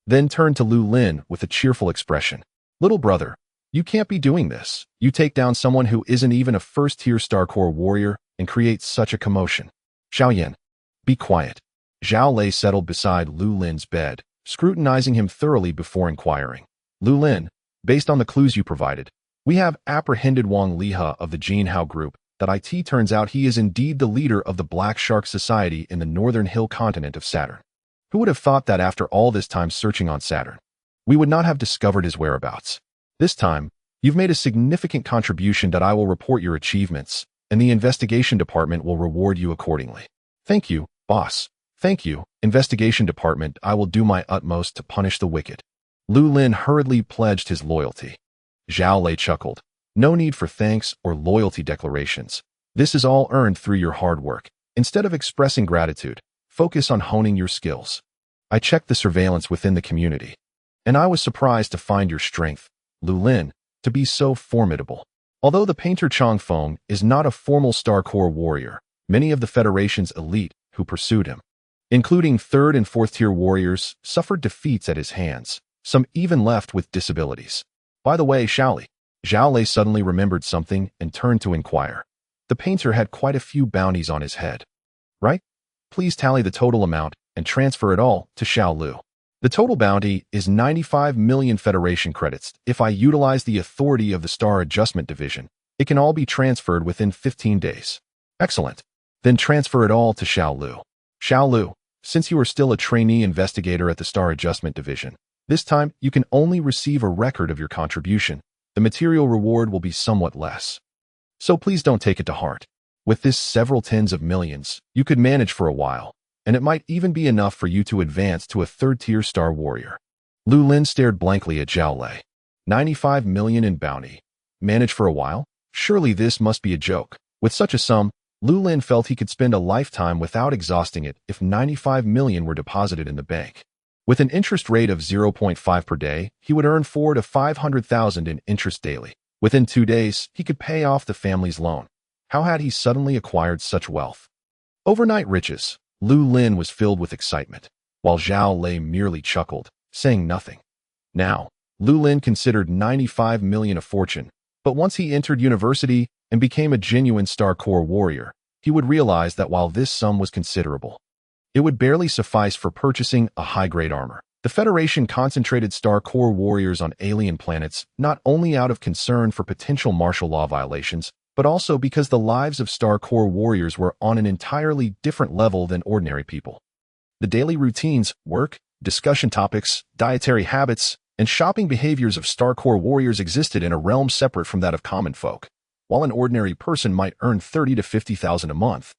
then turned to Lu Lin with a cheerful expression. "Little brother, you can't be doing this. You take down someone who isn't even a first-tier Star Corps warrior and create such a commotion." "Xiao Yin, be quiet." Zhao Lei settled beside Lu Lin's bed, scrutinizing him thoroughly before inquiring. "Lu Lin, based on the clues you provided, we have apprehended Wang Liha of the Jinhao group. It turns out he is indeed the leader of the Black Shark Society in the northern hill continent of Saturn. Who would have thought that after all this time searching on Saturn, we would not have discovered his whereabouts? This time, you've made a significant contribution that I will report your achievements, and the investigation department will reward you accordingly." "Thank you, boss." "Thank you, investigation department. I will do my utmost to punish the wicked." Lu Lin hurriedly pledged his loyalty. Zhao Lei chuckled. "No need for thanks or loyalty declarations. This is all earned through your hard work. Instead of expressing gratitude, focus on honing your skills. I checked the surveillance within the community, and I was surprised to find your strength, Lu Lin, to be so formidable. Although the painter Chang Feng is not a formal Star Corps warrior, many of the Federation's elite who pursued him, including 3rd and 4th tier warriors, suffered defeats at his hands, some even left with disabilities. By the way, Xiao Li." Zhao Lei suddenly remembered something and turned to inquire. The painter had quite a few bounties on his head, right? Please tally the total amount and transfer it all to Xiao Lu. The total bounty is 95 million Federation credits. If I utilize the authority of the Star Adjustment Division, it can all be transferred within 15 days. Excellent. Then transfer it all to Xiao Lu. Xiao Lu, since you are still a trainee investigator at the Star Adjustment Division, this time you can only receive a record of your contribution. The material reward will be somewhat less. So please don't take it to heart. With this several tens of millions, you could manage for a while, and it might even be enough for you to advance to a 3rd-tier Star Warrior." Lu Lin stared blankly at Zhao Lei. 95 million in bounty. Manage for a while? Surely this must be a joke. With such a sum, Lu Lin felt he could spend a lifetime without exhausting it if 95 million were deposited in the bank. With an interest rate of 0.5 per day, he would earn 400,000 to 500,000 in interest daily. Within 2 days, he could pay off the family's loan. How had he suddenly acquired such wealth? Overnight riches. Lu Lin was filled with excitement, while Zhao Lei merely chuckled, saying nothing. Now, Lu Lin considered 95 million a fortune, but once he entered university and became a genuine Star Corps warrior, he would realize that while this sum was considerable, it would barely suffice for purchasing a high-grade armor. The Federation concentrated Star Corps warriors on alien planets not only out of concern for potential martial law violations, but also because the lives of Star Corps warriors were on an entirely different level than ordinary people. The daily routines, work, discussion topics, dietary habits, and shopping behaviors of Star Corps warriors existed in a realm separate from that of common folk. While an ordinary person might earn 30,000 to 50,000 a month,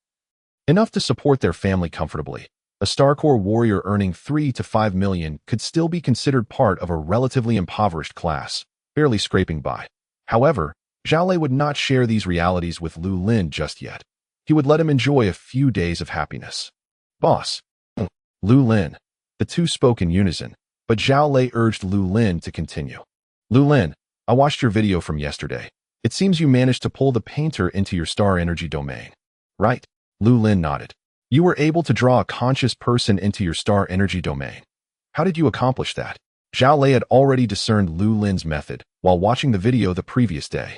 enough to support their family comfortably, a Star Corps warrior earning 3 to 5 million could still be considered part of a relatively impoverished class, barely scraping by. However, Zhao Lei would not share these realities with Lu Lin just yet. He would let him enjoy a few days of happiness. "Boss." Lu Lin. The two spoke in unison, but Zhao Lei urged Lu Lin to continue. "Lu Lin, I watched your video from yesterday. It seems you managed to pull the painter into your star energy domain, right?" Lu Lin nodded. "You were able to draw a conscious person into your star energy domain. How did you accomplish that? Zhao Lei had already discerned Lu Lin's method while watching the video the previous day.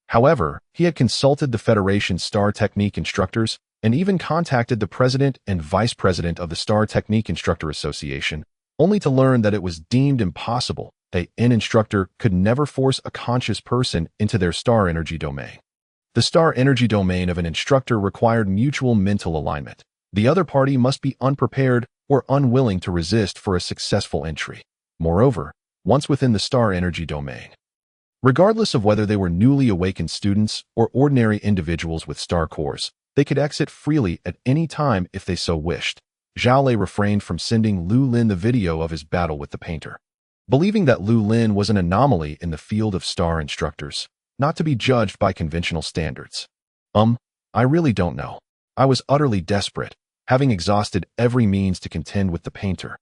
However, he had consulted the Federation's Star Technique instructors and even contacted the president and vice president of the Star Technique Instructor Association, only to learn that it was deemed impossible that an instructor could never force a conscious person into their star energy domain. The star energy domain of an instructor required mutual mental alignment. The other party must be unprepared or unwilling to resist for a successful entry. Moreover, once within the star energy domain, regardless of whether they were newly awakened students or ordinary individuals with star cores, they could exit freely at any time if they so wished. Zhao Lei refrained from sending Lu Lin the video of his battle with the painter, believing that Lu Lin was an anomaly in the field of star instructors, not to be judged by conventional standards. I really don't know. I was utterly desperate, having exhausted every means to contend with the painter.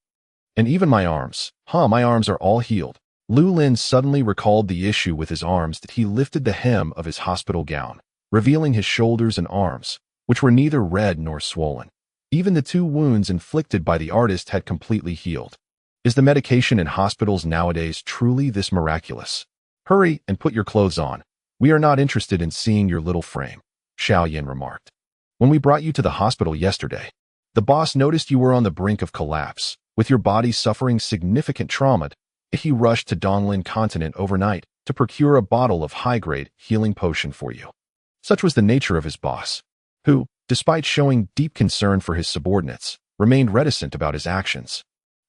And even my arms. My arms are all healed. Lu Lin suddenly recalled the issue with his arms that he lifted the hem of his hospital gown, revealing his shoulders and arms, which were neither red nor swollen. Even the 2 wounds inflicted by the artist had completely healed. Is the medication in hospitals nowadays truly this miraculous? Hurry and put your clothes on. We are not interested in seeing your little frame, Xiao Yan remarked. When we brought you to the hospital yesterday, the boss noticed you were on the brink of collapse, with your body suffering significant trauma. He rushed to Donglin continent overnight to procure a bottle of high-grade healing potion for you. Such was the nature of his boss, who, despite showing deep concern for his subordinates, remained reticent about his actions.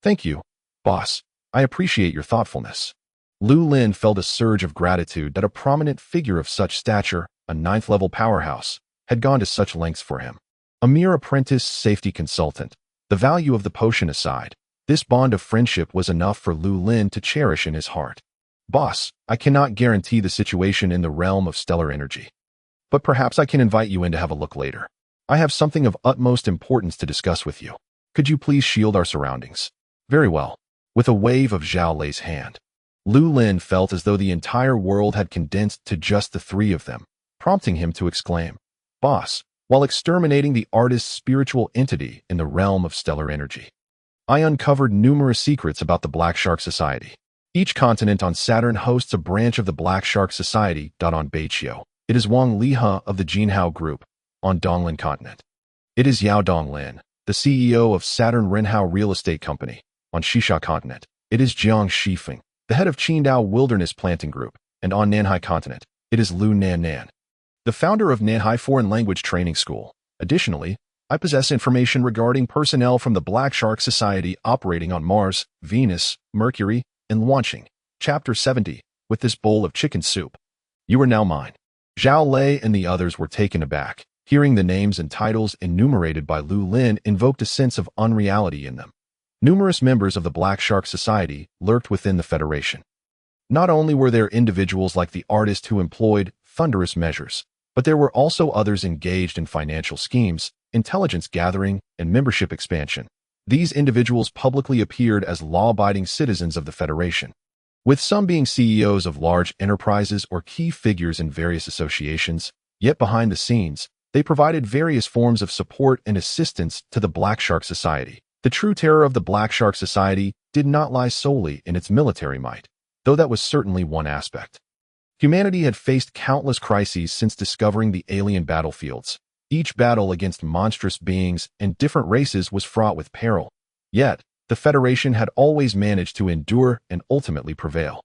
Thank you, boss. I appreciate your thoughtfulness. Lu Lin felt a surge of gratitude that a prominent figure of such stature, a 9th-level powerhouse, had gone to such lengths for him. A mere apprentice safety consultant, the value of the potion aside, this bond of friendship was enough for Lu Lin to cherish in his heart. Boss, I cannot guarantee the situation in the realm of stellar energy, but perhaps I can invite you in to have a look later. I have something of utmost importance to discuss with you. Could you please shield our surroundings? Very well. With a wave of Zhao Lei's hand, Lu Lin felt as though the entire world had condensed to just the 3 of them, prompting him to exclaim, Boss, while exterminating the artist's spiritual entity in the realm of stellar energy, I uncovered numerous secrets about the Black Shark Society. Each continent on Saturn hosts a branch of the Black Shark Society. On Beiqiu, it is Wang Lihe of the Jinhao Group, on Donglin continent. It is Yao Donglin, the CEO of Saturn Renhao Real Estate Company, on Xisha continent. It is Jiang Shifeng, the head of Qingdao Wilderness Planting Group, and on Nanhai continent, it is Lu Nan, the founder of Nanhai Foreign Language Training School. Additionally, I possess information regarding personnel from the Black Shark Society operating on Mars, Venus, Mercury, and launching. Chapter 70, with this bowl of chicken soup. You are now mine. Zhao Lei and the others were taken aback. Hearing the names and titles enumerated by Lu Lin invoked a sense of unreality in them. Numerous members of the Black Shark Society lurked within the Federation. Not only were there individuals like the artist who employed thunderous measures, but there were also others engaged in financial schemes, intelligence gathering, and membership expansion. These individuals publicly appeared as law-abiding citizens of the Federation, with some being CEOs of large enterprises or key figures in various associations, yet behind the scenes, they provided various forms of support and assistance to the Black Shark Society. The true terror of the Black Shark Society did not lie solely in its military might, though that was certainly one aspect. Humanity had faced countless crises since discovering the alien battlefields. Each battle against monstrous beings and different races was fraught with peril. Yet, the Federation had always managed to endure and ultimately prevail.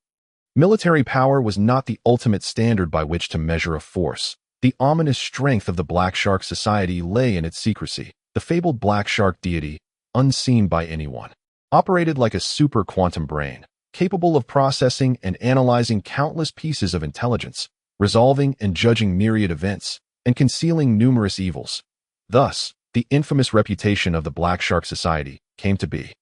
Military power was not the ultimate standard by which to measure a force. The ominous strength of the Black Shark Society lay in its secrecy. The fabled Black Shark deity, unseen by anyone, operated like a super quantum brain, capable of processing and analyzing countless pieces of intelligence, resolving and judging myriad events, and concealing numerous evils. Thus, the infamous reputation of the Black Shark Society came to be.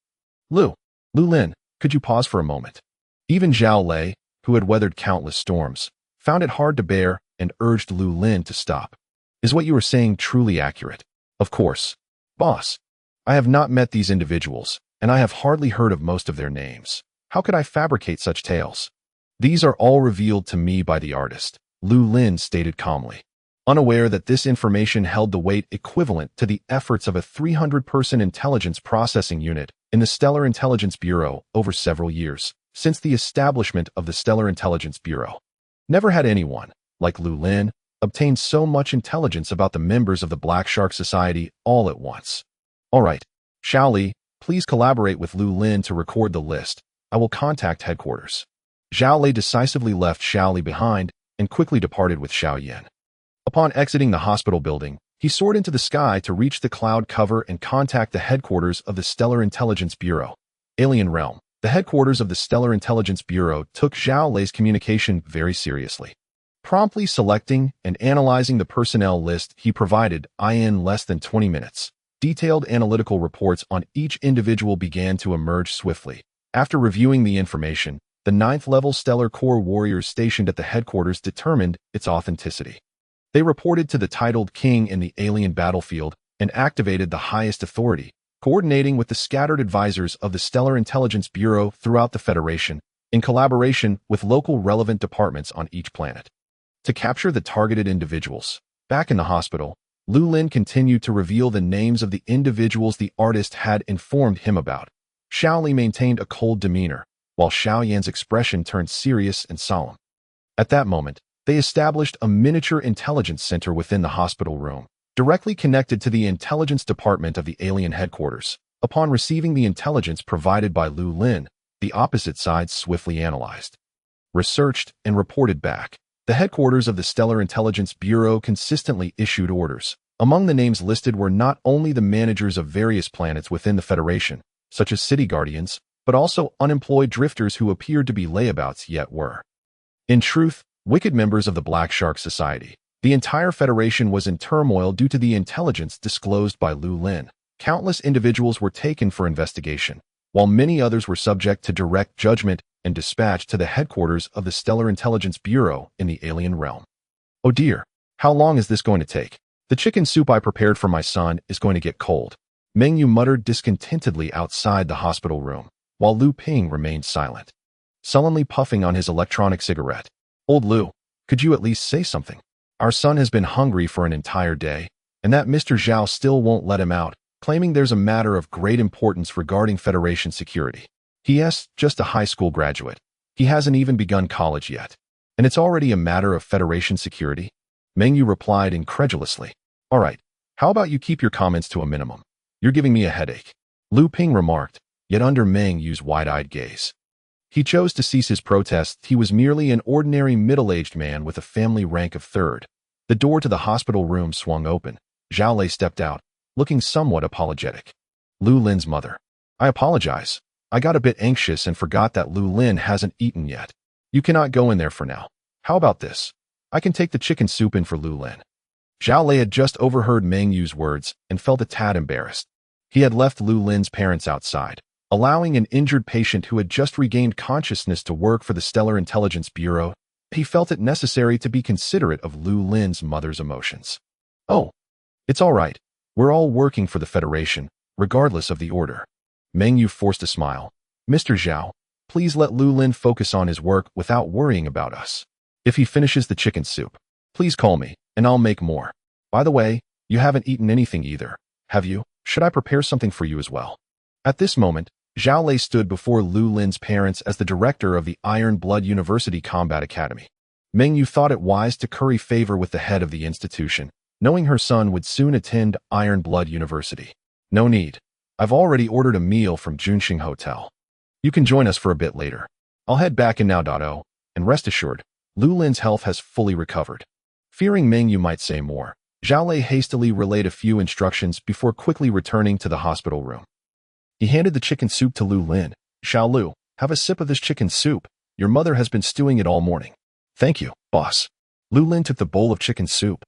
Lu Lin, could you pause for a moment? Even Zhao Lei, who had weathered countless storms, found it hard to bear and urged Lu Lin to stop. Is what you are saying truly accurate? Of course. Boss, I have not met these individuals, and I have hardly heard of most of their names. How could I fabricate such tales? These are all revealed to me by the artist, Lu Lin stated calmly. unaware that this information held the weight equivalent to the efforts of a 300-person intelligence processing unit in the Stellar Intelligence Bureau over several years, since the establishment of the Stellar Intelligence Bureau. Never had anyone, like Lu Lin, obtained so much intelligence about the members of the Black Shark Society all at once. All right, Xiao Li, please collaborate with Lu Lin to record the list. I will contact headquarters. Zhao Lei decisively left Xiao Li behind and quickly departed with Xiao Yan. Upon exiting the hospital building, he soared into the sky to reach the cloud cover and contact the headquarters of the Stellar Intelligence Bureau. Alien Realm. The headquarters of the Stellar Intelligence Bureau took Zhao Lei's communication very seriously. Promptly selecting and analyzing the personnel list he provided in less than 20 minutes. Detailed analytical reports on each individual began to emerge swiftly. After reviewing the information, the 9th-level Stellar Corps warriors stationed at the headquarters determined its authenticity. They reported to the titled king in the alien battlefield and activated the highest authority, coordinating with the scattered advisors of the Stellar Intelligence Bureau throughout the Federation, in collaboration with local relevant departments on each planet. To capture the targeted individuals, back in the hospital, Lu Lin continued to reveal the names of the individuals the artist had informed him about. Xiao Li maintained a cold demeanor, while Xiao Yan's expression turned serious and solemn. At that moment, they established a miniature intelligence center within the hospital room, directly connected to the intelligence department of the alien headquarters. Upon receiving the intelligence provided by Lu Lin, the opposite sides swiftly analyzed, researched, and reported back. The headquarters of the Stellar Intelligence Bureau consistently issued orders. Among the names listed were not only the managers of various planets within the Federation, such as city guardians, but also unemployed drifters who appeared to be layabouts yet were, in truth, wicked members of the Black Shark Society. The entire Federation was in turmoil due to the intelligence disclosed by Lu Lin. Countless individuals were taken for investigation, while many others were subject to direct judgment and dispatched to the headquarters of the Stellar Intelligence Bureau in the alien realm. Oh dear, how long is this going to take? The chicken soup I prepared for my son is going to get cold. Meng Yu muttered discontentedly outside the hospital room, while Lu Ping remained silent, sullenly puffing on his electronic cigarette. Old Lu, could you at least say something? Our son has been hungry for an entire day, and that Mr. Zhao still won't let him out, claiming there's a matter of great importance regarding Federation security. He.S. just a high school graduate. He hasn't even begun college yet. And it's already a matter of Federation security? Meng Yu replied incredulously. All right, how about you keep your comments to a minimum? You're giving me a headache. Lu Ping remarked, yet under Meng Yu's wide-eyed gaze. He chose to cease his protest. He was merely an ordinary middle-aged man with a family rank of third. The door to the hospital room swung open. Zhao Lei stepped out, looking somewhat apologetic. Lu Lin's mother. I apologize. I got a bit anxious and forgot that Lu Lin hasn't eaten yet. You cannot go in there for now. How about this? I can take the chicken soup in for Lu Lin. Zhao Lei had just overheard Meng Yu's words and felt a tad embarrassed. He had left Lu Lin's parents outside, allowing an injured patient who had just regained consciousness to work for the Stellar Intelligence Bureau. He felt it necessary to be considerate of Lu Lin's mother's emotions. Oh, it's all right. We're all working for the Federation, regardless of the order. Meng Yu forced a smile. Mr. Zhao, please let Lu Lin focus on his work without worrying about us. If he finishes the chicken soup, please call me, and I'll make more. By the way, you haven't eaten anything either, have you? Should I prepare something for you as well? At this moment, Zhao Lei stood before Lu Lin's parents as the director of the Iron Blood University Combat Academy. Meng Yu thought it wise to curry favor with the head of the institution, knowing her son would soon attend Iron Blood University. No need. I've already ordered a meal from Junxing Hotel. You can join us for a bit later. I'll head back in now. And rest assured, Lu Lin's health has fully recovered. Fearing Meng Yu might say more, Zhao Lei hastily relayed a few instructions before quickly returning to the hospital room. He handed the chicken soup to Lu Lin. Xiao Lu, have a sip of this chicken soup. Your mother has been stewing it all morning. Thank you, boss. Lu Lin took the bowl of chicken soup,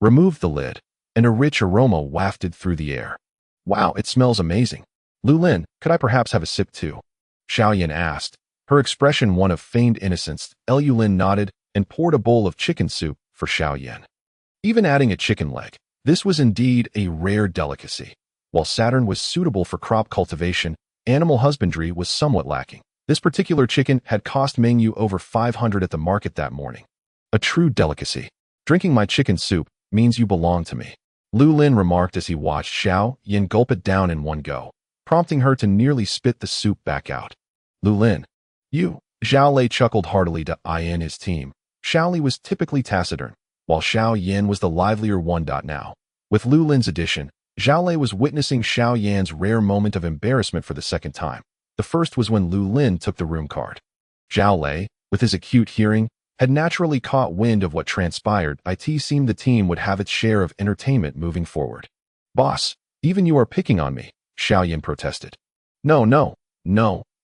removed the lid, and a rich aroma wafted through the air. Wow, it smells amazing. Lu Lin, could I perhaps have a sip too? Xiao Yan asked, her expression one of feigned innocence. Lu Lin nodded and poured a bowl of chicken soup for Xiao Yan. Even adding a chicken leg, this was indeed a rare delicacy. While Saturn was suitable for crop cultivation, animal husbandry was somewhat lacking. This particular chicken had cost Meng Yu over 500 at the market that morning. A true delicacy. Drinking my chicken soup means you belong to me, Lu Lin remarked as he watched Xiao Yin gulp it down in one go, prompting her to nearly spit the soup back out. Lu Lin, you. Zhao Lei chuckled heartily to eye in his team. Xiao Li was typically taciturn, while Xiao Yin was the livelier one. Now, with Lu Lin's addition, Zhao Lei was witnessing Xiao Yan's rare moment of embarrassment for the second time. The first was when Lu Lin took the room card. Zhao Lei, with his acute hearing, had naturally caught wind of what transpired. It seemed the team would have its share of entertainment moving forward. Boss, even you are picking on me, Xiao Yin protested. No,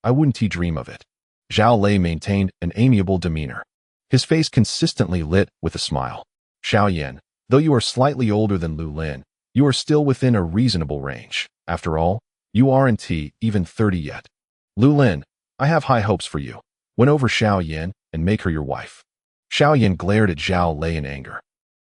I wouldn't dream of it. Zhao Lei maintained an amiable demeanor, his face consistently lit with a smile. Xiao Yin, though you are slightly older than Lu Lin, you are still within a reasonable range. After all, you aren't even 30 yet. Lu Lin, I have high hopes for you. Win over Xiao Yin and make her your wife. Xiao Yin glared at Zhao Lei in anger,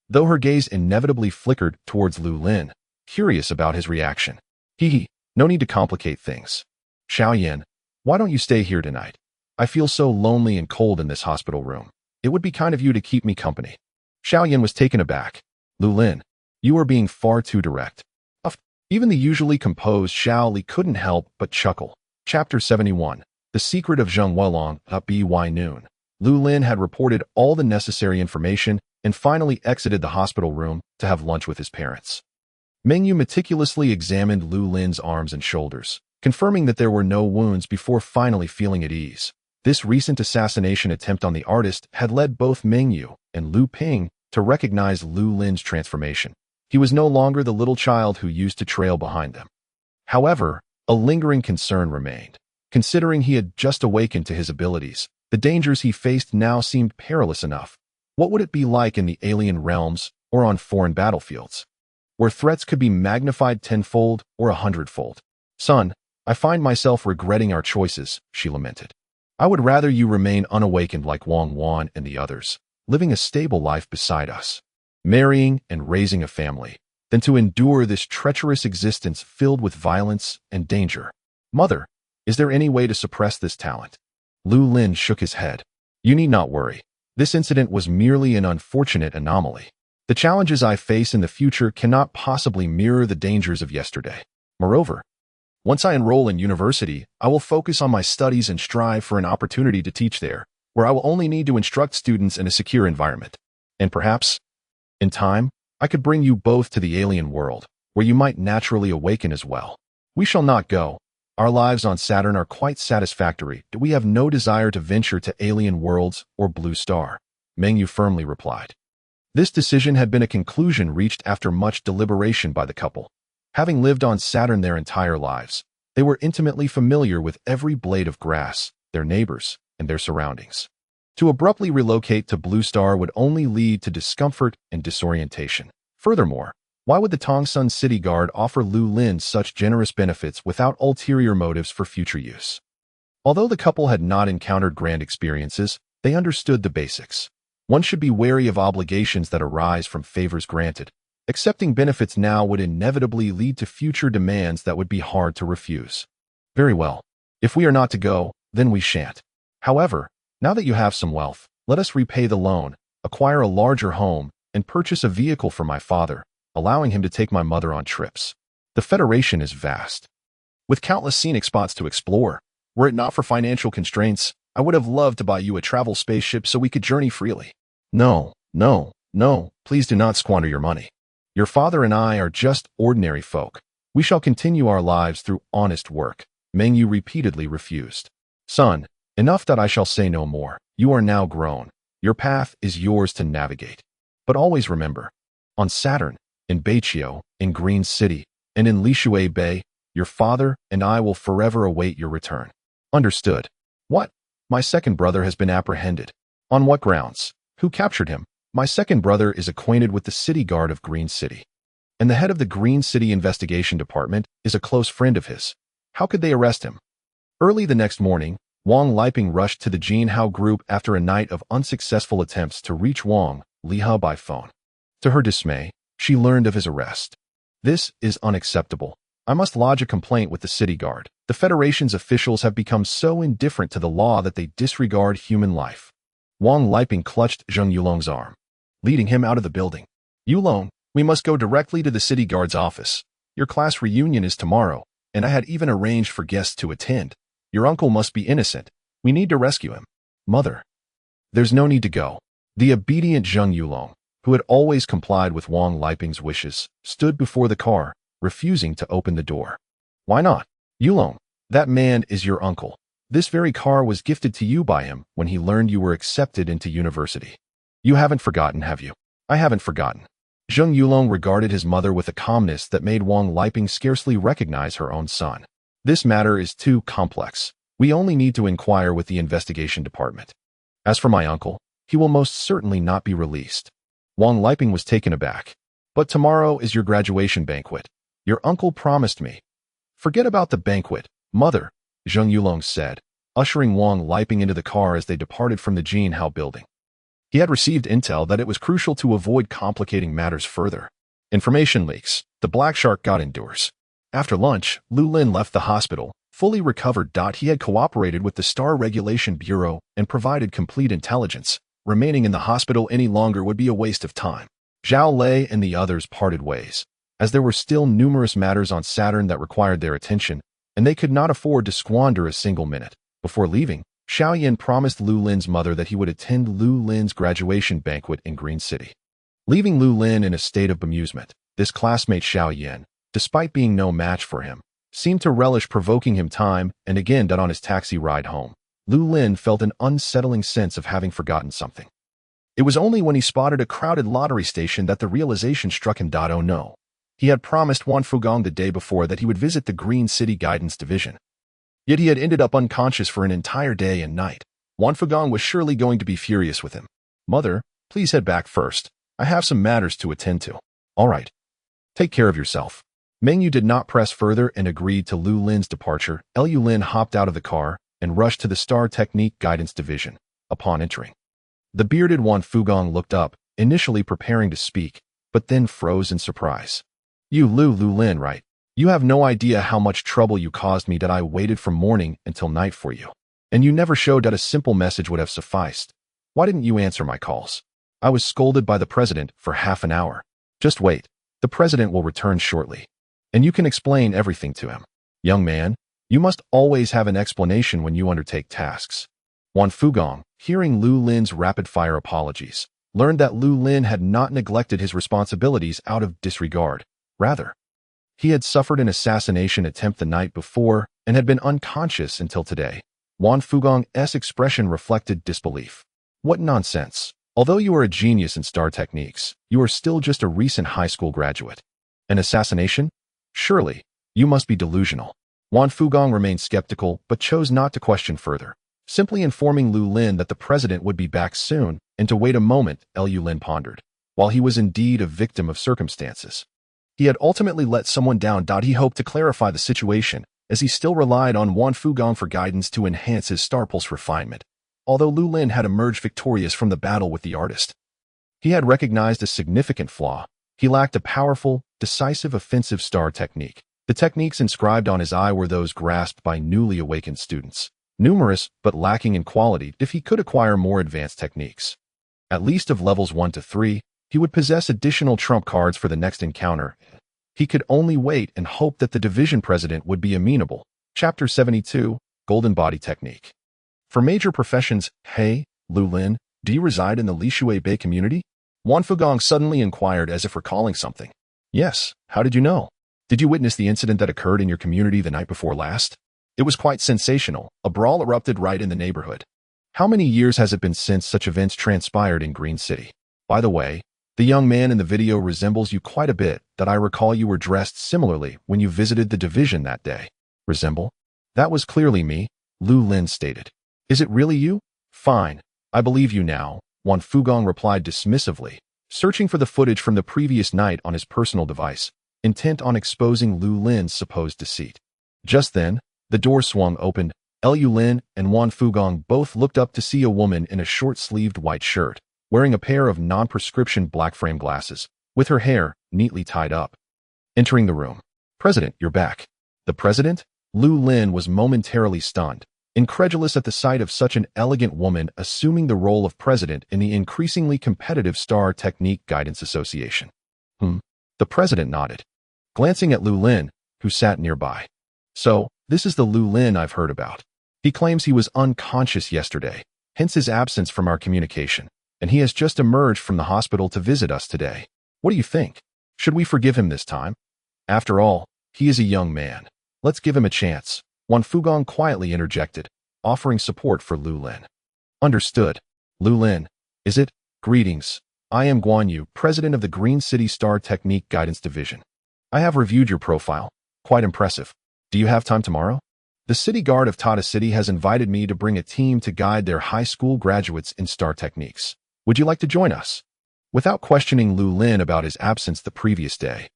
though her gaze inevitably flickered towards Lu Lin, curious about his reaction. No need to complicate things. Xiao Yin, why don't you stay here tonight? I feel so lonely and cold in this hospital room. It would be kind of you to keep me company. Xiao Yin was taken aback. Lu Lin, you are being far too direct. Even the usually composed Xiao Li couldn't help but chuckle. Chapter 71. The Secret of Zheng Weilong. By noon, Lu Lin had reported all the necessary information and finally exited the hospital room to have lunch with his parents. Meng Yu meticulously examined Lu Lin's arms and shoulders, confirming that there were no wounds before finally feeling at ease. This recent assassination attempt on the artist had led both Meng Yu and Lu Ping to recognize Lu Lin's transformation. He was no longer the little child who used to trail behind them. However, a lingering concern remained. Considering he had just awakened to his abilities, the dangers he faced now seemed perilous enough. What would it be like in the alien realms or on foreign battlefields, where threats could be magnified tenfold or 100-fold? Son, I find myself regretting our choices, she lamented. I would rather you remain unawakened like Wang Wan and the others, living a stable life beside us, marrying and raising a family, than to endure this treacherous existence filled with violence and danger. Mother, is there any way to suppress this talent? Lu Lin shook his head. You need not worry. This incident was merely an unfortunate anomaly. The challenges I face in the future cannot possibly mirror the dangers of yesterday. Moreover, once I enroll in university, I will focus on my studies and strive for an opportunity to teach there, where I will only need to instruct students in a secure environment. And perhaps, in time, I could bring you both to the alien world, where you might naturally awaken as well. We shall not go. Our lives on Saturn are quite satisfactory. We have no desire to venture to alien worlds or Blue Star, Meng Yu firmly replied. This decision had been a conclusion reached after much deliberation by the couple. Having lived on Saturn their entire lives, they were intimately familiar with every blade of grass, their neighbors, and their surroundings. To abruptly relocate to Blue Star would only lead to discomfort and disorientation. Furthermore, why would the Tongsun City Guard offer Lu Lin such generous benefits without ulterior motives for future use? Although the couple had not encountered grand experiences, they understood the basics. One should be wary of obligations that arise from favors granted. Accepting benefits now would inevitably lead to future demands that would be hard to refuse. Very well. If we are not to go, then we shan't. However, now that you have some wealth, let us repay the loan, acquire a larger home, and purchase a vehicle for my father, allowing him to take my mother on trips. The Federation is vast, with countless scenic spots to explore. Were it not for financial constraints, I would have loved to buy you a travel spaceship so we could journey freely. No, please do not squander your money. Your father and I are just ordinary folk. We shall continue our lives through honest work. Meng Yu repeatedly refused. Son, enough that I shall say no more. You are now grown. Your path is yours to navigate. But always remember, on Saturn, in Beiqiu, in Green City, and in Lishui Bay, your father and I will forever await your return. Understood. What? My second brother has been apprehended. On what grounds? Who captured him? My second brother is acquainted with the city guard of Green City, and the head of the Green City Investigation Department is a close friend of his. How could they arrest him? Early the next morning, Wang Liping rushed to the Jin Hao group after a night of unsuccessful attempts to reach Wang Liha by phone. To her dismay, she learned of his arrest. This is unacceptable. I must lodge a complaint with the city guard. The Federation's officials have become so indifferent to the law that they disregard human life. Wang Liping clutched Zheng Yulong's arm. leading him out of the building. Yulong, we must go directly to the city guard's office. Your class reunion is tomorrow, and I had even arranged for guests to attend. Your uncle must be innocent. We need to rescue him. Mother. There's no need to go. The obedient Zheng Yulong, who had always complied with Wang Liping's wishes, stood before the car, refusing to open the door. Why not? Yulong, that man is your uncle. This very car was gifted to you by him when he learned you were accepted into university. You haven't forgotten, have you? I haven't forgotten. Zheng Yulong regarded his mother with a calmness that made Wang Liping scarcely recognize her own son. This matter is too complex. We only need to inquire with the investigation department. As for my uncle, he will most certainly not be released. Wang Liping was taken aback. But tomorrow is your graduation banquet. Your uncle promised me. Forget about the banquet, mother, Zheng Yulong said, ushering Wang Liping into the car as they departed from the Jinhao building. He had received intel that it was crucial to avoid complicating matters further. Information leaks. The Black Shark got indoors. After lunch, Lu Lin left the hospital, fully recovered. He had cooperated with the Star Regulation Bureau and provided complete intelligence. Remaining in the hospital any longer would be a waste of time. Zhao Lei and the others parted ways, as there were still numerous matters on Saturn that required their attention, and they could not afford to squander a single minute. Before leaving, Xiaoyan promised Lu Lin's mother that he would attend Lu Lin's graduation banquet in Green City. Leaving Lu Lin in a state of bemusement, this classmate Xiaoyan, despite being no match for him, seemed to relish provoking him time and again. On his taxi ride home, Lu Lin felt an unsettling sense of having forgotten something. It was only when he spotted a crowded lottery station that the realization struck him. Oh no. He had promised Wan Fugong the day before that he would visit the Green City Guidance Division. Yet he had ended up unconscious for an entire day and night. Wan Fugong was surely going to be furious with him. Mother, please head back first. I have some matters to attend to. All right. Take care of yourself. Meng Yu did not press further and agreed to Lu Lin's departure. Lu Lin hopped out of the car and rushed to the Star Technique Guidance Division. Upon entering, the bearded Wan Fugong looked up, initially preparing to speak, but then froze in surprise. You Lu Lin, right? You have no idea how much trouble you caused me. That I waited from morning until night for you. And you never showed that a simple message would have sufficed. Why didn't you answer my calls? I was scolded by the president for half an hour. Just wait. The president will return shortly. And you can explain everything to him. Young man, you must always have an explanation when you undertake tasks. Wan Fugong, hearing Lu Lin's rapid-fire apologies, learned that Lu Lin had not neglected his responsibilities out of disregard. Rather, he had suffered an assassination attempt the night before and had been unconscious until today. Wan Fugong's expression reflected disbelief. What nonsense. Although you are a genius in star techniques, you are still just a recent high school graduate. An assassination? Surely, you must be delusional. Wan Fugong remained skeptical but chose not to question further, simply informing Lu Lin that the president would be back soon and to wait a moment. Lu Lin pondered. While he was indeed a victim of circumstances, he had ultimately let someone down. He hoped to clarify the situation, as he still relied on Wan Fugong for guidance to enhance his star pulse refinement. Although Lu Lin had emerged victorious from the battle with the artist, he had recognized a significant flaw. He lacked a powerful, decisive offensive star technique. The techniques inscribed on his eye were those grasped by newly awakened students. Numerous, but lacking in quality. If he could acquire more advanced techniques, at least of levels 1 to 3, he would possess additional trump cards for the next encounter. He could only wait and hope that the division president would be amenable. Chapter 72, Golden Body Technique. For major professions, hey, Lu Lin, do you reside in the Lishui Bay community? Wan Fugong suddenly inquired as if recalling something. Yes, how did you know? Did you witness the incident that occurred in your community the night before last? It was quite sensational. A brawl erupted right in the neighborhood. How many years has it been since such events transpired in Green City? By the way, the young man in the video resembles you quite a bit. That I recall you were dressed similarly when you visited the division that day. Resemble? That was clearly me, Lu Lin stated. Is it really you? Fine. I believe you now, Wan Fugong replied dismissively, searching for the footage from the previous night on his personal device, intent on exposing Lu Lin's supposed deceit. Just then, the door swung open. Lu Lin and Wan Fugong both looked up to see a woman in a short-sleeved white shirt, wearing a pair of non-prescription black-frame glasses, with her hair neatly tied up. Entering the room. President, you're back. The president? Lu Lin was momentarily stunned. incredulous at the sight of such an elegant woman assuming the role of president in the increasingly competitive Star Technique Guidance Association. The president nodded, glancing at Lu Lin, who sat nearby. So, this is the Lu Lin I've heard about. He claims he was unconscious yesterday, hence his absence from our communication, and he has just emerged from the hospital to visit us today. What do you think? Should we forgive him this time? After all, he is a young man. Let's give him a chance, Wan Fugong quietly interjected, offering support for Lu Lin. Understood. Lu Lin, is it? Greetings. I am Guan Yu, president of the Green City Star Technique Guidance Division. I have reviewed your profile. Quite impressive. Do you have time tomorrow? The City Guard of Tata City has invited me to bring a team to guide their high school graduates in star techniques. Would you like to join us? Without questioning Lu Lin about his absence the previous day,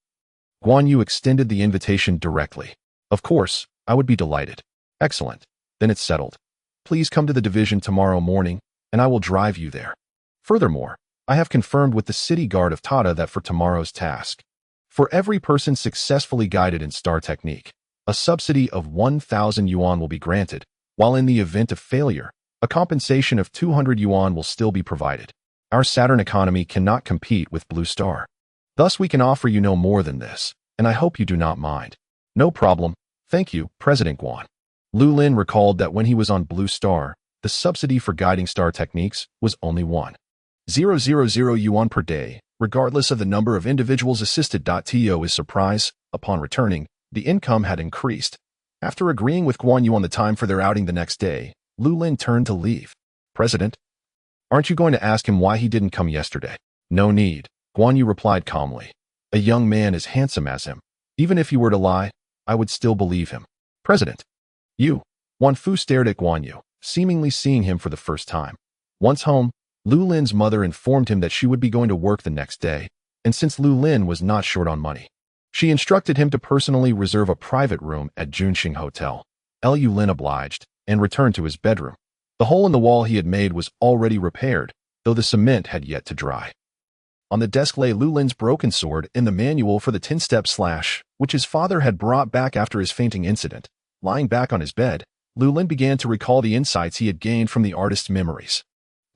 Guan Yu extended the invitation directly. Of course, I would be delighted. Excellent. Then it's settled. Please come to the division tomorrow morning, and I will drive you there. Furthermore, I have confirmed with the City Guard of Tata that for tomorrow's task, for every person successfully guided in star technique, a subsidy of 1,000 yuan will be granted, while in the event of failure, a compensation of 200 yuan will still be provided. Our Saturn economy cannot compete with Blue Star. Thus we can offer you no more than this, and I hope you do not mind. No problem. Thank you, President Guan. Lu Lin recalled that when he was on Blue Star, the subsidy for guiding star techniques was only 1,000 yuan per day, regardless of the number of individuals assisted. To his surprise, upon returning, the income had increased. After agreeing with Guan Yu on the time for their outing the next day, Lu Lin turned to leave. President, aren't you going to ask him why he didn't come yesterday? No need, Guan Yu replied calmly. A young man as handsome as him. Even if he were to lie, I would still believe him. President. You. Wan Fu stared at Guan Yu, seemingly seeing him for the first time. Once home, Lu Lin's mother informed him that she would be going to work the next day, and since Lu Lin was not short on money, she instructed him to personally reserve a private room at Junxing Hotel. Lu Lin obliged, and returned to his bedroom. The hole in the wall he had made was already repaired, though the cement had yet to dry. On the desk lay Lu Lin's broken sword and the manual for the 10-step slash, which his father had brought back after his fainting incident. Lying back on his bed, Lu Lin began to recall the insights he had gained from the artist's memories.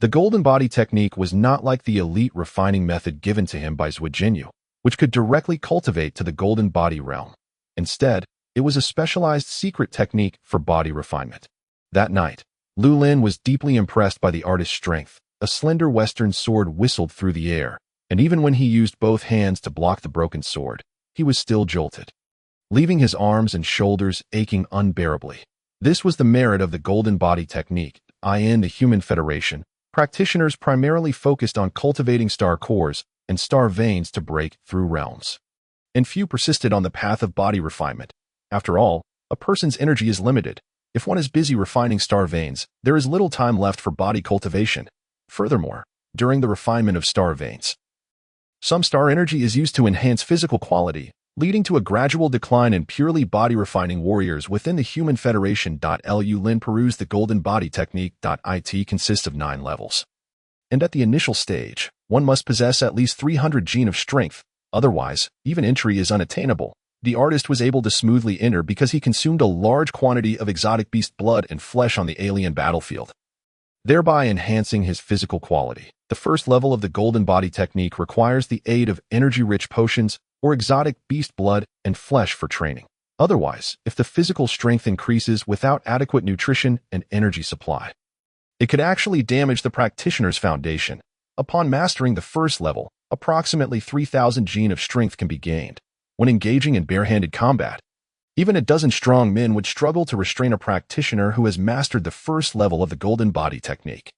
The golden body technique was not like the elite refining method given to him by Zhu Jinyu, which could directly cultivate to the golden body realm. Instead, it was a specialized secret technique for body refinement. That night, Lu Lin was deeply impressed by the artist's strength. A slender western sword whistled through the air, and even when he used both hands to block the broken sword, he was still jolted, leaving his arms and shoulders aching unbearably. This was the merit of the golden body technique. In the Human Federation, practitioners primarily focused on cultivating star cores and star veins to break through realms. And few persisted on the path of body refinement. After all, a person's energy is limited. If one is busy refining star veins, there is little time left for body cultivation. Furthermore, during the refinement of star veins, some star energy is used to enhance physical quality, leading to a gradual decline in purely body-refining warriors within the Human Federation. Lu Lin perused the golden body technique. It consists of 9 levels. And at the initial stage, one must possess at least 300 gene of strength, otherwise, even entry is unattainable. The artist was able to smoothly enter because he consumed a large quantity of exotic beast blood and flesh on the alien battlefield, thereby enhancing his physical quality. The first level of the golden body technique requires the aid of energy-rich potions or exotic beast blood and flesh for training. Otherwise, if the physical strength increases without adequate nutrition and energy supply, it could actually damage the practitioner's foundation. Upon mastering the first level, approximately 3,000 gene of strength can be gained. When engaging in barehanded combat, even a dozen strong men would struggle to restrain a practitioner who has mastered the first level of the golden body technique.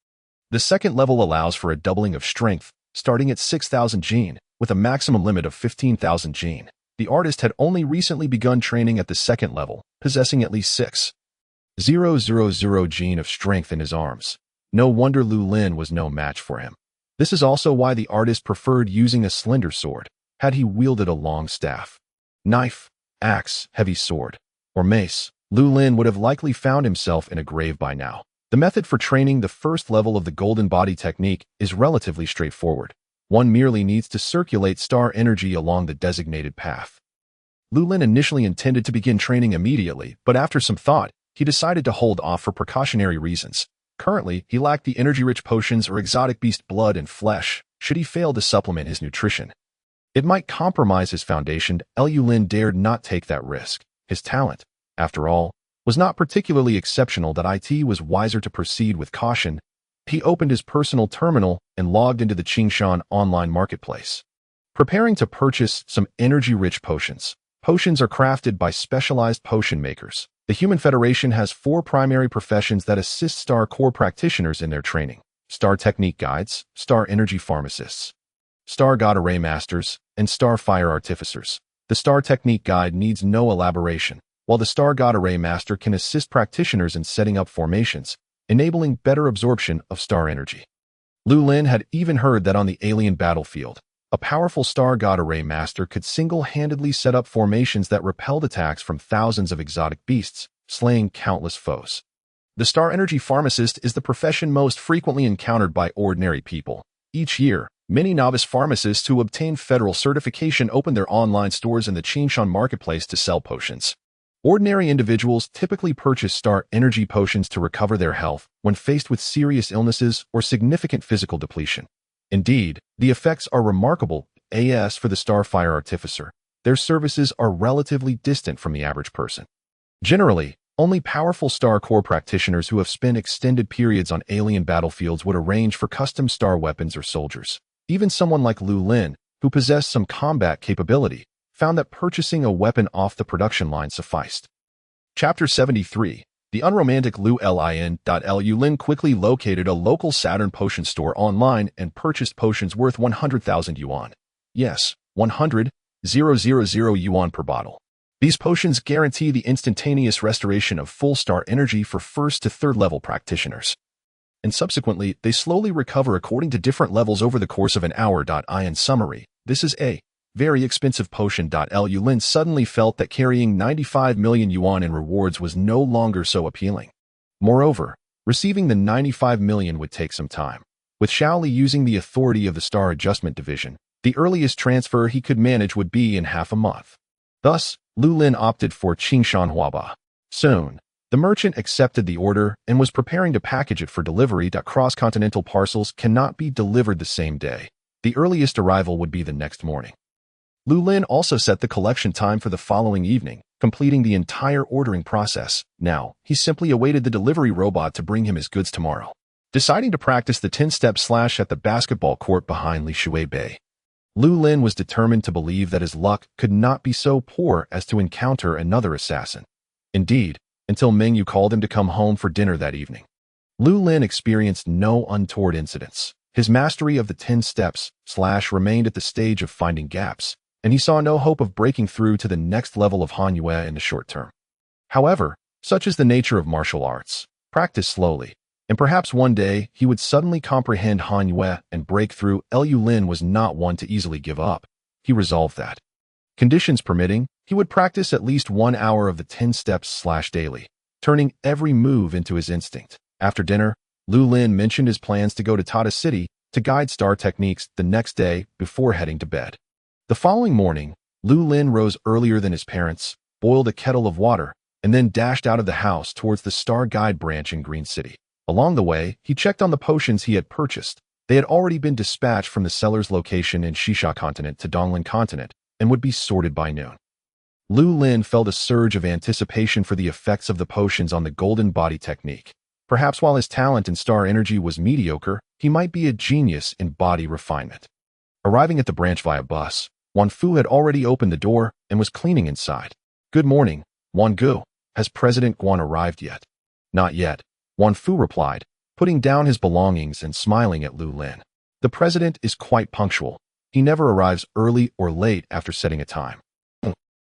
The second level allows for a doubling of strength, starting at 6,000 gene, with a maximum limit of 15,000 gene. The artist had only recently begun training at the second level, possessing at least 6,000 gene of strength in his arms. No wonder Lu Lin was no match for him. This is also why the artist preferred using a slender sword. Had he wielded a long staff, knife, axe, heavy sword, or mace, Lu Lin would have likely found himself in a grave by now. The method for training the first level of the golden body technique is relatively straightforward. One merely needs to circulate star energy along the designated path. Lu Lin initially intended to begin training immediately, but after some thought, he decided to hold off for precautionary reasons. Currently, he lacked the energy-rich potions or exotic beast blood and flesh, should he fail to supplement his nutrition. It might compromise his foundation. Lu Lin dared not take that risk. His talent, after all, was not particularly exceptional. It was wiser to proceed with caution. He opened his personal terminal and logged into the Qingshan online marketplace. Preparing to purchase some energy-rich potions. Potions are crafted by specialized potion makers. The Human Federation has 4 primary professions that assist Star Core practitioners in their training: Star Technique Guides, Star Energy Pharmacists, Star God Array Masters, and Star Fire Artificers. The Star Technique Guide needs no elaboration, while the Star God Array Master can assist practitioners in setting up formations, enabling better absorption of star energy. Lu Lin had even heard that on the alien battlefield, a powerful Star God Array Master could single-handedly set up formations that repelled attacks from thousands of exotic beasts, slaying countless foes. The Star Energy Pharmacist is the profession most frequently encountered by ordinary people. Each year, many novice pharmacists who obtain federal certification open their online stores in the Qingshan marketplace to sell potions. Ordinary individuals typically purchase Star Energy potions to recover their health when faced with serious illnesses or significant physical depletion. Indeed, the effects are remarkable. As for the Star Fire Artificer, their services are relatively distant from the average person. Generally, only powerful Star Core practitioners who have spent extended periods on alien battlefields would arrange for custom star weapons or soldiers. Even someone like Lu Lin, who possessed some combat capability, found that purchasing a weapon off the production line sufficed. Chapter 73. The unromantic Lu Lin. Lu Lin quickly located a local Saturn potion store online and purchased potions worth 100,000 yuan. Yes, 100,000 yuan per bottle. These potions guarantee the instantaneous restoration of full star energy for 1st to 3rd level practitioners. And subsequently, they slowly recover according to different levels over the course of an hour. In summary, this is a very expensive potion. Lu Lin suddenly felt that carrying 95 million yuan in rewards was no longer so appealing. Moreover, receiving the 95 million would take some time. With Shaoli using the authority of the Star Adjustment Division, the earliest transfer he could manage would be in half a month. Thus, Lu Lin opted for Qingshan Huaba. Soon, the merchant accepted the order and was preparing to package it for delivery. Cross-continental parcels cannot be delivered the same day. The earliest arrival would be the next morning. Lu Lin also set the collection time for the following evening, completing the entire ordering process. Now, he simply awaited the delivery robot to bring him his goods tomorrow. Deciding to practice the 10-step slash at the basketball court behind Li Shui Bay, Lu Lin was determined to believe that his luck could not be so poor as to encounter another assassin. Indeed, until Meng Yu called him to come home for dinner that evening, Lu Lin experienced no untoward incidents. His mastery of the 10 steps slash remained at the stage of finding gaps, and he saw no hope of breaking through to the next level of Han Yue in the short term. However, such is the nature of martial arts. Practice slowly, and perhaps one day he would suddenly comprehend Han Yue and break through. Lu Lin was not one to easily give up. He resolved that, conditions permitting, he would practice at least 1 hour of the 10 steps slash daily, turning every move into his instinct. After dinner, Lu Lin mentioned his plans to go to Tata City to guide star techniques the next day before heading to bed. The following morning, Lu Lin rose earlier than his parents, boiled a kettle of water, and then dashed out of the house towards the Star Guide branch in Green City. Along the way, he checked on the potions he had purchased. They had already been dispatched from the seller's location in Shisha Continent to Donglin Continent and would be sorted by noon. Lu Lin felt a surge of anticipation for the effects of the potions on the golden body technique. Perhaps while his talent in star energy was mediocre, he might be a genius in body refinement. Arriving at the branch via bus, Wan Fu had already opened the door and was cleaning inside. "Good morning, Wan Gu. Has President Guan arrived yet?" "Not yet," Wan Fu replied, putting down his belongings and smiling at Lu Lin. "The president is quite punctual. He never arrives early or late after setting a time."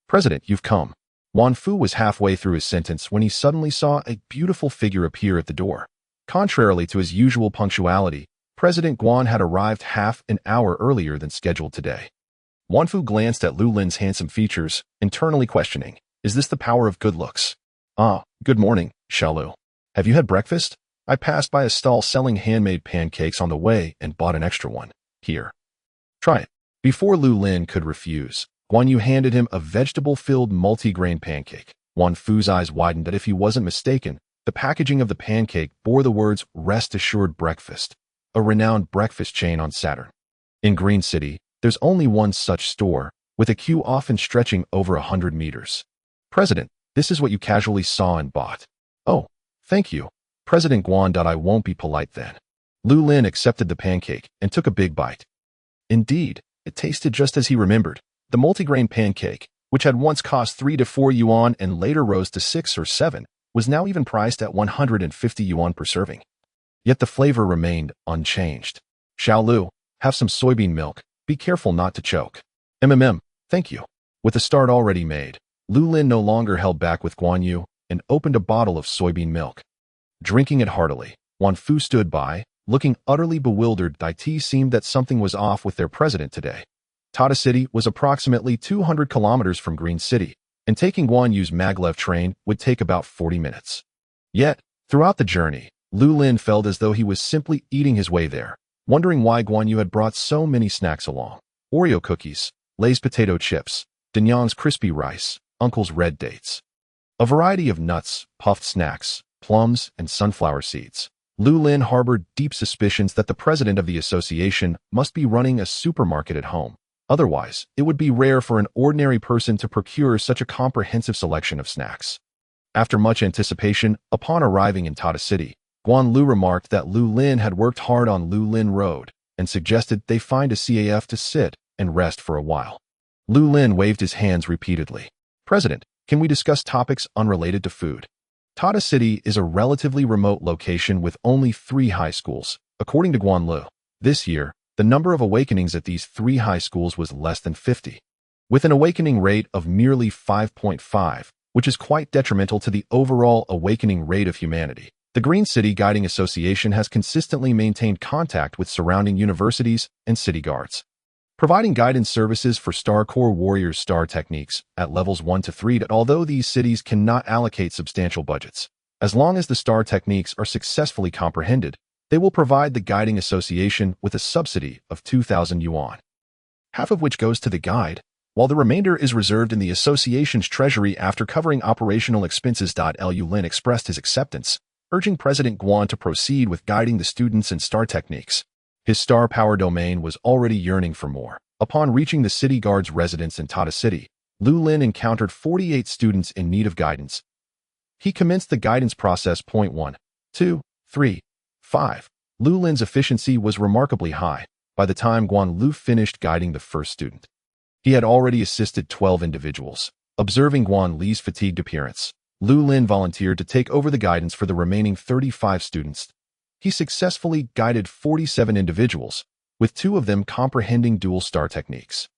"President, you've come." Wan Fu was halfway through his sentence when he suddenly saw a beautiful figure appear at the door. Contrarily to his usual punctuality, President Guan had arrived half an hour earlier than scheduled today. Wan Fu glanced at Lu Lin's handsome features, internally questioning, "Is this the power of good looks?" "Ah, good morning, Xiaolu. Have you had breakfast? I passed by a stall selling handmade pancakes on the way and bought an extra one. Here. Try it." Before Lu Lin could refuse, Guan Yu handed him a vegetable-filled multi-grain pancake. Guan Fu's eyes widened that if he wasn't mistaken, the packaging of the pancake bore the words "Rest Assured Breakfast," a renowned breakfast chain on Saturn. In Green City, there's only one such store, with a queue often stretching over 100 meters. President, this is what you casually saw and bought. Oh, thank you, President Guan. I won't be polite then. Lu Lin accepted the pancake and took a big bite. Indeed, it tasted just as he remembered. The multigrain pancake, which had once cost 3 to 4 yuan and later rose to 6 or 7, was now even priced at 150 yuan per serving. Yet the flavor remained unchanged. Xiao Lu, have some soybean milk. Be careful not to choke. Thank you. With the start already made, Lu Lin no longer held back with Guan Yu and opened a bottle of soybean milk. Drinking it heartily, Guan Fu stood by, looking utterly bewildered. It seemed that something was off with their president today. Tata City was approximately 200 kilometers from Green City, and taking Guan Yu's maglev train would take about 40 minutes. Yet, throughout the journey, Lu Lin felt as though he was simply eating his way there, wondering why Guan Yu had brought so many snacks along. Oreo cookies, Lay's potato chips, Danyang's crispy rice, Uncle's red dates. A variety of nuts, puffed snacks, plums, and sunflower seeds. Lu Lin harbored deep suspicions that the president of the association must be running a supermarket at home. Otherwise, it would be rare for an ordinary person to procure such a comprehensive selection of snacks. After much anticipation, upon arriving in Tata City, Guan Lu remarked that Lu Lin had worked hard on Lu Lin Road and suggested they find a CAF to sit and rest for a while. Lu Lin waved his hands repeatedly. President, can we discuss topics unrelated to food? Tata City is a relatively remote location with only 3 high schools. According to Guan Lu, this year, the number of awakenings at these 3 high schools was less than 50, with an awakening rate of merely 5.5, which is quite detrimental to the overall awakening rate of humanity. The Green City Guiding Association has consistently maintained contact with surrounding universities and city guards, providing guidance services for Star Corps warriors' star techniques at levels 1 to 3. Although these cities cannot allocate substantial budgets, as long as the star techniques are successfully comprehended, they will provide the Guiding Association with a subsidy of 2,000 yuan, half of which goes to the guide, while the remainder is reserved in the association's treasury after covering operational expenses. Lu Lin expressed his acceptance, urging President Guan to proceed with guiding the students in star techniques. His star power domain was already yearning for more. Upon reaching the city guard's residence in Tata City, Lu Lin encountered 48 students in need of guidance. He commenced the guidance process. 1, 2, 3, 5. Lu Lin's efficiency was remarkably high. By the time Guan Lu finished guiding the first student, he had already assisted 12 individuals. Observing Guan Li's fatigued appearance, Lu Lin volunteered to take over the guidance for the remaining 35 students. He successfully guided 47 individuals, with 2 of them comprehending dual star techniques,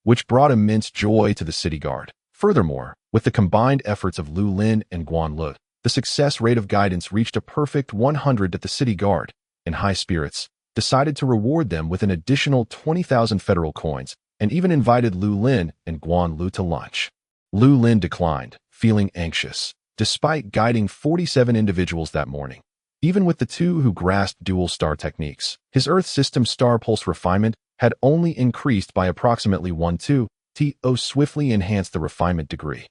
which brought immense joy to the city guard. Furthermore, with the combined efforts of Lu Lin and Guan Lu, the success rate of guidance reached a perfect 100. The city guard, in high spirits, decided to reward them with an additional 20,000 federal coins and even invited Lu Lin and Guan Lu to lunch. Lu Lin declined, feeling anxious, despite guiding 47 individuals that morning. Even with the 2 who grasped dual star techniques, his Earth system star pulse refinement had only increased by approximately 1-2. Swiftly enhanced the refinement degree.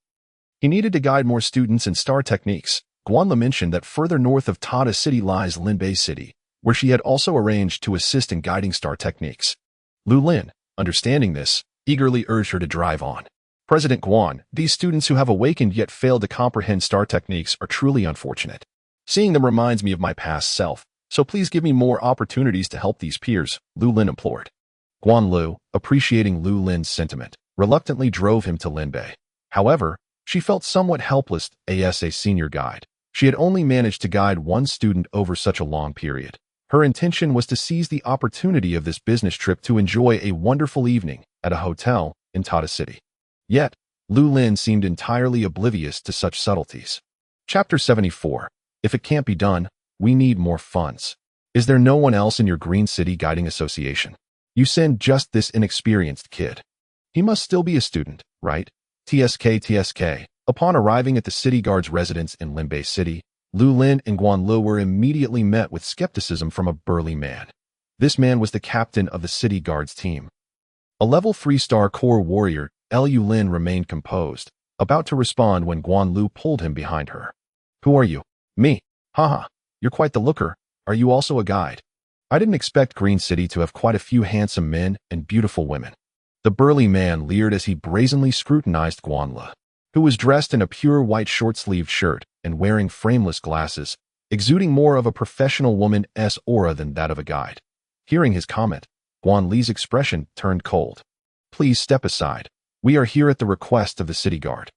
He needed to guide more students in star techniques. Guan Lu mentioned that further north of Tata City lies Linbei City, where she had also arranged to assist in guiding star techniques. Lu Lin, understanding this, eagerly urged her to drive on. President Guan, these students who have awakened yet failed to comprehend star techniques are truly unfortunate. Seeing them reminds me of my past self, so please give me more opportunities to help these peers, Lu Lin implored. Guan Lu, appreciating Lu Lin's sentiment, reluctantly drove him to Linbei. However, she felt somewhat helpless as a senior guide. She had only managed to guide 1 student over such a long period. Her intention was to seize the opportunity of this business trip to enjoy a wonderful evening at a hotel in Tata City. Yet, Lu Lin seemed entirely oblivious to such subtleties. Chapter 74. If it can't be done, we need more funds. Is there no one else in your Green City Guiding Association? You send just this inexperienced kid. He must still be a student, right? TSK. Upon arriving at the city guard's residence in Linbei City, Lu Lin and Guan Lu were immediately met with skepticism from a burly man. This man was the captain of the city guard's team. A level 3 Star Corps warrior, Lu Lin remained composed, about to respond when Guan Lu pulled him behind her. Who are you? Me. Haha, you're quite the looker. Are you also a guide? I didn't expect Green City to have quite a few handsome men and beautiful women. The burly man leered as he brazenly scrutinized Guan Lu, who was dressed in a pure white short-sleeved shirt and wearing frameless glasses, exuding more of a professional woman's aura than that of a guide. Hearing his comment, Guan Li's expression turned cold. Please step aside. We are here at the request of the city guard.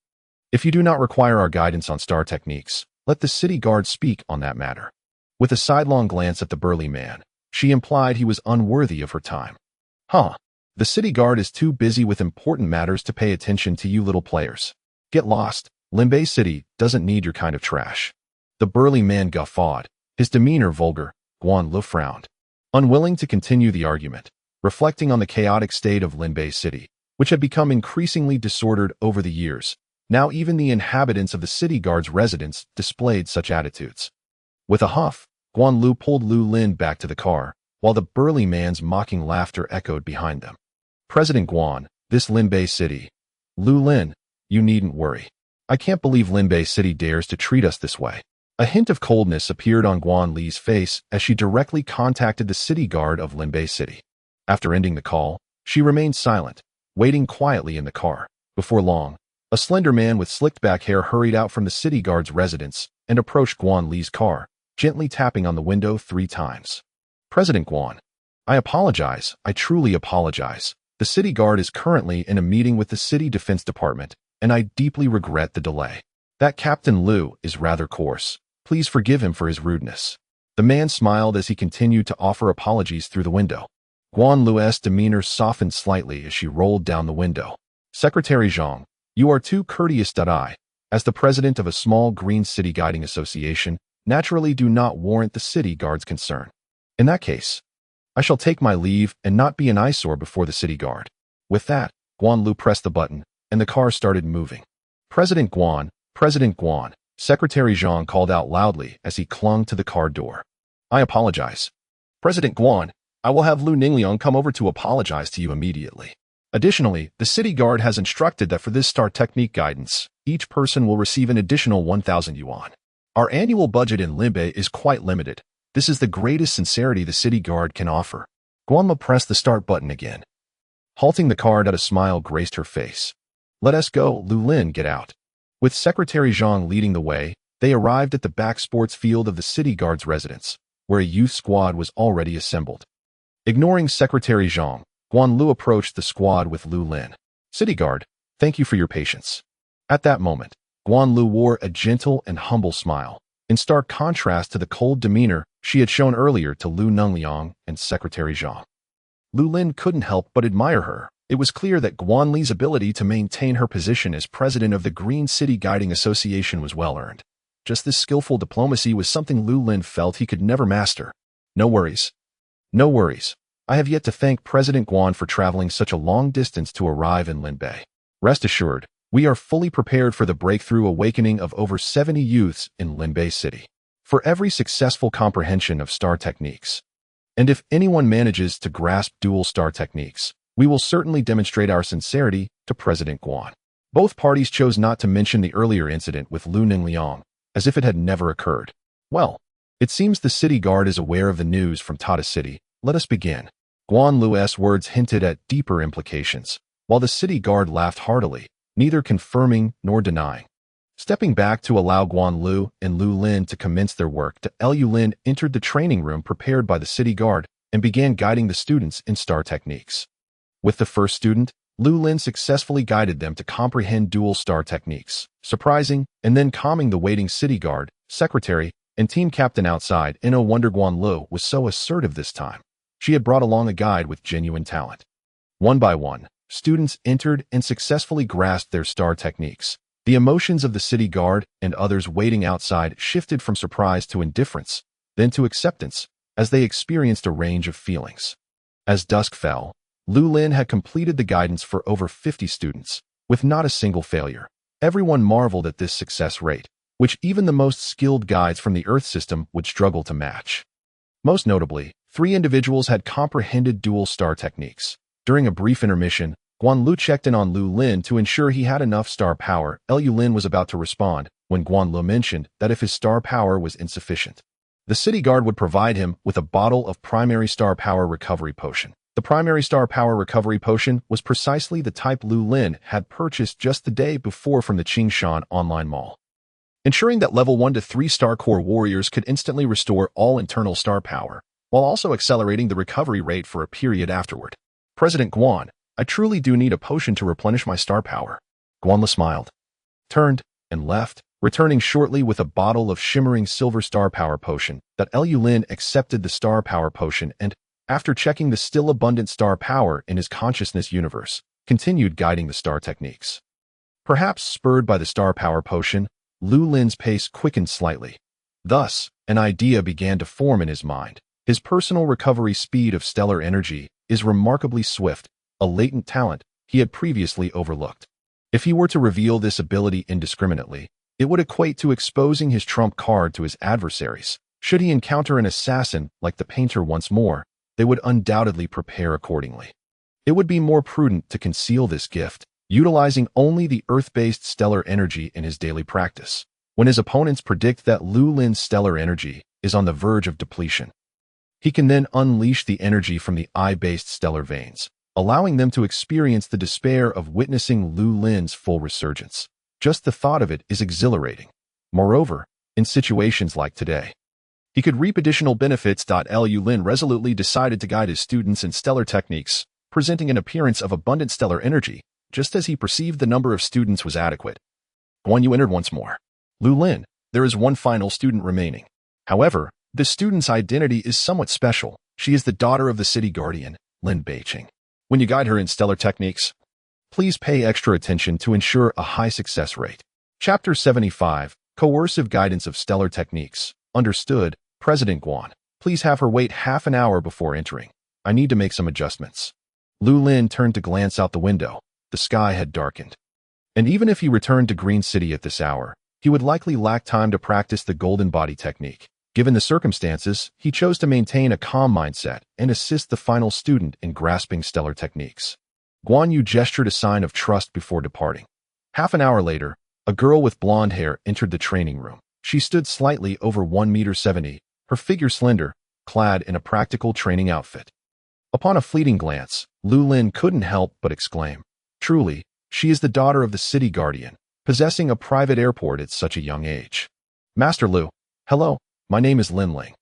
If you do not require our guidance on star techniques, let the city guard speak on that matter. With a sidelong glance at the burly man, she implied he was unworthy of her time. Huh. The city guard is too busy with important matters to pay attention to you little players. Get lost. Linbei City doesn't need your kind of trash. The burly man guffawed, his demeanor vulgar. Guan Lu frowned, unwilling to continue the argument, reflecting on the chaotic state of Linbei City, which had become increasingly disordered over the years. Now even the inhabitants of the city guard's residence displayed such attitudes. With a huff, Guan Lu pulled Lu Lin back to the car, while the burly man's mocking laughter echoed behind them. President Guan, this Linbei City. Lu Lin, you needn't worry. I can't believe Linbei City dares to treat us this way. A hint of coldness appeared on Guan Li's face as she directly contacted the city guard of Linbei City. After ending the call, she remained silent, waiting quietly in the car. Before long, a slender man with slicked back hair hurried out from the city guard's residence and approached Guan Li's car, gently tapping on the window 3 times. President Guan, I apologize. I truly apologize. The city guard is currently in a meeting with the city defense department, and I deeply regret the delay. That Captain Lu is rather coarse. Please forgive him for his rudeness. The man smiled as he continued to offer apologies through the window. Guan Lu's demeanor softened slightly as she rolled down the window. Secretary Zhang, you are too courteous. I, as the president of a small green city guiding association, naturally do not warrant the city guard's concern. In that case, I shall take my leave and not be an eyesore before the city guard. With that, Guan Lu pressed the button, and the car started moving. President Guan, Secretary Zhang called out loudly as he clung to the car door. I apologize. President Guan, I will have Lu Ningliang come over to apologize to you immediately. Additionally, the city guard has instructed that for this star technique guidance, each person will receive an additional 1,000 yuan. Our annual budget in Linbei is quite limited. This is the greatest sincerity the city guard can offer. Guan Lu pressed the start button again. Halting the car, a smile graced her face. Let us go, Lu Lin, get out. With Secretary Zhang leading the way, they arrived at the back sports field of the city guard's residence, where a youth squad was already assembled. Ignoring Secretary Zhang, Guan Lu approached the squad with Lu Lin. City guard, thank you for your patience. At that moment, Guan Lu wore a gentle and humble smile, in stark contrast to the cold demeanor she had shown earlier to Lu Ningliang and Secretary Zhang. Lu Lin couldn't help but admire her. It was clear that Guan Li's ability to maintain her position as president of the Green City Guiding Association was well earned. Just this skillful diplomacy was something Lu Lin felt he could never master. No worries. No worries. I have yet to thank President Guan for traveling such a long distance to arrive in Linbei. Rest assured, we are fully prepared for the breakthrough awakening of over 70 youths in Linbei City. For every successful comprehension of star techniques. And if anyone manages to grasp dual star techniques, we will certainly demonstrate our sincerity to President Guan. Both parties chose not to mention the earlier incident with Lu Ningliang, as if it had never occurred. Well, it seems the city guard is aware of the news from Tata City. Let us begin. Guan Lu's words hinted at deeper implications, while the city guard laughed heartily, neither confirming nor denying. Stepping back to allow Guan Lu and Lu Lin to commence their work, Lu Lin entered the training room prepared by the city guard and began guiding the students in star techniques. With the first student, Lu Lin successfully guided them to comprehend dual star techniques, surprising and then calming the waiting city guard, secretary, and team captain outside. No wonder Guan Lu was so assertive this time. She had brought along a guide with genuine talent. One by one, students entered and successfully grasped their star techniques. The emotions of the city guard and others waiting outside shifted from surprise to indifference, then to acceptance, as they experienced a range of feelings. As dusk fell, Lu Lin had completed the guidance for over 50 students, with not a single failure. Everyone marveled at this success rate, which even the most skilled guides from the Earth system would struggle to match. Most notably, 3 individuals had comprehended dual star techniques. During a brief intermission, Guan Lu checked in on Lu Lin to ensure he had enough star power. Lu Lin was about to respond when Guan Lu mentioned that if his star power was insufficient, the city guard would provide him with a bottle of primary star power recovery potion. The primary star power recovery potion was precisely the type Lu Lin had purchased just the day before from the Qingshan online mall, ensuring that level 1 to 3 star core warriors could instantly restore all internal star power, while also accelerating the recovery rate for a period afterward. President Guan, I truly do need a potion to replenish my star power. Guan Lu smiled, turned, and left, returning shortly with a bottle of shimmering silver star power potion. That Lu Lin accepted the star power potion and, after checking the still abundant star power in his consciousness universe, continued guiding the star techniques. Perhaps spurred by the star power potion, Lu Lin's pace quickened slightly. Thus, an idea began to form in his mind. His personal recovery speed of stellar energy is remarkably swift, a latent talent he had previously overlooked. If he were to reveal this ability indiscriminately, it would equate to exposing his trump card to his adversaries. Should he encounter an assassin like the painter once more, they would undoubtedly prepare accordingly. It would be more prudent to conceal this gift, utilizing only the earth-based stellar energy in his daily practice. When his opponents predict that Lu Lin's stellar energy is on the verge of depletion, he can then unleash the energy from the eye-based stellar veins, allowing them to experience the despair of witnessing Lu Lin's full resurgence. Just the thought of it is exhilarating. Moreover, in situations like today, he could reap additional benefits. Lu Lin resolutely decided to guide his students in stellar techniques, presenting an appearance of abundant stellar energy, just as he perceived the number of students was adequate. Guan Yu entered once more. Lu Lin, there is one final student remaining. However, the student's identity is somewhat special. She is the daughter of the city guardian, Lin Beiqing. When you guide her in stellar techniques, please pay extra attention to ensure a high success rate. Chapter 75, Coercive Guidance of Stellar Techniques. Understood, President Guan. Please have her wait half an hour before entering. I need to make some adjustments. Lu Lin turned to glance out the window. The sky had darkened. And even if he returned to Green City at this hour, he would likely lack time to practice the golden body technique. Given the circumstances, he chose to maintain a calm mindset and assist the final student in grasping stellar techniques. Guan Yu gestured a sign of trust before departing. Half an hour later, a girl with blonde hair entered the training room. She stood slightly over 1.70 meters, her figure slender, clad in a practical training outfit. Upon a fleeting glance, Lu Lin couldn't help but exclaim, truly, she is the daughter of the city guardian, possessing a private airport at such a young age. Master Lu, hello, my name is Lin Ling.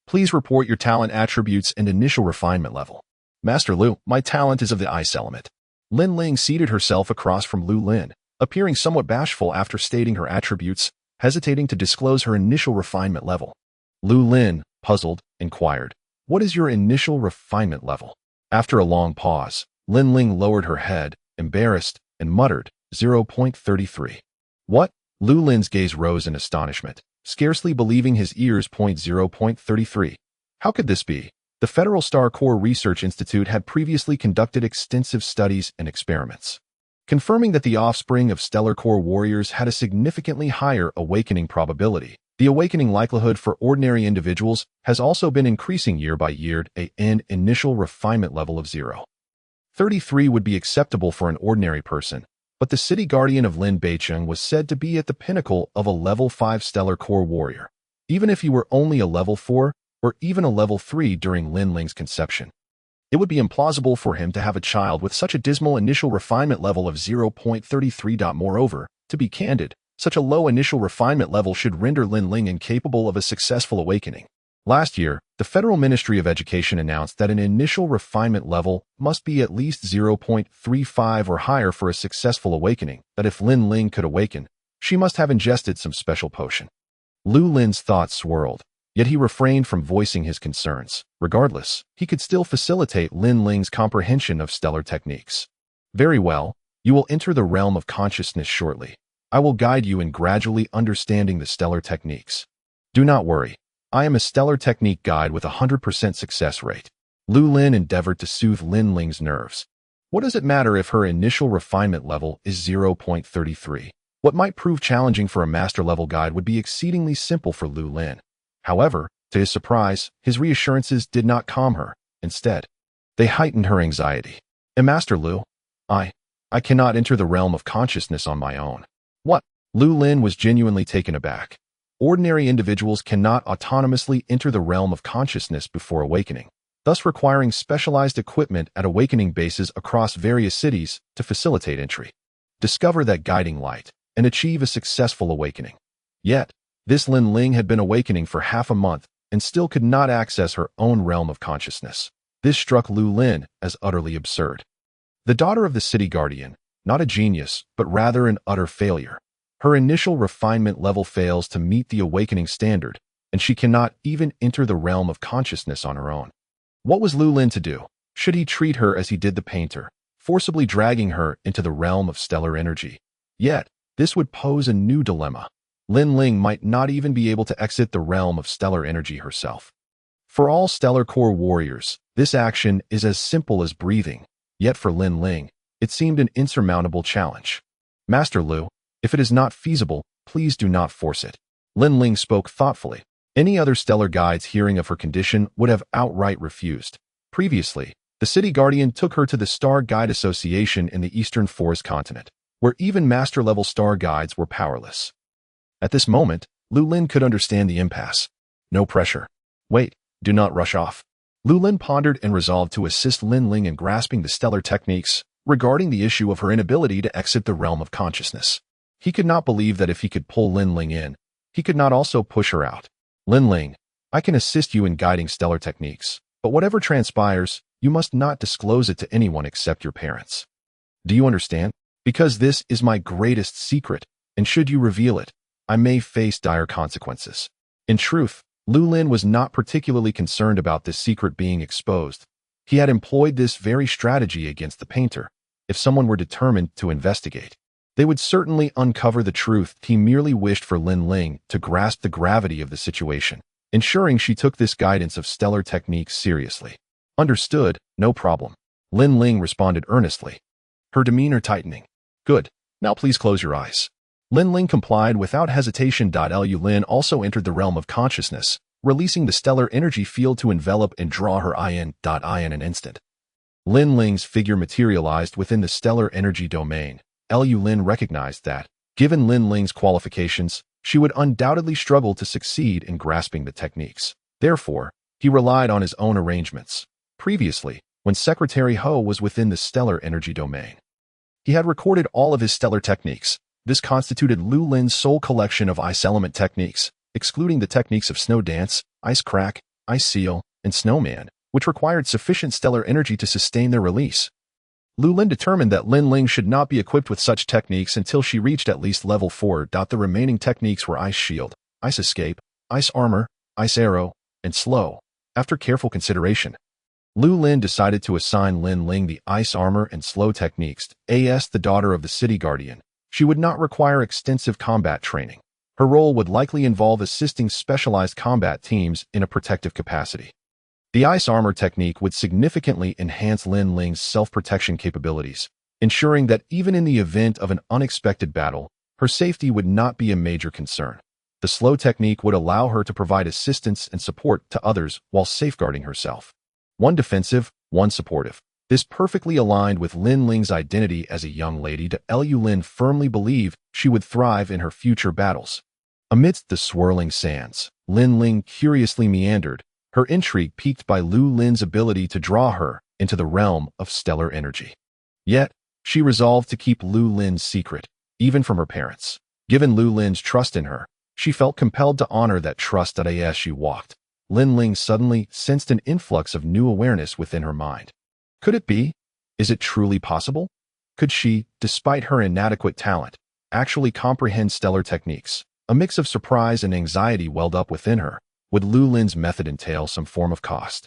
Please report your talent attributes and initial refinement level. Master Lu, my talent is of the ice element. Lin Ling seated herself across from Lu Lin, appearing somewhat bashful after stating her attributes, hesitating to disclose her initial refinement level. Lu Lin, puzzled, inquired, what is your initial refinement level? After a long pause, Lin Ling lowered her head, embarrassed, and muttered, 0.33. What? Lu Lin's gaze rose in astonishment, scarcely believing his ears. 0.33. How could this be? The Federal Star Core Research Institute had previously conducted extensive studies and experiments, confirming that the offspring of stellar core warriors had a significantly higher awakening probability. The awakening likelihood for ordinary individuals has also been increasing year by year. An initial refinement level of 0.33 would be acceptable for an ordinary person, but the city guardian of Lin Beiqing was said to be at the pinnacle of a level 5 stellar core warrior, even if he were only a level 4 or even a level 3 during Lin Ling's conception. It would be implausible for him to have a child with such a dismal initial refinement level of 0.33. Moreover, to be candid, such a low initial refinement level should render Lin Ling incapable of a successful awakening. Last year, the Federal Ministry of Education announced that an initial refinement level must be at least 0.35 or higher for a successful awakening, that if Lin Ling could awaken, she must have ingested some special potion. Lu Lin's thoughts swirled, yet he refrained from voicing his concerns. Regardless, he could still facilitate Lin Ling's comprehension of stellar techniques. Very well, you will enter the realm of consciousness shortly. I will guide you in gradually understanding the stellar techniques. Do not worry. I am a stellar technique guide with a 100% success rate. Lu Lin endeavored to soothe Lin Ling's nerves. What does it matter if her initial refinement level is 0.33? What might prove challenging for a master-level guide would be exceedingly simple for Lu Lin. However, to his surprise, his reassurances did not calm her. Instead, they heightened her anxiety. Master Lu, I cannot enter the realm of consciousness on my own. What? Lu Lin was genuinely taken aback. Ordinary individuals cannot autonomously enter the realm of consciousness before awakening, thus requiring specialized equipment at awakening bases across various cities to facilitate entry. Discover that guiding light and achieve a successful awakening. Yet, this Lin Ling had been awakening for half a month and still could not access her own realm of consciousness. This struck Lu Lin as utterly absurd. The daughter of the city guardian, not a genius, but rather an utter failure. Her initial refinement level fails to meet the awakening standard, and she cannot even enter the realm of consciousness on her own. What was Lu Lin to do? Should he treat her as he did the painter, forcibly dragging her into the realm of stellar energy? Yet, this would pose a new dilemma. Lin Ling might not even be able to exit the realm of stellar energy herself. For all stellar core warriors, this action is as simple as breathing, yet for Lin Ling, it seemed an insurmountable challenge. Master Lu, if it is not feasible, please do not force it. Lin Ling spoke thoughtfully. Any other stellar guides hearing of her condition would have outright refused. Previously, the city guardian took her to the Star Guide Association in the Eastern Forest continent, where even master-level star guides were powerless. At this moment, Lu Lin could understand the impasse. No pressure. Wait, do not rush off. Lu Lin pondered and resolved to assist Lin Ling in grasping the stellar techniques regarding the issue of her inability to exit the realm of consciousness. He could not believe that if he could pull Lin Ling in, he could not also push her out. Lin Ling, I can assist you in guiding stellar techniques, but whatever transpires, you must not disclose it to anyone except your parents. Do you understand? Because this is my greatest secret, and should you reveal it, I may face dire consequences. In truth, Lu Lin was not particularly concerned about this secret being exposed. He had employed this very strategy against the painter. If someone were determined to investigate, they would certainly uncover the truth. He merely wished for Lin Ling to grasp the gravity of the situation, ensuring she took this guidance of stellar techniques seriously. Understood, no problem. Lin Ling responded earnestly, her demeanor tightening. Good. Now please close your eyes. Lin Ling complied without hesitation. Lu Lin also entered the realm of consciousness, releasing the stellar energy field to envelop and draw her in an instant. Lin Ling's figure materialized within the stellar energy domain. Lu Lin recognized that, given Lin Ling's qualifications, she would undoubtedly struggle to succeed in grasping the techniques. Therefore, he relied on his own arrangements. Previously, when Secretary Ho was within the stellar energy domain, he had recorded all of his stellar techniques. This constituted Lu Lin's sole collection of ice element techniques, excluding the techniques of snow dance, ice crack, ice seal, and snowman, which required sufficient stellar energy to sustain their release. Lu Lin determined that Lin Ling should not be equipped with such techniques until she reached at least level 4. The remaining techniques were ice shield, ice escape, ice armor, ice arrow, and slow. After careful consideration, Lu Lin decided to assign Lin Ling the ice armor and slow techniques. As the daughter of the city guardian, she would not require extensive combat training. Her role would likely involve assisting specialized combat teams in a protective capacity. The ice armor technique would significantly enhance Lin Ling's self-protection capabilities, ensuring that even in the event of an unexpected battle, her safety would not be a major concern. The slow technique would allow her to provide assistance and support to others while safeguarding herself. One defensive, one supportive. This perfectly aligned with Lin Ling's identity as a young lady. Lu Lin firmly believed she would thrive in her future battles. Amidst the swirling sands, Lin Ling curiously meandered, her intrigue piqued by Lu Lin's ability to draw her into the realm of stellar energy. Yet, she resolved to keep Lu Lin's secret, even from her parents. Given Lu Lin's trust in her, she felt compelled to honor that trust. As she walked, Lin Ling suddenly sensed an influx of new awareness within her mind. Could it be? Is it truly possible? Could she, despite her inadequate talent, actually comprehend stellar techniques? A mix of surprise and anxiety welled up within her. Would Lu Lin's method entail some form of cost?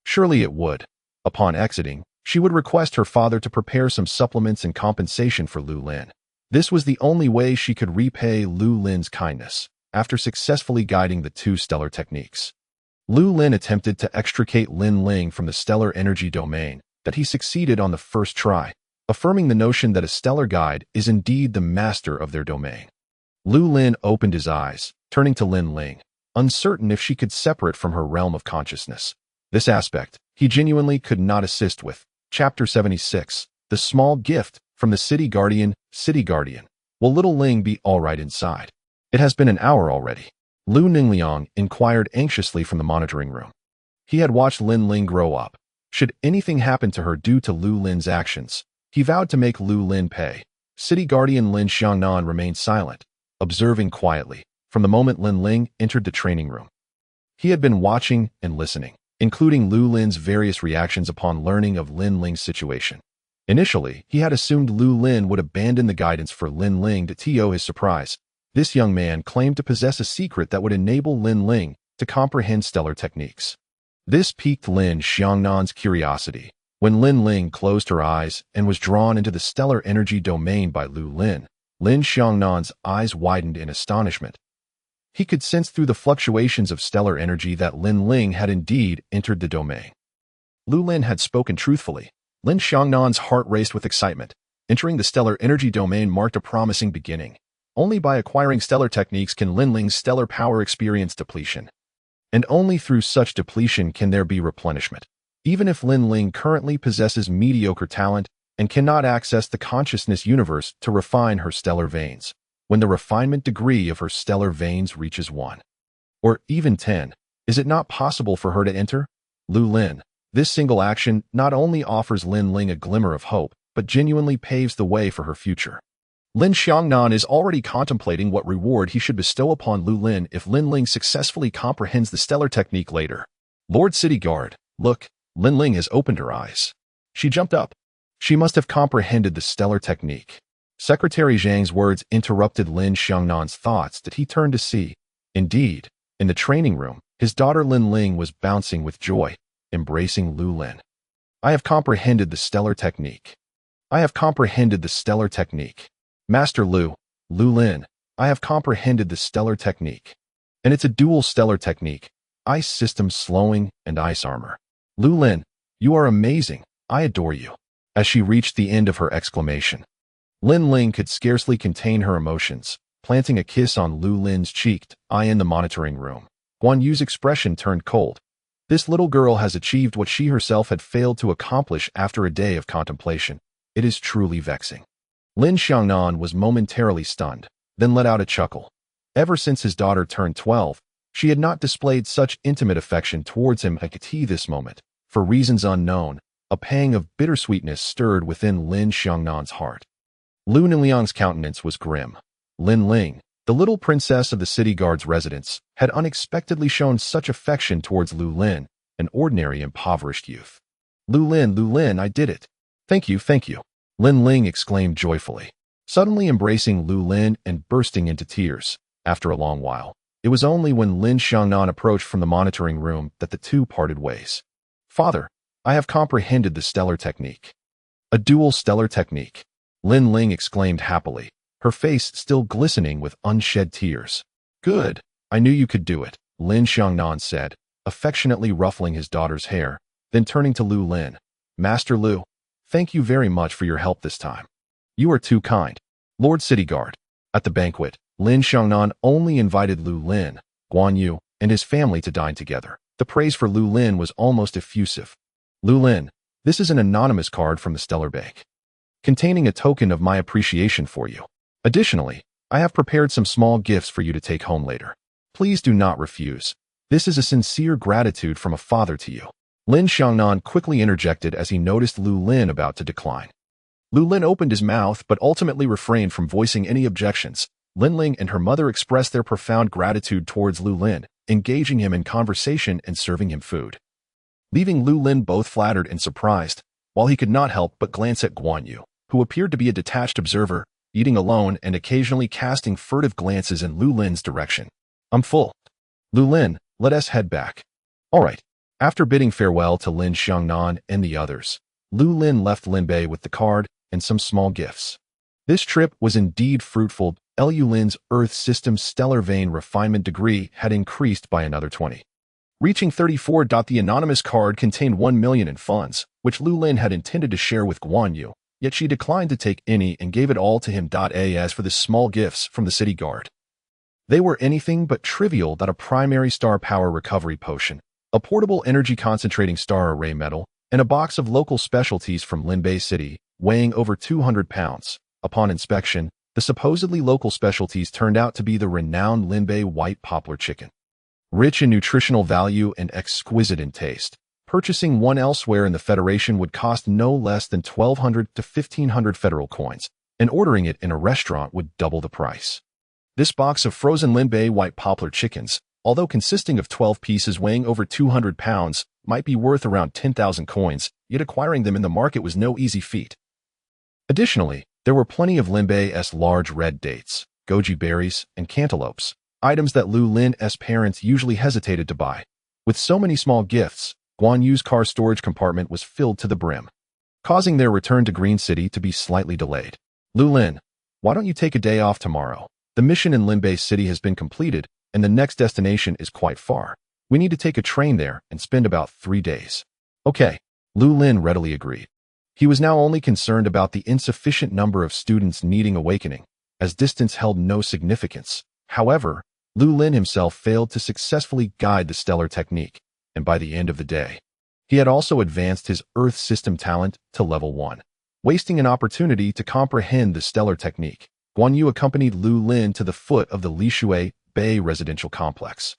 Surely it would. Upon exiting, she would request her father to prepare some supplements in compensation for Lu Lin. This was the only way she could repay Lu Lin's kindness, after successfully guiding the two stellar techniques. Lu Lin attempted to extricate Lin Ling from the stellar energy domain, that he succeeded on the first try, affirming the notion that a stellar guide is indeed the master of their domain. Lu Lin opened his eyes, turning to Lin Ling, uncertain if she could separate from her realm of consciousness. This aspect, he genuinely could not assist with. Chapter 76, The small gift from the city guardian, City Guardian. Will little Ling be all right inside? It has been an hour already. Lu Ningliang inquired anxiously from the monitoring room. He had watched Lin Ling grow up. Should anything happen to her due to Lu Lin's actions, he vowed to make Lu Lin pay. City Guardian Lin Xiangnan remained silent, observing quietly from the moment Lin Ling entered the training room. He had been watching and listening, including Lu Lin's various reactions upon learning of Lin Ling's situation. Initially, he had assumed Lu Lin would abandon the guidance for Lin Ling to his surprise. This young man claimed to possess a secret that would enable Lin Ling to comprehend stellar techniques. This piqued Lin Xiangnan's curiosity. When Lin Ling closed her eyes and was drawn into the stellar energy domain by Lu Lin, Lin Xiangnan's eyes widened in astonishment. He could sense through the fluctuations of stellar energy that Lin Ling had indeed entered the domain. Lu Lin had spoken truthfully. Lin Xiangnan's heart raced with excitement. Entering the stellar energy domain marked a promising beginning. Only by acquiring stellar techniques can Lin Ling's stellar power experience depletion. And only through such depletion can there be replenishment. Even if Lin Ling currently possesses mediocre talent and cannot access the consciousness universe to refine her stellar veins, when the refinement degree of her stellar veins reaches 1, or even 10, is it not possible for her to enter? Lu Lin. This single action not only offers Lin Ling a glimmer of hope, but genuinely paves the way for her future. Lin Xiangnan is already contemplating what reward he should bestow upon Lu Lin if Lin Ling successfully comprehends the stellar technique later. Lord City Guard, look, Lin Ling has opened her eyes. She jumped up. She must have comprehended the stellar technique. Secretary Zhang's words interrupted Lin Xiangnan's thoughts that he turned to see. Indeed, in the training room, his daughter Lin Ling was bouncing with joy, embracing Lu Lin. I have comprehended the stellar technique. I have comprehended the stellar technique. Master Lu Lin, I have comprehended the stellar technique. And it's a dual stellar technique, ice system slowing and ice armor. Lu Lin, you are amazing, I adore you. As she reached the end of her exclamation, Lin Ling could scarcely contain her emotions, planting a kiss on Lu Lin's cheek. In the monitoring room, Guan Yu's expression turned cold. This little girl has achieved what she herself had failed to accomplish after a day of contemplation. It is truly vexing. Lin Xiangnan was momentarily stunned, then let out a chuckle. Ever since his daughter turned 12, she had not displayed such intimate affection towards him at this moment. For reasons unknown, a pang of bittersweetness stirred within Lin Xiangnan's heart. Lu Ningliang's countenance was grim. Lin Ling, the little princess of the city guard's residence, had unexpectedly shown such affection towards Lu Lin, an ordinary impoverished youth. Lu Lin, I did it. Thank you, thank you. Lin Ling exclaimed joyfully, suddenly embracing Lu Lin and bursting into tears. After a long while, it was only when Lin Xiangnan approached from the monitoring room that the two parted ways. Father, I have comprehended the stellar technique. A dual stellar technique. Lin Ling exclaimed happily, her face still glistening with unshed tears. Good, I knew you could do it, Lin Xiangnan said, affectionately ruffling his daughter's hair, then turning to Lu Lin. Master Lu, thank you very much for your help this time. You are too kind. Lord City Guard. At the banquet, Lin Xiangnan only invited Lu Lin, Guan Yu, and his family to dine together. The praise for Lu Lin was almost effusive. Lu Lin, this is an anonymous card from the Stellar Bank, containing a token of my appreciation for you. Additionally, I have prepared some small gifts for you to take home later. Please do not refuse. This is a sincere gratitude from a father to you. Lin Xiangnan quickly interjected as he noticed Lu Lin about to decline. Lu Lin opened his mouth but ultimately refrained from voicing any objections. Lin Ling and her mother expressed their profound gratitude towards Lu Lin, engaging him in conversation and serving him food, leaving Lu Lin both flattered and surprised, while he could not help but glance at Guan Yu, who appeared to be a detached observer, eating alone and occasionally casting furtive glances in Lu Lin's direction. I'm full. Lu Lin, let us head back. All right. After bidding farewell to Lin Xiangnan and the others, Lu Lin left Linbei with the card and some small gifts. This trip was indeed fruitful. Lu Lin's Earth System stellar vein refinement degree had increased by another 20. Reaching 34. The anonymous card contained 1 million in funds, which Lu Lin had intended to share with Guan Yu, yet she declined to take any and gave it all to him. As for the small gifts from the city guard, they were anything but trivial. A primary star power recovery potion, a portable energy concentrating star array medal, and a box of local specialties from Linbei City, weighing over 200 pounds. Upon inspection, the supposedly local specialties turned out to be the renowned Linbei white poplar chicken. Rich in nutritional value and exquisite in taste, purchasing one elsewhere in the Federation would cost no less than 1,200 to 1,500 federal coins, and ordering it in a restaurant would double the price. This box of frozen Linbei white poplar chickens, although consisting of 12 pieces weighing over 200 pounds, might be worth around 10,000 coins, yet acquiring them in the market was no easy feat. Additionally, there were plenty of Linbei's large red dates, goji berries, and cantaloupes, items that Lu Lin's parents usually hesitated to buy. With so many small gifts, Guan Yu's car storage compartment was filled to the brim, causing their return to Green City to be slightly delayed. Lu Lin, why don't you take a day off tomorrow? The mission in Linbei City has been completed, and the next destination is quite far. We need to take a train there and spend about 3 days. Okay, Lu Lin readily agreed. He was now only concerned about the insufficient number of students needing awakening, as distance held no significance. However, Lu Lin himself failed to successfully guide the stellar technique, and by the end of the day, he had also advanced his Earth system talent to level 1. Wasting an opportunity to comprehend the stellar technique, Guan Yu accompanied Lu Lin to the foot of the Lishui Bay residential complex,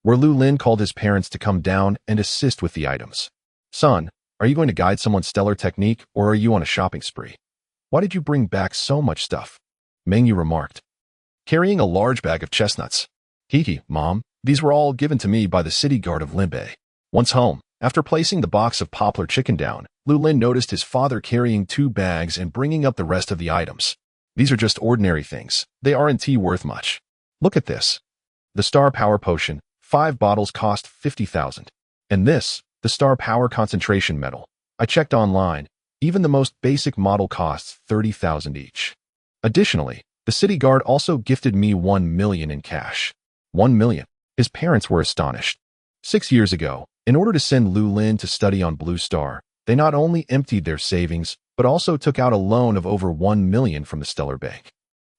where Lu Lin called his parents to come down and assist with the items. Son, are you going to guide someone's stellar technique, or are you on a shopping spree? Why did you bring back so much stuff? Meng Yu remarked, carrying a large bag of chestnuts. Hee, Mom, these were all given to me by the city guard of Linbei. Once home, after placing the box of poplar chicken down, Lu Lin noticed his father carrying 2 bags and bringing up the rest of the items. These are just ordinary things. They aren't worth much. Look at this. The Star Power Potion, 5 bottles cost 50,000. And this, the Star Power Concentration Medal. I checked online. Even the most basic model costs 30,000 each. Additionally, the city guard also gifted me 1 million in cash. 1 million. His parents were astonished. 6 years ago, in order to send Lu Lin to study on Blue Star, they not only emptied their savings, but also took out a loan of over 1 million from the Stellar Bank.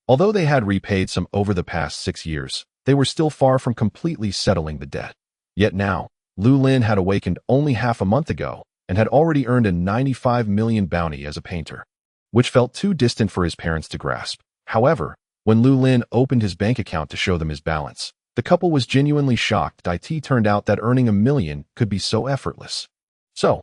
Although they had repaid some over the past 6 years, they were still far from completely settling the debt. Yet now, Lu Lin had awakened only half a month ago and had already earned a 95 million bounty as a painter, which felt too distant for his parents to grasp. However, when Lu Lin opened his bank account to show them his balance, the couple was genuinely shocked. It turned out that earning $1 million could be so effortless. So,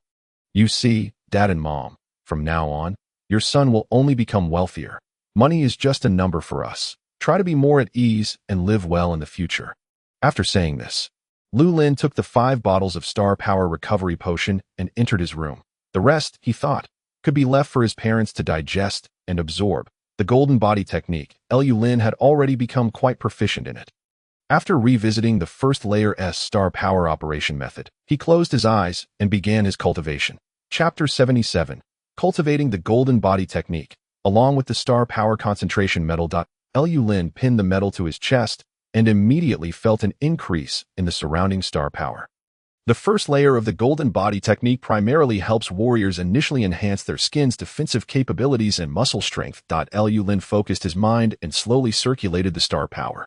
you see, Dad and Mom, from now on, your son will only become wealthier. Money is just a number for us. Try to be more at ease and live well in the future. After saying this, Lu Lin took the 5 bottles of Star Power Recovery Potion and entered his room. The rest, he thought, could be left for his parents to digest and absorb. The Golden Body Technique, Lu Lin had already become quite proficient in it. After revisiting the first layer's Star Power Operation method, he closed his eyes and began his cultivation. Chapter 77, Cultivating the Golden Body Technique, along with the Star Power Concentration Medal. Lu Lin pinned the medal to his chest and immediately felt an increase in the surrounding star power. The first layer of the Golden Body Technique primarily helps warriors initially enhance their skin's defensive capabilities and muscle strength. Lu Lin focused his mind and slowly circulated the star power.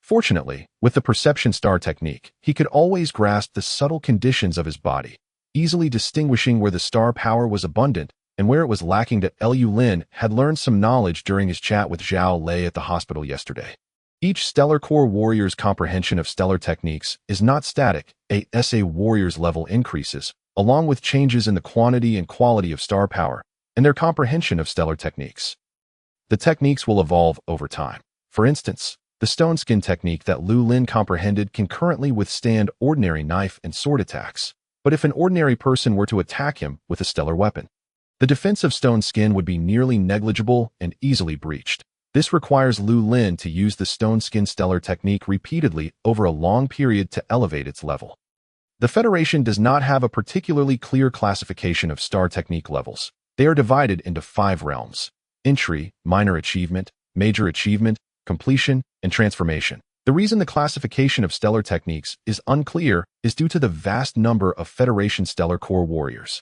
Fortunately, with the Perception Star Technique, he could always grasp the subtle conditions of his body, easily distinguishing where the star power was abundant and where it was lacking. Lu Lin had learned some knowledge during his chat with Zhao Lei at the hospital yesterday. Each Stellar Core warrior's comprehension of stellar techniques is not static. As a warrior's level increases, along with changes in the quantity and quality of star power, and their comprehension of stellar techniques. The techniques will evolve over time. For instance, the stone skin technique that Lu Lin comprehended can currently withstand ordinary knife and sword attacks, but if an ordinary person were to attack him with a stellar weapon, the defense of stone skin would be nearly negligible and easily breached. This requires Lu Lin to use the stone skin stellar technique repeatedly over a long period to elevate its level. The Federation does not have a particularly clear classification of star technique levels. They are divided into 5 realms: entry, minor achievement, major achievement, completion, and transformation. The reason the classification of stellar techniques is unclear is due to the vast number of Federation Stellar Core warriors,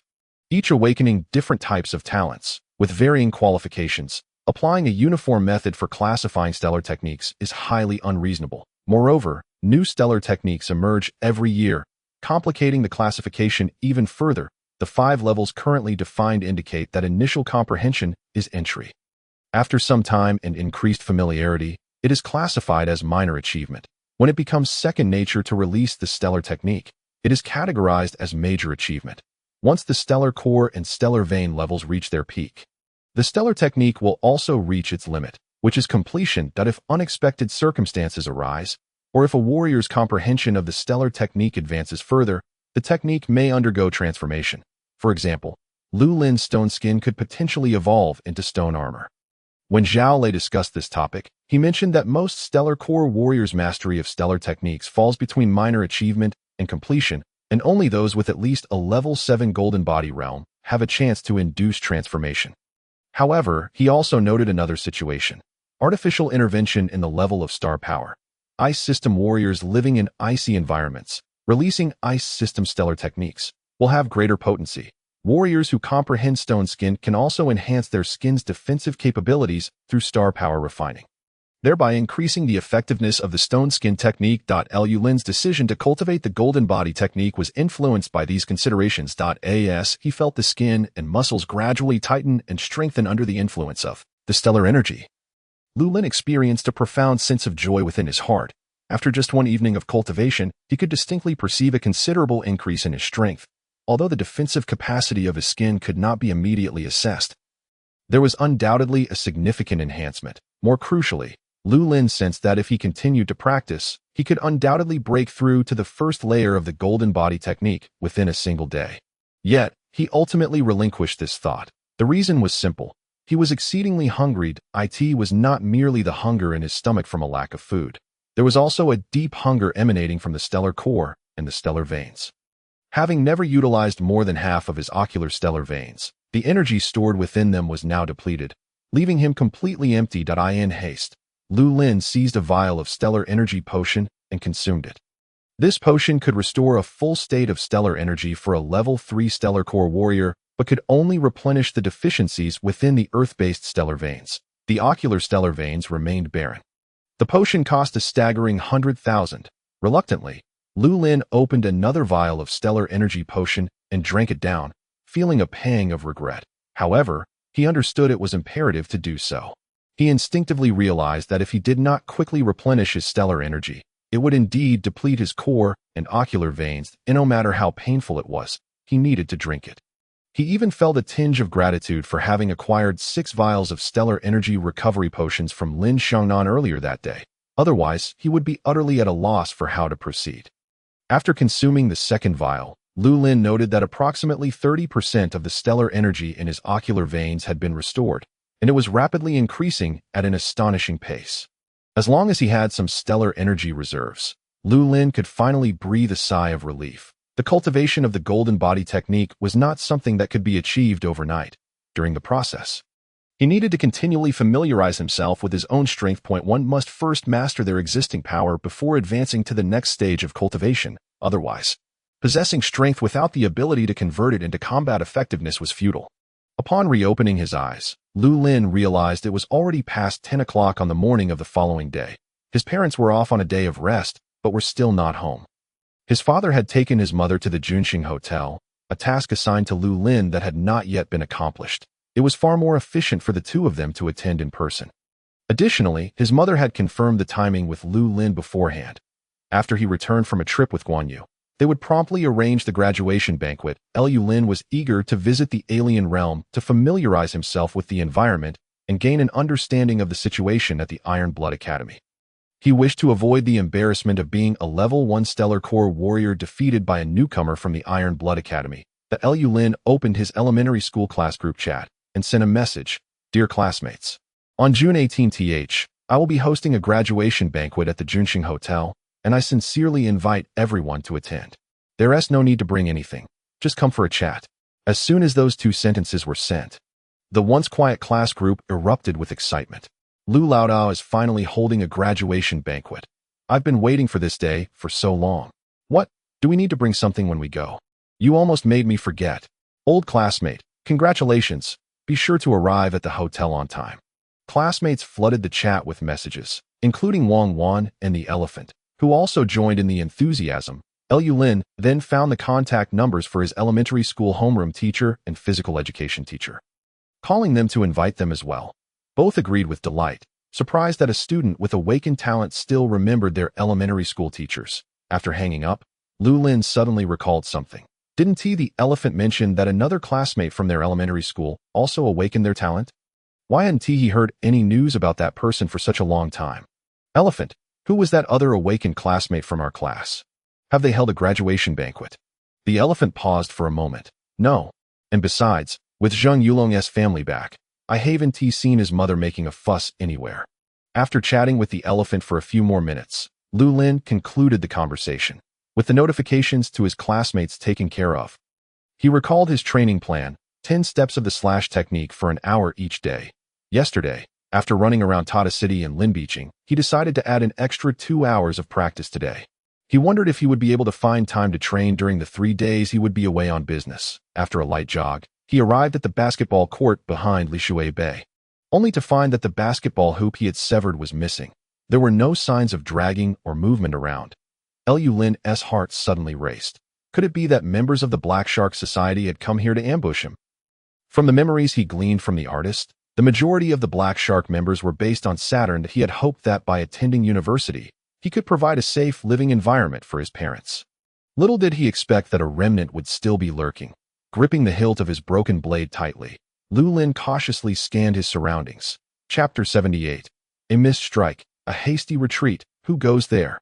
each awakening different types of talents, with varying qualifications. Applying a uniform method for classifying stellar techniques is highly unreasonable. Moreover, new stellar techniques emerge every year, complicating the classification even further. The 5 levels currently defined indicate that initial comprehension is entry. After some time and increased familiarity, it is classified as minor achievement. When it becomes second nature to release the stellar technique, it is categorized as major achievement. Once the stellar core and stellar vein levels reach their peak, the stellar technique will also reach its limit, which is completion. If unexpected circumstances arise, or if a warrior's comprehension of the stellar technique advances further, the technique may undergo transformation. For example, Lu Lin's stone skin could potentially evolve into stone armor. When Zhao Lei discussed this topic, he mentioned that most stellar core warriors' mastery of stellar techniques falls between minor achievement and completion, and only those with at least a level 7 golden body realm have a chance to induce transformation. However, he also noted another situation: artificial intervention in the level of star power. Ice system warriors living in icy environments, releasing ice system stellar techniques, will have greater potency. Warriors who comprehend stone skin can also enhance their skin's defensive capabilities through star power refining, thereby increasing the effectiveness of the stone skin technique. Lu Lin's decision to cultivate the golden body technique was influenced by these considerations. As he felt the skin and muscles gradually tighten and strengthen under the influence of the stellar energy, Lu Lin experienced a profound sense of joy within his heart. After just one evening of cultivation, he could distinctly perceive a considerable increase in his strength. Although the defensive capacity of his skin could not be immediately assessed, there was undoubtedly a significant enhancement. More crucially, Lu Lin sensed that if he continued to practice, he could undoubtedly break through to the first layer of the golden body technique within a single day. Yet, he ultimately relinquished this thought. The reason was simple. He was exceedingly hungry. It was not merely the hunger in his stomach from a lack of food. There was also a deep hunger emanating from the stellar core and the stellar veins. Having never utilized more than half of his ocular stellar veins, the energy stored within them was now depleted, leaving him completely empty. In haste, Lu Lin seized a vial of stellar energy potion and consumed it. This potion could restore a full state of stellar energy for a level 3 stellar core warrior, but could only replenish the deficiencies within the earth-based stellar veins. The ocular stellar veins remained barren. The potion cost a staggering 100,000. Reluctantly, Lu Lin opened another vial of stellar energy potion and drank it down, feeling a pang of regret. However, he understood it was imperative to do so. He instinctively realized that if he did not quickly replenish his stellar energy, it would indeed deplete his core and ocular veins, and no matter how painful it was, he needed to drink it. He even felt a tinge of gratitude for having acquired 6 vials of stellar energy recovery potions from Lin Xiangnan earlier that day. Otherwise, he would be utterly at a loss for how to proceed. After consuming the second vial, Lu Lin noted that approximately 30% of the stellar energy in his ocular veins had been restored, and it was rapidly increasing at an astonishing pace. As long as he had some stellar energy reserves, Lu Lin could finally breathe a sigh of relief. The cultivation of the golden body technique was not something that could be achieved overnight. During the process, he needed to continually familiarize himself with his own strength. One must first master their existing power before advancing to the next stage of cultivation. Otherwise, possessing strength without the ability to convert it into combat effectiveness was futile. Upon reopening his eyes, Lu Lin realized it was already past 10 o'clock on the morning of the following day. His parents were off on a day of rest, but were still not home. His father had taken his mother to the Junxing Hotel, a task assigned to Lu Lin that had not yet been accomplished. It was far more efficient for the two of them to attend in person. Additionally, his mother had confirmed the timing with Lu Lin beforehand. After he returned from a trip with Guan Yu, they would promptly arrange the graduation banquet. Lu Lin was eager to visit the alien realm to familiarize himself with the environment and gain an understanding of the situation at the Iron Blood Academy. He wished to avoid the embarrassment of being a level 1 stellar core warrior defeated by a newcomer from the Iron Blood Academy. Lu Lin opened his elementary school class group chat and sent a message: "Dear classmates, on June 18th, I will be hosting a graduation banquet at the Junxing Hotel, and I sincerely invite everyone to attend. There's no need to bring anything. Just come for a chat." As soon as those 2 sentences were sent, the once quiet class group erupted with excitement. Lu Laodao is finally holding a graduation banquet. I've been waiting for this day for so long. What? Do we need to bring something when we go? You almost made me forget. Old classmate, congratulations. Be sure to arrive at the hotel on time. Classmates flooded the chat with messages, including Wang Wan and the elephant, who also joined in the enthusiasm. Lu Lin then found the contact numbers for his elementary school homeroom teacher and physical education teacher, calling them to invite them as well. Both agreed with delight, surprised that a student with awakened talent still remembered their elementary school teachers. After hanging up, Lu Lin suddenly recalled something. Didn't the elephant mention that another classmate from their elementary school also awakened their talent? Why hadn't he heard any news about that person for such a long time? Elephant, who was that other awakened classmate from our class? Have they held a graduation banquet? The elephant paused for a moment. No. And besides, with Zheng Yulong's family back, I haven't seen his mother making a fuss anywhere. After chatting with the elephant for a few more minutes, Lu Lin concluded the conversation, with the notifications to his classmates taken care of. He recalled his training plan, 10 steps of the slash technique for an hour each day. Yesterday, after running around Tata City and Lin Beaching, he decided to add an extra 2 hours of practice today. He wondered if he would be able to find time to train during the 3 days he would be away on business. After a light jog, he arrived at the basketball court behind Lishui Bay, only to find that the basketball hoop he had severed was missing. There were no signs of dragging or movement around. Lu Lin's heart suddenly raced. Could it be that members of the Black Shark Society had come here to ambush him? From the memories he gleaned from the artist, the majority of the Black Shark members were based on Saturn. He had hoped that by attending university, he could provide a safe living environment for his parents. Little did he expect that a remnant would still be lurking. Gripping the hilt of his broken blade tightly, Lu Lin cautiously scanned his surroundings. Chapter 78. A missed strike, a hasty retreat. Who goes there?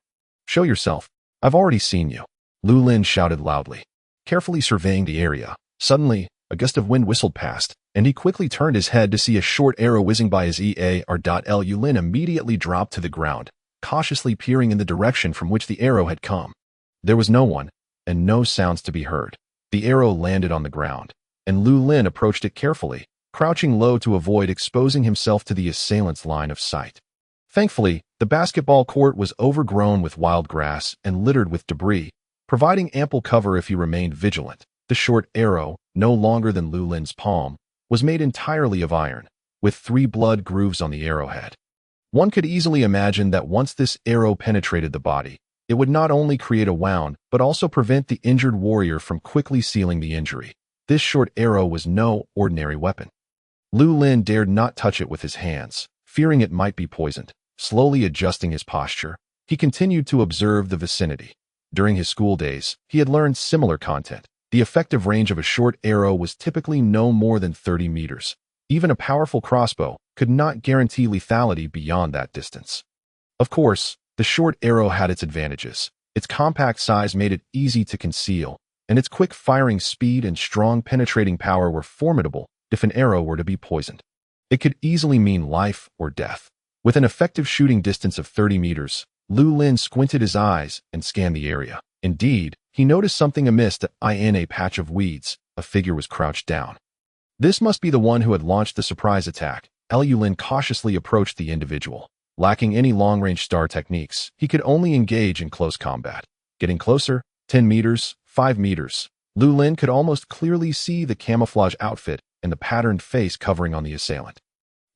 Show yourself. I've already seen you. Lu Lin shouted loudly, carefully surveying the area. Suddenly, a gust of wind whistled past, and he quickly turned his head to see a short arrow whizzing by his ear. Lu Lin immediately dropped to the ground, cautiously peering in the direction from which the arrow had come. There was no one, and no sounds to be heard. The arrow landed on the ground, and Lu Lin approached it carefully, crouching low to avoid exposing himself to the assailant's line of sight. Thankfully, the basketball court was overgrown with wild grass and littered with debris, providing ample cover if he remained vigilant. The short arrow, no longer than Lu Lin's palm, was made entirely of iron, with 3 blood grooves on the arrowhead. One could easily imagine that once this arrow penetrated the body, it would not only create a wound, but also prevent the injured warrior from quickly sealing the injury. This short arrow was no ordinary weapon. Lu Lin dared not touch it with his hands, fearing it might be poisoned. Slowly adjusting his posture, he continued to observe the vicinity. During his school days, he had learned similar content. The effective range of a short arrow was typically no more than 30 meters. Even a powerful crossbow could not guarantee lethality beyond that distance. Of course, the short arrow had its advantages. Its compact size made it easy to conceal, and its quick firing speed and strong penetrating power were formidable if an arrow were to be poisoned. It could easily mean life or death. With an effective shooting distance of 30 meters, Lu Lin squinted his eyes and scanned the area. Indeed, he noticed something amiss in a patch of weeds. A figure was crouched down. This must be the one who had launched the surprise attack. Lu Lin cautiously approached the individual. Lacking any long-range star techniques, he could only engage in close combat. Getting closer, 10 meters, 5 meters. Lu Lin could almost clearly see the camouflage outfit and the patterned face covering on the assailant.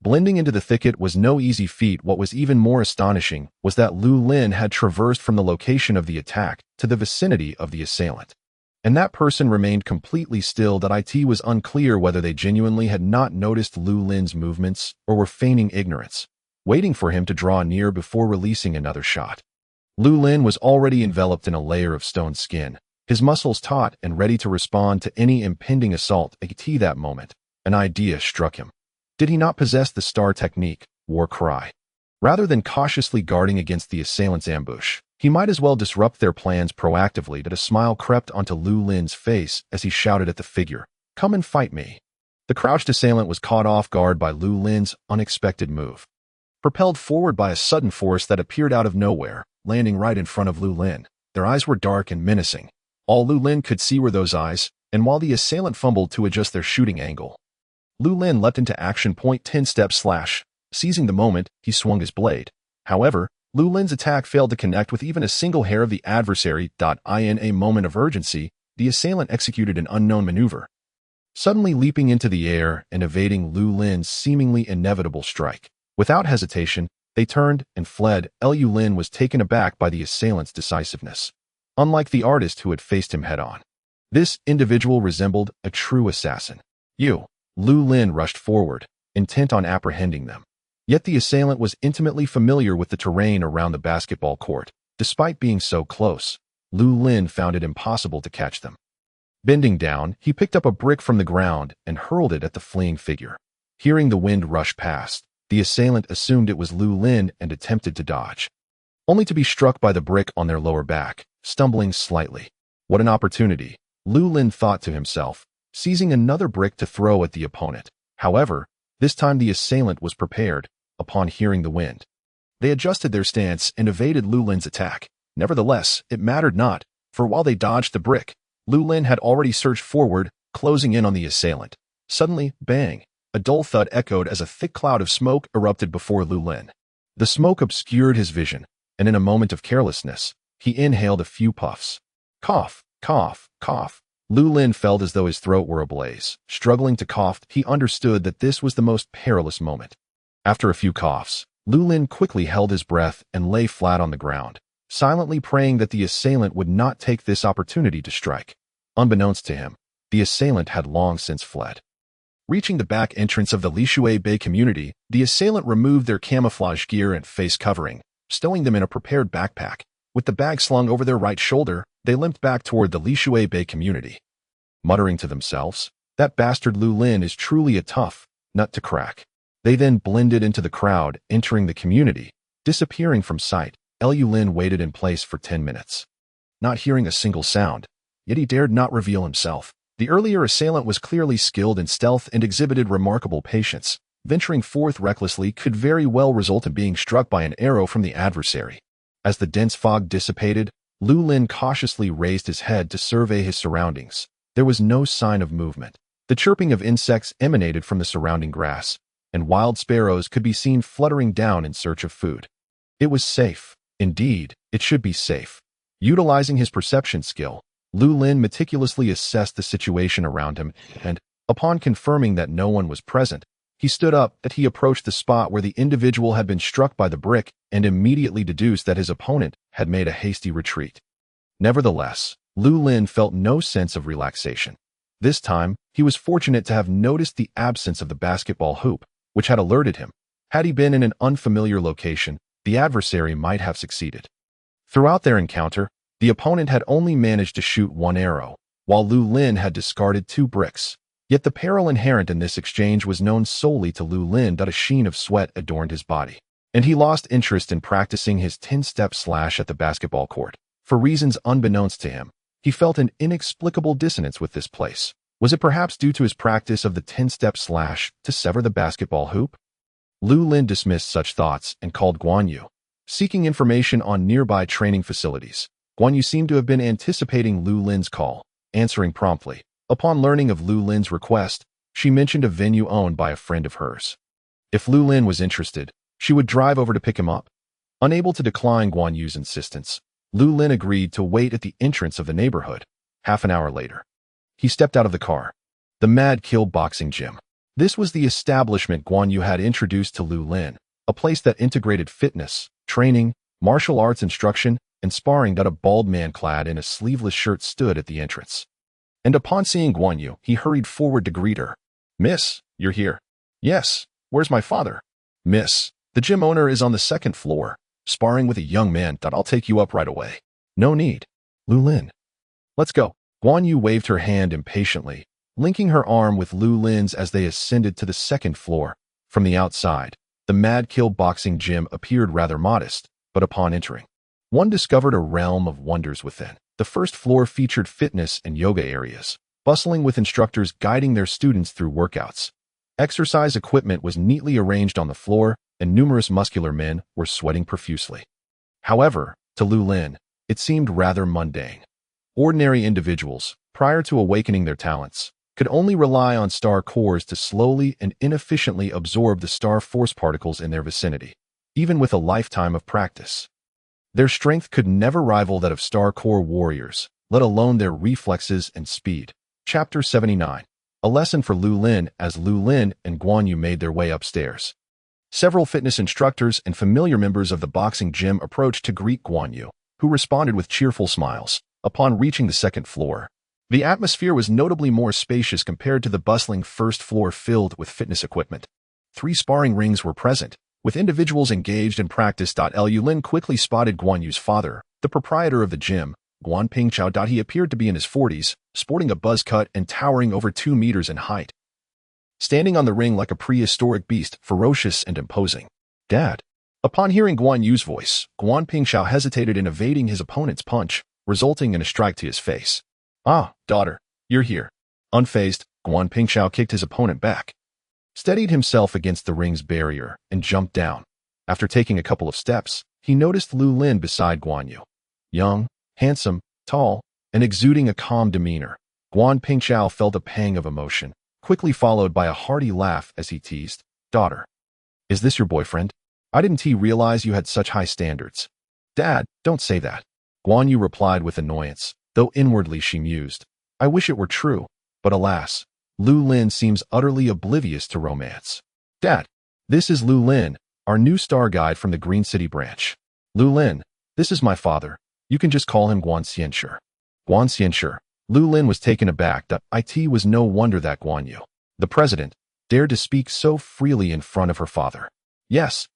Blending into the thicket was no easy feat. What was even more astonishing was that Lu Lin had traversed from the location of the attack to the vicinity of the assailant. And that person remained completely still. It was unclear whether they genuinely had not noticed Lu Lin's movements or were feigning ignorance, waiting for him to draw near before releasing another shot. Lu Lin was already enveloped in a layer of stone skin, his muscles taut and ready to respond to any impending assault. At that moment, an idea struck him. Did he not possess the star technique, war cry? Rather than cautiously guarding against the assailant's ambush, he might as well disrupt their plans proactively. A smile crept onto Lu Lin's face as he shouted at the figure, "Come and fight me." The crouched assailant was caught off guard by Lu Lin's unexpected move. Propelled forward by a sudden force that appeared out of nowhere, landing right in front of Lu Lin. Their eyes were dark and menacing. All Lu Lin could see were those eyes, and while the assailant fumbled to adjust their shooting angle, Lu Lin leapt into action. 10 step slash. Seizing the moment, he swung his blade. However, Lu Lin's attack failed to connect with even a single hair of the adversary. In a moment of urgency, the assailant executed an unknown maneuver, suddenly leaping into the air and evading Lu Lin's seemingly inevitable strike. Without hesitation, they turned and fled. Lu Lin was taken aback by the assailant's decisiveness. unlike the artist who had faced him head-on. This individual resembled a true assassin. Lu Lin rushed forward, intent on apprehending them. Yet the assailant was intimately familiar with the terrain around the basketball court. Despite being so close, Lu Lin found it impossible to catch them. Bending down, he picked up a brick from the ground and hurled it at the fleeing figure. Hearing the wind rush past, the assailant assumed it was Lu Lin and attempted to dodge, only to be struck by the brick on their lower back, stumbling slightly. What an opportunity, Lu Lin thought to himself, seizing another brick to throw at the opponent. However, this time the assailant was prepared. Upon hearing the wind, they adjusted their stance and evaded Lu Lin's attack. Nevertheless, it mattered not, for while they dodged the brick, Lu Lin had already surged forward, closing in on the assailant. Suddenly, bang! A dull thud echoed as a thick cloud of smoke erupted before Lu Lin. The smoke obscured his vision, and in a moment of carelessness, he inhaled a few puffs. Cough, cough, cough. Lu Lin felt as though his throat were ablaze. Struggling to cough, he understood that this was the most perilous moment. After a few coughs, Lu Lin quickly held his breath and lay flat on the ground, silently praying that the assailant would not take this opportunity to strike. Unbeknownst to him, the assailant had long since fled. Reaching the back entrance of the Lishui Bay community, the assailant removed their camouflage gear and face covering, stowing them in a prepared backpack. With the bag slung over their right shoulder, they limped back toward the Lishui Bay community. Muttering to themselves, "That bastard Lu Lin is truly a tough nut to crack." They then blended into the crowd, entering the community, disappearing from sight. Lu Lin waited in place for 10 minutes, not hearing a single sound, yet he dared not reveal himself. The earlier assailant was clearly skilled in stealth and exhibited remarkable patience. Venturing forth recklessly could very well result in being struck by an arrow from the adversary. As the dense fog dissipated, Lu Lin cautiously raised his head to survey his surroundings. There was no sign of movement. The chirping of insects emanated from the surrounding grass, and wild sparrows could be seen fluttering down in search of food. It was safe. Indeed, it should be safe. Utilizing his perception skill, Lu Lin meticulously assessed the situation around him, and, upon confirming that no one was present, he stood up. That he approached the spot where the individual had been struck by the brick and immediately deduced that his opponent had made a hasty retreat. Nevertheless, Lu Lin felt no sense of relaxation. This time, he was fortunate to have noticed the absence of the basketball hoop, which had alerted him. Had he been in an unfamiliar location, the adversary might have succeeded. Throughout their encounter, the opponent had only managed to shoot one arrow, while Lu Lin had discarded 2 bricks. Yet the peril inherent in this exchange was known solely to Lu Lin. A sheen of sweat adorned his body, and he lost interest in practicing his 10-step slash at the basketball court. For reasons unbeknownst to him, he felt an inexplicable dissonance with this place. Was it perhaps due to his practice of the 10-step slash to sever the basketball hoop? Lu Lin dismissed such thoughts and called Guan Yu, seeking information on nearby training facilities. Guan Yu seemed to have been anticipating Lu Lin's call, answering promptly. Upon learning of Lu Lin's request, she mentioned a venue owned by a friend of hers. If Lu Lin was interested, she would drive over to pick him up. Unable to decline Guan Yu's insistence, Lu Lin agreed to wait at the entrance of the neighborhood. Half an hour later, he stepped out of the car. The Mad Kill Boxing Gym. This was the establishment Guan Yu had introduced to Lu Lin, a place that integrated fitness, training, martial arts instruction, and sparring. A bald man clad in a sleeveless shirt stood at the entrance. And upon seeing Guan Yu, he hurried forward to greet her. "Miss, you're here." "Yes, where's my father?" "Miss, the gym owner is on the 2nd floor, sparring with a young man. I'll take you up right away." "No need, Lu Lin. Let's go." Guan Yu waved her hand impatiently, linking her arm with Lu Lin's as they ascended to the 2nd floor. From the outside, the Mad Kill Boxing Gym appeared rather modest, but upon entering, one discovered a realm of wonders within. The 1st floor featured fitness and yoga areas, bustling with instructors guiding their students through workouts. Exercise equipment was neatly arranged on the floor, and numerous muscular men were sweating profusely. However, to Lu Lin, it seemed rather mundane. Ordinary individuals, prior to awakening their talents, could only rely on star cores to slowly and inefficiently absorb the star force particles in their vicinity, even with a lifetime of practice. Their strength could never rival that of Star Core warriors, let alone their reflexes and speed. Chapter 79. A lesson for Lu Lin. As Lu Lin and Guan Yu made their way upstairs, several fitness instructors and familiar members of the boxing gym approached to greet Guan Yu, who responded with cheerful smiles. upon reaching the second floor. The atmosphere was notably more spacious compared to the bustling first floor filled with fitness equipment. 3 sparring rings were present, with individuals engaged in practice. Lu Lin quickly spotted Guan Yu's father, the proprietor of the gym, Guan Pingqiao. He appeared to be in his 40s, sporting a buzz cut and towering over 2 meters in height. Standing on the ring like a prehistoric beast, ferocious and imposing. Dad. Upon hearing Guan Yu's voice, Guan Pingqiao hesitated in evading his opponent's punch, resulting in a strike to his face. Ah, daughter, you're here. Unfazed, Guan Pingqiao kicked his opponent back, steadied himself against the ring's barrier, and jumped down. After taking a couple of steps, he noticed Lu Lin beside Guan Yu. Young, handsome, tall, and exuding a calm demeanor, Guan Pingqiao felt a pang of emotion, quickly followed by a hearty laugh as he teased, Daughter, is this your boyfriend? I didn't realize you had such high standards. Dad, don't say that. Guan Yu replied with annoyance, though inwardly she mused. I wish it were true, but alas, Lu Lin seems utterly oblivious to romance. Dad, this is Lu Lin, our new star guide from the Green City branch. Lu Lin, this is my father. You can just call him Guan Xianshi. Guan Xianshi. Lu Lin was taken aback. It was no wonder that Guan Yu, the president, dared to speak so freely in front of her father. Yes,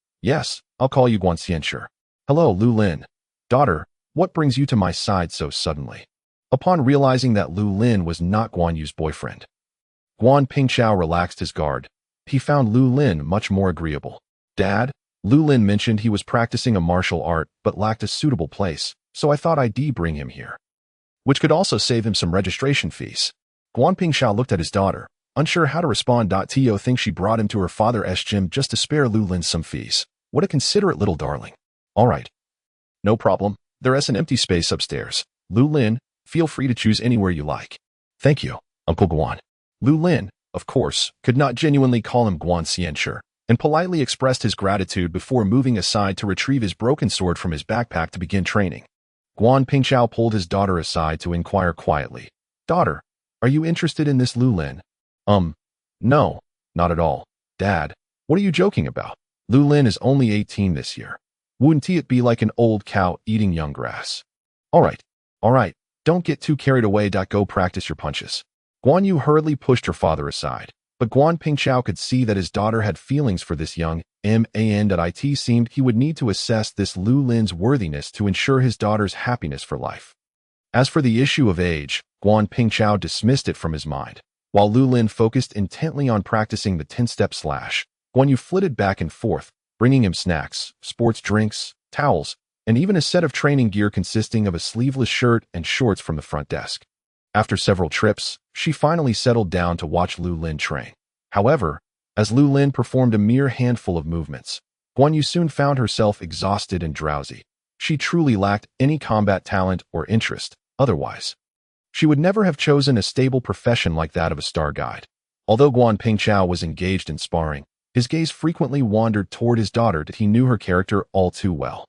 I'll call you Guan Xianshi. Hello, Lu Lin. Daughter, what brings you to my side so suddenly? Upon realizing that Lu Lin was not Guan Yu's boyfriend, Guan Pingqiao relaxed his guard. He found Lu Lin much more agreeable. Dad, Lu Lin mentioned he was practicing a martial art but lacked a suitable place, so I thought I'd bring him here, which could also save him some registration fees. Guan Pingqiao looked at his daughter, unsure how to respond. To think she brought him to her father's gym just to spare Lu Lin some fees. What a considerate little darling. All right. No problem. There's an empty space upstairs. Lu Lin, feel free to choose anywhere you like. Thank you, Uncle Guan. Lu Lin, of course, could not genuinely call him Guan Xianshi, and politely expressed his gratitude before moving aside to retrieve his broken sword from his backpack to begin training. Guan Pingqiao pulled his daughter aside to inquire quietly. Daughter, are you interested in this Lu Lin? No, not at all. Dad, what are you joking about? Lu Lin is only 18 this year. Wouldn't it be like an old cow eating young grass? All right, don't get too carried away. Go practice your punches. Guan Yu hurriedly pushed her father aside, but Guan Pingqiao could see that his daughter had feelings for this young man. It seemed he would need to assess this Lu Lin's worthiness to ensure his daughter's happiness for life. As for the issue of age, Guan Pingqiao dismissed it from his mind. While Lu Lin focused intently on practicing the 10-step slash, Guan Yu flitted back and forth, bringing him snacks, sports drinks, towels, and even a set of training gear consisting of a sleeveless shirt and shorts from the front desk. After several trips, she finally settled down to watch Lu Lin train. However, as Lu Lin performed a mere handful of movements, Guan Yu soon found herself exhausted and drowsy. She truly lacked any combat talent or interest. Otherwise, she would never have chosen a stable profession like that of a star guide. Although Guan Pingqiao was engaged in sparring, his gaze frequently wandered toward his daughter. He knew her character all too well.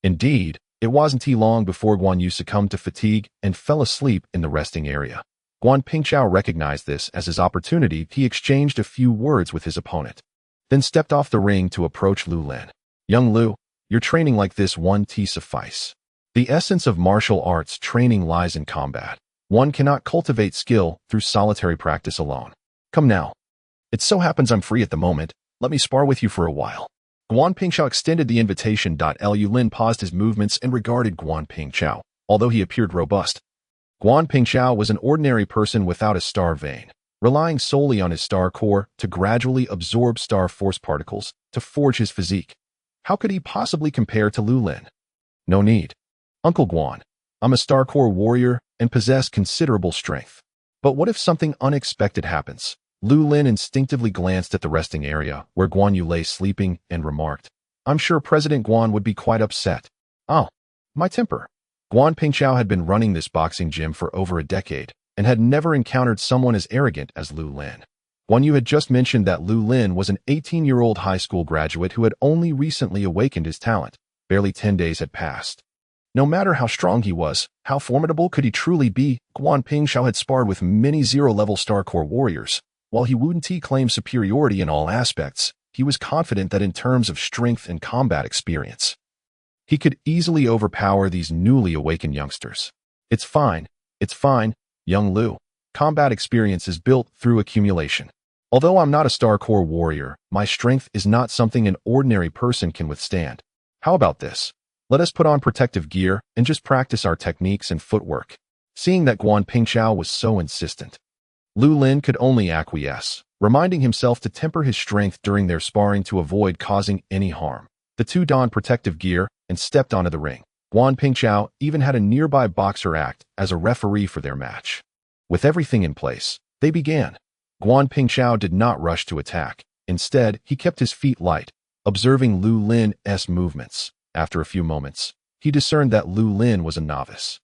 Indeed, it wasn't long before Guan Yu succumbed to fatigue and fell asleep in the resting area. Guan Pingqiao recognized this as his opportunity. He exchanged a few words with his opponent, then stepped off the ring to approach Lu Lin. Young Lu, your training like this won't suffice. The essence of martial arts training lies in combat. One cannot cultivate skill through solitary practice alone. Come now. It so happens I'm free at the moment. Let me spar with you for a while. Guan Pingqiao extended the invitation. Lu Lin paused his movements and regarded Guan Pingqiao. Although he appeared robust, Guan Pingqiao was an ordinary person without a star vein, relying solely on his star core to gradually absorb star force particles to forge his physique. How could he possibly compare to Lu Lin? No need. Uncle Guan, I'm a star core warrior and possess considerable strength. But what if something unexpected happens? Lu Lin instinctively glanced at the resting area where Guan Yu lay sleeping and remarked, I'm sure President Guan would be quite upset. Oh, my temper. Guan Pingqiao had been running this boxing gym for over a decade and had never encountered someone as arrogant as Lu Lin. Guan Yu had just mentioned that Lu Lin was an 18-year-old high school graduate who had only recently awakened his talent. Barely 10 days had passed. No matter how strong he was, how formidable could he truly be? Guan Pingqiao had sparred with many zero-level star core warriors. While he wouldn't claim superiority in all aspects, he was confident that in terms of strength and combat experience, he could easily overpower these newly awakened youngsters. It's fine. It's fine, young Lu. Combat experience is built through accumulation. Although I'm not a Star Corps warrior, my strength is not something an ordinary person can withstand. How about this? Let us put on protective gear and just practice our techniques and footwork. Seeing that Guan Pingqiao was so insistent, Lu Lin could only acquiesce, reminding himself to temper his strength during their sparring to avoid causing any harm. The two donned protective gear and stepped onto the ring. Guan Pingqiao even had a nearby boxer act as a referee for their match. With everything in place, they began. Guan Pingqiao did not rush to attack. Instead, he kept his feet light, observing Lu Lin's movements. After a few moments, he discerned that Lu Lin was a novice.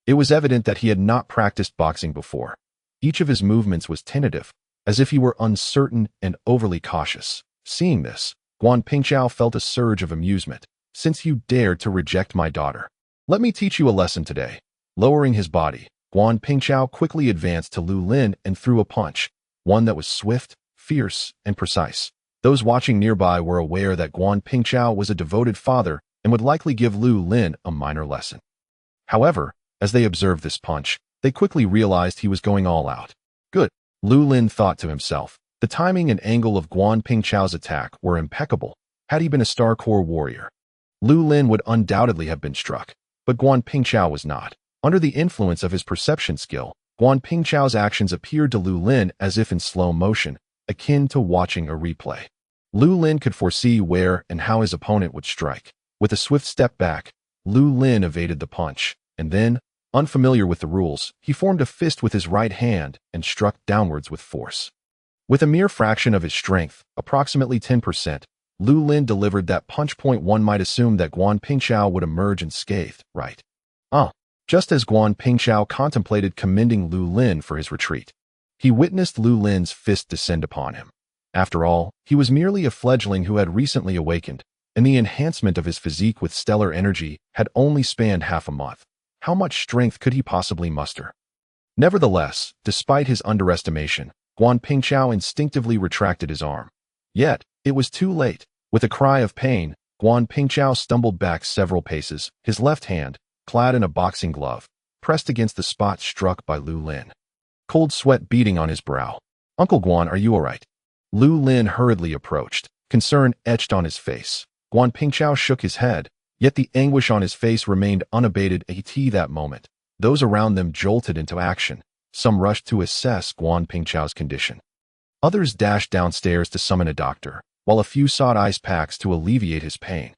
It was evident that he had not practiced boxing before. Each of his movements was tentative, as if he were uncertain and overly cautious. Seeing this, Guan Pingqiao felt a surge of amusement. Since you dared to reject my daughter, let me teach you a lesson today. Lowering his body, Guan Pingqiao quickly advanced to Lu Lin and threw a punch, one that was swift, fierce, and precise. Those watching nearby were aware that Guan Pingqiao was a devoted father and would likely give Lu Lin a minor lesson. However, as they observed this punch, they quickly realized he was going all out. Good, Lu Lin thought to himself. The timing and angle of Guan Pingqiao's attack were impeccable. Had he been a Star Corps warrior, Lu Lin would undoubtedly have been struck, but Guan Pingqiao was not. Under the influence of his perception skill, Guan Pingqiao's actions appeared to Lu Lin as if in slow motion, akin to watching a replay. Lu Lin could foresee where and how his opponent would strike. With a swift step back, Lu Lin evaded the punch, and then, unfamiliar with the rules, he formed a fist with his right hand and struck downwards with force. With a mere fraction of his strength, approximately 10%, Lu Lin delivered that punch. One might assume that Guan Pingqiao would emerge unscathed, right? Just as Guan Pingqiao contemplated commending Lu Lin for his retreat, he witnessed Lu Lin's fist descend upon him. After all, he was merely a fledgling who had recently awakened, and the enhancement of his physique with stellar energy had only spanned half a month. How much strength could he possibly muster? Nevertheless, despite his underestimation, Guan Pingqiao instinctively retracted his arm. Yet, it was too late. With a cry of pain, Guan Pingqiao stumbled back several paces, his left hand, clad in a boxing glove, pressed against the spot struck by Lu Lin. Cold sweat beading on his brow. Uncle Guan, are you all right? Lu Lin hurriedly approached, concern etched on his face. Guan Pingqiao shook his head, yet the anguish on his face remained unabated. At that moment, those around them jolted into action. Some rushed to assess Guan Pingqiao's condition. Others dashed downstairs to summon a doctor, while a few sought ice packs to alleviate his pain.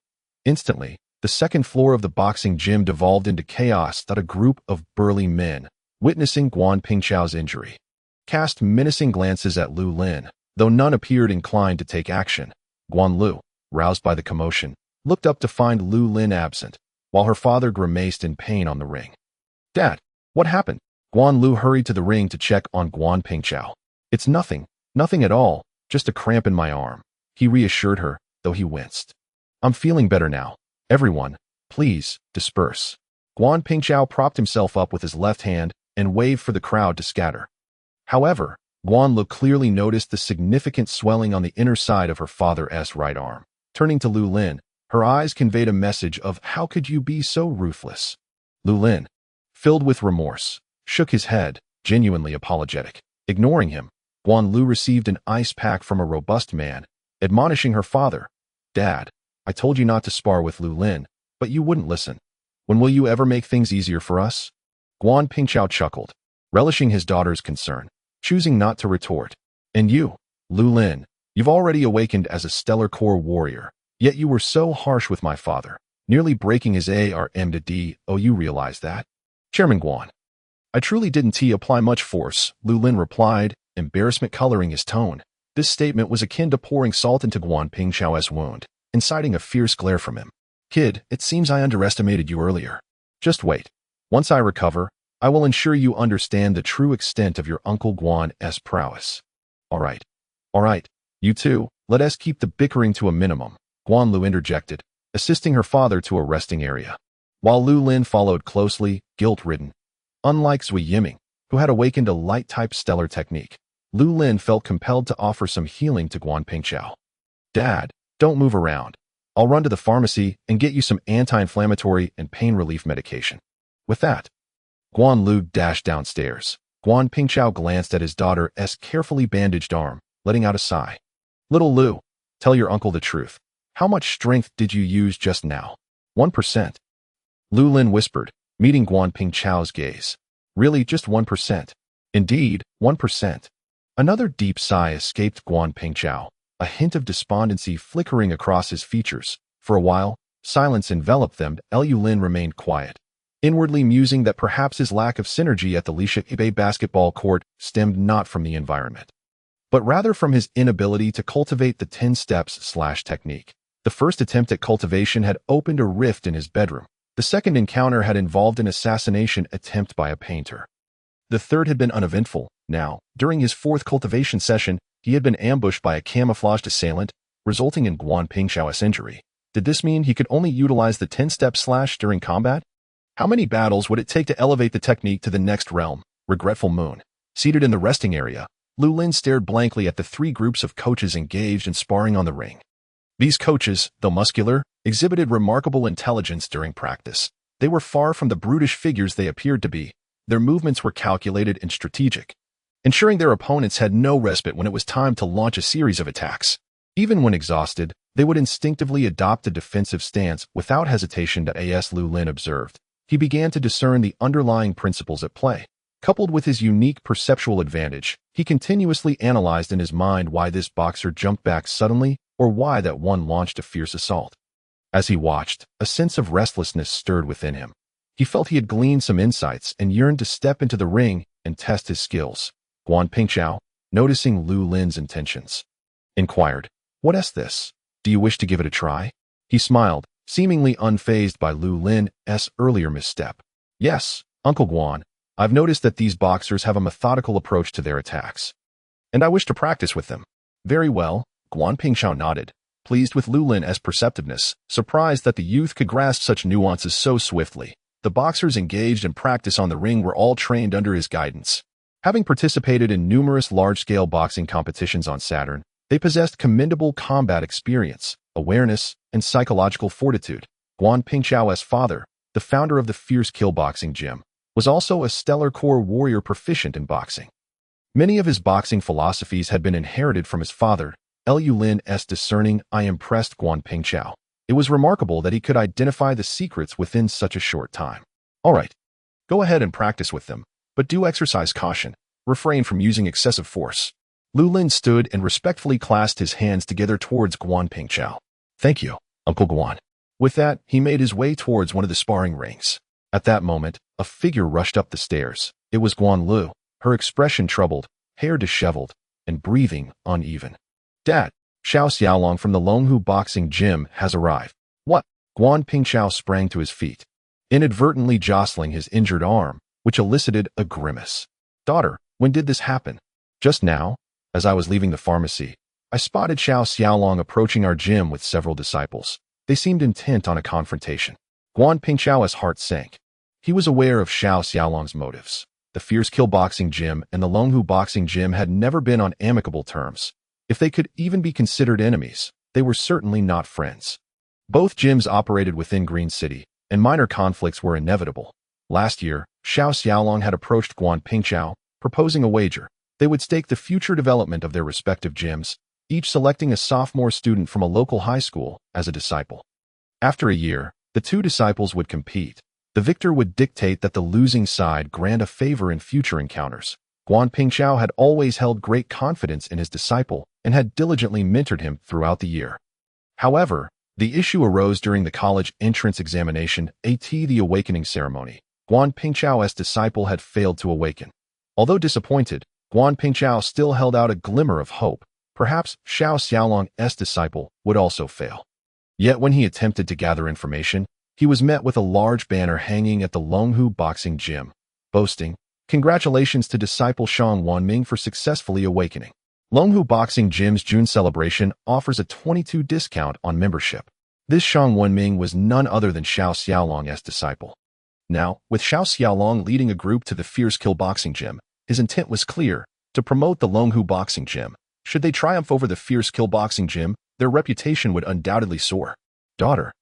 Instantly, the second floor of the boxing gym devolved into chaos. A group of burly men, witnessing Guan Pingqiao's injury, cast menacing glances at Lu Lin, though none appeared inclined to take action. Guan Lu, roused by the commotion, looked up to find Lu Lin absent, while her father grimaced in pain on the ring. Dad, what happened? Guan Lu hurried to the ring to check on Guan Pingqiao. It's nothing at all, just a cramp in my arm, he reassured her, though he winced. I'm feeling better now. Everyone, please, disperse. Guan Pingqiao propped himself up with his left hand and waved for the crowd to scatter. However, Guan Lu clearly noticed the significant swelling on the inner side of her father's right arm. Turning to Lu Lin, her eyes conveyed a message of how could you be so ruthless? Lu Lin, filled with remorse, shook his head, genuinely apologetic. Ignoring him, Guan Lu received an ice pack from a robust man, admonishing her father. Dad, I told you not to spar with Lu Lin, but you wouldn't listen. When will you ever make things easier for us? Guan Pingqiao chuckled, relishing his daughter's concern, choosing not to retort. And you, Lu Lin, you've already awakened as a stellar core warrior, yet you were so harsh with my father, nearly breaking his arm to D. Oh, you realize that? Chairman Guan. I truly didn't apply much force, Lu Lin replied, embarrassment coloring his tone. This statement was akin to pouring salt into Guan Pingqiao's wound, inciting a fierce glare from him. Kid, it seems I underestimated you earlier. Just wait. Once I recover, I will ensure you understand the true extent of your Uncle Guan's prowess. All right, you two, let us keep the bickering to a minimum, Guan Lu interjected, assisting her father to a resting area. While Lu Lin followed closely, guilt-ridden. Unlike Zui Yiming, who had awakened a light-type stellar technique, Lu Lin felt compelled to offer some healing to Guan Pingqiao. Dad, don't move around. I'll run to the pharmacy and get you some anti-inflammatory and pain relief medication. With that, Guan Lu dashed downstairs. Guan Pingchao glanced at his daughter's carefully bandaged arm, letting out a sigh. Little Lu, tell your uncle the truth. How much strength did you use just now? 1%. Lu Lin whispered, meeting Guan Pingchao's gaze. Really, just 1%. Indeed, 1%. Another deep sigh escaped Guan Pingchao, a hint of despondency flickering across his features. For a while, silence enveloped them. Lu Lin remained quiet, inwardly musing that perhaps his lack of synergy at the Lisha basketball court stemmed not from the environment, but rather from his inability to cultivate the 10 steps/technique. The first attempt at cultivation had opened a rift in his bedroom. The second encounter had involved an assassination attempt by a painter. The third had been uneventful. Now, during his fourth cultivation session, he had been ambushed by a camouflaged assailant, resulting in Guan Pingchao's injury. Did this mean he could only utilize the 10 steps/ during combat? How many battles would it take to elevate the technique to the next realm? Regretful moon. Seated in the resting area, Lu Lin stared blankly at the three groups of coaches engaged in sparring on the ring. These coaches, though muscular, exhibited remarkable intelligence during practice. They were far from the brutish figures they appeared to be. Their movements were calculated and strategic, ensuring their opponents had no respite when it was time to launch a series of attacks. Even when exhausted, they would instinctively adopt a defensive stance without hesitation. As Lu Lin observed, he began to discern the underlying principles at play. Coupled with his unique perceptual advantage, he continuously analyzed in his mind why this boxer jumped back suddenly or why that one launched a fierce assault. As he watched, a sense of restlessness stirred within him. He felt he had gleaned some insights and yearned to step into the ring and test his skills. Guan Pingchao, noticing Lu Lin's intentions, inquired, "What's this? Do you wish to give it a try?" He smiled, seemingly unfazed by Lu Lin's earlier misstep. "Yes, Uncle Guan. I've noticed that these boxers have a methodical approach to their attacks, and I wish to practice with them." "Very well," Guan Pingchao nodded, pleased with Lu Lin's perceptiveness, surprised that the youth could grasp such nuances so swiftly. The boxers engaged in practice on the ring were all trained under his guidance. Having participated in numerous large-scale boxing competitions on Saturn, they possessed commendable combat experience, awareness, and psychological fortitude. Guan Pingchao's father, the founder of the Fierce Kill Boxing Gym, was also a stellar core warrior proficient in boxing. Many of his boxing philosophies had been inherited from his father. Lu Lin's discerning eye impressed Guan Pingchao. It was remarkable that he could identify the secrets within such a short time. "All right, go ahead and practice with them, but do exercise caution. Refrain from using excessive force." Lu Lin stood and respectfully clasped his hands together towards Guan Pingchao. "Thank you, Uncle Guan." With that, he made his way towards one of the sparring rings. At that moment, a figure rushed up the stairs. It was Guan Lu, her expression troubled, hair disheveled, and breathing uneven. "Dad, Xiao Xiaolong from the Longhu Boxing Gym has arrived." "What?" Guan Pingchao sprang to his feet, inadvertently jostling his injured arm, which elicited a grimace. "Daughter, when did this happen?" "Just now, as I was leaving the pharmacy. I spotted Xiao Xiaolong approaching our gym with several disciples. They seemed intent on a confrontation." Guan Pingchao's heart sank. He was aware of Xiao Xiaolong's motives. The Fierce Kill Boxing Gym and the Longhu Boxing Gym had never been on amicable terms. If they could even be considered enemies, they were certainly not friends. Both gyms operated within Green City, and minor conflicts were inevitable. Last year, Xiao Xiaolong had approached Guan Pingchao, proposing a wager. They would stake the future development of their respective gyms, each selecting a sophomore student from a local high school as a disciple. After a year, the two disciples would compete. The victor would dictate that the losing side grant a favor in future encounters. Guan Pingchao had always held great confidence in his disciple and had diligently mentored him throughout the year. However, the issue arose during the college entrance examination, the awakening ceremony. Guan Pingchao's disciple had failed to awaken. Although disappointed, Guan Pingchao still held out a glimmer of hope. Perhaps Xiao Xiaolong's disciple would also fail. Yet when he attempted to gather information, he was met with a large banner hanging at the Longhu Boxing Gym, boasting, "Congratulations to disciple Shang Wanming for successfully awakening. Longhu Boxing Gym's June celebration offers a 22% discount on membership." This Shang Wanming was none other than Xiao Xiaolong's disciple. Now, with Xiao Xiaolong leading a group to the Fierce Kill Boxing Gym, his intent was clear: to promote the Longhu Boxing Gym. Should they triumph over the Fierce Kill Boxing Gym, their reputation would undoubtedly soar. "Daughter,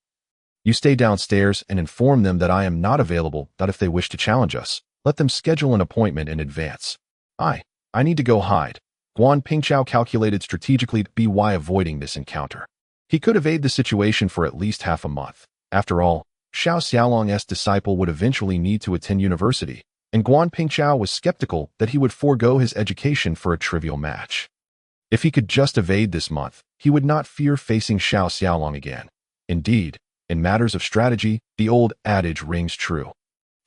you stay downstairs and inform them that I am not available, that if they wish to challenge us, Let them schedule an appointment in advance. I need to go hide. Guan Pingchao calculated strategically to be why avoiding this encounter. He could evade the situation for at least half a month. After all, Xiao Xiaolong's disciple would eventually need to attend university, and Guan Pingchao was skeptical that he would forego his education for a trivial match. If he could just evade this month, he would not fear facing Xiao Xiaolong again. Indeed, in matters of strategy, the old adage rings true.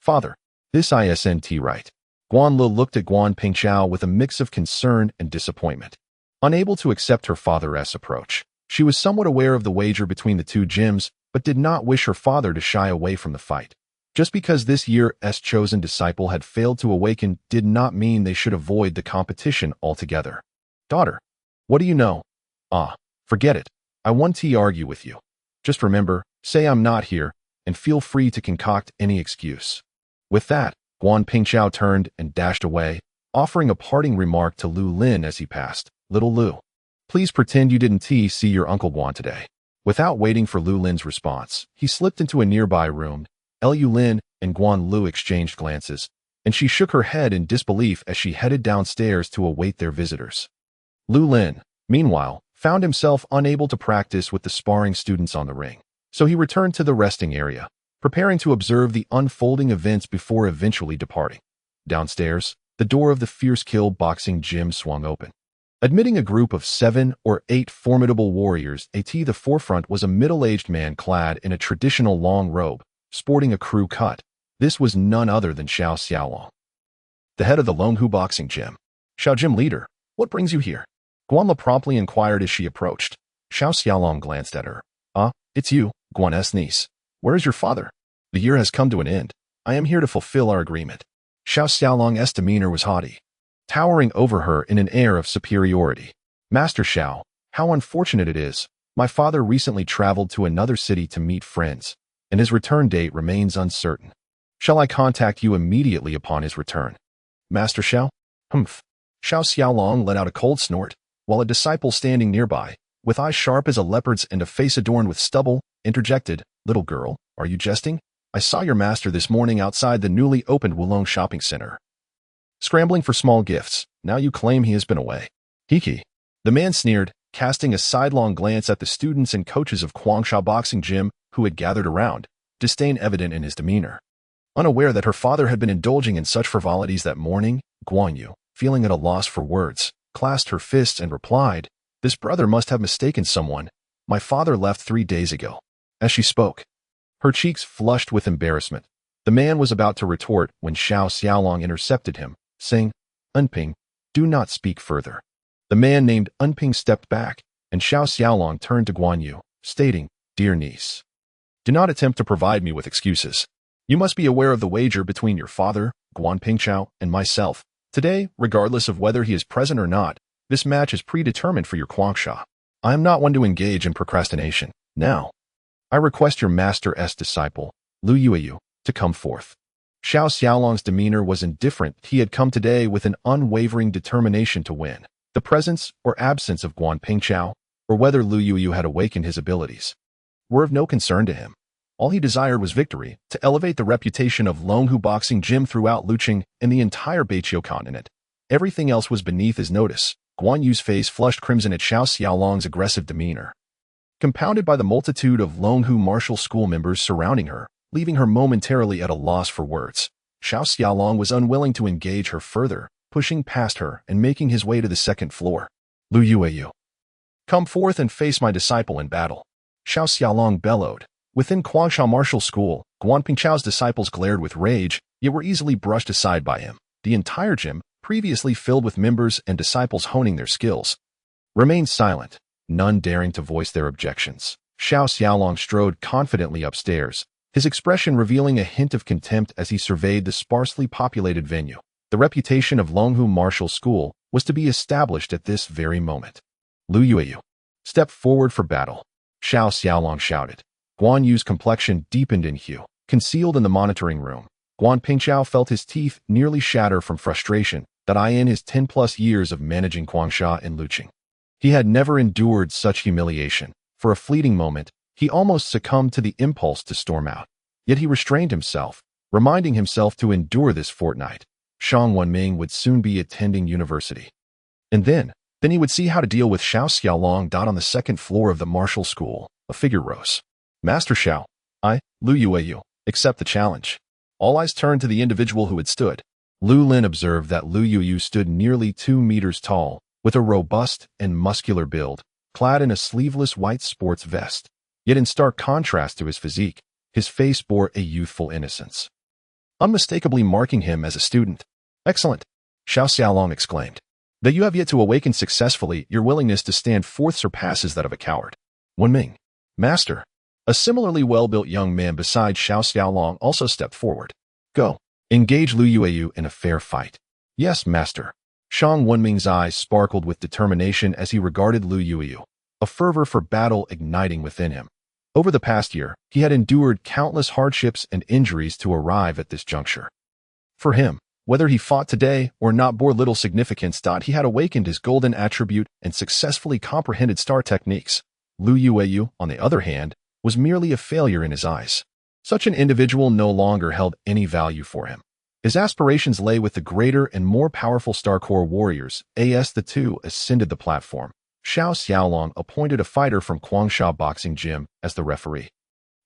Father, this isn't right. Guan Lu looked at Guan Pingchao with a mix of concern and disappointment. Unable to accept her father's approach, she was somewhat aware of the wager between the two gyms, but did not wish her father to shy away from the fight. Just because this year's chosen disciple had failed to awaken did not mean they should avoid the competition altogether. Daughter, what do you know? Forget it. I want to argue with you. Just remember, say I'm not here, and feel free to concoct any excuse. With that, Guan Pingchao turned and dashed away, offering a parting remark to Lu Lin as he passed. Little Lu, please pretend you didn't see your Uncle Guan today. Without waiting for Lu Lin's response, he slipped into a nearby room. Lu Lin and Guan Lu exchanged glances, and she shook her head in disbelief as she headed downstairs to await their visitors. Lu Lin, meanwhile, found himself unable to practice with the sparring students on the ring, so he returned to the resting area, preparing to observe the unfolding events before eventually departing. Downstairs, the door of the Fierce Kill boxing gym swung open. Admitting a group of 7 or 8 formidable warriors, at the forefront was a middle-aged man clad in a traditional long robe, sporting a crew cut. This was none other than Xiao Xiaolong, the head of the Longhu boxing gym. Xiao Gym leader, what brings you here? Guan Lu promptly inquired as she approached. Xiao Xiaolong glanced at her. It's you, Guan's niece. Where is your father? The year has come to an end. I am here to fulfill our agreement. Xiao Xiaolong's demeanor was haughty, towering over her in an air of superiority. Master Xiao, how unfortunate it is. My father recently traveled to another city to meet friends, and his return date remains uncertain. Shall I contact you immediately upon his return? Master Xiao? Humph. Xiao Xiaolong let out a cold snort, while a disciple standing nearby, with eyes sharp as a leopard's and a face adorned with stubble, interjected, Little girl, are you jesting? I saw your master this morning outside the newly opened Wulong shopping center, scrambling for small gifts. Now you claim he has been away. Hiki. The man sneered, casting a sidelong glance at the students and coaches of Kwangsha boxing gym who had gathered around, disdain evident in his demeanor. Unaware that her father had been indulging in such frivolities that morning, Guan Yu, feeling at a loss for words, clasped her fists and replied, This brother must have mistaken someone. My father left 3 days ago. As she spoke, her cheeks flushed with embarrassment. The man was about to retort when Xiao Xiaolong intercepted him, saying, Unping, do not speak further. The man named Unping stepped back, and Xiao Xiaolong turned to Guan Yu, stating, Dear niece, do not attempt to provide me with excuses. You must be aware of the wager between your father, Guan Pingchao, and myself. Today, regardless of whether he is present or not, this match is predetermined for your Kwangsha. I am not one to engage in procrastination. Now, I request your master's disciple, Lu Yueyu, to come forth. Xiao Xiaolong's demeanor was indifferent. He had come today with an unwavering determination to win. The presence or absence of Guan Pingchao, or whether Lu Yueyu had awakened his abilities, were of no concern to him. All he desired was victory, to elevate the reputation of Longhu boxing gym throughout Luqing and the entire Beiqiu continent. Everything else was beneath his notice. Guan Yu's face flushed crimson at Xiao Xiaolong's aggressive demeanor, compounded by the multitude of Longhu martial school members surrounding her, leaving her momentarily at a loss for words. Xiao Xiaolong was unwilling to engage her further, pushing past her and making his way to the second floor. Lu Yueyu, come forth and face my disciple in battle. Xiao Xiaolong bellowed. Within Kwangsha Martial School, Guan Pingchao's disciples glared with rage, yet were easily brushed aside by him. The entire gym, previously filled with members and disciples honing their skills, remained silent, none daring to voice their objections. Xiao Xiaolong strode confidently upstairs, his expression revealing a hint of contempt as he surveyed the sparsely populated venue. The reputation of Longhu Martial School was to be established at this very moment. Lu Yueyu, step forward for battle. Xiao Xiaolong shouted. Guan Yu's complexion deepened in hue. Concealed in the monitoring room, Guan Pingchao felt his teeth nearly shatter from frustration that in his 10+ years of managing Kwangsha and Luqing, he had never endured such humiliation. For a fleeting moment, he almost succumbed to the impulse to storm out. Yet he restrained himself, reminding himself to endure this fortnight. Shang Wenming would soon be attending university. And then he would see how to deal with Xiao Xiaolong. On the second floor of the martial school, a figure rose. Master Xiao, I, Lu Yueyu, accept the challenge. All eyes turned to the individual who had stood. Lu Lin observed that Lu Yueyu stood nearly 2 meters tall, with a robust and muscular build, clad in a sleeveless white sports vest. Yet in stark contrast to his physique, his face bore a youthful innocence, unmistakably marking him as a student. Excellent, Xiao Xiaolong exclaimed. That you have yet to awaken successfully, your willingness to stand forth surpasses that of a coward. Wenming, Master. A similarly well-built young man beside Xiao Xiaolong also stepped forward. Go. Engage Lu Yueyu in a fair fight. Yes, Master. Shang Wenming's eyes sparkled with determination as he regarded Lu Yueyu, a fervor for battle igniting within him. Over the past year, he had endured countless hardships and injuries to arrive at this juncture. For him, whether he fought today or not bore little significance. He had awakened his golden attribute and successfully comprehended star techniques. Lu Yueyu, on the other hand, was merely a failure in his eyes. Such an individual no longer held any value for him. His aspirations lay with the greater and more powerful Star Corps warriors. As the two ascended the platform, Xiao Xiaolong appointed a fighter from Guangsha Boxing Gym as the referee.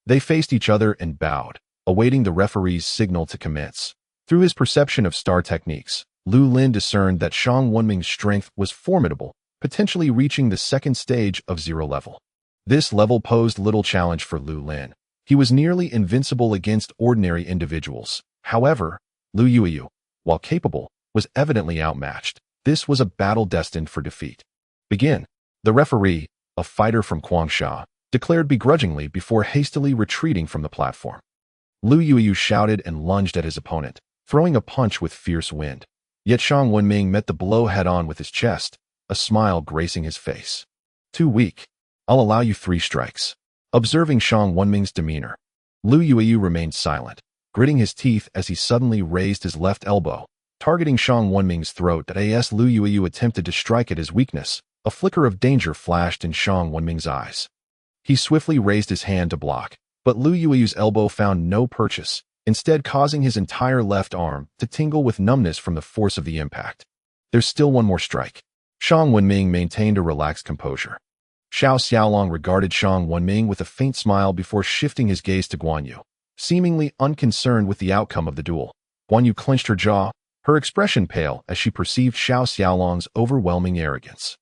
They faced each other and bowed, awaiting the referee's signal to commence. Through his perception of star techniques, Lu Lin discerned that Shang Wenming's strength was formidable, potentially reaching the second stage of 0 level. This level posed little challenge for Lu Lin. He was nearly invincible against ordinary individuals. However, Lu Yueyu, while capable, was evidently outmatched. This was a battle destined for defeat. Begin. The referee, a fighter from Guangsha, declared begrudgingly before hastily retreating from the platform. Lu Yueyu shouted and lunged at his opponent, throwing a punch with fierce wind. Yet Shang Wenming met the blow head-on with his chest, a smile gracing his face. Too weak. I'll allow you 3 strikes. Observing Shang Wenming's demeanor, Lu Yueyu remained silent, gritting his teeth as he suddenly raised his left elbow, targeting Shang Wenming's throat. As Lu Yueyu attempted to strike at his weakness, a flicker of danger flashed in Shang Wenming's eyes. He swiftly raised his hand to block, but Lu Yueyu's elbow found no purchase, instead causing his entire left arm to tingle with numbness from the force of the impact. There's still one more strike. Shang Wenming maintained a relaxed composure. Xiao Xiaolong regarded Shang Wenming with a faint smile before shifting his gaze to Guan Yu, seemingly unconcerned with the outcome of the duel. Guan Yu clenched her jaw, her expression pale as she perceived Xiao Xiaolong's overwhelming arrogance.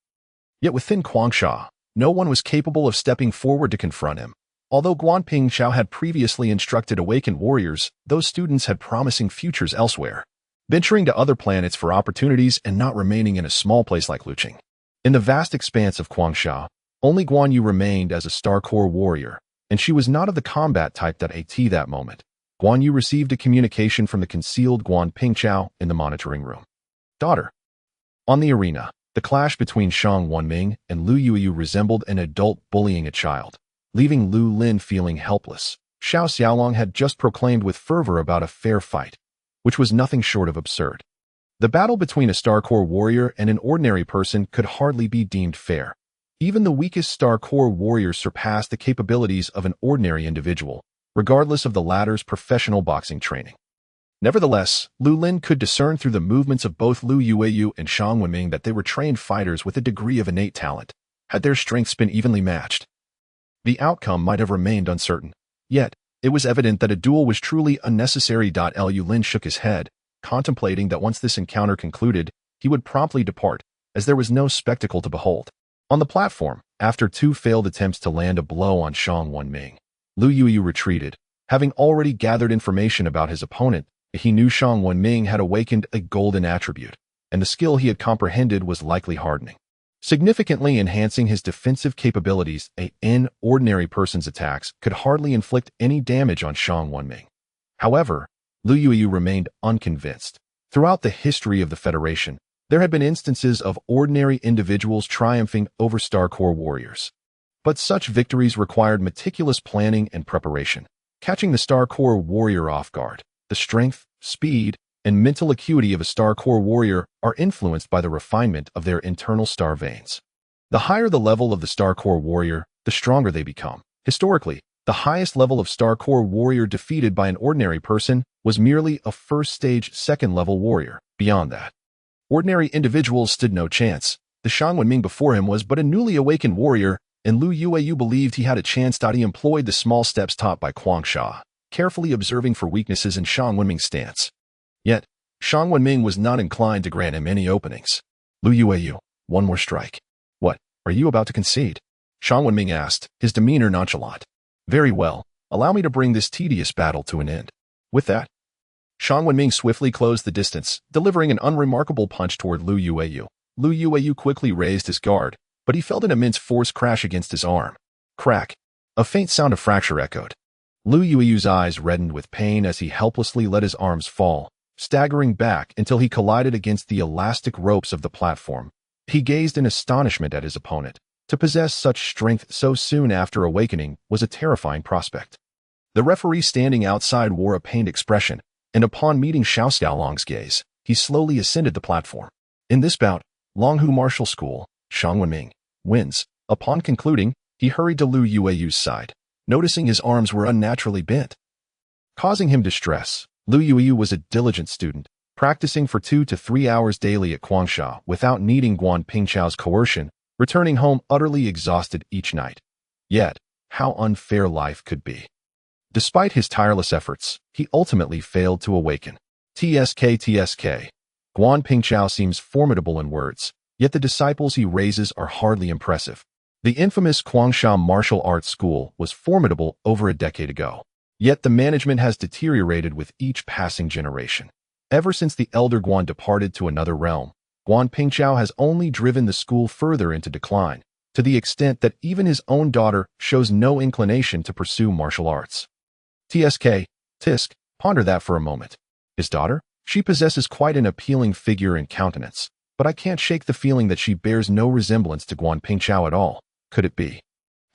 Yet within Guangsha, no one was capable of stepping forward to confront him. Although Guanping Xiao had previously instructed awakened warriors, those students had promising futures elsewhere, venturing to other planets for opportunities and not remaining in a small place like Luqing. In the vast expanse of Guangsha, only Guan Yu remained as a Star Corps warrior, and she was not of the combat type. At that moment, Guan Yu received a communication from the concealed Guanping Xiao in the monitoring room. Daughter. On the arena, the clash between Shang Wenming and Lu Yueyu resembled an adult bullying a child, leaving Lu Lin feeling helpless. Xiao Xiaolong had just proclaimed with fervor about a fair fight, which was nothing short of absurd. The battle between a Star Corps warrior and an ordinary person could hardly be deemed fair. Even the weakest Star Corps warrior surpassed the capabilities of an ordinary individual, regardless of the latter's professional boxing training. Nevertheless, Lu Lin could discern through the movements of both Lu Yueyu and Shang Wenming that they were trained fighters with a degree of innate talent. Had their strengths been evenly matched, the outcome might have remained uncertain. Yet, it was evident that a duel was truly unnecessary. Lu Lin shook his head, contemplating that once this encounter concluded, he would promptly depart, as there was no spectacle to behold. On the platform, after 2 failed attempts to land a blow on Shang Wenming, Lu Yueyu retreated. Having already gathered information about his opponent, he knew Shang Wenming had awakened a golden attribute, and the skill he had comprehended was likely hardening, significantly enhancing his defensive capabilities. An ordinary person's attacks could hardly inflict any damage on Shang Wenming. However, Lu Yueyu remained unconvinced. Throughout the history of the Federation, there had been instances of ordinary individuals triumphing over Star Corps warriors. But such victories required meticulous planning and preparation, catching the Star Corps warrior off guard. The strength, speed, and mental acuity of a Star Corps warrior are influenced by the refinement of their internal star veins. The higher the level of the Star Corps warrior, the stronger they become. Historically, The highest level of Star Corps warrior defeated by an ordinary person was merely a first-stage second-level warrior. Beyond that, ordinary individuals stood no chance. The Shang Wenming before him was but a newly awakened warrior, and Lu Yueyu believed he had a chance. He employed the small steps taught by Quang Sha, carefully observing for weaknesses in Shang Wenming's stance. Yet, Shang Wenming was not inclined to grant him any openings. Lu Yueyu, one more strike. What, are you about to concede? Shang Wenming asked, his demeanor nonchalant. Very well, allow me to bring this tedious battle to an end. With that, Shang Wenming swiftly closed the distance, delivering an unremarkable punch toward Lu Yueyu. Lu Yueyu quickly raised his guard, but he felt an immense force crash against his arm. Crack. A faint sound of fracture echoed. Lu Yueyu's eyes reddened with pain as he helplessly let his arms fall, staggering back until he collided against the elastic ropes of the platform. He gazed in astonishment at his opponent. To possess such strength so soon after awakening was a terrifying prospect. The referee standing outside wore a pained expression, and upon meeting Xiao Xiaolong's gaze, he slowly ascended the platform. In this bout, Longhu Martial School, Shang Wenming, wins. Upon concluding, he hurried to Lu Yueyu's side, noticing his arms were unnaturally bent. Causing him distress, Lu Yueyu was a diligent student, practicing for 2 to 3 hours daily at Guangsha without needing Guan Pingchao's coercion, returning home utterly exhausted each night. Yet, how unfair life could be. Despite his tireless efforts, he ultimately failed to awaken. TSK. Guan Pingchao seems formidable in words, yet the disciples he raises are hardly impressive. The infamous Guangsha Martial Arts School was formidable over a decade ago, yet the management has deteriorated with each passing generation. Ever since the elder Guan departed to another realm, Guan Pingchao has only driven the school further into decline, to the extent that even his own daughter shows no inclination to pursue martial arts. Tisk, ponder that for a moment. His daughter? She possesses quite an appealing figure and countenance, but I can't shake the feeling that she bears no resemblance to Guan Pingchao at all. Could it be?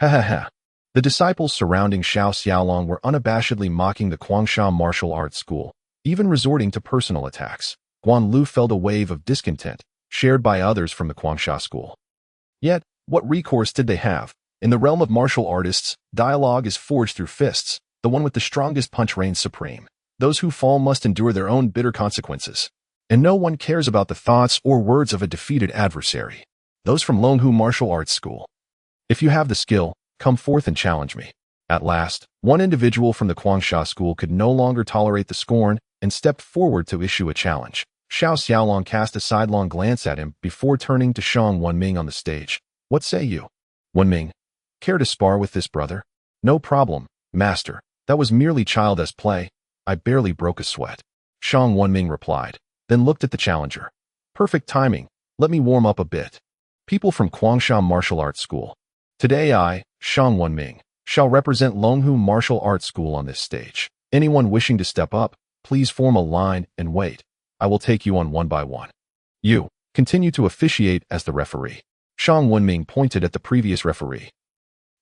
Ha. The disciples surrounding Xiao Xiaolong were unabashedly mocking the Guangsha Martial Arts School, even resorting to personal attacks. Guan Lu felt a wave of discontent, shared by others from the Guangsha school. Yet, what recourse did they have? In the realm of martial artists, dialogue is forged through fists. The one with the strongest punch reigns supreme. Those who fall must endure their own bitter consequences. And no one cares about the thoughts or words of a defeated adversary. Those from Longhu Martial Arts School. If you have the skill, come forth and challenge me. At last, one individual from the Guangsha school could no longer tolerate the scorn and stepped forward to issue a challenge. Xiao Xiaolong cast a sidelong glance at him before turning to Shang Wenming on the stage. What say you? Wenming, care to spar with this brother? No problem, master. That was merely childish play. I barely broke a sweat. Shang Wenming replied, then looked at the challenger. Perfect timing. Let me warm up a bit. People from Guangsha Martial Arts School. Today I, Shang Wenming, shall represent Longhu Martial Arts School on this stage. Anyone wishing to step up, please form a line and wait. I will take you on one by one. You, continue to officiate as the referee. Shang Wenming pointed at the previous referee.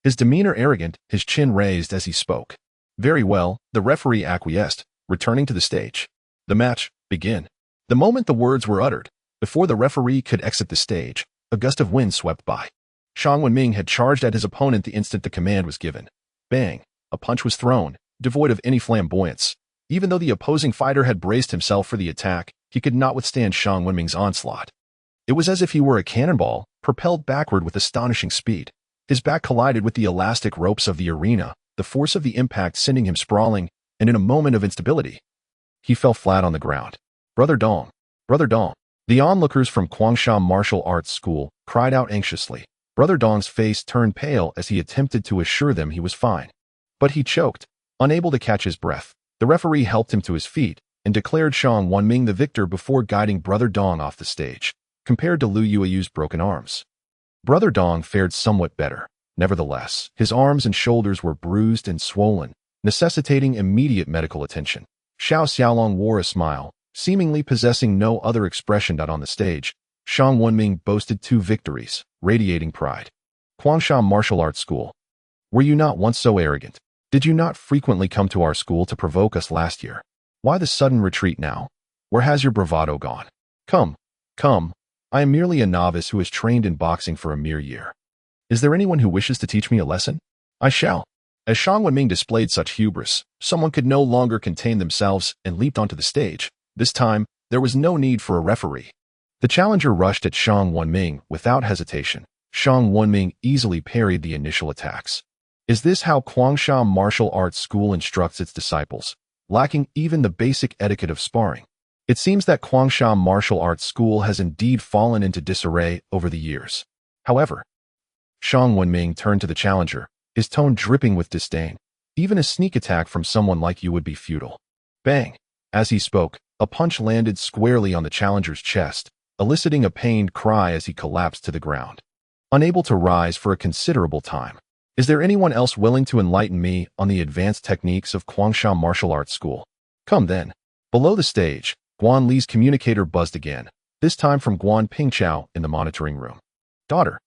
His demeanor arrogant, his chin raised as he spoke. Very well, the referee acquiesced, returning to the stage. The match, begin. The moment the words were uttered, before the referee could exit the stage, a gust of wind swept by. Shang Wenming had charged at his opponent the instant the command was given. Bang! A punch was thrown, devoid of any flamboyance. Even though the opposing fighter had braced himself for the attack, he could not withstand Shang Wenming's onslaught. It was as if he were a cannonball, propelled backward with astonishing speed. His back collided with the elastic ropes of the arena, the force of the impact sending him sprawling, and in a moment of instability, he fell flat on the ground. Brother Dong! Brother Dong! The onlookers from Guangsha Martial Arts School cried out anxiously. Brother Dong's face turned pale as he attempted to assure them he was fine. But he choked, unable to catch his breath. The referee helped him to his feet and declared Shang Wenming the victor before guiding Brother Dong off the stage, compared to Lu Yueyu's broken arms. Brother Dong fared somewhat better. Nevertheless, his arms and shoulders were bruised and swollen, necessitating immediate medical attention. Xiao Xiaolong wore a smile, seemingly possessing no other expression on the stage. Shang Wenming boasted 2 victories, radiating pride. Guangsha Martial Arts School. Were you not once so arrogant? Did you not frequently come to our school to provoke us last year? Why the sudden retreat now? Where has your bravado gone? Come. I am merely a novice who has trained in boxing for a mere year. Is there anyone who wishes to teach me a lesson? I shall. As Shang Wenming displayed such hubris, someone could no longer contain themselves and leaped onto the stage. This time, there was no need for a referee. The challenger rushed at Shang Wenming without hesitation. Shang Wenming easily parried the initial attacks. Is this how Kwangsha Martial Arts School instructs its disciples, lacking even the basic etiquette of sparring? It seems that Kwangsha Martial Arts School has indeed fallen into disarray over the years. However, Shang Wenming turned to the challenger, his tone dripping with disdain. Even a sneak attack from someone like you would be futile. Bang! As he spoke, a punch landed squarely on the challenger's chest, eliciting a pained cry as he collapsed to the ground. Unable to rise for a considerable time. Is there anyone else willing to enlighten me on the advanced techniques of Kwangsha Martial Arts School? Come then. Below the stage, Guan Li's communicator buzzed again, this time from Guan Pingchao in the monitoring room. Daughter,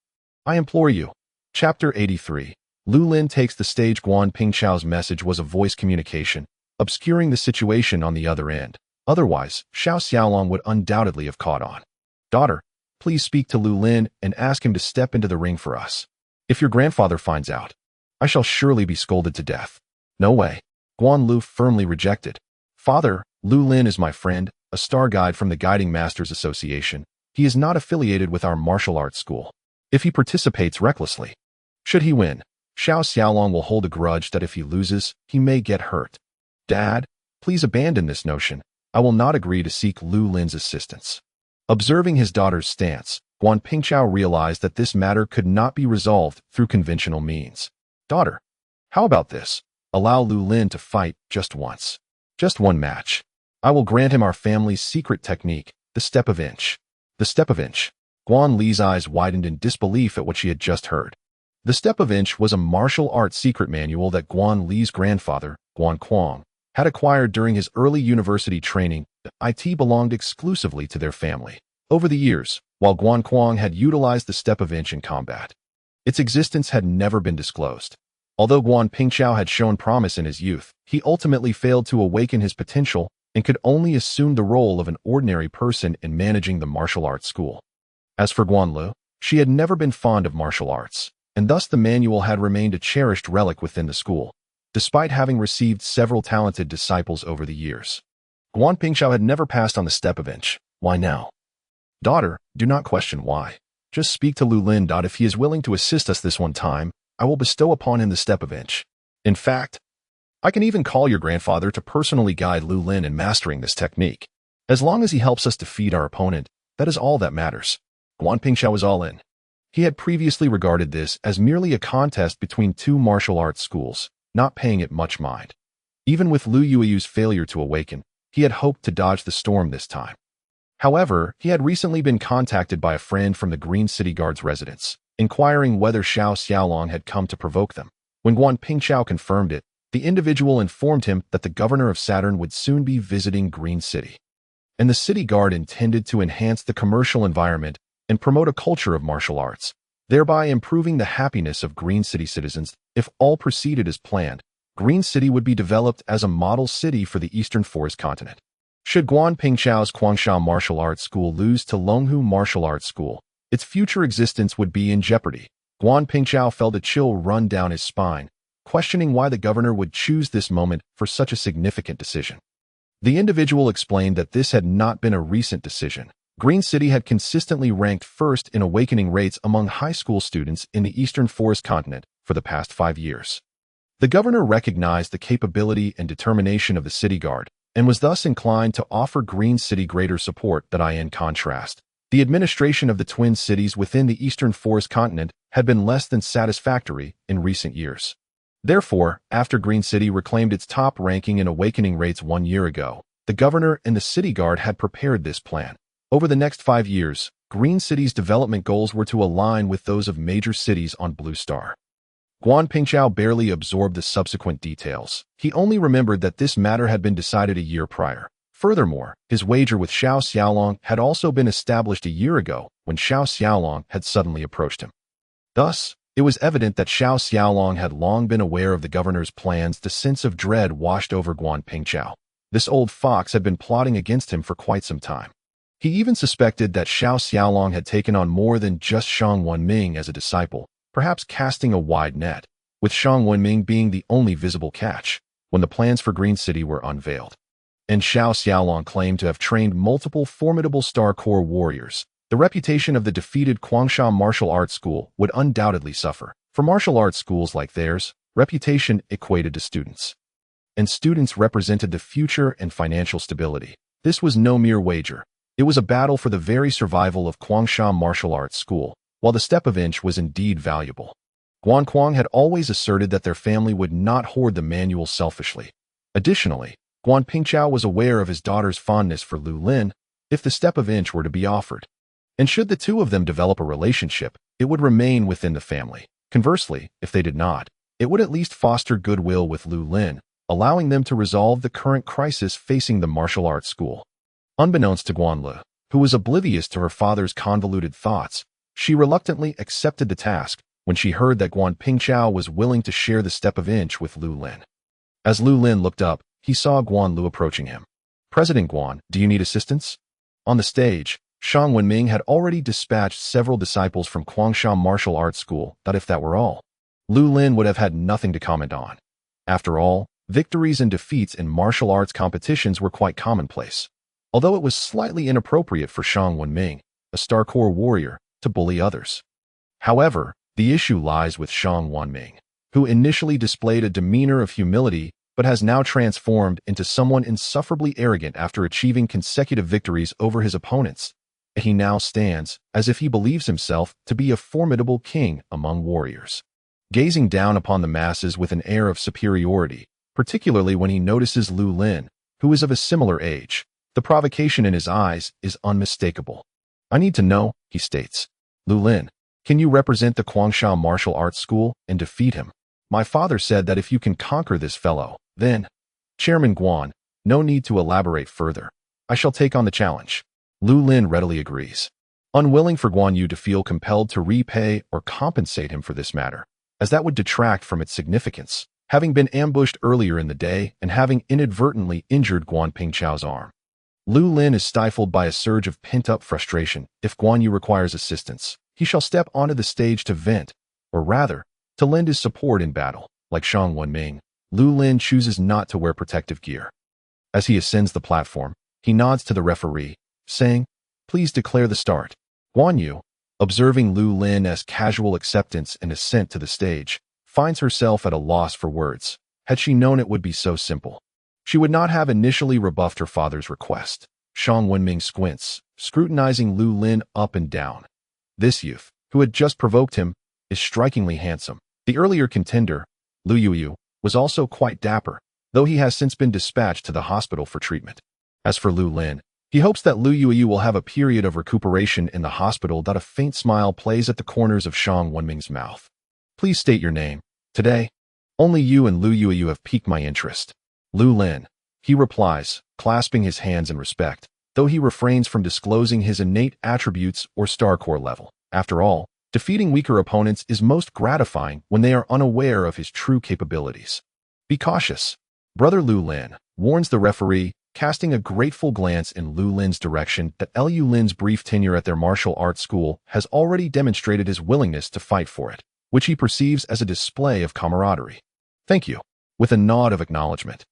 I implore you. Chapter 83. Lu Lin takes the stage. Guan Pingchao's message was a voice communication, obscuring the situation on the other end. Otherwise, Xiao Xiaolong would undoubtedly have caught on. Daughter, please speak to Lu Lin and ask him to step into the ring for us. If your grandfather finds out, I shall surely be scolded to death. No way. Guan Lu firmly rejected. Father, Lu Lin is my friend, a star guide from the Guiding Masters Association. He is not affiliated with our martial arts school. If he participates recklessly, should he win, Xiao Xiaolong will hold a grudge that if he loses, he may get hurt. Dad, please abandon this notion. I will not agree to seek Lu Lin's assistance. Observing his daughter's stance, Guan Pingchao realized that this matter could not be resolved through conventional means. Daughter, how about this? Allow Lu Lin to fight just once. Just one match. I will grant him our family's secret technique, the step of inch. The step of inch. Guan Li's eyes widened in disbelief at what she had just heard. The step of inch was a martial arts secret manual that Guan Li's grandfather, Guan Kuang, had acquired during his early university training. It belonged exclusively to their family. Over the years, while Guan Kuang had utilized the step of inch in combat, its existence had never been disclosed. Although Guan Pingchao had shown promise in his youth, he ultimately failed to awaken his potential and could only assume the role of an ordinary person in managing the martial arts school. As for Guan Lu, she had never been fond of martial arts, and thus the manual had remained a cherished relic within the school, despite having received several talented disciples over the years. Guan Pingchao had never passed on the step of inch. Why now? Daughter, do not question why. Just speak to Lu Lin. If he is willing to assist us this one time, I will bestow upon him the step of inch. In fact, I can even call your grandfather to personally guide Lu Lin in mastering this technique. As long as he helps us defeat our opponent, that is all that matters. Guan Pingchao was all in. He had previously regarded this as merely a contest between two martial arts schools, not paying it much mind. Even with Lu Yueyu's failure to awaken, he had hoped to dodge the storm this time. However, he had recently been contacted by a friend from the Green City Guard's residence, inquiring whether Xiao Xiaolong had come to provoke them. When Guan Pingchao confirmed it, the individual informed him that the governor of Saturn would soon be visiting Green City, and the city guard intended to enhance the commercial environment and promote a culture of martial arts, thereby improving the happiness of Green City citizens. If all proceeded as planned, Green City would be developed as a model city for the Eastern Forest continent. Should Guan Pingchao's Kwangsha Martial Arts School lose to Longhu Martial Arts School, its future existence would be in jeopardy. Guan Pingchao felt a chill run down his spine, questioning why the governor would choose this moment for such a significant decision. The individual explained that this had not been a recent decision. Green City had consistently ranked first in awakening rates among high school students in the Eastern Forest continent for the past 5 years. The governor recognized the capability and determination of the city guard, and was thus inclined to offer Green City greater support. In contrast, the administration of the twin cities within the Eastern Forest continent had been less than satisfactory in recent years. Therefore, after Green City reclaimed its top ranking in awakening rates 1 year ago, the governor and the city guard had prepared this plan. Over the next 5 years, Green City's development goals were to align with those of major cities on Blue Star. Guan Pingchao barely absorbed the subsequent details. He only remembered that this matter had been decided a year prior. Furthermore, his wager with Xiao Xiaolong had also been established a year ago when Xiao Xiaolong had suddenly approached him. Thus, it was evident that Xiao Xiaolong had long been aware of the governor's plans. The sense of dread washed over Guan Pingchao. This old fox had been plotting against him for quite some time. He even suspected that Xiao Xiaolong had taken on more than just Shang Wenming as a disciple, perhaps casting a wide net. with Shang Wenming being the only visible catch when the plans for Green City were unveiled. And Xiao Xiaolong claimed to have trained multiple formidable Star Corps warriors. The reputation of the defeated Guangsha martial arts school would undoubtedly suffer. For martial arts schools like theirs, reputation equated to students. And students represented the future and financial stability. This was no mere wager. It was a battle for the very survival of Guangsha martial arts school, while the step of inch was indeed valuable. Guan Kuang had always asserted that their family would not hoard the manual selfishly. Additionally, Guan Pingchao was aware of his daughter's fondness for Lu Lin if the step of inch were to be offered. And should the two of them develop a relationship, it would remain within the family. Conversely, if they did not, it would at least foster goodwill with Lu Lin, allowing them to resolve the current crisis facing the martial arts school. Unbeknownst to Guanlu, who was oblivious to her father's convoluted thoughts, she reluctantly accepted the task when she heard that Guan Pingchao was willing to share the step of inch with Lu Lin. As Lu Lin looked up, he saw Guanlu approaching him. "President Guan, do you need assistance?" On the stage, Shang Wenming had already dispatched several disciples from Guangsha Martial Arts School that if that were all, Lu Lin would have had nothing to comment on. After all, victories and defeats in martial arts competitions were quite commonplace, although it was slightly inappropriate for Shang Wenming, a Star Corps warrior, to bully others. However, the issue lies with Shang Wenming, who initially displayed a demeanor of humility but has now transformed into someone insufferably arrogant after achieving consecutive victories over his opponents. He now stands as if he believes himself to be a formidable king among warriors, gazing down upon the masses with an air of superiority, particularly when he notices Lu Lin, who is of a similar age. The provocation in his eyes is unmistakable. "I need to know," he states. "Lu Lin, can you represent the Guangsha Martial Arts School and defeat him? My father said that if you can conquer this fellow, then—" "Chairman Guan, no need to elaborate further. I shall take on the challenge." Lu Lin readily agrees, unwilling for Guan Yu to feel compelled to repay or compensate him for this matter, as that would detract from its significance, having been ambushed earlier in the day and having inadvertently injured Guan Pingchao's arm. Lu Lin is stifled by a surge of pent-up frustration. If Guan Yu requires assistance, he shall step onto the stage to vent, or rather, to lend his support in battle. Like Shang Wenming, Lu Lin chooses not to wear protective gear. As he ascends the platform, he nods to the referee, saying, "Please declare the start." Guan Yu, observing Lu Lin's casual acceptance and ascent to the stage, finds herself at a loss for words. Had she known it would be so simple, she would not have initially rebuffed her father's request. Shang Wenming squints, scrutinizing Lu Lin up and down. This youth, who had just provoked him, is strikingly handsome. The earlier contender, Lu Yuyu, was also quite dapper, though he has since been dispatched to the hospital for treatment. As for Lu Lin, he hopes that Lu Yuyu will have a period of recuperation in the hospital. A faint smile plays at the corners of Shang Wenming's mouth. "Please state your name. Today, only you and Lu Yuyu have piqued my interest." "Lu Lin," he replies, clasping his hands in respect, though he refrains from disclosing his innate attributes or Star Corps level. After all, defeating weaker opponents is most gratifying when they are unaware of his true capabilities. "Be cautious." Brother Lu Lin warns the referee, casting a grateful glance in Lu Lin's direction that Lu Lin's brief tenure at their martial arts school has already demonstrated his willingness to fight for it, which he perceives as a display of camaraderie. "Thank you," with a nod of acknowledgement.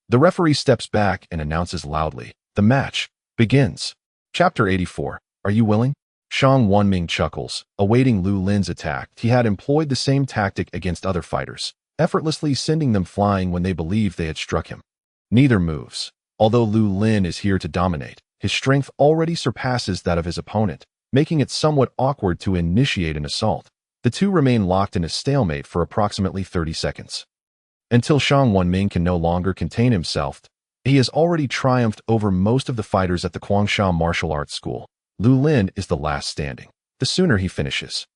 The referee steps back and announces loudly, "The match begins." Chapter 84. Are you willing? Shang Wenming chuckles, awaiting Lu Lin's attack. He had employed the same tactic against other fighters, effortlessly sending them flying when they believed they had struck him. Neither moves. Although Lu Lin is here to dominate, his strength already surpasses that of his opponent, making it somewhat awkward to initiate an assault. The two remain locked in a stalemate for approximately 30 seconds. Until Shang Wenming can no longer contain himself, he has already triumphed over most of the fighters at the Guangsha Martial Arts School. Lu Lin is the last standing. The sooner he finishes,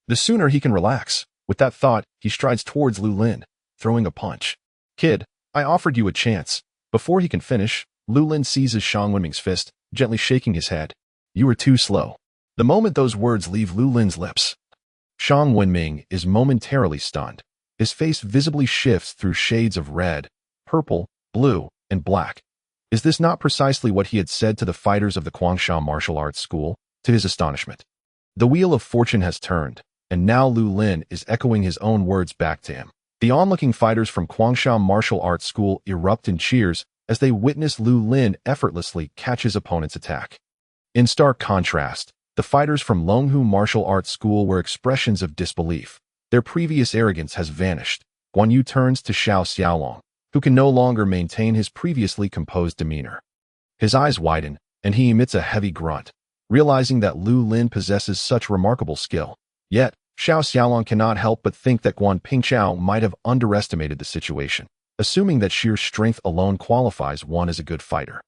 the sooner he can relax. With that thought, he strides towards Lu Lin, throwing a punch. "Kid, I offered you a chance." Before he can finish, Lu Lin seizes Shang Wenming's fist, gently shaking his head. "You were too slow." The moment those words leave Lu Lin's lips, Shang Wenming is momentarily stunned. His face visibly shifts through shades of red, purple, blue, and black. Is this not precisely what he had said to the fighters of the Guangsha Martial Arts School? To his astonishment, the wheel of fortune has turned, and now Lu Lin is echoing his own words back to him. The onlooking fighters from Guangsha Martial Arts School erupt in cheers as they witness Lu Lin effortlessly catch his opponent's attack. In stark contrast, the fighters from Longhu Martial Arts School were expressions of disbelief. Their previous arrogance has vanished. Guan Yu turns to Xiao Xiaolong, who can no longer maintain his previously composed demeanor. His eyes widen, and he emits a heavy grunt, realizing that Lu Lin possesses such remarkable skill. Yet, Xiao Xiaolong cannot help but think that Guan Pingqiao might have underestimated the situation, assuming that sheer strength alone qualifies one as a good fighter.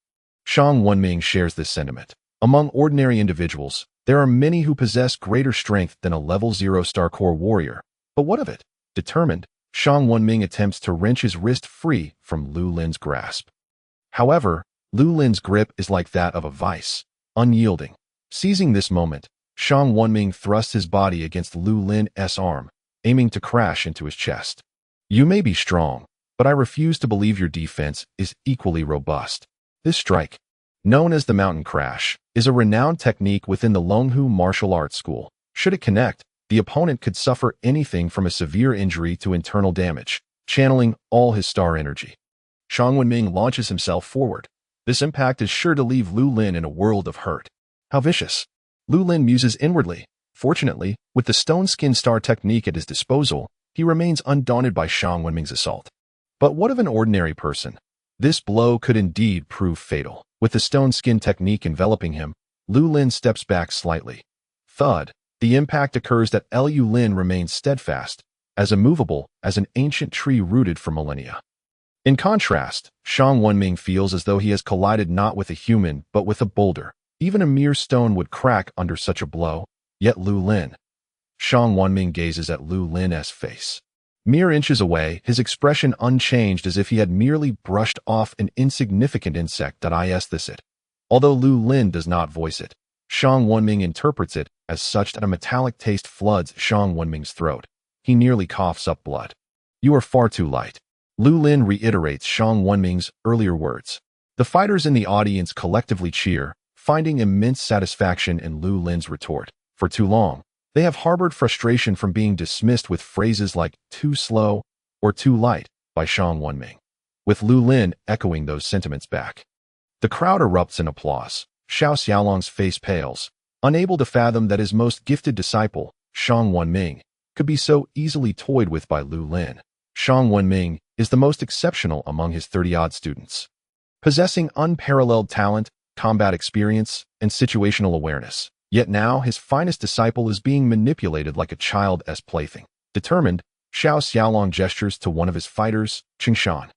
Shang Wenming shares this sentiment. Among ordinary individuals, there are many who possess greater strength than a level 0 Star Core warrior. But what of it? Determined, Shang Wenming attempts to wrench his wrist free from Lu Lin's grasp. However, Lu Lin's grip is like that of a vice, unyielding. Seizing this moment, Shang Wenming thrusts his body against Lu Lin's arm, aiming to crash into his chest. You may be strong, but I refuse to believe your defense is equally robust. This strike, known as the mountain crash, is a renowned technique within the Longhu Martial Arts School. Should it connect, the opponent could suffer anything from a severe injury to internal damage, channeling all his star energy. Shang Wenming launches himself forward. This impact is sure to leave Lu Lin in a world of hurt. How vicious! Lu Lin muses inwardly. Fortunately, with the stone skin star technique at his disposal, he remains undaunted by Shang Wenming's assault. But what of an ordinary person? This blow could indeed prove fatal. With the stone skin technique enveloping him, Lu Lin steps back slightly. Thud. The impact occurs that Lu Lin remains steadfast, as immovable as an ancient tree rooted for millennia. In contrast, Shang Wenming feels as though he has collided not with a human but with a boulder. Even a mere stone would crack under such a blow, yet Lu Lin. Shang Wenming gazes at Lu Lin's face. Mere inches away, his expression unchanged as if he had merely brushed off an insignificant insect. This it. Although Lu Lin does not voice it, Shang Wenming interprets it as such that a metallic taste floods Shang Wenming's throat. He nearly coughs up blood. You are far too light. Lu Lin reiterates Shang Wenming's earlier words. The fighters in the audience collectively cheer, finding immense satisfaction in Lu Lin's retort. For too long, they have harbored frustration from being dismissed with phrases like too slow or too light by Shang Wenming, with Lu Lin echoing those sentiments back. The crowd erupts in applause. Xiao Xiaolong's face pales, unable to fathom that his most gifted disciple, Shang Wenming, could be so easily toyed with by Lu Lin. Shang Wenming is the most exceptional among his 30-odd students, possessing unparalleled talent, combat experience, and situational awareness. Yet now his finest disciple is being manipulated like a child's plaything. Determined, Xiao Xiaolong gestures to one of his fighters, Qingshan.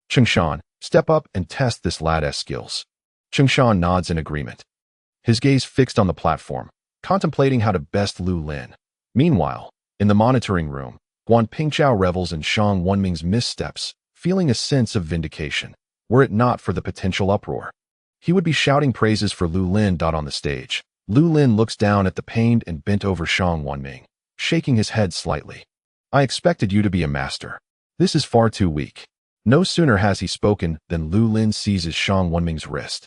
Qingshan, step up and test this lad's skills. Qingshan nods in agreement, his gaze fixed on the platform, contemplating how to best Lu Lin. Meanwhile, in the monitoring room, Guan Pingqiao revels in Shang Wenming's missteps, feeling a sense of vindication. Were it not for the potential uproar, he would be shouting praises for Lu Lin. On the stage, Lu Lin looks down at the pained and bent-over Shang Wenming, shaking his head slightly. I expected you to be a master. This is far too weak. No sooner has he spoken than Lu Lin seizes Shang Wenming's wrist,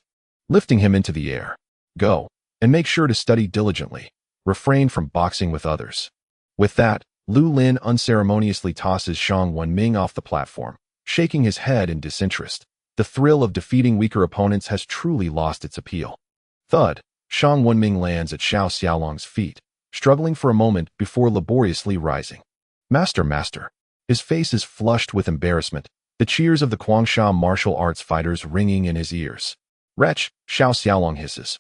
lifting him into the air. Go, and make sure to study diligently. Refrain from boxing with others. With that, Lu Lin unceremoniously tosses Shang Wenming off the platform, shaking his head in disinterest. The thrill of defeating weaker opponents has truly lost its appeal. Thud. Shang Wenming lands at Xiao Xiaolong's feet, struggling for a moment before laboriously rising. Master. His face is flushed with embarrassment, the cheers of the Guangsha martial arts fighters ringing in his ears. Wretch, Xiao Xiaolong hisses,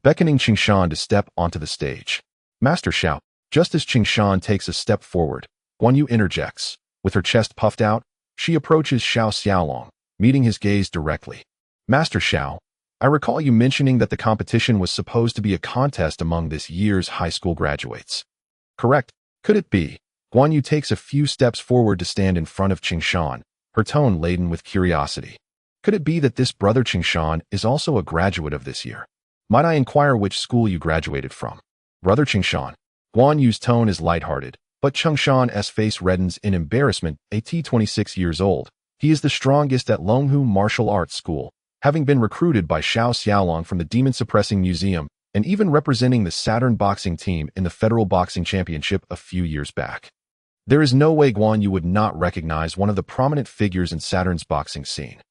beckoning Qingshan to step onto the stage. Master Xiao. Just as Qingshan takes a step forward, Guan Yu interjects. With her chest puffed out, she approaches Xiao Xiaolong, meeting his gaze directly. Master Xiao, I recall you mentioning that the competition was supposed to be a contest among this year's high school graduates. Correct. Could it be? Guan Yu takes a few steps forward to stand in front of Qingshan, her tone laden with curiosity. Could it be that this brother Qingshan is also a graduate of this year? Might I inquire which school you graduated from? Brother Qingshan. Guan Yu's tone is lighthearted, but Qingshan's face reddens in embarrassment. At 26 years old, he is the strongest at Longhu Martial Arts School, having been recruited by Xiao Xiaolong from the Demon Suppressing Museum and even representing the Saturn boxing team in the Federal Boxing Championship a few years back. There is no way Guan Yu would not recognize one of the prominent figures in Saturn's boxing scene.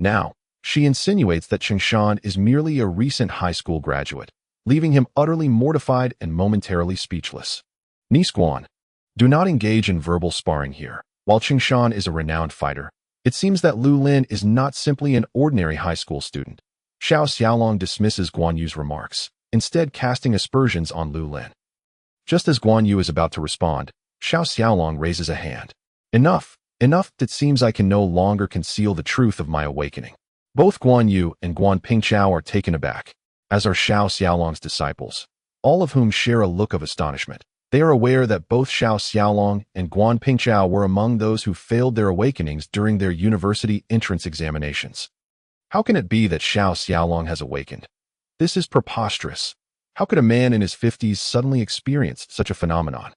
Now, she insinuates that Qingshan is merely a recent high school graduate, leaving him utterly mortified and momentarily speechless. Niece Guan, do not engage in verbal sparring here. While Qingshan is a renowned fighter, it seems that Lu Lin is not simply an ordinary high school student. Xiao Xiaolong dismisses Guan Yu's remarks, instead casting aspersions on Lu Lin. Just as Guan Yu is about to respond, Xiao Xiaolong raises a hand. Enough, enough, it seems I can no longer conceal the truth of my awakening. Both Guan Yu and Guan Pingqiao are taken aback, as are Xiao Xiaolong's disciples, all of whom share a look of astonishment. They are aware that both Xiao Xiaolong and Guan Pingqiao were among those who failed their awakenings during their university entrance examinations. How can it be that Xiao Xiaolong has awakened? This is preposterous. How could a man in his 50s suddenly experience such a phenomenon?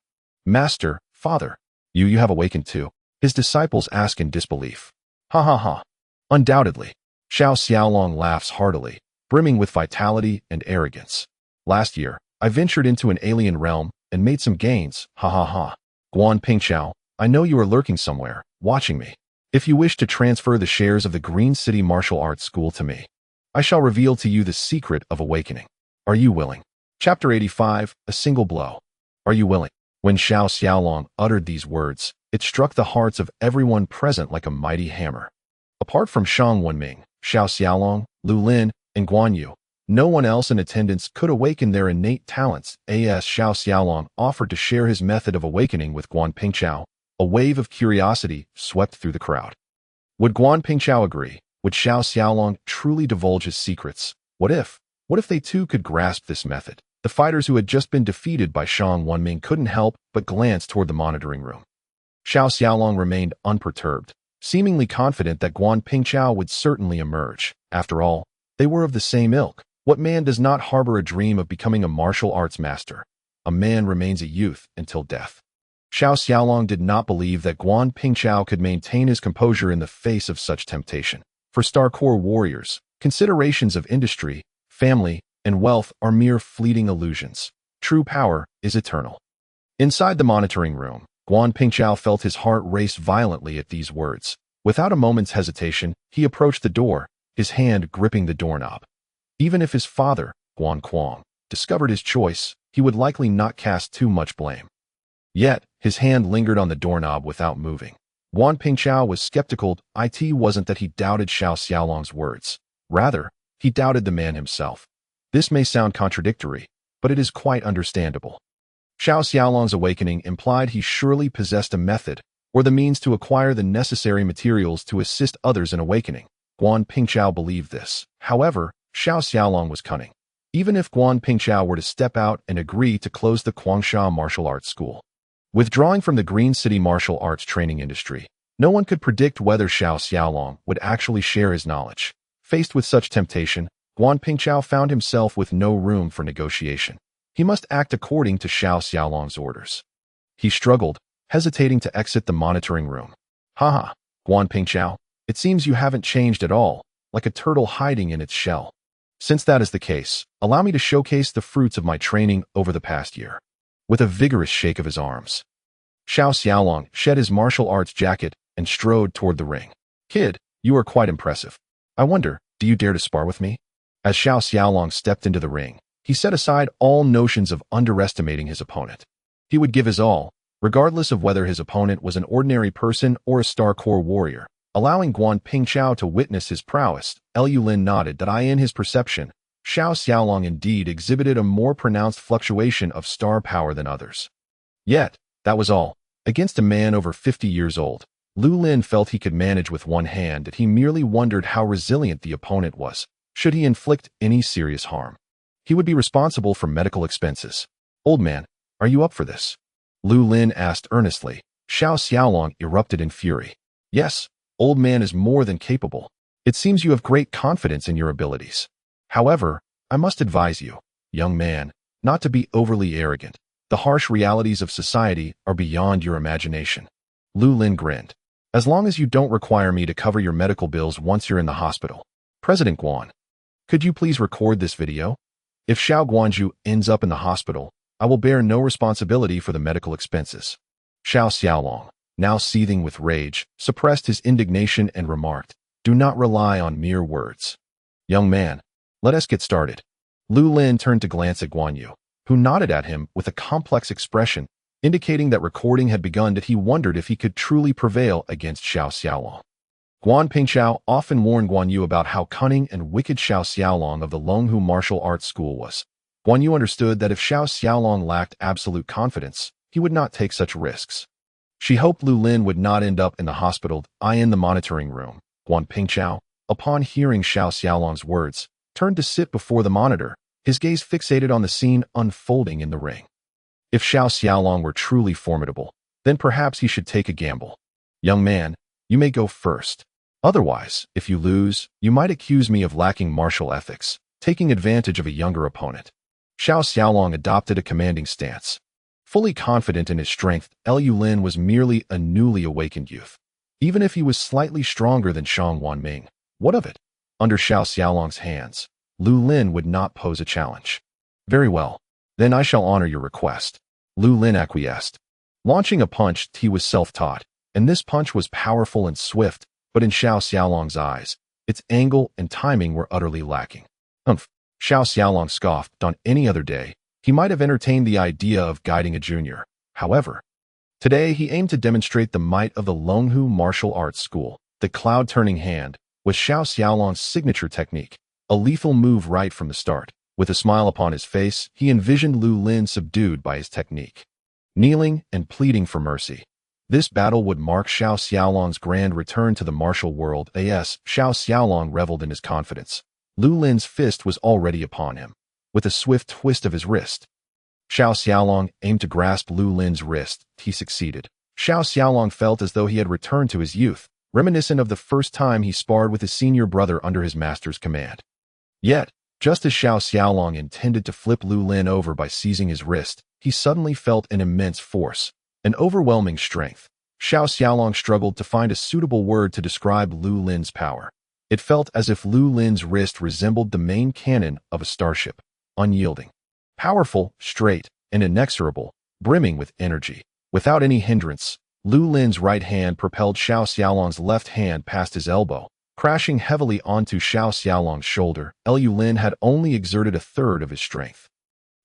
Master, father, you have awakened too, his disciples ask in disbelief. Ha ha ha. Undoubtedly. Xiao Xiaolong laughs heartily, brimming with vitality and arrogance. Last year, I ventured into an alien realm and made some gains, ha ha ha. Guan Pingqiao, I know you are lurking somewhere, watching me. If you wish to transfer the shares of the Green City Martial Arts School to me, I shall reveal to you the secret of awakening. Are you willing? Chapter 85, A Single Blow. Are you willing? When Xiao Xiaolong uttered these words, it struck the hearts of everyone present like a mighty hammer. Apart from Shang Wenming, Xiao Xiaolong, Lu Lin, and Guan Yu, no one else in attendance could awaken their innate talents. As Xiao Xiaolong offered to share his method of awakening with Guan Pingqiao, a wave of curiosity swept through the crowd. Would Guan Pingqiao agree? Would Xiao Xiaolong truly divulge his secrets? What if they too could grasp this method? The fighters who had just been defeated by Shang Wenming couldn't help but glance toward the monitoring room. Xiao Xiaolong remained unperturbed, seemingly confident that Guan Pingqiao would certainly emerge. After all, they were of the same ilk. What man does not harbor a dream of becoming a martial arts master? A man remains a youth until death. Xiao Xiaolong did not believe that Guan Pingqiao could maintain his composure in the face of such temptation. For Star Corps warriors, considerations of industry, family, and wealth are mere fleeting illusions. True power is eternal. Inside the monitoring room, Guan Pingqiao felt his heart race violently at these words. Without a moment's hesitation, he approached the door, his hand gripping the doorknob. Even if his father, Guan Kuang, discovered his choice, he would likely not cast too much blame. Yet, his hand lingered on the doorknob without moving. Guan Pingqiao was skeptical. It wasn't that he doubted Xiao Xiaolong's words. Rather, he doubted the man himself. This may sound contradictory, but it is quite understandable. Xiao Xiaolong's awakening implied he surely possessed a method, or the means to acquire the necessary materials to assist others in awakening. Guan Pingqiao believed this. However, Xiao Xiaolong was cunning. Even if Guan Pingqiao were to step out and agree to close the Guangsha Martial Arts School, withdrawing from the Green City martial arts training industry, no one could predict whether Xiao Xiaolong would actually share his knowledge. Faced with such temptation, Guan Pingqiao found himself with no room for negotiation. He must act according to Xiao Xiaolong's orders. He struggled, hesitating to exit the monitoring room. Haha, Guan Pingqiao, it seems you haven't changed at all, like a turtle hiding in its shell. Since that is the case, allow me to showcase the fruits of my training over the past year. With a vigorous shake of his arms, Xiao Xiaolong shed his martial arts jacket and strode toward the ring. Kid, you are quite impressive. I wonder, do you dare to spar with me? As Xiao Xiaolong stepped into the ring, he set aside all notions of underestimating his opponent. He would give his all, regardless of whether his opponent was an ordinary person or a Star Corps warrior. Allowing Guan Pingqiao to witness his prowess, Lu Lin nodded that in his perception, Xiao Xiaolong indeed exhibited a more pronounced fluctuation of star power than others. Yet, that was all. Against a man over 50 years old, Lu Lin felt he could manage with one hand, and he merely wondered how resilient the opponent was. Should he inflict any serious harm, he would be responsible for medical expenses. Old man, are you up for this? Lu Lin asked earnestly. Xiao Xiaolong erupted in fury. Yes, old man is more than capable. It seems you have great confidence in your abilities. However, I must advise you, young man, not to be overly arrogant. The harsh realities of society are beyond your imagination. Lu Lin grinned. As long as you don't require me to cover your medical bills once you're in the hospital. President Guan, could you please record this video? If Xiao Guanju ends up in the hospital, I will bear no responsibility for the medical expenses. Xiao Xiaolong, now seething with rage, suppressed his indignation and remarked, "Do not rely on mere words. Young man, let us get started." Lu Lin turned to glance at Guan Yu, who nodded at him with a complex expression, indicating that recording had begun, that he wondered if he could truly prevail against Xiao Xiaolong. Guan Pingqiao often warned Guan Yu about how cunning and wicked Xiao Xiaolong of the Longhu martial arts school was. Guan Yu understood that if Xiao Xiaolong lacked absolute confidence, he would not take such risks. She hoped Lu Lin would not end up in the hospital, in the monitoring room. Guan Pingqiao, upon hearing Xiao Xiaolong's words, turned to sit before the monitor, his gaze fixated on the scene unfolding in the ring. If Xiao Xiaolong were truly formidable, then perhaps he should take a gamble. "Young man, you may go first. Otherwise, if you lose, you might accuse me of lacking martial ethics, taking advantage of a younger opponent." Xiao Xiaolong adopted a commanding stance. Fully confident in his strength, Lu Lin was merely a newly awakened youth. Even if he was slightly stronger than Shang Wanming, what of it? Under Xiao Xiaolong's hands, Lu Lin would not pose a challenge. "Very well, then I shall honor your request." Lu Lin acquiesced. Launching a punch, he was self-taught, and this punch was powerful and swift, but in Xiao Xiaolong's eyes, its angle and timing were utterly lacking. Humph! Xiao Xiaolong scoffed. On any other day, he might have entertained the idea of guiding a junior. However, today he aimed to demonstrate the might of the Longhu martial arts school. The cloud-turning hand was Xiao Xiaolong's signature technique, a lethal move right from the start. With a smile upon his face, he envisioned Lu Lin subdued by his technique, kneeling and pleading for mercy. This battle would mark Xiao Xiaolong's grand return to the martial world. Xiao Xiaolong reveled in his confidence. Lu Lin's fist was already upon him. With a swift twist of his wrist, Xiao Xiaolong aimed to grasp Lu Lin's wrist. He succeeded. Xiao Xiaolong felt as though he had returned to his youth, reminiscent of the first time he sparred with his senior brother under his master's command. Yet, just as Xiao Xiaolong intended to flip Lu Lin over by seizing his wrist, he suddenly felt an immense force, an overwhelming strength. Xiao Xiaolong struggled to find a suitable word to describe Lu Lin's power. It felt as if Lu Lin's wrist resembled the main cannon of a starship, unyielding, powerful, straight, and inexorable, brimming with energy. Without any hindrance, Lu Lin's right hand propelled Xiao Xiaolong's left hand past his elbow, crashing heavily onto Xiao Xiaolong's shoulder. Lu Lin had only exerted a third of his strength,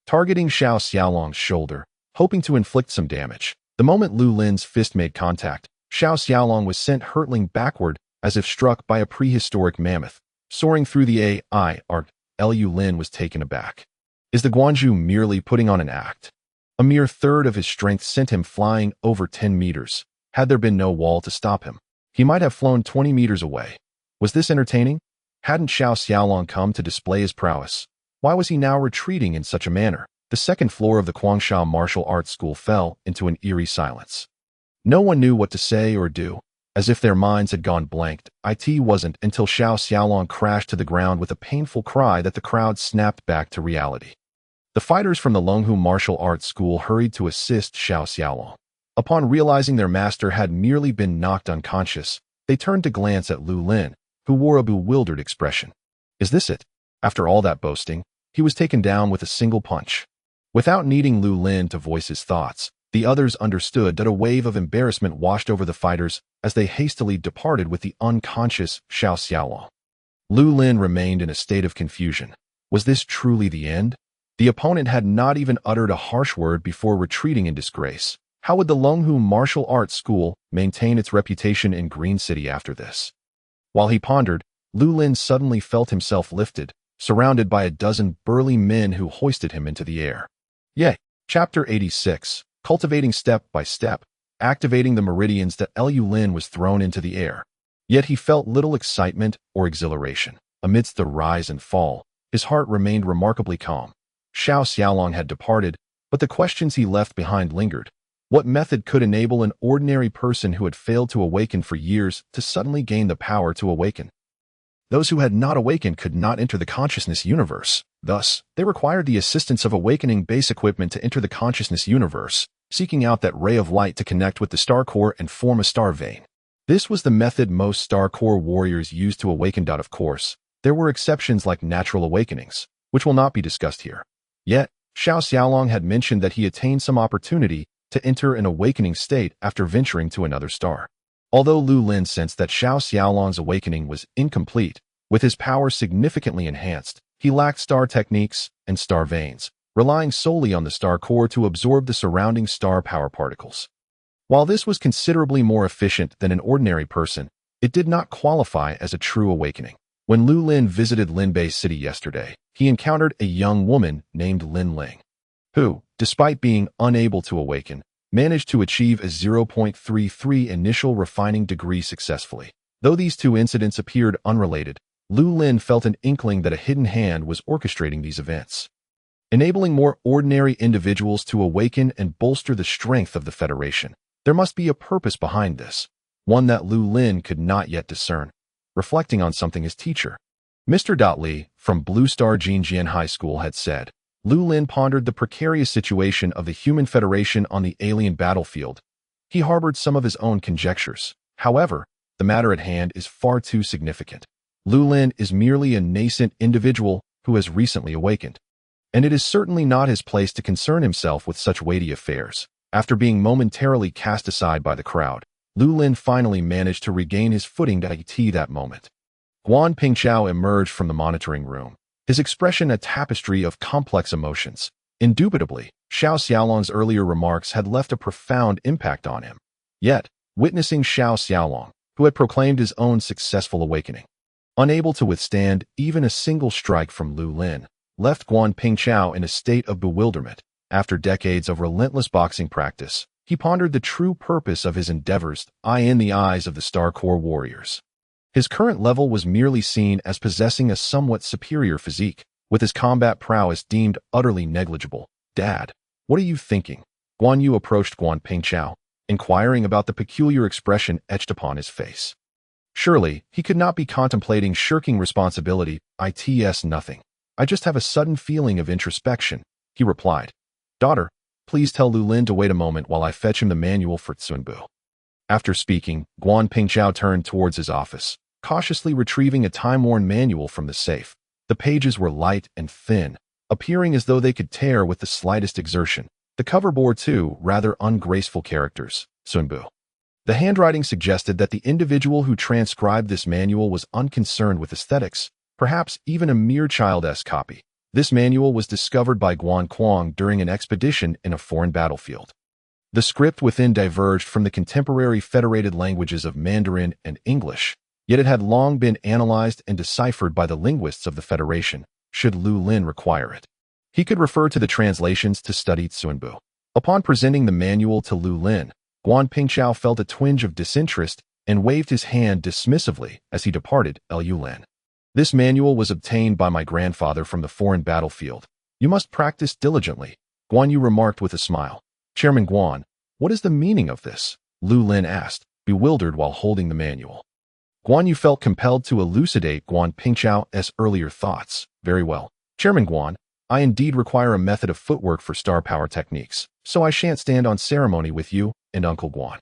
targeting Xiao Xiaolong's shoulder, hoping to inflict some damage. The moment Lu Lin's fist made contact, Xiao Xiaolong was sent hurtling backward as if struck by a prehistoric mammoth, soaring through the AI arc. Lu Lin was taken aback. Is the Guanju merely putting on an act? A mere third of his strength sent him flying over 10 meters. Had there been no wall to stop him, he might have flown 20 meters away. Was this entertaining? Hadn't Xiao Xiaolong come to display his prowess? Why was he now retreating in such a manner? The second floor of the Guangsha Martial Arts School fell into an eerie silence. No one knew what to say or do, as if their minds had gone blank. It wasn't until Xiao Xiaolong crashed to the ground with a painful cry that the crowd snapped back to reality. The fighters from the Longhu Martial Arts School hurried to assist Xiao Xiaolong. Upon realizing their master had merely been knocked unconscious, they turned to glance at Lu Lin, who wore a bewildered expression. Is this it? After all that boasting, he was taken down with a single punch. Without needing Lu Lin to voice his thoughts, the others understood that a wave of embarrassment washed over the fighters as they hastily departed with the unconscious Xiao Xiaolong. Lu Lin remained in a state of confusion. Was this truly the end? The opponent had not even uttered a harsh word before retreating in disgrace. How would the Longhu Martial Arts School maintain its reputation in Green City after this? While he pondered, Lu Lin suddenly felt himself lifted, surrounded by a dozen burly men who hoisted him into the air. Yay! Chapter 86, Cultivating Step by Step, activating the meridians that Lu Lin was thrown into the air. Yet he felt little excitement or exhilaration. Amidst the rise and fall, his heart remained remarkably calm. Xiao Xiaolong had departed, but the questions he left behind lingered. What method could enable an ordinary person who had failed to awaken for years to suddenly gain the power to awaken? Those who had not awakened could not enter the consciousness universe. Thus, they required the assistance of awakening base equipment to enter the consciousness universe, seeking out that ray of light to connect with the star core and form a star vein. This was the method most star core warriors used to awaken. Of course, there were exceptions like natural awakenings, which will not be discussed here. Yet, Xiao Xiaolong had mentioned that he attained some opportunity to enter an awakening state after venturing to another star. Although Lu Lin sensed that Xiao Xiaolong's awakening was incomplete, with his power significantly enhanced, he lacked star techniques and star veins, relying solely on the star core to absorb the surrounding star power particles. While this was considerably more efficient than an ordinary person, it did not qualify as a true awakening. When Lu Lin visited Linbei City yesterday, he encountered a young woman named Lin Ling, who, despite being unable to awaken, managed to achieve a 0.33 initial refining degree successfully. Though these two incidents appeared unrelated, Lu Lin felt an inkling that a hidden hand was orchestrating these events, enabling more ordinary individuals to awaken and bolster the strength of the Federation. There must be a purpose behind this, one that Lu Lin could not yet discern. Reflecting on something his teacher, Mr. Li, from Blue Star Jinjian High School, had said, Lu Lin pondered the precarious situation of the Human Federation on the alien battlefield. He harbored some of his own conjectures. However, the matter at hand is far too significant. Lu Lin is merely a nascent individual who has recently awakened, and it is certainly not his place to concern himself with such weighty affairs. After being momentarily cast aside by the crowd, Lu Lin finally managed to regain his footing at that moment. Guan Pingchao emerged from the monitoring room, his expression a tapestry of complex emotions. Indubitably, Xiao Xiaolong's earlier remarks had left a profound impact on him. Yet, witnessing Xiao Xiaolong, who had proclaimed his own successful awakening, unable to withstand even a single strike from Lu Lin, left Guan Pingchao in a state of bewilderment. After decades of relentless boxing practice, he pondered the true purpose of his endeavors in the eyes of the Star Corps warriors. His current level was merely seen as possessing a somewhat superior physique, with his combat prowess deemed utterly negligible. "Dad, what are you thinking?" Guan Yu approached Guan Pingchao, inquiring about the peculiar expression etched upon his face. Surely, he could not be contemplating shirking responsibility. "It's nothing. I just have a sudden feeling of introspection," he replied. "Daughter, please tell Lu Lin to wait a moment while I fetch him the manual for Zunbu." After speaking, Guan Pingchao turned towards his office, cautiously retrieving a time-worn manual from the safe. The pages were light and thin, appearing as though they could tear with the slightest exertion. The cover bore two rather ungraceful characters, Zunbu. The handwriting suggested that the individual who transcribed this manual was unconcerned with aesthetics, perhaps even a mere child-esque copy. This manual was discovered by Guan Kuang during an expedition in a foreign battlefield. The script within diverged from the contemporary federated languages of Mandarin and English, yet it had long been analyzed and deciphered by the linguists of the Federation, should Lu Lin require it. He could refer to the translations to study Zunbu. Upon presenting the manual to Lu Lin, Guan Pingchao felt a twinge of disinterest and waved his hand dismissively as he departed. "Lu Lin, this manual was obtained by my grandfather from the foreign battlefield. You must practice diligently," Guan Yu remarked with a smile. "Chairman Guan, what is the meaning of this?" Lu Lin asked, bewildered while holding the manual. Guan Yu felt compelled to elucidate Guan Pingchao's earlier thoughts. "Very well, Chairman Guan, I indeed require a method of footwork for star power techniques, so I shan't stand on ceremony with you and Uncle Guan.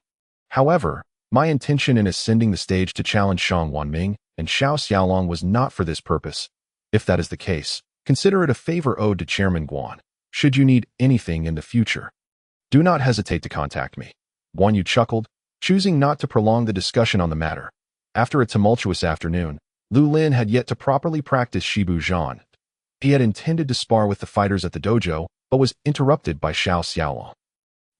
However, my intention in ascending the stage to challenge Shang Wanming and Xiao Xiaolong was not for this purpose. If that is the case, consider it a favor owed to Chairman Guan. Should you need anything in the future, do not hesitate to contact me." Guan Yu chuckled, choosing not to prolong the discussion on the matter. After a tumultuous afternoon, Lu Lin had yet to properly practice Shibu Zhan. He had intended to spar with the fighters at the dojo, but was interrupted by Xiao Xiaolong.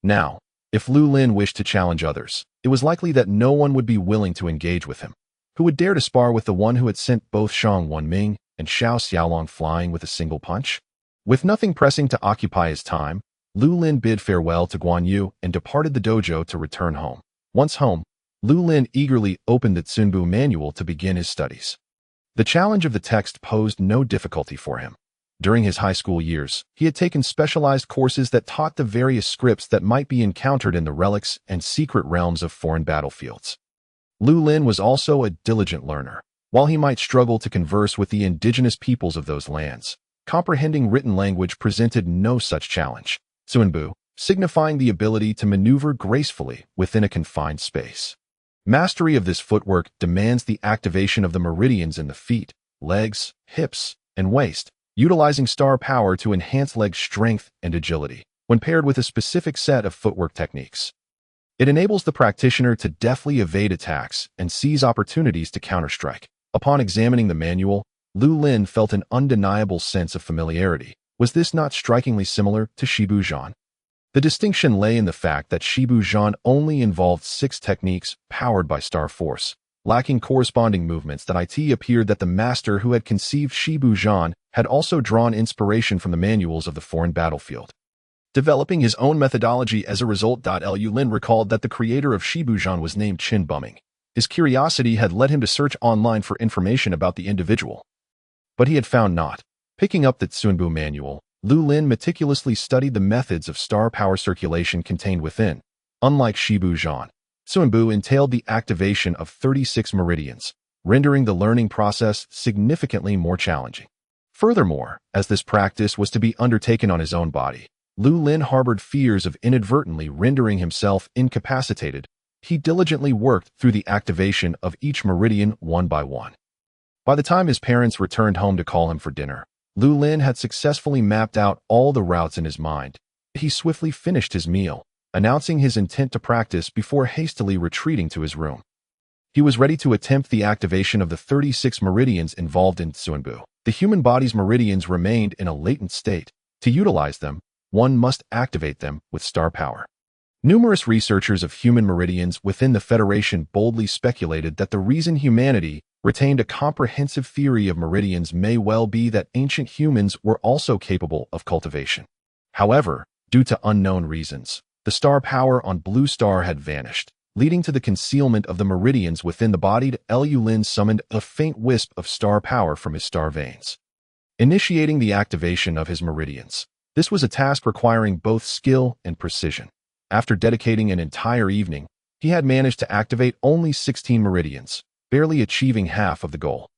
Now, if Lu Lin wished to challenge others, it was likely that no one would be willing to engage with him. Who would dare to spar with the one who had sent both Shang Wanming and Xiao Xiaolong flying with a single punch? With nothing pressing to occupy his time, Lu Lin bid farewell to Guan Yu and departed the dojo to return home. Once home, Lu Lin eagerly opened the Zunbu manual to begin his studies. The challenge of the text posed no difficulty for him. During his high school years, he had taken specialized courses that taught the various scripts that might be encountered in the relics and secret realms of foreign battlefields. Lu Lin was also a diligent learner. While he might struggle to converse with the indigenous peoples of those lands, comprehending written language presented no such challenge. Zunbu, signifying the ability to maneuver gracefully within a confined space. Mastery of this footwork demands the activation of the meridians in the feet, legs, hips, and waist, utilizing star power to enhance leg strength and agility. when paired with a specific set of footwork techniques. It enables the practitioner to deftly evade attacks and seize opportunities to counterstrike. Upon examining the manual, Lu Lin felt an undeniable sense of familiarity. Was this not strikingly similar to Shibuzhan? The distinction lay in the fact that Shibuzhan only involved 6 techniques powered by Star Force, lacking corresponding movements. That it appeared that the master who had conceived Shibuzhan had also drawn inspiration from the manuals of the foreign battlefield, developing his own methodology as a result. Lu Lin recalled that the creator of Shibuzhan was named Chin Bumming. His curiosity had led him to search online for information about the individual, but he had found naught. Picking up the Tsunbu manual, Lu Lin meticulously studied the methods of star power circulation contained within. Unlike Shibuzhan, Tsunbu entailed the activation of 36 meridians, rendering the learning process significantly more challenging. Furthermore, as this practice was to be undertaken on his own body, Lu Lin harbored fears of inadvertently rendering himself incapacitated. He diligently worked through the activation of each meridian one by one. By the time his parents returned home to call him for dinner, Lu Lin had successfully mapped out all the routes in his mind. He swiftly finished his meal, announcing his intent to practice before hastily retreating to his room. He was ready to attempt the activation of the 36 meridians involved in Tsunbu. The human body's meridians remained in a latent state. To utilize them, one must activate them with star power. Numerous researchers of human meridians within the Federation boldly speculated that the reason humanity retained a comprehensive theory of meridians may well be that ancient humans were also capable of cultivation. However, due to unknown reasons, the star power on Blue Star had vanished, leading to the concealment of the meridians within the body. Lu Lin summoned a faint wisp of star power from his star veins, initiating the activation of his meridians. This was a task requiring both skill and precision. After dedicating an entire evening, he had managed to activate only 16 meridians, barely achieving half of the goal.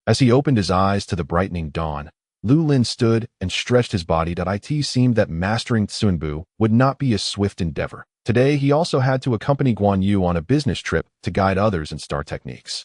As he opened his eyes to the brightening dawn, Lu Lin stood and stretched his body. It seemed that mastering Tsunbu would not be a swift endeavor. Today, he also had to accompany Guan Yu on a business trip to guide others in star techniques.